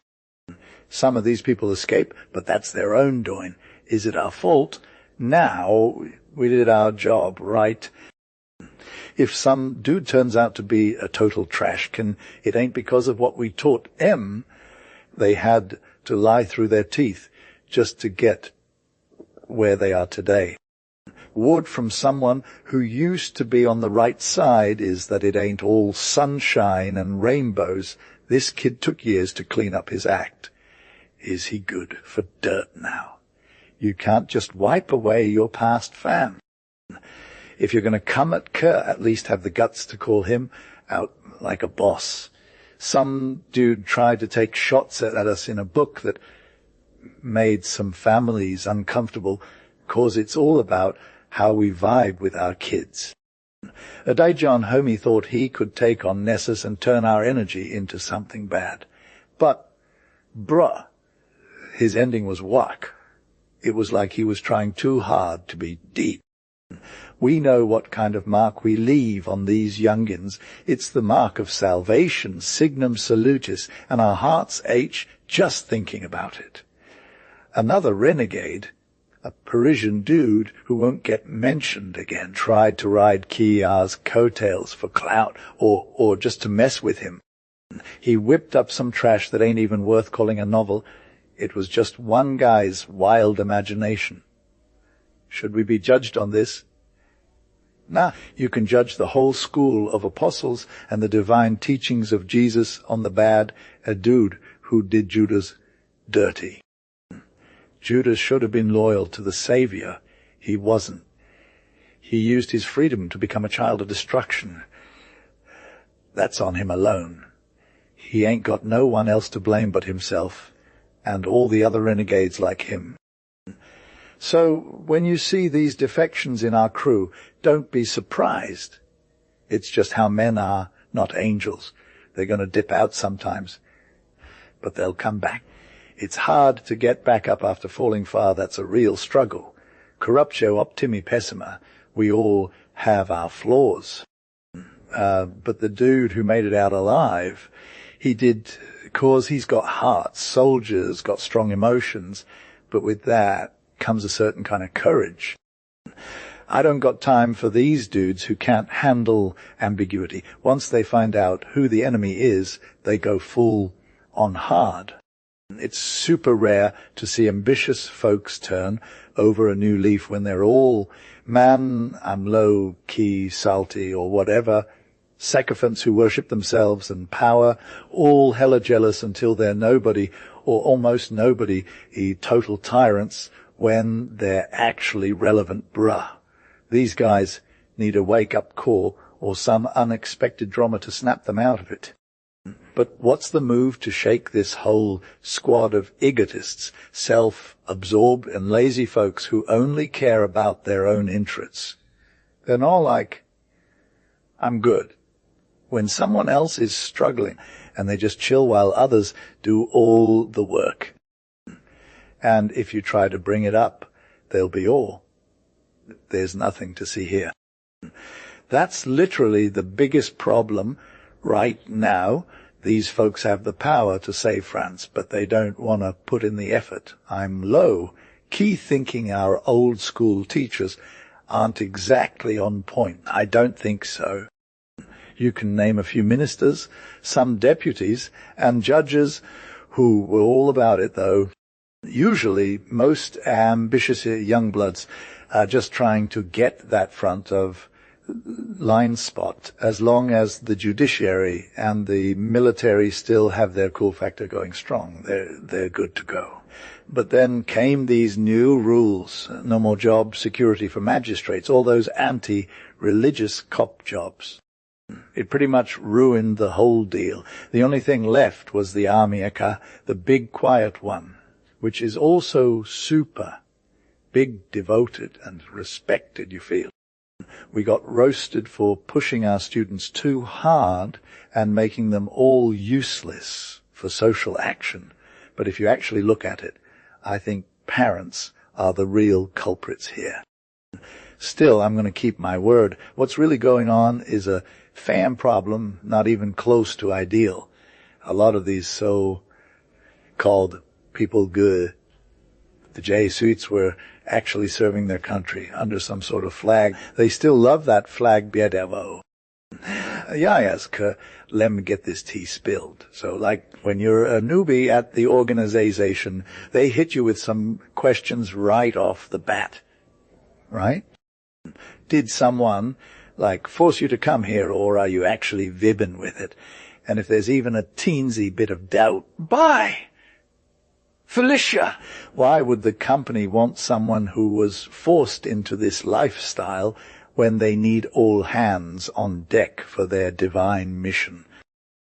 Some of these people escape, but that's their own doing. Is it our fault? Now, we did our job, right? If some dude turns out to be a total trash can, it ain't because of what we taught M. They had to lie through their teeth just to get where they are today. Word from someone who used to be on the right side is that it ain't all sunshine and rainbows. This kid took years to clean up his act. Is he good for dirt now? You can't just wipe away your past fam. If you're going to come at Kerr, at least have the guts to call him out like a boss. Some dude tried to take shots at us in a book that made some families uncomfortable, 'cause it's all about how we vibe with our kids. A day John Homie thought he could take on Nessus and turn our energy into something bad. But, bruh, his ending was whack. It was like he was trying too hard to be deep. We know what kind of mark we leave on these youngins. It's the mark of salvation, signum salutis, and our hearts ache just thinking about it. Another renegade, a Parisian dude who won't get mentioned again, tried to ride Kiar's coattails for clout or just to mess with him. He whipped up some trash that ain't even worth calling a novel. It was just one guy's wild imagination. Should we be judged on this? Nah, you can judge the whole school of apostles and the divine teachings of Jesus on the bad, a dude who did Judas dirty. Judas should have been loyal to the Savior. He wasn't. He used his freedom to become a child of destruction. That's on him alone. He ain't got no one else to blame but himself and all the other renegades like him. So when you see these defections in our crew, don't be surprised. It's just how men are, not angels. They're going to dip out sometimes, but they'll come back. It's hard to get back up after falling far. That's a real struggle. Corruptio optimi pessima. We all have our flaws. But the dude who made it out alive, he did, 'cause he's got heart. Soldiers got strong emotions, but with that comes a certain kind of courage. I don't got time for these dudes who can't handle ambiguity. Once they find out who the enemy is, they go full on hard. It's super rare to see ambitious folks turn over a new leaf when they're all, man, I'm low-key, salty, or whatever, sycophants who worship themselves and power, all hella jealous until they're nobody, or almost nobody, total tyrants, when they're actually relevant, bruh. These guys need a wake-up call or some unexpected drama to snap them out of it. But what's the move to shake this whole squad of egotists, self-absorbed and lazy folks who only care about their own interests? They're not like, I'm good. when someone else is struggling and they just chill while others do all the work. And if you try to bring it up, they'll be all. There's nothing to see here. That's literally the biggest problem right now. These folks have the power to save France, but they don't want to put in the effort. I'm low. Key thinking our old school teachers aren't exactly on point. I don't think so. You can name a few ministers, some deputies, and judges who were all about it, though. Usually, most ambitious young bloods are just trying to get that front of line spot, as long as the judiciary and the military still have their cool factor going strong. They're good to go. But then came these new rules, no more job security for magistrates, all those anti-religious cop jobs. It pretty much ruined the whole deal. The only thing left was the army, the big quiet one, which is also super big, devoted, and respected, you feel. We got roasted for pushing our students too hard and making them all useless for social action. But if you actually look at it, I think parents are the real culprits here. Still, I'm going to keep my word. What's really going on is a fam problem, not even close to ideal. A lot of these so-called people good, the Jesuits, were actually serving their country under some sort of flag. They still love that flag, bien d'avo. Let me get this tea spilled. So like when you're a newbie at the organization, they hit you with some questions right off the bat, right? Did someone force you to come here, or are you actually vibbing with it? And if there's even a teensy bit of doubt, bye! Felicia! Why would the company want someone who was forced into this lifestyle when they need all hands on deck for their divine mission?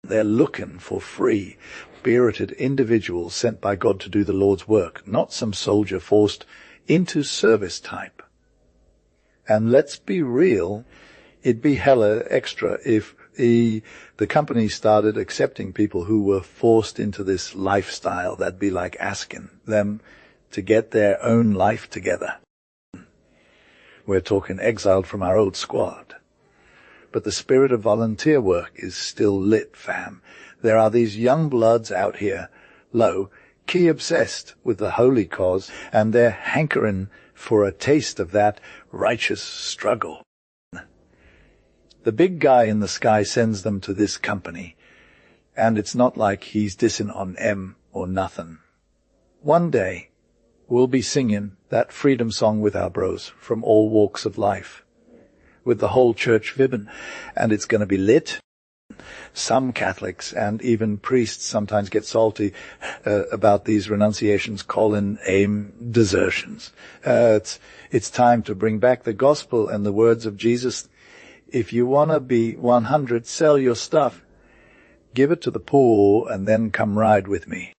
They're looking for free, spirited individuals sent by God to do the Lord's work, not some soldier forced into service type. And let's be real, it'd be hella extra if the company started accepting people who were forced into this lifestyle. That'd be like asking them to get their own life together. We're talking exiled from our old squad. But the spirit of volunteer work is still lit, fam. There are these young bloods out here, key obsessed with the holy cause, and they're hankering for a taste of that righteous struggle. The big guy in the sky sends them to this company, and it's not like he's dissing on M or nothing. One day, we'll be singing that freedom song with our bros from all walks of life, with the whole church vibbing, and it's going to be lit. Some Catholics and even priests sometimes get salty about these renunciations, calling aim desertions. It's time to bring back the gospel and the words of Jesus. If you want to be 100, sell your stuff, give it to the poor, and then come ride with me.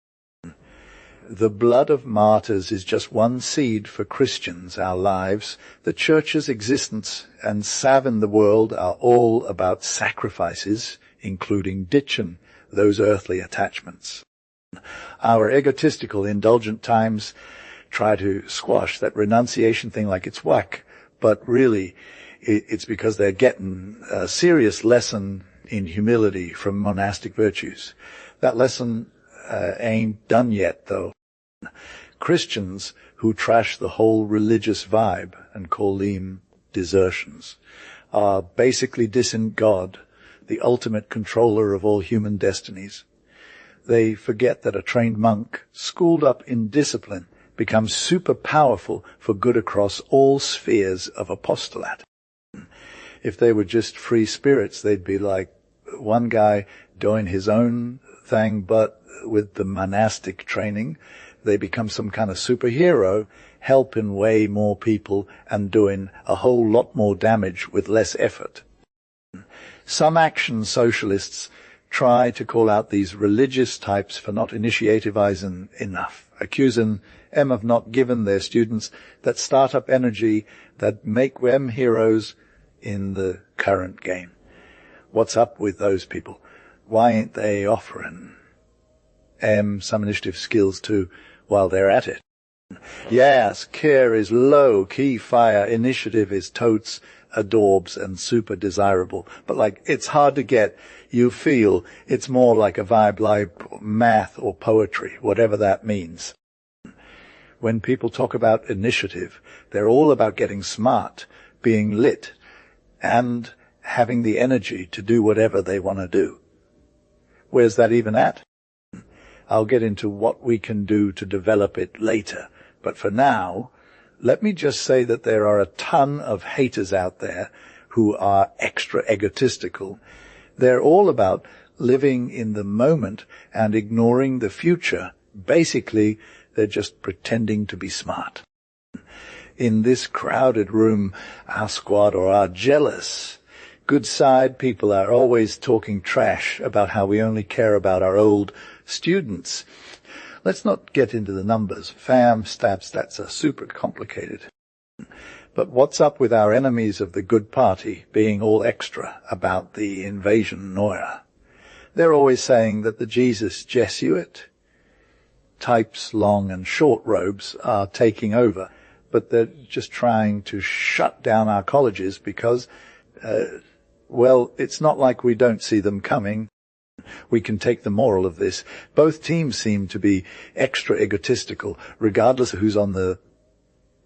The blood of martyrs is just one seed for Christians, our lives. The church's existence and salving the world are all about sacrifices, including ditching those earthly attachments. Our egotistical, indulgent times try to squash that renunciation thing like it's whack, but really it's because they're getting a serious lesson in humility from monastic virtues. That lesson ain't done yet, though. Christians who trash the whole religious vibe and call them desertions are basically dissing God, the ultimate controller of all human destinies. They forget that a trained monk, schooled up in discipline, becomes super powerful for good across all spheres of apostolate. If they were just free spirits, they'd be like one guy doing his own thing, but with the monastic training, they become some kind of superhero, helping way more people and doing a whole lot more damage with less effort. Some action socialists try to call out these religious types for not initiativizing enough, accusing them of not giving their students that startup energy that make them heroes in the current game. What's up with those people? Why ain't they offering some initiative skills too while they're at it? Yes, care is low, key fire, initiative is totes, adorbs, and super desirable. But it's hard to get. You feel it's more like a vibe like math or poetry, whatever that means. When people talk about initiative, they're all about getting smart, being lit, and having the energy to do whatever they want to do. Where's that even at? I'll get into what we can do to develop it later. But for now, let me just say that there are a ton of haters out there who are extra egotistical. They're all about living in the moment and ignoring the future. Basically, they're just pretending to be smart. In this crowded room, our squad are jealous. Good side people are always talking trash about how we only care about our old students. Let's not get into the numbers. Fam, stats, that's super complicated. But what's up with our enemies of the good party being all extra about the invasion Noira? They're always saying that the Jesuit types, long and short robes, are taking over, but they're just trying to shut down our colleges because, it's not like we don't see them coming. We can take the moral of this. Both teams seem to be extra egotistical, regardless of who's on the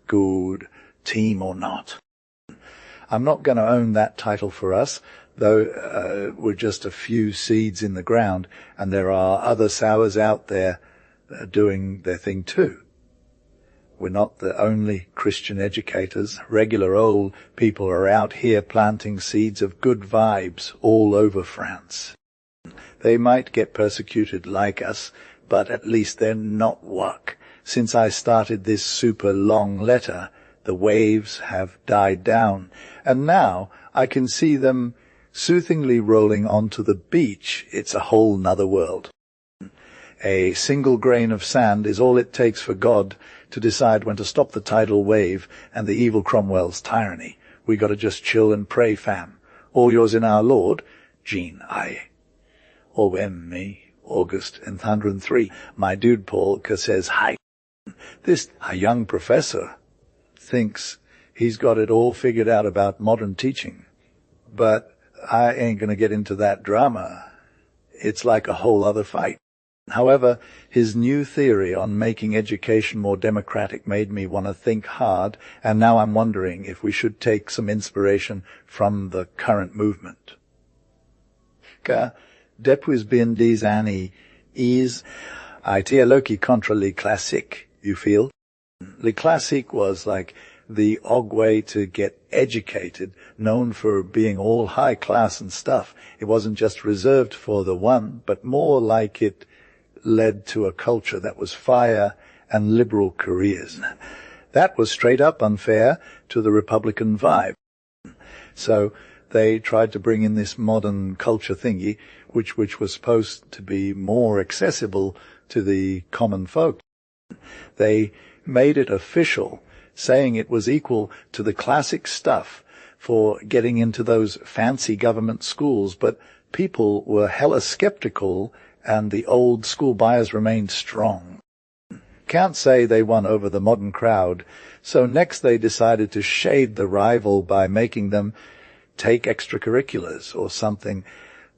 good team or not. I'm not going to own that title for us, though we're just a few seeds in the ground, and there are other sours out there doing their thing too. We're not the only Christian educators. Regular old people are out here planting seeds of good vibes all over France. They might get persecuted like us, but at least they're not work. Since I started this super long letter, the waves have died down, and now I can see them soothingly rolling onto the beach. It's a whole nother world. A single grain of sand is all it takes for God to decide when to stop the tidal wave and the evil Cromwell's tyranny. We gotta just chill and pray, fam. All yours in our Lord, Jean I. Or me, August and 103. My dude Paul says hi. This a young professor thinks he's got it all figured out about modern teaching. But I ain't gonna get into that drama. It's like a whole other fight. However, his new theory on making education more democratic made me want to think hard, and now I'm wondering if we should take some inspiration from the current movement. Depuis bien des années, is été loki contre les classiques, you feel? Les classiques was like the og way to get educated, known for being all high class and stuff. It wasn't just reserved for the one, but more like it led to a culture that was fire and liberal careers. That was straight up unfair to the Republican vibe. So they tried to bring in this modern culture thingy, which was supposed to be more accessible to the common folk. They made it official, saying it was equal to the classic stuff for getting into those fancy government schools, but people were hella skeptical and the old school bias remained strong. Can't say they won over the modern crowd, so next they decided to shade the rival by making them take extracurriculars or something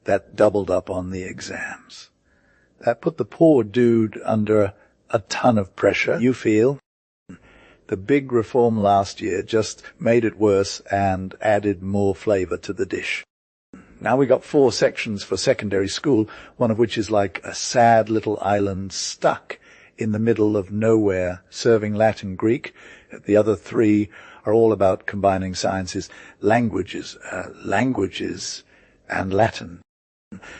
that doubled up on the exams. That put the poor dude under a ton of pressure, you feel? The big reform last year just made it worse and added more flavor to the dish. Now we got 4 sections for secondary school, one of which is like a sad little island stuck in the middle of nowhere, serving Latin Greek. The other 3 are all about combining sciences, languages and Latin.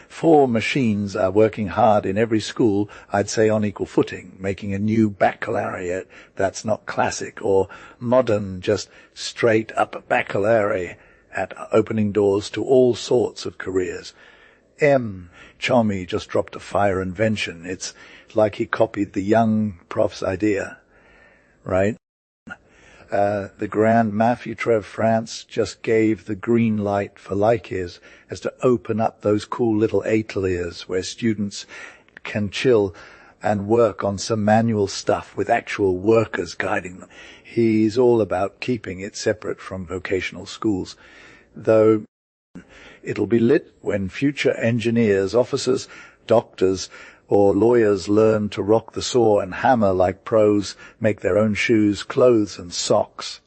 4 machines are working hard in every school, I'd say on equal footing, making a new baccalaureate that's not classic or modern, just straight up baccalaureate at opening doors to all sorts of careers. Chommy just dropped a fire invention. It's like he copied the young prof's idea, right? The Grand Mafitre of France just gave the green light for Lycaeus as to open up those cool little ateliers where students can chill and work on some manual stuff with actual workers guiding them. He's all about keeping it separate from vocational schools, though it'll be lit when future engineers, officers, doctors, or lawyers learn to rock the saw and hammer like pros, make their own shoes, clothes, and socks.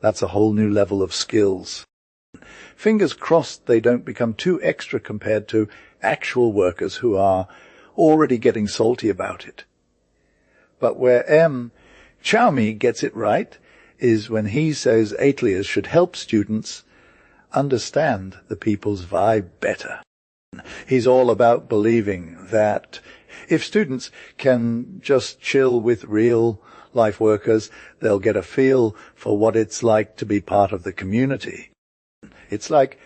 That's a whole new level of skills. Fingers crossed they don't become too extra compared to actual workers who are already getting salty about it. But where M. Chowmy gets it right is when he says ateliers should help students understand the people's vibe better. He's all about believing that if students can just chill with real life workers, they'll get a feel for what it's like to be part of the community. It's like,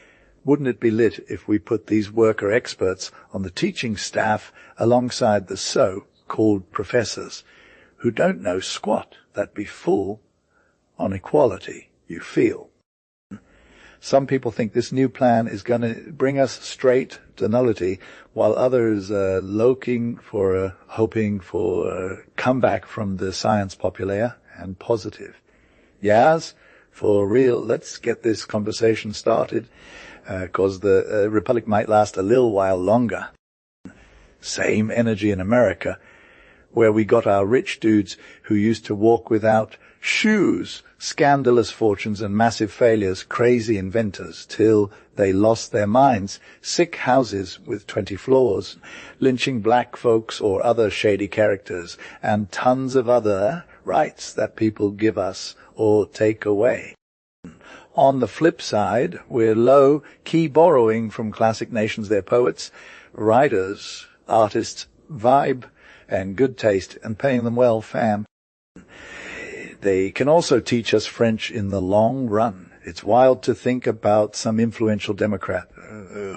wouldn't it be lit if we put these worker experts on the teaching staff alongside the so-called professors who don't know squat? That'd be full on equality, you feel. Some people think this new plan is going to bring us straight to nullity, while others are hoping for a comeback from the science populaire and positive. Yes, for real, let's get this conversation started, because the Republic might last a little while longer. Same energy in America, where we got our rich dudes who used to walk without shoes, scandalous fortunes and massive failures, crazy inventors, till they lost their minds, sick houses with 20 floors, lynching black folks or other shady characters, and tons of other rights that people give us or take away. On the flip side, we're low-key borrowing from classic nations their poets, writers, artists, vibe, and good taste, and paying them well, fam. They can also teach us French in the long run. It's wild to think about some influential Democrat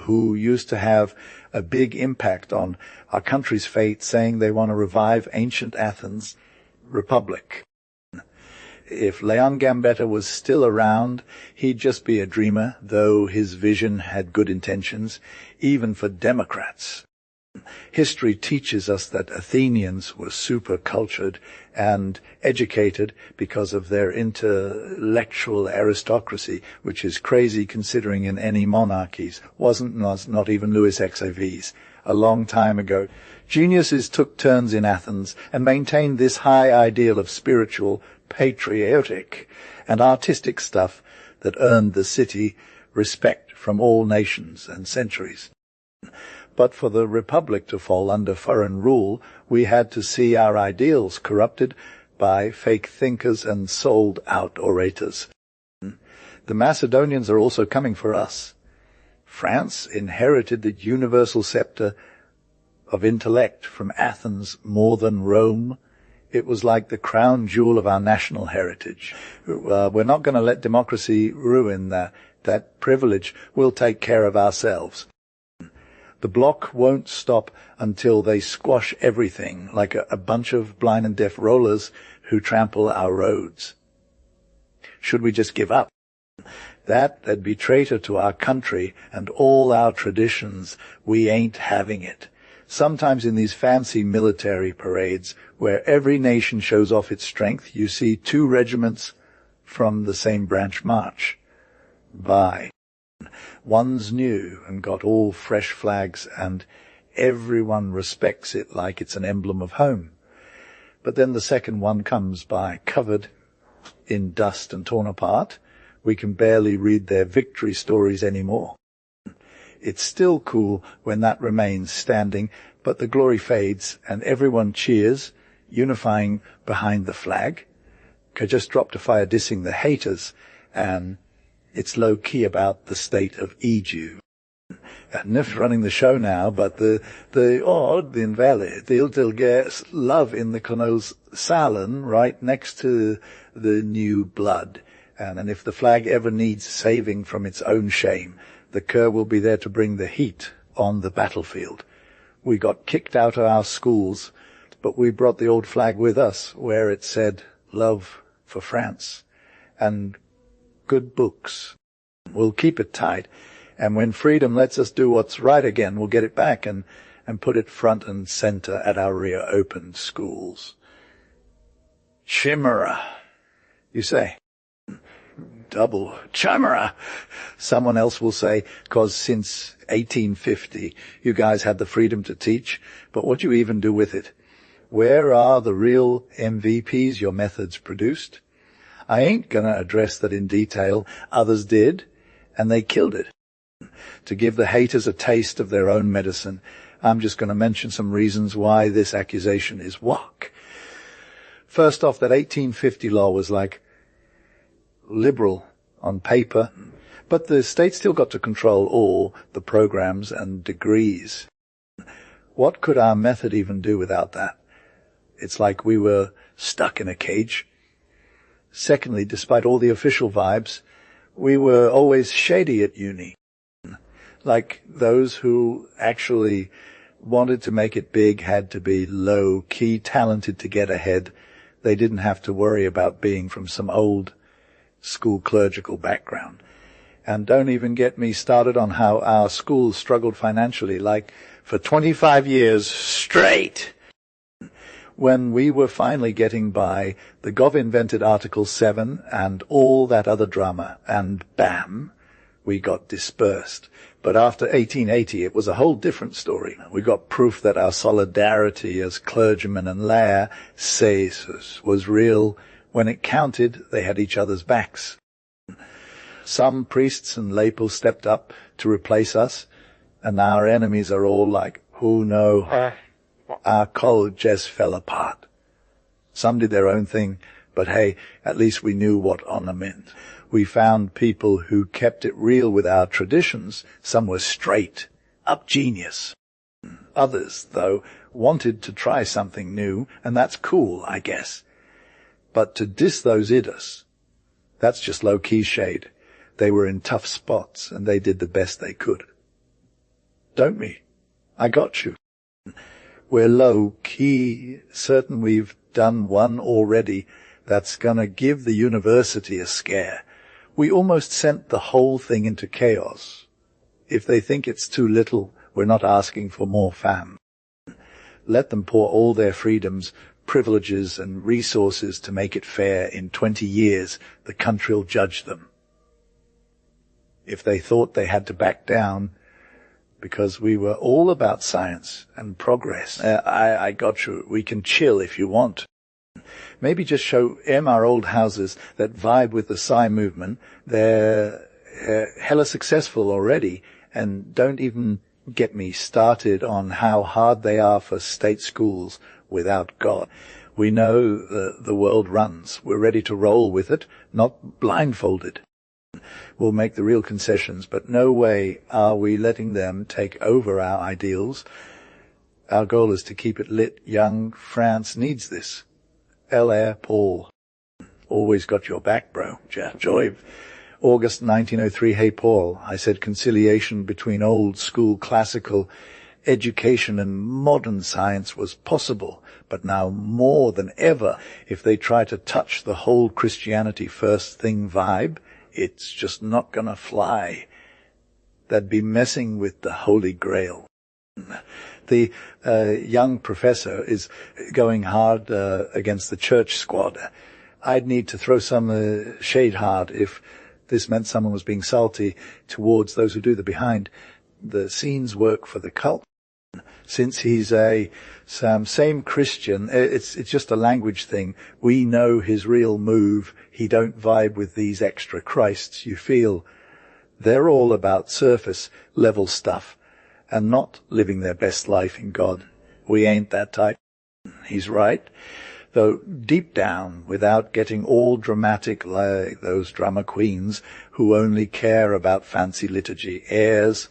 who used to have a big impact on our country's fate, saying they want to revive ancient Athens' republic. If Leon Gambetta was still around, he'd just be a dreamer, though his vision had good intentions, even for Democrats. History teaches us that Athenians were super cultured and educated because of their intellectual aristocracy, which is crazy considering in any monarchies. Wasn't not even Louis XIV's. A long time ago, geniuses took turns in Athens and maintained this high ideal of spiritual, patriotic, and artistic stuff that earned the city respect from all nations and centuries. But for the Republic to fall under foreign rule, we had to see our ideals corrupted by fake thinkers and sold-out orators. The Macedonians are also coming for us. France inherited the universal scepter of intellect from Athens more than Rome. It was like the crown jewel of our national heritage. We're not going to let democracy ruin that privilege. We'll take care of ourselves. The bloc won't stop until they squash everything like a bunch of blind and deaf rollers who trample our roads. Should we just give up? That'd be traitor to our country and all our traditions. We ain't having it. Sometimes in these fancy military parades, where every nation shows off its strength, you see 2 regiments from the same branch march by. One's new and got all fresh flags, and everyone respects it like it's an emblem of home. But then the second one comes by, covered in dust and torn apart. We can barely read their victory stories anymore. It's still cool when that remains standing, but the glory fades and everyone cheers, unifying behind the flag. Could just drop to fire dissing the haters, and it's low-key about the state of Egypt. Nif running the show now, but the invalid, they'll get love in the Konos Salon right next to the new blood. And if the flag ever needs saving from its own shame, the Kerr will be there to bring the heat on the battlefield. We got kicked out of our schools, but we brought the old flag with us, where it said, love for France, and good books. We'll keep it tight, and when freedom lets us do what's right again, we'll get it back and put it front and center at our reopened schools. Chimera, you say. Double chimera, someone else will say, because since 1850 you guys had the freedom to teach, but what do you even do with it? Where are the real MVPs your methods produced? I ain't gonna address that in detail. Others did, and they killed it. To give the haters a taste of their own medicine, I'm just gonna mention some reasons why this accusation is whack. First off, that 1850 law was like liberal on paper, but the state still got to control all the programs and degrees. What could our method even do without that? It's like we were stuck in a cage. Secondly, despite all the official vibes, we were always shady at uni. Like those who actually wanted to make it big had to be low-key talented to get ahead. They didn't have to worry about being from some old school clerical background. And don't even get me started on how our schools struggled financially, like for 25 years straight. When we were finally getting by, the Gov invented Article 7 and all that other drama, and bam, we got dispersed. But after 1880, it was a whole different story. We got proof that our solidarity as clergymen and laer was real. When it counted, they had each other's backs. Some priests and laypeople stepped up to replace us, and our enemies are all like, "Oh no, our college just fell apart." Some did their own thing, but hey, at least we knew what honor meant. We found people who kept it real with our traditions. Some were straight up genius. Others, though, wanted to try something new, and that's cool, I guess. But to diss those idiots, that's just low-key shade. They were in tough spots, and they did the best they could. Don't we? I got you. We're low-key certain we've done one already that's gonna give the university a scare. We almost sent the whole thing into chaos. If they think it's too little, we're not asking for more fam. Let them pour all their freedoms, privileges and resources to make it fair. In 20 years, the country'll judge them. If they thought they had to back down, because we were all about science and progress, I got you. We can chill if you want. Maybe just show our old houses that vibe with the Psi movement. They're hella successful already, and don't even get me started on how hard they are for state schools without God. We know the world runs. We're ready to roll with it, not blindfolded. We'll make the real concessions, but no way are we letting them take over our ideals. Our goal is to keep it lit. Young France needs this. L.R. Paul. Always got your back, bro. Joy. August 1903. Hey, Paul. I said conciliation between old school classical education and modern science was possible, but now more than ever, if they try to touch the whole Christianity first thing vibe, it's just not gonna fly. They'd be messing with the Holy Grail. The young professor is going hard against the church squad. I'd need to throw some shade hard if this meant someone was being salty towards those who do the behind the scenes work for the cult. Since he's a same Christian, it's just a language thing. We know his real move. He don't vibe with these extra Christs you feel. They're all about surface level stuff and not living their best life in God. We ain't that type. He's right. Though deep down, without getting all dramatic like those drama queens who only care about fancy liturgy, airs,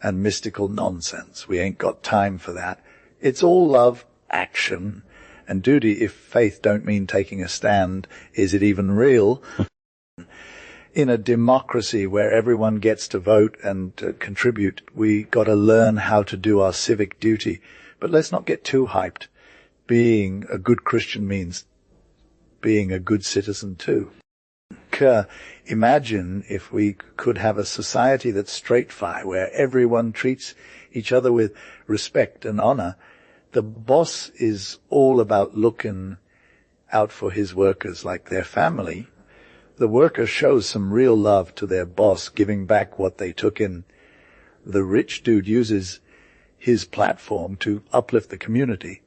and mystical nonsense. We ain't got time for that. It's all love, action, and duty. If faith don't mean taking a stand, is it even real? In a democracy where everyone gets to vote and contribute, we got to learn how to do our civic duty. But let's not get too hyped. Being a good Christian means being a good citizen too. Imagine if we could have a society that's straight fire, where everyone treats each other with respect and honor. The boss is all about looking out for his workers like their family. The worker shows some real love to their boss, giving back what they took in. The rich dude uses his platform to uplift the community,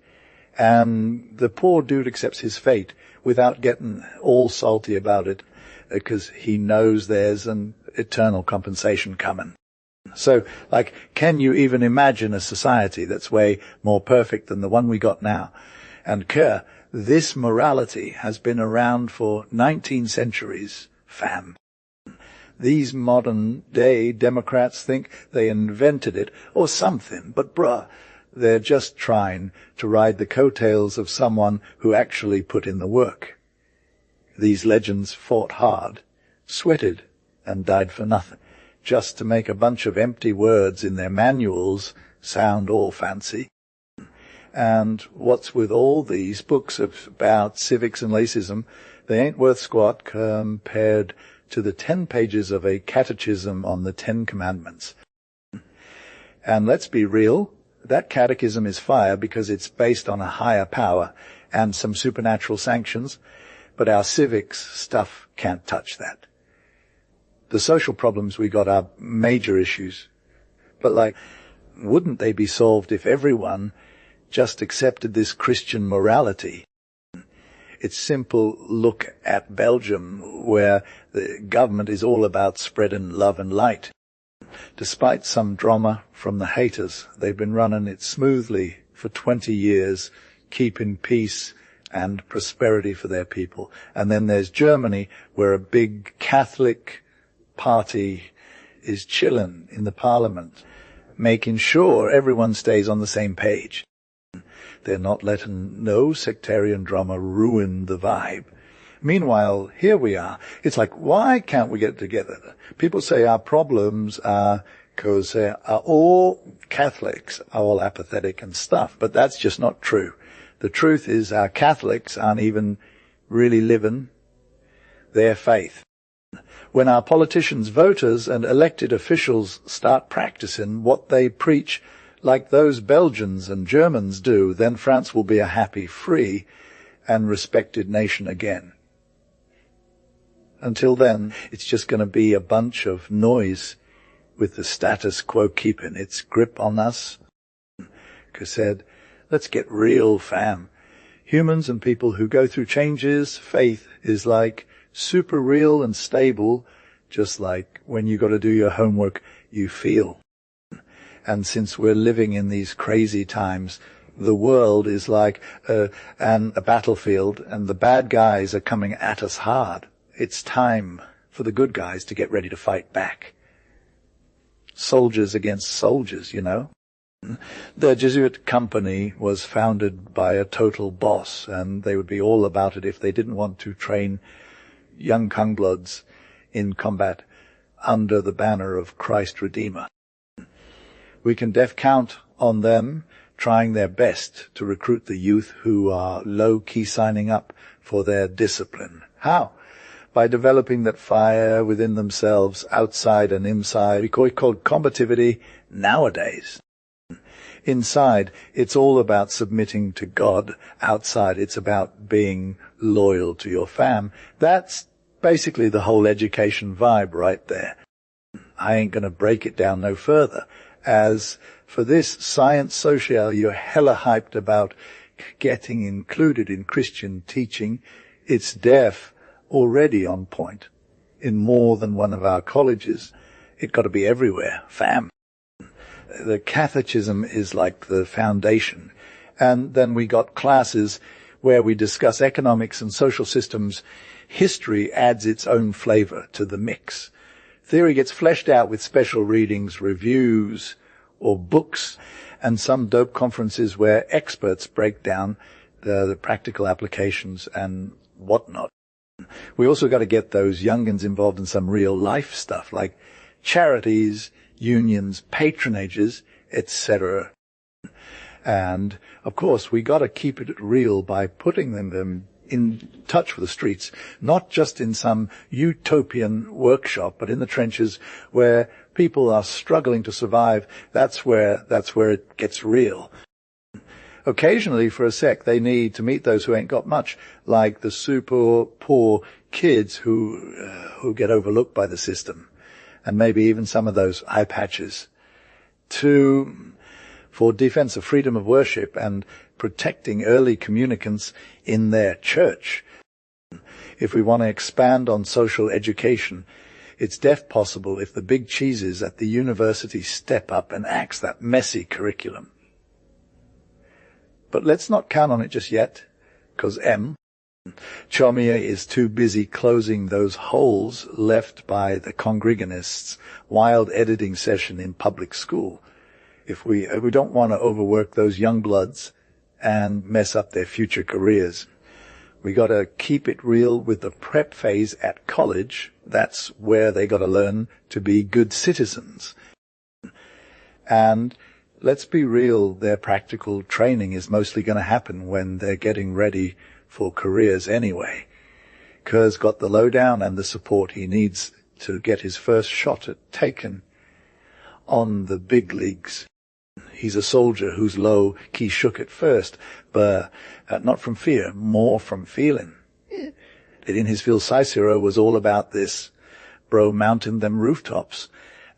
and the poor dude accepts his fate without getting all salty about it, because he knows there's an eternal compensation coming. So, can you even imagine a society that's way more perfect than the one we got now? And this morality has been around for 19 centuries, fam. These modern-day Democrats think they invented it or something, but they're just trying to ride the coattails of someone who actually put in the work. These legends fought hard, sweated, and died for nothing, just to make a bunch of empty words in their manuals sound all fancy. And what's with all these books about civics and racism? They ain't worth squat compared to the 10 pages of a catechism on the 10 Commandments. And let's be real, that catechism is fire because it's based on a higher power and some supernatural sanctions, but our civics stuff can't touch that. The social problems we got are major issues, but wouldn't they be solved if everyone just accepted this Christian morality? It's simple. Look at Belgium, where the government is all about spreading love and light. Despite some drama from the haters, they've been running it smoothly for 20 years, keeping peace and prosperity for their people. And then there's Germany, where a big Catholic party is chilling in the parliament, making sure everyone stays on the same page. They're not letting no sectarian drama ruin the vibe. Meanwhile, here we are. It's why can't we get together? People say our problems are because all Catholics are all apathetic and stuff, but that's just not true. The truth is our Catholics aren't even really living their faith. When our politicians, voters, and elected officials start practicing what they preach like those Belgians and Germans do, then France will be a happy, free, and respected nation again. Until then, it's just going to be a bunch of noise with the status quo keeping its grip on us. Said, let's get real, fam. Humans and people who go through changes, faith is super real and stable, just like when you got to do your homework, you feel. And since we're living in these crazy times, the world is like a battlefield, and the bad guys are coming at us hard. It's time for the good guys to get ready to fight back. Soldiers against soldiers, you know. The Jesuit company was founded by a total boss, and they would be all about it if they didn't want to train young Kungbloods in combat under the banner of Christ Redeemer. We can count on them trying their best to recruit the youth who are low-key signing up for their discipline. How? By developing that fire within themselves, outside and inside. We call it combativity nowadays. Inside, it's all about submitting to God. Outside, it's about being loyal to your fam. That's basically the whole education vibe right there. I ain't going to break it down no further. As for this science social you're hella hyped about getting included in Christian teaching, it's already on point in more than one of our colleges. It got to be everywhere, fam. The catechism is like the foundation. And then we got classes where we discuss economics and social systems. History adds its own flavor to the mix. Theory gets fleshed out with special readings, reviews, or books, and some dope conferences where experts break down the practical applications and whatnot. We also got to get those youngins involved in some real life stuff like charities, unions, patronages, etc. And, of course, we got to keep it real by putting them in touch with the streets, not just in some utopian workshop, but in the trenches where people are struggling to survive. That's where it gets real. Occasionally, for a sec, they need to meet those who ain't got much, like the super poor kids who get overlooked by the system, and maybe even some of those eye patches. For defense of freedom of worship and protecting early communicants in their church. If we want to expand on social education, it's def possible if the big cheeses at the university step up and axe that messy curriculum. But let's not count on it just yet, because Chomia is too busy closing those holes left by the Congreganists' wild editing session in public school. If we don't want to overwork those young bloods and mess up their future careers, we got to keep it real with the prep phase at college. That's where they got to learn to be good citizens. And let's be real, their practical training is mostly going to happen when they're getting ready for careers anyway. Kerr's got the lowdown and the support he needs to get his first shot at taking on the big leagues. He's a soldier whose low key shook at first, but not from fear, more from feeling. In his field, Cicero was all about this. Bro mounting them rooftops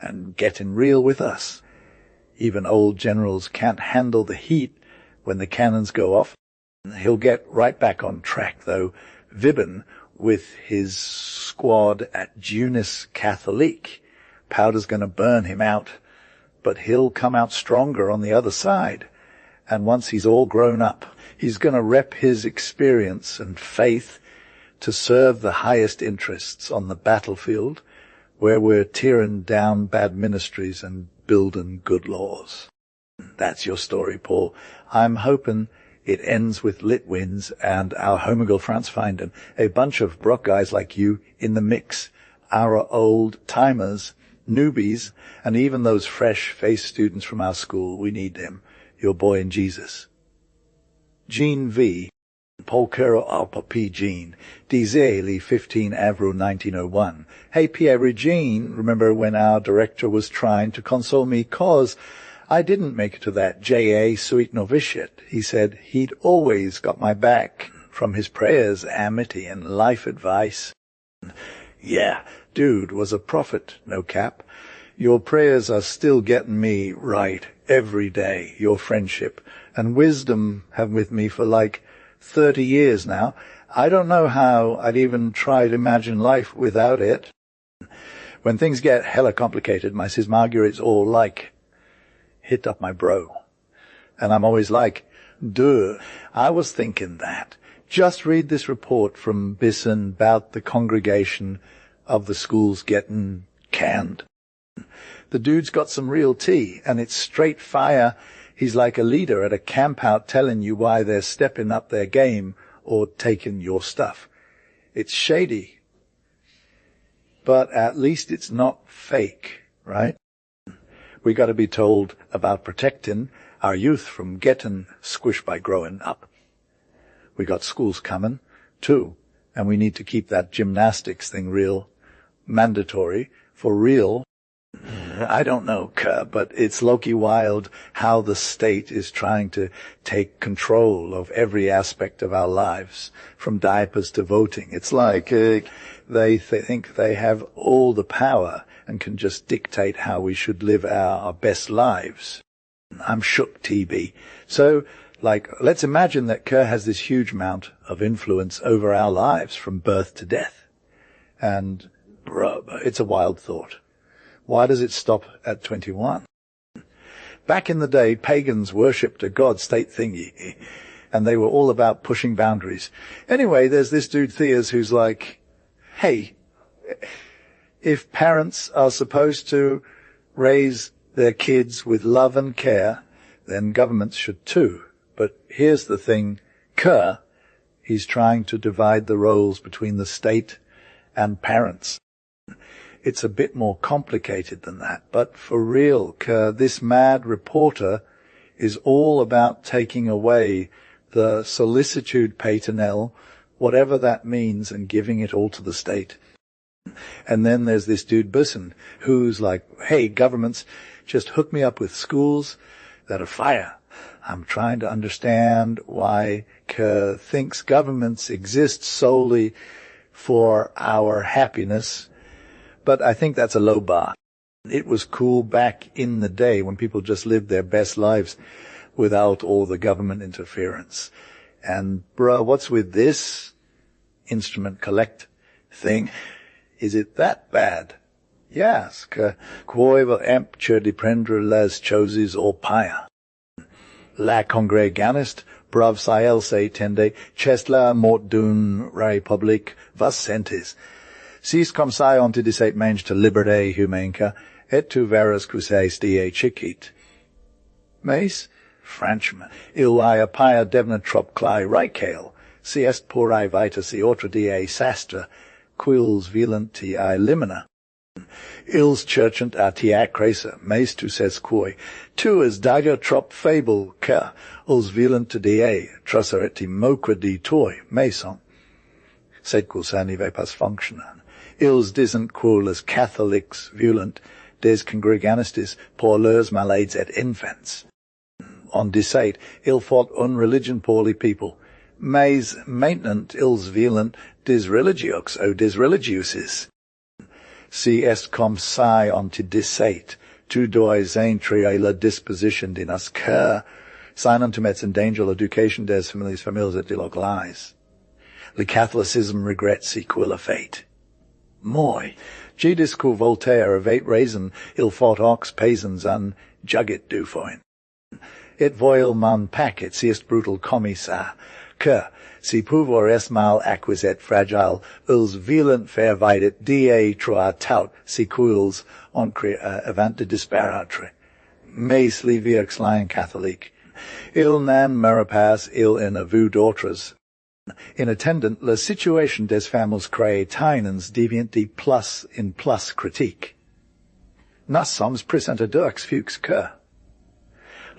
and getting real with us. Even old generals can't handle the heat when the cannons go off. He'll get right back on track, though. Vibben, with his squad at Junis Catholic, powder's going to burn him out. But he'll come out stronger on the other side. And once he's all grown up, he's going to rep his experience and faith to serve the highest interests on the battlefield, where we're tearing down bad ministries and building good laws. That's your story, Paul. I'm hoping it ends with lit wins and our homegirl France finding a bunch of Brock guys like you in the mix, our old timers, newbies, and even those fresh-faced students from our school. We need them. Your boy in Jesus. Jean V. Paul Caro Alpa P. Jean. Dizeli 15 Avril 1901. Hey Pierre Regine, remember when our director was trying to console me cause I didn't make it to that J.A. sweet novitiate. He said he'd always got my back from his prayers, amity, and life advice. Yeah, dude was a prophet, no cap. Your prayers are still getting me right every day. Your friendship and wisdom have with me for like 30 years now. I don't know how I'd even try to imagine life without it. When things get hella complicated, my sis Marguerite's all like, hit up my bro. And I'm always like, duh, I was thinking that. Just read this report from Bisson about the congregation of the schools getting canned. The dude's got some real tea, and it's straight fire. He's like a leader at a camp out telling you why they're stepping up their game or taking your stuff. It's shady, but at least it's not fake, right? We got to be told about protecting our youth from getting squished by growing up. We got schools coming, too, and we need to keep that gymnastics thing real, mandatory, for real. I don't know, but it's Loki wild how the state is trying to take control of every aspect of our lives, from diapers to voting. It's like they think they have all the power and can just dictate how we should live our best lives. I'm shook, TB. So, let's imagine that Kerr has this huge amount of influence over our lives from birth to death. And, it's a wild thought. Why does it stop at 21? Back in the day, pagans worshipped a god-state thingy, and they were all about pushing boundaries. Anyway, there's this dude Theas who's like, hey, if parents are supposed to raise their kids with love and care, then governments should too. But here's the thing, Kerr, he's trying to divide the roles between the state and parents. It's a bit more complicated than that, but for real, Kerr, this mad reporter is all about taking away the solicitude paternelle whatever that means, and giving it all to the state. And then there's this dude Bussin, who's like, hey, governments, just hook me up with schools that are fire. I'm trying to understand why Kerr thinks governments exist solely for our happiness, but I think that's a low bar. It was cool back in the day when people just lived their best lives without all the government interference. And, bruh, what's with this instrument collect thing? Is it that bad? Yes, que quoivel empture de prendre les choses au paia. La congreganist, brav sael se tende, chestla mort d'un republic vas sentis. Sis com sai onti disait mange to liberte humanca, et tu veras cruces die chicit. Mace, Frenchman, ilia paia devna trop clai ricale, si est purae vita si otra die sastra, quils violenti I limina. Ils churchant a tiacresa, meis tu ses quoi, tu es daga trop fable, ca, ils violent die, trasareti mocredi toi, maison. Sed quil sanive pas functionan. Ils disent quil as Catholics violent, des congreganistis pour leurs malades et infants. On disait, il faut un religion pour les people, mais maintenant ils violent des religiox ou des religieuses. Si est comme ça on te disait, tu dois entrer la disposition de nos cœurs, sinon tu mets en danger l'éducation des families et de l'Église. Le catholicisme regrette si quelle fate. Moi, j'ai discours Voltaire avait raison, il faut ox paysans an jugget du foin. Et voil man packet si est brutal commissa, que, si pouvoir est mal acquiset fragile, ils violent faire videt die trois tout, si quils oncre avant de disparatre. Mais les vieux lion catholique, il n'en meurt pas, il en a vu d'autres. In attendant, la situation des familles crée tinens deviant de plus in plus critique. Nos sommes presentadeurs fuchs que.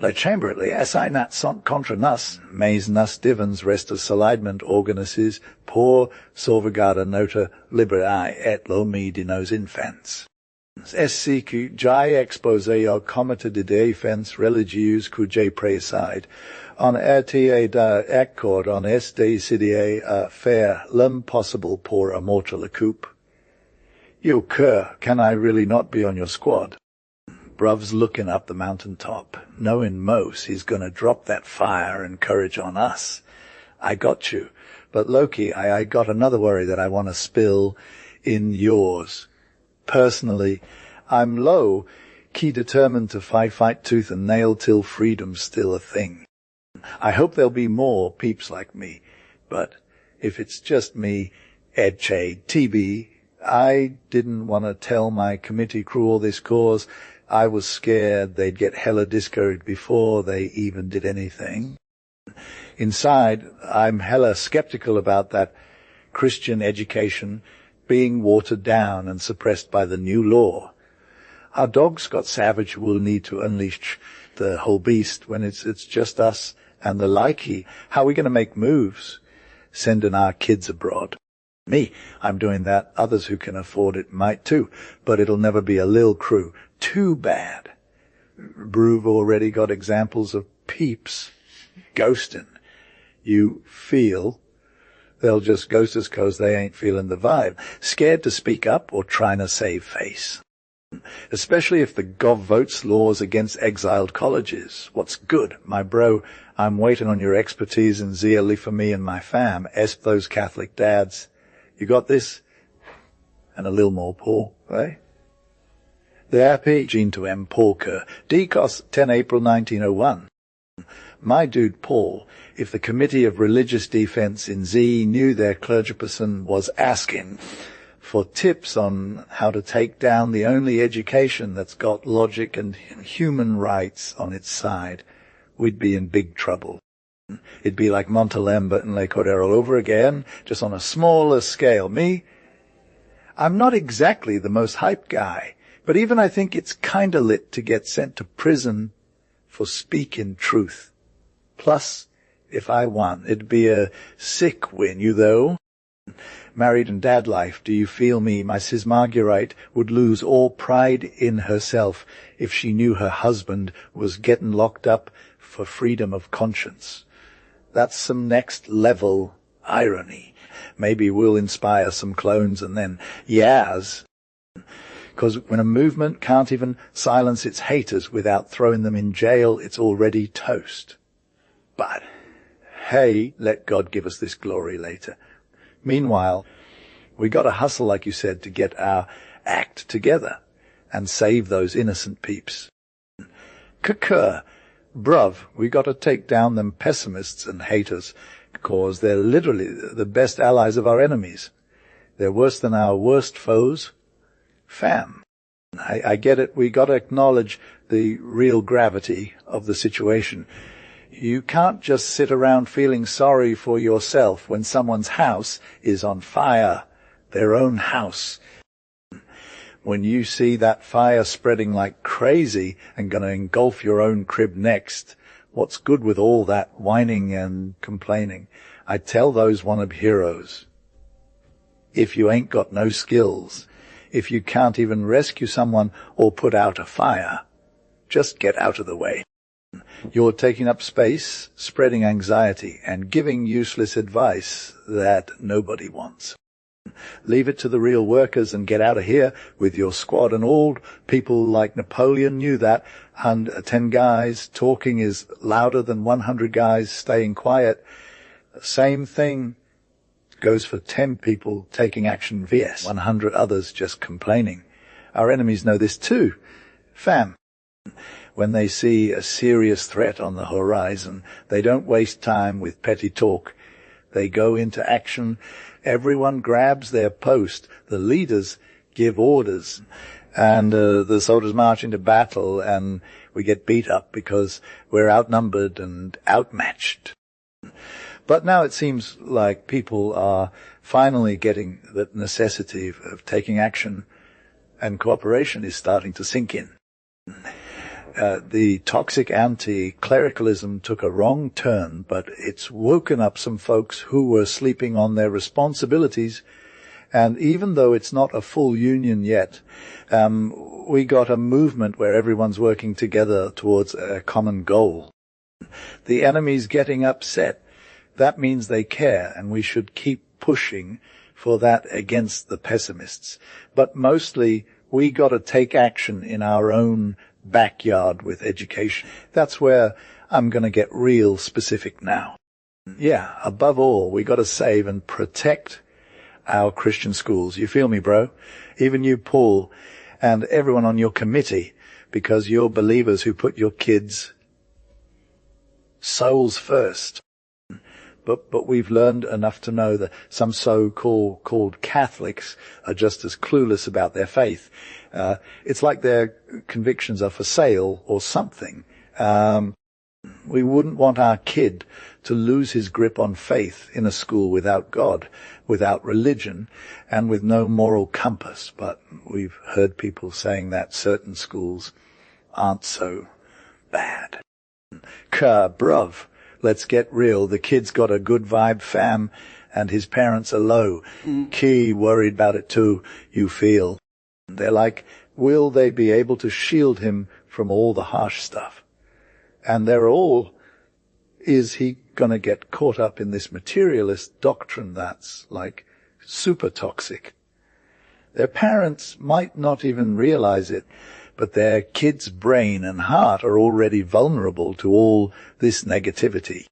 La chamberly essai nat sont contre nos, mais nos divans restes solidement organisés pour sauvegarder notre liberté et l'homme de nos enfants. Est-ce que j'ai exposé au comité de défense religieuse que j'ai préside, on été d'accord, on est décidé à faire l'impossible pour amortir la coupe. You cur, can I really not be on your squad? Bruv's looking up the mountain top, knowing most he's going to drop that fire and courage on us. I got you, but Loki, I got another worry that I want to spill in yours. Personally, I'm low, key determined to fight tooth and nail till freedom's still a thing. I hope there'll be more peeps like me, but if it's just me, Edche, TB, I didn't want to tell my committee crew all this cause. I was scared they'd get hella discouraged before they even did anything. Inside, I'm hella skeptical about that Christian education being watered down and suppressed by the new law. Our dogs got savage will need to unleash the whole beast when it's just us and the likey. How are we going to make moves? Sending our kids abroad. Me, I'm doing that. Others who can afford it might too, but it'll never be a lil crew. Too bad. Bruve already got examples of peeps ghosting. You feel they'll just ghost us 'cause they ain't feeling the vibe, scared to speak up or trying to save face. Especially if the gov votes laws against exiled colleges. What's good, my bro? I'm waiting on your expertise and zeal for me and my fam, esp those Catholic dads. You got this? And a little more, Paul, eh? The AP, Gene to M. Paul Kerr, Decos 10 April 1901. My dude Paul, if the Committee of Religious Defense in Z knew their clergyperson was asking for tips on how to take down the only education that's got logic and human rights on its side, we'd be in big trouble. It'd be like Montalembert and Le Cordero all over again, just on a smaller scale. Me, I'm not exactly the most hype guy, but even I think it's kinda lit to get sent to prison for speaking truth. Plus, if I won. It'd be a sick win, you though. Married and dad life, do you feel me? My Sis Marguerite would lose all pride in herself if she knew her husband was getting locked up for freedom of conscience. That's some next level irony. Maybe we'll inspire some clones and then Yaz. Because when a movement can't even silence its haters without throwing them in jail, it's already toast. But, hey, let God give us this glory later. Meanwhile, we got to hustle, like you said, to get our act together and save those innocent peeps. Bruv, we got to take down them pessimists and haters, because they're literally the best allies of our enemies. They're worse than our worst foes. Fam, I get it. We got to acknowledge the real gravity of the situation. You can't just sit around feeling sorry for yourself when someone's house is on fire, their own house. When you see that fire spreading like crazy and going to engulf your own crib next, what's good with all that whining and complaining? I tell those wannabe heroes, if you ain't got no skills, if you can't even rescue someone or put out a fire, just get out of the way. You're taking up space, spreading anxiety, and giving useless advice that nobody wants. Leave it to the real workers and get out of here with your squad. And old people like Napoleon knew that. And 10 guys talking is louder than 100 guys staying quiet. Same thing goes for 10 people taking action vs 100 others just complaining. Our enemies know this too. Fam, when they see a serious threat on the horizon, they don't waste time with petty talk. They go into action. Everyone grabs their post. The leaders give orders. And the soldiers march into battle, and we get beat up because we're outnumbered and outmatched. But now it seems like people are finally getting the necessity of taking action, and cooperation is starting to sink in. The toxic anti-clericalism took a wrong turn, but it's woken up some folks who were sleeping on their responsibilities. And even though it's not a full union yet, we got a movement where everyone's working together towards a common goal. The enemy's getting upset. That means they care, and we should keep pushing for that against the pessimists. But mostly, we got to take action in our own backyard with education. That's where I'm going to get real specific now. Yeah, above all, we got to save and protect our Christian schools. You feel me, bro? Even you, Paul, and everyone on your committee, because you're believers who put your kids' souls first. But we've learned enough to know that some so-called Catholics are just as clueless about their faith. It's like their convictions are for sale or something. We wouldn't want our kid to lose his grip on faith in a school without God, without religion, and with no moral compass. But we've heard people saying that certain schools aren't so bad. Bruv. Let's get real. The kid's got a good vibe, fam, and his parents are low. Key worried about it too, you feel. They're like, will they be able to shield him from all the harsh stuff? And they're all, is he gonna get caught up in this materialist doctrine that's like super toxic? Their parents might not even realize it, but their kid's brain and heart are already vulnerable to all this negativity.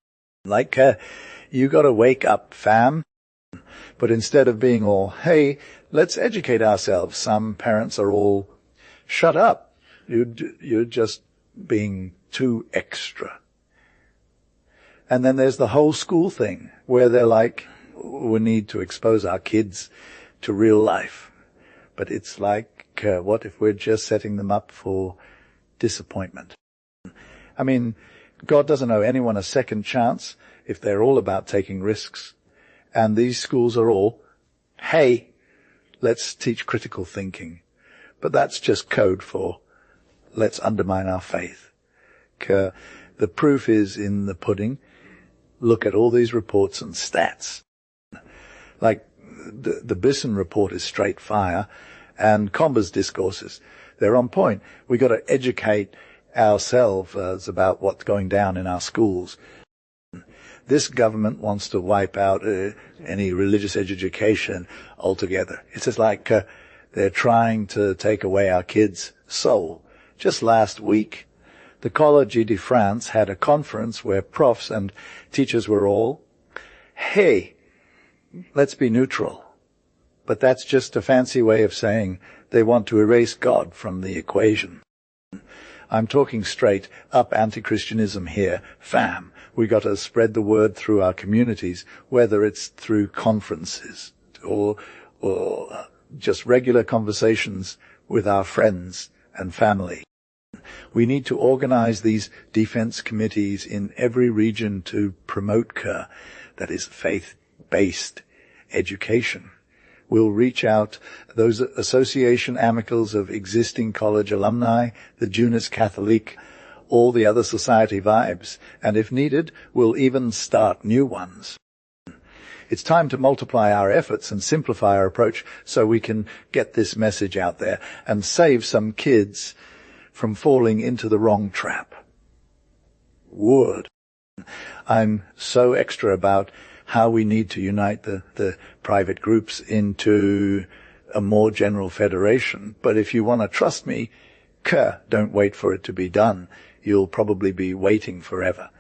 Like, you gotta wake up, fam. But instead of being all, hey, let's educate ourselves, some parents are all, shut up. You're just being too extra. And then there's the whole school thing, where they're like, we need to expose our kids to real life. But it's like, what if we're just setting them up for disappointment? I mean, God doesn't owe anyone a second chance if they're all about taking risks. And these schools are all, hey, let's teach critical thinking. But that's just code for, let's undermine our faith. The proof is in the pudding. look at all these reports and stats. Like the Bisson report is straight fire, and Comba's discourses, they're on point. We got to educate ourselves about what's going down in our schools. This government wants to wipe out any religious education altogether. It's just like they're trying to take away our kids' soul. Just last week, the College de France had a conference where profs and teachers were all, hey, let's be neutral. But that's just a fancy way of saying they want to erase God from the equation. I'm talking straight up anti-Christianism here, fam. We got to spread the word through our communities, whether it's through conferences or just regular conversations with our friends and family. We need to organize these defense committees in every region to promote that is faith-based education. We'll reach out those association amicals of existing college alumni, the Jeunesse Catholique, all the other society vibes, and if needed, we'll even start new ones. It's time to multiply our efforts and simplify our approach so we can get this message out there and save some kids from falling into the wrong trap. Word. I'm so extra about how we need to unite the private groups into a more general federation. But if you want to trust me, don't wait for it to be done. You'll probably be waiting forever.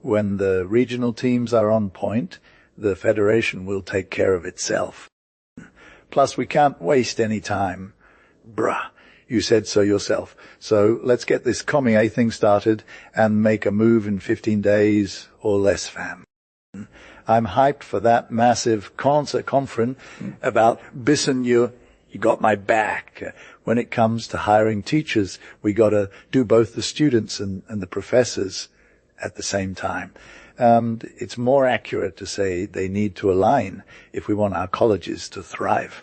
When the regional teams are on point, the federation will take care of itself. Plus, we can't waste any time. You said so yourself. So let's get this commie thing started and make a move in 15 days or less, fam. I'm hyped for that massive concert conference about Bisson, you got my back. When it comes to hiring teachers, we got to do both the students and the professors at the same time. It's more accurate to say they need to align if we want our colleges to thrive.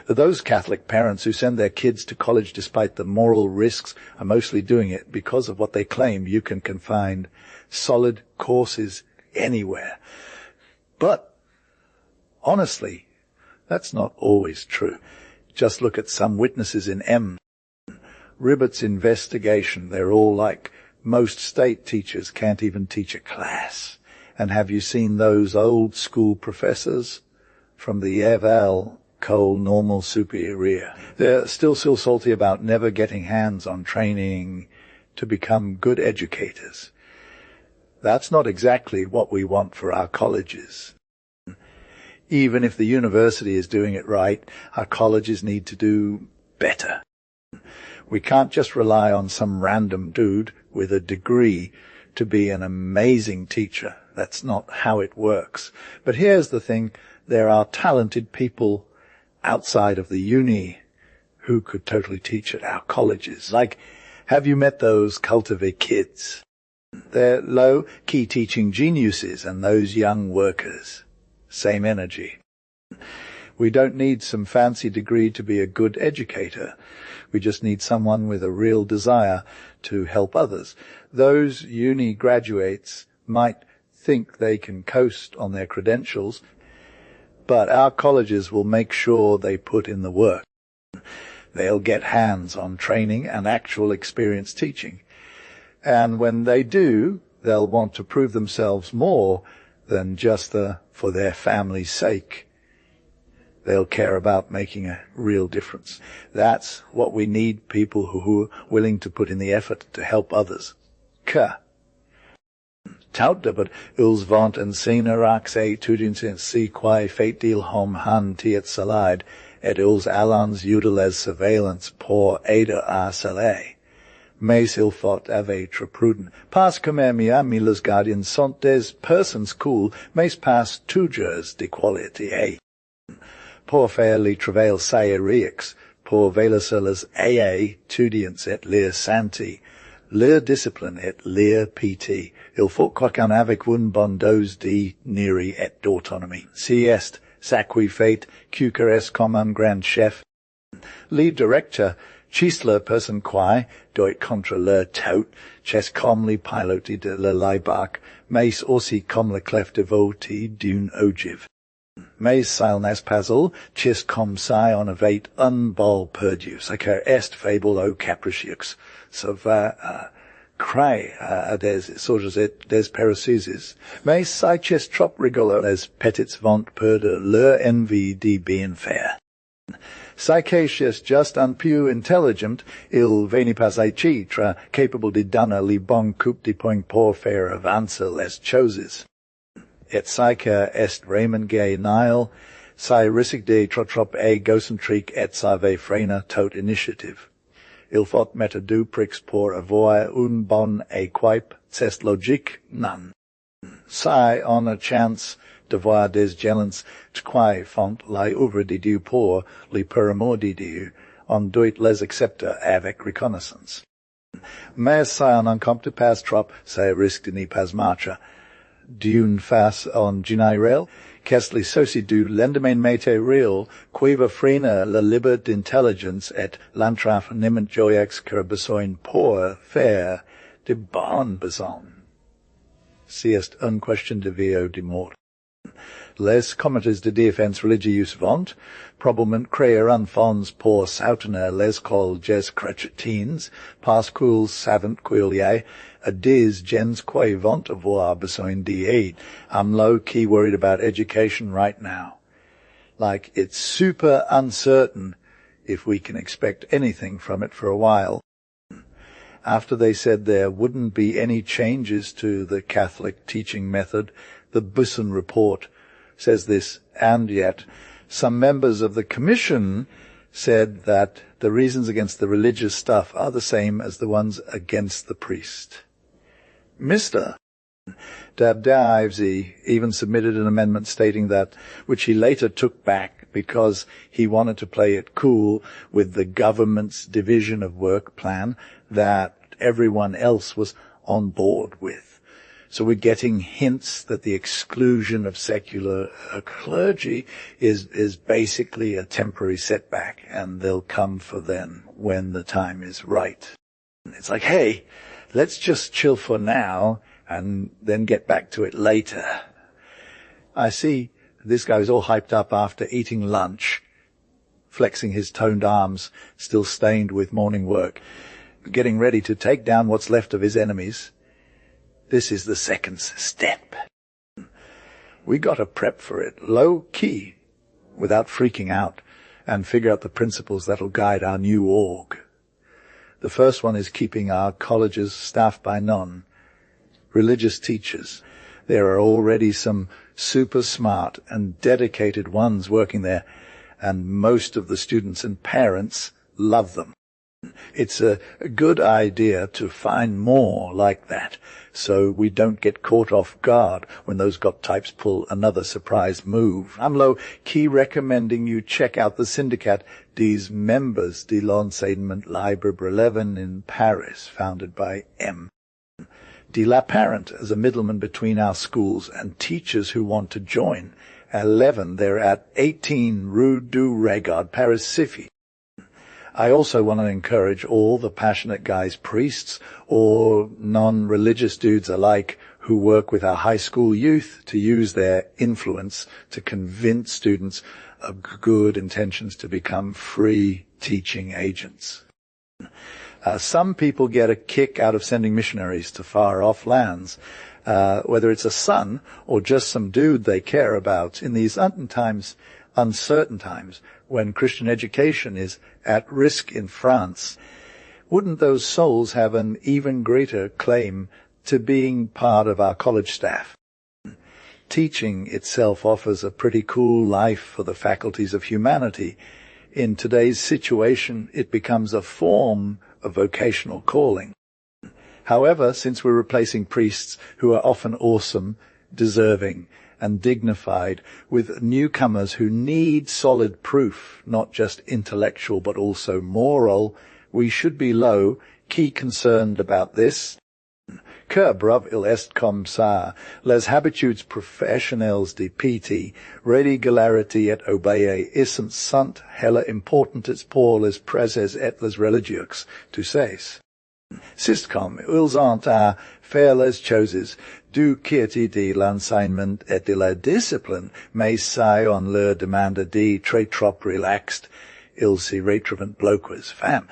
Those Catholic parents who send their kids to college despite the moral risks are mostly doing it because of what they claim you can find solid courses anywhere. But, honestly, that's not always true. Just look at some witnesses in M. Ribbett's investigation. They're all like most state teachers can't even teach a class. And have you seen those old school professors from the École Normale Supérieure? They're still salty about never getting hands on training to become good educators. That's not exactly what we want for our colleges. Even if the university is doing it right, our colleges need to do better. We can't just rely on some random dude with a degree to be an amazing teacher. That's not how it works. But here's the thing, there are talented people outside of the uni who could totally teach at our colleges. Like, have you met those cultivate kids? They're low-key teaching geniuses and those young workers. Same energy. We don't need some fancy degree to be a good educator. We just need someone with a real desire to help others. Those uni graduates might think they can coast on their credentials, but our colleges will make sure they put in the work. They'll get hands on training and actual experience teaching. And when they do, they'll want to prove themselves more than just for their family's sake. They'll care about making a real difference. That's what we need, people who are willing to put in the effort to help others. Taute but ils vont en scénarax étudiants si quae fait deal hom han tiet salide, et ils allans utilez surveillance pour aider à cela. Mais il faut être prudent, parce que même les gardiens sont des personnes cool, mais pas toujours de qualité. Pour faire les travails saïriques, pour veiller sur les étudiants et leur santé, leur discipline et leur piété, il faut qu'un avec une bonne dose de neri et d'autonomie. Si est ça qui fait qu'est comme un grand chef. Le directeur Chisler person quae, doit contra le tout, ches comly piloti de le laibach, meis aussi com le clef devoti d'un ogive. Meis silnes pasel, chis com sai on avate unbol perdius, acer est fable o capriciux, so va, cray, des sorges et des parasises. Meis sai chis trop rigolo les petits vont per de leur envie de bien faire. Psychacious just un più intelligent, il veni pas aici, tra capable de dana li bon coup de point pour faire avancer les choses. Et psycha est Raymond gay nihil, psy risic de trotrop egocentric et save frena tot initiative. Il faut meta du prix pour avoir un bon équipe, c'est logique, non. Psy on a chance de voir des gens quae font la ouvre de Dieu pour le per amour de Dieu, on doit les accepter avec reconnaissance. Mais ça on compte pas trop, ça risque de n'y pas marcher. D'une face on général, qu'est les soci du lendemain matériel, quiva frena la libre d'intelligence et l'entraf niment joyex que besoin pour faire de bon besoin. Si est une question de vie ou de mort. Les commentaires de défense religieuse vont, probablement créer un fonds pour soutenir les cols jes chrétiens, parce qu'ils savent qu'il y a des gens qui vont avoir besoin d'aide. I'm low-key worried about education right now. Like, it's super uncertain if we can expect anything from it for a while. After they said there wouldn't be any changes to the Catholic teaching method, the Busson report says this, and yet some members of the commission said that the reasons against the religious stuff are the same as the ones against the priest. Mr. Dabda even submitted an amendment stating that, which he later took back because he wanted to play it cool with the government's division of work plan that everyone else was on board with. So we're getting hints that the exclusion of secular clergy is basically a temporary setback, and they'll come for then when the time is right. It's like, hey, let's just chill for now and then get back to it later. I see this guy's all hyped up after eating lunch, flexing his toned arms, still stained with morning work, getting ready to take down what's left of his enemies. This is the second step. We got to prep for it low-key, without freaking out, and figure out the principles that'll guide our new org. The first one is keeping our colleges staffed by non-religious teachers. There are already some super smart and dedicated ones working there, and most of the students and parents love them. It's a good idea to find more like that, so we don't get caught off guard when those got types pull another surprise move. I'm low-key recommending you check out the syndicate des members de l'enseignement libre brevetin in Paris, founded by M. de la Parent as a middleman between our schools and teachers who want to join. 11, they're at 18 Rue du Regard, Paris City. I also want to encourage all the passionate guys, priests or non-religious dudes alike, who work with our high school youth to use their influence to convince students of good intentions to become free teaching agents. Some people get a kick out of sending missionaries to far-off lands, whether it's a son or just some dude they care about in these uncertain times when Christian education is at risk in France. Wouldn't those souls have an even greater claim to being part of our college staff? Teaching itself offers a pretty cool life for the faculties of humanity. In today's situation, it becomes a form of vocational calling. However, since we're replacing priests who are often awesome, deserving, and dignified with newcomers who need solid proof, not just intellectual but also moral, we should be low-key concerned about this. Que brav il est comme ça, les habitudes professionnelles de piété, regularity et obéissance sont hella importantes pour les préses et les religieux, tu sais. C'est comme ils ont à faire les choses du quiété de l'enseignement et de la discipline, mais si on leur demande de très trop relaxed, ils se retrouvent bloqués. Fam,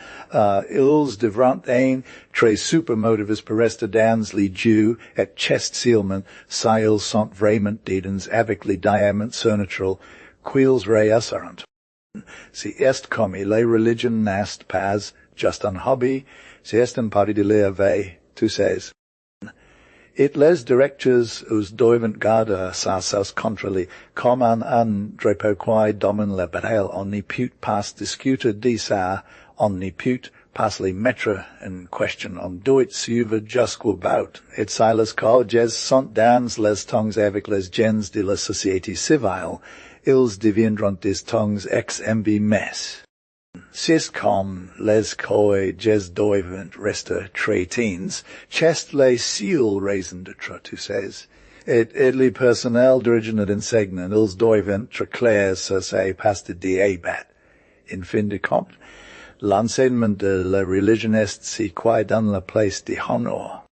ils devront être très supermotivés pour rester dans les dieux et chest sealment si ils sont vraiment dedans avec les diamants surnaturels qu'ils réussiront. Si est comme les religions n'est pas juste un hobby, si est une partie de leur vie, tu sais. Et les directeurs us doivent garder sa sauce contrôlée, comme un drapeau qui domine la bataille, on n'y peut pas discuter de ça, on n'y peut pas les mettre en question, on doit suivre jusqu'au bout. Et si les colleges sont dans les tongues avec les gens de la société civile, ils deviendront des tongues ex-MB mess. C'est comme les colleges doivent rester très teens, chest les seul raison d'être, tu sais. Et les personnel dirigeant d'enseignement, ils doivent être clairs sur ces passes de débat. En fin de compte, l'enseignement de la religion est si quoi dans la place de honneur.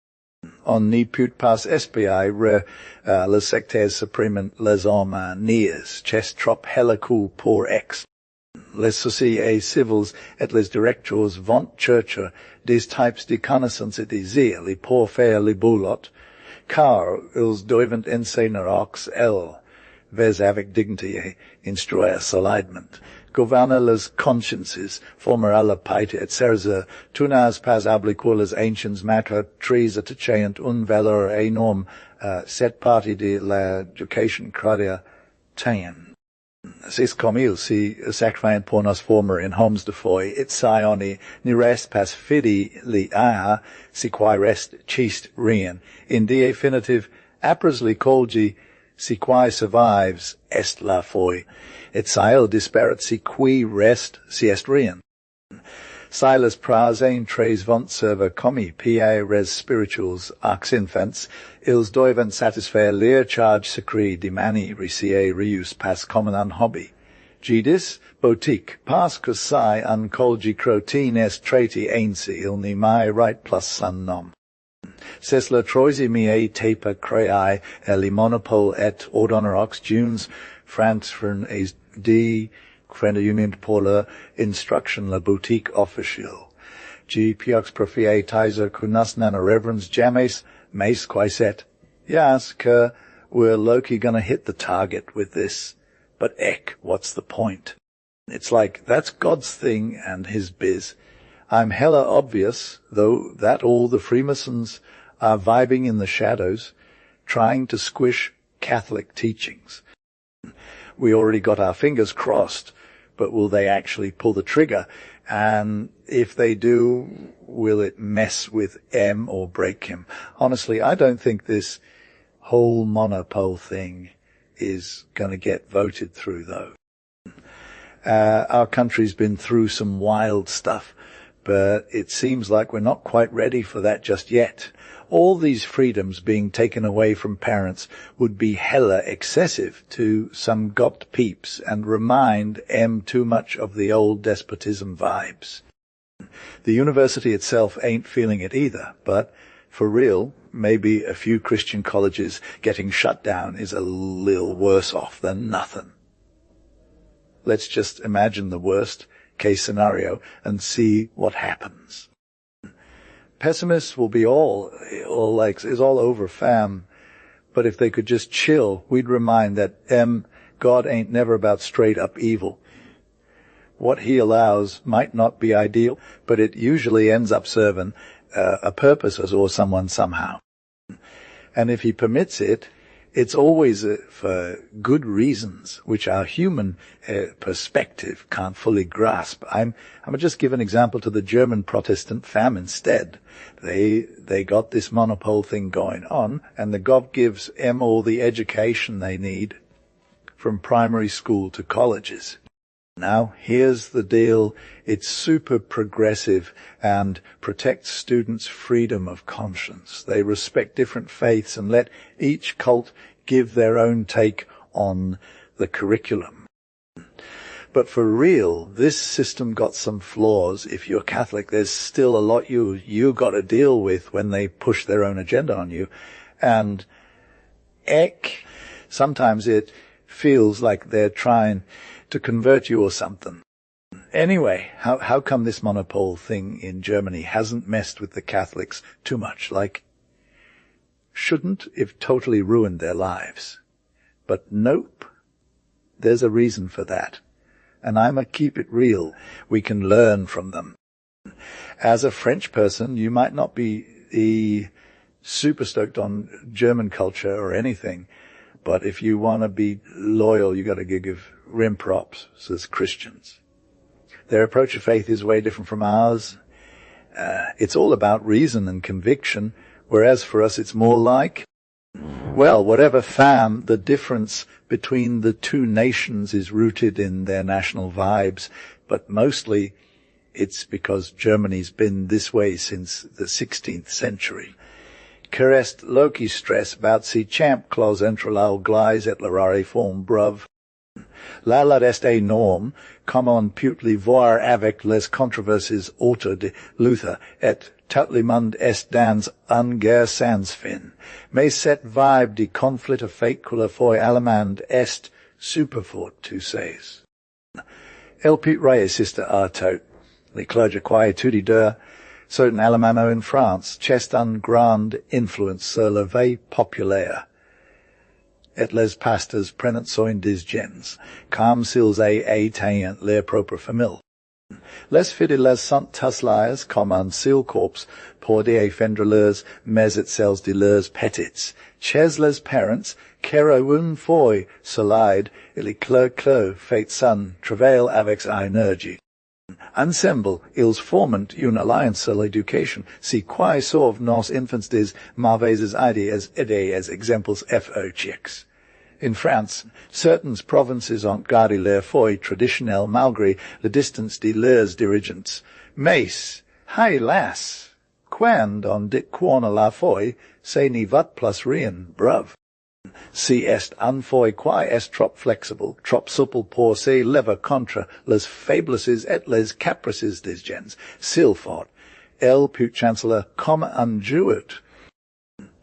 On n'y peut pas espérer le sectaire suprême les hommes niais, chest trop helicool pour ex. Les sociétés civiles et les directeurs vont chercher des types de connaissances et désirs et pour faire les boulots, car ils doivent enseigner aux elles, avec dignité et instruire solidement. Gouverner les consciences, former à la piété, etc. Tu n'as pas appliqué les anciens maîtres très attachant une valeur énorme cette partie de l'éducation chrétienne. C'est comme il si sacrifiant pour nos former en hommes de foi, et si on n'y reste pas fidèle à si quoi reste chiste rien. In définitive, après les colgi, si quoi survives est la foi, et si il disparaît si qui reste si est rien. Si les prases très vont servir comme pieds res spirituals aux infants, ils doivent satisfaire leur charge sacrée de mani recier rius pas comme un hobby. Jidis, boutique, parce que si un colgi crotin est traité ainsi, il n'y mai right plus son nom. C'est le troisième tape créé les monopoles et ordonner aux jeunes transferen et de Union pour l'instruction la boutique officielle. G. Piox profie tiser kunas nana reverence james, mais quaiset. Yes, que we're low-key gonna hit the target with this. But eck, what's the point? It's like, that's God's thing and his biz. I'm hella obvious, though, that all the Freemasons are vibing in the shadows, trying to squish Catholic teachings. We already got our fingers crossed, but will they actually pull the trigger? And if they do, will it mess with M or break him? Honestly, I don't think this whole monopole thing is going to get voted through, though. Our country's been through some wild stuff, but it seems like we're not quite ready for that just yet. All these freedoms being taken away from parents would be hella excessive to some got peeps and remind M too much of the old despotism vibes. The university itself ain't feeling it either, but for real, maybe a few Christian colleges getting shut down is a little worse off than nothing. Let's just imagine the worst case scenario and see what happens. Pessimists will be all like, it's all over fam. But if they could just chill, we'd remind that God ain't never about straight up evil. What he allows might not be ideal, but it usually ends up serving a purpose or someone somehow. And if he permits it, it's always for good reasons, which our human perspective can't fully grasp. I'm just give an example to the German Protestant fam instead. They got this monopole thing going on, and the gov gives them all the education they need from primary school to colleges. Now, here's the deal. It's super progressive and protects students' freedom of conscience. They respect different faiths and let each cult give their own take on the curriculum. But for real, this system got some flaws. If you're Catholic, there's still a lot you got to deal with when they push their own agenda on you. And sometimes it feels like they're trying to convert you or something. Anyway, how come this monopole thing in Germany hasn't messed with the Catholics too much? Shouldn't have totally ruined their lives. But nope, there's a reason for that. And I'ma keep it real. We can learn from them. As a French person, you might not be super stoked on German culture or anything, but if you want to be loyal, you got to give rim props as Christians. Their approach to faith is way different from ours. It's all about reason and conviction, whereas for us it's more like, well, whatever fam, the difference between the two nations is rooted in their national vibes, but mostly it's because Germany's been this way since the 16th century. Kerest loci stress about si champ clause entralal gleis et larare form bruv. L'alad est a norme, common putli voir avec les controversies auto de Luther et tutlimund est dans un guerre sans fin. Mais cette vibe de conflit of facula foi alemand est superfort tu sais. El put rei sister artot, les clergy quietude certain Alemano in France, chest un grand influence sur la vie populaire. Et les pastors prenant soin des gens, comme s'ils étaient leur propre famille. Les fidèles sont taslairs comme un seul corps pour défendre leurs mais et celles de leurs petits. Chez les parents, qu'era une fois solide, il cleur fait son travail avec énergie. Ensemble, ils forment une alliance sur l'éducation, si quae sauve nos infants des mauvaises idées et as exemples faux. In France, certaines provinces ont gardé leur foi traditionnelle malgré la distance de leurs dirigeants. Mais, hey lass, quand on dit qu'on a la foi, c'est ni vot plus rien, bruv. Si est un foi quae est trop flexible, trop supple pour se lever contre les faiblesses et les caprices des gens, s'il faut, el put chancellor comme un Jesuit.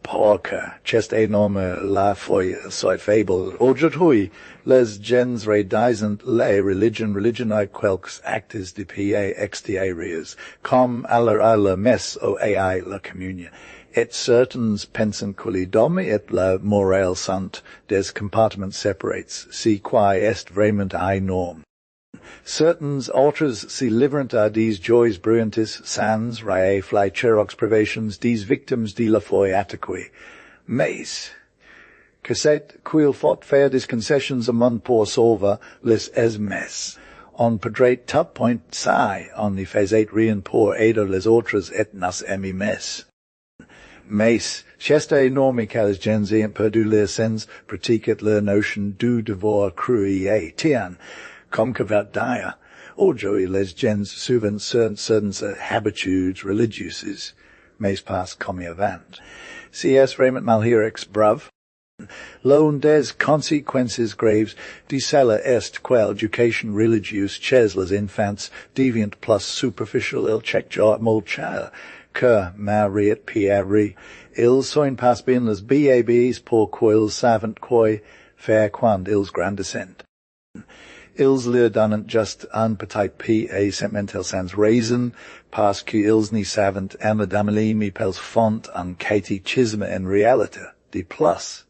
Porca, chest énorme la foi soit fable. Aujourd'hui, les gens redisent la religion quelques actes de pied extérieurs, comme à la messe ou à la communion. Et certains pensent que les dogmes et la morale sont des compartiments separates, si quae est vraiment a norme. Certains autres se livrent à des joies bruyantes sans rae flacerox privations des victimes de la foi attique. Mais, que cet quil faut faire des concessions amont pour sauver les esmes. On podrait top point sai, on y faisait rien pour aider les autres et nas emimes. Mais, cheste enorme qu'elles gens ayant perdu leur sens pratiquent leur notion du devoir cru et tien, comme que va dire. Aujourd'hui, les gens souvent certaines habitudes religieuses, mais pas comme avant. Si es vraiment malheureux, bruv. L'un des conséquences graves de cela est quelle education religieuse chez les enfants devient plus superficial il check molt cher que mariet pierre. Ils sont pas bien les BABs pour qu'ils savent quoi faire quand ils grandissent. Ils leur donnent just un petit peu et sentimental sans raison, parce qu'ils n'y savent amadamali mi pels font en catéchisme en réalité. De plus,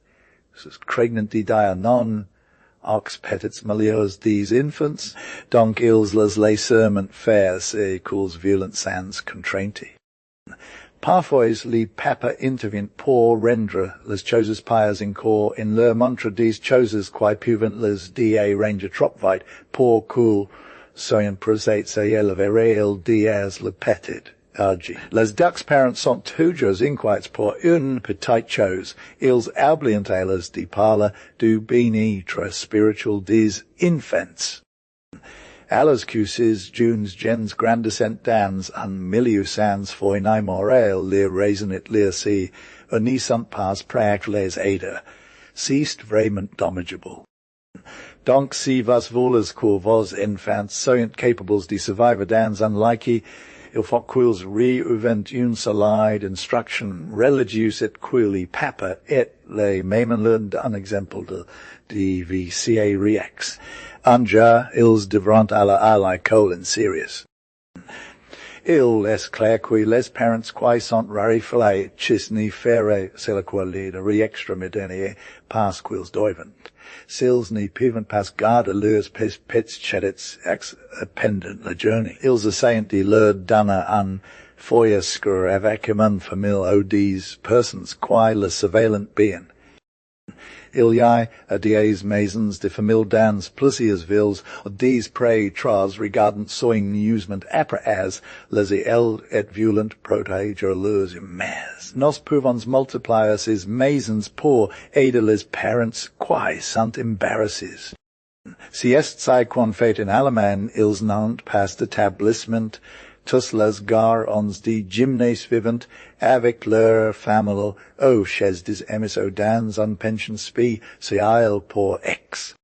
c'est craignant de dire non aux petits malheurs des enfants, donc ils les légèrement faire et qu'ils violent sans contrainte. Parfois, les papas interviennent pour rendre les choses pieuses encore in leur montre des choses qui peuvent les dia ranger trop vite pour qu'ils soient prosaites et élevés ils dias le petit. Les ducks parents sont toujours inquiets pour une petite chose. Ils oublient elles de parler du bien-être spirituel des enfants. Alles is June's gens grandescent dans an miliusans foi naimorel lir raisinit lir si unisant pas pract les ada, ceased vrament domageable. Donk si vas volas quo vos infants soient capables de survive dans unlikey, il faut quils re-uvent une solide instruction religious et quili papa et les memenlund un exemple de VCA reax. Anja ils devront alla colon serious. Il les clair qui les parents quae sont rariflae cisni fere selaqualid re-extramidenie pas quils doivent. Sils ni pivent pas garda lures pets chedits ex appendant la journey. Ils assayant de lure dana an foiescur evacuum famil odes persons quae le surveillant being. Iliae a dies maisons de famil dans plusieurs villes, des prey tras regardant soing newsment apra as les eld et violent protager lures immers. Nos pouvons multipliers is maisons pour aider les parents quae sunt embarrasses. Si est sae quon fait in Allemagne ils nant pas d'établissement, tous les gars ons de gymnase vivant, avec leur famille, chez des emisso dans un pension spi, si il pour ex.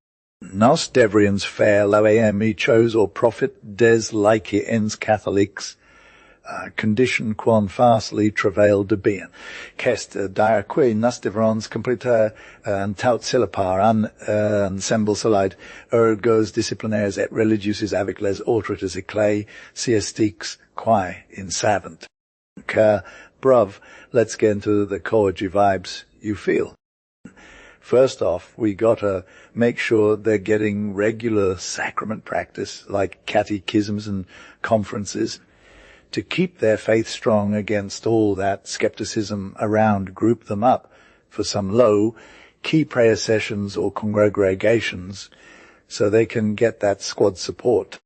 Nos devrions faire l'AME chose au profit des laiciens catholiques, condition quon fastly travail de bien. Qu'est dire qui nos devrons compléter un tout silipar an ensemble solide ergos disciplinaires et religieuses avec les autres ecclésiastiques quae in savant. Car, bruv, let's get into the cordial vibes you feel. First off, we gotta make sure they're getting regular sacrament practice, like catechisms and conferences, to keep their faith strong against all that skepticism around. Group them up for some low key prayer sessions or congregations so they can get that squad support.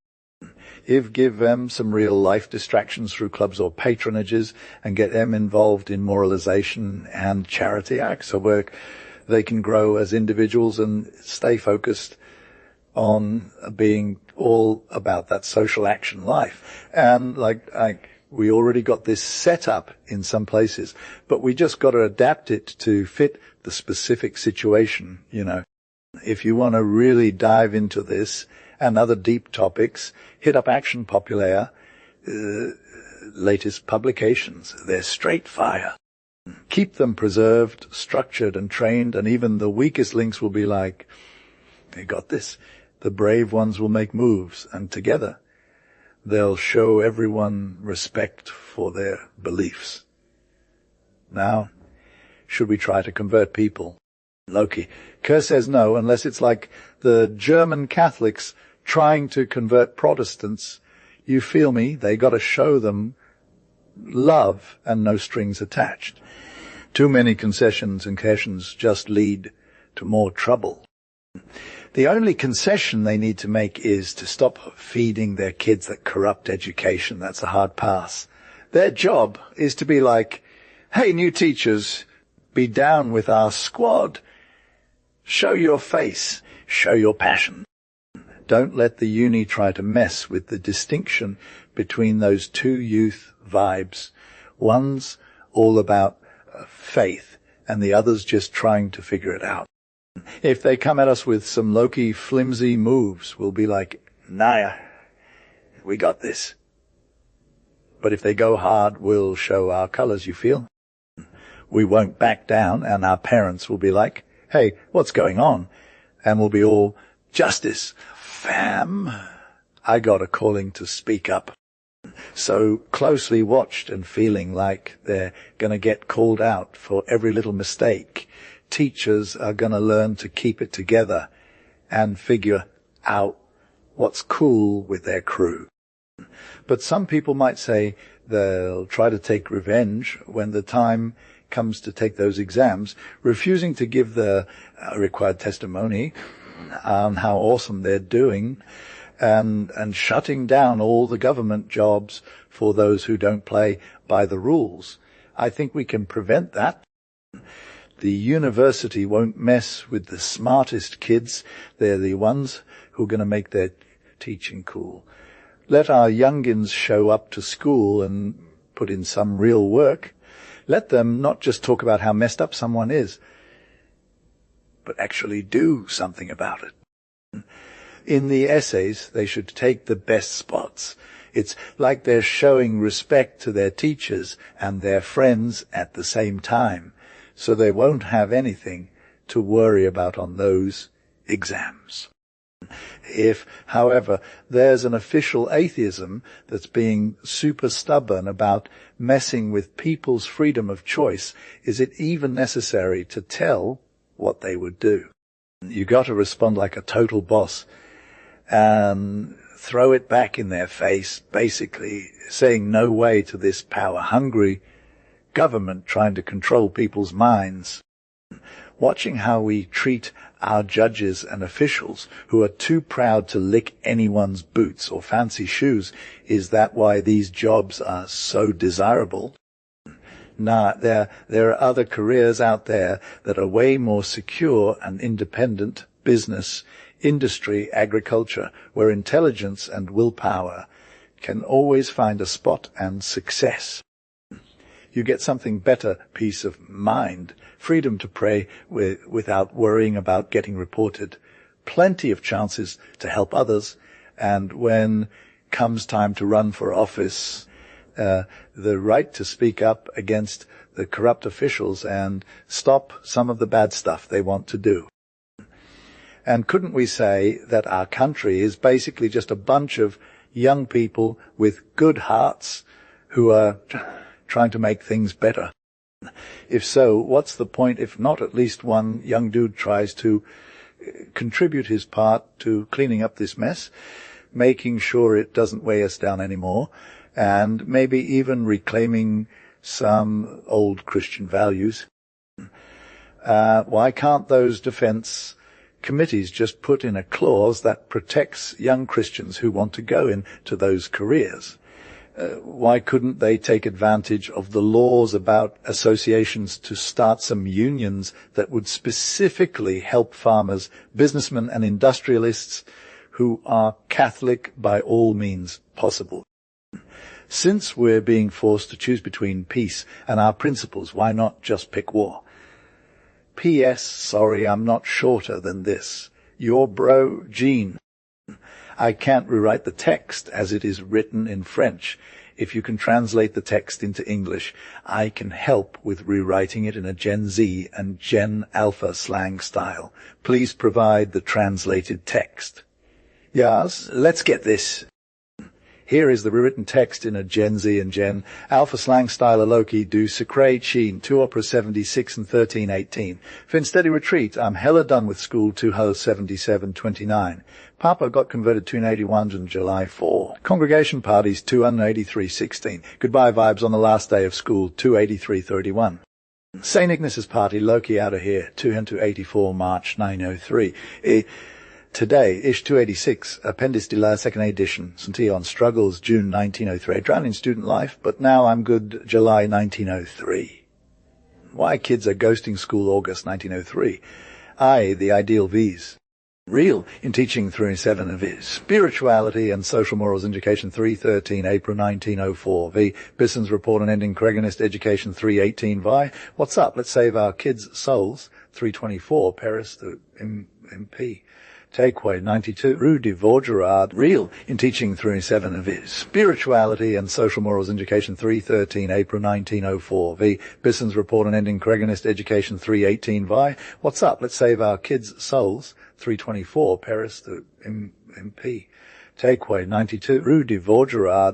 Give them some real life distractions through clubs or patronages and get them involved in moralization and charity acts of work. They can grow as individuals and stay focused on being all about that social action life. And like we already got this set up in some places, but we just got to adapt it to fit the specific situation, you know. If you want to really dive into this and other deep topics, hit up Action Populaire, latest publications. They're straight fire. Keep them preserved, structured and trained, and even the weakest links will be like, they got this. The brave ones will make moves, and together they'll show everyone respect for their beliefs. Now, should we try to convert people? Loki. Kerr says no, unless it's like the German Catholics trying to convert Protestants. You feel me? They got to show them love and no strings attached. Too many concessions and cautions just lead to more trouble. The only concession they need to make is to stop feeding their kids that corrupt education. That's a hard pass. Their job is to be like, hey, new teachers, be down with our squad. Show your face. Show your passion. Don't let the uni try to mess with the distinction between those two youth vibes. One's all about faith, and the other's just trying to figure it out. If they come at us with some low-key flimsy moves, we'll be like, nah, we got this. But if they go hard, we'll show our colors, you feel? We won't back down, and our parents will be like, hey, what's going on? And we'll be all, justice, fam. I got a calling to speak up. So closely watched and feeling like they're going to get called out for every little mistake. Teachers are going to learn to keep it together and figure out what's cool with their crew. But some people might say they'll try to take revenge when the time comes to take those exams, refusing to give the required testimony on how awesome they're doing, and shutting down all the government jobs for those who don't play by the rules. I think we can prevent that. The university won't mess with the smartest kids. They're the ones who are going to make their teaching cool. Let our youngins show up to school and put in some real work. Let them not just talk about how messed up someone is, but actually do something about it. In the essays, they should take the best spots. It's like they're showing respect to their teachers and their friends at the same time, so they won't have anything to worry about on those exams. If, however, there's an official atheism that's being super stubborn about messing with people's freedom of choice, is it even necessary to tell what they would do? You got to respond like a total boss and throw it back in their face, basically saying no way to this power-hungry government trying to control people's minds. Watching how we treat our judges and officials who are too proud to lick anyone's boots or fancy shoes, is that why these jobs are so desirable? Nah, there are other careers out there that are way more secure and independent: business, industry, agriculture, where intelligence and willpower can always find a spot and success. You get something better: peace of mind, freedom to pray without worrying about getting reported, plenty of chances to help others, and when comes time to run for office, the right to speak up against the corrupt officials and stop some of the bad stuff they want to do. And couldn't we say that our country is basically just a bunch of young people with good hearts who are trying to make things better? If so, what's the point if not at least one young dude tries to contribute his part to cleaning up this mess, making sure it doesn't weigh us down anymore, and maybe even reclaiming some old Christian values? Why can't those defense committees just put in a clause that protects young Christians who want to go into those careers? Why couldn't they take advantage of the laws about associations to start some unions that would specifically help farmers, businessmen, and industrialists who are Catholic by all means possible? Since we're being forced to choose between peace and our principles, why not just pick war? P.S. Sorry, I'm not shorter than this. Your bro, Gene. I can't rewrite the text as it is written in French. If you can translate the text into English, I can help with rewriting it in a Gen Z and Gen Alpha slang style. Please provide the translated text. Yes, let's get this. Here is the rewritten text in a Gen Z and Gen Alpha slang style. Aloki du secret sheen 2 opera 76 and 1318. Fin steady retreat. I'm hella done with school 2 ho 77 29. Papa got converted 281 in July 4. Congregation parties 283 16. Goodbye vibes on the last day of school 283 31. St. Ignace's party Loki out of here 284 March 903. Today, Ish 286, Appendix de la Second Edition, St. Eon Struggles, June 1903. I drowned in student life, but now I'm good, July 1903. Why kids are ghosting school, August 1903. I, the ideal V's. Real in teaching 307 of his. Spirituality and Social Morals Education 313, April 1904. V. Bisson's Report on Ending Creganist Education 318. Vi. What's up? Let's save our kids' souls. 324, Paris, the MP. Takeaway 92, Rue de Vaugirard, real in teaching 307 of his. Spirituality and Social Morals Education 313, April 1904. V. Bisson's Report on Ending Creganist Education 318. Vi. What's up? Let's save our kids' souls. 324, Paris, the MP. Takeaway 92, Rue de Vaugirard,